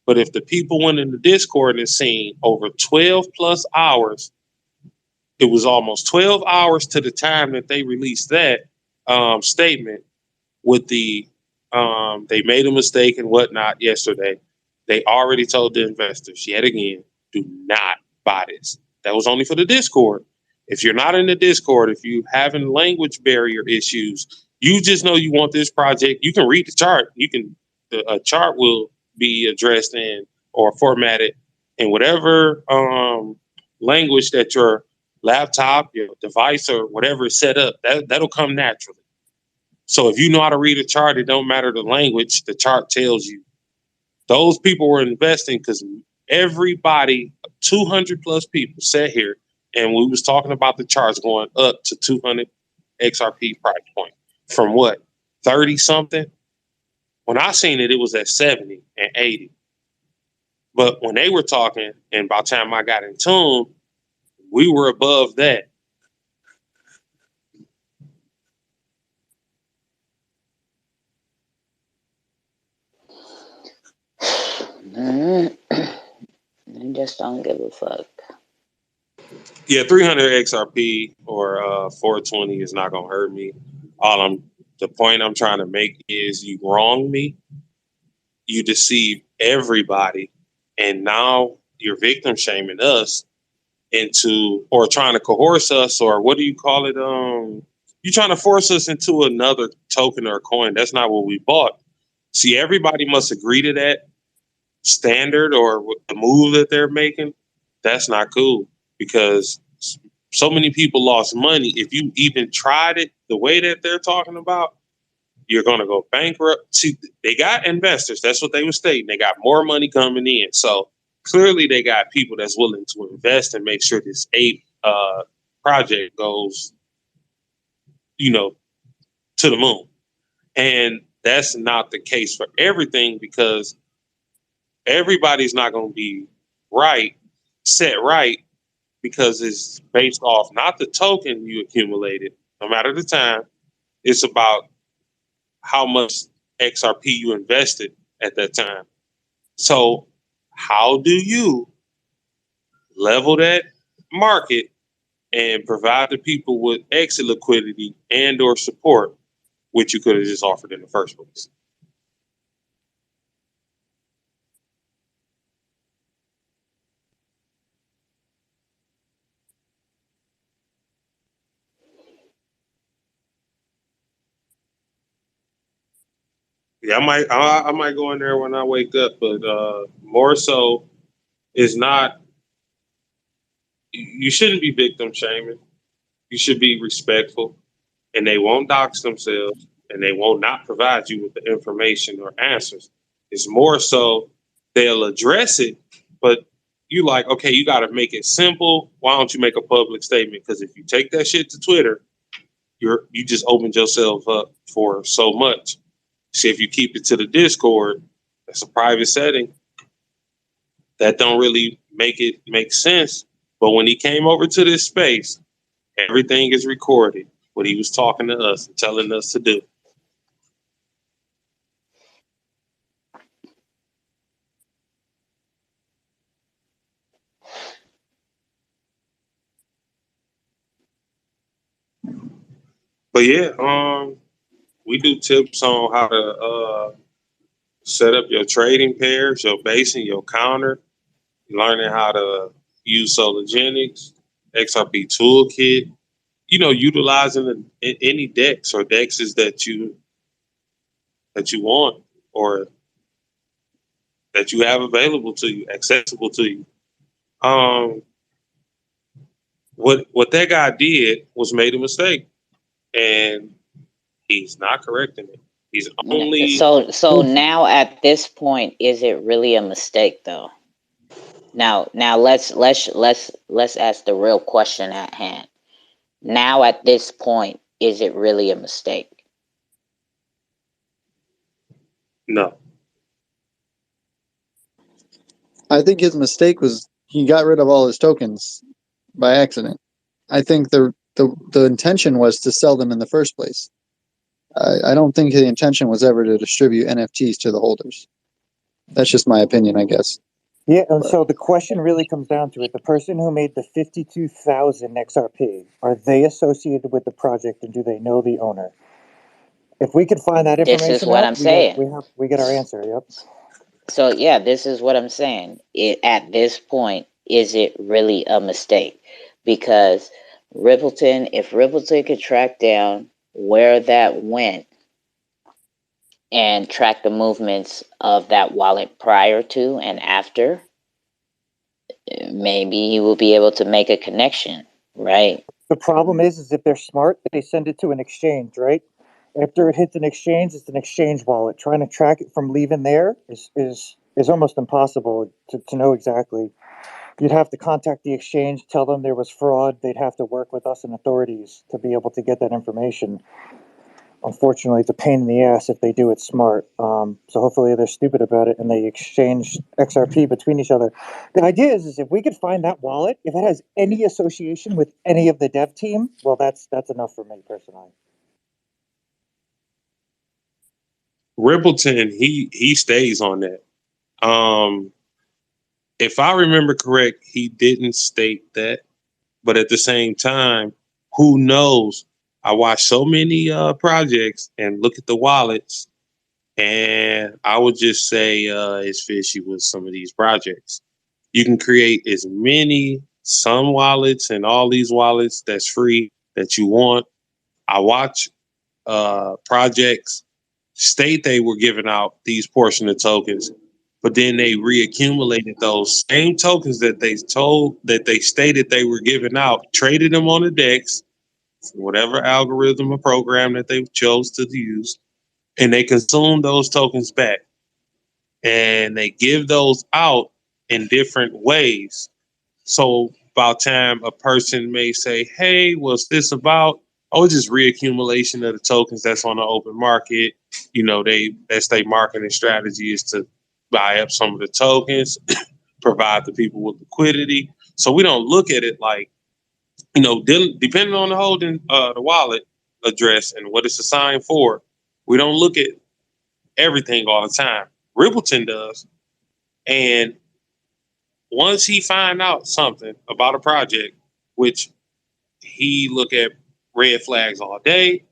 But if the people went in the Discord and seen over 12 plus hours, it was almost 12 hours to the time that they released that statement with the they made a mistake and whatnot yesterday. They already told the investors, yet again, do not buy this. That was only for the Discord. If you're not in the Discord, if you having language barrier issues, you just know you want this project. You can read the chart. A chart will be addressed in or formatted in whatever language that your laptop, your device, or whatever is set up. That'll come naturally. So if you know how to read a chart, it don't matter the language, the chart tells you. Those people were investing because everybody, 200 plus people sat here and we was talking about the charts going up to 200 XRP price point from what, 30 something? When I seen it, it was at 70 and 80. But when they were talking, and by the time I got in tune, we were above that. I just don't give a fuck. Yeah, 300 XRP or 420 is not gonna hurt me. The point I'm trying to make is you wrong me, you deceive everybody, and now you're victim shaming us into or trying to coerce us, or what do you call it? You're trying to force us into another token or coin. That's not what we bought. See, everybody must agree to that standard or the move that they're making. That's not cool because so many people lost money. If you even tried it the way that they're talking about, you're going to go bankrupt. See, they got investors. That's what they were stating. They got more money coming in. So clearly they got people that's willing to invest and make sure this ape project goes, to the moon. And that's not the case for everything because everybody's not going to be set right, because it's based off not the token you accumulated, no matter the time. It's about how much XRP you invested at that time. So how do you level that market and provide the people with exit liquidity and or support, which you could have just offered in the first place? Yeah, I might go in there when I wake up, but more so is not. You shouldn't be victim shaming. You should be respectful, and they won't dox themselves, and they will not provide you with the information or answers. It's more so they'll address it, but you like, okay, you got to make it simple. Why don't you make a public statement? Because if you take that shit to Twitter, you just opened yourself up for so much. See, if you keep it to the Discord, that's a private setting. That don't really make sense. But when he came over to this space, everything is recorded. What he was talking to us and telling us to do. But yeah, we do tips on how to set up your trading pairs, your base and your counter, learning how to use Sologenics, XRP toolkit, utilizing any decks or dexes that you want or that you have available to you, accessible to you. What that guy did was made a mistake, and he's not correcting it. He's only So now at this point, is it really a mistake though? Now let's ask the real question at hand. Now at this point, is it really a mistake? No. I think his mistake was he got rid of all his tokens by accident. I think the intention was to sell them in the first place. I don't think the intention was ever to distribute NFTs to the holders. That's just my opinion, I guess. Yeah, and so the question really comes down to it. The person who made the 52,000 XRP, are they associated with the project and do they know the owner? If we could find that information This is what out, I'm saying. we get our answer, yep. So yeah, this is what I'm saying. At this point, is it really a mistake? Because if Rippleton could track down where that went and track the movements of that wallet prior to and after, maybe he will be able to make a connection, right? The problem is if they're smart, they send it to an exchange, right? After it hits an exchange, it's an exchange wallet. Trying to track it from leaving there is almost impossible to know exactly. You'd have to contact the exchange, tell them there was fraud. They'd have to work with us and authorities to be able to get that information. Unfortunately, it's a pain in the ass if they do it smart. So hopefully they're stupid about it and they exchange XRP between each other. The idea is if we could find that wallet, if it has any association with any of the dev team, well, that's enough for me personally. Rippleton, he stays on that. If I remember correct, he didn't state that, but at the same time, who knows? I watch so many projects and look at the wallets, and I would just say it's fishy with some of these projects. You can create as many Sun wallets and all these wallets that's free that you want. I watch projects state they were giving out these portion of tokens, but then they reaccumulated those same tokens that they stated they were giving out, traded them on the DEX, whatever algorithm or program that they chose to use, and they consume those tokens back. And they give those out in different ways. So about time a person may say, hey, what's this about? Oh, it's just reaccumulation of the tokens that's on the open market. You know, that's their marketing strategy is to buy up some of the tokens, provide the people with liquidity. So we don't look at it like, you know, depending on the holding, the wallet address and what it's assigned for, we don't look at everything all the time. Rippleton does. And once he find out something about a project, which he look at red flags all day.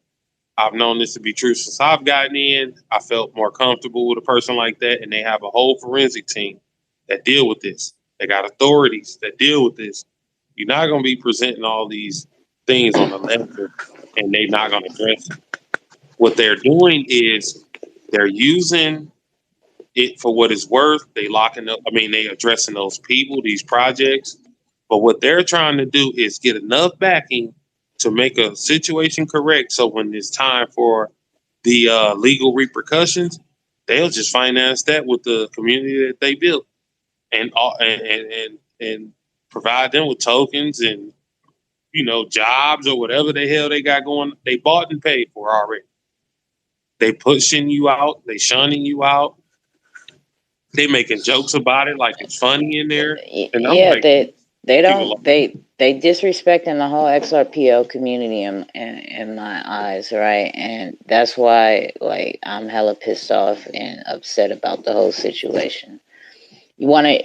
I've known this to be true since I've gotten in. I felt more comfortable with a person like that, and they have a whole forensic team that deal with this. They got authorities that deal with this. You're not going to be presenting all these things on the ledger, and they're not going to address it. What they're doing is they're using it for what it's worth. They locking up. I mean, they addressing those people, these projects. But what they're trying to do is get enough backing to make a situation correct. So when it's time for the legal repercussions, they'll just finance that with the community that they built, and provide them with tokens and jobs or whatever the hell they got going. They bought and paid for already. They pushing you out. They shunning you out. They making jokes about it like it's funny in there, and I'm Yeah, like, they disrespecting the whole XRPL community in my eyes, right? And that's why like I'm hella pissed off and upset about the whole situation. You wanna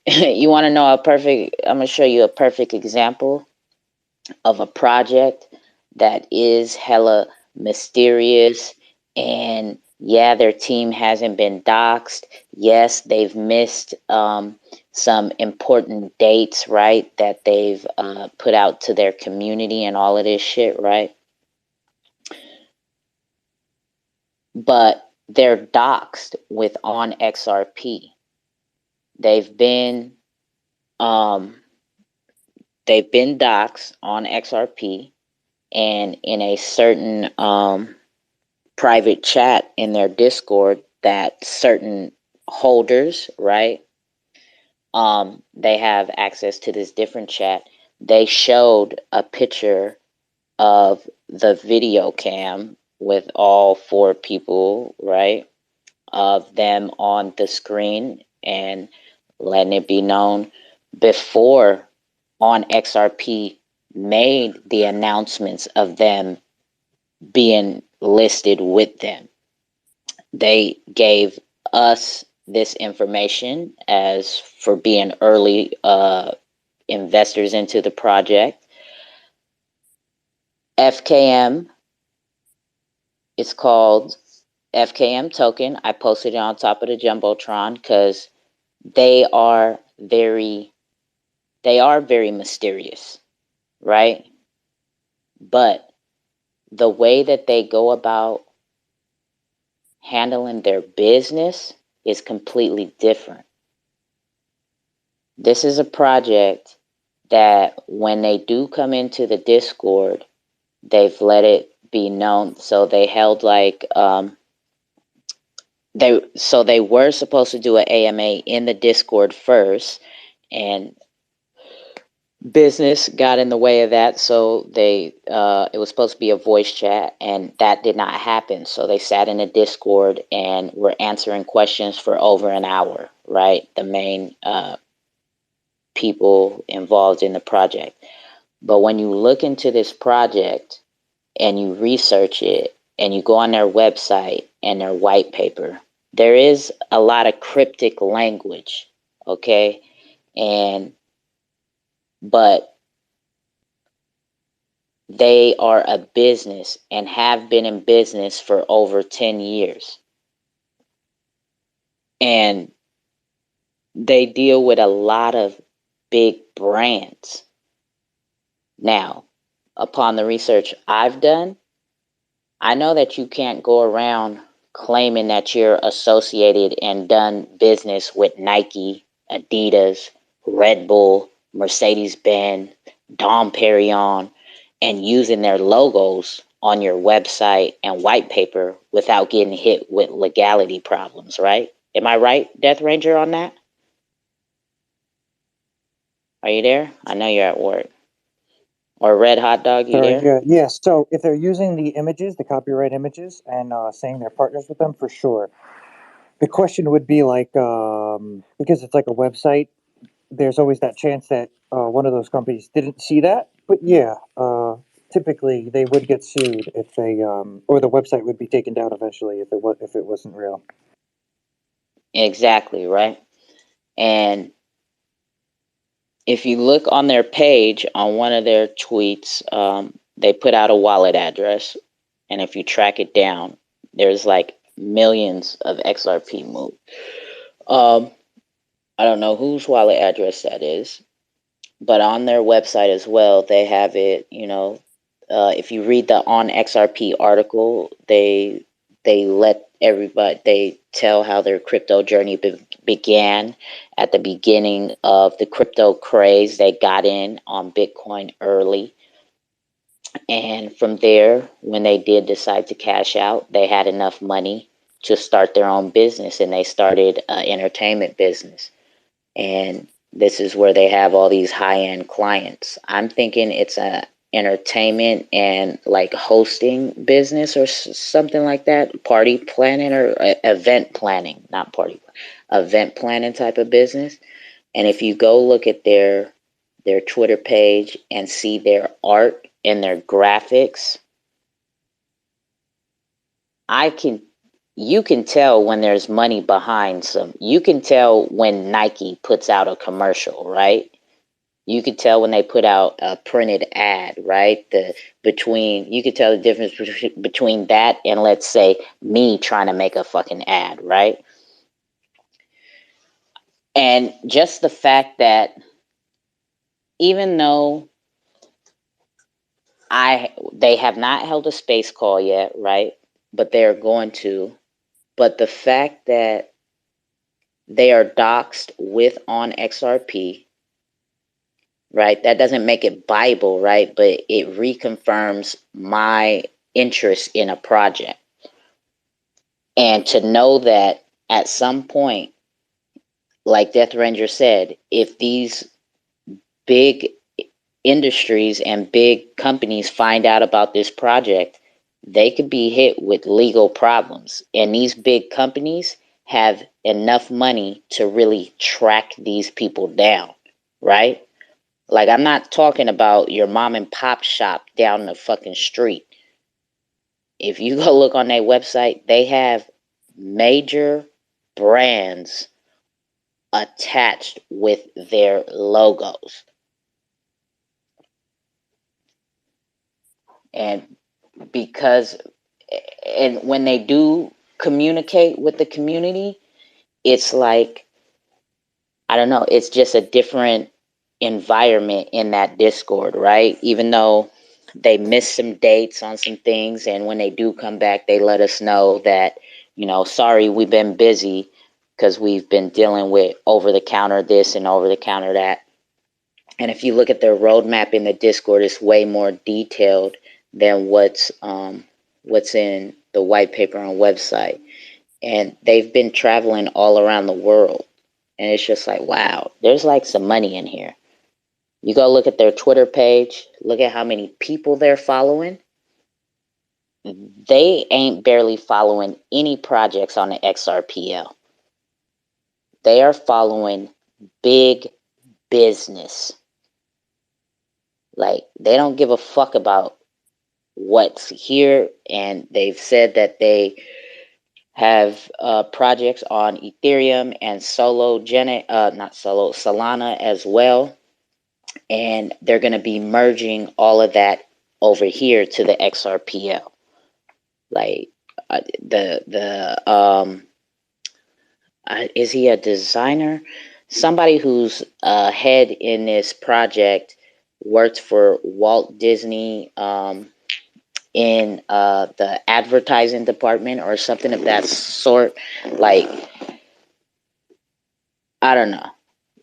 you wanna know a perfect? I'm gonna show you a perfect example of a project that is hella mysterious, and yeah, their team hasn't been doxxed. Yes, they've missed some important dates, right, that they've put out to their community and all of this shit, right? But they're doxxed with on XRP. They've been doxxed on XRP, and in a certain private chat in their Discord that certain holders, right? They have access to this different chat. They showed a picture of the video cam with all 4 people, right? Of them on the screen and letting it be known before on XRP made the announcements of them being listed with them. They gave us this information as for being early investors into the project. FKM, it's called FKM token. I posted it on top of the Jumbotron because they are very mysterious, right? But the way that they go about handling their business is completely different. This is a project that when they do come into the Discord, they've let it be known. So they held like they were supposed to do an AMA in the Discord first, and business got in the way of that. So they it was supposed to be a voice chat, and that did not happen. So they sat in a Discord and were answering questions for over an hour. Right, the main people involved in the project. But when you look into this project and you research it and you go on their website and their white paper, there is a lot of cryptic language, okay? But they are a business and have been in business for over 10 years. And they deal with a lot of big brands. Now, upon the research I've done, I know that you can't go around claiming that you're associated and done business with Nike, Adidas, Red Bull, Mercedes-Benz, Dom Perignon, and using their logos on your website and white paper without getting hit with legality problems, right? Am I right, Death Ranger, on that? Are you there? I know you're at work. Or Red Hot Dog, you Sorry, there? yeah. So if they're using the images, the copyright images, and saying they're partners with them, for sure. The question would be like, because it's like a website, there's always that chance that one of those companies didn't see that. But yeah, typically they would get sued if they, or the website would be taken down eventually if it wasn't real. Exactly, right? And if you look on their page, on one of their tweets, they put out a wallet address. And if you track it down, there's like millions of XRP moved. I don't know whose wallet address that is, but on their website as well, they have it, if you read the On XRP article, they let everybody, they tell how their crypto journey began at the beginning of the crypto craze. They got in on Bitcoin early. And from there, when they did decide to cash out, they had enough money to start their own business, and they started an entertainment business. And this is where they have all these high-end clients. I'm thinking it's a entertainment and like hosting business or something like that, party planning or event planning, not party, event planning type of business. And if you go look at their Twitter page and see their art and their graphics, you can tell when there's money behind some. You can tell when Nike puts out a commercial, right? You could tell when they put out a printed ad, right? You could tell the difference between that and, let's say, me trying to make a fucking ad, right? And just the fact that even though they have not held a space call yet, right? But they're going to. But the fact that they are doxxed with on XRP, right? That doesn't make it Bible, right? But it reconfirms my interest in a project. And to know that at some point, like Death Ranger said, if these big industries and big companies find out about this project, they could be hit with legal problems. And these big companies have enough money to really track these people down, right? Like, I'm not talking about your mom and pop shop down the fucking street. If you go look on their website, they have major brands attached with their logos. And when they do communicate with the community, it's like, I don't know, it's just a different environment in that Discord, right? Even though they miss some dates on some things, and when they do come back, they let us know that, sorry, we've been busy because we've been dealing with over-the-counter this and over-the-counter that. And if you look at their roadmap in the Discord, it's way more detailed than what's in the white paper and website. And they've been traveling all around the world. And it's just like, wow, there's like some money in here. You go look at their Twitter page, look at how many people they're following. They ain't barely following any projects on the Xrpl. They are following big business. Like, they don't give a fuck about what's here. And they've said that they have projects on Ethereum and Solana as well. And they're going to be merging all of that over here to the Xrpl. Like, is he a designer? Somebody who's head in this project worked for Walt Disney in the advertising department or something of that sort. Like, I don't know.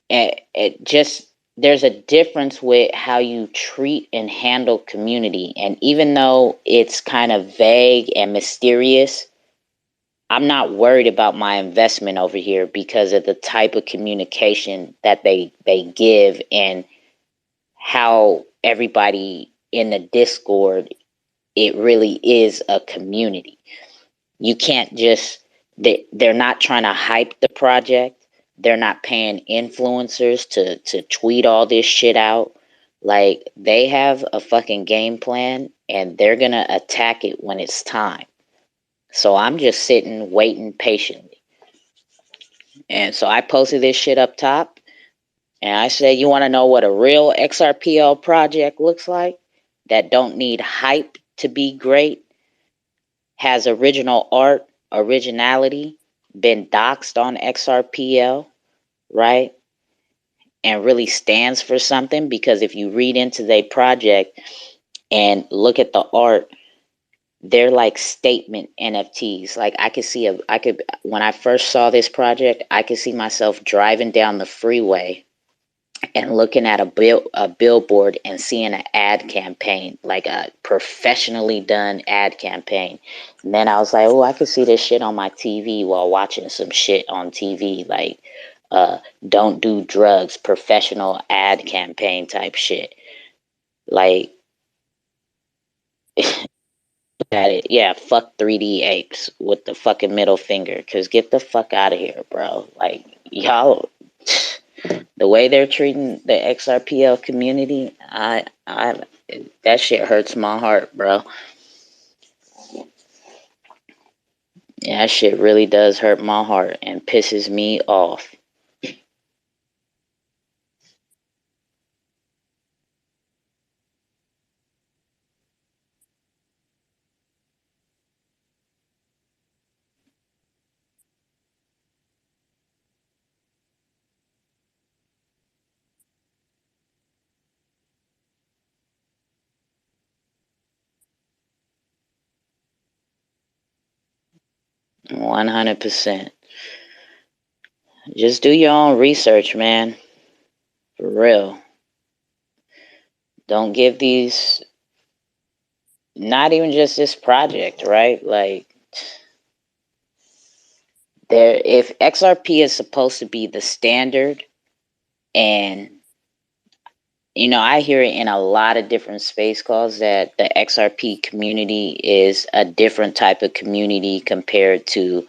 It just, there's a difference with how you treat and handle community. And even though it's kind of vague and mysterious, I'm not worried about my investment over here because of the type of communication that they give and how everybody in the Discord, it really is a community. You can't just, they're not trying to hype the project. They're not paying influencers to tweet all this shit out. Like, they have a fucking game plan and they're going to attack it when it's time. So I'm just sitting, waiting patiently. And so I posted this shit up top. And I said, you want to know what a real Xrpl project looks like? That don't need hype to be great? Has original art, originality, been doxed on Xrpl, right? And really stands for something, because if you read into their project and look at the art, they're like statement NFTs. Like, when I first saw this project, I could see myself driving down the freeway and looking at a billboard and seeing an ad campaign, like a professionally done ad campaign. And then I was like, oh, I could see this shit on my TV while watching some shit on TV, like don't do drugs, professional ad campaign type shit. Like, at it, yeah, fuck 3D apes with the fucking middle finger, because get the fuck out of here, bro. Like, y'all, the way they're treating the Xrpl community, I that shit hurts my heart, bro. Yeah, that shit really does hurt my heart and pisses me off. $100%. Just do your own research, man. For real. Don't give these, not even just this project, right? Like, if XRP is supposed to be the standard, and I hear it in a lot of different space calls that the XRP community is a different type of community compared to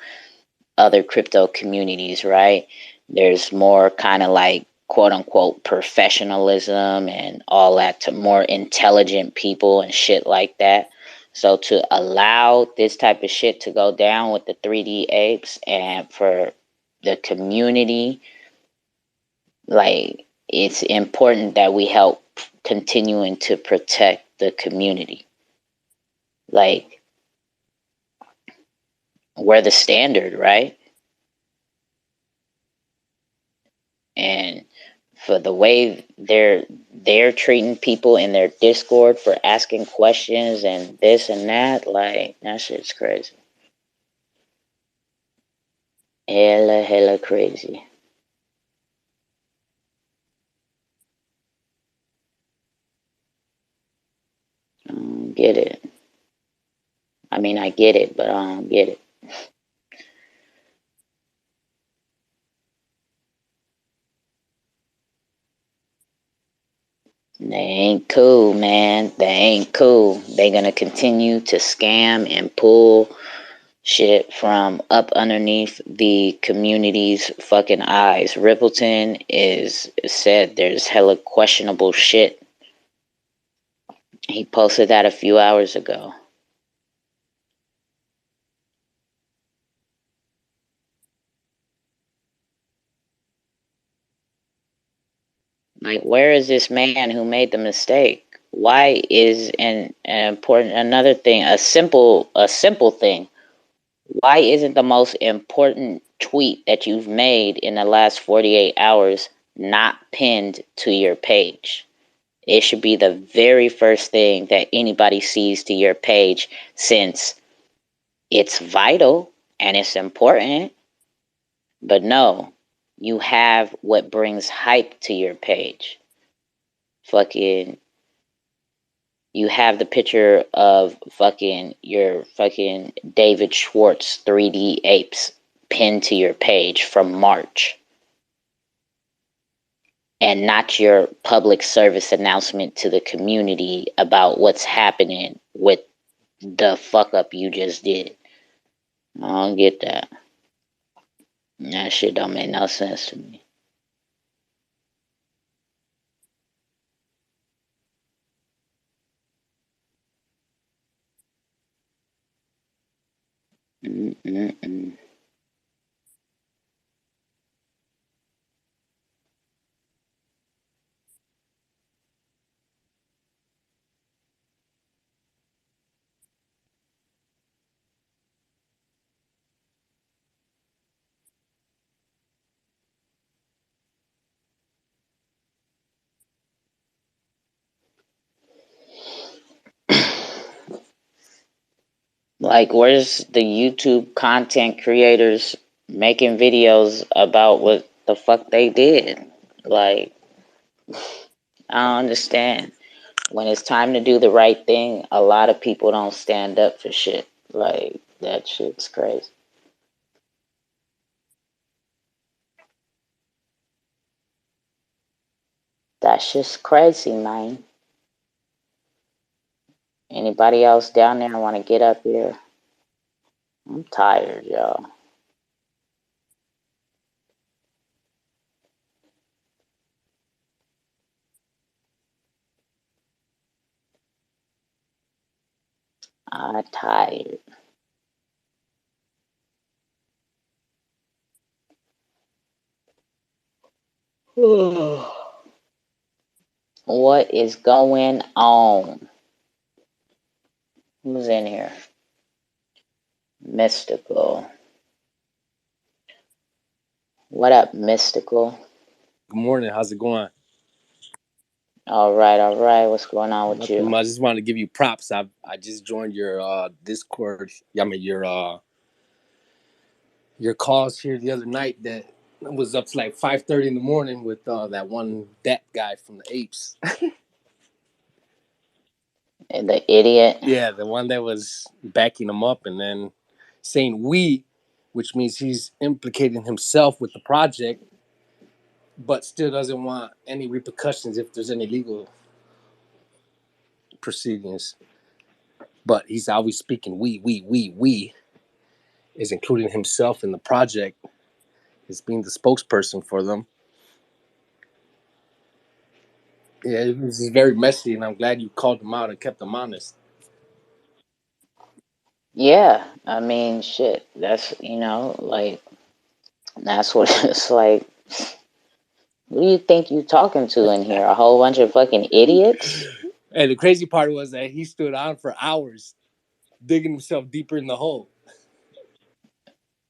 other crypto communities, right? There's more kind of like quote unquote professionalism and all that, to more intelligent people and shit like that. So to allow this type of shit to go down with the 3D apes, and for the community, like, it's important that we help continuing to protect the community. Like, we're the standard, right? And for the way they're treating people in their Discord for asking questions and this and that, like, that shit's crazy. Hella crazy. don't get it. I mean, I get it, but I don't get it. They ain't cool, man. They ain't cool. They gonna continue to scam and pull shit from up underneath the community's fucking eyes. Rippleton is said there's hella questionable shit. He posted that a few hours ago. Like, where is this man who made the mistake? Why is an important another thing, a simple thing? Why isn't the most important tweet that you've made in the last 48 hours not pinned to your page? It should be the very first thing that anybody sees to your page, since it's vital and it's important. But no, you have what brings hype to your page. Fucking, you have the picture of fucking your fucking David Schwartz 3D Apes pinned to your page from March, and not your public service announcement to the community about what's happening with the fuck up you just did. I don't get that. That shit don't make no sense to me. Mm-mm-mm. Like, where's the YouTube content creators making videos about what the fuck they did? Like, I don't understand. When it's time to do the right thing, a lot of people don't stand up for shit. Like, that shit's crazy. That's just crazy, man. Anybody else down there want to get up here? I'm tired, y'all. I'm tired. What is going on? Who's in here? Mystical. What up, Mystical? Good morning. How's it going? All right, all right. What's going on with Nothing you? much. I just wanted to give you props. I just joined your Discord. I mean your calls here the other night. That was up to like 5:30 in the morning with that one guy from the Apes. The idiot. Yeah, the one that was backing him up and then saying we, which means he's implicating himself with the project, but still doesn't want any repercussions if there's any legal proceedings. But he's always speaking we, is including himself in the project, is being the spokesperson for them. Yeah, this is very messy, and I'm glad you called him out and kept him honest. Yeah, I mean, shit. That's, like, that's what it's like. Who do you think you talking to in here? A whole bunch of fucking idiots? And the crazy part was that he stood on for hours, digging himself deeper in the hole.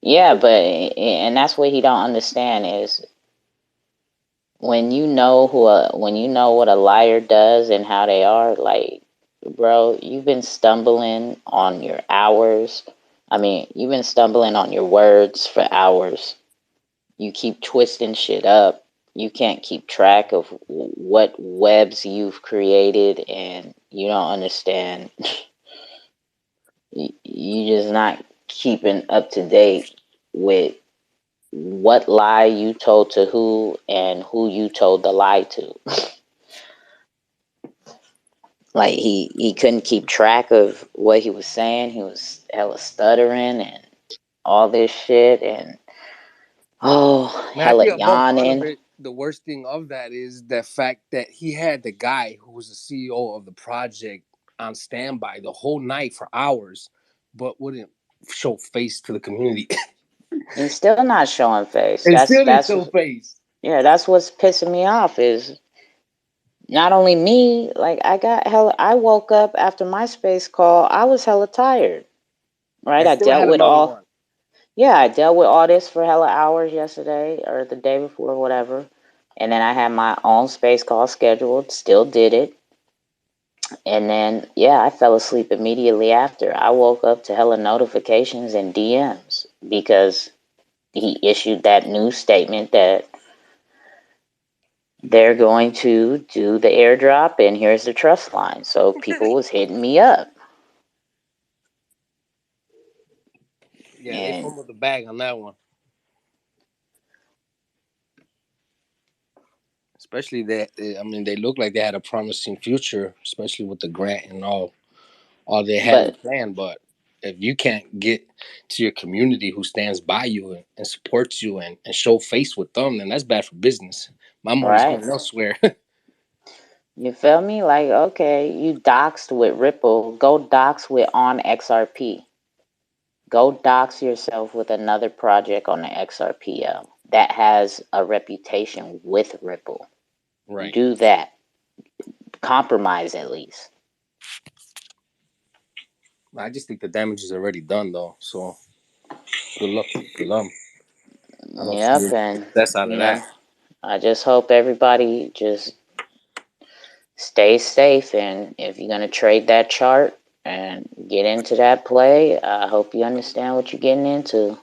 Yeah, but and that's what he don't understand is when you know when you know what a liar does and how they are, like, bro, you've been stumbling on your hours. I mean, you've been stumbling on your words for hours. You keep twisting shit up. You can't keep track of what webs you've created and You don't understand. You just not keeping up to date with what lie you told to who and who you told the lie to. Like he couldn't keep track of what he was saying. He was hella stuttering and all this shit and Man, I hella think above all of yawning. it, the worst thing of that is the fact that he had the guy who was the CEO of the project on standby the whole night for hours, but wouldn't show face to the community. He's still not showing face. And still didn't That's show face. yeah, that's what's pissing me off is not only me, like I woke up after my space call, I was hella tired. Right? And I still dealt had with another all one. yeah, I dealt with all this for hella hours yesterday or the day before, whatever. And then I had my own space call scheduled, still did it. And then, yeah, I fell asleep immediately after. I woke up to hella notifications and DMs because he issued that news statement that they're going to do the airdrop and here's the trust line. So people was hitting me up. Yeah, they And fumbled the bag on that one. Especially that, I mean, they look like they had a promising future, especially with the grant and all they had in but plan. But if you can't get to your community who stands by you and supports you and show face with them, then that's bad for business. My money's right. going elsewhere. You feel me? Like, okay, you doxed with Ripple, go dox with on XRP. Go dox yourself with another project on the XRPL that has a reputation with Ripple. Right. Do that. Compromise at least. I just think the damage is already done, though. So good luck to them. I don't see Yep, any and success out you of know, that. I just hope everybody just stays safe. And if you're gonna trade that chart and get into that play, I hope you understand what you're getting into.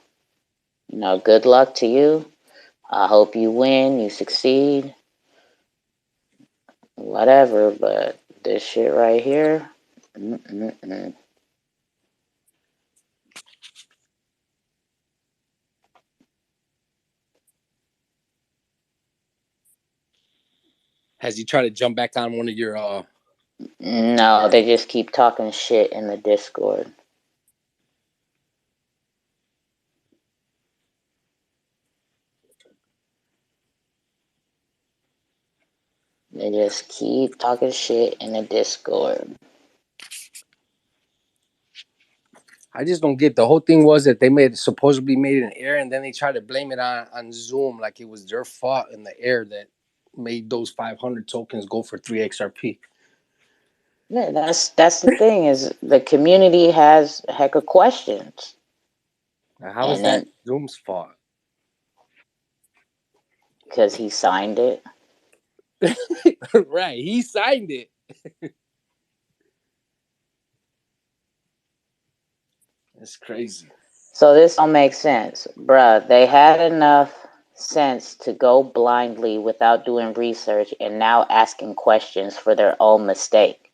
You know, good luck to you. I hope you win, you succeed, whatever. But this shit right here, mm-mm-mm. Has he tried to jump back on one of your No, they just keep talking shit in the Discord. They just keep talking shit in the Discord. I just don't get the whole thing was that they supposedly made an error and then they tried to blame it on Zoom like it was their fault in the error that made those 500 tokens go for 3 XRP. Yeah, that's the thing is the community has a heck of questions, Now, how is and that then Zoom's fault? because he signed it. Right, he signed it. It's crazy. So this don't make sense, bruh. They had enough sense to go blindly without doing research and now asking questions for their own mistake.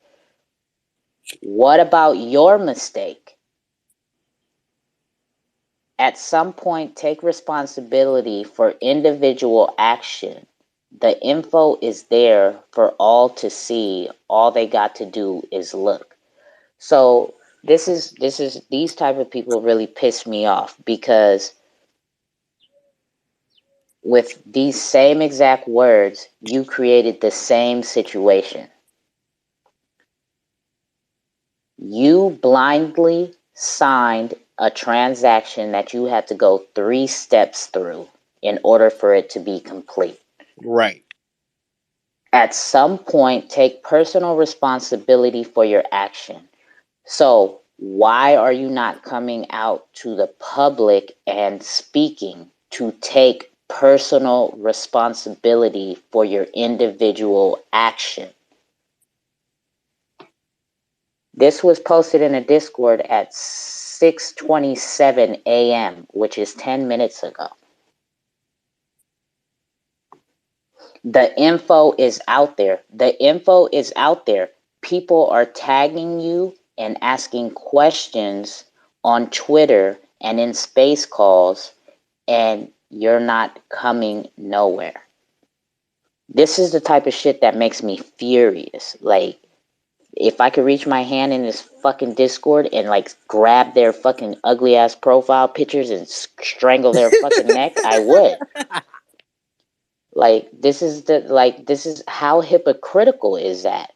What about your mistake? At some point, take responsibility for individual action. The info is there for all to see. All they got to do is look. So these type of people really piss me off because with these same exact words, you created the same situation. You blindly signed a transaction that you had to go 3 steps through in order for it to be complete. Right. At some point, take personal responsibility for your action. So, why are you not coming out to the public and speaking to take personal responsibility for your individual action? This was posted in a Discord at 6:27 a.m., which is 10 minutes ago. The info is out there. The info is out there. people are tagging you and asking questions on Twitter and in space calls, and you're not coming nowhere. This is the type of shit that makes me furious. Like, if I could reach my hand in this fucking Discord and like grab their fucking ugly ass profile pictures and strangle their fucking neck, I would. Like, this is how hypocritical is that?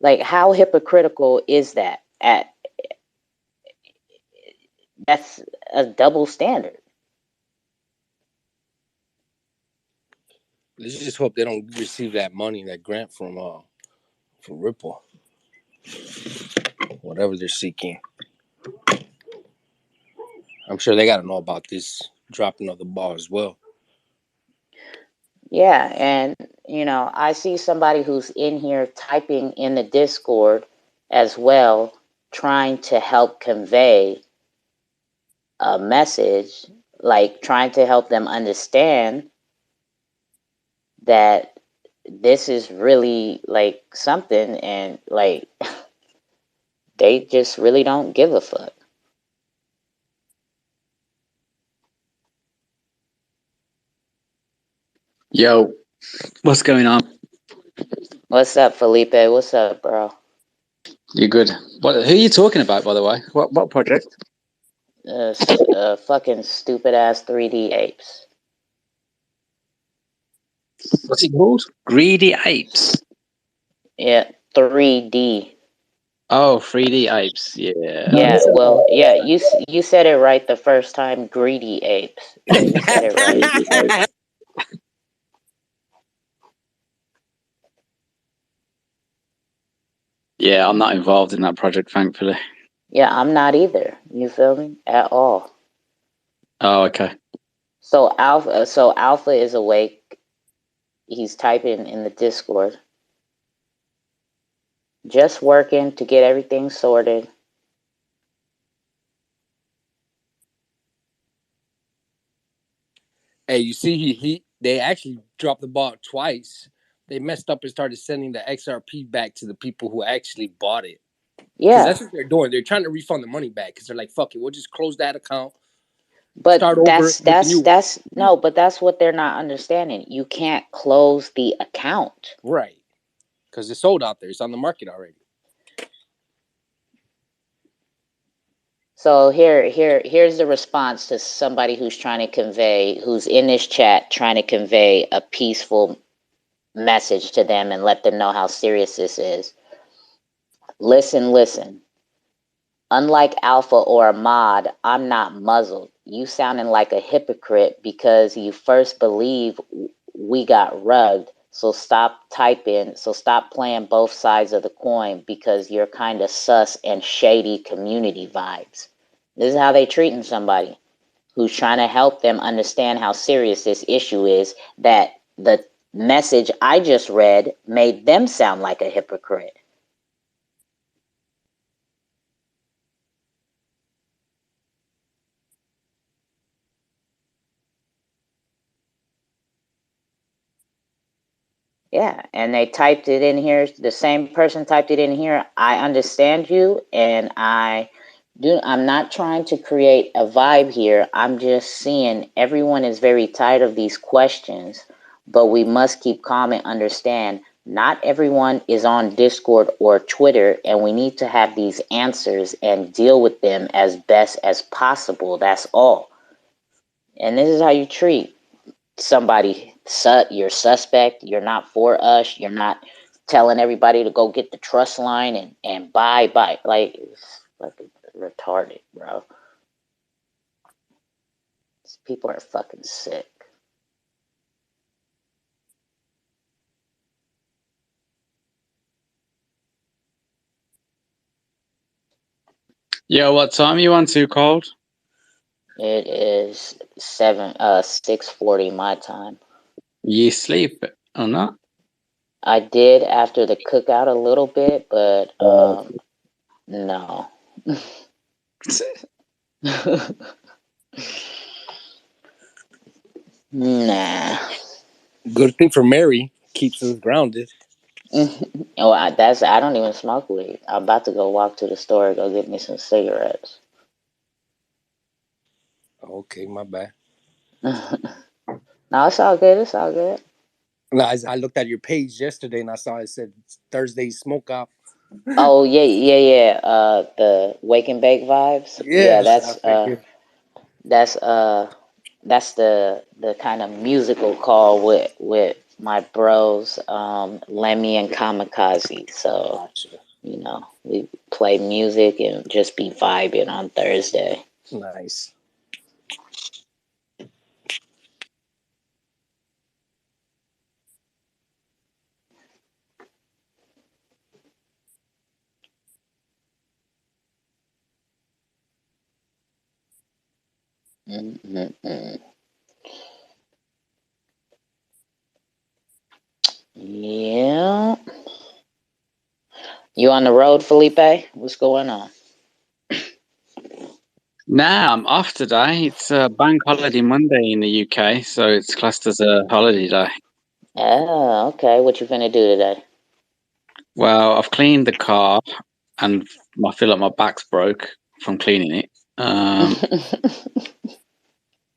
Like, how hypocritical is that? That's a double standard. Let's just hope they don't receive that money, that grant from Ripple, whatever they're seeking. I'm sure they got to know about this dropping of the ball as well. Yeah, and I see somebody who's in here typing in the Discord as well, trying to help convey a message, like trying to help them understand that this is really like something, and like they just really don't give a fuck. Yo, what's going on? What's up, Felipe? What's up, bro? You good? Who are you talking about, by the way? What project? Fucking stupid ass 3D apes. What's it called? Greedy Apes. Yeah, 3D. Oh, 3D Apes. Yeah. Yeah, well, yeah, you said it right the first time. Greedy apes. Yeah, you said it right. Yeah, I'm not involved in that project, thankfully. Yeah, I'm not either. You feel me? At all. Oh, okay. So Alpha is awake. He's typing in the Discord. Just working to get everything sorted. Hey, you see, they actually dropped the ball twice. They messed up and started sending the XRP back to the people who actually bought it. Yeah, because that's what they're doing. They're trying to refund the money back because they're like, "Fuck it, we'll just close that account, but start over with the new one." no, but that's what they're not understanding. You can't close the account. Right, because it's sold out there. It's on the market already. So here's the response to somebody who's who's in this chat trying to convey a peaceful message to them and let them know how serious this is. Listen. Unlike Alpha or Ahmad, I'm not muzzled. You sounding like a hypocrite because you first believe we got rugged. So stop playing both sides of the coin because you're kind of sus and shady community vibes. This is how they treating somebody who's trying to help them understand how serious this issue is, that the message I just read made them sound like a hypocrite. Yeah, and they typed it in here. The same person typed it in here. I understand you, and I'm not trying to create a vibe here. I'm just seeing everyone is very tired of these questions, but we must keep calm and understand not everyone is on Discord or Twitter, and we need to have these answers and deal with them as best as possible. That's all. And this is how you treat somebody. You're suspect. You're not for us. You're not telling everybody to go get the trust line and buy. Like, it's fucking retarded, bro. These people are fucking sick. Yo, what time are you on 2Cold? It is 6:40 my time. You sleep or not? I did after the cookout a little bit, but no. Nah. Good thing for Mary, keeps us grounded. Oh, I don't even smoke weed. I'm about to go walk to the store and go get me some cigarettes. Okay, my bad. No, it's all good. It's all good. No, I looked at your page yesterday and I saw it said Thursday smoke out. Oh yeah. The wake and bake vibes. Yeah, That's the kind of musical call with my bros, Lemmy and Kamikaze. So gotcha. we play music and just be vibing on Thursday. Nice. Yeah. You on the road, Felipe? What's going on? Nah, I'm off today. It's a bank holiday Monday in the UK, so it's classed as a holiday day. Oh, okay. What you finna do today? Well, I've cleaned the car, and I feel like my back's broke from cleaning it.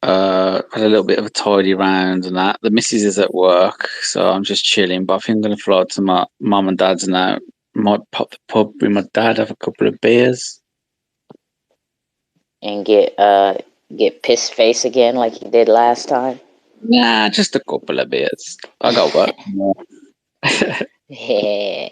Had a little bit of a tidy round and that. The missus is at work, so I'm just chilling. But I think I'm gonna fly to my mum and dad's now. Might pop the pub with my dad, have a couple of beers, And get pissed face again like you did last time? Nah, just a couple of beers. I got work. Yeah.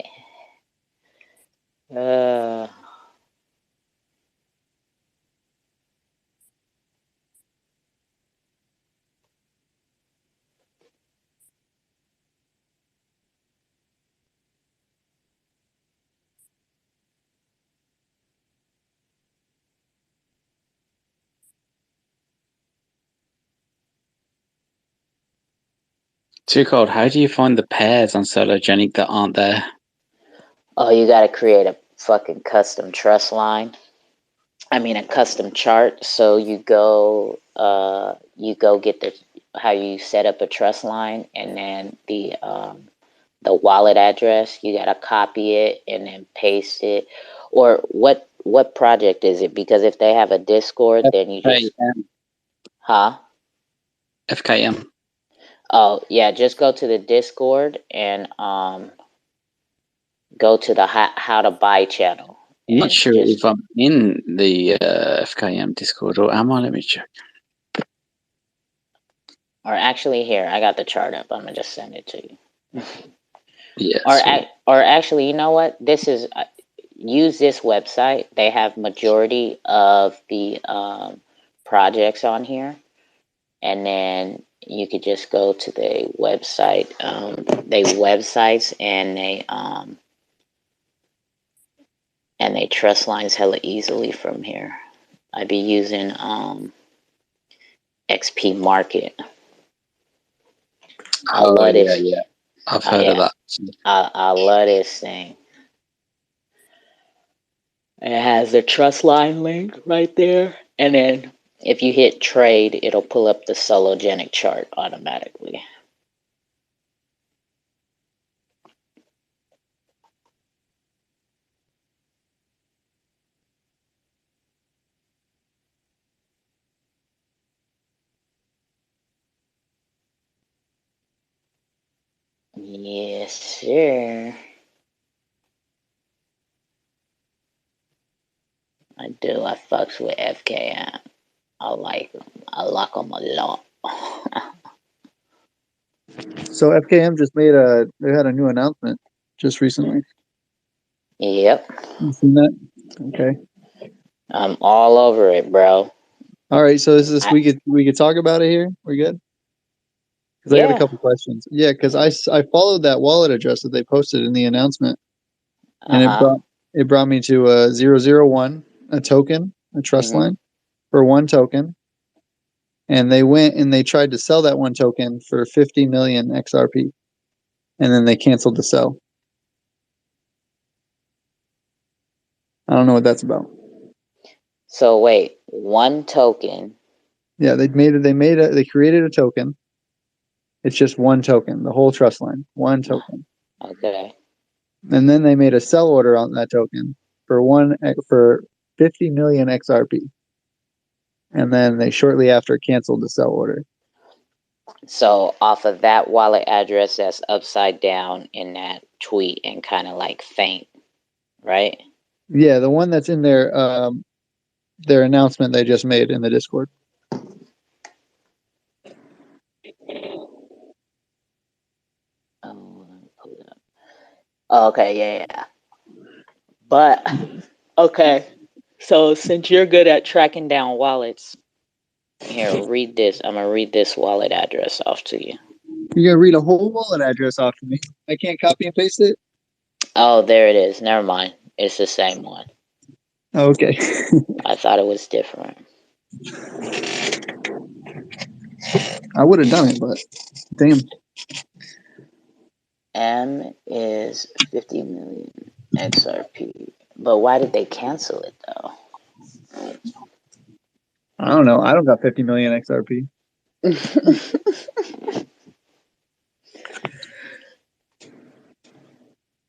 Too cold. How do you find the pairs on Sologenic that aren't there? Oh, you gotta create a fucking custom trust line. I mean a custom chart. So you go get how you set up a trust line, and then the wallet address, you gotta copy it and then paste it. Or what project is it? Because if they have a Discord, then you just huh? FKM. Oh yeah, just go to the Discord and go to the how to buy channel. I'm not And sure just if I'm in the FKM Discord or am I? Let me check. or actually here, I got the chart up. I'm gonna just send it to you. Yeah. Or actually, you know what? This is use this website. They have majority of the projects on here, and then you could just go to the website. They websites and they trust lines hella easily from here. I'd be using XP Market. I love this. Yeah. I've heard of Yeah, that. I love this thing. It has the trust line link right there, and then if you hit trade, it'll pull up the Sologenic chart automatically. Yes, sir. I do. I fucks with FKM. I like them. I like them a lot. So FKM just they had a new announcement just recently. Yep. You seen that? Okay. I'm all over it, bro. All right. So this is we could talk about it here. We're good. Because I got a Yeah. couple questions. Yeah, because I followed that wallet address that they posted in the announcement, and it brought me to 001, a token, a trust line for one token, and they went and they tried to sell that one token for 50 million XRP, and then they canceled the sell. I don't know what that's about. So wait, one token. Yeah, they created a token. It's just one token, the whole trust line, one token. Okay. And then they made a sell order on that token for 50 million XRP. And then they shortly after canceled the sell order. So off of that wallet address that's upside down in that tweet and kind of like faint, right? Yeah, the one that's in their announcement they just made in the Discord. Oh, let me pull it up. Oh, okay, yeah. But okay, so since you're good at tracking down wallets, here, read this. I'm gonna read this wallet address off to you. You're gonna read a whole wallet address off to me. I can't copy and paste it. Oh, there it is. Never mind. It's the same one. Oh, okay. I thought it was different. I would have done it, but damn. M is 50 million XRP. But why did they cancel it though? I don't know. I don't got 50 million XRP.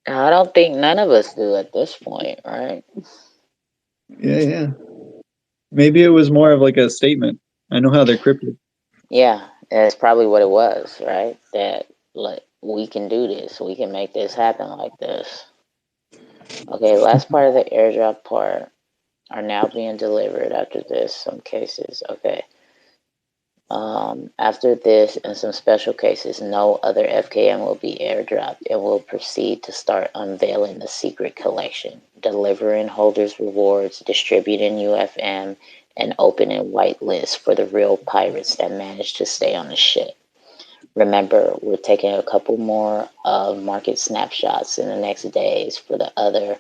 I don't think none of us do at this point, right? Yeah. Maybe it was more of like a statement. I know how they're cryptic. Yeah, that's probably what it was, right? That like we can do this, we can make this happen like this. Okay, last part of the airdrop part are now being delivered after this, some cases. Okay. After this and some special cases, no other FKM will be airdropped and will proceed to start unveiling the secret collection, delivering holders rewards, distributing UFM, and opening whitelists for the real pirates that managed to stay on the ship. Remember, we're taking a couple more market snapshots in the next days for the other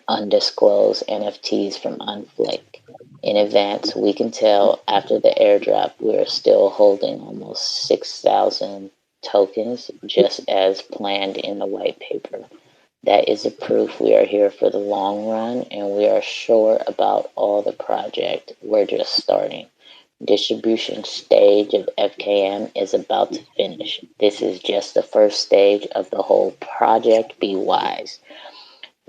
undisclosed NFTs from Unflick. In advance, we can tell after the airdrop we are still holding almost 6,000 tokens, just as planned in the white paper. That is a proof we are here for the long run, and we are sure about all the project. We're just starting. Distribution stage of FKM is about to finish. This is just the first stage of the whole project. Be wise.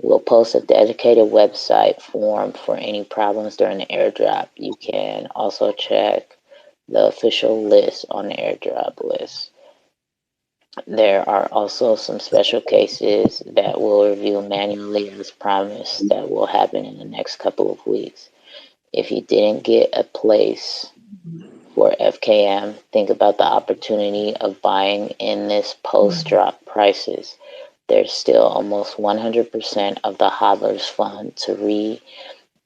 We'll post a dedicated website form for any problems during the airdrop. You can also check the official list on the airdrop list. There are also some special cases that we'll review manually as promised that will happen in the next couple of weeks. If you didn't get a place for FKM, think about the opportunity of buying in this post-drop prices. There's still almost 100% of the hodlers fund to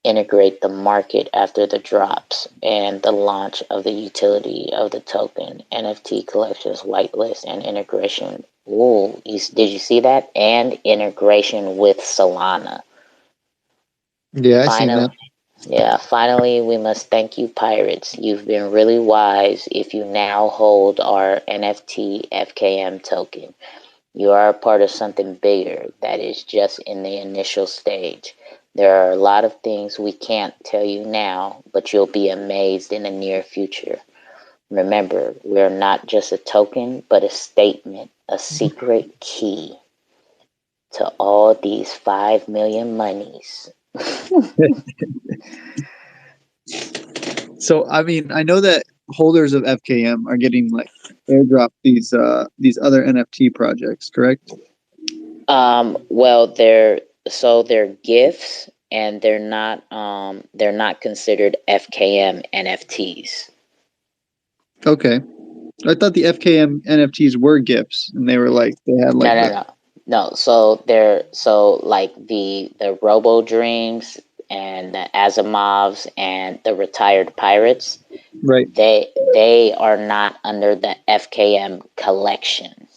reintegrate the market after the drops and the launch of the utility of the token, NFT collections, whitelist, and integration. Ooh, did you see that? And integration with Solana. Yeah, I seen that. Yeah, finally, we must thank you, pirates. You've been really wise if you now hold our NFT FKM token. You are a part of something bigger that is just in the initial stage. There are a lot of things we can't tell you now, but you'll be amazed in the near future. Remember, we're not just a token, but a statement, a secret key to all these 5 million monies. So, I mean, I know that holders of FKM are getting like airdrop these other NFT projects, correct? Well, they're gifts, and they're not considered FKM NFTs. Okay. I thought the FKM NFTs were gifts, and they were like they had like No. So like the Robo Dreams and the Asimovs and the Retired Pirates. Right. They are not under the FKM collection.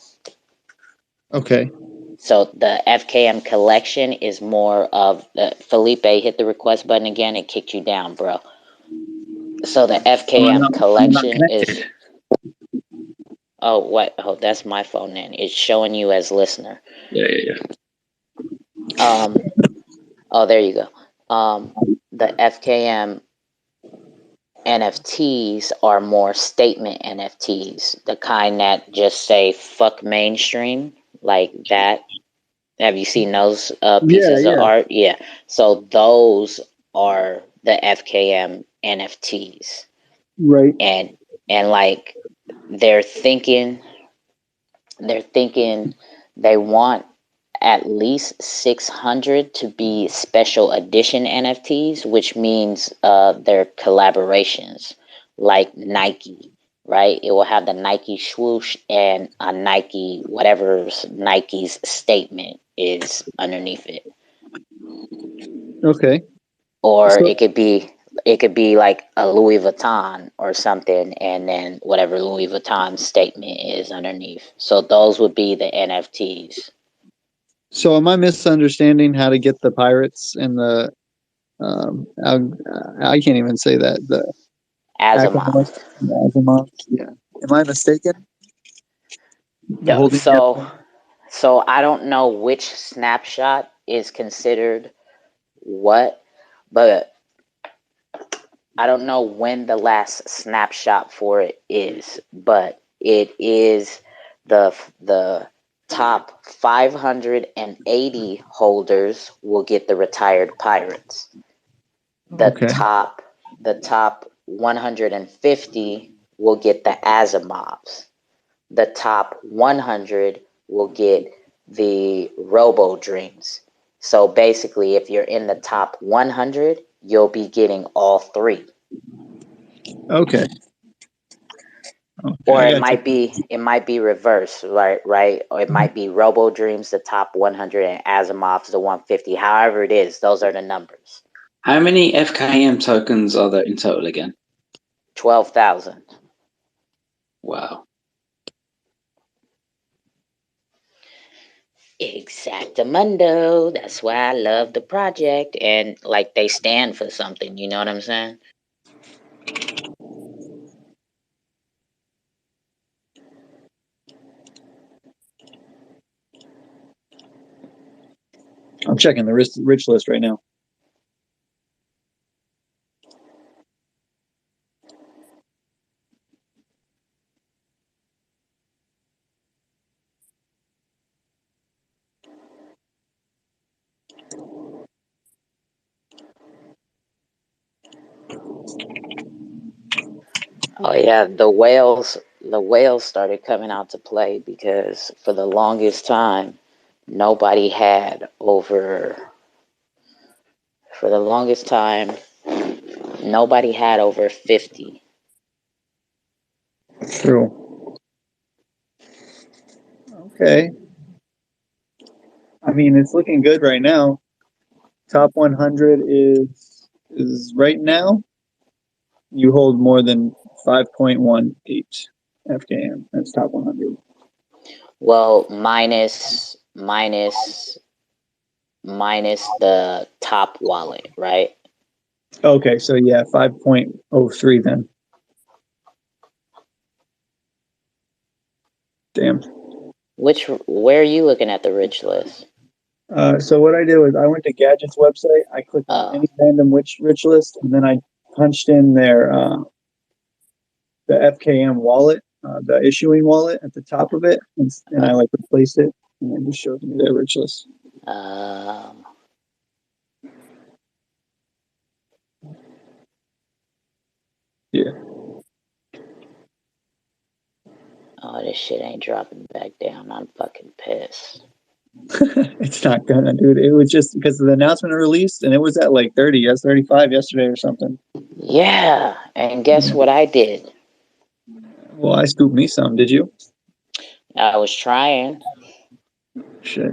Okay. So the FKM collection is more of the Felipe, hit the request button again. It kicked you down, bro. So the FKM collection is. Oh, what? Oh, that's my phone then. It's showing you as listener. Yeah. Oh, there you go. The FKM NFTs are more statement NFTs, the kind that just say "fuck mainstream" like that. Have you seen those Yeah, pieces of yeah. art? Yeah. So those are the FKM NFTs, Right. and like they're thinking they want at least 600 to be special edition NFTs, which means they're collaborations like Nike, right? It will have the Nike swoosh and a Nike, whatever Nike's statement is underneath it. Okay. Or So it could be like a Louis Vuitton or something, and then whatever Louis Vuitton statement is underneath. So those would be the NFTs. so am I misunderstanding how to get the pirates and the I can't even say that, the Asimov. Akamai, the Azimovs? Yeah. Am I mistaken? The Yeah, holding together? so I don't know which snapshot is considered what, but I don't know when the last snapshot for it is, but it is the top 580 holders will get the retired pirates. Okay. The top 150 will get the Asimovs. The top 100 will get the Robo Dreams. So basically, if you're in the top 100, you'll be getting all three. Okay. Or I it got you. might be reversed, right? Or it might be Robo Dreams, the top 100, and Asimov's the 150. However it is, those are the numbers. How many FKM tokens are there in total again? 12,000. Wow. Exactamundo. That's why I love the project, and like they stand for something. You know what I'm saying? I'm checking the rich list right now. Oh yeah, the whales started coming out to play because for the longest time nobody had over for the longest time nobody had over 50. True. Okay. I mean, it's looking good right now. Top 100 is right now. You hold more than 5.18 FKM. That's top 100. Well, minus the top wallet, right? Okay, so yeah, 5.03 then. Damn. Where are you looking at the rich list? So what I did was I went to Gadget's website. I clicked on any random rich list, and then I punched in their the FKM wallet, the issuing wallet at the top of it, and I like replaced it, and it just showed me their rich list. Yeah. Oh, this shit ain't dropping back down. I'm fucking pissed. It's not gonna, dude. It was just because the announcement released, and it was at like 30, 35 yesterday or something. Yeah, and guess what I did? Well, I scooped me some. Did you? I was trying. Shit.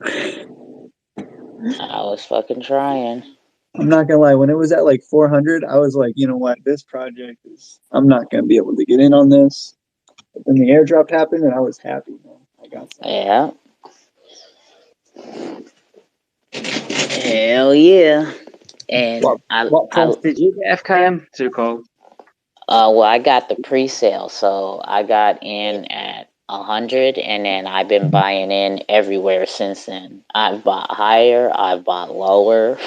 I was fucking trying. I'm not gonna lie. When it was at like 400, I was like, you know what? This project is. I'm not gonna be able to get in on this. But then the airdrop happened, and I was happy. Man. I got some. Yeah. Hell yeah. And What price did you get FKM? 2Cold's. Well, I got the pre-sale, so I got in at 100, and then I've been buying in everywhere since then. I've bought higher, I've bought lower.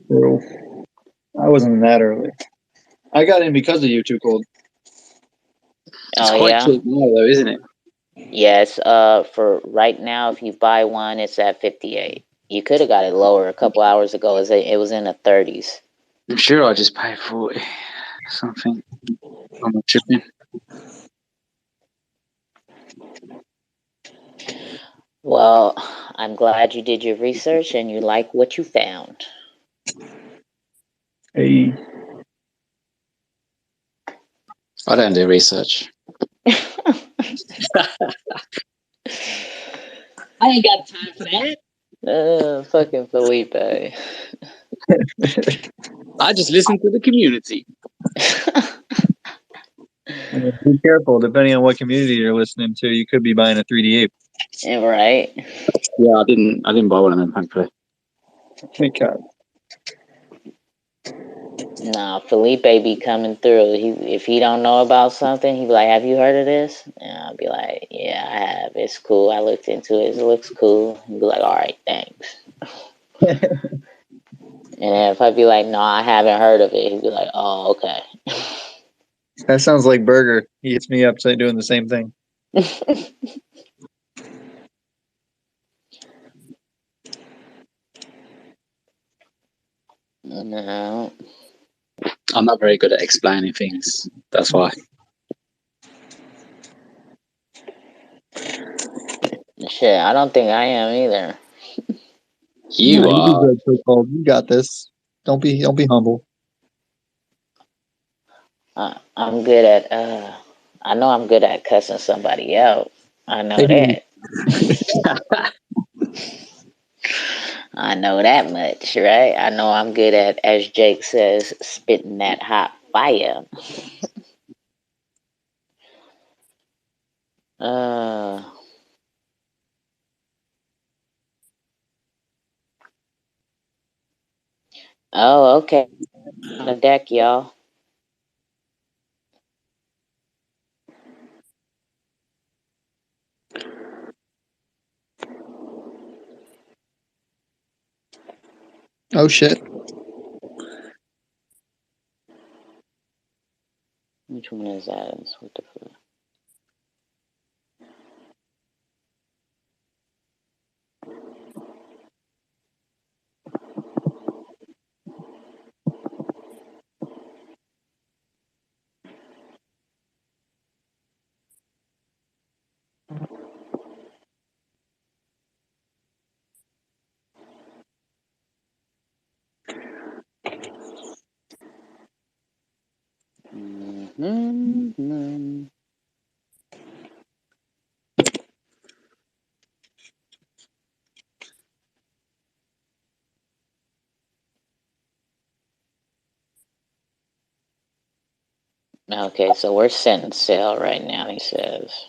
True. I wasn't in that early. I got in because of you, 2Cold. It's Oh quite yeah. cheap now, though, isn't it? Yes. For right now, if you buy one, it's at 58. You could have got it lower a couple hours ago. It was in the 30s. I'm sure I just paid 40 something. I'm not tripping. Well, I'm glad you did your research and you like what you found. Hey. I don't do research. I ain't got time for that. Fucking Felipe. I just listen to the community. Be careful. Depending on what community you're listening to, you could be buying a 3D ape. Yeah, right. Yeah, I didn't buy one of them, thankfully. Thank God. Nah, Felipe be coming through. If he don't know about something, he be like, "Have you heard of this?" And I'll be like, "Yeah, I have. It's cool. I looked into it. It looks cool." He'd be like, "All right, thanks." And if I be like, "No, I haven't heard of it," he'd be like, "Oh, okay." That sounds like Burger. He hits me up saying doing the same thing. No. I'm not very good at explaining things. That's why. Shit, I don't think I am either. You do are. good, 2Cold. You got this. Don't be humble. I'm good at. I know I'm good at cussing somebody out. I know that. I know that much, right? I know I'm good at, as Jake says, spitting that hot fire. uh. Oh, okay. On the deck, y'all. Oh shit. Which one is that? What the fuck? Mm-hmm. Okay, so we're setting sail right now, he says.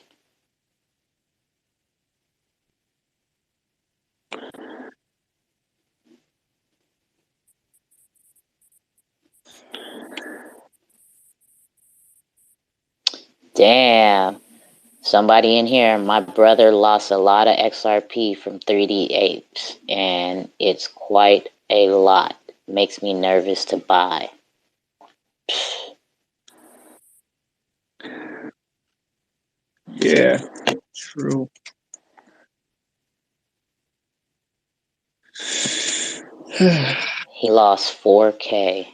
Damn. Somebody in here, my brother lost a lot of XRP from 3D Apes, and it's quite a lot. Makes me nervous to buy. Yeah. True. He lost 4K.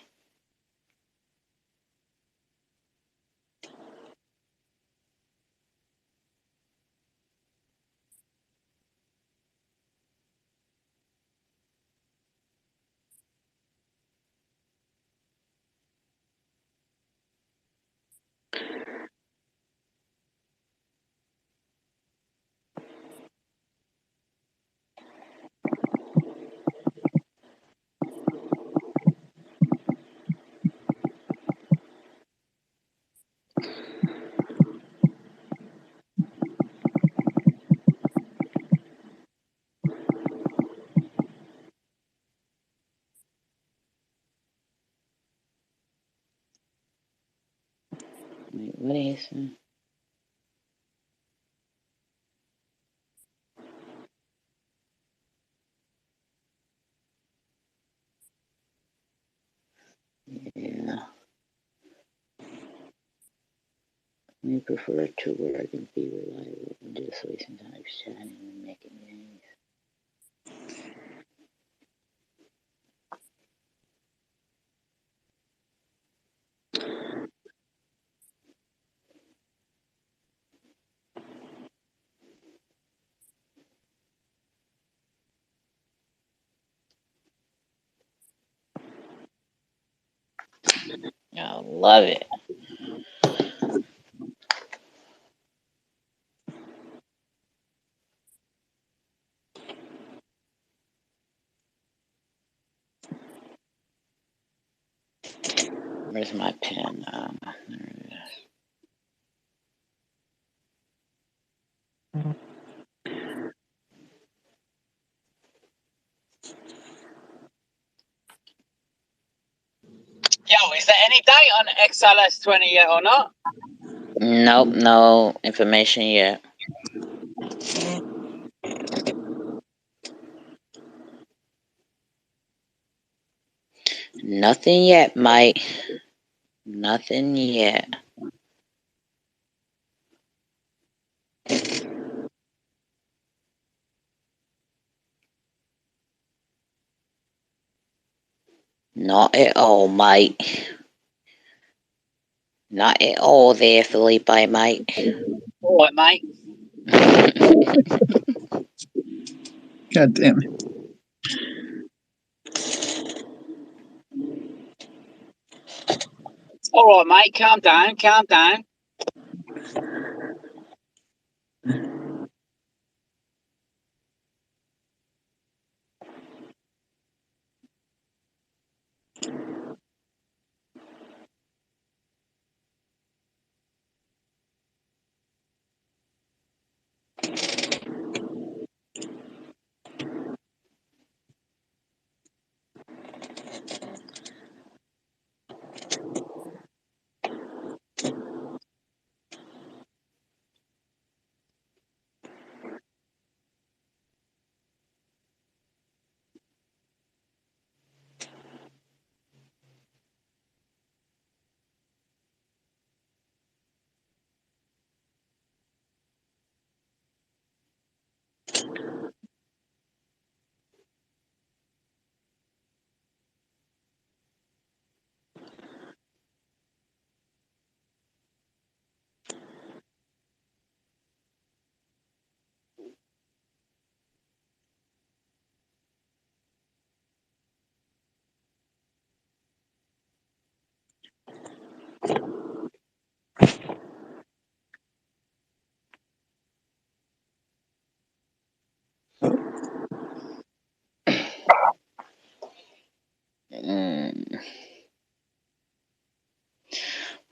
What is it? I prefer a tool where I can be reliable and just wasting time chatting and making games. I love it. Where's my pen? There it is. Yo, is there any date on XLS20 yet or not? Nope, no information yet. Nothing yet, Mike. Nothing yet. Not at all, Mike. Not at all there, Felipe, mate. Alright, mate. God damn it. Alright, mate. Calm down. Calm down.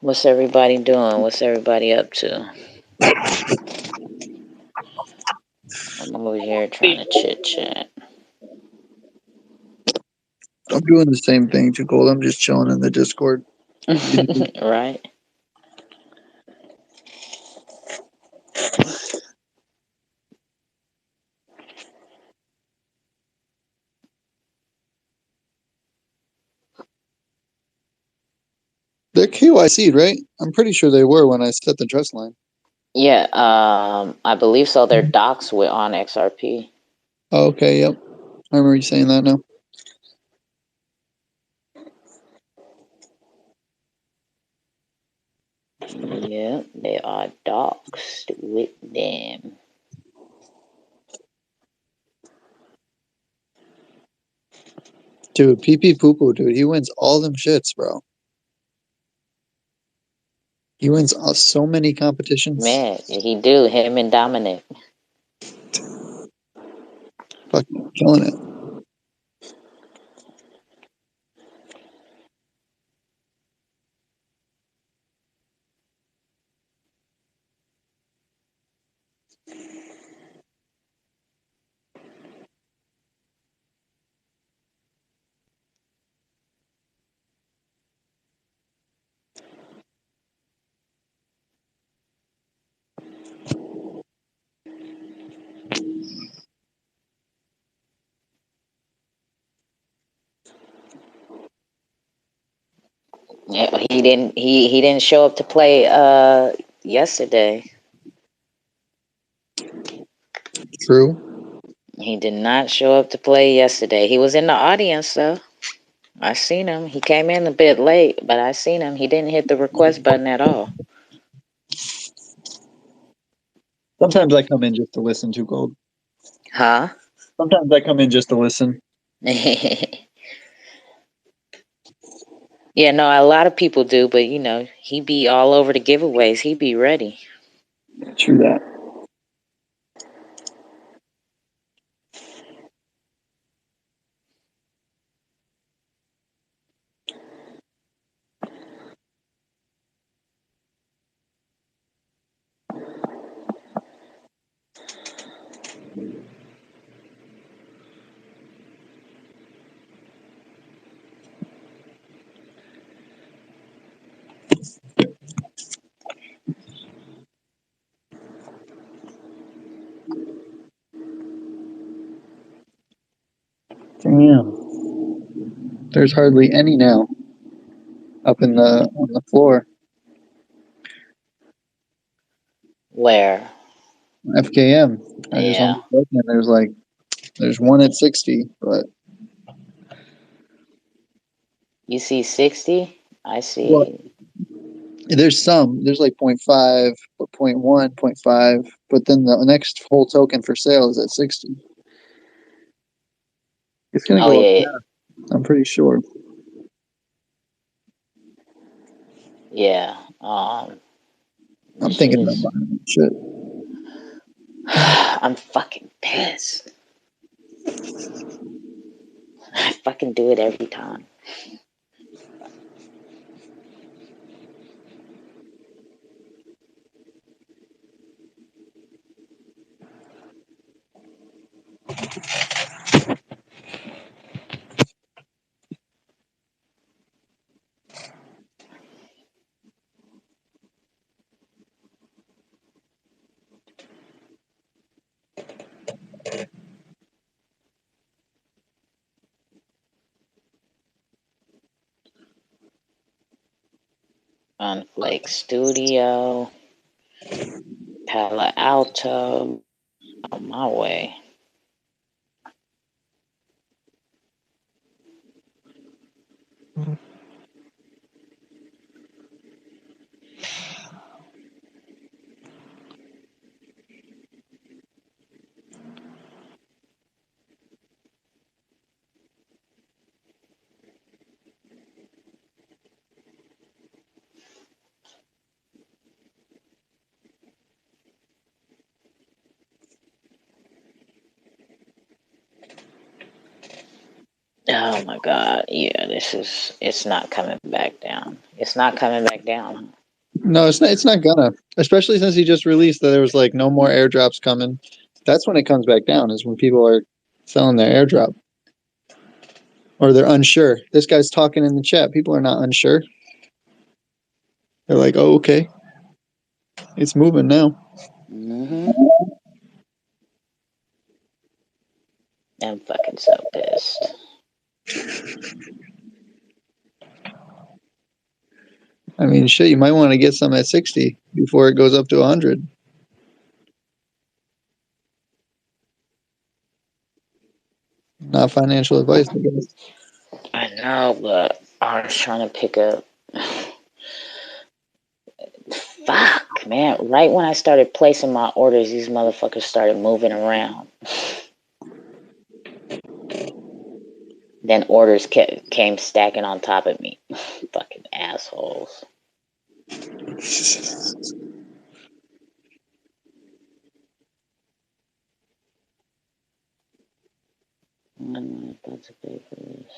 What's everybody doing? What's everybody up to? I'm over here trying to chit chat. I'm doing the same thing, 2Cold. I'm just chilling in the Discord. Right? They're KYC'd, right? I'm pretty sure they were when I set the trust line. Yeah, I believe so. Their docs were on XRP. Oh, okay, yep. I remember you saying that now. Yep, they are doxed with them. Dude, PP Poo, dude, he wins all them shits, bro. He wins so many competitions. Man, he do. Him and Dominic. Fucking killing it. Yeah, he didn't. He didn't show up to play yesterday. True. He did not show up to play yesterday. He was in the audience though. I seen him. He came in a bit late, but I seen him. He didn't hit the request button at all. Sometimes I come in just to listen to Gold. Huh? Sometimes I come in just to listen. Yeah, no, a lot of people do, but you know, he be all over the giveaways. He be ready. True that. Damn. There's hardly any now up in the on the floor. Where? FKM. I just Yeah. went looking and there's one at 60, but You see 60? I well, see. there's some. There's like 0.5, 0.1, 0.5, but then the next whole token for sale is at 60. It's gonna Oh go up yeah, fast, I'm pretty sure. yeah. I'm This shit thinking about is. buying that shit. I'm fucking pissed. I fucking do it every time. On Flake Studio, Palo Alto, on my way. Oh my god, yeah, it's not coming back down. It's not coming back down. No, it's not. It's not gonna. Especially since he just released that there was like no more airdrops coming. That's when it comes back down. Is when people are selling their airdrop or they're unsure. This guy's talking in the chat. People are not unsure. They're like, "Oh, okay, it's moving now." Mm-hmm. I'm fucking so pissed. I mean, shit. You might want to get some at 60 before it goes up to 100. Not financial advice, I guess. I know, but I was trying to pick up. Fuck, man. Right when I started placing my orders, these motherfuckers started moving around. Then orders came stacking on top of me. Fucking assholes. That's a big this.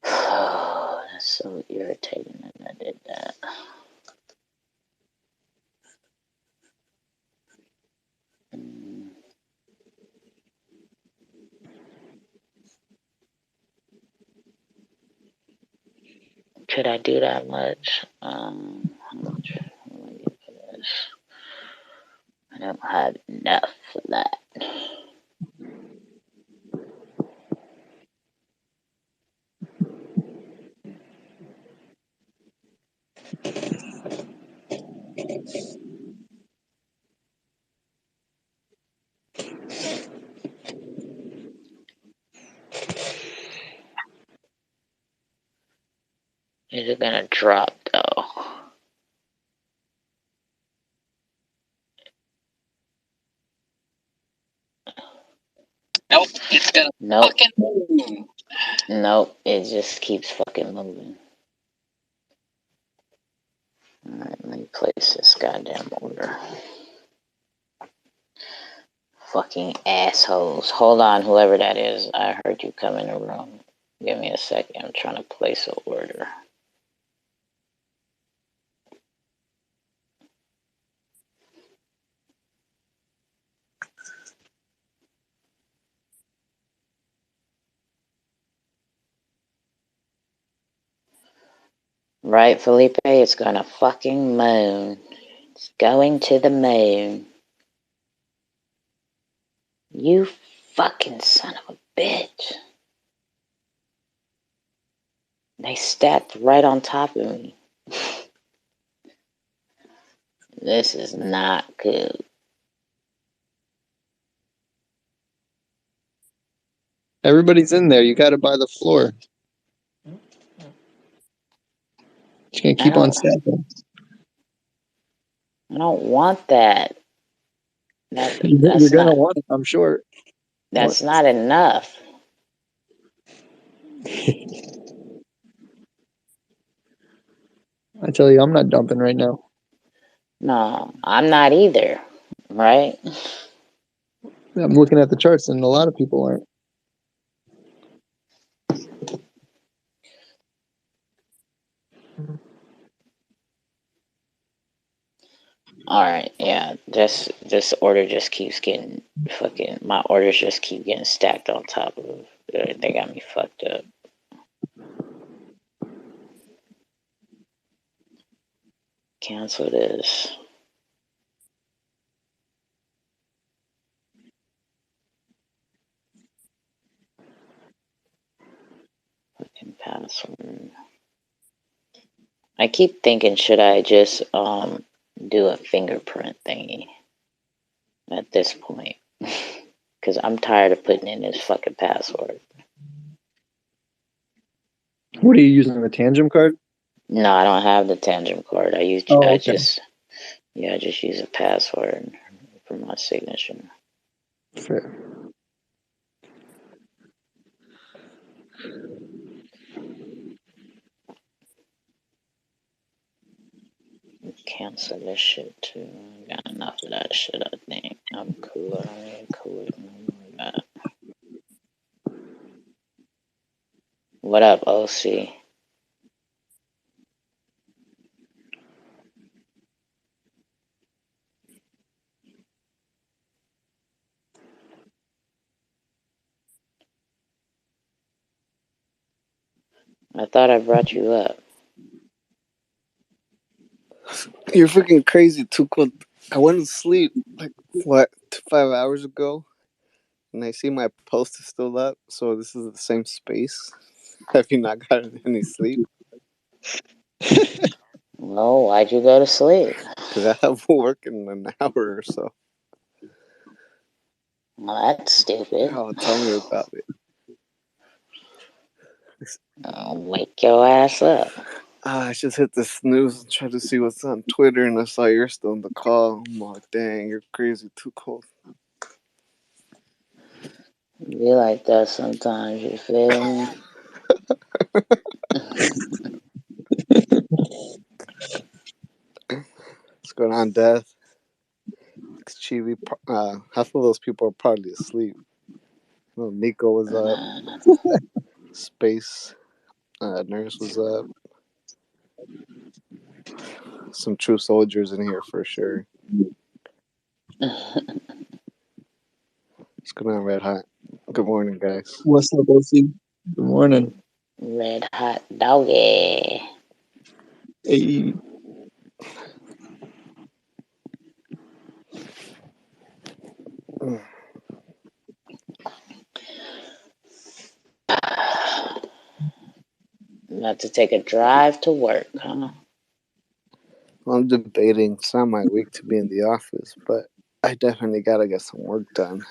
Oh, that's so irritating that I did that. Could I do that much? How much will I get for this? I don't have enough for that. Is it gonna drop though? Nope, it's gonna Nope. fucking move. Nope. It just keeps fucking moving. Alright, let me place this goddamn order. Fucking assholes. Hold on, whoever that is. I heard you come in the room. Give me a second. I'm trying to place an order. Right, Felipe? It's gonna fucking moon. It's going to the moon. You fucking son of a bitch. They stacked right on top of me. This is not good. Everybody's in there. You got to buy the floor. You can't keep on stacking. I don't want that. You're gonna want it, I'm sure. That's not enough. I tell you, I'm not dumping right now. No, I'm not either. Right? I'm looking at the charts, and a lot of people aren't. Alright, yeah. This order just keeps getting fucking. My orders just keep getting stacked on top of. They got me fucked up. Cancel this. Fucking password. I keep thinking, should I just do a fingerprint thingy at this point? Because I'm tired of putting in this fucking password. What are you using, the Tangem card? No, I don't have the Tangem card. I Okay. just use a password for my signature. Fair. Cancel this shit too. I got enough of that shit, I think. I'm cool. I don't need cool no more of that. What up, OC? I thought I brought you up. You're freaking crazy, 2Cold. I went to sleep like 5 hours ago, and I see my post is still up. So this is the same space. Have you not gotten any sleep? No, why'd you go to sleep? Because I have work in an hour or so. Well, that's stupid. Oh, tell me about it. I'll wake your ass up. I just hit the snooze and try to see what's on Twitter, and I saw you're still on the call. I'm like, dang, you're crazy, 2Cold. Be like that sometimes, you feel me? What's going on, Death? Chibi, half of those people are probably asleep. Well, Nico was up. Space Nurse was up. Some true soldiers in here for sure. What's going on, Red Hot? Good morning, guys. What's up, OC? Good morning. Red hot doggy. Hey. About to take a drive to work, huh? I'm debating. It's not my week to be in the office, but I definitely gotta get some work done.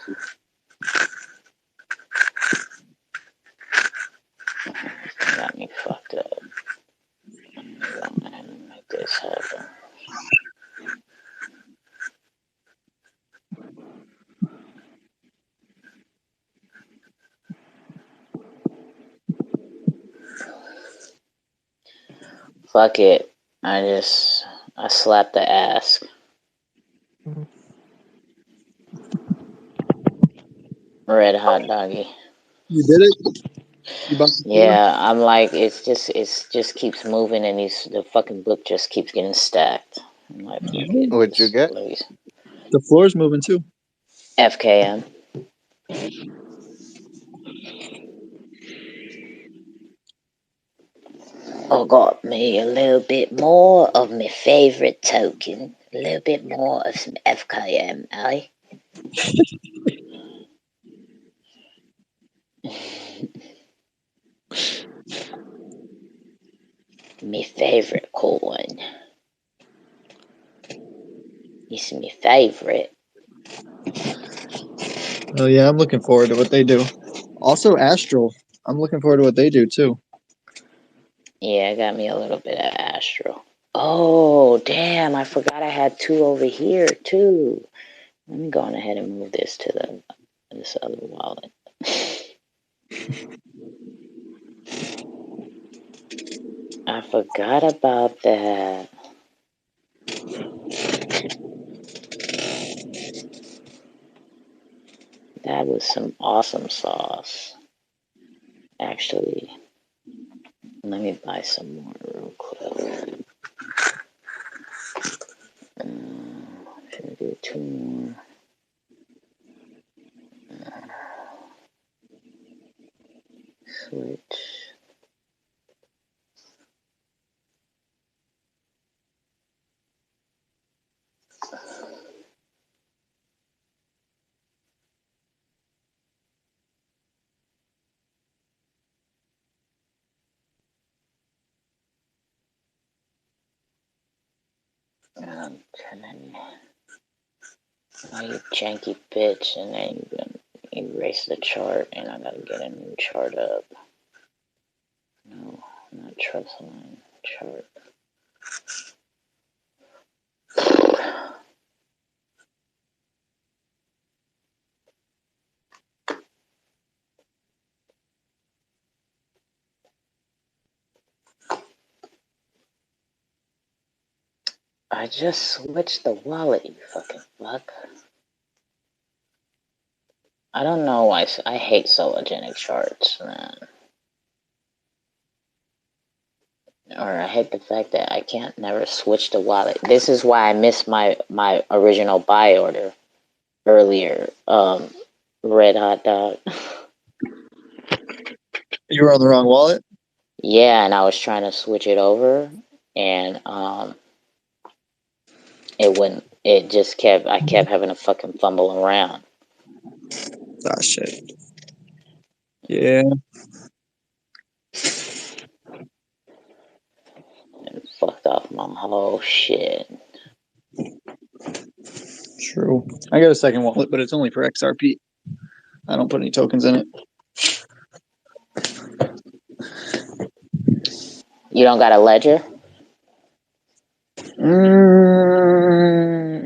Got me fucked up. I'm gonna go ahead and make this happen. Fuck it. I slapped the ass. Red hot doggy. You did it? You busted Yeah, I'm like, it just keeps moving, and the fucking book just keeps getting stacked. I'm like, fuck it. What'd you get? The floor's moving too. FKM. I got me a little bit more of my favorite token. A little bit more of some FKM, eh? My favorite coin. It's my favorite. Oh yeah, I'm looking forward to what they do. Also, Astral. I'm looking forward to what they do too. Yeah, I got me a little bit of Astro. Oh, damn, I forgot I had 2 over here, too. Let me go on ahead and move this to this other wallet. I forgot about that. That was some awesome sauce. Actually, let me buy some more real quick. Should I do 2 more? Switch. Okay. Oh, you janky bitch, and then you gonna erase the chart, and I gotta get a new chart up. No, not trust line chart. I just switched the wallet, you fucking fuck. I don't know why I hate sologenic charts, man. Or I hate the fact that I can't never switch the wallet. This is why I missed my original buy order earlier. Red hot dog. You were on the wrong wallet? Yeah, and I was trying to switch it over, and it wouldn't. I kept having to fucking fumble around. Ah, shit. Yeah. And fucked off my whole shit. True. I got a second wallet, but it's only for XRP. I don't put any tokens in it. You don't got a ledger?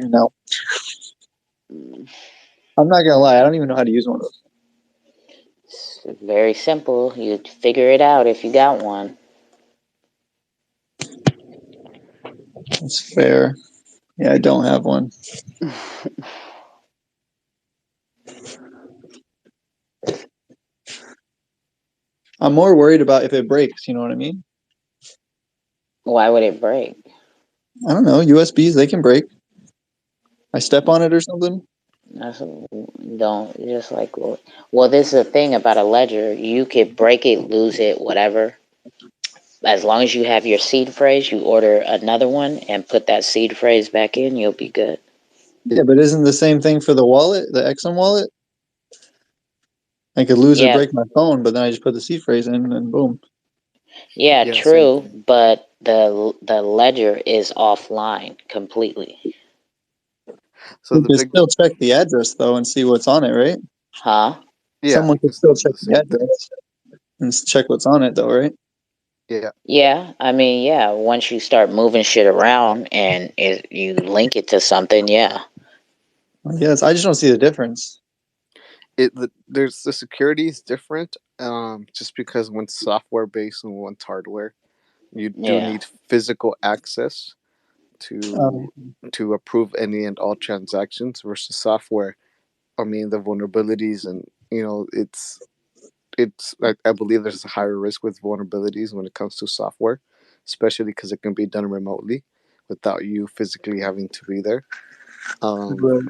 No. I'm not gonna lie. I don't even know how to use one of those. It's very simple. You'd figure it out if you got one. That's fair. Yeah, I don't have one. I'm more worried about if it breaks. You know what I mean? Why would it break? I don't know. USBs, they can break. I step on it or something. Don't just like. Well, this is the thing about a ledger. You could break it, lose it, whatever. as long as you have your seed phrase, you order another one and put that seed phrase back in, you'll be good. Yeah, but isn't the same thing for the wallet, the Exxon wallet? I could lose or Yeah, break my phone, but then I just put the seed phrase in and boom. yeah, Yeah, same true, thing. but the ledger is offline completely. So You the can big, still check the address though and see what's on it, right? Huh? yeah, Someone you can could still still do check the the same thing. address and check what's on it though, right? Yeah. Yeah, I mean, yeah, once you start moving shit around and you link it to something, yeah. Yes, I just don't see the difference. There's the security is different. Just because one's software based and one's hardware, you do Yeah. need physical access Um, to approve any and all transactions versus software. I mean, the vulnerabilities and it's I believe there's a higher risk with vulnerabilities when it comes to software, especially because it can be done remotely without you physically having to be there.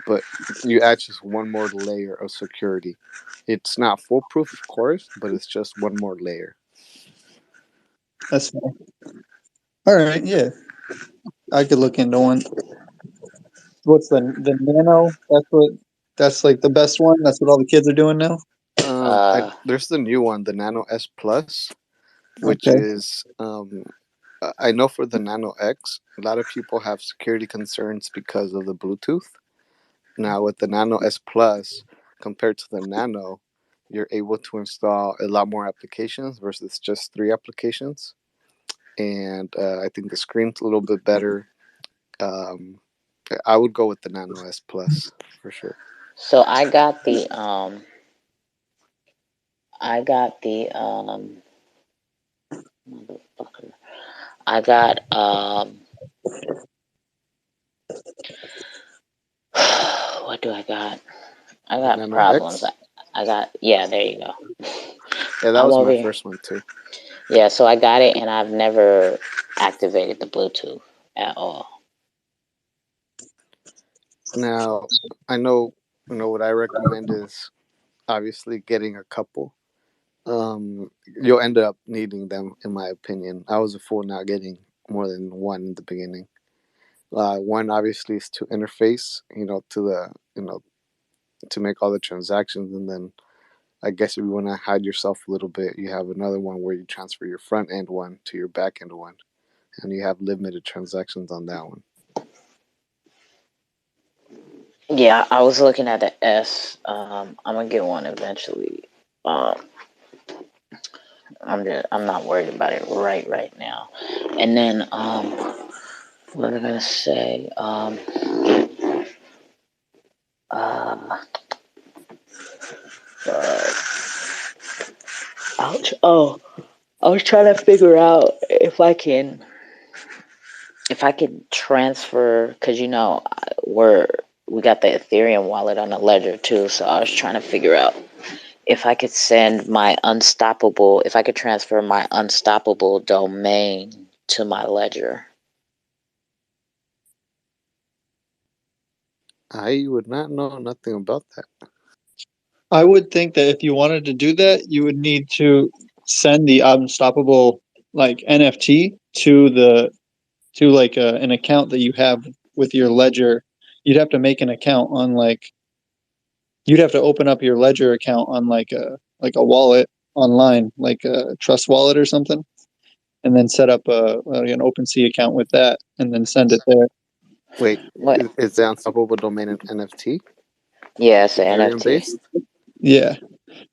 But you add just one more layer of security. It's not foolproof, of course, but it's just one more layer. that's fine. All right, yeah, I could look into one. What's the Nano? That's like the best one. That's what all the kids are doing now. There's the new one, the Nano S Plus, which Okay. is I know for the Nano X, a lot of people have security concerns because of the Bluetooth. Now with the Nano S Plus, compared to the Nano, you're able to install a lot more applications versus just 3 applications. And I think the screen's a little bit better. Um, I would go with the Nano S Plus for sure. So I got the motherfucker. I got what do I got? I The got Nano problems. X. I got, yeah, there you go. Yeah, that I'm was over my here. first one too. Yeah, so I got it and I've never activated the Bluetooth at all. Now, I know, what I recommend is obviously getting a couple. You'll end up needing them, in my opinion. I was a fool not getting more than one in the beginning. One obviously is to interface, to the, to make all the transactions, and then I guess if you want to hide yourself a little bit, you have another one where you transfer your front end one to your back end one, and you have limited transactions on that one. Yeah, I was looking at the S. I'm gonna get one eventually. I'm not worried about it right now. And then what am I gonna say? Ouch. Oh, I was trying to figure out if I can transfer, because we got the Ethereum wallet on the ledger too, so I was trying to figure out if I could transfer my unstoppable domain to my ledger. I would not know nothing about that. I would think that if you wanted to do that, you would need to send the unstoppable like NFT to like an account that you have with your ledger. You'd have to make an account on you'd have to open up your ledger account on like a wallet online, like a Trust Wallet or something, and then set up an OpenSea account with that, and then send it there. Wait, What? is the unstoppable domain an NFT? Yeah, it's an Ethereum NFT. based? Yeah.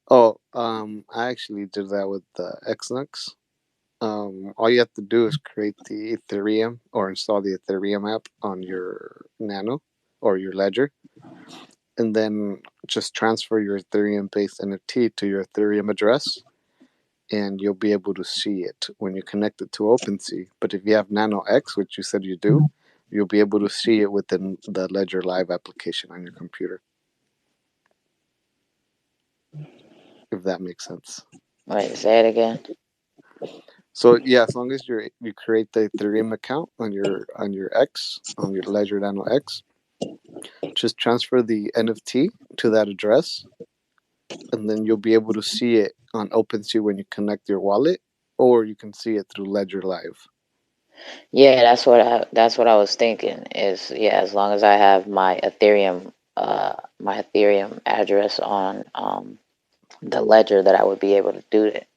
Oh, I actually did that with the Xnux. All you have to do is create the Ethereum or install the Ethereum app on your Nano or your Ledger, and then just transfer your Ethereum based NFT to your Ethereum address, and you'll be able to see it when you connect it to OpenSea. But if you have Nano X, which you said you do, you'll be able to see it within the Ledger Live application on your computer. If that makes sense. Wait, say it again. So yeah, as long as you create the Ethereum account on your X, on your Ledger Nano X, just transfer the NFT to that address, and then you'll be able to see it on OpenSea when you connect your wallet or you can see it through Ledger Live. Yeah, that's what I was thinking. Is yeah, as long as I have my Ethereum address on the ledger, that I would be able to do it.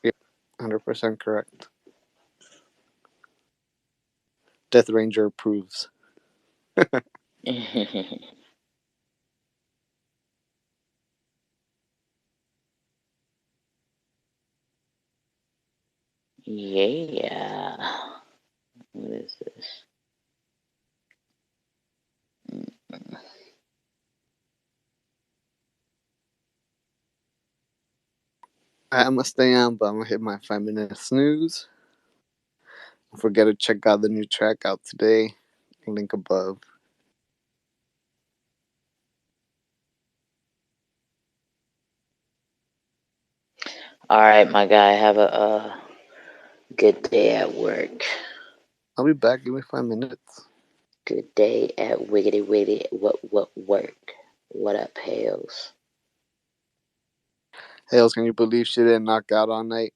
Yep, 100% correct. Death Ranger approves. Yeah. What is this? I'm gonna stay on, but I'm gonna hit my 5-minute snooze. Don't forget to check out the new track out today. Link above. All right, my guy. Have a good day at work. I'll be back. Give me 5 minutes. Good day at Wiggity Wiggity. What work? What up, Hales? Hales, can you believe she didn't knock out all night?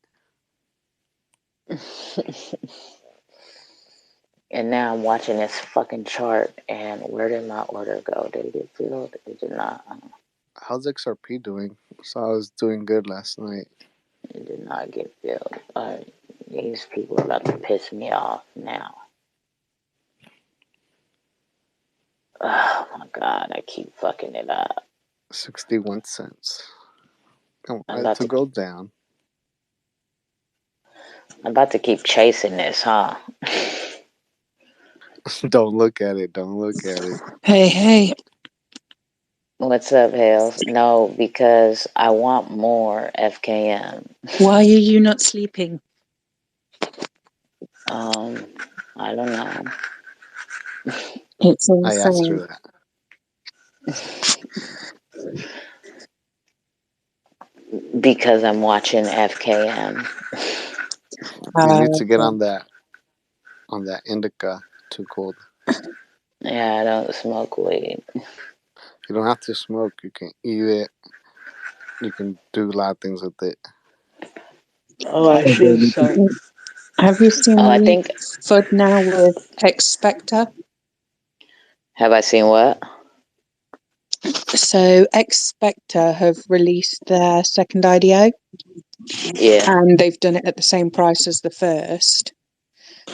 And now I'm watching this fucking chart, and where did my order go? Did it get filled? It did not. How's Xrp doing? So I was doing good last night. It did not get filled. These people are about to piss me off now. Oh my god, I keep fucking it up. 61 cents. I I'm want it about to to go down. I'm about to keep chasing this, huh? Don't look at it. Don't look at it. Hey. What's up, Hales? No, because I want more FKM. Why are you not sleeping? I don't know. It's I asked her insane. that. Because I'm watching FKM. You need to get on that indica. 2Cold. Yeah, I don't smoke weed. You don't have to smoke. You can eat it. You can do a lot of things with it. Oh, I should start. Have you seen Oh, I the think. FUD now with Xspectre? Have I seen what? So Xspectre have released their second IDO. Yeah. And they've done it at the same price as the first.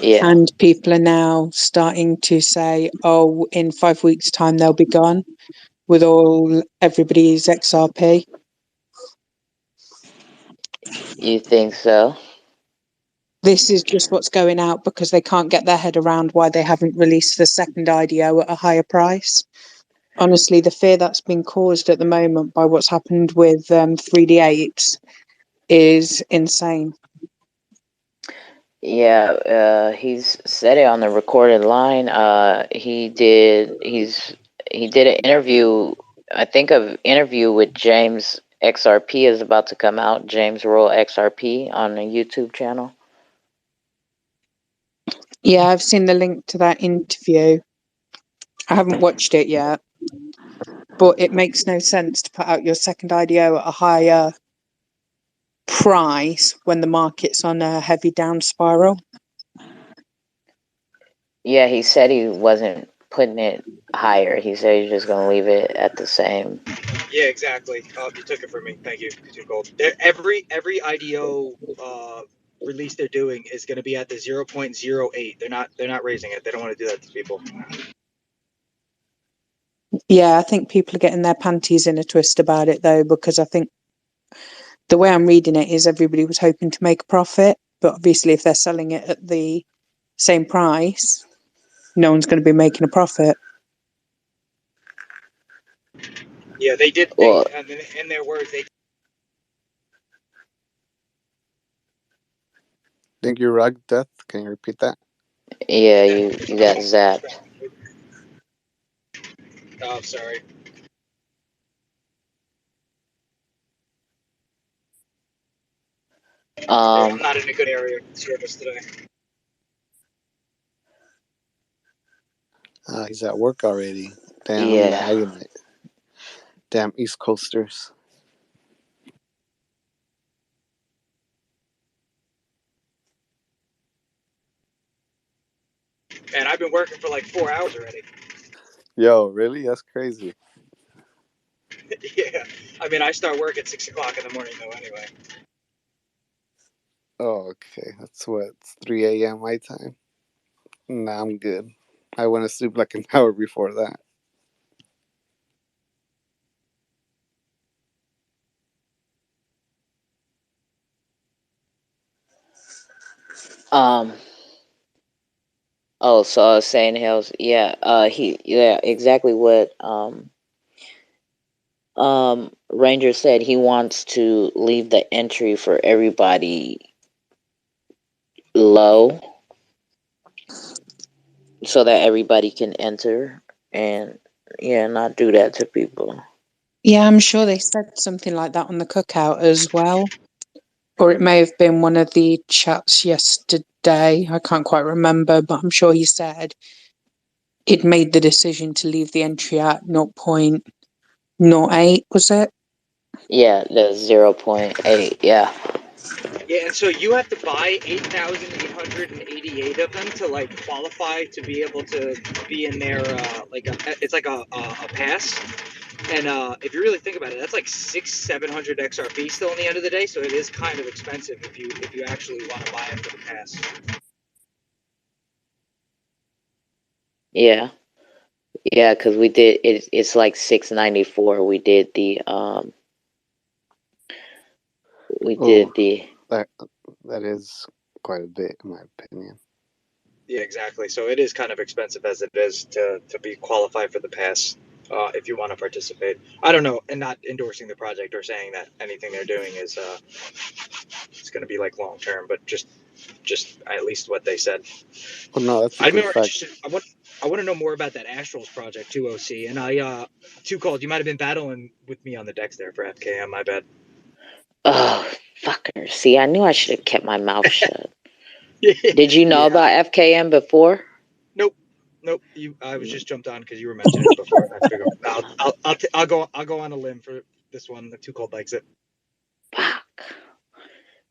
Yeah. And people are now starting to say, oh, in 5 weeks' time they'll be gone with everybody's XRP. You think so? This is just what's going out because they can't get their head around why they haven't released the second IDO at a higher price. Honestly, the fear that's been caused at the moment by what's happened with 3D Apes is insane. Yeah, he's said it on the recorded line. He did an interview. I think an interview with James XRP is about to come out. James Roll XRP on the YouTube channel. Yeah, I've seen the link to that interview. I haven't watched it yet, but it makes no sense to put out your second IDO at a higher price when the market's on a heavy down spiral. Yeah, he said he wasn't putting it higher. He said he's just going to leave it at the same. Yeah, exactly. You took it from me. Thank you. 2Cold. Every IDO release they're doing is going to be at the 0.08. They're not raising it. They don't want to do that to people. Yeah, I think people are getting their panties in a twist about it though, because I think the way I'm reading it is everybody was hoping to make a profit, but obviously if they're selling it at the same price, no one's going to be making a profit. Yeah, they did. Well, In their words, they. Think you rug death? Can you repeat that? yeah, you got zapped. Oh, sorry. I'm not in a good area of service today. He's at work already. Damn, I'm Yeah. lagging it. Damn East Coasters. And I've been working for like 4 hours already. Yo, really? That's crazy. Yeah. I mean, I start work at 6 o'clock in the morning though. Anyway. Oh, okay. That's what, it's 3 a.m. my time. Nah, I'm good. I went to sleep like an hour before that. Oh, so I was saying, Hells, yeah, exactly what Ranger said. He wants to leave the entry for everybody low so that everybody can enter and not do that to people. Yeah, I'm sure they said something like that on the Cookout as well. Or it may have been one of the chats yesterday. I can't quite remember, but I'm sure he said he'd made the decision to leave the entry at 0.08, was it? Yeah, the 0.8, yeah. Yeah, and so you have to buy 8,888 of them to like qualify to be able to be in there. It's like a pass. And if you really think about it, that's like 600-700 XRP still in the end of the day. So it is kind of expensive if you actually want to buy it for the pass. Yeah. Yeah, because we did it's like 694. We did the That is quite a bit, in my opinion. Yeah, exactly. So it is kind of expensive as it is to be qualified for the pass if you want to participate. I don't know, and not endorsing the project or saying that anything they're doing is it's going to be like long term, but just at least what they said. Oh no, that's a I'm good more fact. interested. I want to know more about that Astrals project too, OC. And I 2Cold. You might have been battling with me on the decks there for FKM. My bad. Oh, fucker. See, I knew I should have kept my mouth shut. Did you know Yeah. about FKM before? Nope. I was just jumped on because you were mentioning it before. I figured I'll go on a limb for this one. The 2Cold likes it.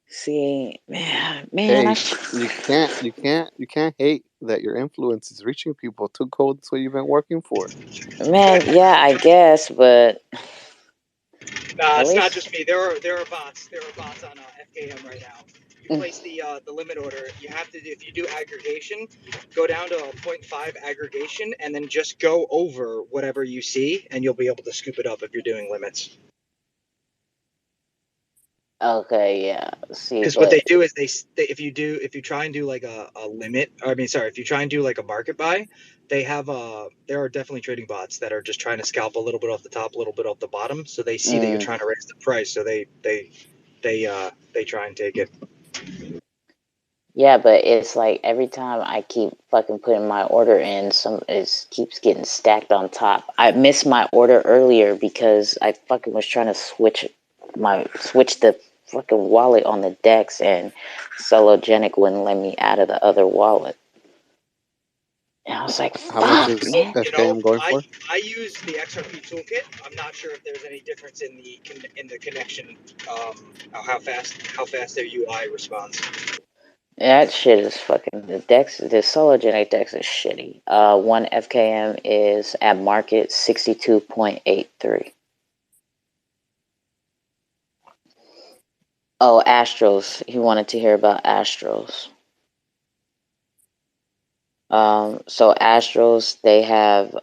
See, man, Hey, you can't hate that your influence is reaching people. 2Cold, that's what you've been working for. man, yeah, I guess, but Nah, at it's not least just me. There are bots. There are bots on FKM right now. You place the limit order. You have to, if you do aggregation, go down to a 0.5 aggregation and then just go over whatever you see, and you'll be able to scoop it up if you're doing limits. okay, yeah. See, Because what they but do is if you try and do like a limit, or I mean, sorry, if you try and do like a market buy, there are definitely trading bots that are just trying to scalp a little bit off the top, a little bit off the bottom, so they see that you're trying to raise the price, so they try and take it. yeah, but it's like every time I keep fucking putting my order in, it keeps getting stacked on top. I missed my order earlier because I fucking was trying to switch the fucking wallet on the decks, and Sologenic wouldn't let me out of the other wallet. And I was like, How much fuck, is man. FKM going for? I use the Xrpl toolkit. I'm not sure if there's any difference in the connection, how fast their UI responds. That shit is fucking the Sologenic dex is shitty. One FKM is at market 62.83. Oh, Astros. He wanted to hear about Astros. So Astros, they have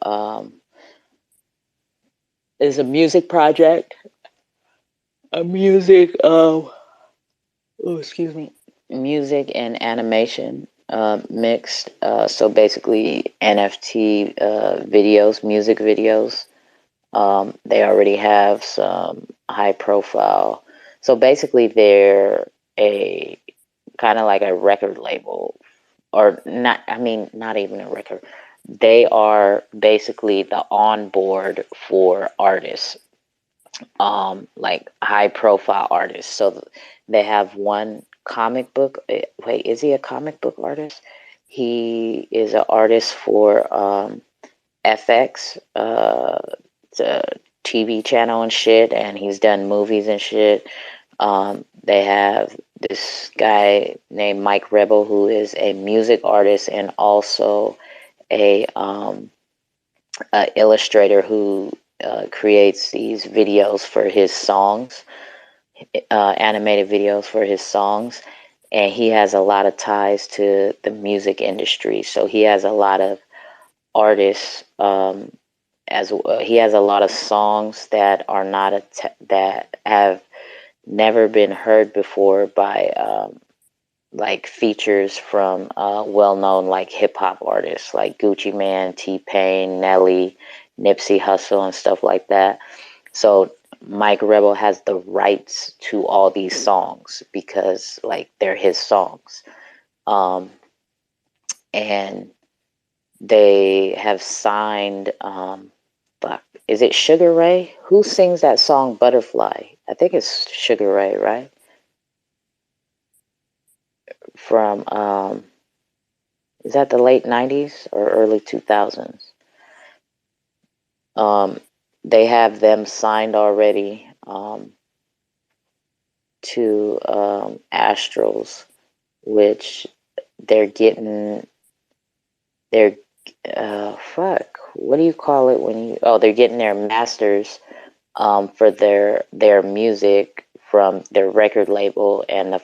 is a music project. Excuse me. Music and animation mixed. So basically NFT videos, music videos. They already have some high profile. So basically, they're a kind of like a record label, or not. I mean, not even a record. They are basically the onboard for artists, like high profile artists. So they have one comic book. Wait, is he a comic book artist? He is an artist for FX. The TV channel and shit, and he's done movies and shit. They have this guy named Mike Rebel, who is a music artist and also a illustrator who creates these videos for his songs, animated videos for his songs, and he has a lot of ties to the music industry. So he has a lot of artists. As he has a lot of songs that are not that have never been heard before by like features from well-known like hip-hop artists like Gucci Mane, T-Pain, Nelly, Nipsey Hussle, and stuff like that. So Mike Rebel has the rights to all these songs because like they're his songs. And they have signed is it Sugar Ray? Who sings that song Butterfly? I think it's Sugar Ray, right? From is that the late 90s or early 2000s? They have them signed already to Astrals, which they're getting what do you call it when you they're getting their masters for their music from their record label, and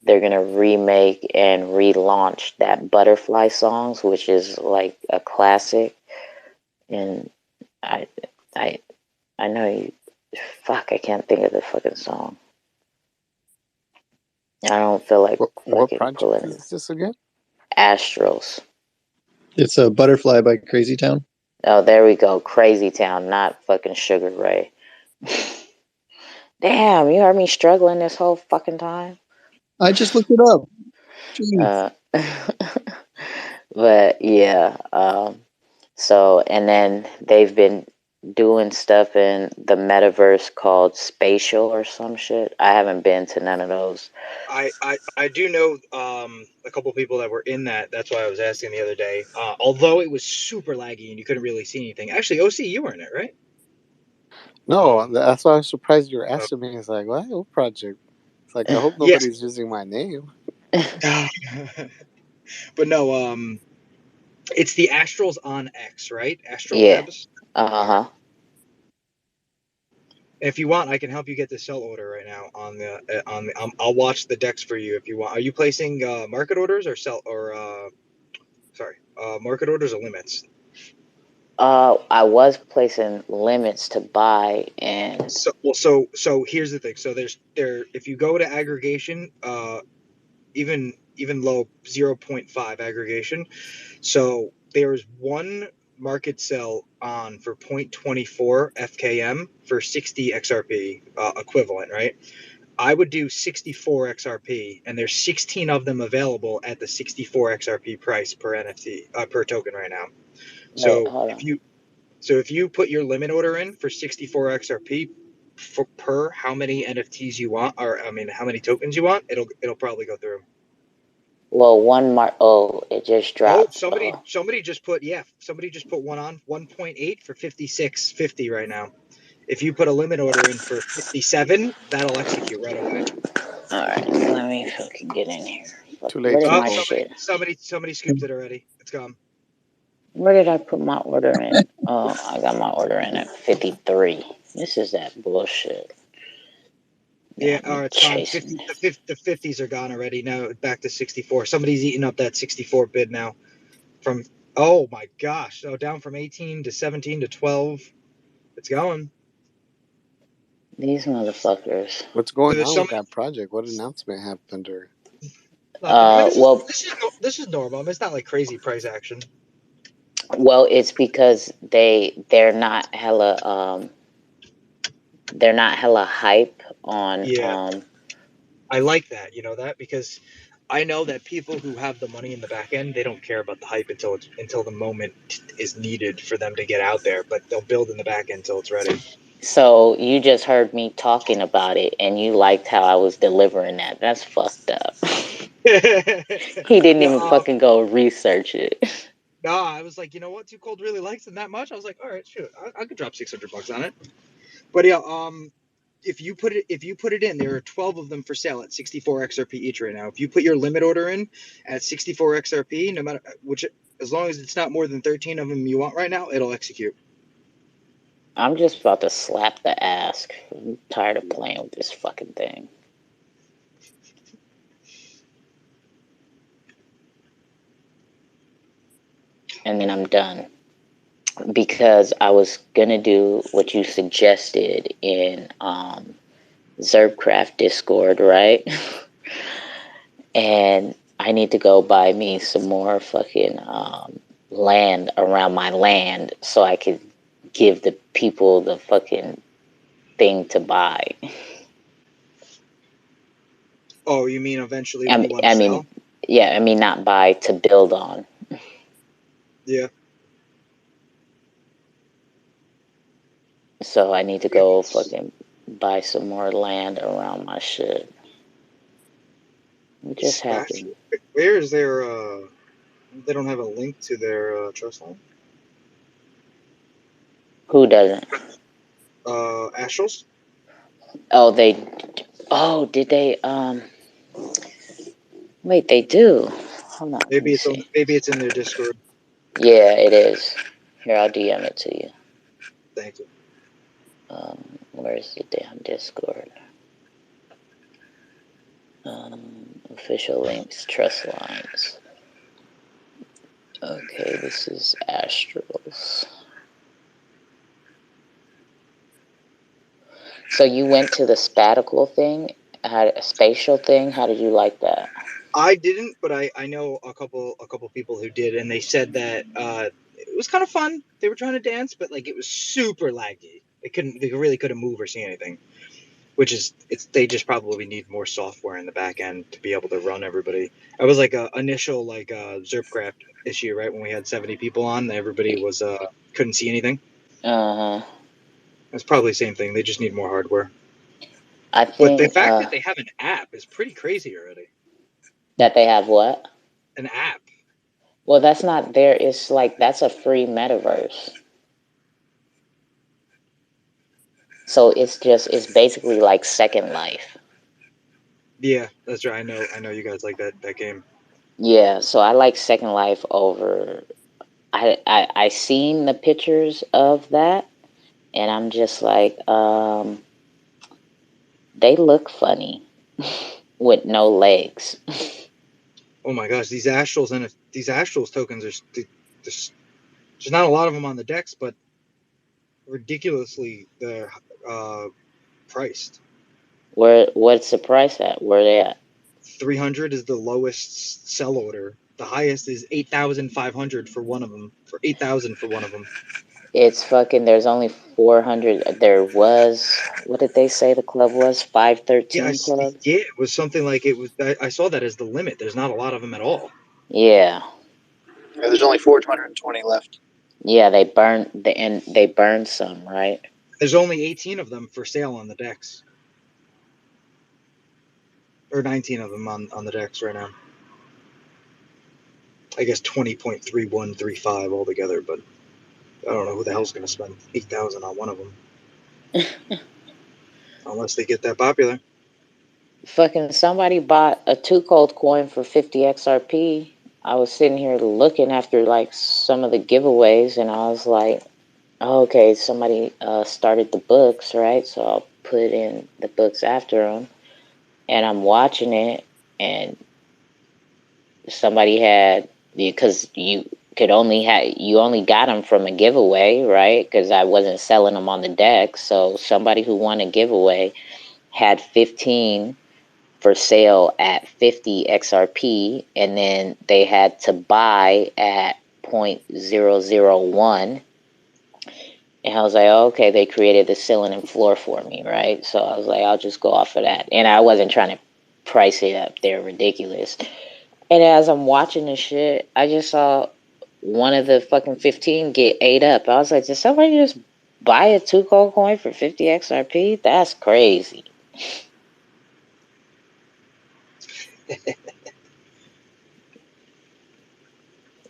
they're gonna remake and relaunch that Butterfly songs, which is like a classic. And I know you. I can't think of the fucking song. I don't feel like What fucking project pulling it. is this again? Astrals. It's a Butterfly by Crazy Town. Oh, there we go. Crazy Town, not fucking Sugar Ray. Damn, you heard me struggling this whole fucking time. I just looked it up. Jeez. But yeah, so and then they've been doing stuff in the metaverse called Spatial or some shit. I haven't been to none of those. I do know a couple people that were in that. That's why I was asking the other day. Although it was super laggy and you couldn't really see anything. Actually, OC, you were in it, right? No, that's why I was surprised you were asking me. It's like, what project? It's like, I hope nobody's using my name. But no, it's the Astrals on X, right? Astral Yeah. Labs. Uh-huh. If you want, I can help you get the sell order right now on the I'll watch the decks for you if you want. Are you placing market orders or market orders or limits? I was placing limits to buy, and so here's the thing. So if you go to aggregation, even low 0.5 aggregation. So there's one market sell on for 0.24 FKM for 60 XRP equivalent, right? I would do 64 XRP, and there's 16 of them available at the 64 XRP price per NFT per token right now. So if you put your limit order in for 64 XRP per how many NFTs you want, or I mean how many tokens you want, it'll probably go through. Well, it just dropped. Somebody just put one on 1.8 for 56.50 right now. If you put a limit order in for 57, that'll execute right away. All right, let me fucking get in here. Too late. Where did my shit? Somebody scooped it already. It's gone. Where did I put my order in? Oh, I got my order in at 53. This is that bullshit. Yeah, it's gone. The 50s are gone already. Now back to 64. Somebody's eating up that 64 bid now. Oh my gosh. So down from 18 to 17 to 12. It's going. These motherfuckers. What's going on with that project? What announcement happened? Or this is normal. It's not like crazy price action. Well, it's because they're not hella hype on. Yeah. I like that, that because I know that people who have the money in the back end, they don't care about the hype until the moment is needed for them to get out there, but they'll build in the back end until it's ready. So you just heard me talking about it, and you liked how I was delivering that. That's fucked up. He didn't even fucking go research it. No, I was like, you know what? 2Cold really likes it that much. I was like, all right, shoot, I could drop $600 on it. But yeah, if you put it in, there are 12 of them for sale at 64 XRP each right now. If you put your limit order in at 64 XRP, no matter As long as it's not more than 13 of them you want right now, it'll execute. I'm just about to slap the ask. I'm tired of playing with this fucking thing. And then I'm done. Because I was gonna do what you suggested in Xrpl Discord, right? And I need to go buy me some more fucking land around my land so I could give the people the fucking thing to buy. Oh, you mean eventually when you want to I sell? mean, yeah, I mean not buy, to build on. Yeah. So I need to go fucking buy some more land around my shit. It just happened. Where is their? They don't have a link to their trust line. Who doesn't? Astrals. Oh, they. Oh, did they? Wait, they do. Hold on. Maybe it's in their Discord. Yeah, it is. Here, I'll DM it to you. Thank you. Where's the damn Discord? Official links, trust lines. Okay, this is Astrals. So you went to the spatial thing, a spatial thing. How did you like that? I didn't, but I know a couple people who did, and they said that it was kind of fun. They were trying to dance, but like it was super laggy. They really couldn't move or see anything. Which is, they just probably need more software in the back end to be able to run everybody. It was like a initial Xrpl issue, right? When we had 70 people on, everybody was couldn't see anything. It's probably the same thing. They just need more hardware. I think. But the fact that they have an app is pretty crazy already. That they have what? An app. Well, that's not there. It's like that's a free metaverse. So it's basically like Second Life. Yeah, that's right. I know you guys like that game. Yeah, so I like Second Life over. I seen the pictures of that, and I'm just like, they look funny with no legs. Oh my gosh, these Astrals tokens there's not a lot of them on the decks, but ridiculously they're priced. What's the price at? Where they at? 300 is the lowest sell order. The highest is 8,500 for one of them. For 8,000 for one of them. It's fucking. There's only 400. There was. What did they say the club was? 513 club. Yeah, it was something like it was. I saw that as the limit. There's not a lot of them at all. Yeah. Yeah, there's only 420 left. Yeah, they burned some, right? There's only 18 of them for sale on the decks. Or 19 of them on the decks right now. I guess 20.3135 altogether, but I don't know who the hell's going to spend 8,000 on one of them. Unless they get that popular. Fucking somebody bought a 2Cold coin for 50 Xrp. I was sitting here looking after like some of the giveaways, and I was like, oh, okay, somebody started the books, right? So I'll put in the books after them, and I'm watching it, and somebody had, because you only got them from a giveaway, right? Because I wasn't selling them on the deck. So somebody who won a giveaway had 15 for sale at 50 XRP, and then they had to buy at 0.001. And I was like, oh, okay, they created the ceiling and floor for me, right? So I was like, I'll just go off of that. And I wasn't trying to price it up there ridiculous. And as I'm watching this shit, I just saw one of the fucking 15 get ate up. I was like, did somebody just buy a 2Cold coin for 50 XRP? That's crazy.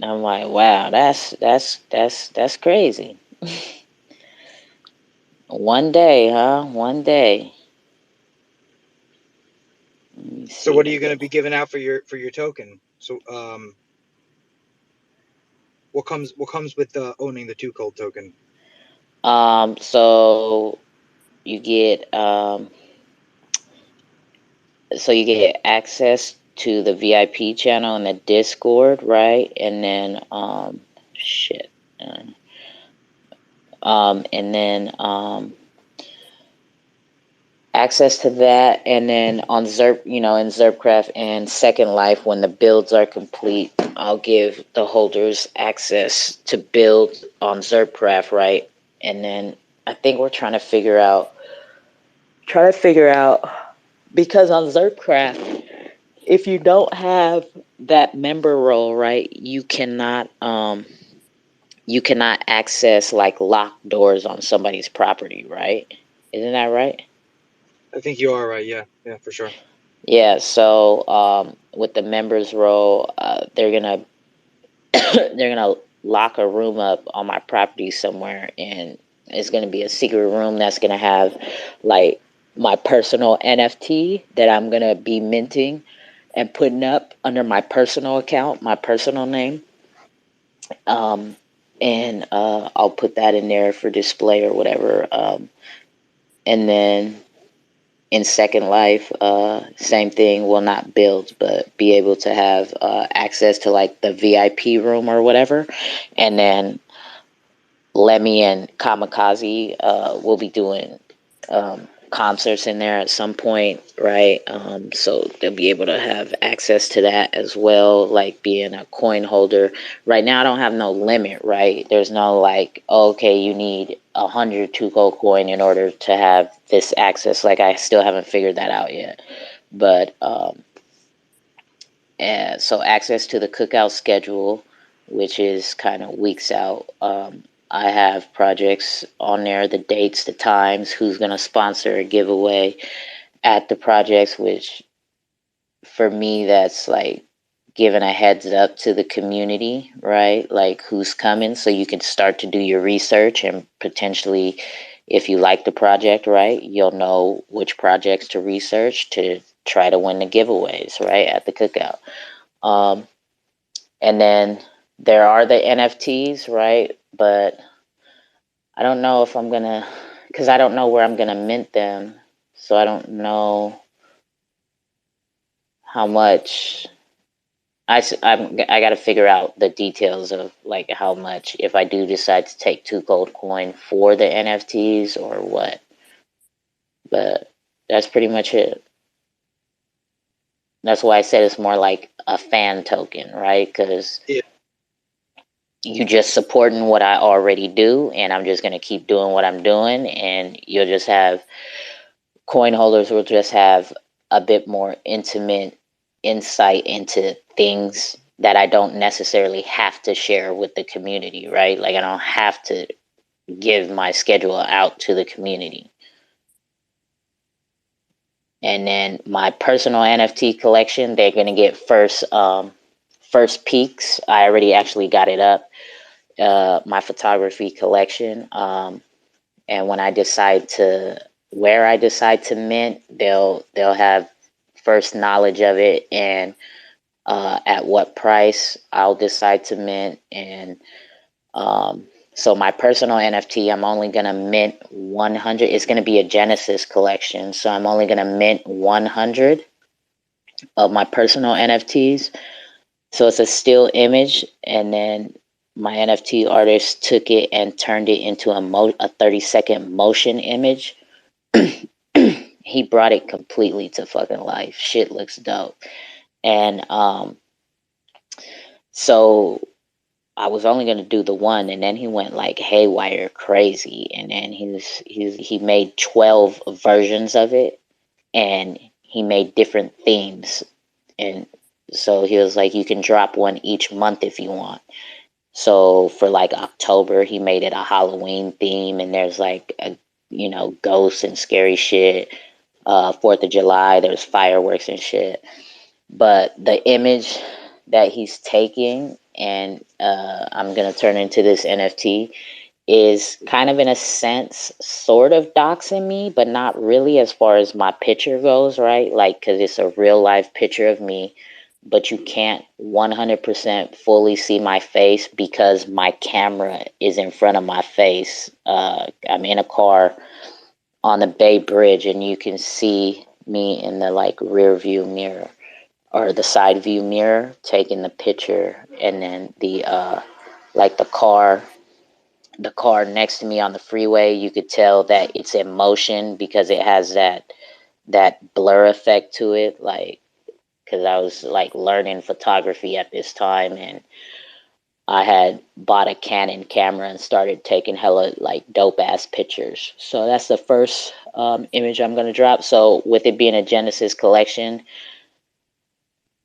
I'm like, wow, that's crazy. One day, huh? One day. So what are you going to be giving out for your token? So What comes with owning the 2Cold token? So you get access to the VIP channel in the Discord, right? And then shit. And then access to that, and then on Xrp, in Xrpcraft and Second Life, when the builds are complete, I'll give the holders access to build on Xrpcraft, right? And then I think we're trying to figure out because on Xrpcraft, if you don't have that member role, right, you cannot access like locked doors on somebody's property, right? Isn't that right? I think you are right. Yeah, for sure. Yeah, so with the members role, they're gonna lock a room up on my property somewhere, and it's gonna be a secret room that's gonna have like my personal NFT that I'm gonna be minting and putting up under my personal account, my personal name. And I'll put that in there for display or whatever. And then in Second Life, same thing, will not build, but be able to have access to like the VIP room or whatever. And then Lemmy and Kamikaze will be doing concerts in there at some point, right? So they'll be able to have access to that as well, like being a coin holder. Right now, I don't have no limit, right? There's no like, oh, okay, you need 100 2Cold coin in order to have this access. Like, I still haven't figured that out yet. But and so access to the Cookout schedule, which is kind of weeks out. I have projects on there, the dates, the times, who's going to sponsor a giveaway at the projects, which for me, that's like giving a heads up to the community, right? Like who's coming, so you can start to do your research and potentially, if you like the project, right, you'll know which projects to research to try to win the giveaways, right, at the Cookout. And then there are the NFTs, right? But I don't know if I'm gonna, because I don't know where I'm gonna mint them, so I don't know how much. I got to figure out the details of like how much, if I do decide to take 2Cold coin for the NFTs or what. But that's pretty much it. That's why I said it's more like a fan token, right? Because you just supporting what I already do, and I'm just gonna keep doing what I'm doing, and you'll just have coin holders will just have a bit more intimate insight into things that I don't necessarily have to share with the community, right? Like I don't have to give my schedule out to the community. And then my personal NFT collection, they're gonna get first peaks. I already actually got it up. My photography collection. And when I decide to mint, they'll have first knowledge of it and at what price I'll decide to mint. And so my personal NFT, I'm only gonna mint 100. It's gonna be a Genesis collection, so I'm only gonna mint 100 of my personal NFTs. So it's a still image, and then my NFT artist took it and turned it into a 30-second motion image. He brought it completely to fucking life. Shit looks dope. And so I was only gonna do the one, and then he went like haywire crazy, and then he made 12 versions of it, and he made different themes. And so he was like, you can drop one each month if you want. So for like October, he made it a Halloween theme, and there's like ghosts and scary shit. 4th of July, there's fireworks and shit. But the image that he's taking and I'm gonna turn into this NFT is kind of, in a sense, sort of doxing me, but not really as far as my picture goes, right? Like, because it's a real life picture of me but you can't 100% fully see my face because my camera is in front of my face. I'm in a car on the Bay Bridge, and you can see me in the like rear view mirror or the side view mirror taking the picture, and then the like the car next to me on the freeway, you could tell that it's in motion because it has that blur effect to it, like because I was like learning photography at this time, and I had bought a Canon camera and started taking hella like dope ass pictures. So that's the first image I'm gonna drop. So with it being a Genesis collection,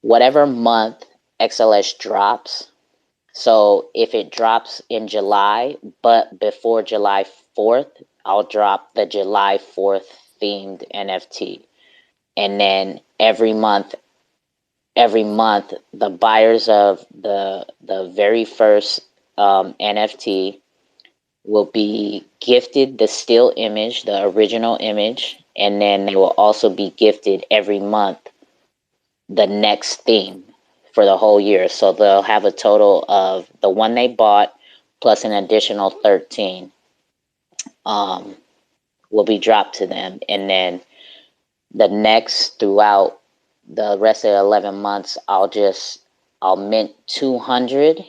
whatever month XLS drops. So if it drops in July, but before July 4th, I'll drop the July 4th themed NFT. And then every month, the buyers of the very first NFT will be gifted the still image, the original image, and then they will also be gifted every month the next theme for the whole year. So they'll have a total of the one they bought plus an additional 13 will be dropped to them. And then the next throughout the rest of the 11 months, I'll mint 200,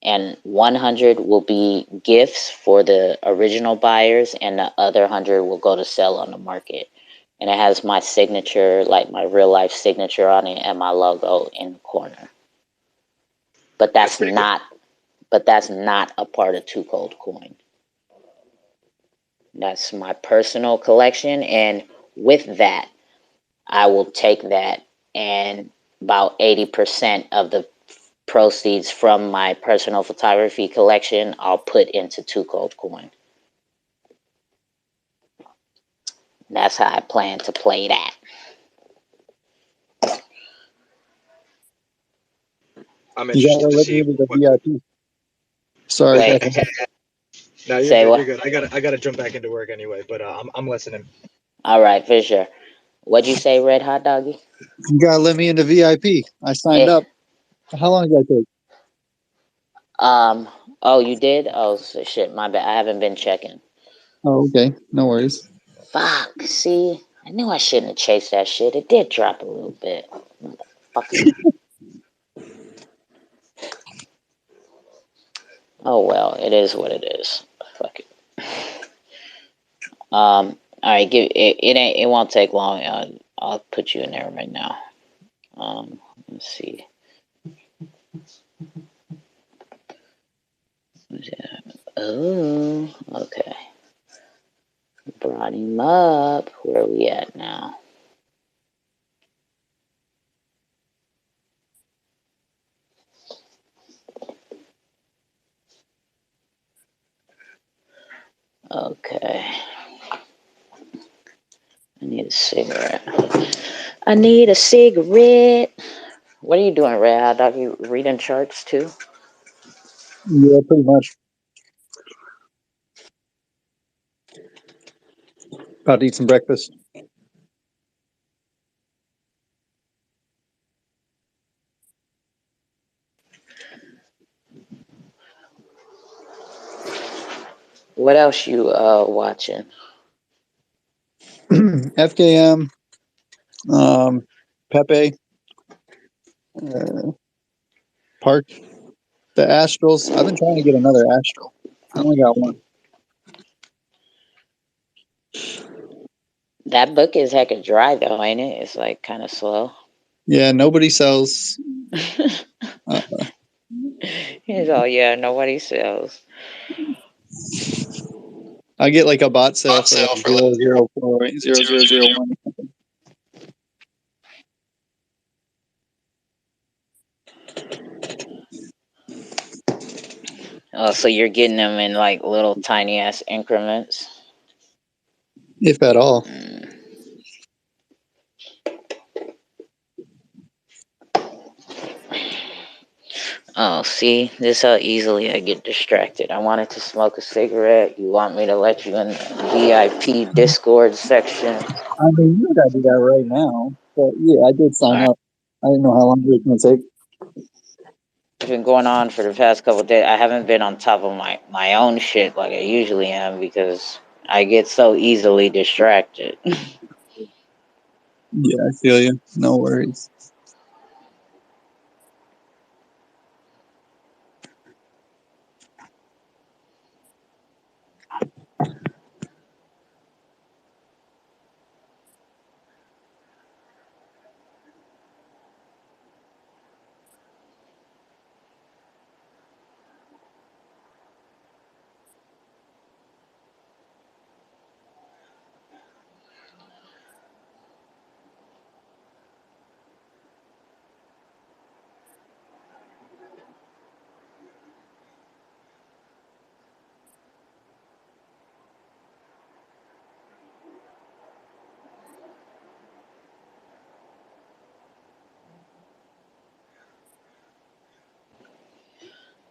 and 100 will be gifts for the original buyers, and the other 100 will go to sell on the market. And it has my signature, like my real life signature on it, and my logo in the corner. But that's not a part of 2Cold Coin. That's my personal collection, and with that, I will take that, and about 80% of the proceeds from my personal photography collection I'll put into 2Cold Coin. That's how I plan to play that. I'm You interested gotta to let me see into the what. VIP. Sorry, Wait, go ahead. No, you're say good. what? You're good. I gotta jump back into work anyway, but I'm listening. All right, for sure. What'd you say, Red Hot Doggy? You gotta let me into VIP. I signed Eh, up. How long did that take? oh, you did? Oh, so shit, my bad. I haven't been checking. Oh, okay. No worries. Fuck, see? I knew I shouldn't have chased that shit. It did drop a little bit. Motherfucker. Oh well, it is what it is. Fuck it. All right, it won't take long. I'll put you in there right now. Let's see. Oh, okay. Brought him up. Where are we at now? Okay. I need a cigarette. I need a cigarette. What are you doing, Red Hot Dog? You reading charts too? Yeah, pretty much. About to eat some breakfast. What else you watching? FKM, Pepe, Park, the Astrals. I've been trying to get another Astral. I only got one. That book is hecka dry though, ain't it? It's like kind of slow. Yeah, nobody sells. He's all, yeah, nobody sells. I get like a bot sale for like 0.004001. Oh, so you're getting them in like little tiny ass increments? If at all. Oh, see, this is how easily I get distracted. I wanted to smoke a cigarette. You want me to let you in the VIP Discord section? I mean, you gotta do that right now. But yeah, I did sign up. I didn't know how long it was going to take. It's been going on for the past couple of days. I haven't been on top of my own shit like I usually am because I get so easily distracted. Yeah, I feel you. No worries.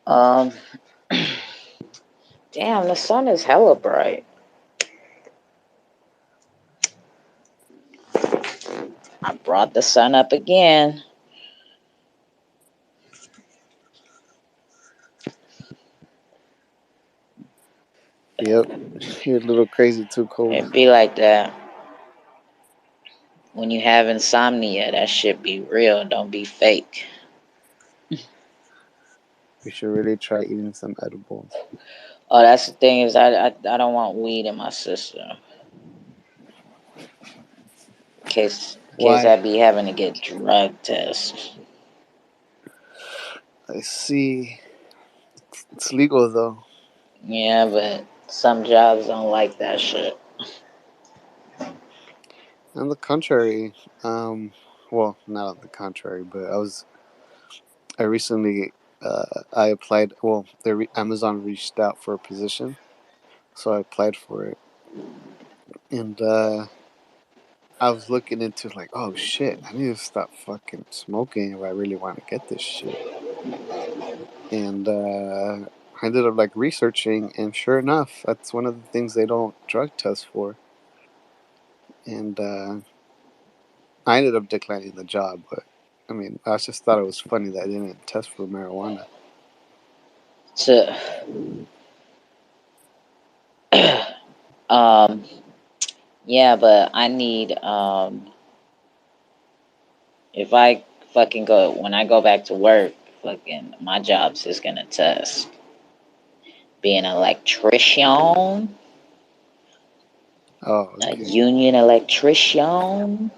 um, damn, the sun is hella bright. I brought the sun up again. Yep, you're a little crazy too, Cold. It be like that. When you have insomnia, that shit be real. Don't be fake. You should really try eating some edibles. Oh, that's the thing is I don't want weed in my system. In case Why? I be having to get drug tests. I see. It's legal though. Yeah, but some jobs don't like that shit. On the contrary, well, not on the contrary, but I recently, I applied. Well, Amazon reached out for a position, so I applied for it, and I was looking into like, oh shit, I need to stop fucking smoking if I really want to get this shit. And I ended up like researching, and sure enough, that's one of the things they don't drug test for. And I ended up declining the job, but I mean, I just thought it was funny that I didn't test for marijuana. So, yeah, but I need if I fucking go when I go back to work, fucking my job's is gonna test. Be an electrician, Oh, a okay. union electrician.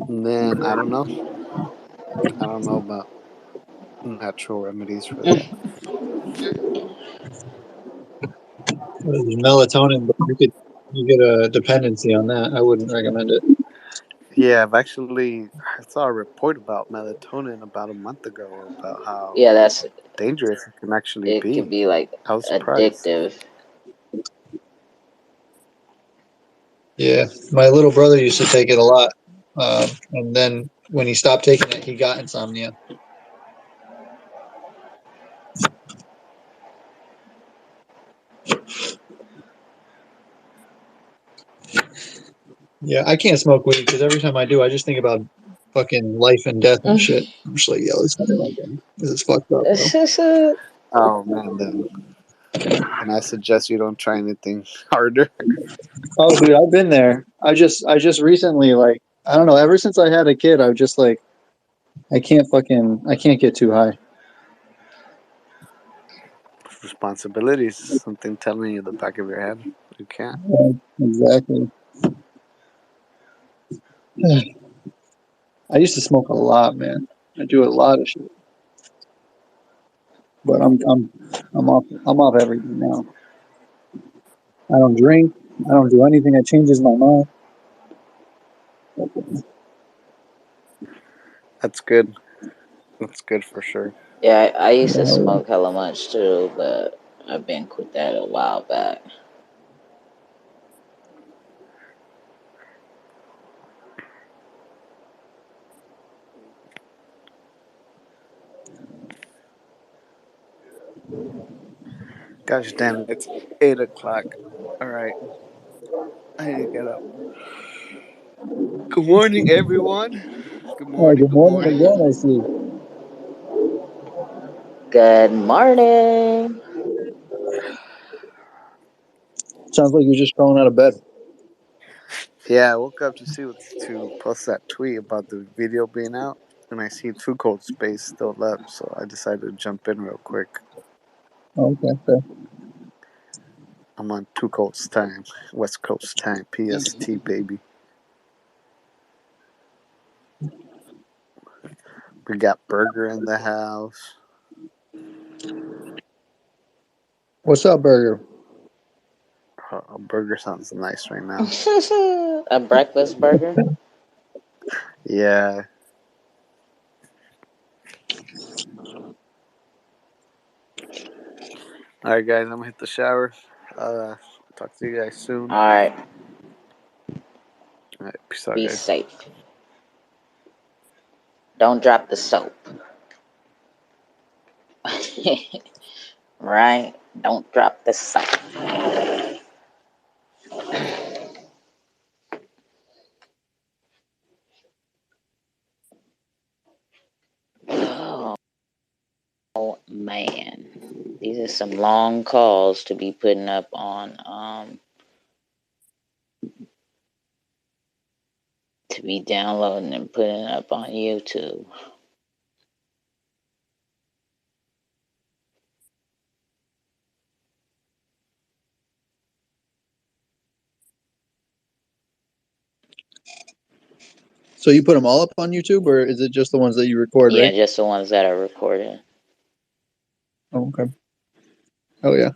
And then I don't know. I don't know about natural remedies for that. Melatonin, but you get a dependency on that. I wouldn't recommend it. Yeah, I saw a report about melatonin about a month ago about how Yeah, that's dangerous it can actually it. Could be. be like I was surprised. addictive. Yeah, my little brother used to take it a lot, and then when he stopped taking it, he got insomnia. Yeah, I can't smoke weed because every time I do, I just think about fucking life and death and shit. I'm just like, yo, this is fucked up, bro. Oh man, then I suggest you don't try anything harder. Oh, dude, I've been there. I just recently, like, I don't know. Ever since I had a kid, I've just like, I can't get too high. Responsibilities, something telling you in the back of your head. You can't. Yeah, exactly. I used to smoke a lot, man. I do a lot of shit, but I'm off everything now. I don't drink. I don't do anything that changes my mind. That's good. That's good for sure. Yeah, I used to Hell yeah. smoke hella much too, but I've been quit that a while back. Gosh damn it, it's 8 o'clock. Alright, I need to get up. Good morning, everyone. Good Oh, morning, good good morning morning. again, I see. Good morning. Sounds like you're just crawling out of bed. Yeah, I woke up to post that tweet about the video being out, and I see 2Cold's space still up, so I decided to jump in real quick. Oh, okay, fair. I'm on 2Cold's time, West Coast time, PST, baby. We got Burger in the house. What's up, Burger? Burger sounds nice right now. A breakfast burger? Yeah. Alright, guys, I'm gonna hit the shower. Talk to you guys soon. Alright. Alright, peace out, Be guys. safe. Don't drop the soap. Right? Don't drop the soap. Oh man. These are some long calls to be putting up on to be downloading and putting up on YouTube. So you put them all up on YouTube, or is it just the ones that you record, Yeah, right? just the ones that are recorded. Oh, okay. Oh, yeah.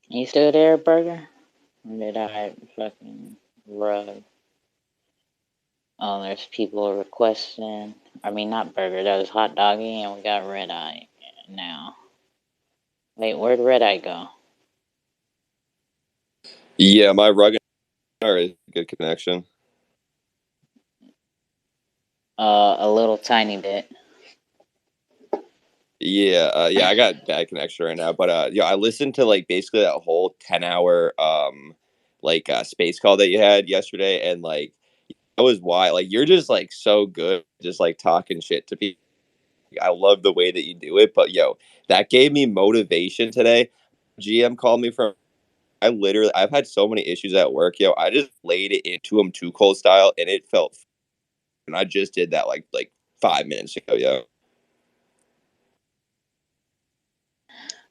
You still there, Burger? Or did I fucking rug? Oh, there's people requesting. I mean, not Burger. That was Hot Doggy, and we got Red Eye now. Wait, where'd Red Eye go? Yeah, my rugged is good connection. A little tiny bit. Yeah, I got bad connection right now, but yeah, I listened to like basically that whole 10-hour space call that you had yesterday, and like that was why like you're just like so good, just like talking shit to people. I love the way that you do it, but yo, that gave me motivation today. GM called me from. I've had so many issues at work, yo. I just laid it into him 2Cold style, and it felt. And I just did that like 5 minutes ago, yo.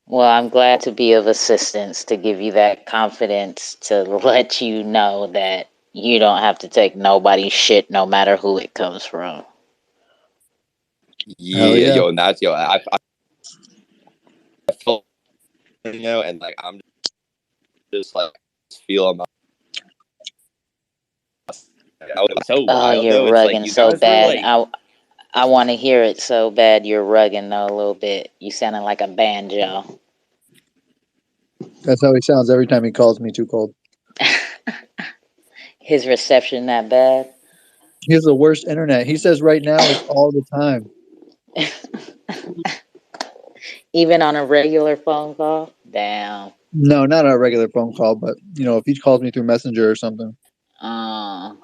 Well, I'm glad to be of assistance to give you that confidence to let you know that you don't have to take nobody's shit no matter who it comes from. Hell Yeah, yeah. yo, and that's I feel, and like I'm just like feeling it's so Oh, wild you're though. It's like rugging you so guys were bad. like, I want to hear it so bad. You're rugging though a little bit. You sounding like a banjo. That's how he sounds every time he calls me 2Cold. His reception that bad. He has the worst internet. He says right now is all the time. Even on a regular phone call. Damn. No, not a regular phone call, but if he calls me through Messenger or something. All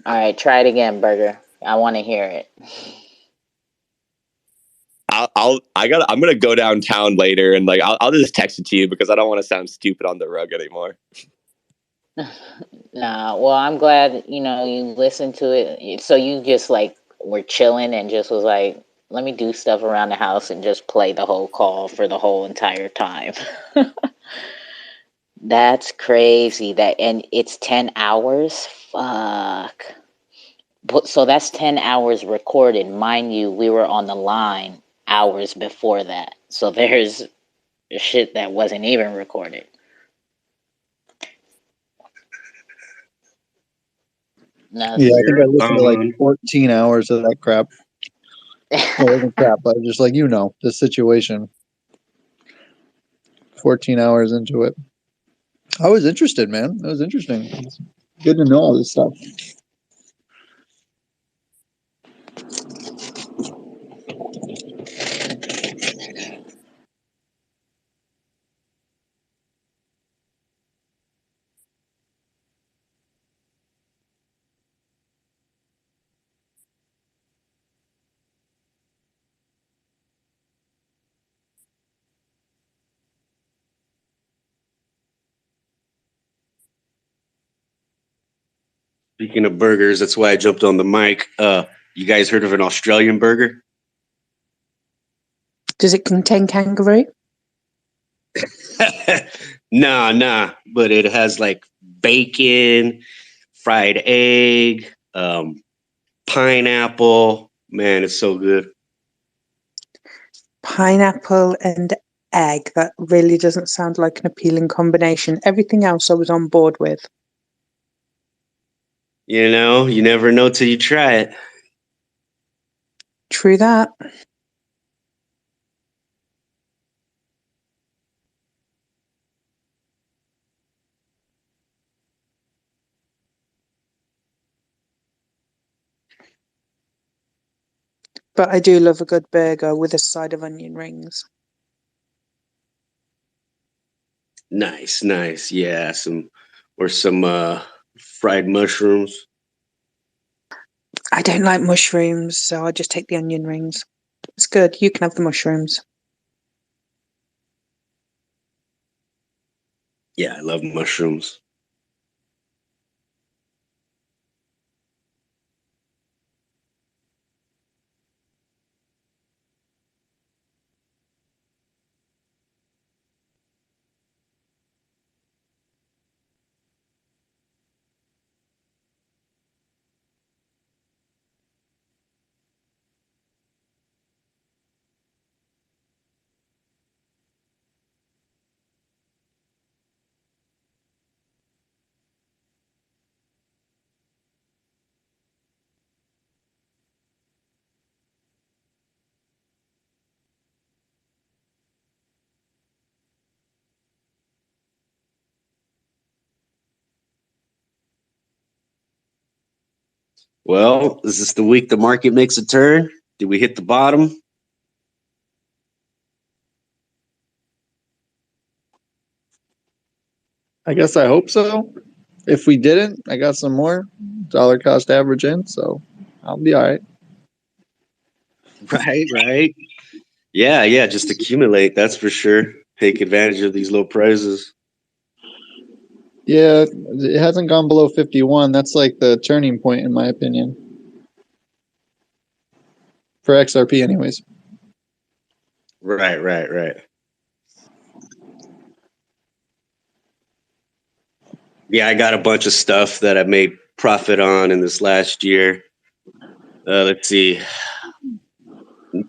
right, try it again, Burger. I want to hear it. I'm gonna go downtown later and like I'll just text it to you because I don't want to sound stupid on the rug anymore. Nah, well, I'm glad you listened to it. So you just like were chilling and just was like, let me do stuff around the house and just play the whole call for the whole entire time. That's crazy. And it's 10 hours. Fuck. So that's 10 hours recorded. Mind you, we were on the line hours before that. So there's shit that wasn't even recorded. Yeah, I think I listened to like 14 hours of that crap. Well, it wasn't crap, but just like the situation. 14 hours into it. I was interested, man. That was interesting. It's good to know all this stuff. Speaking of burgers, that's why I jumped on the mic. You guys heard of an Australian burger? Does it contain kangaroo? Nah, but it has like bacon, fried egg, pineapple. Man, it's so good. Pineapple and egg. That really doesn't sound like an appealing combination. Everything else I was on board with. You never know till you try it. True that. But I do love a good burger with a side of onion rings. Nice. Yeah, some fried mushrooms. I don't like mushrooms, so I just take the onion rings. It's good. You can have the mushrooms. Yeah, I love mushrooms. Well, is this the week the market makes a turn? Did we hit the bottom? I guess I hope so. If we didn't, I got some more dollar cost average in, so I'll be all right. Right. Yeah, just accumulate, that's for sure. Take advantage of these low prices. Yeah, it hasn't gone below 51. That's like the turning point, in my opinion. For XRP, anyways. Right. Yeah, I got a bunch of stuff that I made profit on in this last year. Let's see.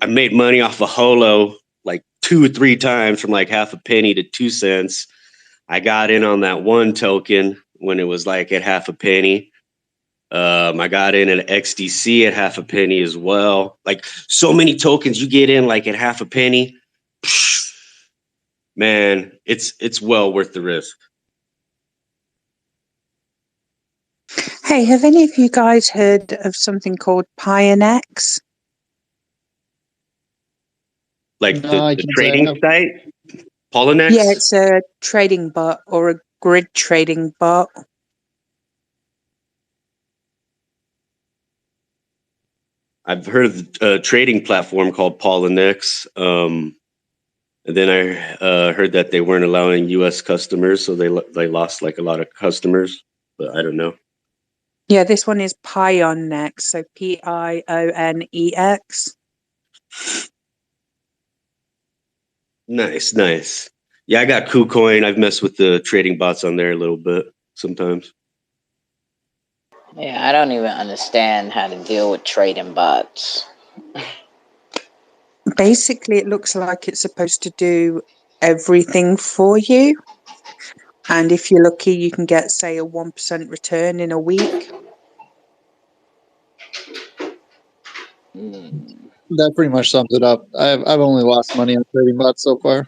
I made money off a holo like 2 or 3 times from like half a penny to 2 cents. I got in on that one token when it was like at half a penny. I got in at XDC at half a penny as well. Like so many tokens you get in like at half a penny. Man, it's well worth the risk. Hey, have any of you guys heard of something called Pionex? Like No, I the can't say I trading have. site, Yeah, Polonex. it's a trading bot or a grid trading bot. I've heard of a trading platform called Polonex. And then I heard that they weren't allowing U.S. customers, so they lost like a lot of customers. But I don't know. Yeah, this one is Pionex, so Pionex. Nice, nice. Yeah, I got KuCoin. I've messed with the trading bots on there a little bit sometimes. Yeah, I don't even understand how to deal with trading bots. Basically, it looks like it's supposed to do everything for you. And if you're lucky, you can get, say, a 1% return in a week. That pretty much sums it up. I've only lost money on trading bots so far.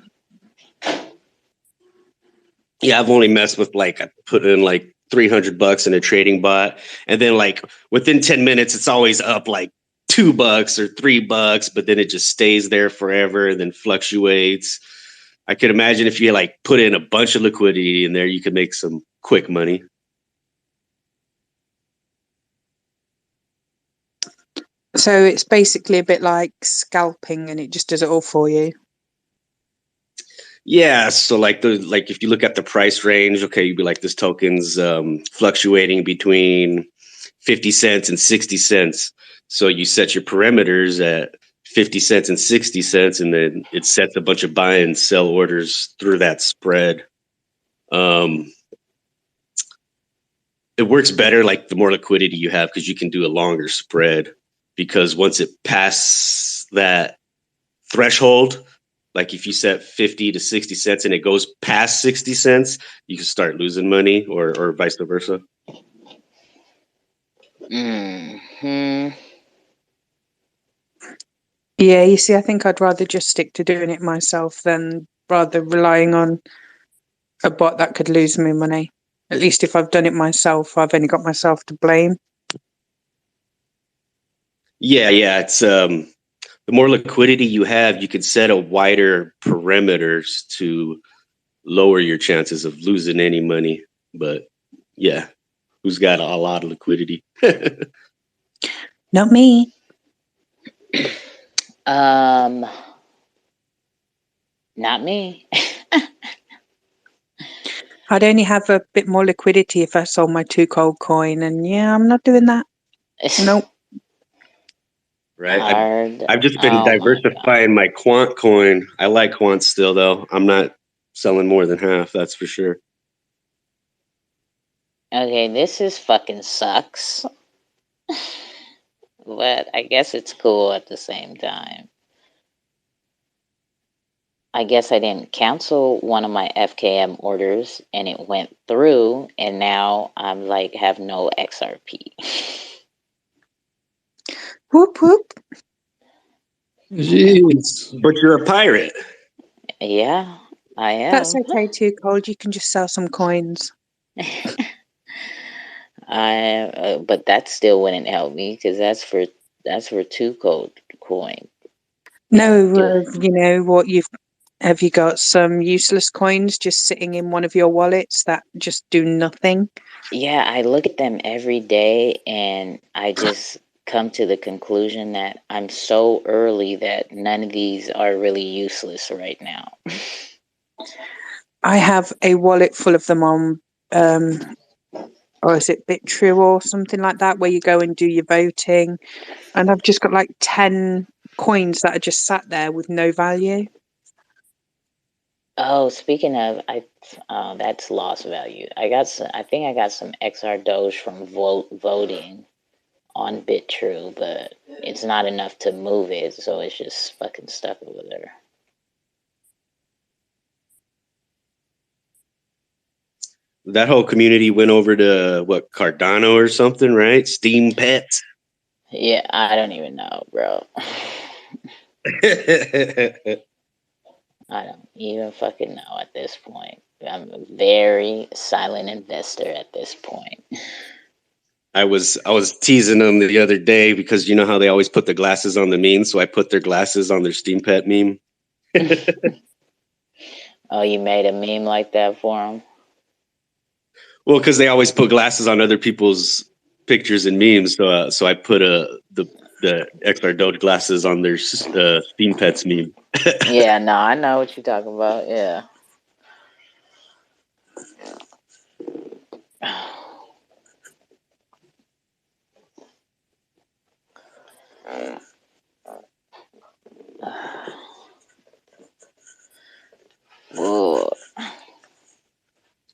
Yeah, I've only messed with like I put in like $300 in a trading bot, and then like within 10 minutes, it's always up like $2 or $3, but then it just stays there forever and then fluctuates. I could imagine if you like put in a bunch of liquidity in there, you could make some quick money. So it's basically a bit like scalping, and it just does it all for you. Yeah, so like if you look at the price range, okay, you'd be like this token's fluctuating between 50 cents and 60 cents. So you set your parameters at 50 cents and 60 cents, and then it sets a bunch of buy and sell orders through that spread. It works better like the more liquidity you have because you can do a longer spread, because once it passes that threshold, like if you set 50 to 60 cents and it goes past 60 cents, you can start losing money, or vice versa. Hmm. Yeah, you see, I think I'd rather just stick to doing it myself than rather relying on a bot that could lose me money. At least if I've done it myself, I've only got myself to blame. Yeah, it's the more liquidity you have, you can set a wider parameters to lower your chances of losing any money. But yeah, who's got a lot of liquidity? Not me. Not me. I'd only have a bit more liquidity if I sold my 2Cold coin, and yeah, I'm not doing that. Nope. Right. Hard. I've just been Oh my god. diversifying my quant coin. I like quant still, though. I'm not selling more than half, that's for sure. Okay, this is fucking sucks. But I guess it's cool at the same time. I guess I didn't cancel one of my FKM orders and it went through, and now I'm like have no XRP. Whoop whoop. Jeez. But you're a pirate. Yeah, I That's am. okay, 2Cold. You can just sell some coins. But that still wouldn't help me because that's for 2Cold coin. No, you know what? Have you got some useless coins just sitting in one of your wallets that just do nothing? Yeah, I look at them every day and I just come to the conclusion that I'm so early that none of these are really useless right now. I have a wallet full of them on, or is it BitTrue or something like that, where you go and do your voting. And I've just got like 10 coins that are just sat there with no value. Oh, speaking of, that's lost value. I think I got some XR Doge from voting on BitTrue, but it's not enough to move it, so it's just fucking stuck over there. That whole community went over to what, Cardano or something, right? Steam Pets. Yeah, I don't even know, bro. I don't even fucking know at this point. I'm a very silent investor at this point. I was teasing them the other day because you know how they always put the glasses on the meme, so I put their glasses on their Steam Pet meme. Oh, you made a meme like that for them? Well, because they always put glasses on other people's pictures and memes, so I put the XR Doge glasses on their Steam Pets meme. Yeah, no, I know what you're talking about. Yeah. Whoa.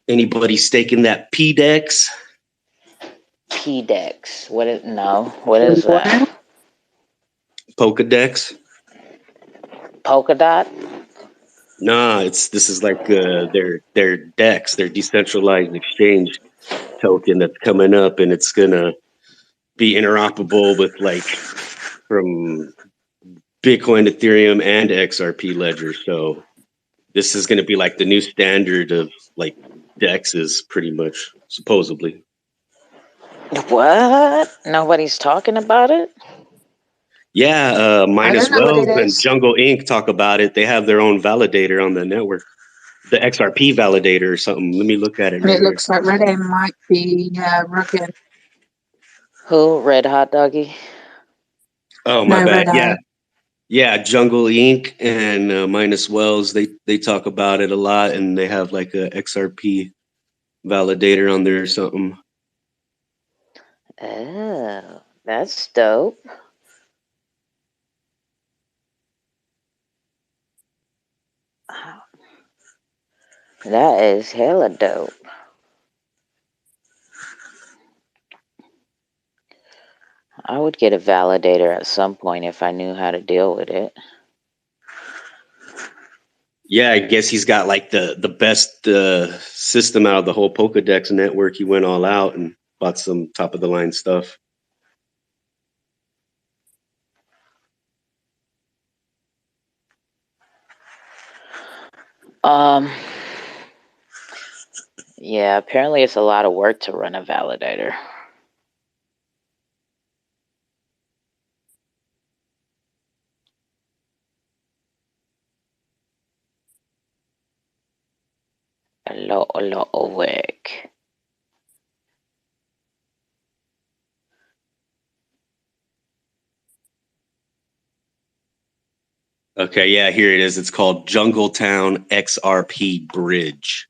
Anybody staking that PDEX? PDEX. What is What is that? Pokedex? Polka dot? Nah, this is like their DEX, their decentralized exchange token that's coming up, and it's gonna be interoperable with like from Bitcoin, Ethereum, and XRP ledger. So this is gonna be like the new standard of like DEXs, pretty much, supposedly. What? Nobody's talking about it? Yeah, I Minus don't know what Wells it and is. Jungle Inc. talk about it. They have their own validator on the network, the XRP validator or something. Let me look at it And right it here. looks like Red M might be rugged. Who? Red Hot Doggy? Oh, my No, bad. Red Yeah, Eye. yeah. Jungle Inc. and Minus Wells, they talk about it a lot, and they have like a XRP validator on there or something. Oh, that's dope. That is hella dope. I would get a validator at some point if I knew how to deal with it. Yeah, I guess he's got like the best system out of the whole Pokedex network. He went all out and bought some top of the line stuff. Yeah, apparently it's a lot of work to run a validator. A lot of work. Okay, yeah, here it is. It's called Jungletown XRP Bridge.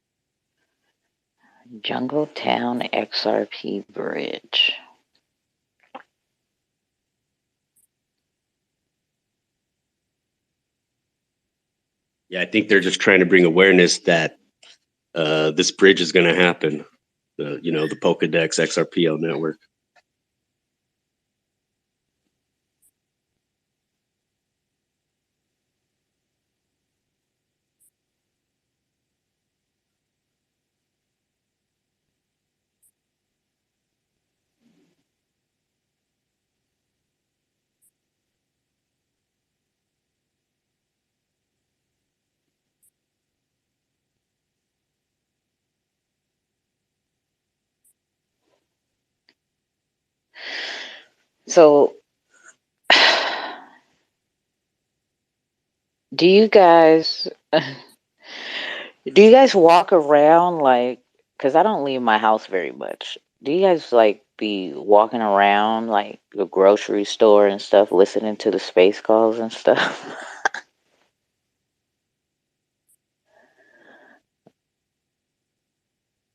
Jungletown XRP Bridge. Yeah, I think they're just trying to bring awareness that this bridge is going to happen. The Pokedex XRPL network. So, do you guys walk around like? Because I don't leave my house very much. Do you guys like be walking around like the grocery store and stuff, listening to the space calls and stuff?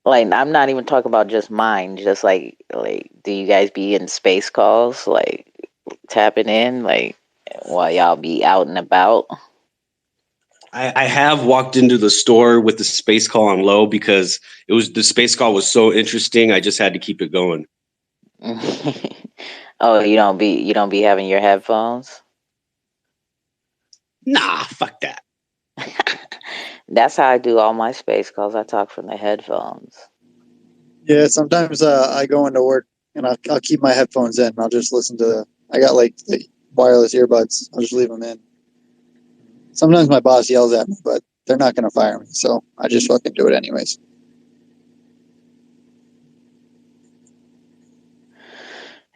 Like, I'm not even talking about just mine. Just like, do you guys be in space calls, like tapping in, like while y'all be out and about? I have walked into the store with the space call on low because the space call was so interesting. I just had to keep it going. Oh, you don't be having your headphones? Nah, fuck that. That's how I do all my space calls. I talk from the headphones. Yeah, sometimes I go into work and I'll keep my headphones in. I'll just listen to. I got like the wireless earbuds. I'll just leave them in. Sometimes my boss yells at me, but they're not going to fire me, so I just fucking do it anyways.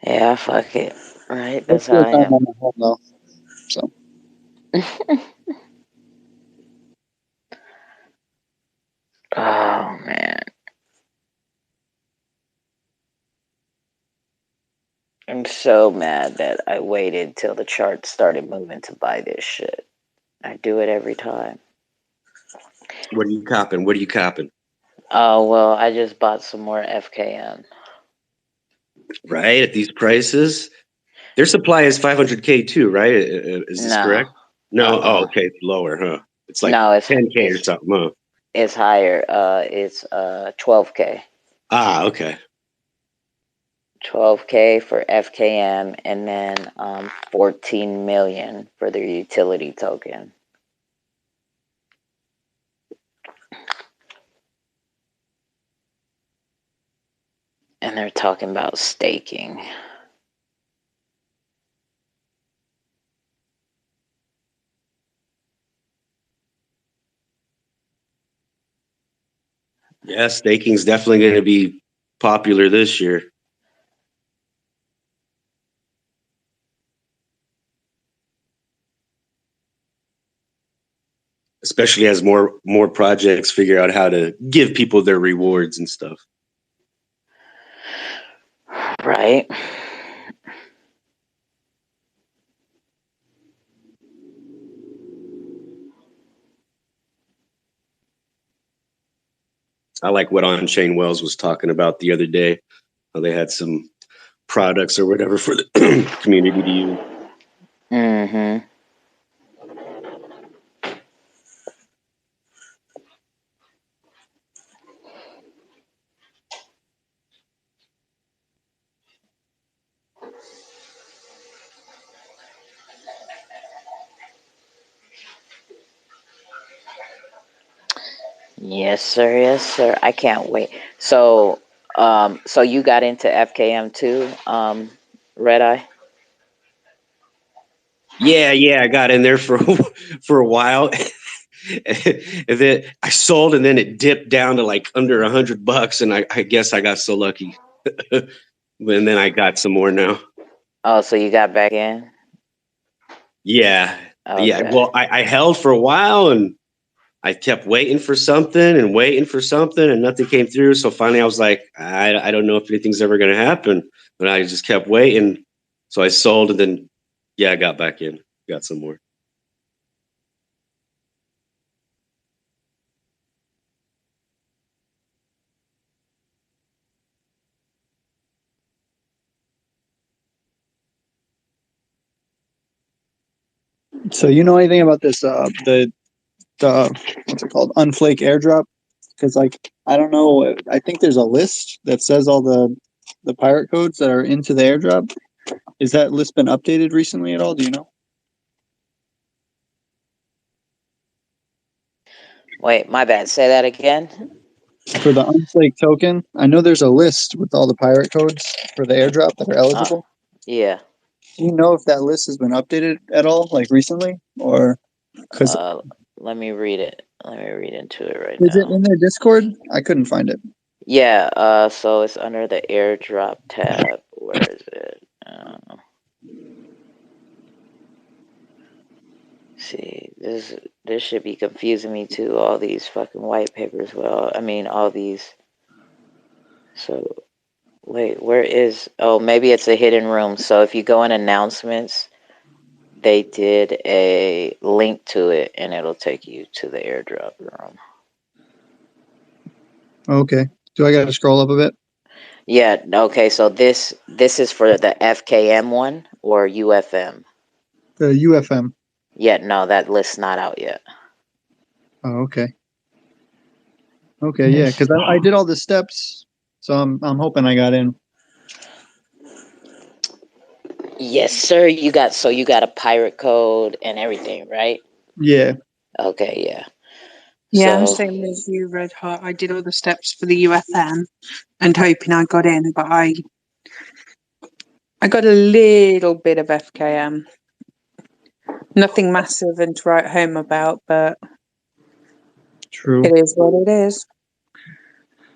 Yeah, fuck it. Right, Most that's of how the I time am. I'm at home though, so. Oh man, I'm so mad that I waited till the charts started moving to buy this shit. I do it every time. What are you copping? What are you copping? Oh well, I just bought some more FKM. Right at these prices, their supply is 500K too, right? Is this No, correct? No. Oh, uh-uh. okay, it's lower, huh? It's like No, 10K or something, huh? it's higher. It's 12K. Ah, okay. 12K for FKM, and then 14 million for their utility token. And they're talking about staking. Yeah, staking's definitely going to be popular this year. Especially as more projects figure out how to give people their rewards and stuff. Right. I like what On-Chain Wells was talking about the other day. How they had some products or whatever for the community to use. Mm-hmm. Yes, sir. Yes, sir. I can't wait. So you got into FKM too, Red Eye? Yeah, I got in there for for a while. And then I sold, and then it dipped down to like under $100, and I guess I got so lucky. And then I got some more now. Oh, so you got back in? Yeah. Okay. Well, I held for a while, and I kept waiting for something and nothing came through. So finally I was like, I don't know if anything's ever going to happen, but I just kept waiting. So I sold, and then, I got back in, got some more. So you know anything about this? The what's it called? Unflake airdrop? Because like I don't know. I think there's a list that says all the pirate codes that are into the airdrop. Is that list been updated recently at all? Do you know? Wait, my bad. Say that again. For the unflake token, I know there's a list with all the pirate codes for the airdrop that are eligible. Yeah. Do you know if that list has been updated at all, like recently, or because Let me read it. Let me read into it right is it now. in their Discord? I couldn't find it. Yeah, so it's under the airdrop tab. Where is it? See, this should be confusing me too. All these fucking white papers. Well, I mean, all these. So, wait, where is? Oh, maybe it's a hidden room. So if you go in announcements, they did a link to it, and it'll take you to the airdrop room. Okay. Do I got to scroll up a bit? Yeah. Okay. So this is for the FKM one or UFM. The UFM. Yeah. No, that list's not out yet. Oh, okay. Okay, yeah, because I did all the steps, so I'm hoping I got in. Yes, sir. You got a pirate code and everything, right? Yeah. Okay, yeah. Yeah, I'm So same as you, Red Hot. I did all the steps for the UFM and hoping I got in, but I got a little bit of FKM. Nothing massive and to write home about, but True. it is what it is.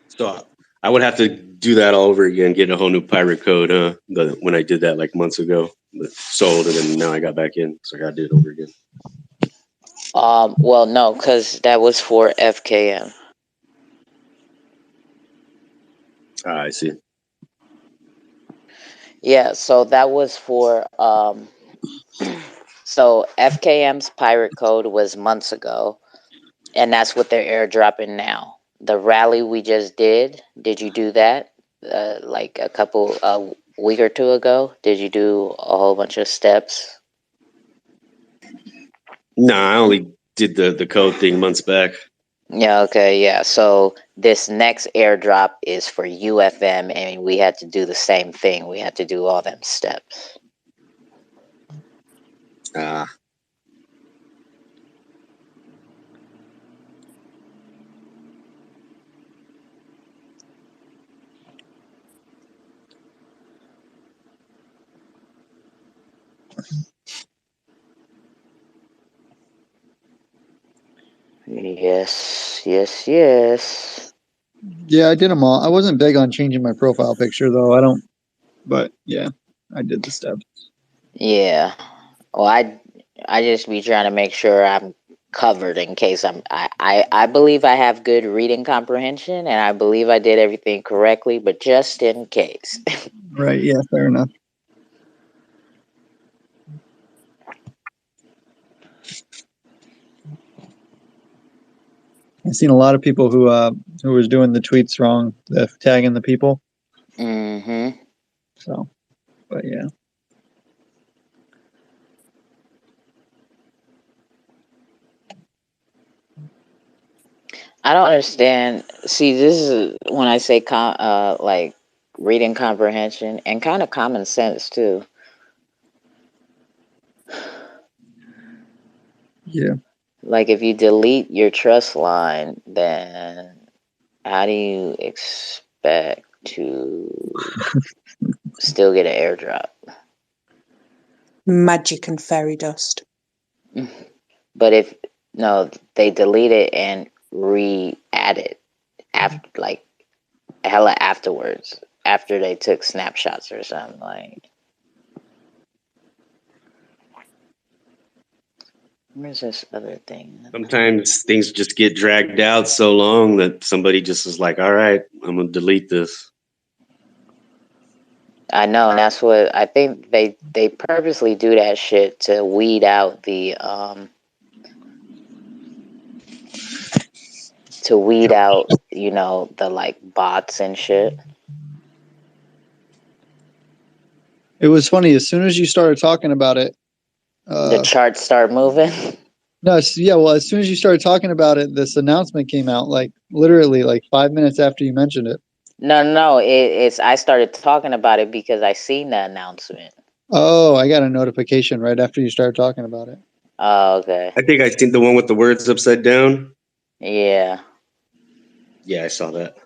So I would have to do that all over again, get a whole new pirate code, huh? When I did that like months ago, but sold, and then now I got back in, so I got to do it over again. well, no, because that was for FKM. I see. Yeah, so that was for so FKM's pirate code was months ago, and that's what they're airdropping now. The rally we just did you do that? Like a week or two ago? Did you do a whole bunch of steps? Nah, I only did the code thing months back. Yeah, okay, yeah. So this next airdrop is for UFM, and we had to do the same thing. We had to do all them steps. Ah. Yes, yes, yes. Yeah, I did them all. I wasn't big on changing my profile picture though. I don't. But yeah, I did the steps. Yeah. Well, I just be trying to make sure I'm covered in case I believe I have good reading comprehension and I believe I did everything correctly, but just in case. Right. Yeah. Fair enough. I've seen a lot of people who was doing the tweets wrong, tagging the people. Mm-hmm. So, but yeah. I don't understand. See, this is when I say like reading comprehension and kind of common sense too. Yeah. Like if you delete your trust line, then how do you expect to still get an airdrop? Magic and fairy dust. But if no, they delete it and re-add it after, like hella afterwards, after they took snapshots or something. Like, where's this other thing? Sometimes things just get dragged out so long that somebody just is like, all right, I'm going to delete this. I know, and that's what I think they purposely do that shit to weed out the the like bots and shit. It was funny. As soon as you started talking about it, The charts start moving. no, yeah. Well, as soon as you started talking about it, this announcement came out. Like literally, like 5 minutes after you mentioned it. No. It's I started talking about it because I seen the announcement. Oh, I got a notification right after you started talking about it. Oh, okay. I think I seen the one with the words upside down. Yeah. Yeah, I saw that.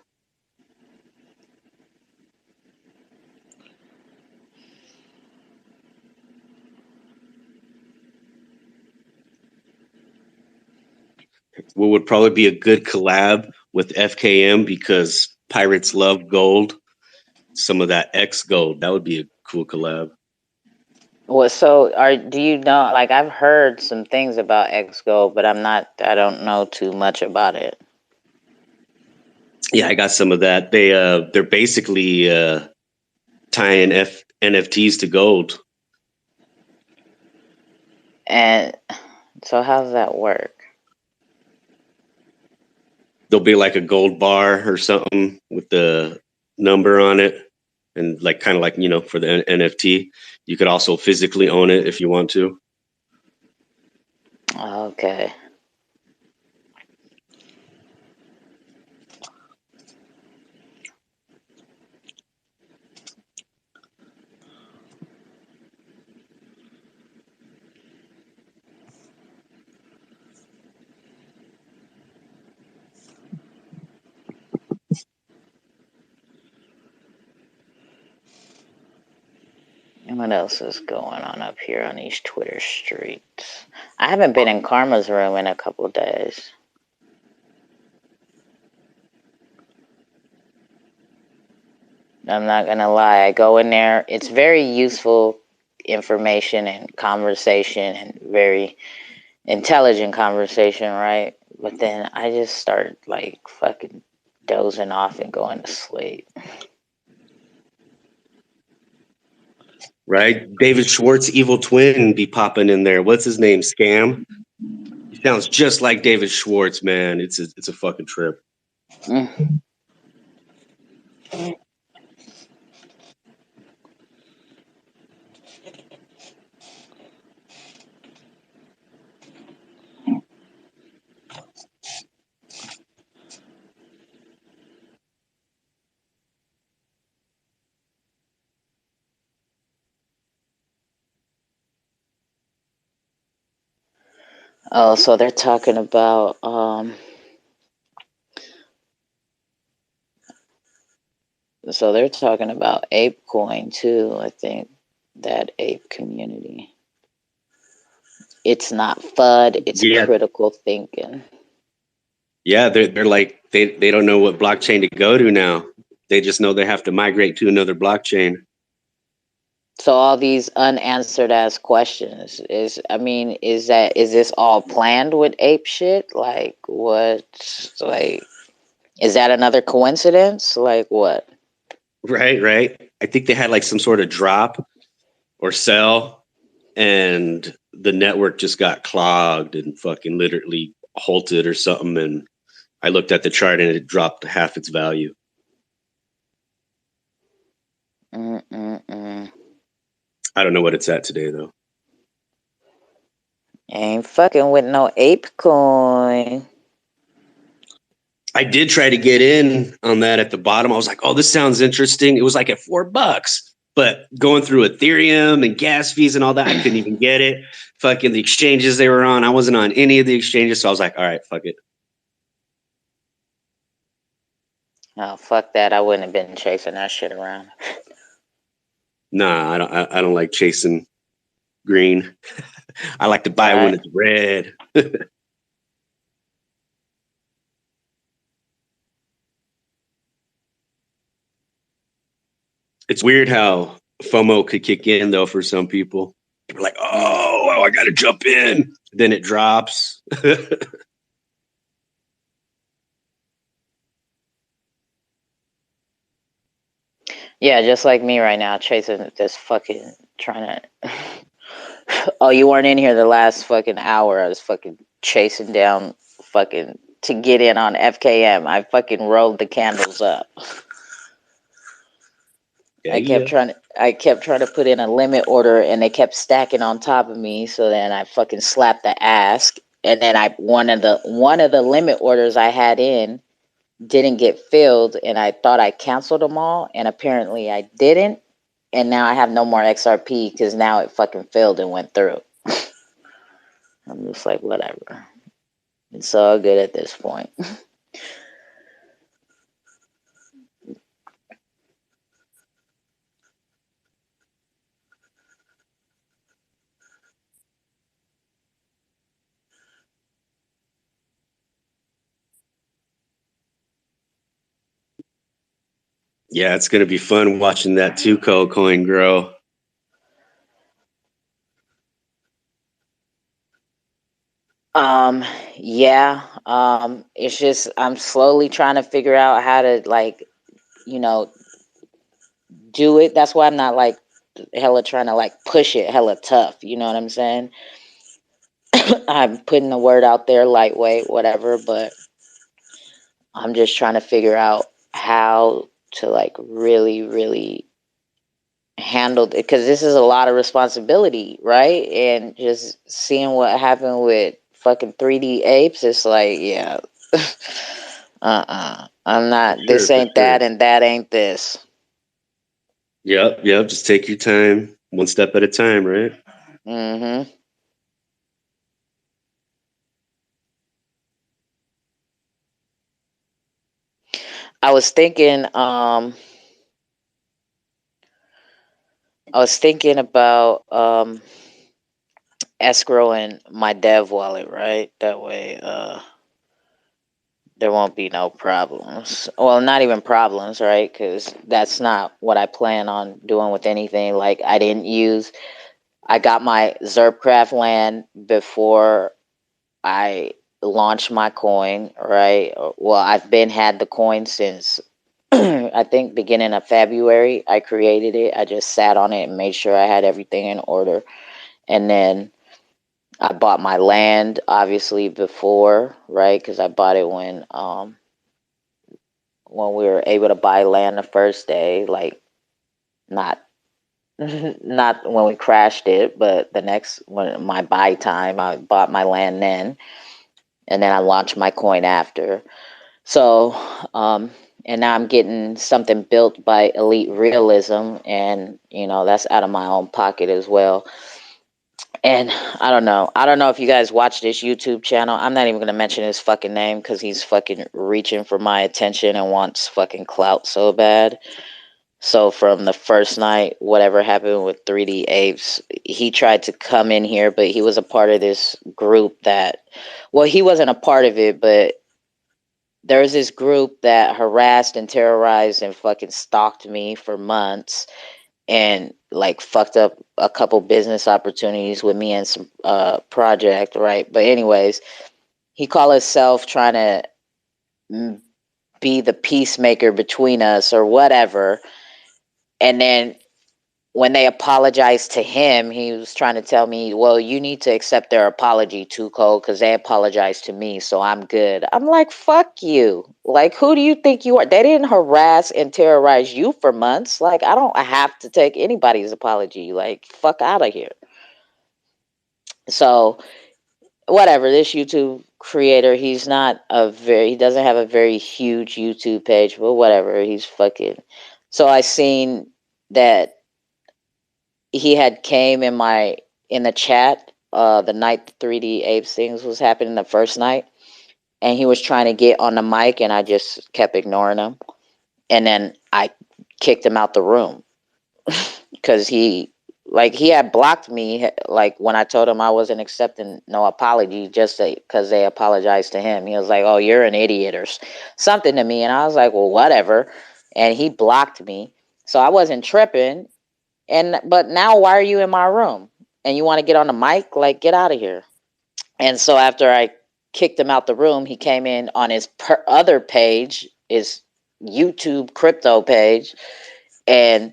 What would probably be a good collab with FKM because pirates love gold. Some of that X gold. That would be a cool collab. Well, so do you know? Like, I've heard some things about XGO, but I don't know too much about it. Yeah, I got some of that. They're basically tying NFTs to gold. And so, how does that work? There'll be like a gold bar or something with the number on it, and like kind of like for the NFT. You could also physically own it if you want to. Okay. What else is going on up here on these Twitter streets? I haven't been in Karma's room in a couple of days. I'm not gonna lie. I go in there. It's very useful information and conversation and very intelligent conversation, right? But then I just start like fucking dozing off and going to sleep. Right? David Schwartz, evil twin, be popping in there. What's his name? Scam. He sounds just like David Schwartz, man. It's a fucking trip. Oh, so they're talking about so they're talking about Ape Coin too. I think that ape community. It's not FUD. It's critical thinking. Yeah, they're like they don't know what blockchain to go to now. They just know they have to migrate to another blockchain. So all these unanswered ass questions is this all planned with ape shit? Like what? Like is that another coincidence? Like what? Right. I think they had like some sort of drop or sell, and the network just got clogged and fucking literally halted or something. And I looked at the chart and it dropped half its value. I don't know what it's at today though. Ain't fucking with no ape coin. I did try to get in on that at the bottom. I was like, oh, this sounds interesting. It was like at $4, but going through Ethereum and gas fees and all that, I couldn't even get it. Fucking the exchanges they were on, I wasn't on any of the exchanges. So I was like, all right, fuck it. Oh, fuck that. I wouldn't have been chasing that shit around. Nah, I don't like chasing green. I like to buy when it's red. It's weird how FOMO could kick in though for some people. They're like, oh, I gotta jump in. Then it drops. Yeah, just like me right now, chasing this fucking trying to. Oh, you weren't in here the last fucking hour. I was fucking chasing down fucking to get in on FKM. I fucking rolled the candles up. Yeah, I kept trying to put in a limit order, and they kept stacking on top of me. So then I fucking slapped the ask, and then one of the limit orders I had in didn't get filled, and I thought I canceled them all, and apparently I didn't. And now I have no more XRP because now it fucking filled and went through. I'm just like, whatever. It's all good at this point. Yeah, it's gonna be fun watching that 2Cold coin grow. Yeah. It's just I'm slowly trying to figure out how to do it. That's why I'm not like hella trying to push it hella tough. You know what I'm saying? I'm putting the word out there lightweight, whatever, but I'm just trying to figure out how to really, really handle it because this is a lot of responsibility, right? And just seeing what happened with fucking 3D apes, it's like, yeah, I'm not. This ain't that, and that ain't this. Yep. Just take your time, one step at a time, right? Mm-hmm. I was thinking, I was thinking about escrowing my dev wallet, right? That way, there won't be no problems. Well, not even problems, right? Because that's not what I plan on doing with anything. Like, I got my Xrpl land before I launched my coin, right? Well, I've had the coin since I think beginning of February. I created it. I just sat on it and made sure I had everything in order. And then I bought my land obviously before, right? Because I bought it when we were able to buy land the first day, like not not when we crashed it, but the next when my buy time, I bought my land then, and then I launched my coin after. So, and now I'm getting something built by Elite Realism, and that's out of my own pocket as well. And I don't know. I don't know if you guys watch this YouTube channel. I'm not even gonna mention his fucking name because he's fucking reaching for my attention and wants fucking clout so bad. So from the first night, whatever happened with 3D Apes, he tried to come in here, but he was a part of this group that, well, he wasn't a part of it, but there was this group that harassed and terrorized and fucking stalked me for months and like fucked up a couple business opportunities with me and some project, right? But anyways, he called himself trying to be the peacemaker between us or whatever. And then when they apologized to him, he was trying to tell me, well, you need to accept their apology, 2Cold, because they apologized to me, so I'm good. I'm like, fuck you. Like, who do you think you are? They didn't harass and terrorize you for months. Like, I don't have to take anybody's apology. Like, fuck out of here. So, whatever, this YouTube creator, he doesn't have a very huge YouTube page, but whatever, he's fucking. So I seen that he had came in the chat the night the 3D Apes things was happening the first night, and he was trying to get on the mic, and I just kept ignoring him, and then I kicked him out the room because he had blocked me, like when I told him I wasn't accepting no apology just because they apologized to him. He was like, oh, you're an idiot or something to me, and I was like, well, whatever, and he blocked me, so I wasn't tripping. But now why are you in my room? And you want to get on the mic? Like, get out of here. And so after I kicked him out the room, he came in on his other page, his YouTube crypto page, and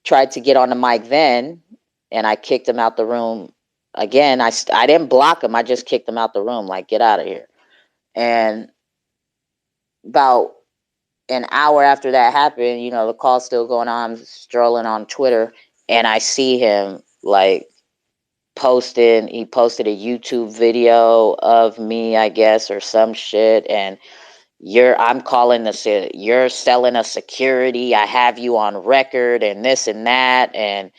tried to get on the mic then. And I kicked him out the room again. I didn't block him. I just kicked him out the room. Like, get out of here. And about an hour after that happened, the call's still going on. I'm strolling on Twitter, and I see him like he posted a YouTube video of me, I guess, or some shit, and I'm calling you're selling a security, I have you on record, and this and that, and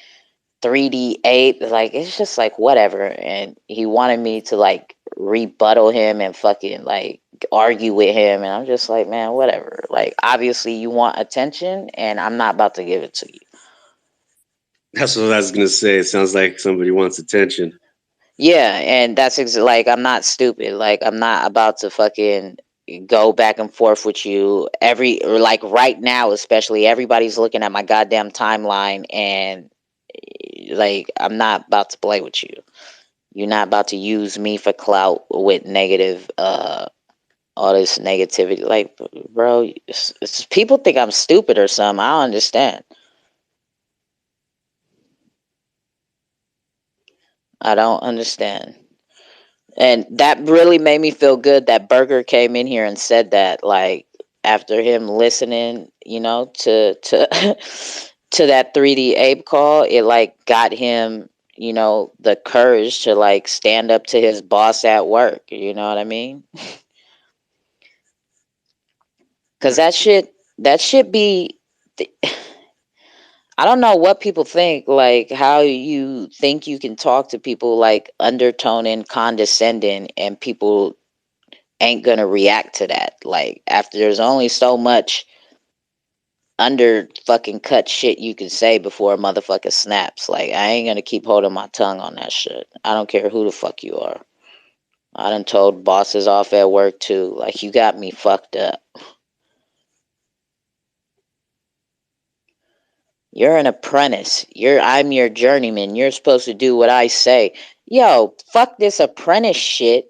3D Ape, like, it's just like whatever. And he wanted me to like rebuttal him and fucking like argue with him, and I'm just like, man, whatever. Like, obviously you want attention, and I'm not about to give it to you. That's what I was gonna say. It sounds like somebody wants attention. Yeah, and that's like, I'm not stupid. Like, I'm not about to fucking go back and forth with you like right now, especially everybody's looking at my goddamn timeline, and like, I'm not about to play with you. You're not about to use me for clout with negative all this negativity. Like, bro, people think I'm stupid or something. I don't understand. I don't understand. And that really made me feel good that Burger came in here and said that, like, after him listening, to to that 3D Ape call, it like got him, the courage to like stand up to his boss at work. You know what I mean? Cause that shit be I don't know what people think, like how you think you can talk to people like undertone and condescending, and people ain't gonna react to that. Like, after there's only so much under fucking cut shit you can say before a motherfucker snaps. Like, I ain't gonna keep holding my tongue on that shit. I don't care who the fuck you are. I done told bosses off at work too. Like, you got me fucked up. You're an apprentice. I'm your journeyman. You're supposed to do what I say. Yo, fuck this apprentice shit.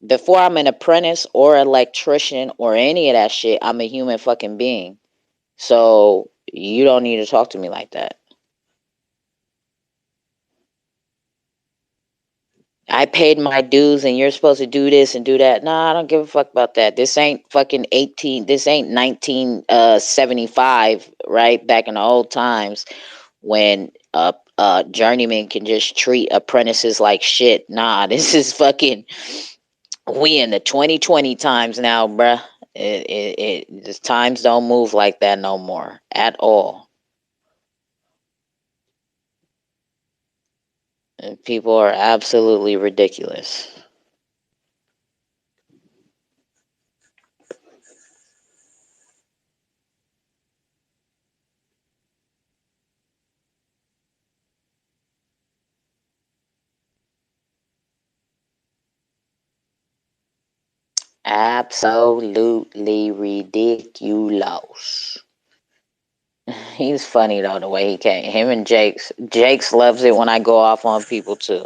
Before I'm an apprentice or electrician or any of that shit, I'm a human fucking being. So you don't need to talk to me like that. I paid my dues and you're supposed to do this and do that. Nah, I don't give a fuck about that. This ain't fucking 18. This ain't 1975, right? Back in the old times when journeyman can just treat apprentices like shit. Nah, this is fucking, we in the 2020 times now, bruh. The times don't move like that no more at all. And people are absolutely ridiculous. Absolutely ridiculous. He's funny though, the way he came. Him and Jakes loves it when I go off on people too.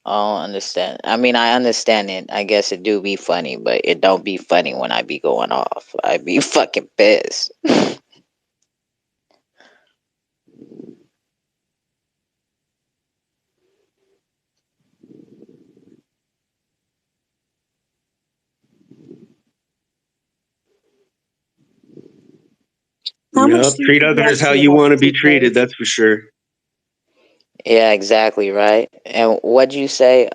I don't understand. I mean, I understand it. I guess it do be funny, but it don't be funny when I be going off. I be fucking pissed. How much Yep. sleep Treat have you others how actually you had, want to be 2Cold's? treated. That's for sure. Yeah, exactly right. And what'd you say,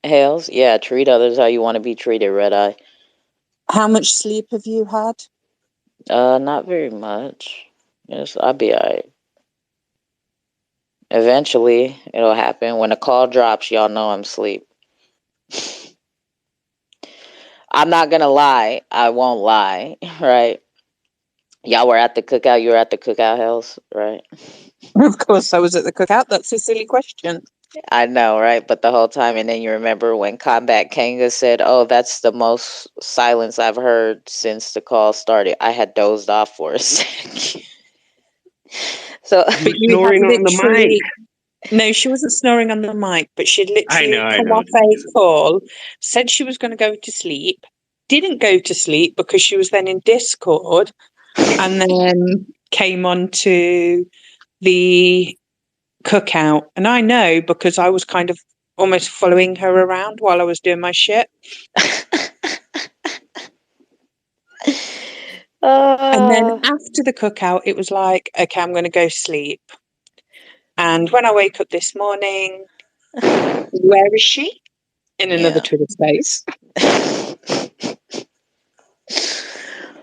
Hales? Yeah, treat others how you want to be treated, Red Eye. How much sleep have you had? Not very much. Yes, I'll be alright. Eventually, it'll happen. When the call drops, y'all know I'm asleep. I'm not gonna lie. I won't lie, right? Y'all were at the cookout. You were at the cookout, Hells, right? Of course, I was at the cookout. That's a silly question. I know, right? But the whole time, and then you remember when Combat Kanga said, "Oh, that's the most silence I've heard since the call started." I had dozed off for a sec. So, But you had Snoring on the mic. literally. No, she wasn't snoring on the mic, but she'd I literally know. come off a call, said she was going to go to sleep, didn't go to sleep because she was then in Discord, and then came on to the cookout. And I know because I was kind of almost following her around while I was doing my shit. And then after the cookout, it was like, okay, I'm going to go sleep. And when I wake up this morning, where is she? In another Twitter space.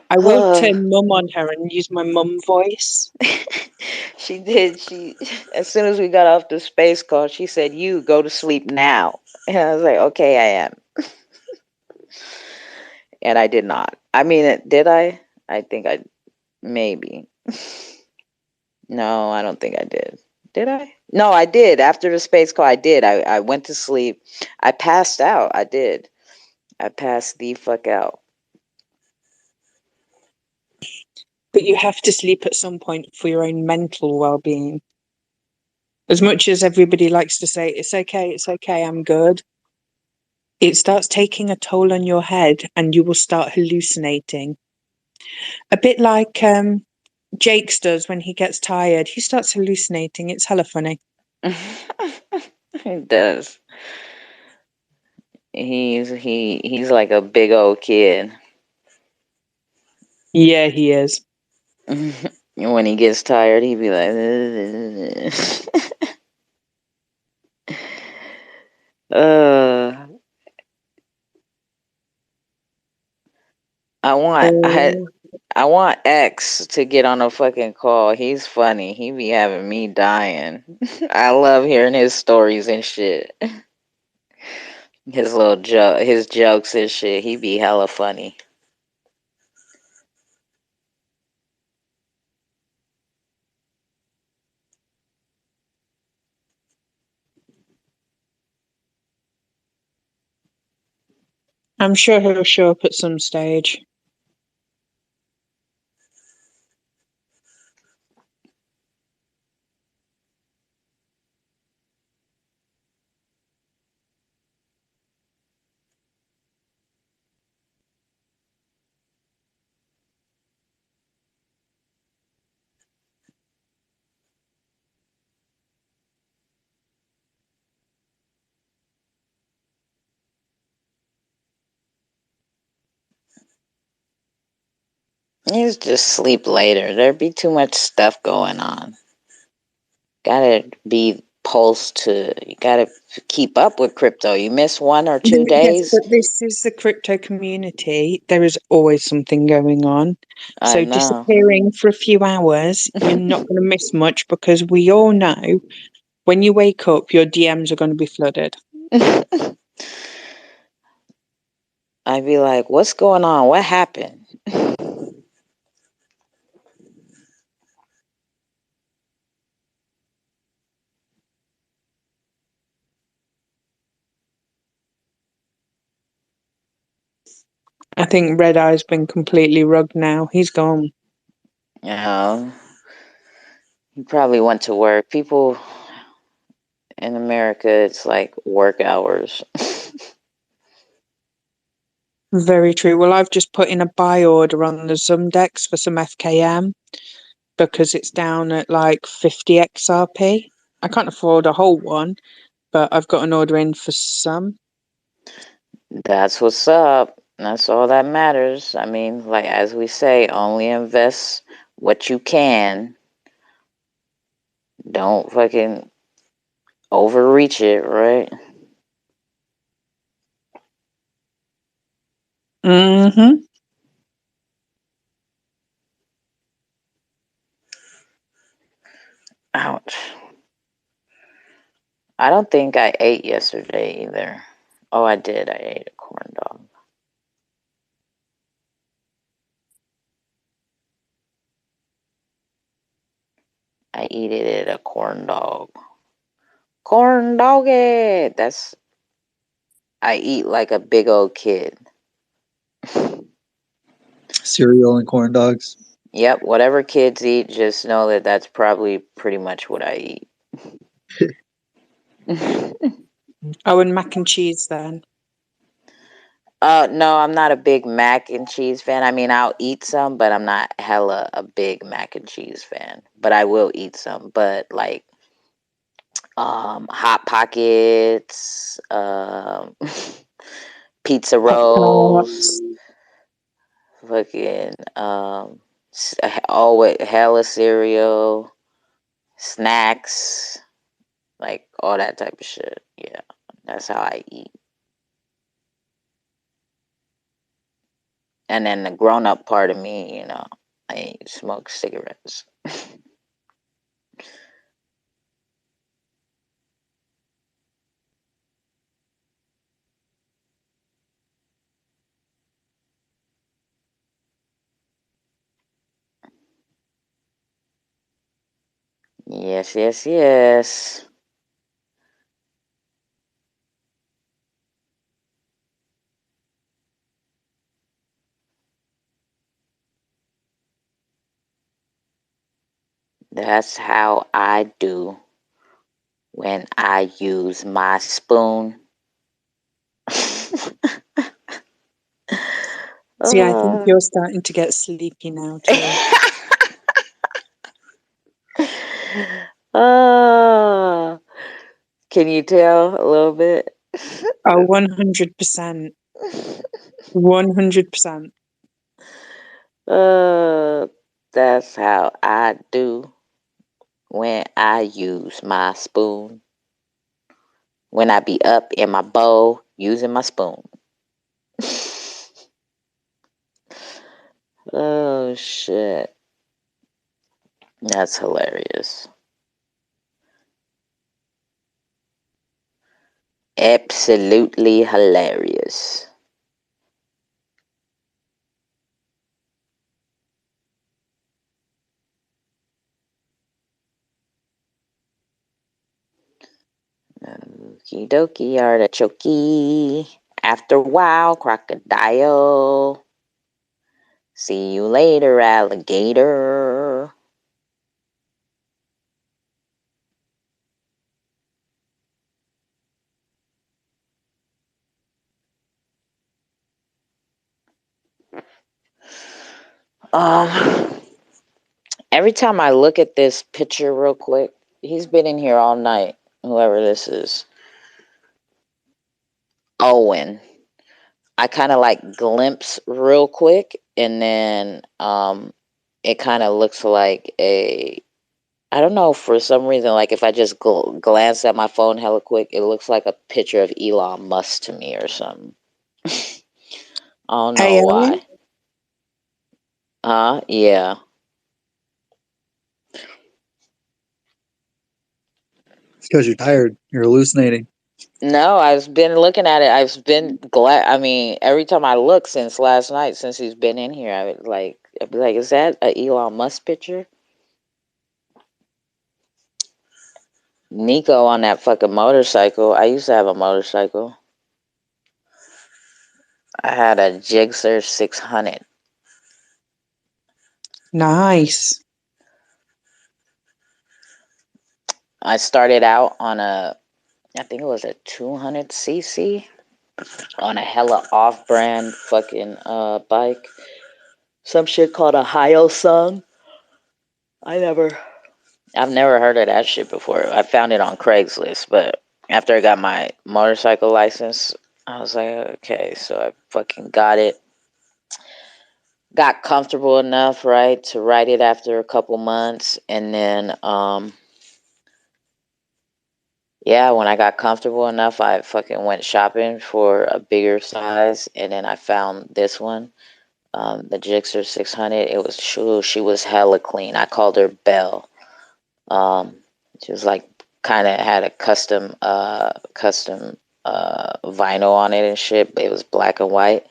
I will turn mum on her and use my mum voice. She did. As soon as we got off the space call, she said, "You go to sleep now." And I was like, "Okay, I am." And I did not. I mean, did I? I think I maybe. No, I don't think I did. Did I? No, I did. After the space call, I did. I went to sleep. I passed out. I did. I passed the fuck out. But you have to sleep at some point for your own mental well-being. As much as everybody likes to say, it's okay, I'm good. It starts taking a toll on your head and you will start hallucinating. A bit like Jakes does when he gets tired. He starts hallucinating. It's hella funny. It does. He's like a big old kid. Yeah, he is. When he gets tired, he be like, I want X to get on a fucking call. He's funny. He be having me dying. I love hearing his stories and shit. His jokes and shit. He be hella funny. I'm sure he'll show up at some stage. You just sleep later. There'd be too much stuff going on. Gotta be pulsed to. You gotta keep up with crypto. You miss 1 or 2 Yes, days. but this is the crypto community. There is always something going on. I So know. disappearing for a few hours, you're not going to miss much because we all know when you wake up, your DMs are going to be flooded. I'd be like, what's going on? What happened? I think Red Eye's been completely rugged now. He's gone. You he probably went to work. People in America, it's like work hours. Very true. Well, I've just put in a buy order on the Zumdex for some FKM because it's down at like 50 XRP. I can't afford a whole one, but I've got an order in for some. That's what's up. That's all that matters. I mean, like as we say, only invest what you can. Don't fucking overreach it, right? Mm-hmm. Ouch. I don't think I ate yesterday either. Oh, I did. I ate a corn dog. I ate it at a corn dog. Corn doggy. That's I eat like a big old kid. Cereal and corn dogs. Yep, whatever kids eat, just know that that's probably pretty much what I eat. Oh, and mac and cheese then. No, I'm not a big mac and cheese fan. I mean, I'll eat some, but I'm not hella a big mac and cheese fan. But I will eat some. But like, Hot Pockets, pizza rolls, fucking, always hella cereal, snacks, like all that type of shit. Yeah, that's how I eat. And then the grown up part of me, I smoke cigarettes. Yes, yes, yes. That's how I do when I use my spoon. See, I think you're starting to get sleepy now too. Can you tell a little bit? Oh, 100%. 100%. That's how I do when I use my spoon. When I be up in my bowl using my spoon. Oh shit. That's hilarious. Absolutely hilarious. Okie dokie, artichoke. After a while, crocodile. See you later, alligator. Every time I look at this picture real quick, he's been in here all night, whoever this is. Owen. I kind of like glimpse real quick, and then it kind of looks like a, I don't know, for some reason, like if I just glance at my phone hella quick, it looks like a picture of Elon Musk to me or something. I don't know Hey, why. Owen. Yeah. It's because you're tired. You're hallucinating. No, I've been looking at it. I've been glad. I mean, every time I look since last night, since he's been in here, I'd be like, is that a Elon Musk picture? Nico on that fucking motorcycle. I used to have a motorcycle. I had a Gixxer 600. Nice. I started out on I think it was a 200cc on a hella off-brand fucking bike. Some shit called a Hyosung. I've never heard of that shit before. I found it on Craigslist, but after I got my motorcycle license, I was like, okay, so I fucking got it. Got comfortable enough, right, to ride it after a couple months, and then yeah, when I got comfortable enough, I fucking went shopping for a bigger size, and then I found this one, the Gixxer 600. It was she was hella clean. I called her Belle. She was like kind of had a custom vinyl on it and shit, but it was black and white.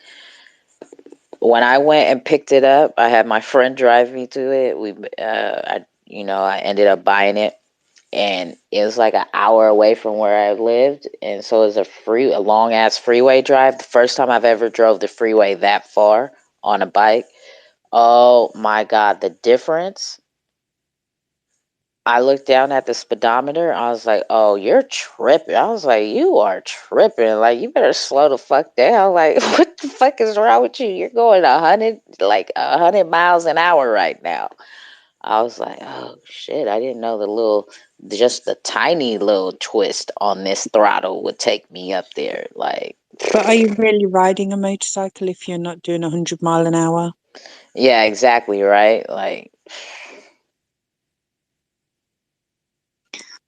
When I went and picked it up, I had my friend drive me to it. I ended up buying it, and it was like an hour away from where I lived, and so it was a long ass freeway drive. The first time I've ever drove the freeway that far on a bike. Oh my god, the difference. I looked down at the speedometer. I was like, "Oh, you're tripping." I was like, "You are tripping. Like, you better slow the fuck down. Like, what the fuck is wrong with you? You're going 100 miles an hour right now." I was like, "Oh shit! I didn't know just the tiny little twist on this throttle would take me up there." Like, But are you really riding a motorcycle if you're not doing 100 mile an hour? yeah, exactly right. Like,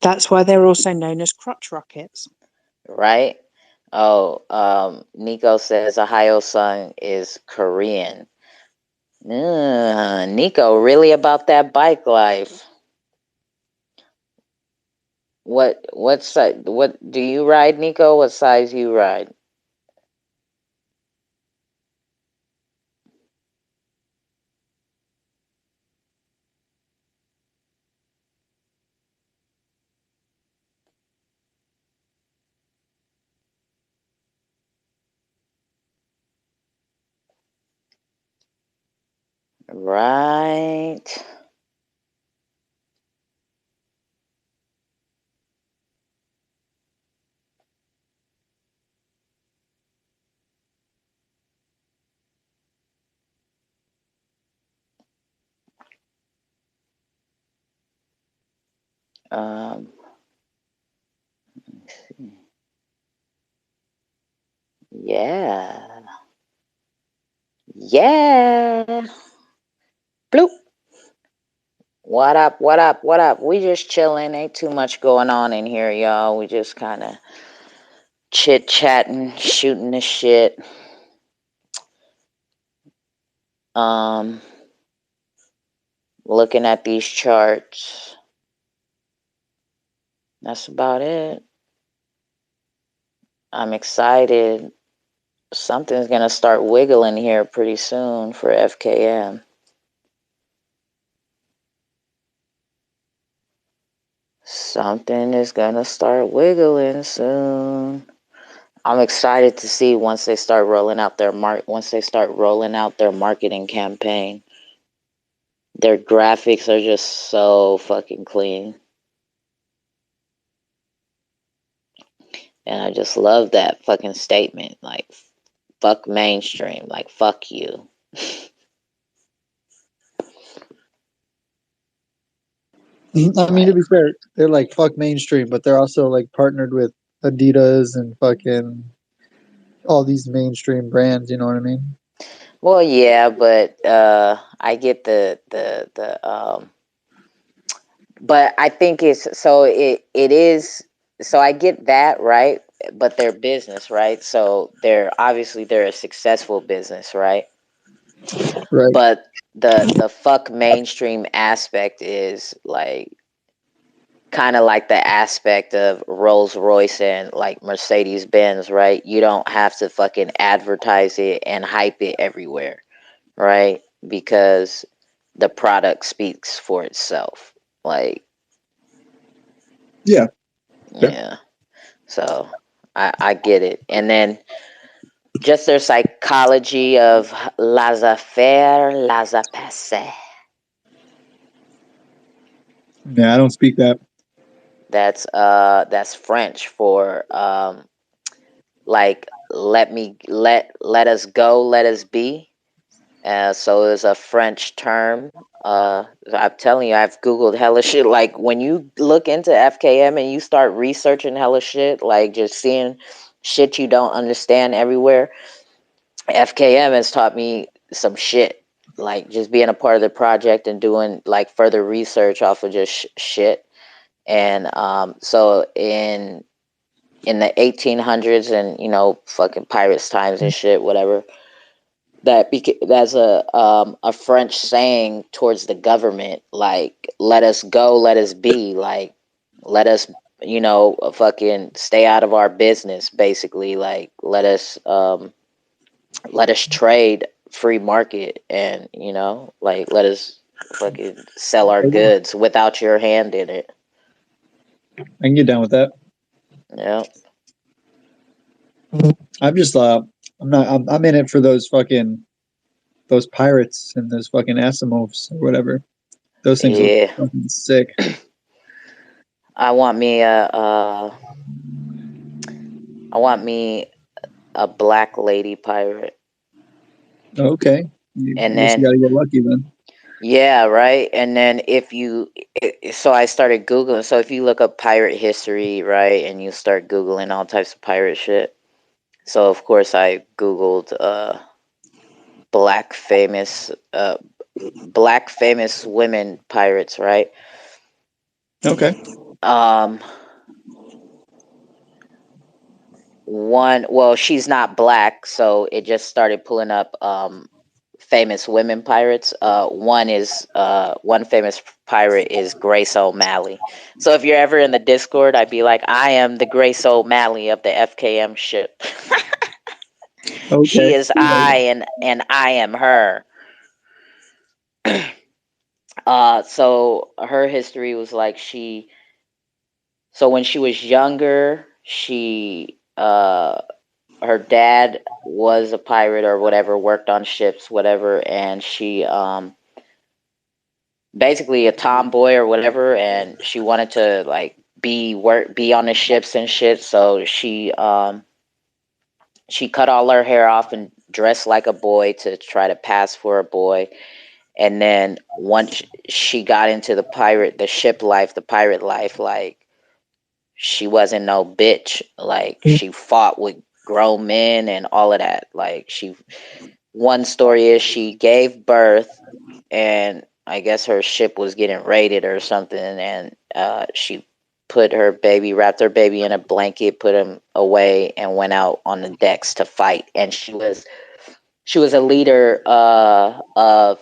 That's why they're also known as crotch rockets. right? Oh, Nico says Ohio Sung is Korean. Nico, really about that bike life. What size? What do you ride, Nico? What size you ride? Right. Um. Yeah. Yeah. Bloop. What up? What up? What up? We just chilling. Ain't too much going on in here, y'all. We just kind of chit chatting, shooting the shit. Um. Looking at these charts. That's about it. I'm excited. Something's gonna start wiggling here pretty soon for FKM. Something is gonna start wiggling soon. I'm excited to see once they start rolling out their marketing campaign. Their graphics are just so fucking clean. And I just love that fucking statement. Like, fuck mainstream. Like, fuck you. I mean, to be fair, they're like fuck mainstream, but they're also like partnered with Adidas and fucking all these mainstream brands. You know what I mean? Well, yeah, but I get the but I think it is, so I get that, right? But they're business, right? So they're a successful business, right? Right. But the fuck mainstream aspect is like kind of like the aspect of Rolls Royce and like Mercedes Benz, right? You don't have to fucking advertise it and hype it everywhere, right? Because the product speaks for itself. Like, Yeah. yeah. So I get it. And then just their psychology of laissez-faire, laissez-passer. Yeah, I don't speak that. That's French for like let us go, let us be. So it's a French term. I'm telling you, I've Googled hella shit. Like when you look into FKM and you start researching hella shit, like just seeing shit you don't understand everywhere. FKM has taught me some shit. Like just being a part of the project and doing like further research off of just shit. And so in the 1800s and fucking pirates times and shit, whatever, that's a French saying towards the government, like let us go, let us be, like let us fucking stay out of our business, basically, like let us trade free market, and like let us fucking sell our goods without your hand in it. I can get down with that. Yeah. I'm just I'm in it for those pirates and those fucking Asimovs or whatever. Those things look fucking sick. I want me a black lady pirate. Okay. And I guess you then gotta get lucky then. yeah, right. And then so I started Googling. So if you look up pirate history, right, and you start Googling all types of pirate shit. So of course I Googled black famous women pirates, right? Okay. Well, she's not black, so it just started pulling up famous women pirates. One famous pirate is Grace O'Malley. So if you're ever in the Discord, I'd be like, I am the Grace O'Malley of the FKM ship. Okay. She is I, and I am her. So her history was like so when she was younger, her dad was a pirate or whatever, worked on ships, whatever, and she basically a tomboy or whatever, and she wanted to like be on the ships and shit, so she cut all her hair off and dressed like a boy to try to pass for a boy. And then once she got into the pirate life, like she wasn't no bitch. Like she fought with grown men and all of that. Like one story is she gave birth, and I guess her ship was getting raided or something, and she wrapped her baby in a blanket, put him away, and went out on the decks to fight. And she was a leader of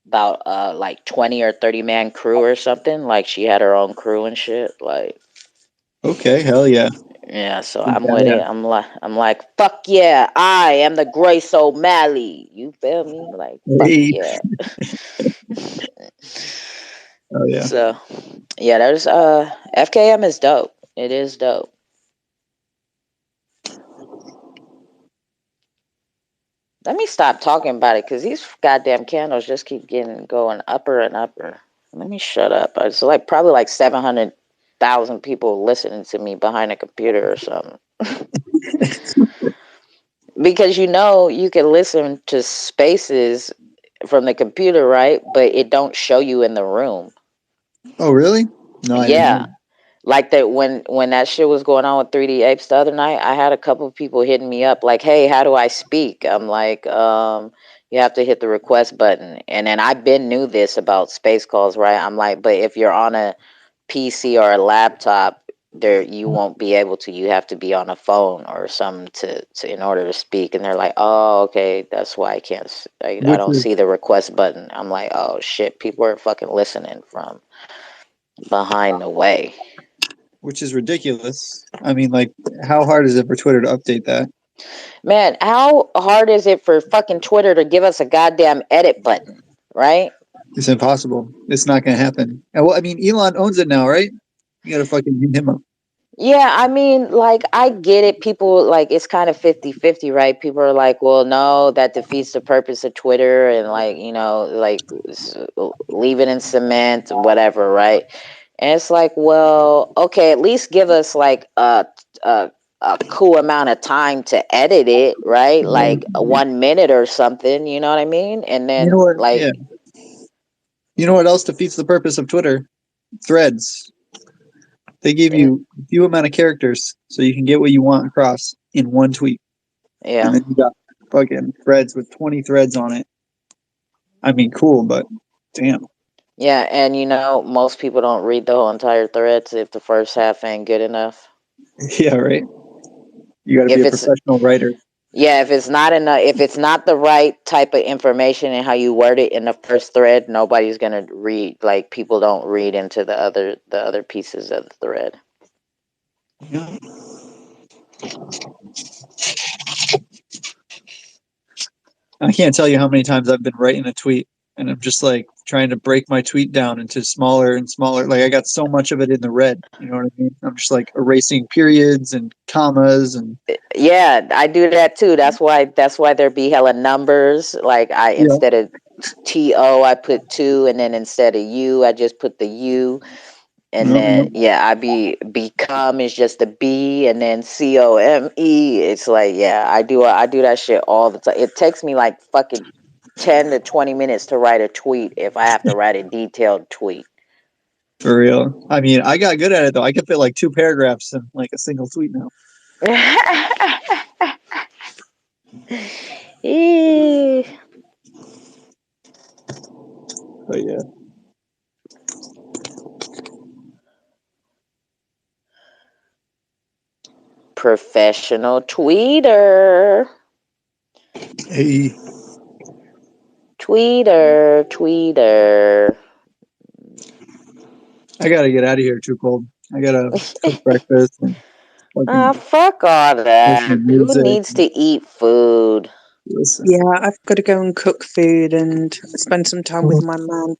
about like 20 or 30 man crew or something. Like she had her own crew and shit. Like, okay, hell yeah. Yeah, so I'm with it. I'm like, fuck yeah, I am the Grace O'Malley. You feel me? Like, fuck yeah. Oh yeah. So yeah, there's FKM is dope. It is dope. Let me stop talking about it because these goddamn candles just keep going upper and upper. Let me shut up. It's like probably like 700,000 people listening to me behind a computer or something. Because you can listen to spaces from the computer, right? But it don't show you in the room. Oh, really? No, I didn't Yeah. know. Like that when that shit was going on with 3D Apes the other night, I had a couple of people hitting me up like, "Hey, how do I speak?" I'm like, you have to hit the request button." And then I been knew this about space calls, right? I'm like, but if you're on a PC or a laptop, there you won't be able to. You have to be on a phone or something to in order to speak. And they're like, "Oh, okay, that's why I can't. I Which don't is see the request button." I'm like, "Oh shit, people are fucking listening from behind the way." which is ridiculous. I mean, like, how hard is it for Twitter to update that? Man, how hard is it for fucking Twitter to give us a goddamn edit button, right? It's impossible. It's not going to happen. And well, I mean, Elon owns it now, right? You got to fucking hit him up. Yeah, I mean, like, I get it. People, like, it's kind of 50-50, right? People are like, well, no, that defeats the purpose of Twitter and, like, like, leave it in cement, whatever, right? And it's like, well, okay, at least give us, like, a cool amount of time to edit it, right? Like, 1 minute or something, you know what I mean? And You know then, what? like, Yeah. You know what else defeats the purpose of Twitter? Threads. They give you a few amount of characters so you can get what you want across in one tweet. yeah. And then you got fucking threads with 20 threads on it. I mean, cool, but damn. Yeah, and most people don't read the whole entire threads if the first half ain't good enough. Yeah, right. You got to be If a it's professional writer. Yeah, if it's not enough, if it's not the right type of information and how you word it in the first thread, nobody's gonna read. Like, people don't read into the other pieces of the thread. Yeah. I can't tell you how many times I've been writing a tweet and I'm just like trying to break my tweet down into smaller and smaller. Like I got so much of it in the red. You know what I mean? I'm just like erasing periods and commas and Yeah, I do that too. That's why there be hella numbers. Like, I yeah. instead of TO, I put two, and then instead of U, I just put the U. And then I become is just a B, and then COME. It's like, yeah, I do that shit all the time. It takes me like fucking 10 to 20 minutes to write a tweet if I have to write a detailed tweet. For real. I mean, I got good at it though. I can fit like 2 paragraphs in like a single tweet now. But yeah. Professional tweeter. Hey. Tweeter. I gotta get out of here, 2Cold. I gotta cook breakfast and fucking Fuck all listen that. to Who music. needs to eat food? Listen. Yeah, I've got to go and cook food and spend some time with my man.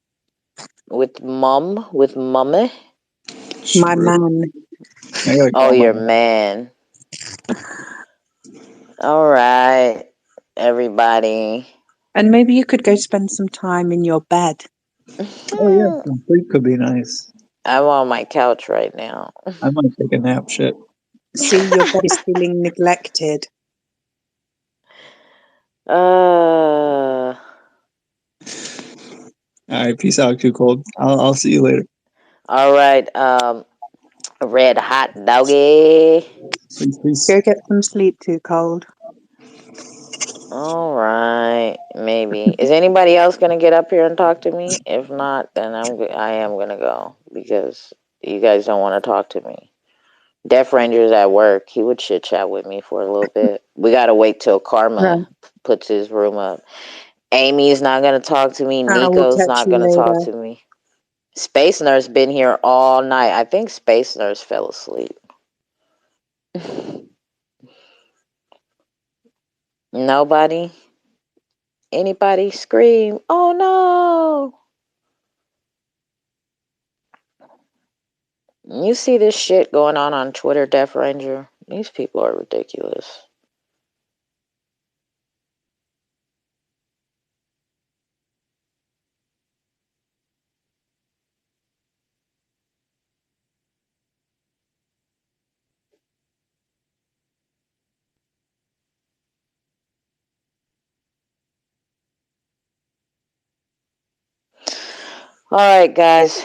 With mum? With mummy? My man. I gotta Oh, call my your man. All right, everybody. And maybe you could go spend some time in your bed. Oh yeah, some sleep could be nice. I'm on my couch right now. I might take a nap. Shit. See, your bed is feeling neglected. All right, peace out, 2Cold. I'll see you later. All right, red hot doggy. Peace. Go get some sleep, 2Cold. All right, maybe. Is anybody else gonna get up here and talk to me? If not, then I am gonna go because you guys don't want to talk to me. Death Ranger's at work. He would chit chat with me for a little bit. We gotta wait till Karma puts his room up. Amy's not gonna talk to me. I will Nico's catch not you gonna talk later. to me. Space Nurse been here all night. I think Space Nurse fell asleep. Nobody? Anybody scream, "Oh no!" You see this shit going on Twitter, Death Ranger? These people are ridiculous. All right, guys.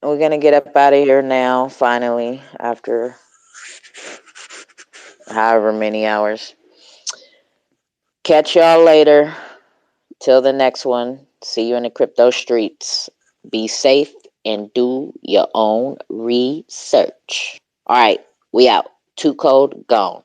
We're going to get up out of here now, finally, after however many hours. Catch y'all later. Till the next one. See you in the crypto streets. Be safe and do your own research. All right, we out. 2Cold gone.